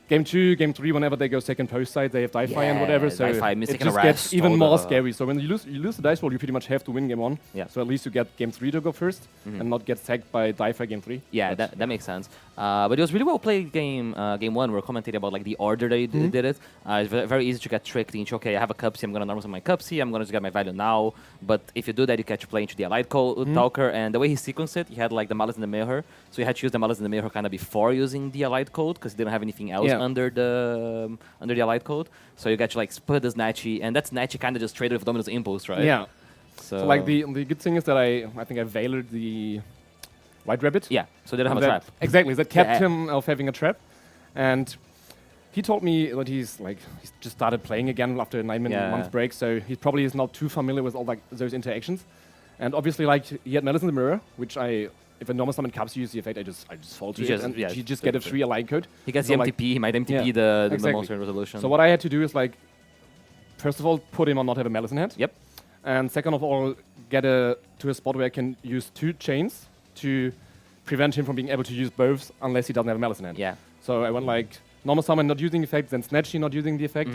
game 2, game 3, whenever they go second post side, they have die-fi and whatever. So it just gets even more scary. So when you lose the dice roll, you pretty much have to win game 1. Yeah. So at least you get game 3 to go first and not get sacked by die-fi game 3. Yeah, that makes sense. But it was really well played game 1. We were commentating about like the order they did it. It's very easy to get tricked into, okay, I have a cup C, I'm going to normal my cup C, I'm going to just get my value now. But if you do that, you catch play into the Allied Talker. And the way he sequenced it, he had like the Malice in the Mirror. So you had to use the Malice in the Mirror kind of before using the Allied code because he didn't have anything else under the Allied code. So you get to like split the Snatchy, and that Snatchy kind of just traded with Dominus Impulse, right? Yeah. So like the good thing is that I think I veilered the White Rabbit. Yeah, so they didn't have a trap. Exactly, that kept him of having a trap. And he told me that he's just started playing again after a 9-month break, so he probably is not too familiar with all like those interactions. And obviously, like he had Malice in the Mirror, which if a normal summon cups use the effect, I just fall to it, and you just get a free align code. He gets the MTP, he might MTP the monster resolution. So what I had to do is like, first of all, put him on not have a Malice in hand. Yep. And second of all, get to a spot where I can use 2 chains to prevent him from being able to use both unless he doesn't have a Malice in hand. Yeah. So I went like normal summon not using the effect, then Snatchy not using the effect,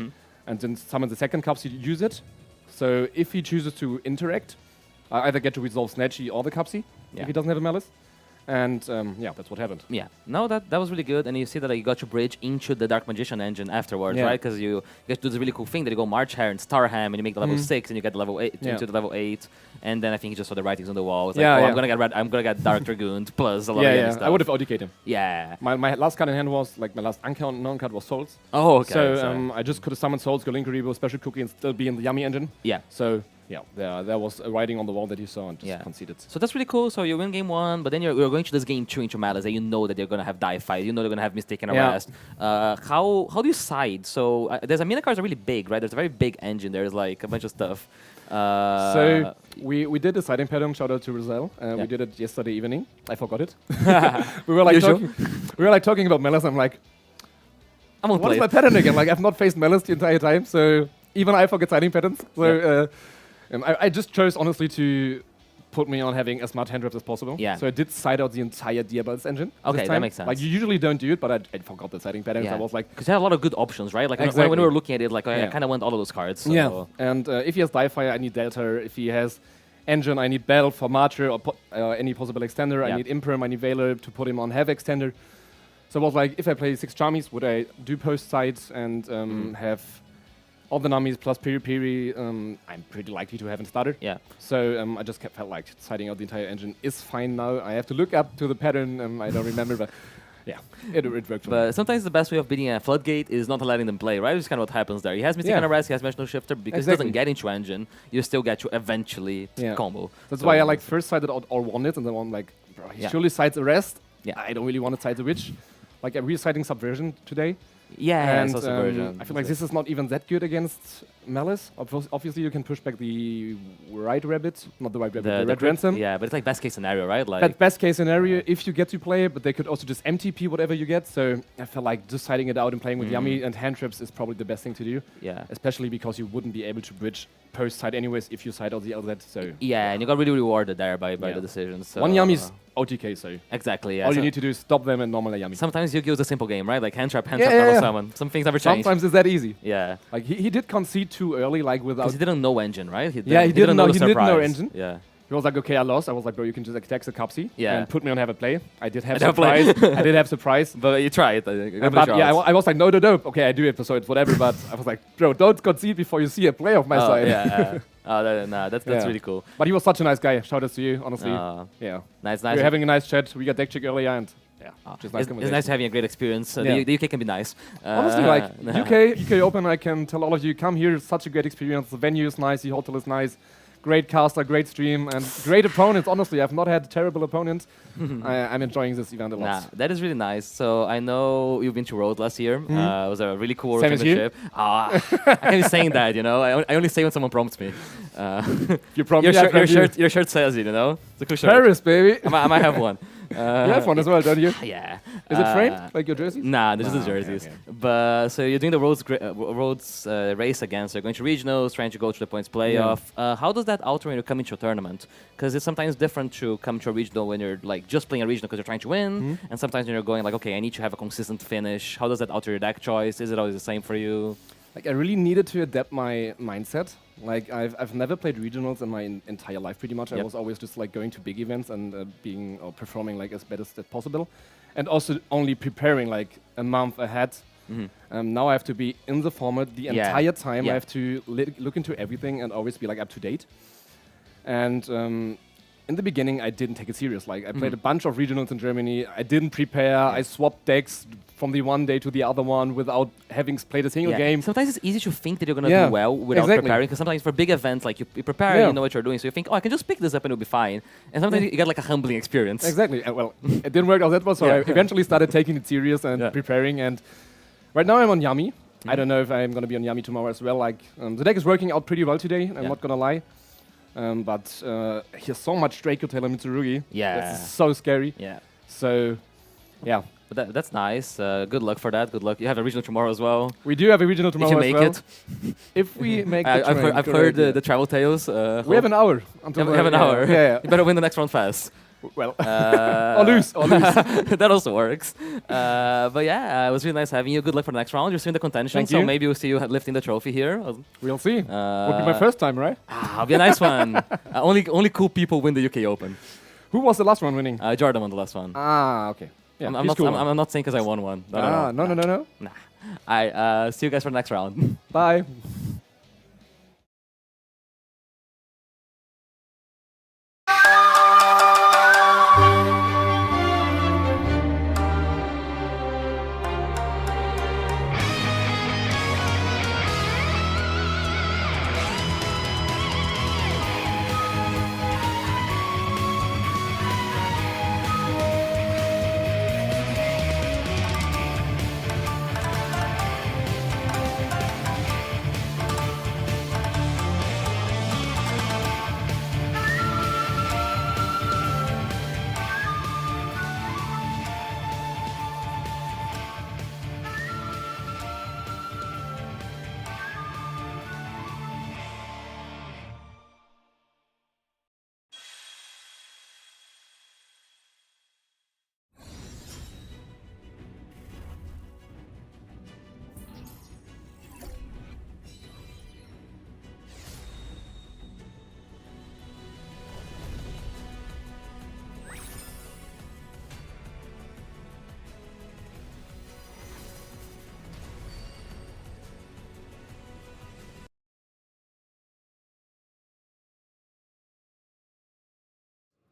and then summon the second cups to use it. So if he chooses to interact, I either get to resolve Snatchy or the Cupsy if he doesn't have a Malice. And that's what happened. Yeah, no, that was really good. And you see that you got to bridge into the Dark Magician engine afterwards, right? Because you get to do this really cool thing that you go March Hare and Starham and you make the level 6 and you get the level 8 into the level 8. And then I think he just saw the writings on the wall. It's like, I'm gonna get Dark Dragooned plus a lot of stuff. I would have ODK'd him. Yeah. My last card in hand was, like, my last unknown card was Souls. Oh, okay. So I just could have summoned Souls, go Link Rebo, Special Cookie, and still be in the Yummy engine. Yeah. So, there was a writing on the wall that you saw and just conceded. So that's really cool. So you win game 1, but then you're going to this game 2 into Malice, and you know that they're going to have die fight. You know they're going to have Mistaken Arrest. How do you side? So there's a mina cards are really big, right? There's a very big engine. There's like a bunch of stuff. So we did a siding pattern. Shout out to Rizal. We did it yesterday evening. I forgot it. we were like talking about Malice. I'm like, what is my pattern again? Like I've not faced Malice the entire time, so even I forget siding patterns. So I just chose honestly to put me on having as much hand traps as possible. Yeah. So I did side out the entire Diabol's engine. Okay, this that time. makes sense. Like you usually don't do it, but I forgot the siding patterns. I was like, because they had a lot of good options, right? Like when we were looking at it, like I kind of want all of those cards. So. Yeah. And if he has Die-Fire, I need Delta. If he has engine, I need Battle for Marcher or any possible extender. I need Imperm. I need Veiler to put him on Have extender. So it was like, if I play 6 Charmies, would I do post sides and have all the Namis plus Piri Piri? I'm pretty likely to have in starter. Yeah. So I just felt like siding out the entire engine is fine now. I have to look up to the pattern. I don't remember, but yeah, it worked for me. But sometimes the best way of beating a Floodgate is not letting them play, right? Which is kind of what happens there. He has Mistaken Arrest, he has Dimensional Shifter, because he doesn't get into engine, you still get to eventually combo. That's why I like first sided out all one and then I'm like, bro, he surely sides Arrest. Yeah. I don't really want to side the Witch. Like I'm re-siding Subversion today. Yeah, and it's also Subversion. I feel like this is not even that good against Malice. Obviously, you can push back the White Rabbit, not the White Rabbit, the Red Ransom. Yeah, but it's like best case scenario, right? Like that best case scenario if you get to play, but they could also just MTP whatever you get. So I felt like just siding it out and playing with Yummy and hand traps is probably the best thing to do. Yeah. Especially because you wouldn't be able to bridge post side anyways if you side out the LZ. So yeah, and you got really rewarded there by the decisions. So one Yummy's OTK, so exactly. Yeah. All you need to do is stop them and normal Yummy. Sometimes Yu-Gi-Oh is a simple game, right? Like hand trap, normal summon. Some things never change. Sometimes it's that easy. Yeah. Like he did concede too early, like without. Because he didn't know engine, right? He didn't know engine. Yeah. He was like, okay, I lost. I was like, bro, you can just attack the Cupsy and put me on have a play. I did have surprise. I did have surprise. But you tried. But yeah, I was like, no. Okay, I do it, so it's whatever. But I was like, bro, don't concede before you see a play of my side. Yeah. That's really cool. But he was such a nice guy. Shout out to you, honestly. Yeah. Nice. We were having a nice chat. We got deck check earlier and it's nice having a great experience. The UK can be nice. Honestly, like UK Open, I can tell all of you, come here. It's such a great experience. The venue is nice. The hotel is nice. great caster, great stream, and great opponents. Honestly, I've not had terrible opponents. I'm enjoying this event a lot. Nah, that is really nice. So I know you've been to Rhodes last year. It was a really cool Same as you? championship. I can't be saying that, you know. I only say when someone prompts me. You prompt me, your shirt says it, you know. It's a cool shirt. Paris, baby. I might have one. You have one as well, don't you? Yeah. Is it framed like your jerseys? Nah, this is the jerseys. Okay. But so you're doing the Rhodes race again. So you're going to regionals, trying to go to the points playoff. How does that alter when you come into a tournament? Because it's sometimes different to come to a regional when you're like just playing a regional because you're trying to win, and sometimes when you're going like, okay, I need to have a consistent finish. How does that alter your deck choice? Is it always the same for you? Like I really needed to adapt my mindset. Like I've never played regionals in my entire life pretty much. I was always just like going to big events and being or performing like as best as possible, and also only preparing like a month ahead. Now I have to be in the format the entire time. I have to look into everything and always be like up to date. And in the beginning, I didn't take it serious. Like I played a bunch of regionals in Germany. I didn't prepare. I swapped decks from the one day to the other one without having played a single game. Sometimes it's easy to think that you're going to do well without preparing, because sometimes for big events, like you prepare, you know what you're doing, so you think, oh, I can just pick this up and it'll be fine. And sometimes you get like a humbling experience. Exactly. Well, it didn't work out that well, so I eventually started taking it serious and preparing. And right now I'm on Yami. I don't know if I'm going to be on Yami tomorrow as well. Like the deck is working out pretty well today. I'm not going to lie. But he has so much Draco Tail and Mitsurugi. That's so scary. So, yeah. But that's nice. Good luck for that. Good luck. You have a regional tomorrow as well. We do have a regional tomorrow as well. If you make it. If we make I've heard the travel tales. We have an hour. We have an hour. Yeah. You better win the next round fast. Well, or lose. That also works. But yeah, it was really nice having you. Good luck for the next round. You're still in the contention, so maybe we'll see you lifting the trophy here. We'll see. Would be my first time, right? It'll be a nice one. Only cool people win the UK Open. Who was the last one winning? Jordan won the last one. Okay. Yeah, I'm not saying because I won one. No. Nah. I see you guys for the next round. Bye.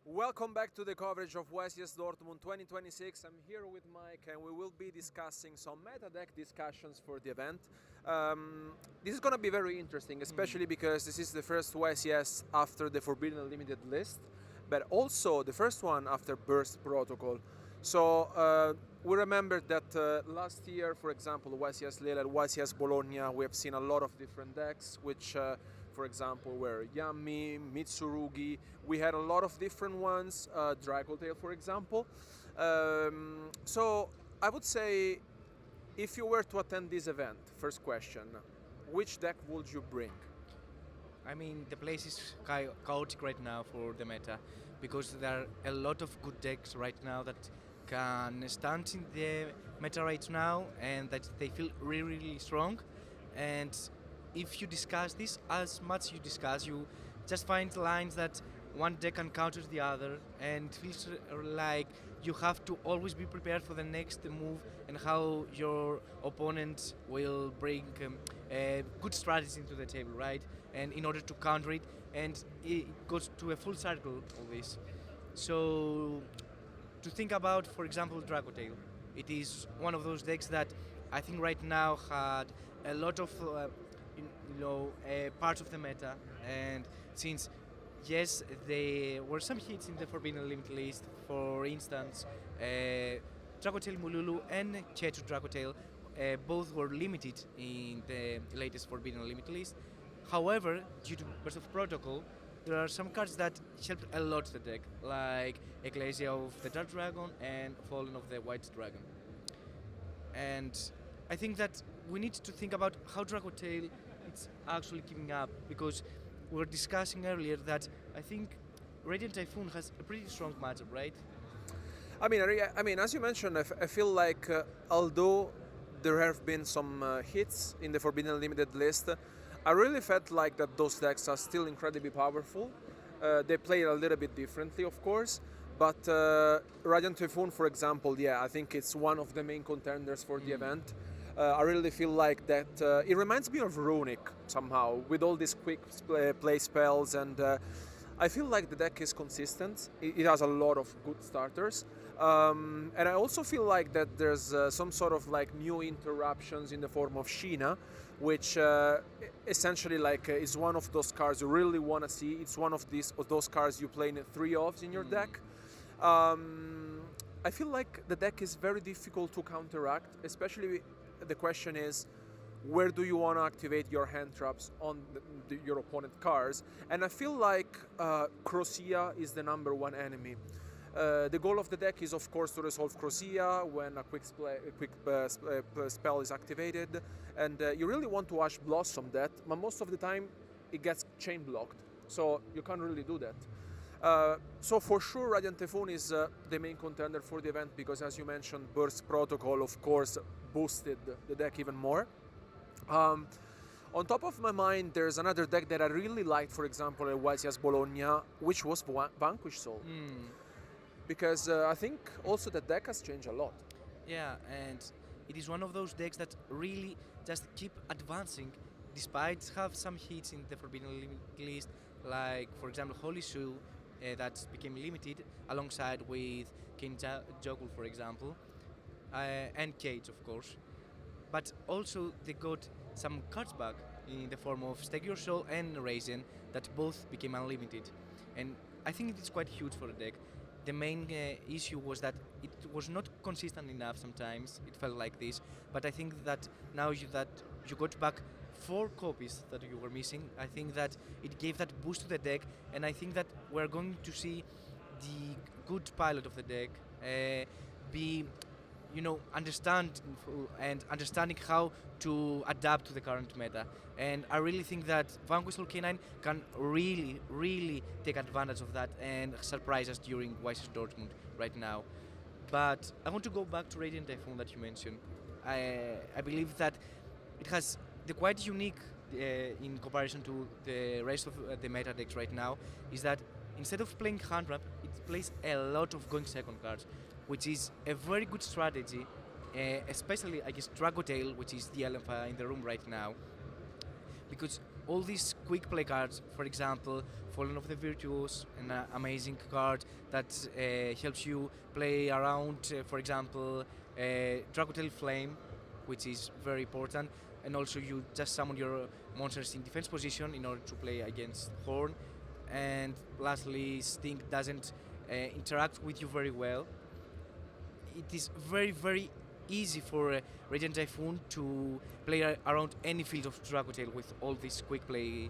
Welcome back to the coverage of YCS Dortmund 2026. I'm here with Mike and we will be discussing some meta deck discussions for the event. This is going to be very interesting, especially because this is the first YCS after the Forbidden Unlimited list, but also the first one after Burst Protocol. So we remember that last year, for example, YCS Lille and YCS Bologna, we have seen a lot of different decks, which for example, were Yami, Mitsurugi. We had a lot of different ones, Dracotail, for example. So I would say, if you were to attend this event, first question, which deck would you bring? I mean, the place is chaotic right now for the meta, because there are a lot of good decks right now that can stand in the meta right now, and that they feel really, really strong. And if you discuss this, as much you discuss, you just find lines that one deck can counter the other, and it feels like you have to always be prepared for the next move and how your opponent will bring a good strategy into the table, right? And in order to counter it, and it goes to a full circle of this. So to think about, for example, Dracotail, it is one of those decks that I think right now had a lot of part of the meta, and since yes, there were some hits in the Forbidden Limit list. For instance, Dragotail Mululu and Chetu Dragotail both were limited in the latest Forbidden Limit list. However, due to Burst of Protocol, there are some cards that helped a lot the deck, like Ecclesia of the Dark Dragon and Fallen of the White Dragon. And I think that we need to think about how Dragotail is actually keeping up, because we were discussing earlier that I think Radiant Typhoon has a pretty strong matchup, right? I mean, as you mentioned, I feel like although there have been some hits in the Forbidden Limited list, I really felt like that those decks are still incredibly powerful. They play a little bit differently, of course, but Radiant Typhoon, for example, yeah, I think it's one of the main contenders for the event. I really feel like that it reminds me of Runic somehow, with all these quick play spells, and I feel like the deck is consistent. It has a lot of good starters. And I also feel like that there's some sort of like new interruptions in the form of Sheena, which essentially like is one of those cards you really want to see. It's one of those cards you play in 3-offs in your deck. I feel like the deck is very difficult to counteract, especially the question is, where do you want to activate your hand traps on your opponent cards? And I feel like Crocea is the #1 enemy. The goal of the deck is, of course, to resolve Crocea when a quick spell is activated, and you really want to Ash Blossom that, but most of the time it gets chain blocked, so you can't really do that. So for sure, Radiant Typhoon is the main contender for the event, because, as you mentioned, Burst Protocol, of course, boosted the deck even more. On top of my mind, there's another deck that I really liked, for example, at YCS Bologna, which was Vanquish Soul. Because I think also the deck has changed a lot. Yeah, and it is one of those decks that really just keep advancing, despite have some hits in the Forbidden list, like, for example, Holy Shoe, that became limited, alongside with King Jogul, for example, and Cage, of course. But also they got some cards back in the form of Stake Your Soul and Raisin, that both became unlimited. And I think it is quite huge for the deck. The main issue was that it was not consistent enough sometimes, it felt like this, but I think that now that you got back 4 copies that you were missing, I think that it gave that boost to the deck, and I think that we're going to see the good pilot of the deck be, understanding how to adapt to the current meta. And I really think that Vanquish Soul K9 can really take advantage of that and surprise us during YCS Dortmund right now. But I want to go back to Radiant Typhoon that you mentioned. I believe that it has the quite unique in comparison to the rest of the meta decks right now is that instead of playing hand wrap, it plays a lot of going second cards, which is a very good strategy, especially against Dragotail, which is the alpha in the room right now. Because all these quick play cards, for example, Fallen of the Virtuous, an amazing card that helps you play around, for example, Dragotail Flame, which is very important, and also you just summon your monsters in defense position in order to play against Horn. And lastly, Stink doesn't interact with you very well. It is very easy for Radiant Typhoon to play around any field of Dragotail with all these quick play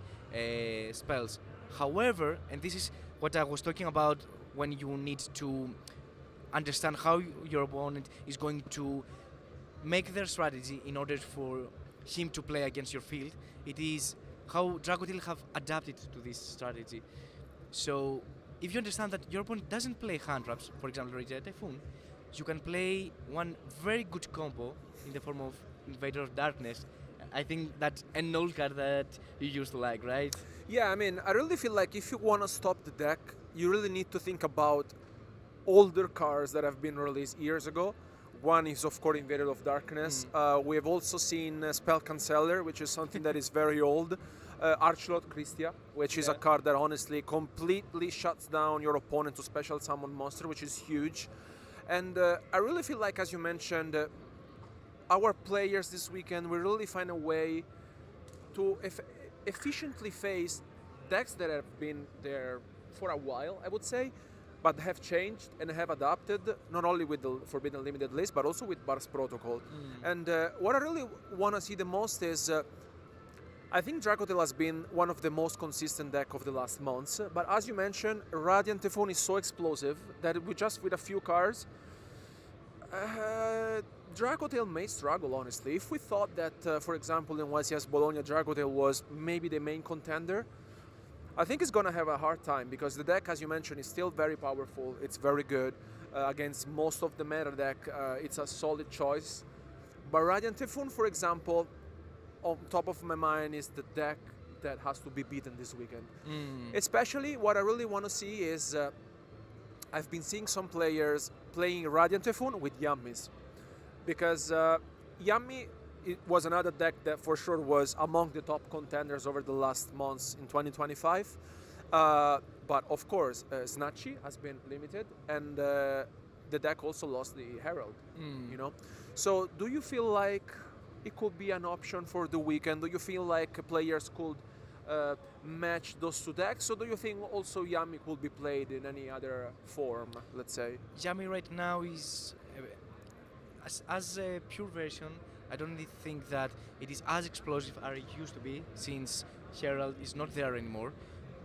spells. However, and this is what I was talking about when you need to understand how your opponent is going to make their strategy in order for him to play against your field, it is how Dragotail have adapted to this strategy. So if you understand that your opponent doesn't play hand traps, for example Radiant Typhoon, you can play one very good combo in the form of Invader of Darkness. I think that's an old card that you used to like, right? Yeah, I mean, I really feel like if you want to stop the deck, you really need to think about older cards that have been released years ago. One is, of course, Invader of Darkness. We have also seen Spell Canceller, which is something that is very old. Archlord Christia, which is a card that honestly completely shuts down your opponent to special summon monster, which is huge. And I really feel like, as you mentioned, our players this weekend will really find a way to efficiently face decks that have been there for a while, I would say, but have changed and have adapted, not only with the Forbidden Limited list, but also with Bars Protocol. And what I really want to see the most is, I think Dracotail has been one of the most consistent deck of the last months, but as you mentioned, Radiant Typhoon is so explosive that with a few cards, Dracotail may struggle, honestly. If we thought that, for example, in YCS Bologna, Dracotail was maybe the main contender, I think it's going to have a hard time, because the deck, as you mentioned, is still very powerful. It's very good. Against most of the meta deck, it's a solid choice. But Radiant Typhoon, for example, on top of my mind is the deck that has to be beaten this weekend. Especially what I really want to see is, I've been seeing some players playing Radiant Typhoon with Yummies. Because Yummy, it was another deck that for sure was among the top contenders over the last months in 2025. But of course, Snatchy has been limited, and the deck also lost the Herald. You know, so do you feel like it could be an option for the weekend? Do you feel like players could match those two decks, or do you think also Yami could be played in any other form? Let's say Yami right now is as a pure version. I don't really think that it is as explosive as it used to be, since Herald is not there anymore.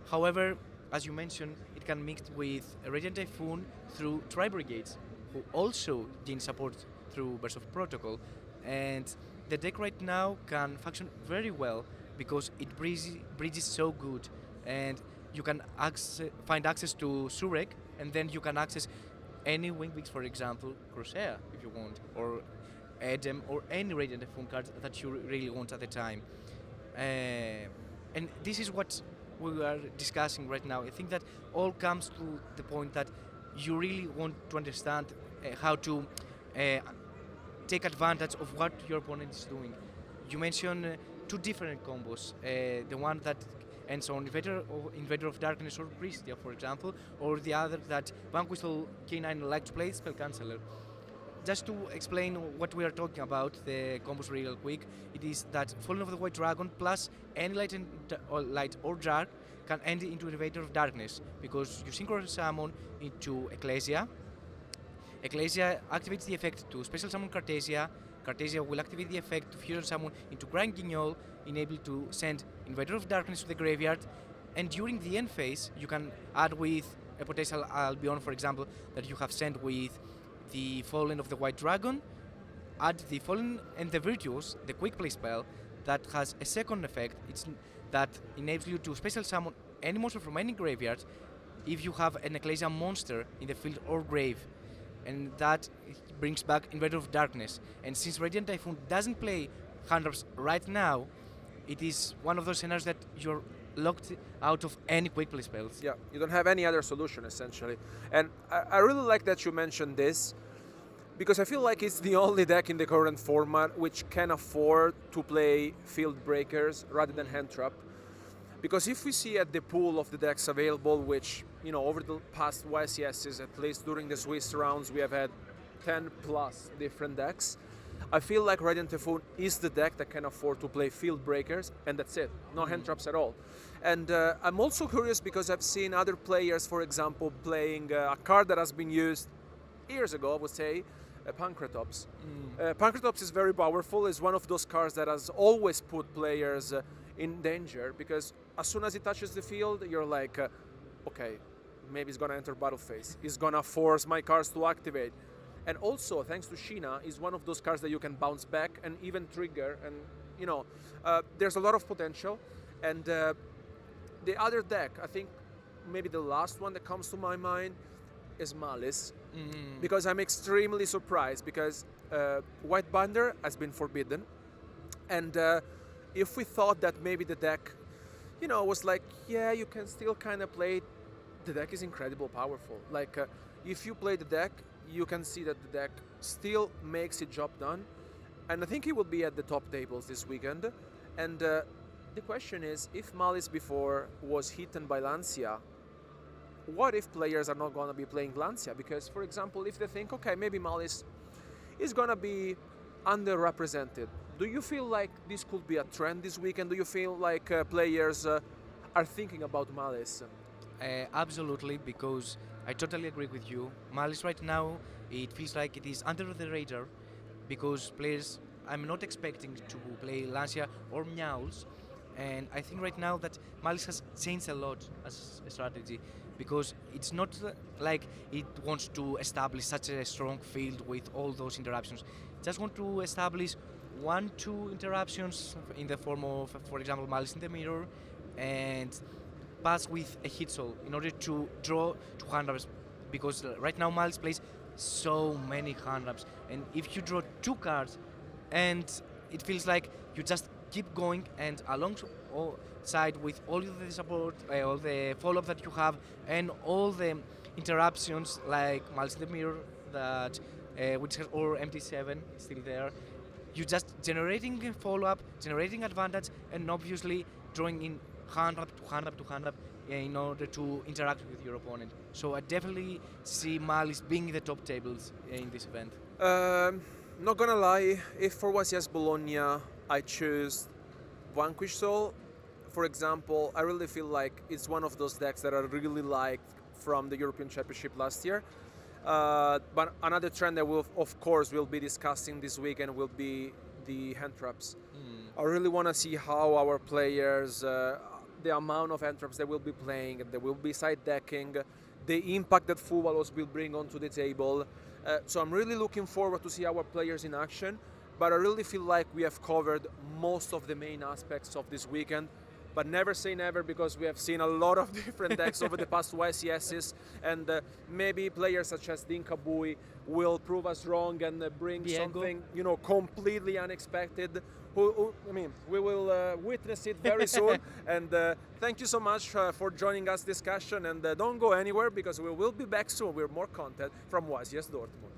However, as you mentioned, it can mix with Radiant Typhoon through Tri-Brigades, who also gain support through Burst of Protocol. And the deck right now can function very well because it bridges so good, and you can find access to Surek, and then you can access any Wingwix, for example, Crosshair if you want, or Edem, or any Radiant Typhoon card that you really want at the time. And this is what we are discussing right now. I think that all comes to the point that you really want to understand how to take advantage of what your opponent is doing. You mentioned two different combos. The one that ends on Invader of Darkness or Pristia, for example, or the other that Vanquistal K9 like to play, Spellcanceller. Just to explain what we are talking about, the combos real quick, it is that Fallen of the White Dragon plus any light or dark can end into Invader of Darkness, because you synchro summon into Ecclesia. Ecclesia activates the effect to special summon Cartesia. Cartesia will activate the effect to fusion summon into Grand Guignol, enable to send Invader of Darkness to the graveyard. And during the end phase, you can add with a potential Albion, for example, that you have sent with the Fallen of the White Dragon, add the Fallen and the Virtuous, the quick play spell, that has a second effect. It's that enables you to special summon any monster from any graveyard if you have an Ecclesia monster in the field or grave. And that brings back Invader of Darkness. And since Radiant Typhoon doesn't play hand-ups right now, it is one of those scenarios that you're locked out of any quick play spells. Yeah, you don't have any other solution, essentially. And I really like that you mentioned this, because I feel like it's the only deck in the current format which can afford to play Field Breakers rather than Hand Trap. Because if we see at the pool of the decks available, which, you know, over the past YCSs, at least during the Swiss rounds, we have had 10 plus different decks. I feel like Radiant Typhoon is the deck that can afford to play Field Breakers, and that's it. No hand traps at all. And I'm also curious because I've seen other players, for example, playing a card that has been used years ago, I would say, Pancratops. Pancratops is very powerful. It's one of those cards that has always put players in danger, because as soon as it touches the field, you're like, okay, maybe it's going to enter battle phase. It's going to force my cards to activate. And also, thanks to Sheena, is one of those cards that you can bounce back and even trigger. And, you know, there's a lot of potential. And the other deck, I think maybe the last one that comes to my mind is Malice. Because I'm extremely surprised, because White Binder has been forbidden. And if we thought that maybe the deck, you know, was like, yeah, you can still kind of play it, the deck is incredibly powerful. Like, if you play the deck, you can see that the deck still makes its job done. And I think it will be at the top tables this weekend. And the question is, if Malice before was hidden by Lancia, what if players are not going to be playing Lancia? Because, for example, if they think, okay, maybe Malice is going to be underrepresented, do you feel like this could be a trend this weekend? Do you feel like players are thinking about Malice. Absolutely, because I totally agree with you. Malice right now, it feels like it is under the radar because players, I'm not expecting to play Lancia or Meowls, and I think right now that Malice has changed a lot as a strategy because it's not like it wants to establish such a strong field with all those interruptions. It just want to establish 1-2 interruptions in the form of, for example, Malice in the mirror, and pass with a hit soul in order to draw 2 hand-ups, because right now Malice plays so many hand-ups, and if you draw 2 cards and it feels like you just keep going, and alongside with all the support, all the follow-up that you have, and all the interruptions like Malice in the mirror that which has, or MT7 still there, you just generating follow-up, generating advantage, and obviously drawing in hand-up to hand-up to hand-up in order to interact with your opponent. So I definitely see Malice being in the top tables in this event. Not gonna lie, if for YCS Bologna I choose Vanquish Soul, for example, I really feel like it's one of those decks that I really liked from the European Championship last year. But another trend that we'll, of course, we'll be discussing this weekend will be the hand traps. I really want to see how our players, the amount of hand traps they will be playing, they will be side decking, the impact that Fuvalos will bring onto the table. So I'm really looking forward to see our players in action, but I really feel like we have covered most of the main aspects of this weekend. But never say never, because we have seen a lot of different decks over the past YCSs, and maybe players such as Dinkabui will prove us wrong and bring something, you know, completely unexpected. I mean, we will witness it very soon. And thank you so much for joining us discussion, and don't go anywhere, because we will be back soon with more content from YCS Dortmund.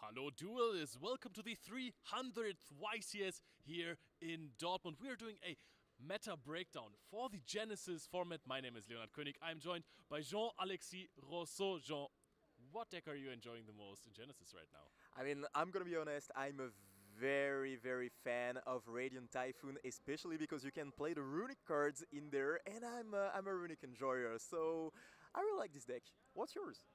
Hello duelists, welcome to the 300th YCS here in Dortmund. We are doing a meta breakdown for the Genesis format. My name is Leonard König. I'm joined by Jean-Alexis Rousseau. Jean, what deck are you enjoying the most in Genesis right now? I mean, I'm gonna be honest, I'm a very fan of Radiant Typhoon, especially because you can play the runic cards in there, and I'm a runic enjoyer, so I really like this deck. What's yours?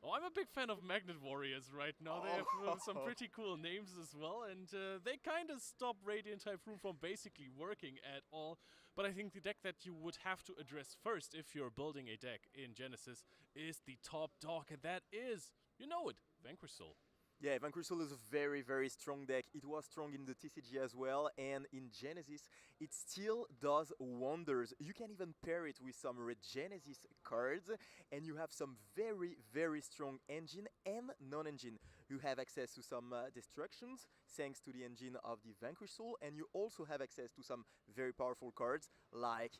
Oh, I'm a big fan of Magnet Warriors right now. They have some pretty cool names as well, and they kind of stop Radiant Typhoon from basically working at all. But I think the deck that you would have to address first if you're building a deck in Genesis is the top dog, and that is, you know it, Vanquish Soul. Yeah, Vanquish Soul is a very, very strong deck. It was strong in the TCG as well, and in Genesis, it still does wonders. You can even pair it with some Regenesis cards, and you have some very, very strong engine and non-engine. You have access to some destructions, thanks to the engine of the Vanquish Soul, and you also have access to some very powerful cards, like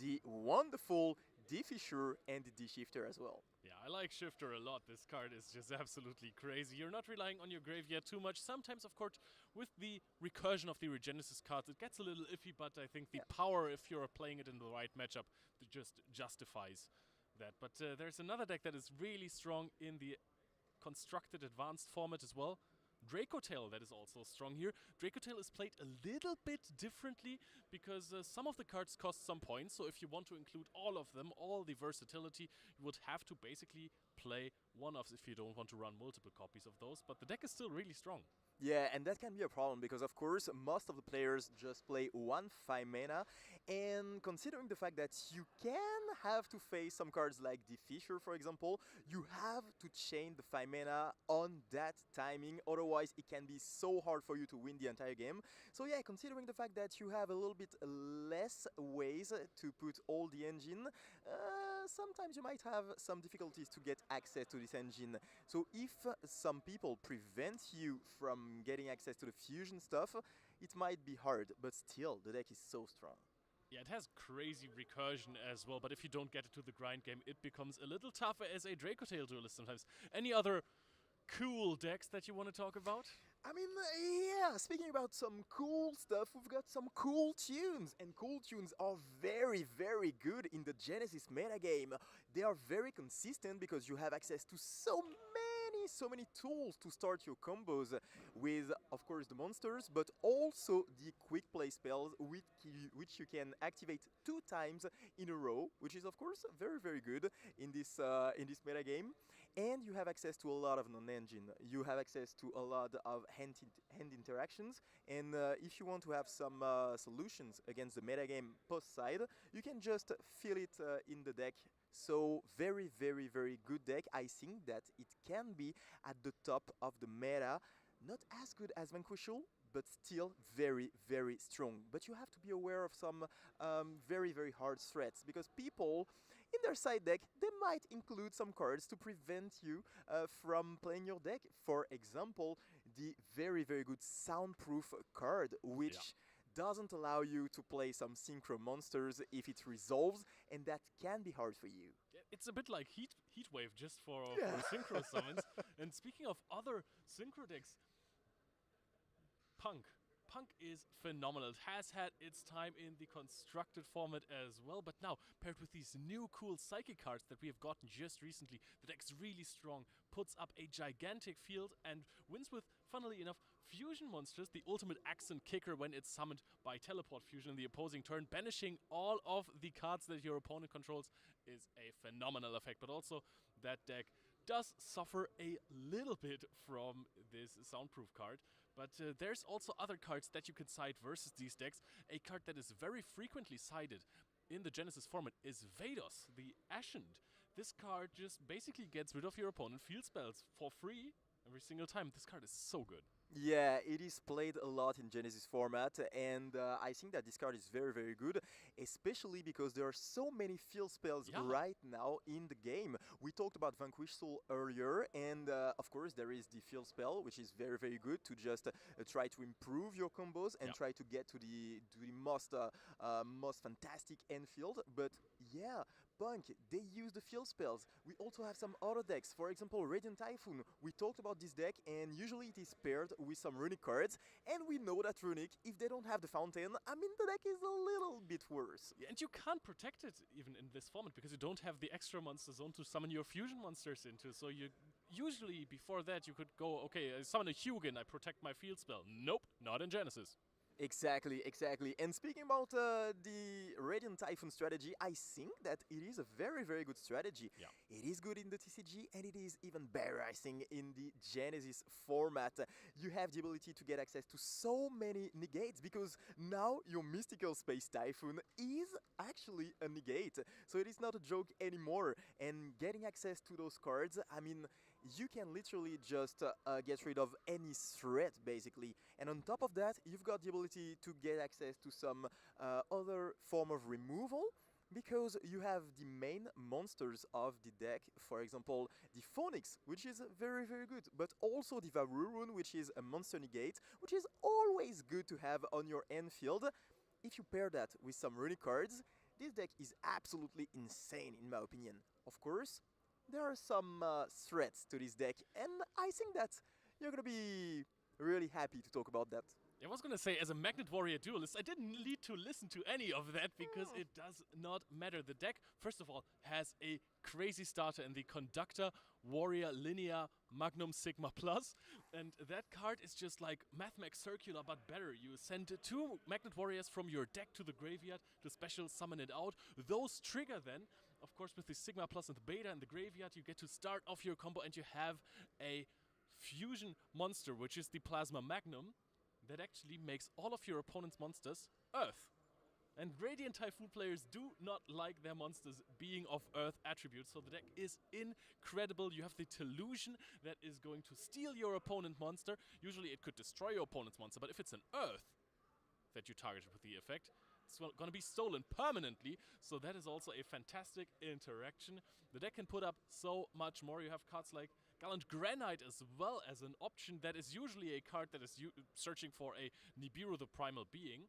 the wonderful D-Fisher and the D-Shifter as well. Yeah, I like Shifter a lot. This card is just absolutely crazy. You're not relying on your graveyard too much. Sometimes, of course, with the recursion of the Regenesis cards, it gets a little iffy, but I think the power, if you're playing it in the right matchup, just justifies that. But there's another deck that is really strong in the constructed advanced format as well. Draco Tail, that is also strong here. Draco Tail is played a little bit differently because some of the cards cost some points, so if you want to include all of them, all the versatility, you would have to basically play one-offs if you don't want to run multiple copies of those, but the deck is still really strong. Yeah, and that can be a problem because, of course, most of the players just play 1 5 mana, and considering the fact that you can have to face some cards like the Fisher, for example, you have to chain the 5 mana on that timing, otherwise it can be so hard for you to win the entire game. So yeah, considering the fact that you have a little bit less ways to put all the engine, sometimes you might have some difficulties to get access to this engine. So if some people prevent you from getting access to the fusion stuff, it might be hard, but still, the deck is so strong. Yeah, it has crazy recursion as well, but if you don't get it to the grind game, it becomes a little tougher as a Draco Tail duelist sometimes. Any other cool decks that you want to talk about? I mean, yeah, speaking about some cool stuff, we've got some cool tunes, and cool tunes are very, very good in the Genesis metagame. They are very consistent because you have access to so many tools to start your combos with, of course, the monsters, but also the quick play spells which you can activate 2 times in a row, which is, of course, very, very good in this metagame. And you have access to a lot of non-engine. You have access to a lot of hand interactions, and if you want to have some solutions against the metagame post side, you can just fill it in the deck. So very, very, very good deck. I think that it can be at the top of the meta. Not as good as Vanquish Soul, but still very, very strong. But you have to be aware of some very, very hard threats, because people in their side deck, they might include some cards to prevent you from playing your deck. For example, the very, very good Soundproof card, which doesn't allow you to play some synchro monsters if it resolves, and that can be hard for you. It's a bit like Heatwave just for synchro summons. And speaking of other synchro decks, Punk is phenomenal. It has had its time in the constructed format as well, but now paired with these new cool psychic cards that we have gotten just recently, the deck's really strong, puts up a gigantic field and wins with, funnily enough, fusion monsters, the ultimate accent kicker when it's summoned by teleport fusion in the opposing turn. Banishing all of the cards that your opponent controls is a phenomenal effect, but also that deck does suffer a little bit from this Soundproof card, but there's also other cards that you can side versus these decks. A card that is very frequently sided in the Genesis format is Vados, the Ascend. This card just basically gets rid of your opponent field spells for free every single time. This card is so good. Yeah, it is played a lot in Genesis format, and I think that this card is very, very good, especially because there are so many field spells right now in the game. We talked about Vanquish Soul earlier, and of course there is the field spell, which is very, very good to just try to improve your combos and try to get to the most fantastic end field. But yeah, Punk, they use the field spells. We also have some other decks, for example, Radiant Typhoon. We talked about this deck, and usually it is paired with some runic cards, and we know that runic, if they don't have the fountain, I mean, the deck is a little bit worse. Yeah, and you can't protect it even in this format because you don't have the extra monster zone to summon your fusion monsters into, so you usually before that you could go, okay, I summon a Hugin, I protect my field spell. Nope, not in Genesis. Exactly, exactly. And speaking about the Radiant Typhoon strategy, I think that it is a very, very good strategy. Yeah. It is good in the TCG, and it is even better, I think, in the Genesis format. You have the ability to get access to so many negates, because now your Mystical Space Typhoon is actually a negate. So it is not a joke anymore. And getting access to those cards, I mean, you can literally just get rid of any threat, basically. And on top of that, you've got the ability to get access to some other form of removal, because you have the main monsters of the deck, for example, the Phoenix, which is very, very good, but also the Varurun, which is a monster negate, which is always good to have on your end field. If you pair that with some runic cards, this deck is absolutely insane, in my opinion. Of course, there are some threats to this deck, and I think that you're gonna be really happy to talk about that. I was gonna say, as a Magnet Warrior duelist, I didn't need to listen to any of that, because it does not matter. The deck, first of all, has a crazy starter in the Conductor Warrior Linear Magnum Sigma Plus, and that card is just like Mathmax Circular, but better. You send 2 Magnet Warriors from your deck to the graveyard to special summon it out. Those trigger then, of course, with the Sigma Plus and the Beta in the graveyard, you get to start off your combo, and you have a fusion monster, which is the Plasma Magnum, that actually makes all of your opponent's monsters Earth. And Radiant Typhoon players do not like their monsters being of Earth attributes, so the deck is incredible. You have the Delusion that is going to steal your opponent monster. Usually it could destroy your opponent's monster, but if it's an Earth that you targeted with the effect, it's going to be stolen permanently, so that is also a fantastic interaction. The deck can put up so much more. You have cards like Gallant Granite as well as an option that is usually a card that is searching for a Nibiru the Primal Being.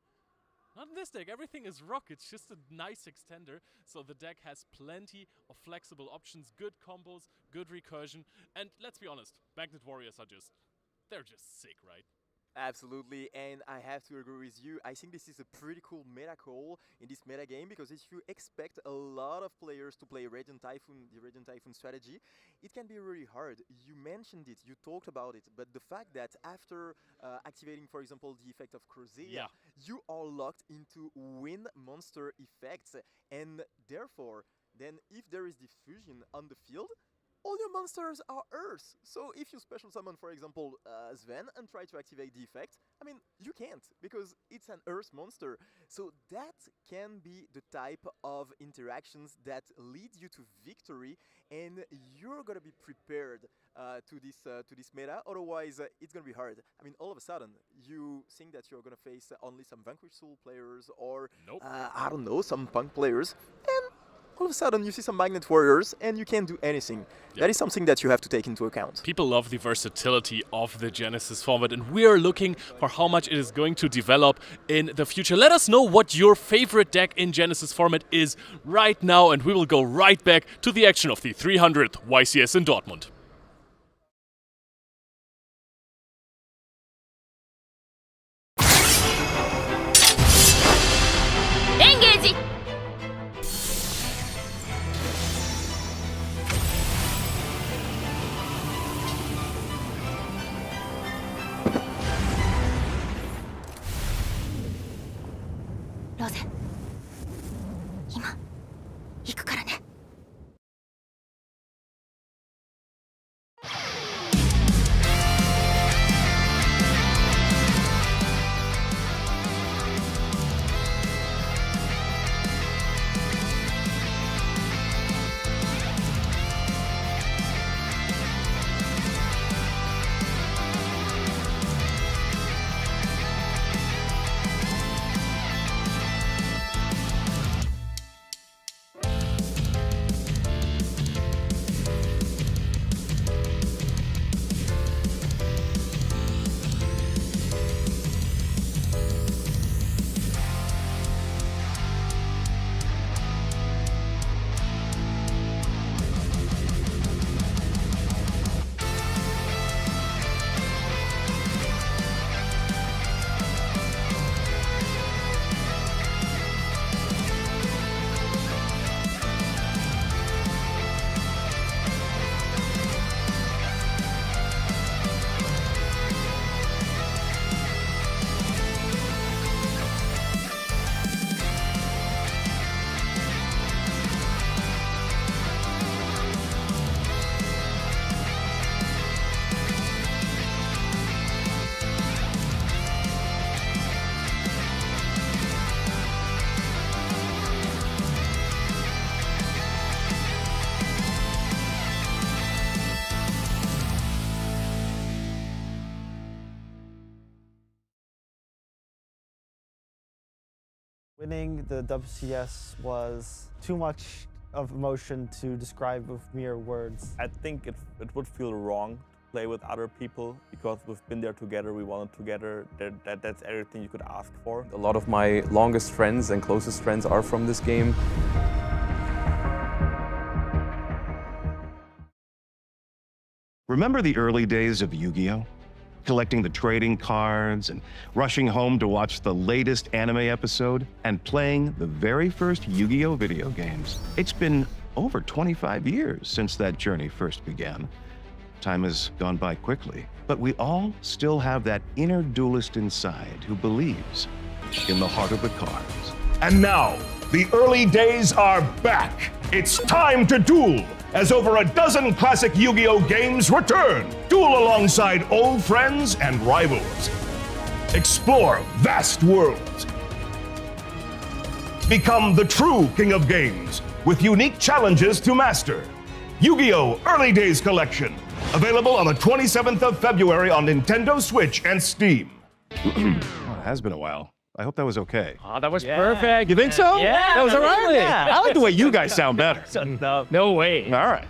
Not in this deck, everything is rock, it's just a nice extender, so the deck has plenty of flexible options, good combos, good recursion, and let's be honest, Magnet Warriors are they're just sick, right? Absolutely, and I have to agree with you. I think this is a pretty cool meta call in this meta game, because if you expect a lot of players to play Radiant Typhoon, the Radiant Typhoon strategy, it can be really hard. You mentioned it, you talked about it, but the fact that after activating, for example, the effect of Crozea, you are locked into win monster effects, and therefore, then if there is diffusion on the field, all your monsters are Earth. So if you special summon, for example, Sven and try to activate the effect, I mean, you can't, because it's an Earth monster. So that can be the type of interactions that lead you to victory, and you're gonna be prepared to this meta. Otherwise, it's gonna be hard. I mean, all of a sudden, you think that you're gonna face only some Vanquish Soul players, or I don't know, some Punk players, and all of a sudden you see some Magnet Warriors and you can't do anything. Yep. That is something that you have to take into account. People love the versatility of the Genesis format, and we are looking for how much it is going to develop in the future. Let us know what your favorite deck in Genesis format is right now, and we will go right back to the action of the 300th YCS in Dortmund. Engage!ロゼ、今行くからね。Winning the WCS was too much of emotion to describe with mere words. I think it would feel wrong to play with other people because we've been there together, we won it together. That's everything you could ask for. A lot of my longest friends and closest friends are from this game. Remember the early days of Yu-Gi-Oh? Collecting the trading cards and rushing home to watch the latest anime episode and playing the very first Yu-Gi-Oh video games. It's been over 25 years since that journey first began. Time has gone by quickly, but we all still have that inner duelist inside who believes in the heart of the cards. And now, the early days are back. It's time to duel, as over a dozen classic Yu-Gi-Oh games return. Duel alongside old friends and rivals. Explore vast worlds. Become the true king of games with unique challenges to master. Yu-Gi-Oh! Early Days Collection. Available on the 27th of February on Nintendo Switch and Steam. It has been a while. I hope that was okay. Oh, that was perfect. You think so? Yeah. That was all right? Yeah. I like the way you guys sound better. No way. All right.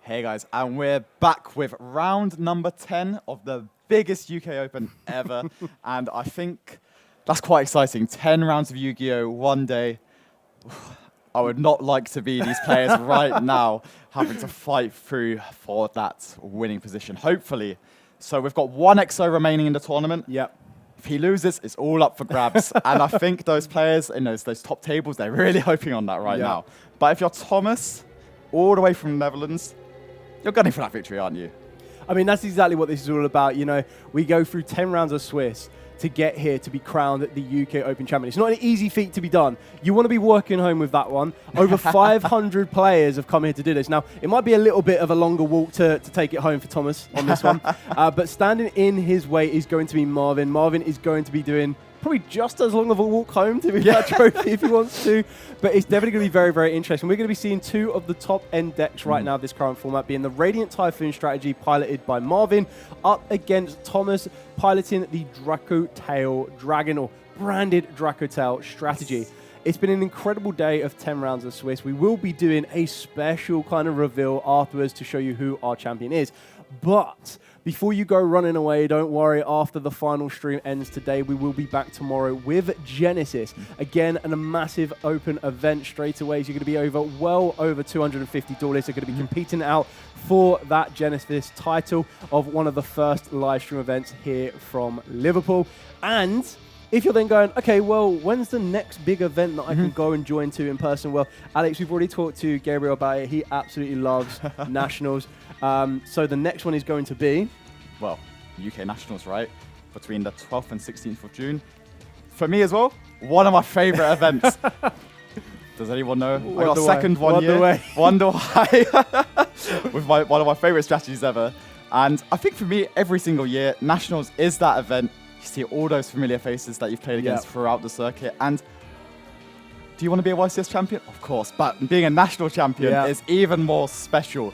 Hey guys, and we're back with round number 10 of the biggest UK Open ever. And I think that's quite exciting. 10 rounds of Yu-Gi-Oh! One day. I would not like to be these players right now, having to fight through for that winning position, hopefully. So we've got one EXO remaining in the tournament. Yep. If he loses, it's all up for grabs. And I think those players in those top tables, they're really hoping on that right now. But if you're Thomas, all the way from the Netherlands, you're gunning for that victory, aren't you? I mean, that's exactly what this is all about. You know, we go through 10 rounds of Swiss to get here to be crowned the UK Open champion. It's not an easy feat to be done. You want to be working home with that one. Over 500 players have come here to do this. Now, it might be a little bit of a longer walk to take it home for Thomas on this one. But standing in his way is going to be Marvin. Marvin is going to be doing probably just as long of a walk home to win that trophy if he wants to. But it's definitely going to be very, very interesting. We're going to be seeing two of the top-end decks right now, this current format, being the Radiant Typhoon strategy piloted by Marvin, up against Thomas piloting the Draco Tail Dragon, or branded Draco Tail strategy. It's been an incredible day of 10 rounds of Swiss. We will be doing a special kind of reveal afterwards to show you who our champion is. But before you go running away, don't worry, after the final stream ends today, we will be back tomorrow with Genesis. Again, a massive open event straight away. So you're going to be well over 250 duelists are going to be competing out for that Genesis title of one of the first live stream events here from Liverpool. And if you're then going, okay, well, when's the next big event that I can go and join to in person? Well, Alex, we've already talked to Gabriel about it. He absolutely loves Nationals. So the next one is going to be? Well, UK Nationals, right? Between the 12th and 16th of June. For me as well, one of my favourite events. Does anyone know? I got second one year. Wonder why. With one of my favourite strategies ever. And I think for me, every single year, Nationals is that event. You see all those familiar faces that you've played against throughout the circuit. And do you want to be a YCS champion? Of course. But being a national champion is even more special.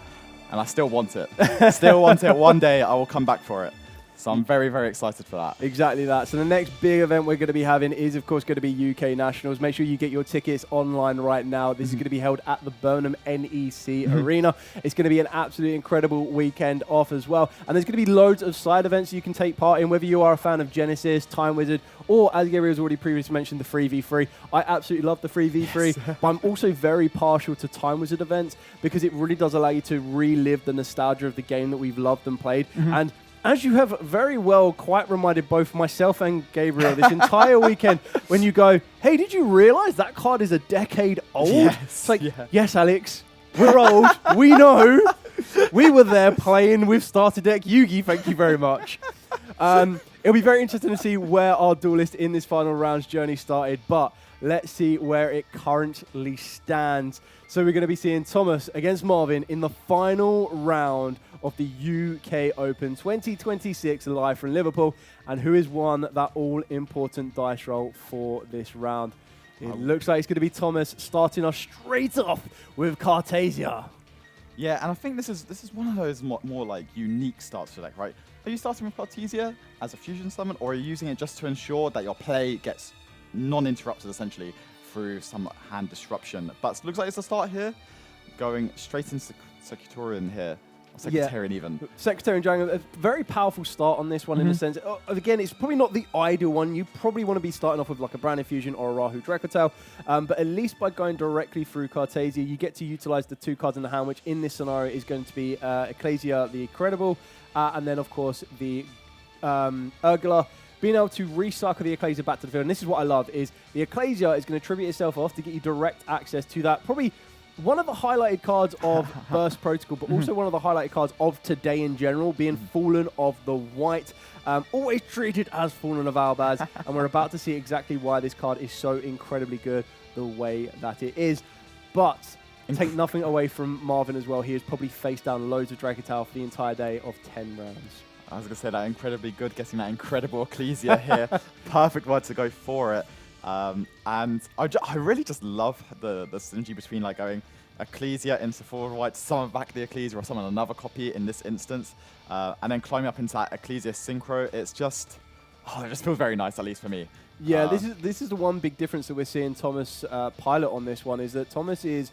And I still want it. Still want it. One day I will come back for it. So I'm very, very excited for that. Exactly that. So the next big event we're going to be having is, of course, going to be UK Nationals. Make sure you get your tickets online right now. This is going to be held at the Burnham NEC Arena. It's going to be an absolutely incredible weekend off as well. And there's going to be loads of side events you can take part in, whether you are a fan of Genesis, Time Wizard, or, as Gabriel's already previously mentioned, the 3v3. I absolutely love the 3v3, but I'm also very partial to Time Wizard events because it really does allow you to relive the nostalgia of the game that we've loved and played. And as you have very well quite reminded both myself and Gabriel this entire weekend, when you go, hey, did you realize that card is a decade old? It's like, yes, Alex, we're old. We know. We were there playing with starter deck Yugi. Thank you very much. It'll be very interesting to see where our duelist in this final round's journey started, but let's see where it currently stands. So we're going to be seeing Thomas against Marvin in the final round of the UK Open 2026 live from Liverpool. And who has won that all-important dice roll for this round? It looks like it's going to be Thomas starting us straight off with Cartasia. Yeah, and I think this is one of those more like unique starts for deck, right? Are you starting with Cartasia as a fusion summon, or are you using it just to ensure that your play gets non-interrupted essentially through some hand disruption? But it looks like it's a start here, going straight into Secretarian here. Or Secretarian even. Secretarian Dragon, a very powerful start on this one in a sense. Again, it's probably not the ideal one. You probably want to be starting off with like a Brand Infusion or a Rahu Dracotail. But at least by going directly through Cartasia, you get to utilize the 2 cards in the hand, which in this scenario is going to be Ecclesia the Incredible, and then of course the Urgula. Being able to recycle the Ecclesia back to the field. And this is what I love, is the Ecclesia is going to tribute itself off to get you direct access to that. Probably one of the highlighted cards of Burst Protocol, but also one of the highlighted cards of today in general, being Fallen of the White. Always treated as Fallen of Albaz. And we're about to see exactly why this card is so incredibly good the way that it is. But take nothing away from Marvin as well. He has probably faced down loads of Dracotail for the entire day of 10 rounds. I was going to say that incredibly good, getting that incredible Ecclesia here. Perfect word to go for it. And I really just love the synergy between like going Ecclesia into forward white, summon back the Ecclesia or summon another copy in this instance, and then climbing up into that Ecclesia Synchro. It's just, it just feels very nice, at least for me. Yeah, this is the one big difference that we're seeing Thomas pilot on this one, is that Thomas is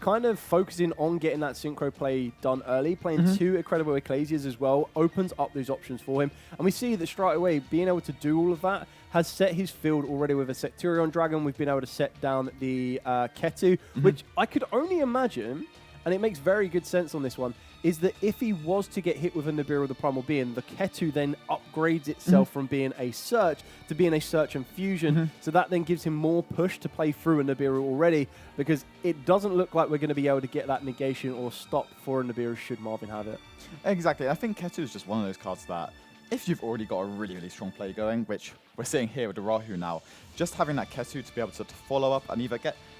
kind of focusing on getting that synchro play done early. Playing 2 incredible Ecclesias as well opens up those options for him. And we see that straight away, being able to do all of that has set his field already with a Secturion Dragon. We've been able to set down the Ketu, which I could only imagine, and it makes very good sense on this one, is that if he was to get hit with a Nibiru the Primal Being, the Ketu then upgrades itself from being a search to being a search and fusion. So that then gives him more push to play through a Nibiru already, because it doesn't look like we're going to be able to get that negation or stop for a Nibiru should Marvin have it. Exactly. I think Ketu is just one of those cards that if you've already got a really, really strong play going, which we're seeing here with the Rahu now, just having that Ketu to be able to follow up and either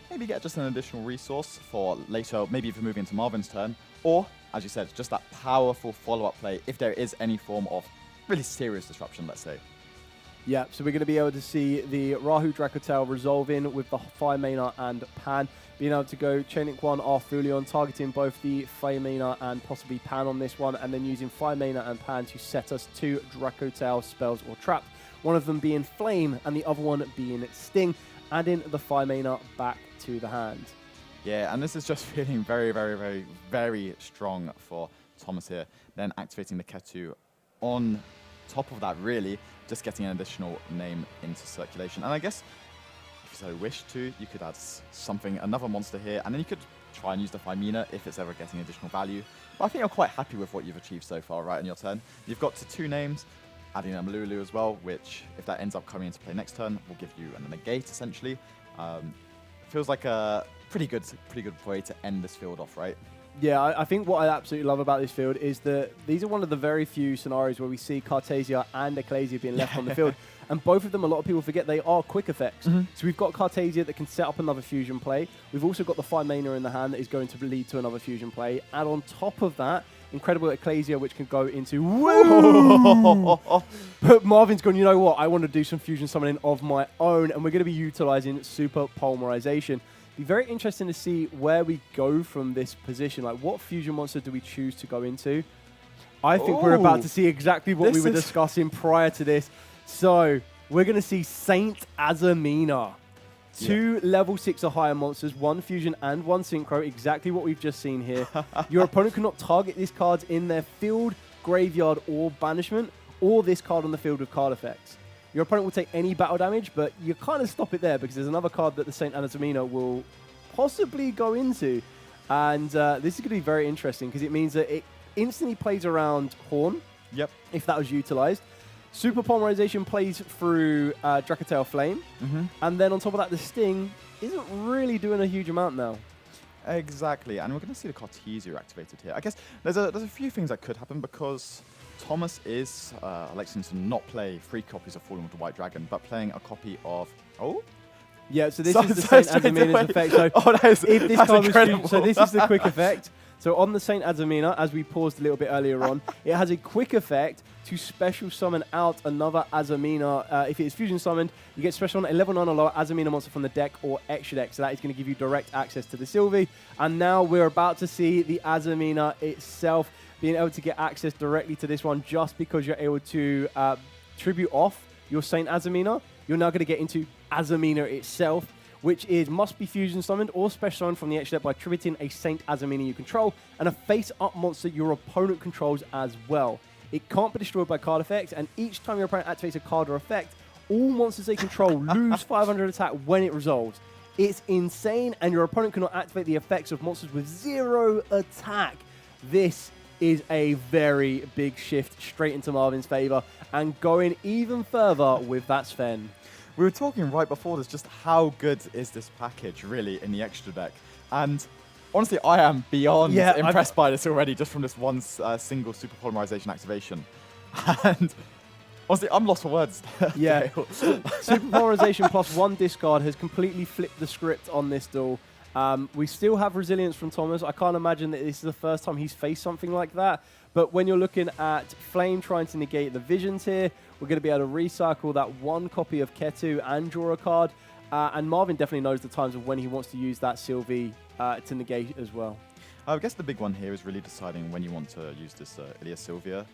maybe get just an additional resource for later, maybe even moving into Marvin's turn, or, as you said, just that powerful follow-up play if there is any form of really serious disruption, let's say. Yeah, so we're going to be able to see the Rahu Dracotail resolving with the Fire and Pan. Being able to go Chainlink 1 Arthulion, targeting both the Fire and possibly Pan on this one, and then using Fire and Pan to set us 2 Dracotail spells or traps. One of them being Flame and the other one being Sting, adding the Fire back to the hand. Yeah, and this is just feeling very, very, very, very strong for Thomas here. Then activating the Ketu on top of that, really, just getting an additional name into circulation. And I guess if you so wish to, you could add another monster here, and then you could try and use the Fimina if it's ever getting additional value. But I think you're quite happy with what you've achieved so far, right, in your turn. You've got to 2 names, adding a Malulu as well, which, if that ends up coming into play next turn, will give you a negate, essentially. Feels like a pretty good way to end this field off, right? Yeah, I think what I absolutely love about this field is that these are one of the very few scenarios where we see Cartasia and Ecclesia being left on the field. And both of them, a lot of people forget, they are quick effects. So we've got Cartasia that can set up another fusion play. We've also got the Fimana in the hand that is going to lead to another fusion play. And on top of that, incredible Ecclesia, which can go into... But Marvin's gone, you know what, I want to do some fusion summoning of my own, and we're going to be utilizing Super Polymerization. Be very interesting to see where we go from this position. Like, what fusion monster do we choose to go into? I think we're about to see exactly what we were discussing prior to this. So, we're going to see Saint Azamina. 2 level 6 or higher monsters, 1 fusion and 1 synchro, exactly what we've just seen here. Your opponent cannot target these cards in their field, graveyard, or banishment, or this card on the field with card effects. Your opponent will take any battle damage, but you kind of stop it there because there's another card that the Saint Azamina will possibly go into. And this is going to be very interesting because it means that it instantly plays around Horn, if that was utilized. Super Polymerization plays through Dracotail Flame, and then on top of that, the Sting isn't really doing a huge amount now. Exactly, and we're going to see the Cartasia activated here. I guess there's a few things that could happen because Thomas is electing to not play 3 copies of Fallen with the White Dragon, but playing a copy of... Oh? Yeah, so this is the Saint Azamina's effect. So that's incredible. So this is the quick effect. So on the Saint Azamina, as we paused a little bit earlier on, it has a quick effect to special summon out another Azamina. If it is fusion summoned, you get special on a level 9 or lower Azamina monster from the deck or extra deck. So that is going to give you direct access to the Sylvie. And now we're about to see the Azamina itself being able to get access directly to this one just because you're able to tribute off your Saint Azamina. You're now going to get into Azamina itself, which is must be fusion summoned or special summoned from the extra deck by tributing a Saint Azamina you control and a face-up monster your opponent controls as well. It can't be destroyed by card effects, and each time your opponent activates a card or effect, all monsters they control lose 500 attack when it resolves. It's insane, and your opponent cannot activate the effects of monsters with 0 attack. This is a very big shift straight into Marvin's favor, and going even further with that Sven. We were talking right before this just how good is this package really in the extra deck, and honestly I am beyond impressed by this already just from this one single super polymerization activation. And honestly I'm lost for words. Yeah, super polymerization plus 1 discard has completely flipped the script on this duel. We still have resilience from Thomas. I can't imagine that this is the first time he's faced something like that. But when you're looking at Flame trying to negate the visions here, we're going to be able to recycle that 1 copy of Ketu and draw a card. And Marvin definitely knows the times of when he wants to use that Sylvie to negate as well. I guess the big one here is really deciding when you want to use this Ilya Sylvia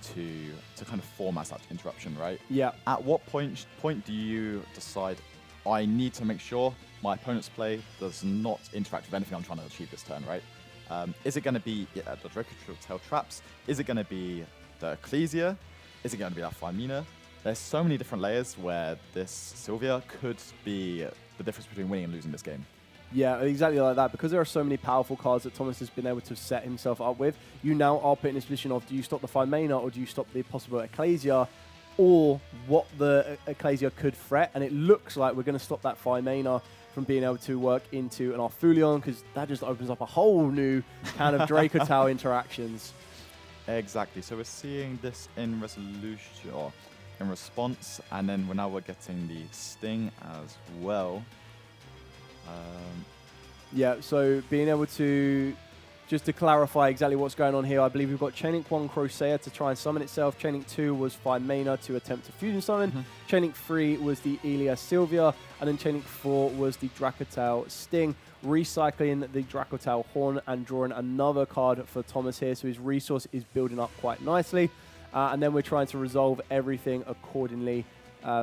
to kind of form as that interruption, right? Yeah. At what point do you decide, I need to make sure my opponent's play does not interact with anything I'm trying to achieve this turn, right? Is it going to be the Dracotail Traps? Is it going to be the Ecclesia? Is it going to be that Firmina? There's so many different layers where this Sylvia could be the difference between winning and losing this game. Yeah, exactly like that. Because there are so many powerful cards that Thomas has been able to set himself up with, you now are put in this position of, do you stop the Firmina or do you stop the possible Ecclesia, or what the Ecclesia could threat? And it looks like we're going to stop that Firmina from being able to work into an Arfulion, because that just opens up a whole new kind of Dracotail interactions. Exactly. So we're seeing this in resolution, or in response, and then we're getting the Sting as well. Yeah, so being able to, just to clarify exactly what's going on here, I believe we've got Chainlink 1 Crusade to try and summon itself. Chainlink 2 was Firmina to attempt to fusion summon. Chainlink 3 was the Ilya Sylvia. And then Chainlink 4 was the Dracotail Sting. Recycling the Dracotail Horn and drawing another card for Thomas here. So his resource is building up quite nicely. And then we're trying to resolve everything accordingly,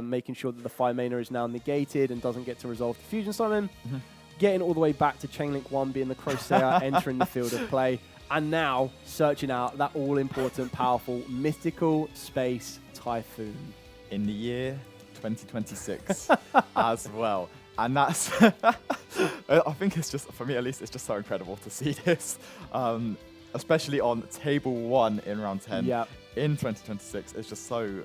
making sure that the Firmina is now negated and doesn't get to resolve the fusion summon. Getting all the way back to Chainlink 1 being the Crusade, entering the field of play, and now searching out that all-important, powerful, mythical space Typhoon. In the year 2026 as well. And that's, I think it's just, for me at least, it's just so incredible to see this, especially on table 1 in round 10 in 2026. It's just so,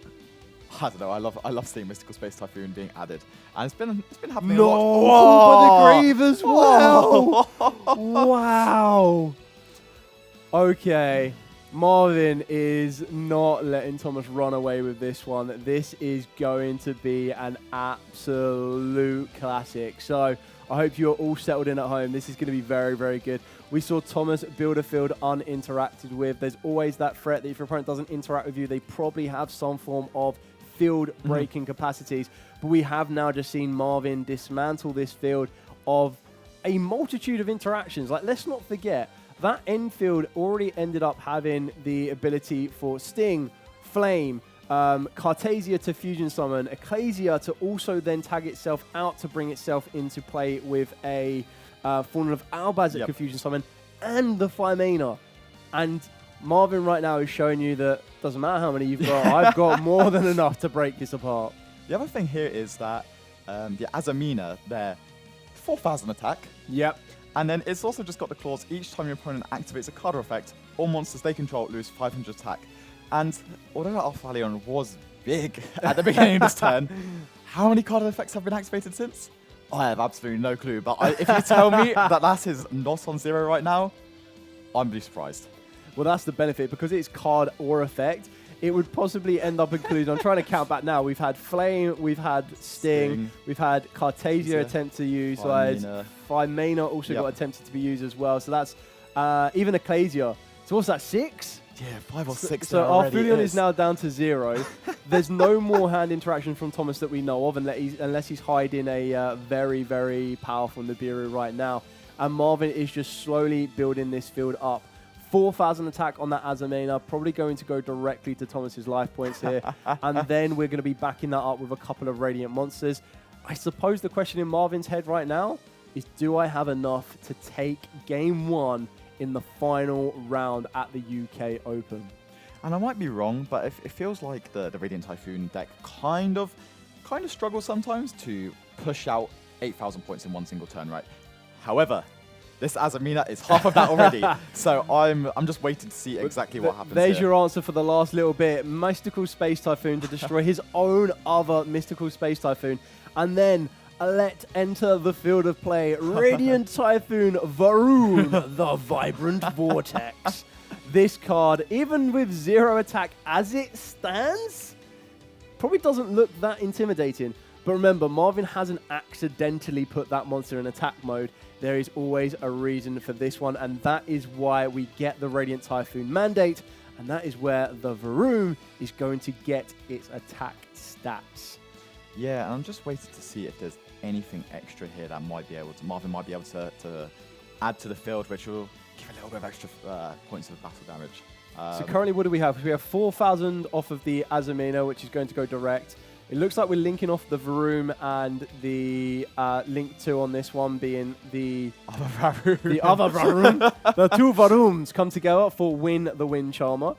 I don't know, I love seeing Mystical Space Typhoon being added. And it's been happening a lot. But the Grave as well! Wow! Okay, Marvin is not letting Thomas run away with this one. This is going to be an absolute classic. So I hope you're all settled in at home. This is going to be very, very good. We saw Thomas build a field uninteracted with. There's always that threat that if your opponent doesn't interact with you, they probably have some form of field-breaking capacities. But we have now just seen Marvin dismantle this field of a multitude of interactions. Like, let's not forget, that end field already ended up having the ability for Sting, Flame, Cartasia to fusion summon, Ecclesia to also then tag itself out to bring itself into play with a Fallen of Albaz that could fusion summon, and the Firmina. And Marvin right now is showing you that doesn't matter how many you've got, I've got more than enough to break this apart. The other thing here is that the Azamina, they're 4,000 attack. Yep. And then it's also just got the clause, each time your opponent activates a card or effect, all monsters they control lose 500 attack. And although that Arfulion was big at the beginning of this turn, how many card effects have been activated since? I have absolutely no clue. But if you tell me that is not on 0 right now, I'm really surprised. Well, that's the benefit. Because it's card or effect, it would possibly end up including, I'm trying to count back now, we've had Flame, we've had Sting. We've had Cartasia attempt to use, Phimena also got attempted to be used as well, so that's even Ecclesia. So what's that, 6? Yeah, 5 or 6. So our Fulion is now down to 0. There's no more hand interaction from Thomas that we know of, unless he's hiding a very, very powerful Nibiru right now. And Marvin is just slowly building this field up. 4,000 attack on that Azamena, probably going to go directly to Thomas's life points here. And then we're going to be backing that up with a couple of Radiant Monsters. I suppose the question in Marvin's head right now is, do I have enough to take Game 1 in the final round at the UK Open? And I might be wrong, but it feels like the Radiant Typhoon deck kind of struggles sometimes to push out 8,000 points in one single turn, right? However, this Azamena is half of that already, so I'm just waiting to see exactly what happens. There's here. your answer for the last little bit. Mystical Space Typhoon to destroy his own other Mystical Space Typhoon, and then let enter the field of play Radiant Typhoon Varun, the Vibrant Vortex. This card, even with 0 attack as it stands, probably doesn't look that intimidating. But remember, Marvin hasn't accidentally put that monster in attack mode. There is always a reason for this one, and that is why we get the Radiant Typhoon mandate, and that is where the Varun is going to get its attack stats. Yeah, and I'm just waiting to see if there's anything extra here that Marvin might be able to add to the field, which will give a little bit of extra points of battle damage. So currently, what do we have? We have 4,000 off of the Azamena, which is going to go direct. It looks like we're linking off the Varoom and the Link 2 on this one being the other Varoom. The 2 Varooms come together for Win the Wind Charmer.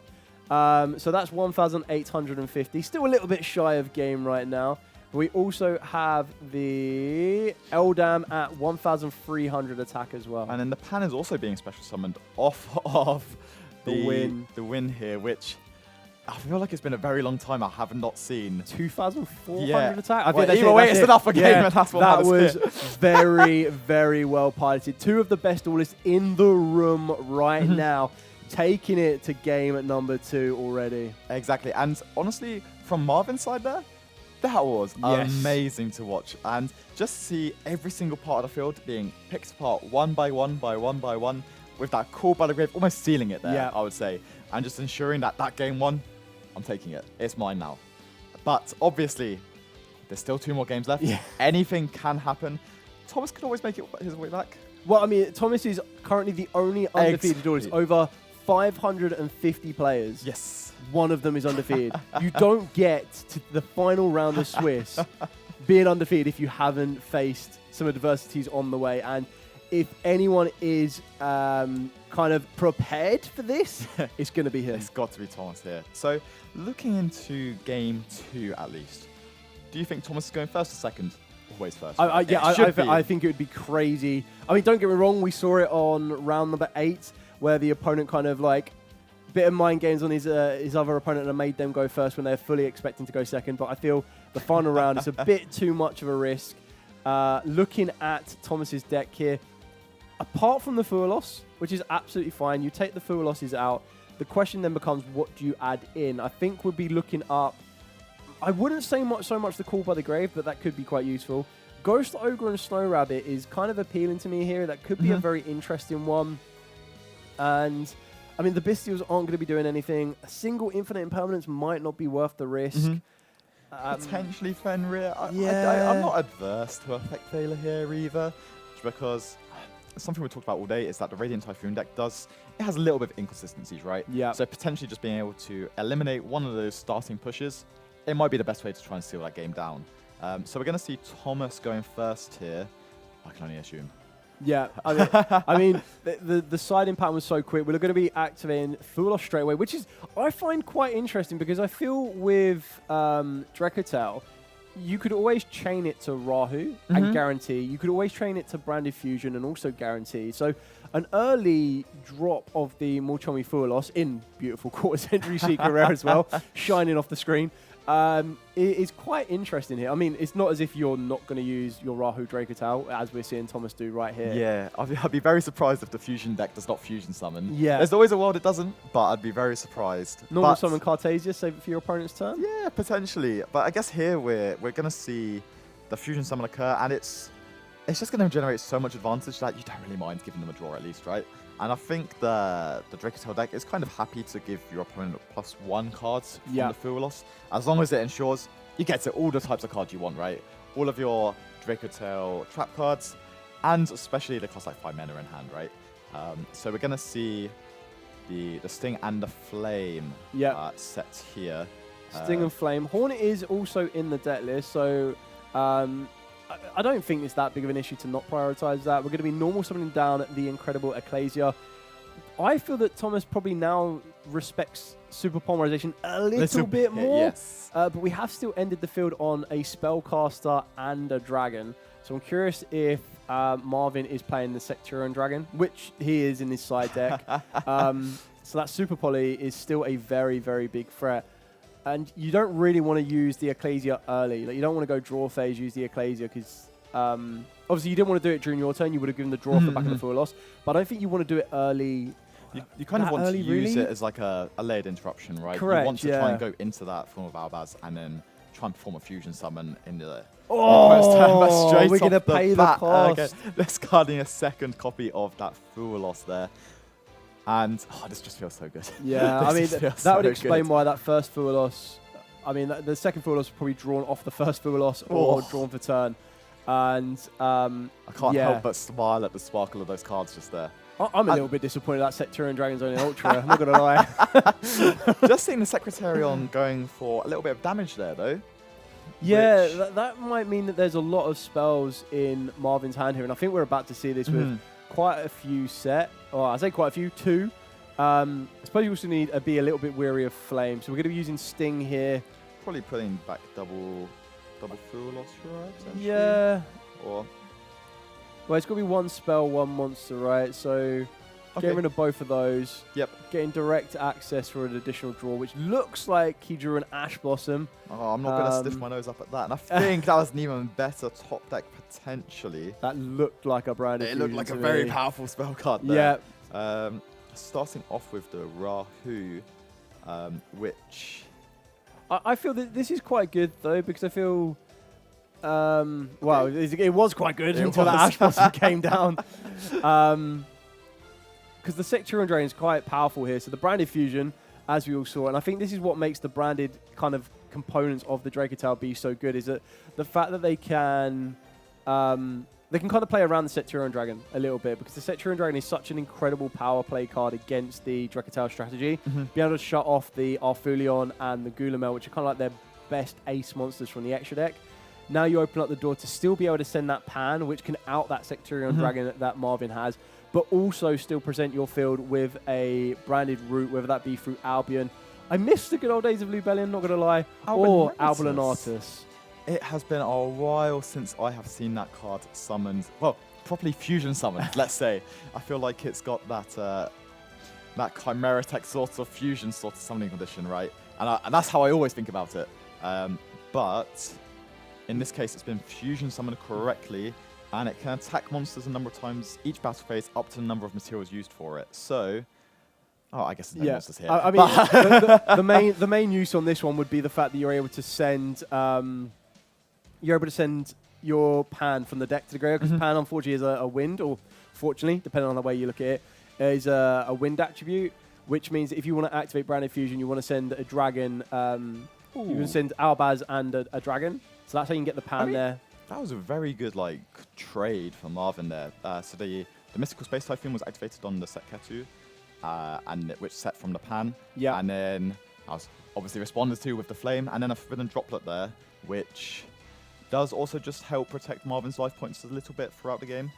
So that's 1,850. Still a little bit shy of game right now. We also have the Eldam at 1,300 attack as well. And then the Pan is also being special summoned off of the win here, which I feel like it's been a very long time I have not seen. 2,400 attack? I think that's it enough for game, and that's what that was very, very well piloted. 2 of the best duelists in the room right now, taking it to game at number 2 already. Exactly. And honestly, from Marvin's side there, that was amazing to watch. And just see every single part of the field being picked apart one by one by one by one with that cool by the grave, almost sealing it there, I would say. And just ensuring that game 1, I'm taking it. It's mine now. But obviously, there's still 2 more games left. Anything can happen. Thomas could always make it his way back. Well, I mean, Thomas is currently the only undefeated duelist. Over 550 players. Yes. One of them is undefeated. You don't get to the final round of Swiss being undefeated if you haven't faced some adversities on the way. And if anyone is kind of prepared for this, it's going to be him. It's got to be Thomas here. So, looking into game 2 at least, do you think Thomas is going first or second? Always first. I think it would be crazy. I mean, don't get me wrong, we saw it on round number 8, where the opponent kind of like bit of mind games on his other opponent and made them go first when they're fully expecting to go second. But I feel the final round is a bit too much of a risk. Looking at Thomas's deck here, apart from the Fuelos, which is absolutely fine, you take the Fueloses out. The question then becomes, what do you add in? I think we'll be looking up. I wouldn't say so much the Call by the Grave, but that could be quite useful. Ghost Ogre and Snow Rabbit is kind of appealing to me here. That could be a very interesting one. And I mean, the Bestials aren't going to be doing anything. A single Infinite Impermanence might not be worth the risk. Potentially Fenrir. I'm not adverse to Effect Failure here either, because something we talked about all day is that the Radiant Typhoon deck has a little bit of inconsistencies, right? Yeah. So potentially just being able to eliminate one of those starting pushes, it might be the best way to try and seal that game down. So we're going to see Thomas going first here. I can only assume. Yeah, I mean the siding pattern was so quick. We're going to be activating Fuelos straight away, which is I find quite interesting because I feel with Drekotel, you could always chain it to Rahu and guarantee. You could always chain it to Branded Fusion and also guarantee. So an early drop of the Mulchomi Fuelos in beautiful quarter century Secret Rare as well, shining off the screen. is quite interesting here. I mean, it's not as if you're not going to use your Rahu Dracotal, as we're seeing Thomas do right here. Yeah, I'd be very surprised if the fusion deck does not fusion summon. Yeah. There's always a world it doesn't, but I'd be very surprised. Normal But- summon Cartasia, save it for your opponent's turn? Yeah, potentially. But I guess here we're going to see the fusion summon occur, and it's just going to generate so much advantage that you don't really mind giving them a draw at least, right? And I think the Dracotel deck is kind of happy to give your opponent +1 cards from the Fuelos, as long as it ensures you get to all the types of cards you want, right? All of your Dracotel trap cards, and especially the cost like 5 mana in hand, right? So we're going to see the Sting and the Flame set here. Sting and Flame. Hornet is also in the deck list, so I don't think it's that big of an issue to not prioritize that. We're going to be normal summoning down the incredible Ecclesia. I feel that Thomas probably now respects Super Polymerization a little bit more. Yes. But we have still ended the field on a Spellcaster and a Dragon. So I'm curious if Marvin is playing the Sectarian Dragon, which he is in his side deck. So that Super Poly is still a very, very big threat. And you don't really want to use the Ecclesia early. Like, you don't want to go draw phase, use the Ecclesia, because obviously you didn't want to do it during your turn. You would have given the draw off the back of the full loss. But I don't think you want to do it early. You kind of want early, to use really? it as like a layered interruption, right? Correct, You want to try and go into that form of Albaz and then try and perform a fusion summon into the Oh, we're going to pay the cost. Okay. Discarding a second copy of that Fuelos there. And this just feels so good. Yeah, I mean, that would explain why that first full loss. I mean, the second full loss was probably drawn off the first full loss or drawn for turn. And I can't help but smile at the sparkle of those cards just there. I'm a little bit disappointed that Sectarian Dragon's only Ultra. I'm not going to lie. Just seeing the Secretarion going for a little bit of damage there, though. Yeah, that might mean that there's a lot of spells in Marvin's hand here. And I think we're about to see this with quite a few set. Or I say quite a few, 2. I suppose you also need to be a little bit weary of Flame. So we're going to be using Sting here. Probably putting back double Fuelos, right? Yeah. Or... Well, it's got to be 1 spell, 1 monster, right? So getting rid of both of those. Yep. Getting direct access for an additional draw, which looks like he drew an Ash Blossom. Oh, I'm not going to stiff my nose up at that. And I think that was an even better top deck potentially. That looked like a brand. It looked like a very powerful spell card there. Yeah. Starting off with the Rahu, which... I feel that this is quite good, though, because I feel... Well, it was quite good until that Ash Blossom came down. Because the Sectarian Dragon is quite powerful here. So the branded fusion, as we all saw, and I think this is what makes the branded kind of components of the Dracotel be so good, is that the fact that they can kind of play around the Sectarian Dragon a little bit, because the Sectarian Dragon is such an incredible power play card against the Dracotel strategy. Be able to shut off the Arfulion and the Gulamel, which are kind of like their best ace monsters from the extra deck. Now you open up the door to still be able to send that Pan, which can out that Sectarian Dragon that Marvin has, but also still present your field with a branded route, whether that be through Albion. I miss the good old days of Lubellion, not going to lie, or Albulanatus. It has been a while since I have seen that card summoned, well, properly fusion summoned, let's say. I feel like it's got that Chimera Tech sort of fusion sort of summoning condition, right? And that's how I always think about it. But in this case, it's been fusion summoned correctly, and it can attack monsters a number of times each battle phase up to the number of materials used for it. So, I guess there's no monsters here. I mean, the main use on this one would be the fact that you're able to send your Pan from the deck to the graveyard, because Pan unfortunately is a wind, or fortunately, depending on the way you look at it, is a wind attribute, which means that if you want to activate branded fusion, you want to send a dragon. You can send Albaz and a dragon. So that's how you can get the Pan there. That was a very good trade for Marvin there. So the Mystical Space Typhoon was activated on the Setketu, which set from the Pan. Yeah. And then I was obviously responded to with the Flame, and then a Forbidden Droplet there, which does also just help protect Marvin's life points a little bit throughout the game.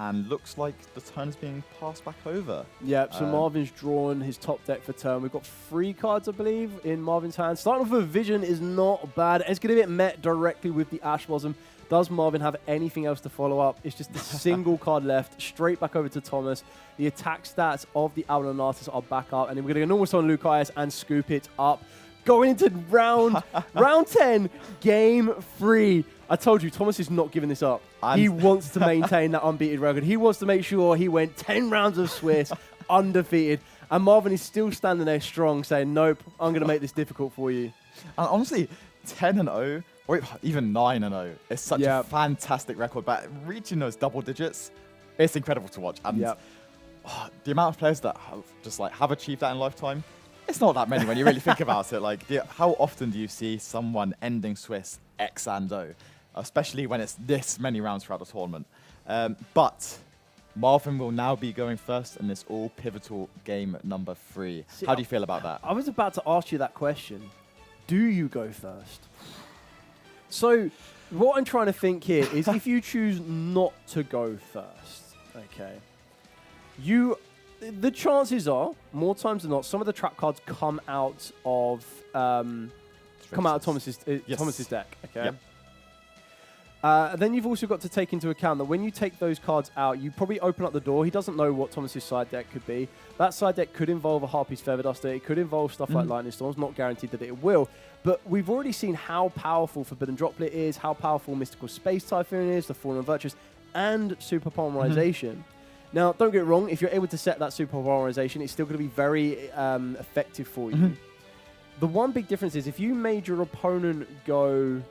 And looks like the turn is being passed back over. Yeah, so Marvin's drawn his top deck for turn. We've got 3 cards, I believe, in Marvin's hand. Starting off with a Vision is not bad. It's going to get met directly with the Ash Blossom. Does Marvin have anything else to follow up? It's just a single card left, straight back over to Thomas. The attack stats of the Albulanatus are back up, and then we're going to normal summon Lucius and scoop it up. going into round 10, game 3. I told you, Thomas is not giving this up. He wants to maintain that unbeaten record. He wants to make sure he went 10 rounds of Swiss undefeated. And Marvin is still standing there strong, saying, nope, I'm going to make this difficult for you. And honestly, 10-0, or even 9-0, is such a fantastic record. But reaching those double digits, it's incredible to watch. And the amount of players that have achieved that in lifetime, it's not that many when you really think about it. Like, how often do you see someone ending Swiss X and O, especially when it's this many rounds throughout the tournament? But Marvin will now be going first in this all pivotal game number 3. See, how do you feel about that? I was about to ask you that question. Do you go first? So what I'm trying to think here is if you choose not to go first, okay, the chances are, more times than not, some of the trap cards come out of Thomas's deck, okay? Yep. Then you've also got to take into account that when you take those cards out, you probably open up the door. He doesn't know what Thomas's side deck could be. That side deck could involve a Harpy's Feather Duster. It could involve stuff like Lightning Storms. Not guaranteed that it will. But we've already seen how powerful Forbidden Droplet is, how powerful Mystical Space Typhoon is, the Fallen Virtuous, and Super Polymerization. Now, don't get it wrong. If you're able to set that Super Polymerization, it's still going to be very effective for you. The one big difference is if you made your opponent go...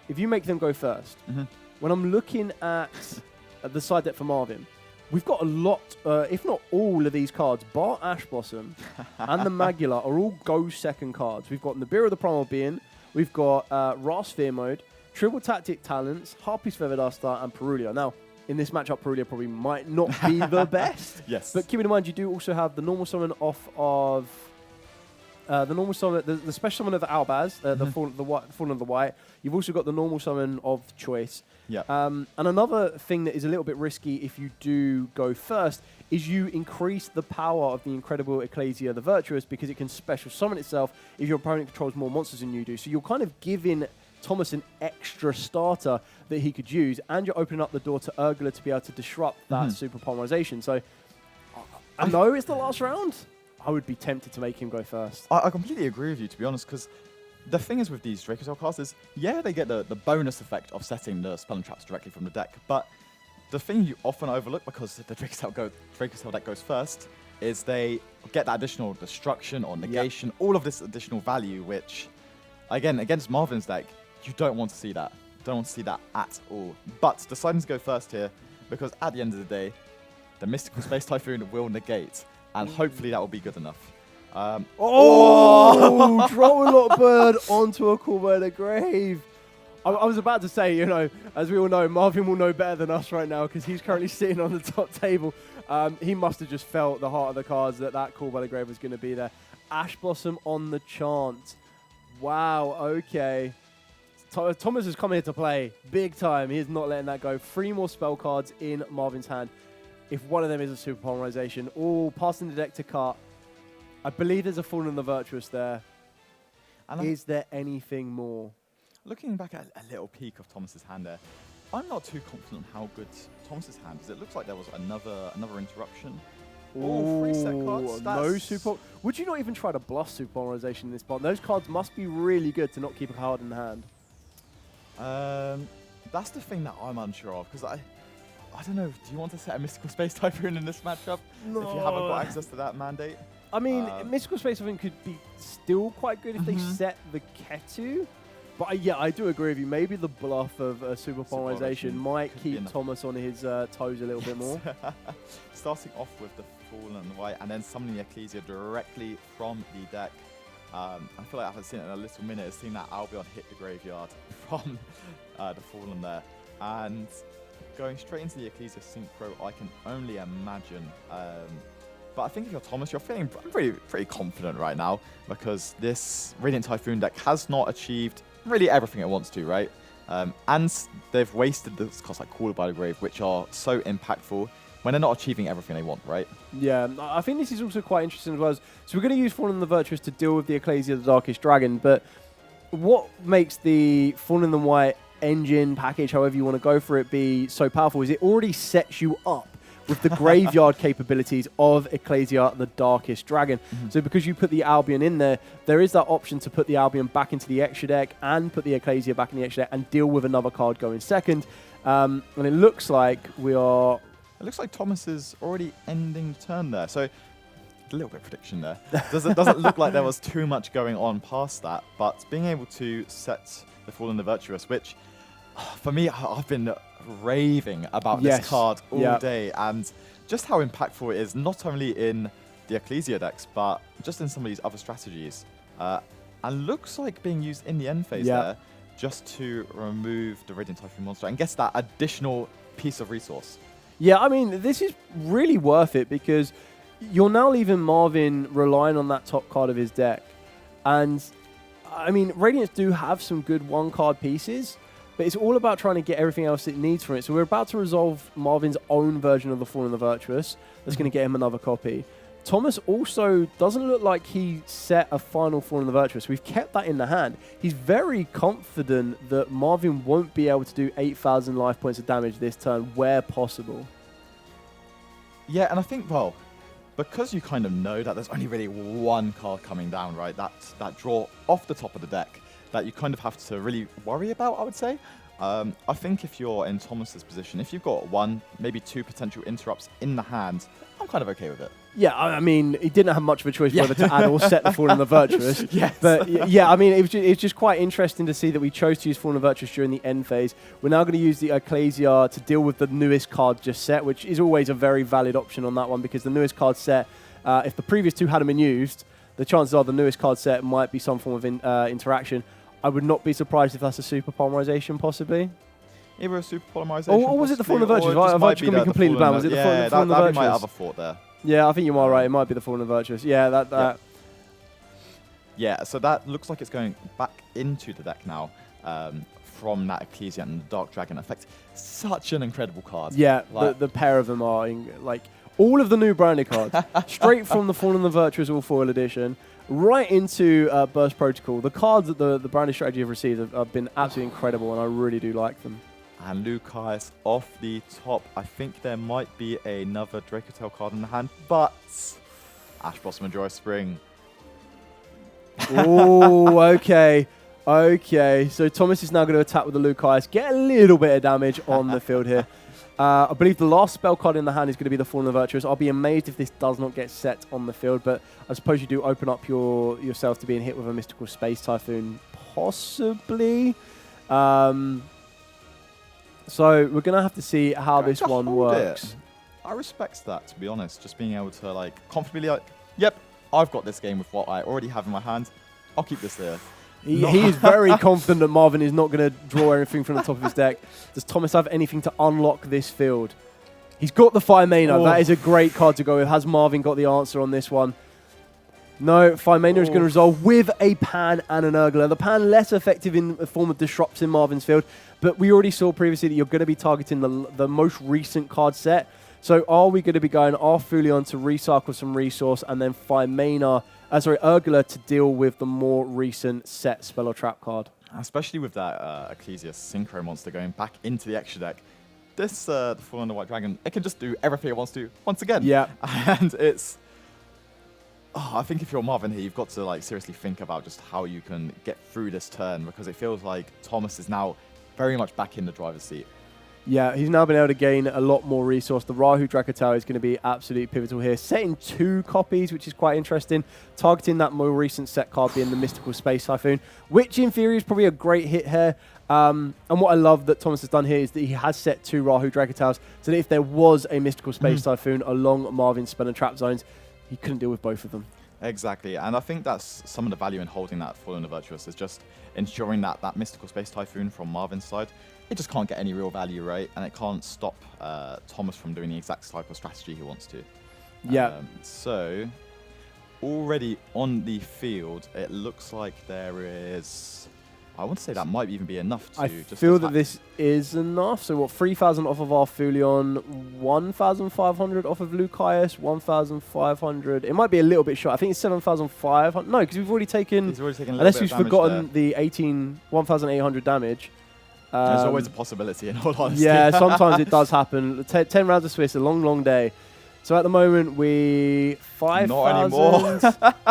If you make them go first, when I'm looking at the side deck for Marvin, we've got a lot, if not all of these cards, bar Ash Blossom and the Magula are all go second cards. We've got Nibiru the Primal Being, we've got Ra Sphere Mode, Triple Tactic Talents, Harpy's Feather Duster, and Perulia. Now, in this matchup, Perulia probably might not be the best. Yes. But keep in mind, you do also have the normal summon off of... the normal summon, the special summon of the Albaz, the Fallen of the White. You've also got the normal summon of choice. Yeah. And another thing that is a little bit risky if you do go first is you increase the power of the incredible Ecclesia the Virtuous because it can special summon itself if your opponent controls more monsters than you do. So you're kind of giving Thomas an extra starter that he could use, and you're opening up the door to Urgula to be able to disrupt that Super Polymerization. So I know it's the last round. I would be tempted to make him go first. I completely agree with you, to be honest, because the thing is with these Dracotail cards is, yeah, they get the bonus effect of setting the spell and traps directly from the deck, but the thing you often overlook, because the Dracotail deck goes first, is they get that additional destruction or negation, all of this additional value, which, again, against Marvin's deck, you don't want to see that. Don't want to see that at all. But deciding to go first here, because at the end of the day, the Mystical Space Typhoon will negate. And hopefully that will be good enough. Droll Bird onto a Call by the Grave. I was about to say, you know, as we all know, Marvin will know better than us right now because he's currently sitting on the top table. He must have just felt the heart of the cards that Call by the Grave was going to be there. Ash Blossom on the chant. Wow, okay. Thomas has come here to play big time. He is not letting that go. 3 more spell cards in Marvin's hand. If one of them is a Super Polymerization, passing the deck to cut. I believe there's a Fallen the Virtuous there. And is there anything more? Looking back at a little peek of Thomas's hand there, I'm not too confident how good Thomas's hand is. It looks like there was another interruption. Oh, 3 set cards. No Super. Would you not even try to bluff Super Polymerization in this part? Those cards must be really good to not keep a card in the hand. That's the thing that I'm unsure of, because I don't know, do you want to set a Mystical Space Typhoon in this matchup if you haven't got access to that mandate? I mean, Mystical Space Typhoon could be still quite good if they set the Ketu. But yeah, I do agree with you. Maybe the bluff of Super Polymerization might keep Thomas on his toes a little bit more. Starting off with the Fallen and the White and then summoning the Ecclesia directly from the deck. I feel like I haven't seen it in a little minute. I've seen that Albion hit the graveyard from the Fallen there. And going straight into the Ecclesia Synchro, I can only imagine. But I think if you're Thomas, you're feeling pretty confident right now because this Radiant Typhoon deck has not achieved really everything it wants to, right? And they've wasted the cards like Call by the Grave, which are so impactful when they're not achieving everything they want, right? Yeah, I think this is also quite interesting as well. So we're going to use Fallen the Virtuous to deal with the Ecclesia the Darkest Dragon, but what makes the Fallen the White engine package, however you want to go for it, be so powerful is it already sets you up with the graveyard capabilities of Ecclesia, the Darkest Dragon. So because you put the Albion in there, there is that option to put the Albion back into the extra deck and put the Ecclesia back in the extra deck and deal with another card going second. And it looks like we are... It looks like Thomas is already ending turn there. So a little bit of prediction there. Doesn't look like there was too much going on past that, but being able to set the Fallen the Virtuous, which for me, I've been raving about this card all day, and just how impactful it is, not only in the Ecclesia decks, but just in some of these other strategies. And looks like being used in the end phase there, just to remove the Radiant Typhoon monster and gets that additional piece of resource. Yeah, I mean, this is really worth it because you're now leaving Marvin relying on that top card of his deck. And, I mean, Radiants do have some good one-card pieces, but it's all about trying to get everything else it needs from it. So we're about to resolve Marvin's own version of the Fallen the Virtuous. That's going to get him another copy. Thomas also doesn't look like he set a final Fallen the Virtuous. We've kept that in the hand. He's very confident that Marvin won't be able to do 8,000 life points of damage this turn where possible. Yeah, and I think, well, because you kind of know that there's only really one card coming down, right? That draw off the top of the deck that you kind of have to really worry about, I would say. I think if you're in Thomas's position, if you've got one, maybe two potential interrupts in the hand, I'm kind of okay with it. Yeah, I mean, he didn't have much of a choice whether to add or set the Fallen the Virtuous. But yeah, I mean, it's just quite interesting to see that we chose to use Fallen the Virtuous during the end phase. We're now going to use the Ecclesia to deal with the newest card just set, which is always a very valid option on that one because the newest card set, if the previous two hadn't been used, the chances are the newest card set might be some form of interaction. I would not be surprised if that's a Super Polymerization, possibly. Either a Super Polymerization, or was it the Fallen the Virtuous? I've actually been completely blank. Was it the Fallen the Virtuous? That'd be my other thought there. Yeah, I think you are right. It might be the Fallen the Virtuous. Yeah, Yeah, so that looks like it's going back into the deck now from that Ecclesia and the Dark Dragon effect. Such an incredible card. Yeah, like, the pair of them are like all of the new branded cards, straight from the Fallen the Virtuous All Foil Edition, right into Burst Protocol. The cards that the branded strategy have received have been absolutely incredible, and I really do like them. And Lucas off the top. I think there might be another Dracotail card in the hand, but Ash Blossom and Joyous Spring. Oh, okay. Okay, so Thomas is now going to attack with the Lucas, get a little bit of damage on the field here. I believe the last spell card in the hand is going to be the Fallen the Virtuous. I'll be amazed if this does not get set on the field, but I suppose you do open up yourself to being hit with a Mystical Space Typhoon, possibly. So we're going to have to see how this one works. I respect that, to be honest. Just being able to like confidently like, yep, I've got this game with what I already have in my hand. I'll keep this there. He is very confident that Marvin is not going to draw anything from the top of his deck. Does Thomas have anything to unlock this field? He's got the Fire Mana. That is a great card to go with. Has Marvin got the answer on this one? No, Fire Mana is going to resolve with a Pan and an Urgler. The Pan less effective in the form of disrupts in Marvin's field, but we already saw previously that you're going to be targeting the most recent card set. So are we going to be going Arfulion to recycle some resource and then Fire Mana, Urgler to deal with the more recent set spell or trap card? Especially with that Ecclesia Synchro monster going back into the extra deck. This, the Fallen the White Dragon, it can just do everything it wants to once again. Yeah. And it's... I think if you're Marvin here, you've got to like seriously think about just how you can get through this turn because it feels like Thomas is now very much back in the driver's seat. Yeah, he's now been able to gain a lot more resource. The Rahu Dracotail is going to be absolutely pivotal here. Setting 2 copies, which is quite interesting. Targeting that more recent set card being the Mystical Space Typhoon, which in theory is probably a great hit here. And what I love that Thomas has done here is that he has set 2 Rahu Dracotails so that if there was a Mystical Space Typhoon along Marvin's spell and trap zones, he couldn't deal with both of them. Exactly, and I think that's some of the value in holding that Fallen the Virtuous is just ensuring that that Mystical Space Typhoon from Marvin's side, it just can't get any real value, right? And it can't stop Thomas from doing the exact type of strategy he wants to. Yeah. So, already on the field, it looks like there is... I want to say that might even be enough to just feel attack. that this is enough. So what, 3,000 off of Arfulion, 1,500 off of Lucius, 1,500. It might be a little bit short. I think it's 7,500. No, because we've already taken... He's already taken a little unless bit he's of damage forgotten there. the 1,800 damage. There's always a possibility, in all honesty. Yeah, sometimes it does happen. 10 rounds of Swiss, a long, long day. So at the moment, we 5,000,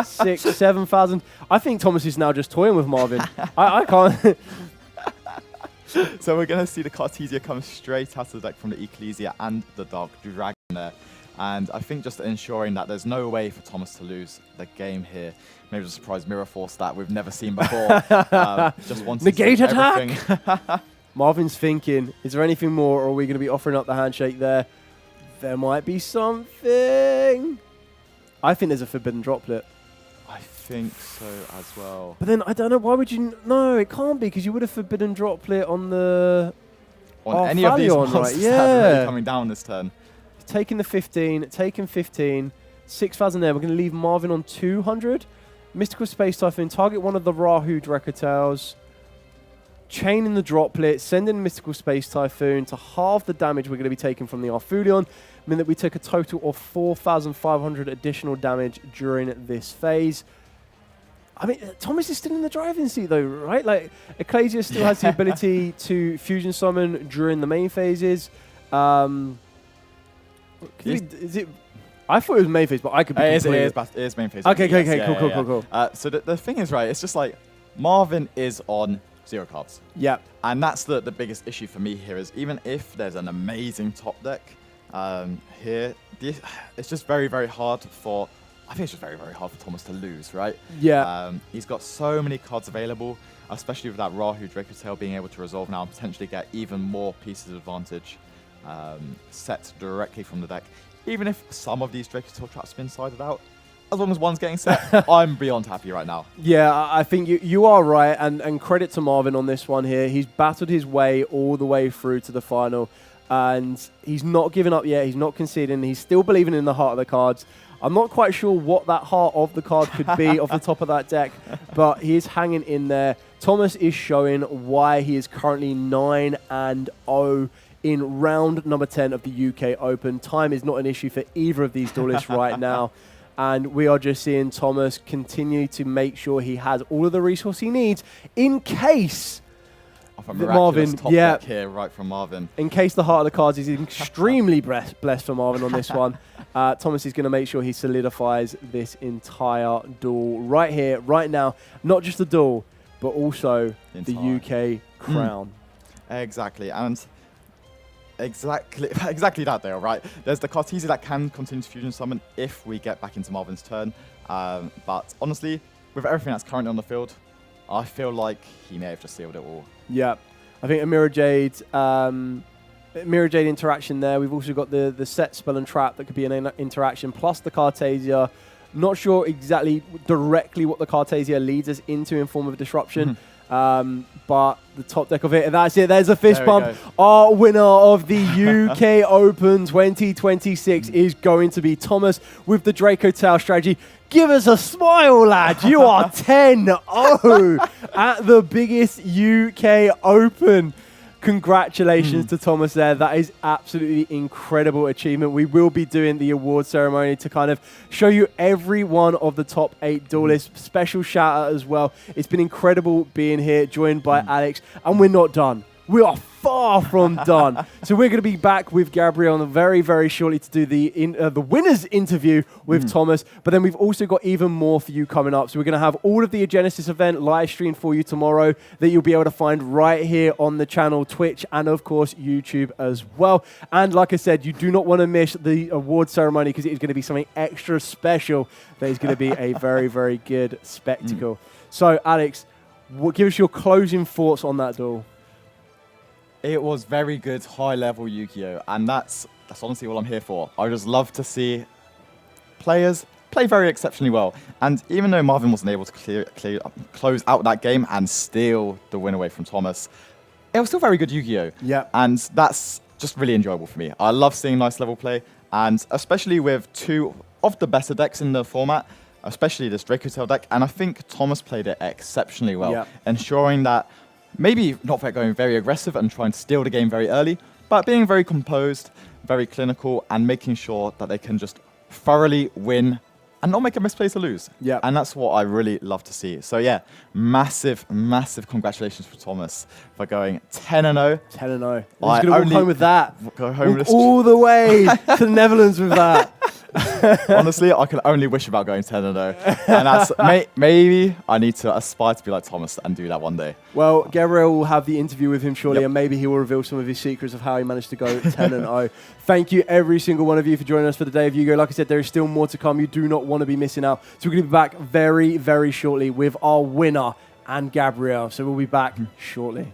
6,000, 7,000. I think Thomas is now just toying with Marvin. I can't. So we're going to see the Cartesia come straight out of the deck from the Ecclesia and the Dark Dragon there. And I think just ensuring that there's no way for Thomas to lose the game here. Maybe a surprise Mirror Force that we've never seen before. Just wanting Negate to attack! Marvin's thinking, is there anything more, or are we going to be offering up the handshake there? There might be something. I think there's a forbidden droplet. I think so as well. But then, I don't know, why would you... No, it can't be, because you would have forbidden droplet on the... On any of these monsters that are really coming down this turn. Taking the 15, taking 15, 6,000 there. We're going to leave Marvin on 200. Mystical Space Typhoon, target one of the Rahu Drekatails. Chaining the droplet, sending Mystical Space Typhoon to halve the damage we're going to be taking from the Arfulion. Mean that we took a total of 4,500 additional damage during this phase. I mean, Thomas is still in the driving seat though, right? Like, Ecclesia still has the ability to fusion summon during the main phases. Is it? I thought it was main phase, but I could be it is main phase. Okay, cool. So the thing is, right, it's just like Marvin is on 0 cards. Yeah. And that's the biggest issue for me here is even if there's an amazing top deck here, it's just very, very hard for... I think it's just very, very hard for Thomas to lose, right? Yeah. He's got so many cards available, especially with that Rahu Drekatail being able to resolve now and potentially get even more pieces of advantage set directly from the deck. Even if some of these Drekatail traps have been sided out, as long as one's getting set, I'm beyond happy right now. Yeah, I think you are right, and credit to Marvin on this one here. He's battled his way all the way through to the final, and he's not given up yet. He's not conceding. He's still believing in the heart of the cards. I'm not quite sure what that heart of the card could be off the top of that deck, but he is hanging in there. Thomas is showing why he is currently 9-0 in round number 10 of the UK Open. Time is not an issue for either of these duelists right now. And we are just seeing Thomas continue to make sure he has all of the resource he needs in case Marvin, top deck here, right from Marvin. In case the heart of the cards is extremely blessed for Marvin on this one. Thomas is going to make sure he solidifies this entire duel right here, right now. Not just the duel, but also the UK crown. Exactly, and exactly that there, right? There's the Cartesia that can continue to fusion summon if we get back into Marvin's turn. But honestly, with everything that's currently on the field, I feel like he may have just sealed it all. Yeah, I think a Mirror Jade interaction there. We've also got the set spell and trap that could be an interaction, plus the Cartesia. Not sure exactly directly what the Cartesia leads us into in form of disruption. But the top deck of it, and that's it. There's a fist bump. Our winner of the UK Open 2026 is going to be Thomas with the Drekatail strategy. Give us a smile, lad. You are 10-0 at the biggest UK Open. Congratulations to Thomas there. That is absolutely incredible achievement. We will be doing the award ceremony to kind of show you every one of the top 8 duelists. Special shout out as well. It's been incredible being here, joined by Alex, and we're not done. We are far from done. So we're going to be back with Gabriel very, very shortly to do the winner's interview with Thomas. But then we've also got even more for you coming up. So we're going to have all of the Genesis event live streamed for you tomorrow that you'll be able to find right here on the channel, Twitch, and of course YouTube as well. And like I said, you do not want to miss the award ceremony because it is going to be something extra special that is going to be a very, very good spectacle. So Alex, give us your closing thoughts on that duel. It was very good, high-level Yu-Gi-Oh! And that's honestly all I'm here for. I just love to see players play very exceptionally well. And even though Marvin wasn't able to close out that game and steal the win away from Thomas, it was still very good Yu-Gi-Oh! Yeah. And that's just really enjoyable for me. I love seeing nice level play, and especially with 2 of the better decks in the format, especially this Drekatail deck. And I think Thomas played it exceptionally well, ensuring that maybe not going very aggressive and trying to steal the game very early, but being very composed, very clinical, and making sure that they can just thoroughly win and not make a misplay to lose. Yeah. And that's what I really love to see. So yeah, massive, massive congratulations for Thomas for going 10-0. 10-0. He's going to walk home with that. Go home walk all the way to the Netherlands with that. Honestly, I can only wish about going 10-0. And that's maybe I need to aspire to be like Thomas and do that one day. Well, Gabriel will have the interview with him shortly, and maybe he will reveal some of his secrets of how he managed to go 10-0. Thank you, every single one of you, for joining us for the Day of Yu-Gi-Oh! Like I said, there is still more to come. You do not want to be missing out. So we're going to be back very, very shortly with our winner and Gabriel. So we'll be back shortly.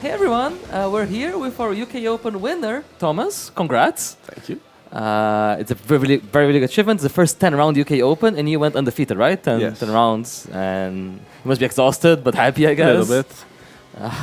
Hey everyone, we're here with our UK Open winner, Thomas. Congrats. Thank you. It's a very, very good achievement. It's the first 10-round UK Open, and you went undefeated, right? 10 rounds, and you must be exhausted, but happy, I guess. A little bit.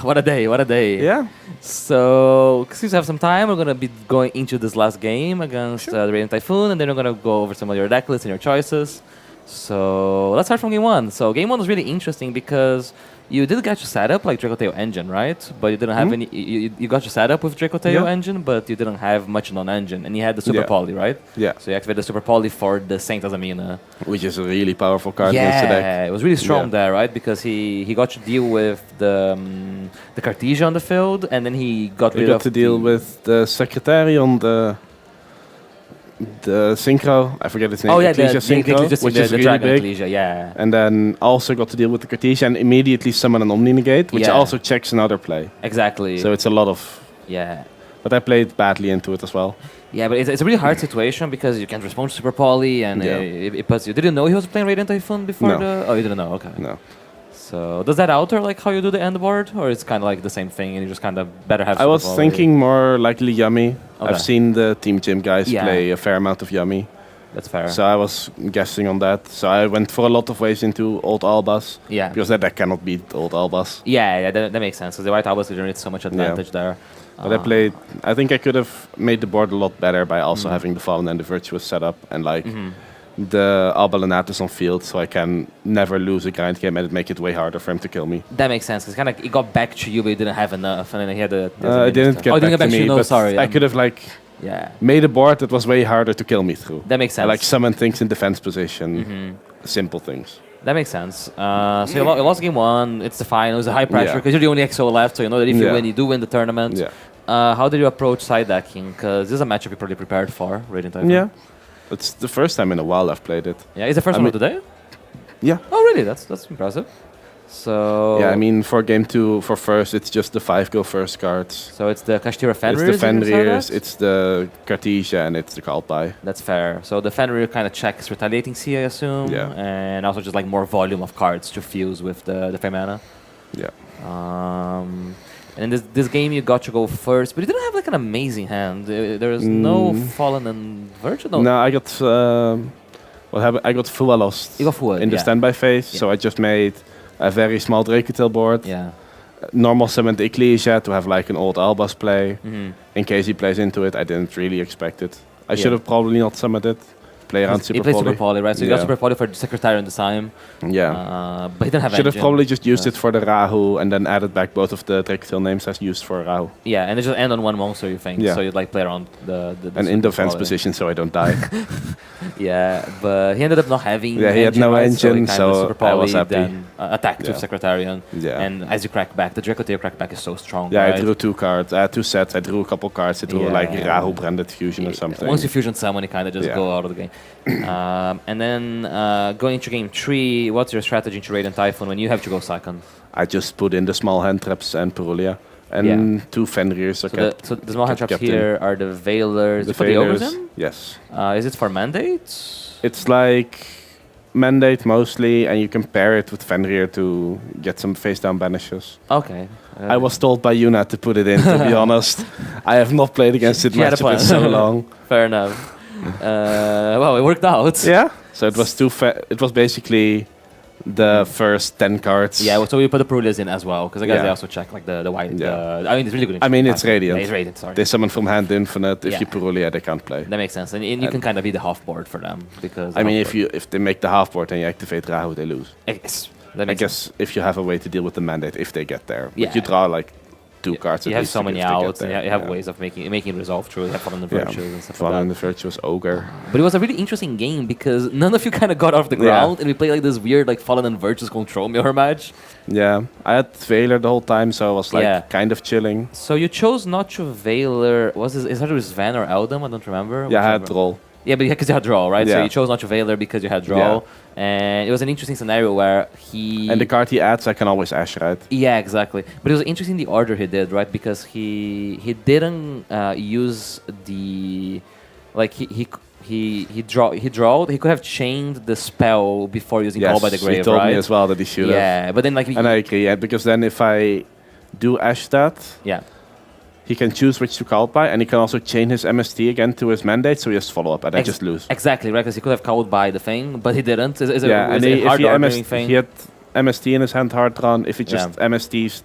What a day, what a day. Yeah. So, since we have some time, we're going to be going into this last game against the Radiant Typhoon, and then we're going to go over some of your deck lists and your choices. So, let's start from game one. So, game one was really interesting because you did get your setup like Dracoteo engine, right? But you didn't have any. You got your setup with Dracoteo engine, but you didn't have much non-engine, and you had the Super Poly, right? Yeah. So you activated the Super Poly for the Saint Azamina, which is a really powerful card against the deck. Yeah, it was really strong there, right? Because he got to deal with the Cartesia on the field, and then he got rid of to deal with the Secretarian, the Synchro, I forget its name. Oh yeah, Ecclesia Synchro, which is really Dragon big. Ecclesia, yeah. And then also got to deal with the Cartesia and immediately summon an Omni Negate, which also checks another play. Exactly. So it's a lot of... Yeah. But I played badly into it as well. Yeah, but it's a really hard situation because you can't respond to Super Poly, and it puts you. Didn't know he was playing Radiant Typhoon before the... Oh, you didn't know, okay. No. So does that alter like how you do the end board, or it's kind of like the same thing and you just kind of better have I was Super Poly? thinking more likely Yummy. Okay. I've seen the Team Gym guys play a fair amount of Yummy. That's fair. So I was guessing on that. So I went for a lot of ways into Old Albas. Yeah. Because that deck cannot beat Old Albas. Yeah, that makes sense. Because the White Albas generate so much advantage there. But I think I could have made the board a lot better by also having the Fallen and the Virtuous set up and like the Alba Lenatus on field, so I can never lose a grind game and make it way harder for him to kill me. That makes sense. Because it got back to you, but you didn't have enough, and then he had the. It didn't get back to me. No, but sorry. I could have made a board that was way harder to kill me through. That makes sense. I summon things in defense position, simple things. That makes sense. So you lost game one. It's the final. It's a high pressure because you're the only XO left. So you know that if you win, you do win the tournament. Yeah. How did you approach side decking? Because this is a matchup you're probably prepared for, Radiant Typhoon. Yeah. It's the first time in a while I've played it. Yeah, is the first one of the day? Yeah. Oh, really? That's impressive. So yeah, I mean, for game two, for first, it's just the 5 go first cards. So it's the Kashtira Fenrir. It's the Fenrirs, it's the Cartesia, and it's the Kalpai. That's fair. So the Fenrir kind of checks Retaliating Sea, I assume. Yeah. And also just like more volume of cards to fuse with the Femana. Yeah. And in this game, you got to go first, but you didn't have like an amazing hand. There was no Fallen and Virtue. No, I got what happened? I got Fua lost. You got Fua in the standby phase, so I just made a very small Dracotail board. Yeah. Normal summoned Ecclesia to have like an old Albas play. In case he plays into it, I didn't really expect it. I should have probably not summoned it. Play around Super Poly. He played Super Poly, right? So you got Super Poly for the Secretarian this time. Yeah. But he didn't have Should have engine. probably just used it for the Rahu and then added back both of the Dracotail names as used for Rahu. Yeah, and it just end on one monster, you think. Yeah. So you'd like play around the and in Super defense Poly. position so I don't die. Yeah, but he ended up not having he had no right? engine, so, so Super Poly I was happy. then attacked with Secretarian. Yeah. And as you crack back, the Dracotail crackback is so strong. Yeah, right? I drew 2 cards. I had 2 sets. I drew a couple cards. I drew like Rahu branded fusion or something. Once you fusion summon, you kind of just go out of the game. And then going into game 3, what's your strategy into Radiant Typhoon when you have to go second? I just put in the small hand traps and Perulia. And 2 Fenrirs. So the small hand traps here are the Veilers. The For the Veilers, Ogres in? yes. Is it for mandates? It's like mandate mostly, and you can pair it with Fenrir to get some face down banishes. Okay. I was told by Yuna to put it in, to be honest. I have not played against it much in so long. Fair enough. Well, it worked out. Yeah. So it was it was basically the first 10 cards. Yeah, so we put the Perulias in as well, because I guess Yeah. they also check like the white. I mean, it's really good. I mean, it's Radiant. Yeah, it's Radiant, sorry. They summon from hand infinite. If Yeah. you Perulia, they can't play. That makes sense. And you can kind of be the half board for them, because... I mean, if they make the half board and you activate Rahu, they lose. Yes. I guess if you have a way to deal with the mandate, if they get there. Yeah. But you draw like 2 cards. You at have least so to many get there. outs, and you have ways of making it resolve through. You have Fallen and Virtues and stuff Fallen like and that. the Virtuous Ogre. But it was a really interesting game because none of you kind of got off the ground, and we played like this weird like Fallen and Virtues control mirror match. Yeah, I had Veiler the whole time, so I was like kind of chilling. So you chose not to Veiler. Is that with Sven or Eldam? I don't remember. Yeah, I had Droll. Yeah, but because you had draw, right? So Yeah. you chose not to Veiler because you had draw. And it was an interesting scenario where he... And the card he adds, I can always Ash, right? Yeah, exactly. But it was interesting the order he did, right? Because he didn't use the... Like, he drawed. He could have chained the spell before using Call by the Grave, he told right? me as well that he should have. Yeah, but then like... And I agree, because then if I do Ash that, he can choose which to call by, and he can also chain his MST again to his mandate, so he has follow up, and I just lose. Exactly, right? Because he could have called by the thing, but he didn't. Is and it hard if thing? he had MST in his hand hard drawn, if he just MSTs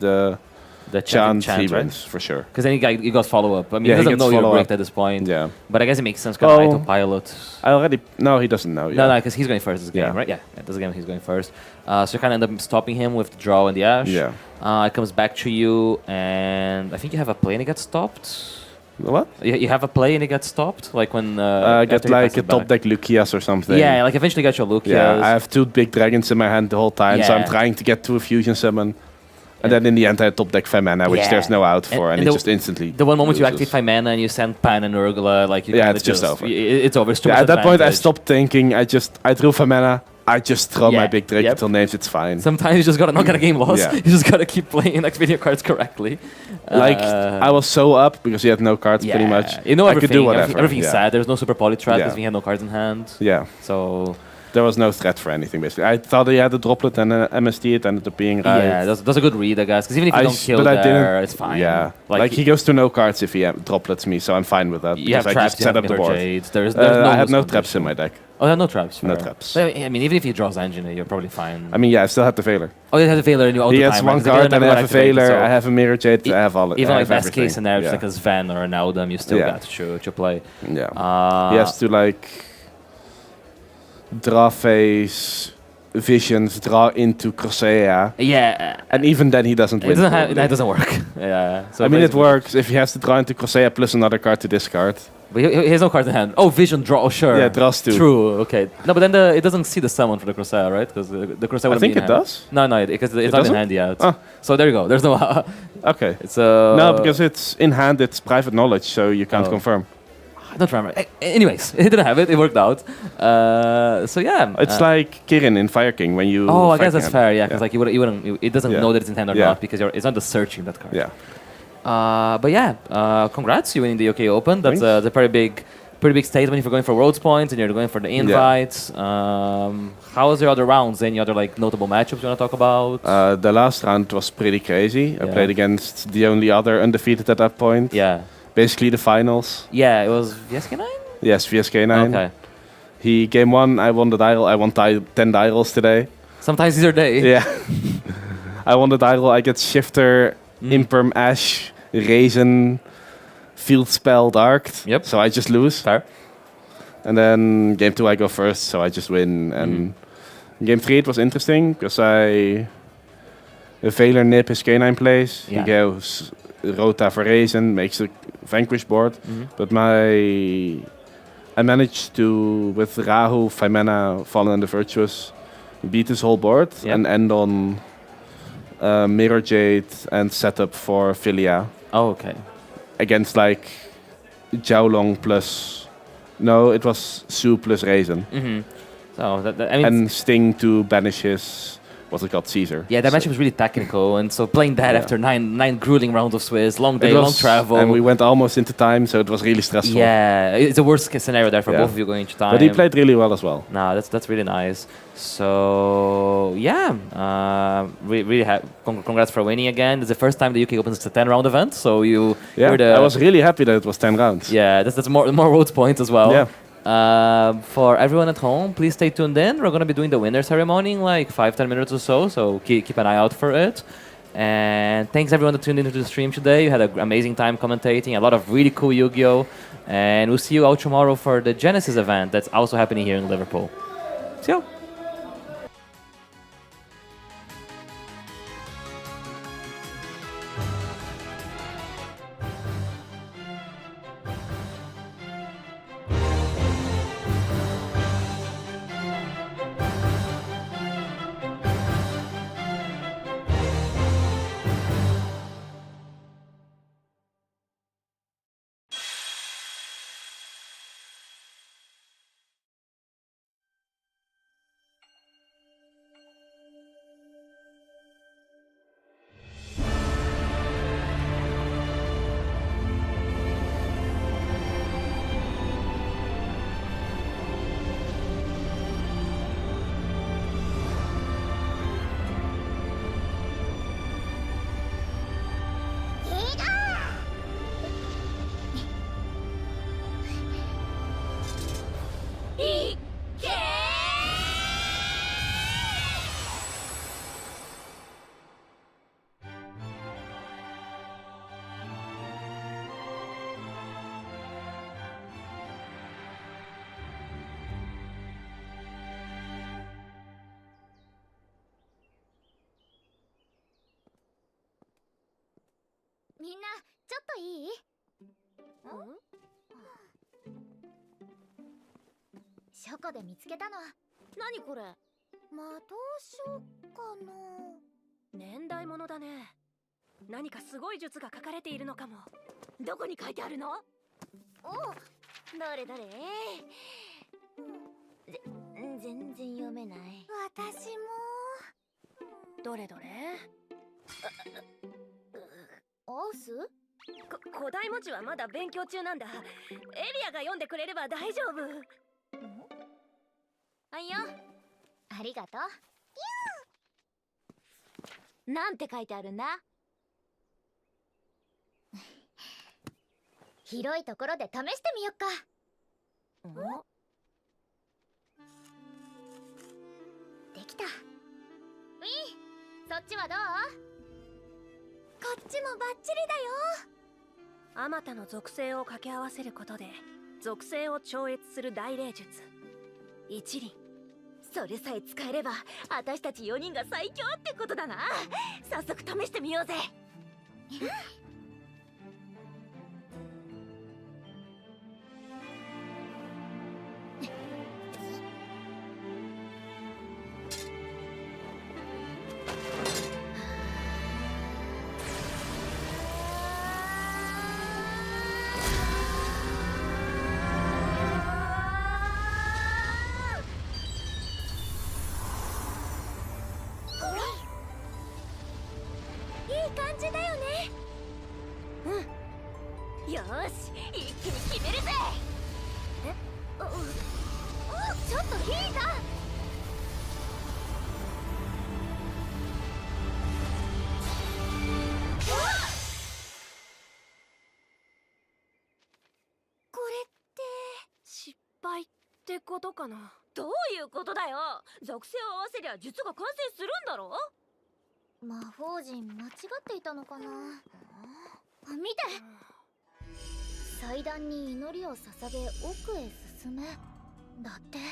the chance, he wins, for sure. Because then he got follow up. I mean, he doesn't know you're bricked at this point. Yeah. But I guess it makes sense because autopilot. No, he doesn't know. No, because he's going first this game, right? Yeah, this game he's going first. So you kind of end up stopping him with the draw and the Ash. Yeah. It comes back to you, and I think you have a play and it gets stopped. What? You have a play and it gets stopped? Like when... get like a top deck Lucias or something. Yeah, like eventually get your Lucias. Yeah, I have 2 big dragons in my hand the whole time, so I'm trying to get to a fusion summon. And then in the end I top deck 5 mana, which there's no out for, and it just instantly the one moment loses. you activate 5 mana and you send Pan and Urgla, like you it's just over. It's over. It's too much at that point I advantage. stopped thinking, I drew 5 mana, I just throw my big drake until names, it's fine. Sometimes you just gotta not get a game loss. You just gotta keep playing activate your cards correctly. I was so up because he had no cards pretty much. You know I could do whatever. Everything's sad. There's no super poly trap because we had no cards in hand. Yeah. So there was no threat for anything, basically. I thought he had a droplet and an MST, it ended up being right. Yeah, that's a good read, I guess. Because even if you don't kill there, it's fine. Yeah. Like he goes to no cards if he droplets me, so I'm fine with that. You have I traps, just set up the board. There's I have no traps in my deck. Oh, there are no traps? No traps. But, I mean, even if he draws Engine, you're probably fine. I mean, I still have the Veiler. Oh, you have the Veiler and you auto He has 1 card, and I have a Veiler, I have a Mirror Jade, I have all it. Even like best everything. case scenario, just like a Sven or an Eldam, you still got to play. Yeah. He has to like draw phase, visions, draw into Crosea. Yeah. And even then he doesn't win. That doesn't work. Yeah. So I mean, it works if he has to draw into Crosea plus another card to discard. But he has no cards in hand. Oh, vision, draw, oh, sure. Yeah, draws 2. True, okay. No, but then it doesn't see the summon for the Crosea, right? Because the Crosea I think it does. No, because it's not in hand yet. So there you go. There's no... Okay. It's no, because it's in hand, it's private knowledge, so you can't confirm. I don't remember. Anyways, he didn't have it. It worked out. So yeah. It's like Kirin in Fire King when you... Oh, I guess that's fair, yeah. Because like it doesn't know that it's in hand or not because it's not the searching that card. Yeah. But yeah, congrats, you winning the UK Open. That's a pretty big statement if you're going for Worlds points and you're going for the invites. How was your other rounds? Any other like notable matchups you want to talk about? The last round was pretty crazy. I played against the only other undefeated at that point. Yeah. Basically the finals. Yeah, it was VSK9? Yes, VSK9. Okay. He game 1, I won the Diral. I won 10 Dirals today. Sometimes it's your day. Yeah. I won the Diral. I get Shifter, Imperm Ash, Raisin, Field Spell, Darked. Yep. So I just lose. Fair. And then game 2 I go first, so I just win. And game 3 it was interesting because the Veiler nip his K9 plays. Yeah. He goes Rota for Raisin, makes a Vanquish board. But I managed to, with Rahu, 5 mana, Fallen and the Virtuous, beat his whole board and end on Mirror Jade and setup for Filia. Oh, okay. Against like Jiaolong plus... No, it was Su plus Raisin. So I mean, and Sting to banish his... What's it called? Caesar. Yeah, that match was really technical, and so playing that after nine grueling rounds of Swiss, long day, long travel. And we went almost into time, so it was really stressful. Yeah, it's a worst case scenario there for both of you going into time. But he played really well as well. No, that's really nice. So yeah, really congrats for winning again. It's the first time the UK Opens a 10-round event, so you're I was really happy that it was 10 rounds. Yeah, that's more roads points as well. Yeah. For everyone at home, please stay tuned in. We're going to be doing the winner ceremony in like 5-10 minutes or so keep an eye out for it. And thanks everyone that tuned into the stream today. You had an amazing time commentating, a lot of really cool Yu-Gi-Oh! And we'll see you out tomorrow for the Genesis event that's also happening here in Liverpool. See you. みんなちょっといい？書庫で見つけたの。何これ？魔導書かな。年代物だね。何かすごい術が書かれているのかも。どこに書いてあるの？お、どれどれ。全然読めない。私も。どれどれ？オース？古代文字はまだ勉強中なんだ。エリアが読んでくれれば大丈夫。はいよ。ありがとう。なんて書いてあるんだ？広いところで試してみよっか。できた。ウィン、そっちはどう？こっちもバッチリだよ。あまたの属性を掛け合わせることで属性を超越する大霊術一輪。それさえ使えれば私たち4人が最強ってことだな。早速試してみようぜ。いい感じだよね。よーし、一気に決めるぜ。ちょっと引いた。これって失敗ってことかな。どういうことだよ。属性を合わせりゃ術が完成するんだろ。魔法陣間違っていたのかな。見て、祭壇に祈りを捧げ奥へ進めだって。ね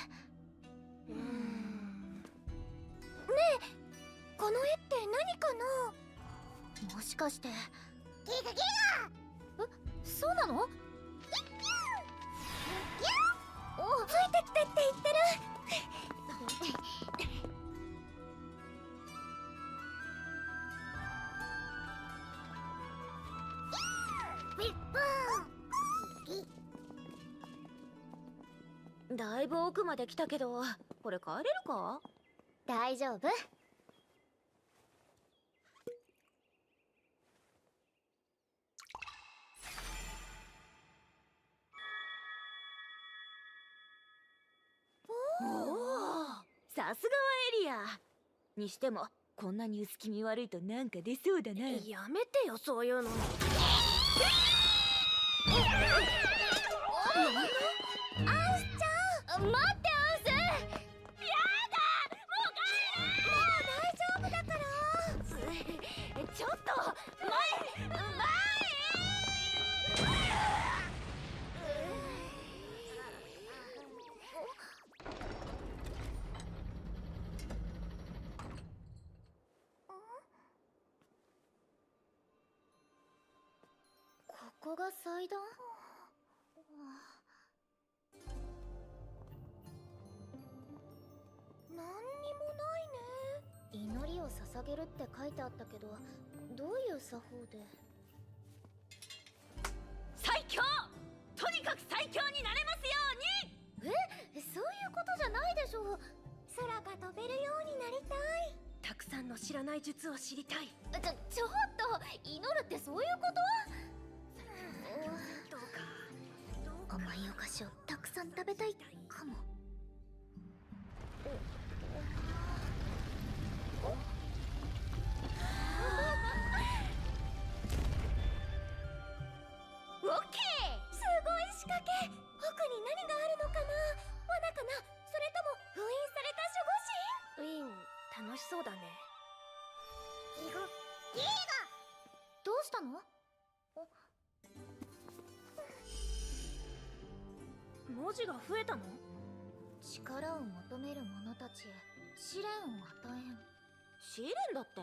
え、この絵って何かな。もしかしてギガギガ。そうなの？お、ついてきてって言ってる。だいぶ奥まで来たけど、これ帰れるか？大丈夫。さすがはエリアにしても、こんなに薄気味悪いとなんか出そうだな。やめてよ、そういうの。アウスちゃん、待ってアウス。やだ、もう大丈夫だから。ちょっと前。ここが祭壇？何にもないね。祈りを捧げるって書いてあったけど、どういう作法で？最強！とにかく最強になれますように！そういうことじゃないでしょ。空が飛べるようになりたい。たくさんの知らない術を知りたい。ちょっと、祈るってそういうこと？どうか甘いお菓子をたくさん食べたいかも。オッケー！すごい仕掛け。奥に何があるのかな。罠かな、それとも封印された守護ウィン、楽しそうだね。神？ギガどうしたの？文字が増えたの？力を求める者たちへ試練を与えん。試練だって？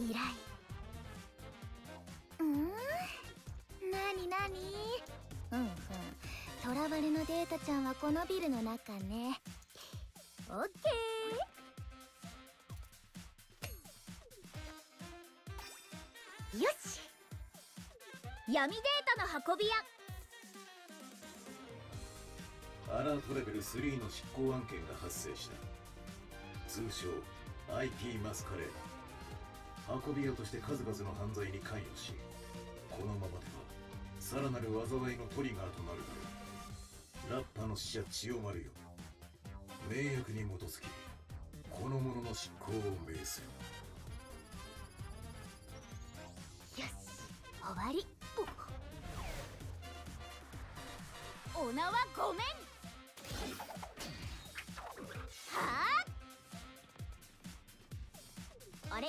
依頼なになにトラバルのデータちゃんはこのビルの中ね。オッケー。よし、闇データの運び屋。アラートレベル3の執行案件が発生した。通称 IT マスカレード。運び屋として数々の犯罪に関与し、このままではさらなる災いのトリガーとなるだろう。ラッパの死者千代丸よ、名約に基づきこの者の執行を命する。よし、終わり。お名はごめん。はあ、あれ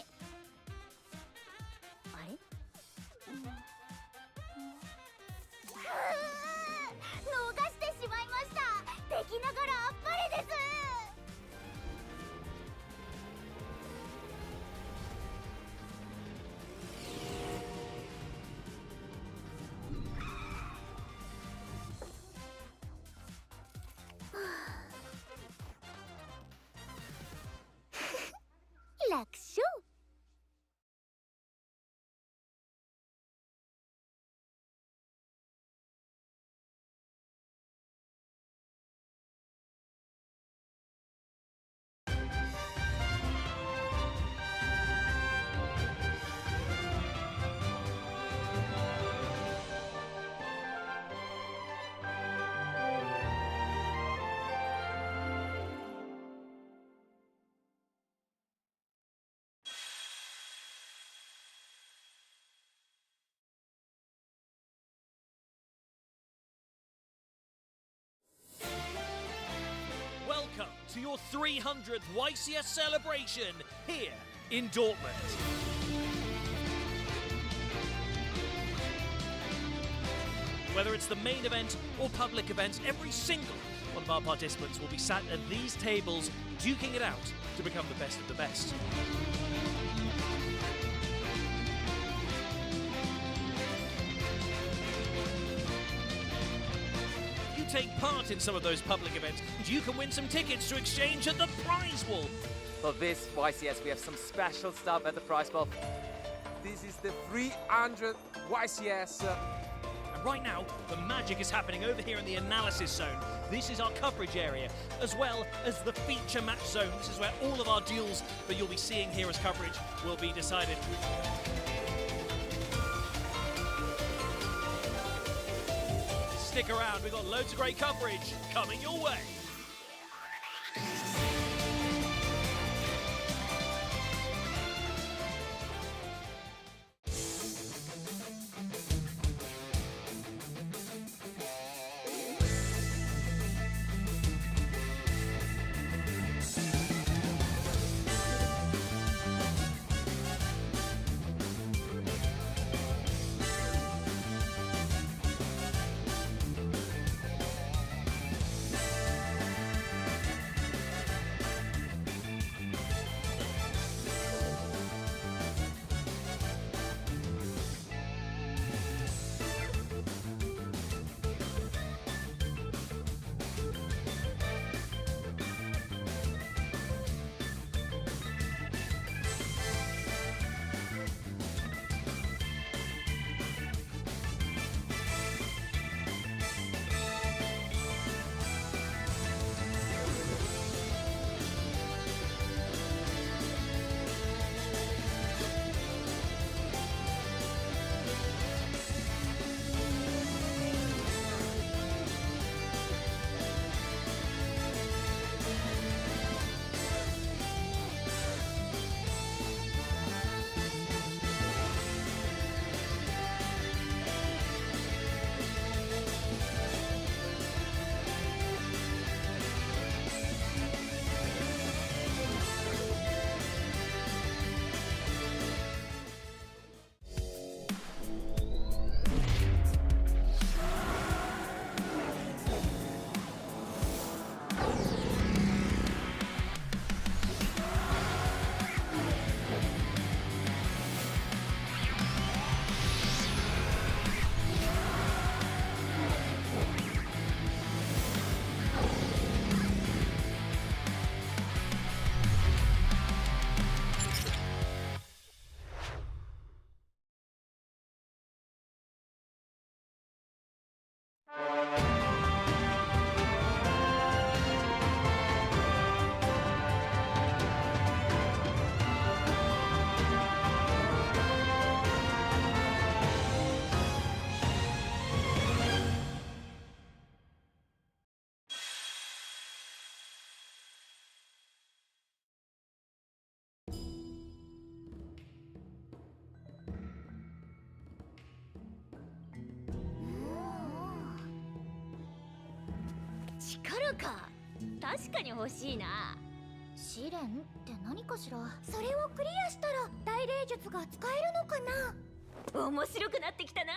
あれ、逃してしまいました。敵ながらあっぱれです。楽勝。Welcome to your 300th YCS celebration here in Dortmund. Whether it's the main event or public events, every single one of our participants will be sat at these tables duking it out to become the best of the best. Take part in some of those public events, you can win some tickets to exchange at the prize wall. For this YCS, we have some special stuff at the prize wall. This is the 300 YCS. And right now, the magic is happening over here in the analysis zone. This is our coverage area, as well as the feature match zone. This is where all of our deals that you'll be seeing here as coverage will be decided. Stick around, we've got loads of great coverage coming your way. 力か。確かに欲しいな。試練って何かしら。それをクリアしたら大霊術が使えるのかな。面白くなってきたな。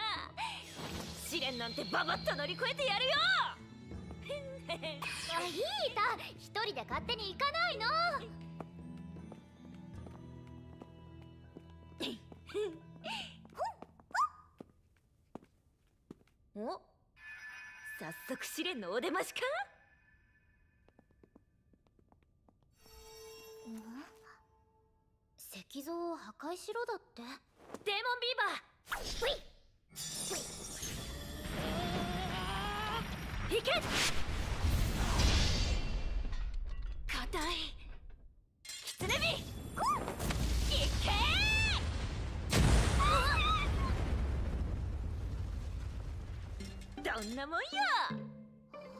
試練なんてババッと乗り越えてやるよ。いいだ、一人で勝手に行かないの。お、早速試練のお出ましか。石像を破壊しろだって。デーモンビーバー、ふいいけ。硬いキツネビ、いけー。どんなもんよ。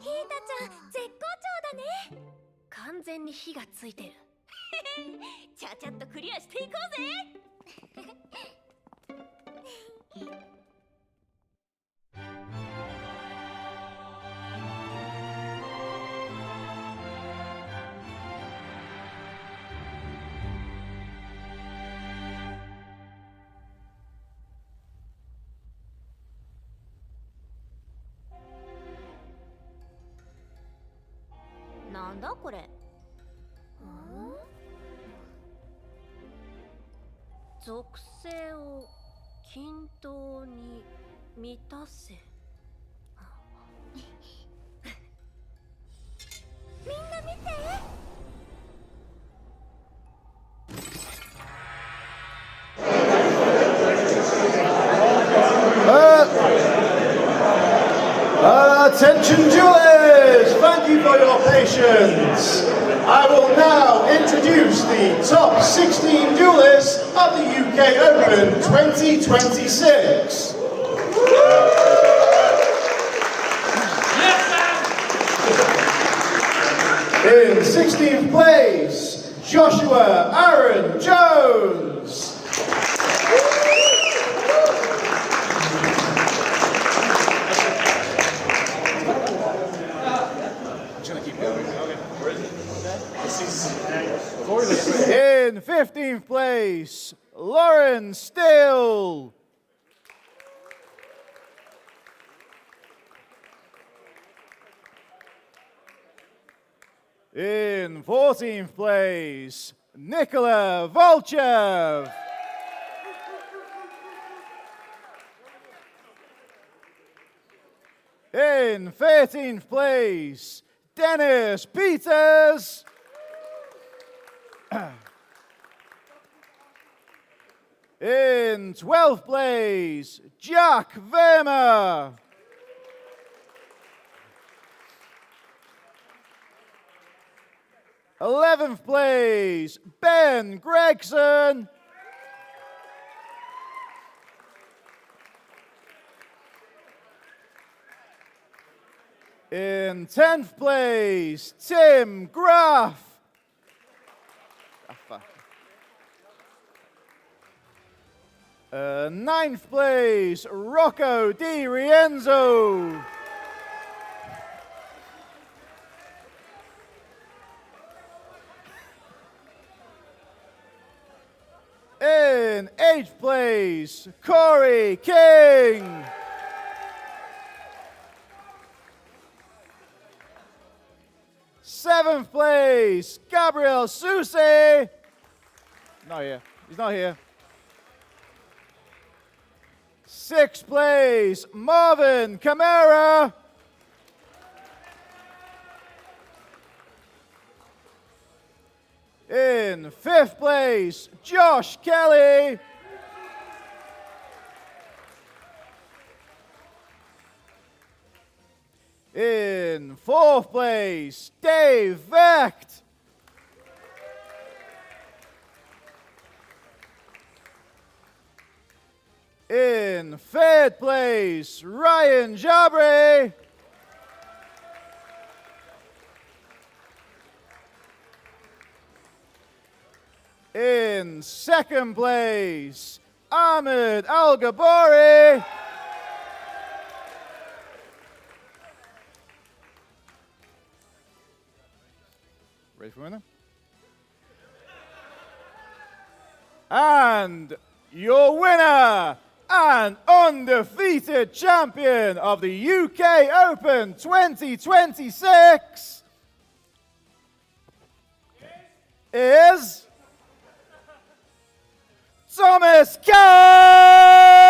ヒータちゃん絶好調だね。完全に火がついてる。ちゃちゃっとクリアしていこうぜ。なんだこれ。属性を均等に満たせ。みんな見て。Attention duelists, thank you for your patience. I will now introduce the top 16 duelists of the UK Open 2026. In 16th place, Joshua Aaron Jones. In 15th place, Lauren Still. In 14th place, Nikola Volchev. In 13th place, Dennis Peters. In 12th place, Jack Verma. In 11th place, Ben Gregson. In 10th place, Tim Graff. 9th place, Rocco Di Rienzo. In 8th place, Corey King. Seventh place, Gabriel Susi. Not here. He's not here. 6th place, Marvin Camara. In 5th place, Josh Kelly. In 4th place, Dave Vecht. In 3rd place, Ryan Jabri. In 2nd place, Ahmed Al-Gabari. Ready for winner? And your winner and undefeated champion of the UK Open 2026 is Thomas Cass!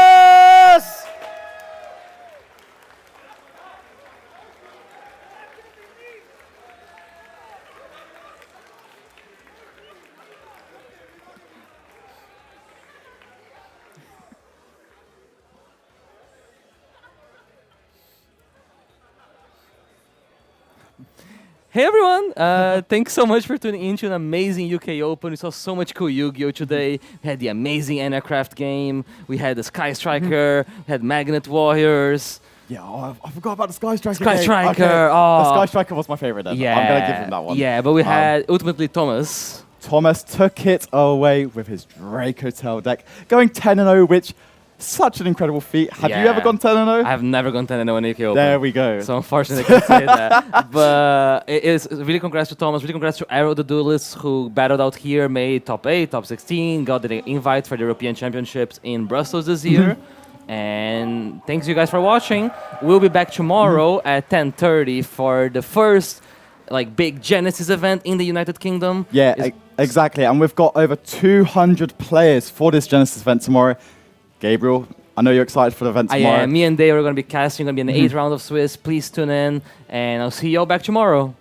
Hey everyone! Thanks so much for tuning in to an amazing UK Open. We saw so much cool Yu-Gi-Oh! Today. We had the amazing Anacraft game. We had the Sky Striker. We had Magnet Warriors. Yeah, I forgot about the Sky Striker. Sky Striker. Okay. Oh. The Sky Striker was my favorite then. Yeah. I'm going to give him that one. Yeah, but we had ultimately Thomas. Thomas took it away with his Drake Hotel deck, going 10-0, which such an incredible feat. Have you ever gone 10-0? I have never gone 10-0 in UK Open. There we go. So unfortunately I can't say that. But it is really congrats to Thomas, really congrats to Arrow the Duelist who battled out here, made top 8, top 16, got the invite for the European Championships in Brussels this year. And thanks you guys for watching. We'll be back tomorrow at 10:30 for the first big Genesis event in the United Kingdom. Yeah, exactly. And we've got over 200 players for this Genesis event tomorrow. Gabriel, I know you're excited for the event tomorrow. Me and Dave are going to be casting, going to be in the 8th round of Swiss. Please tune in, and I'll see you all back tomorrow.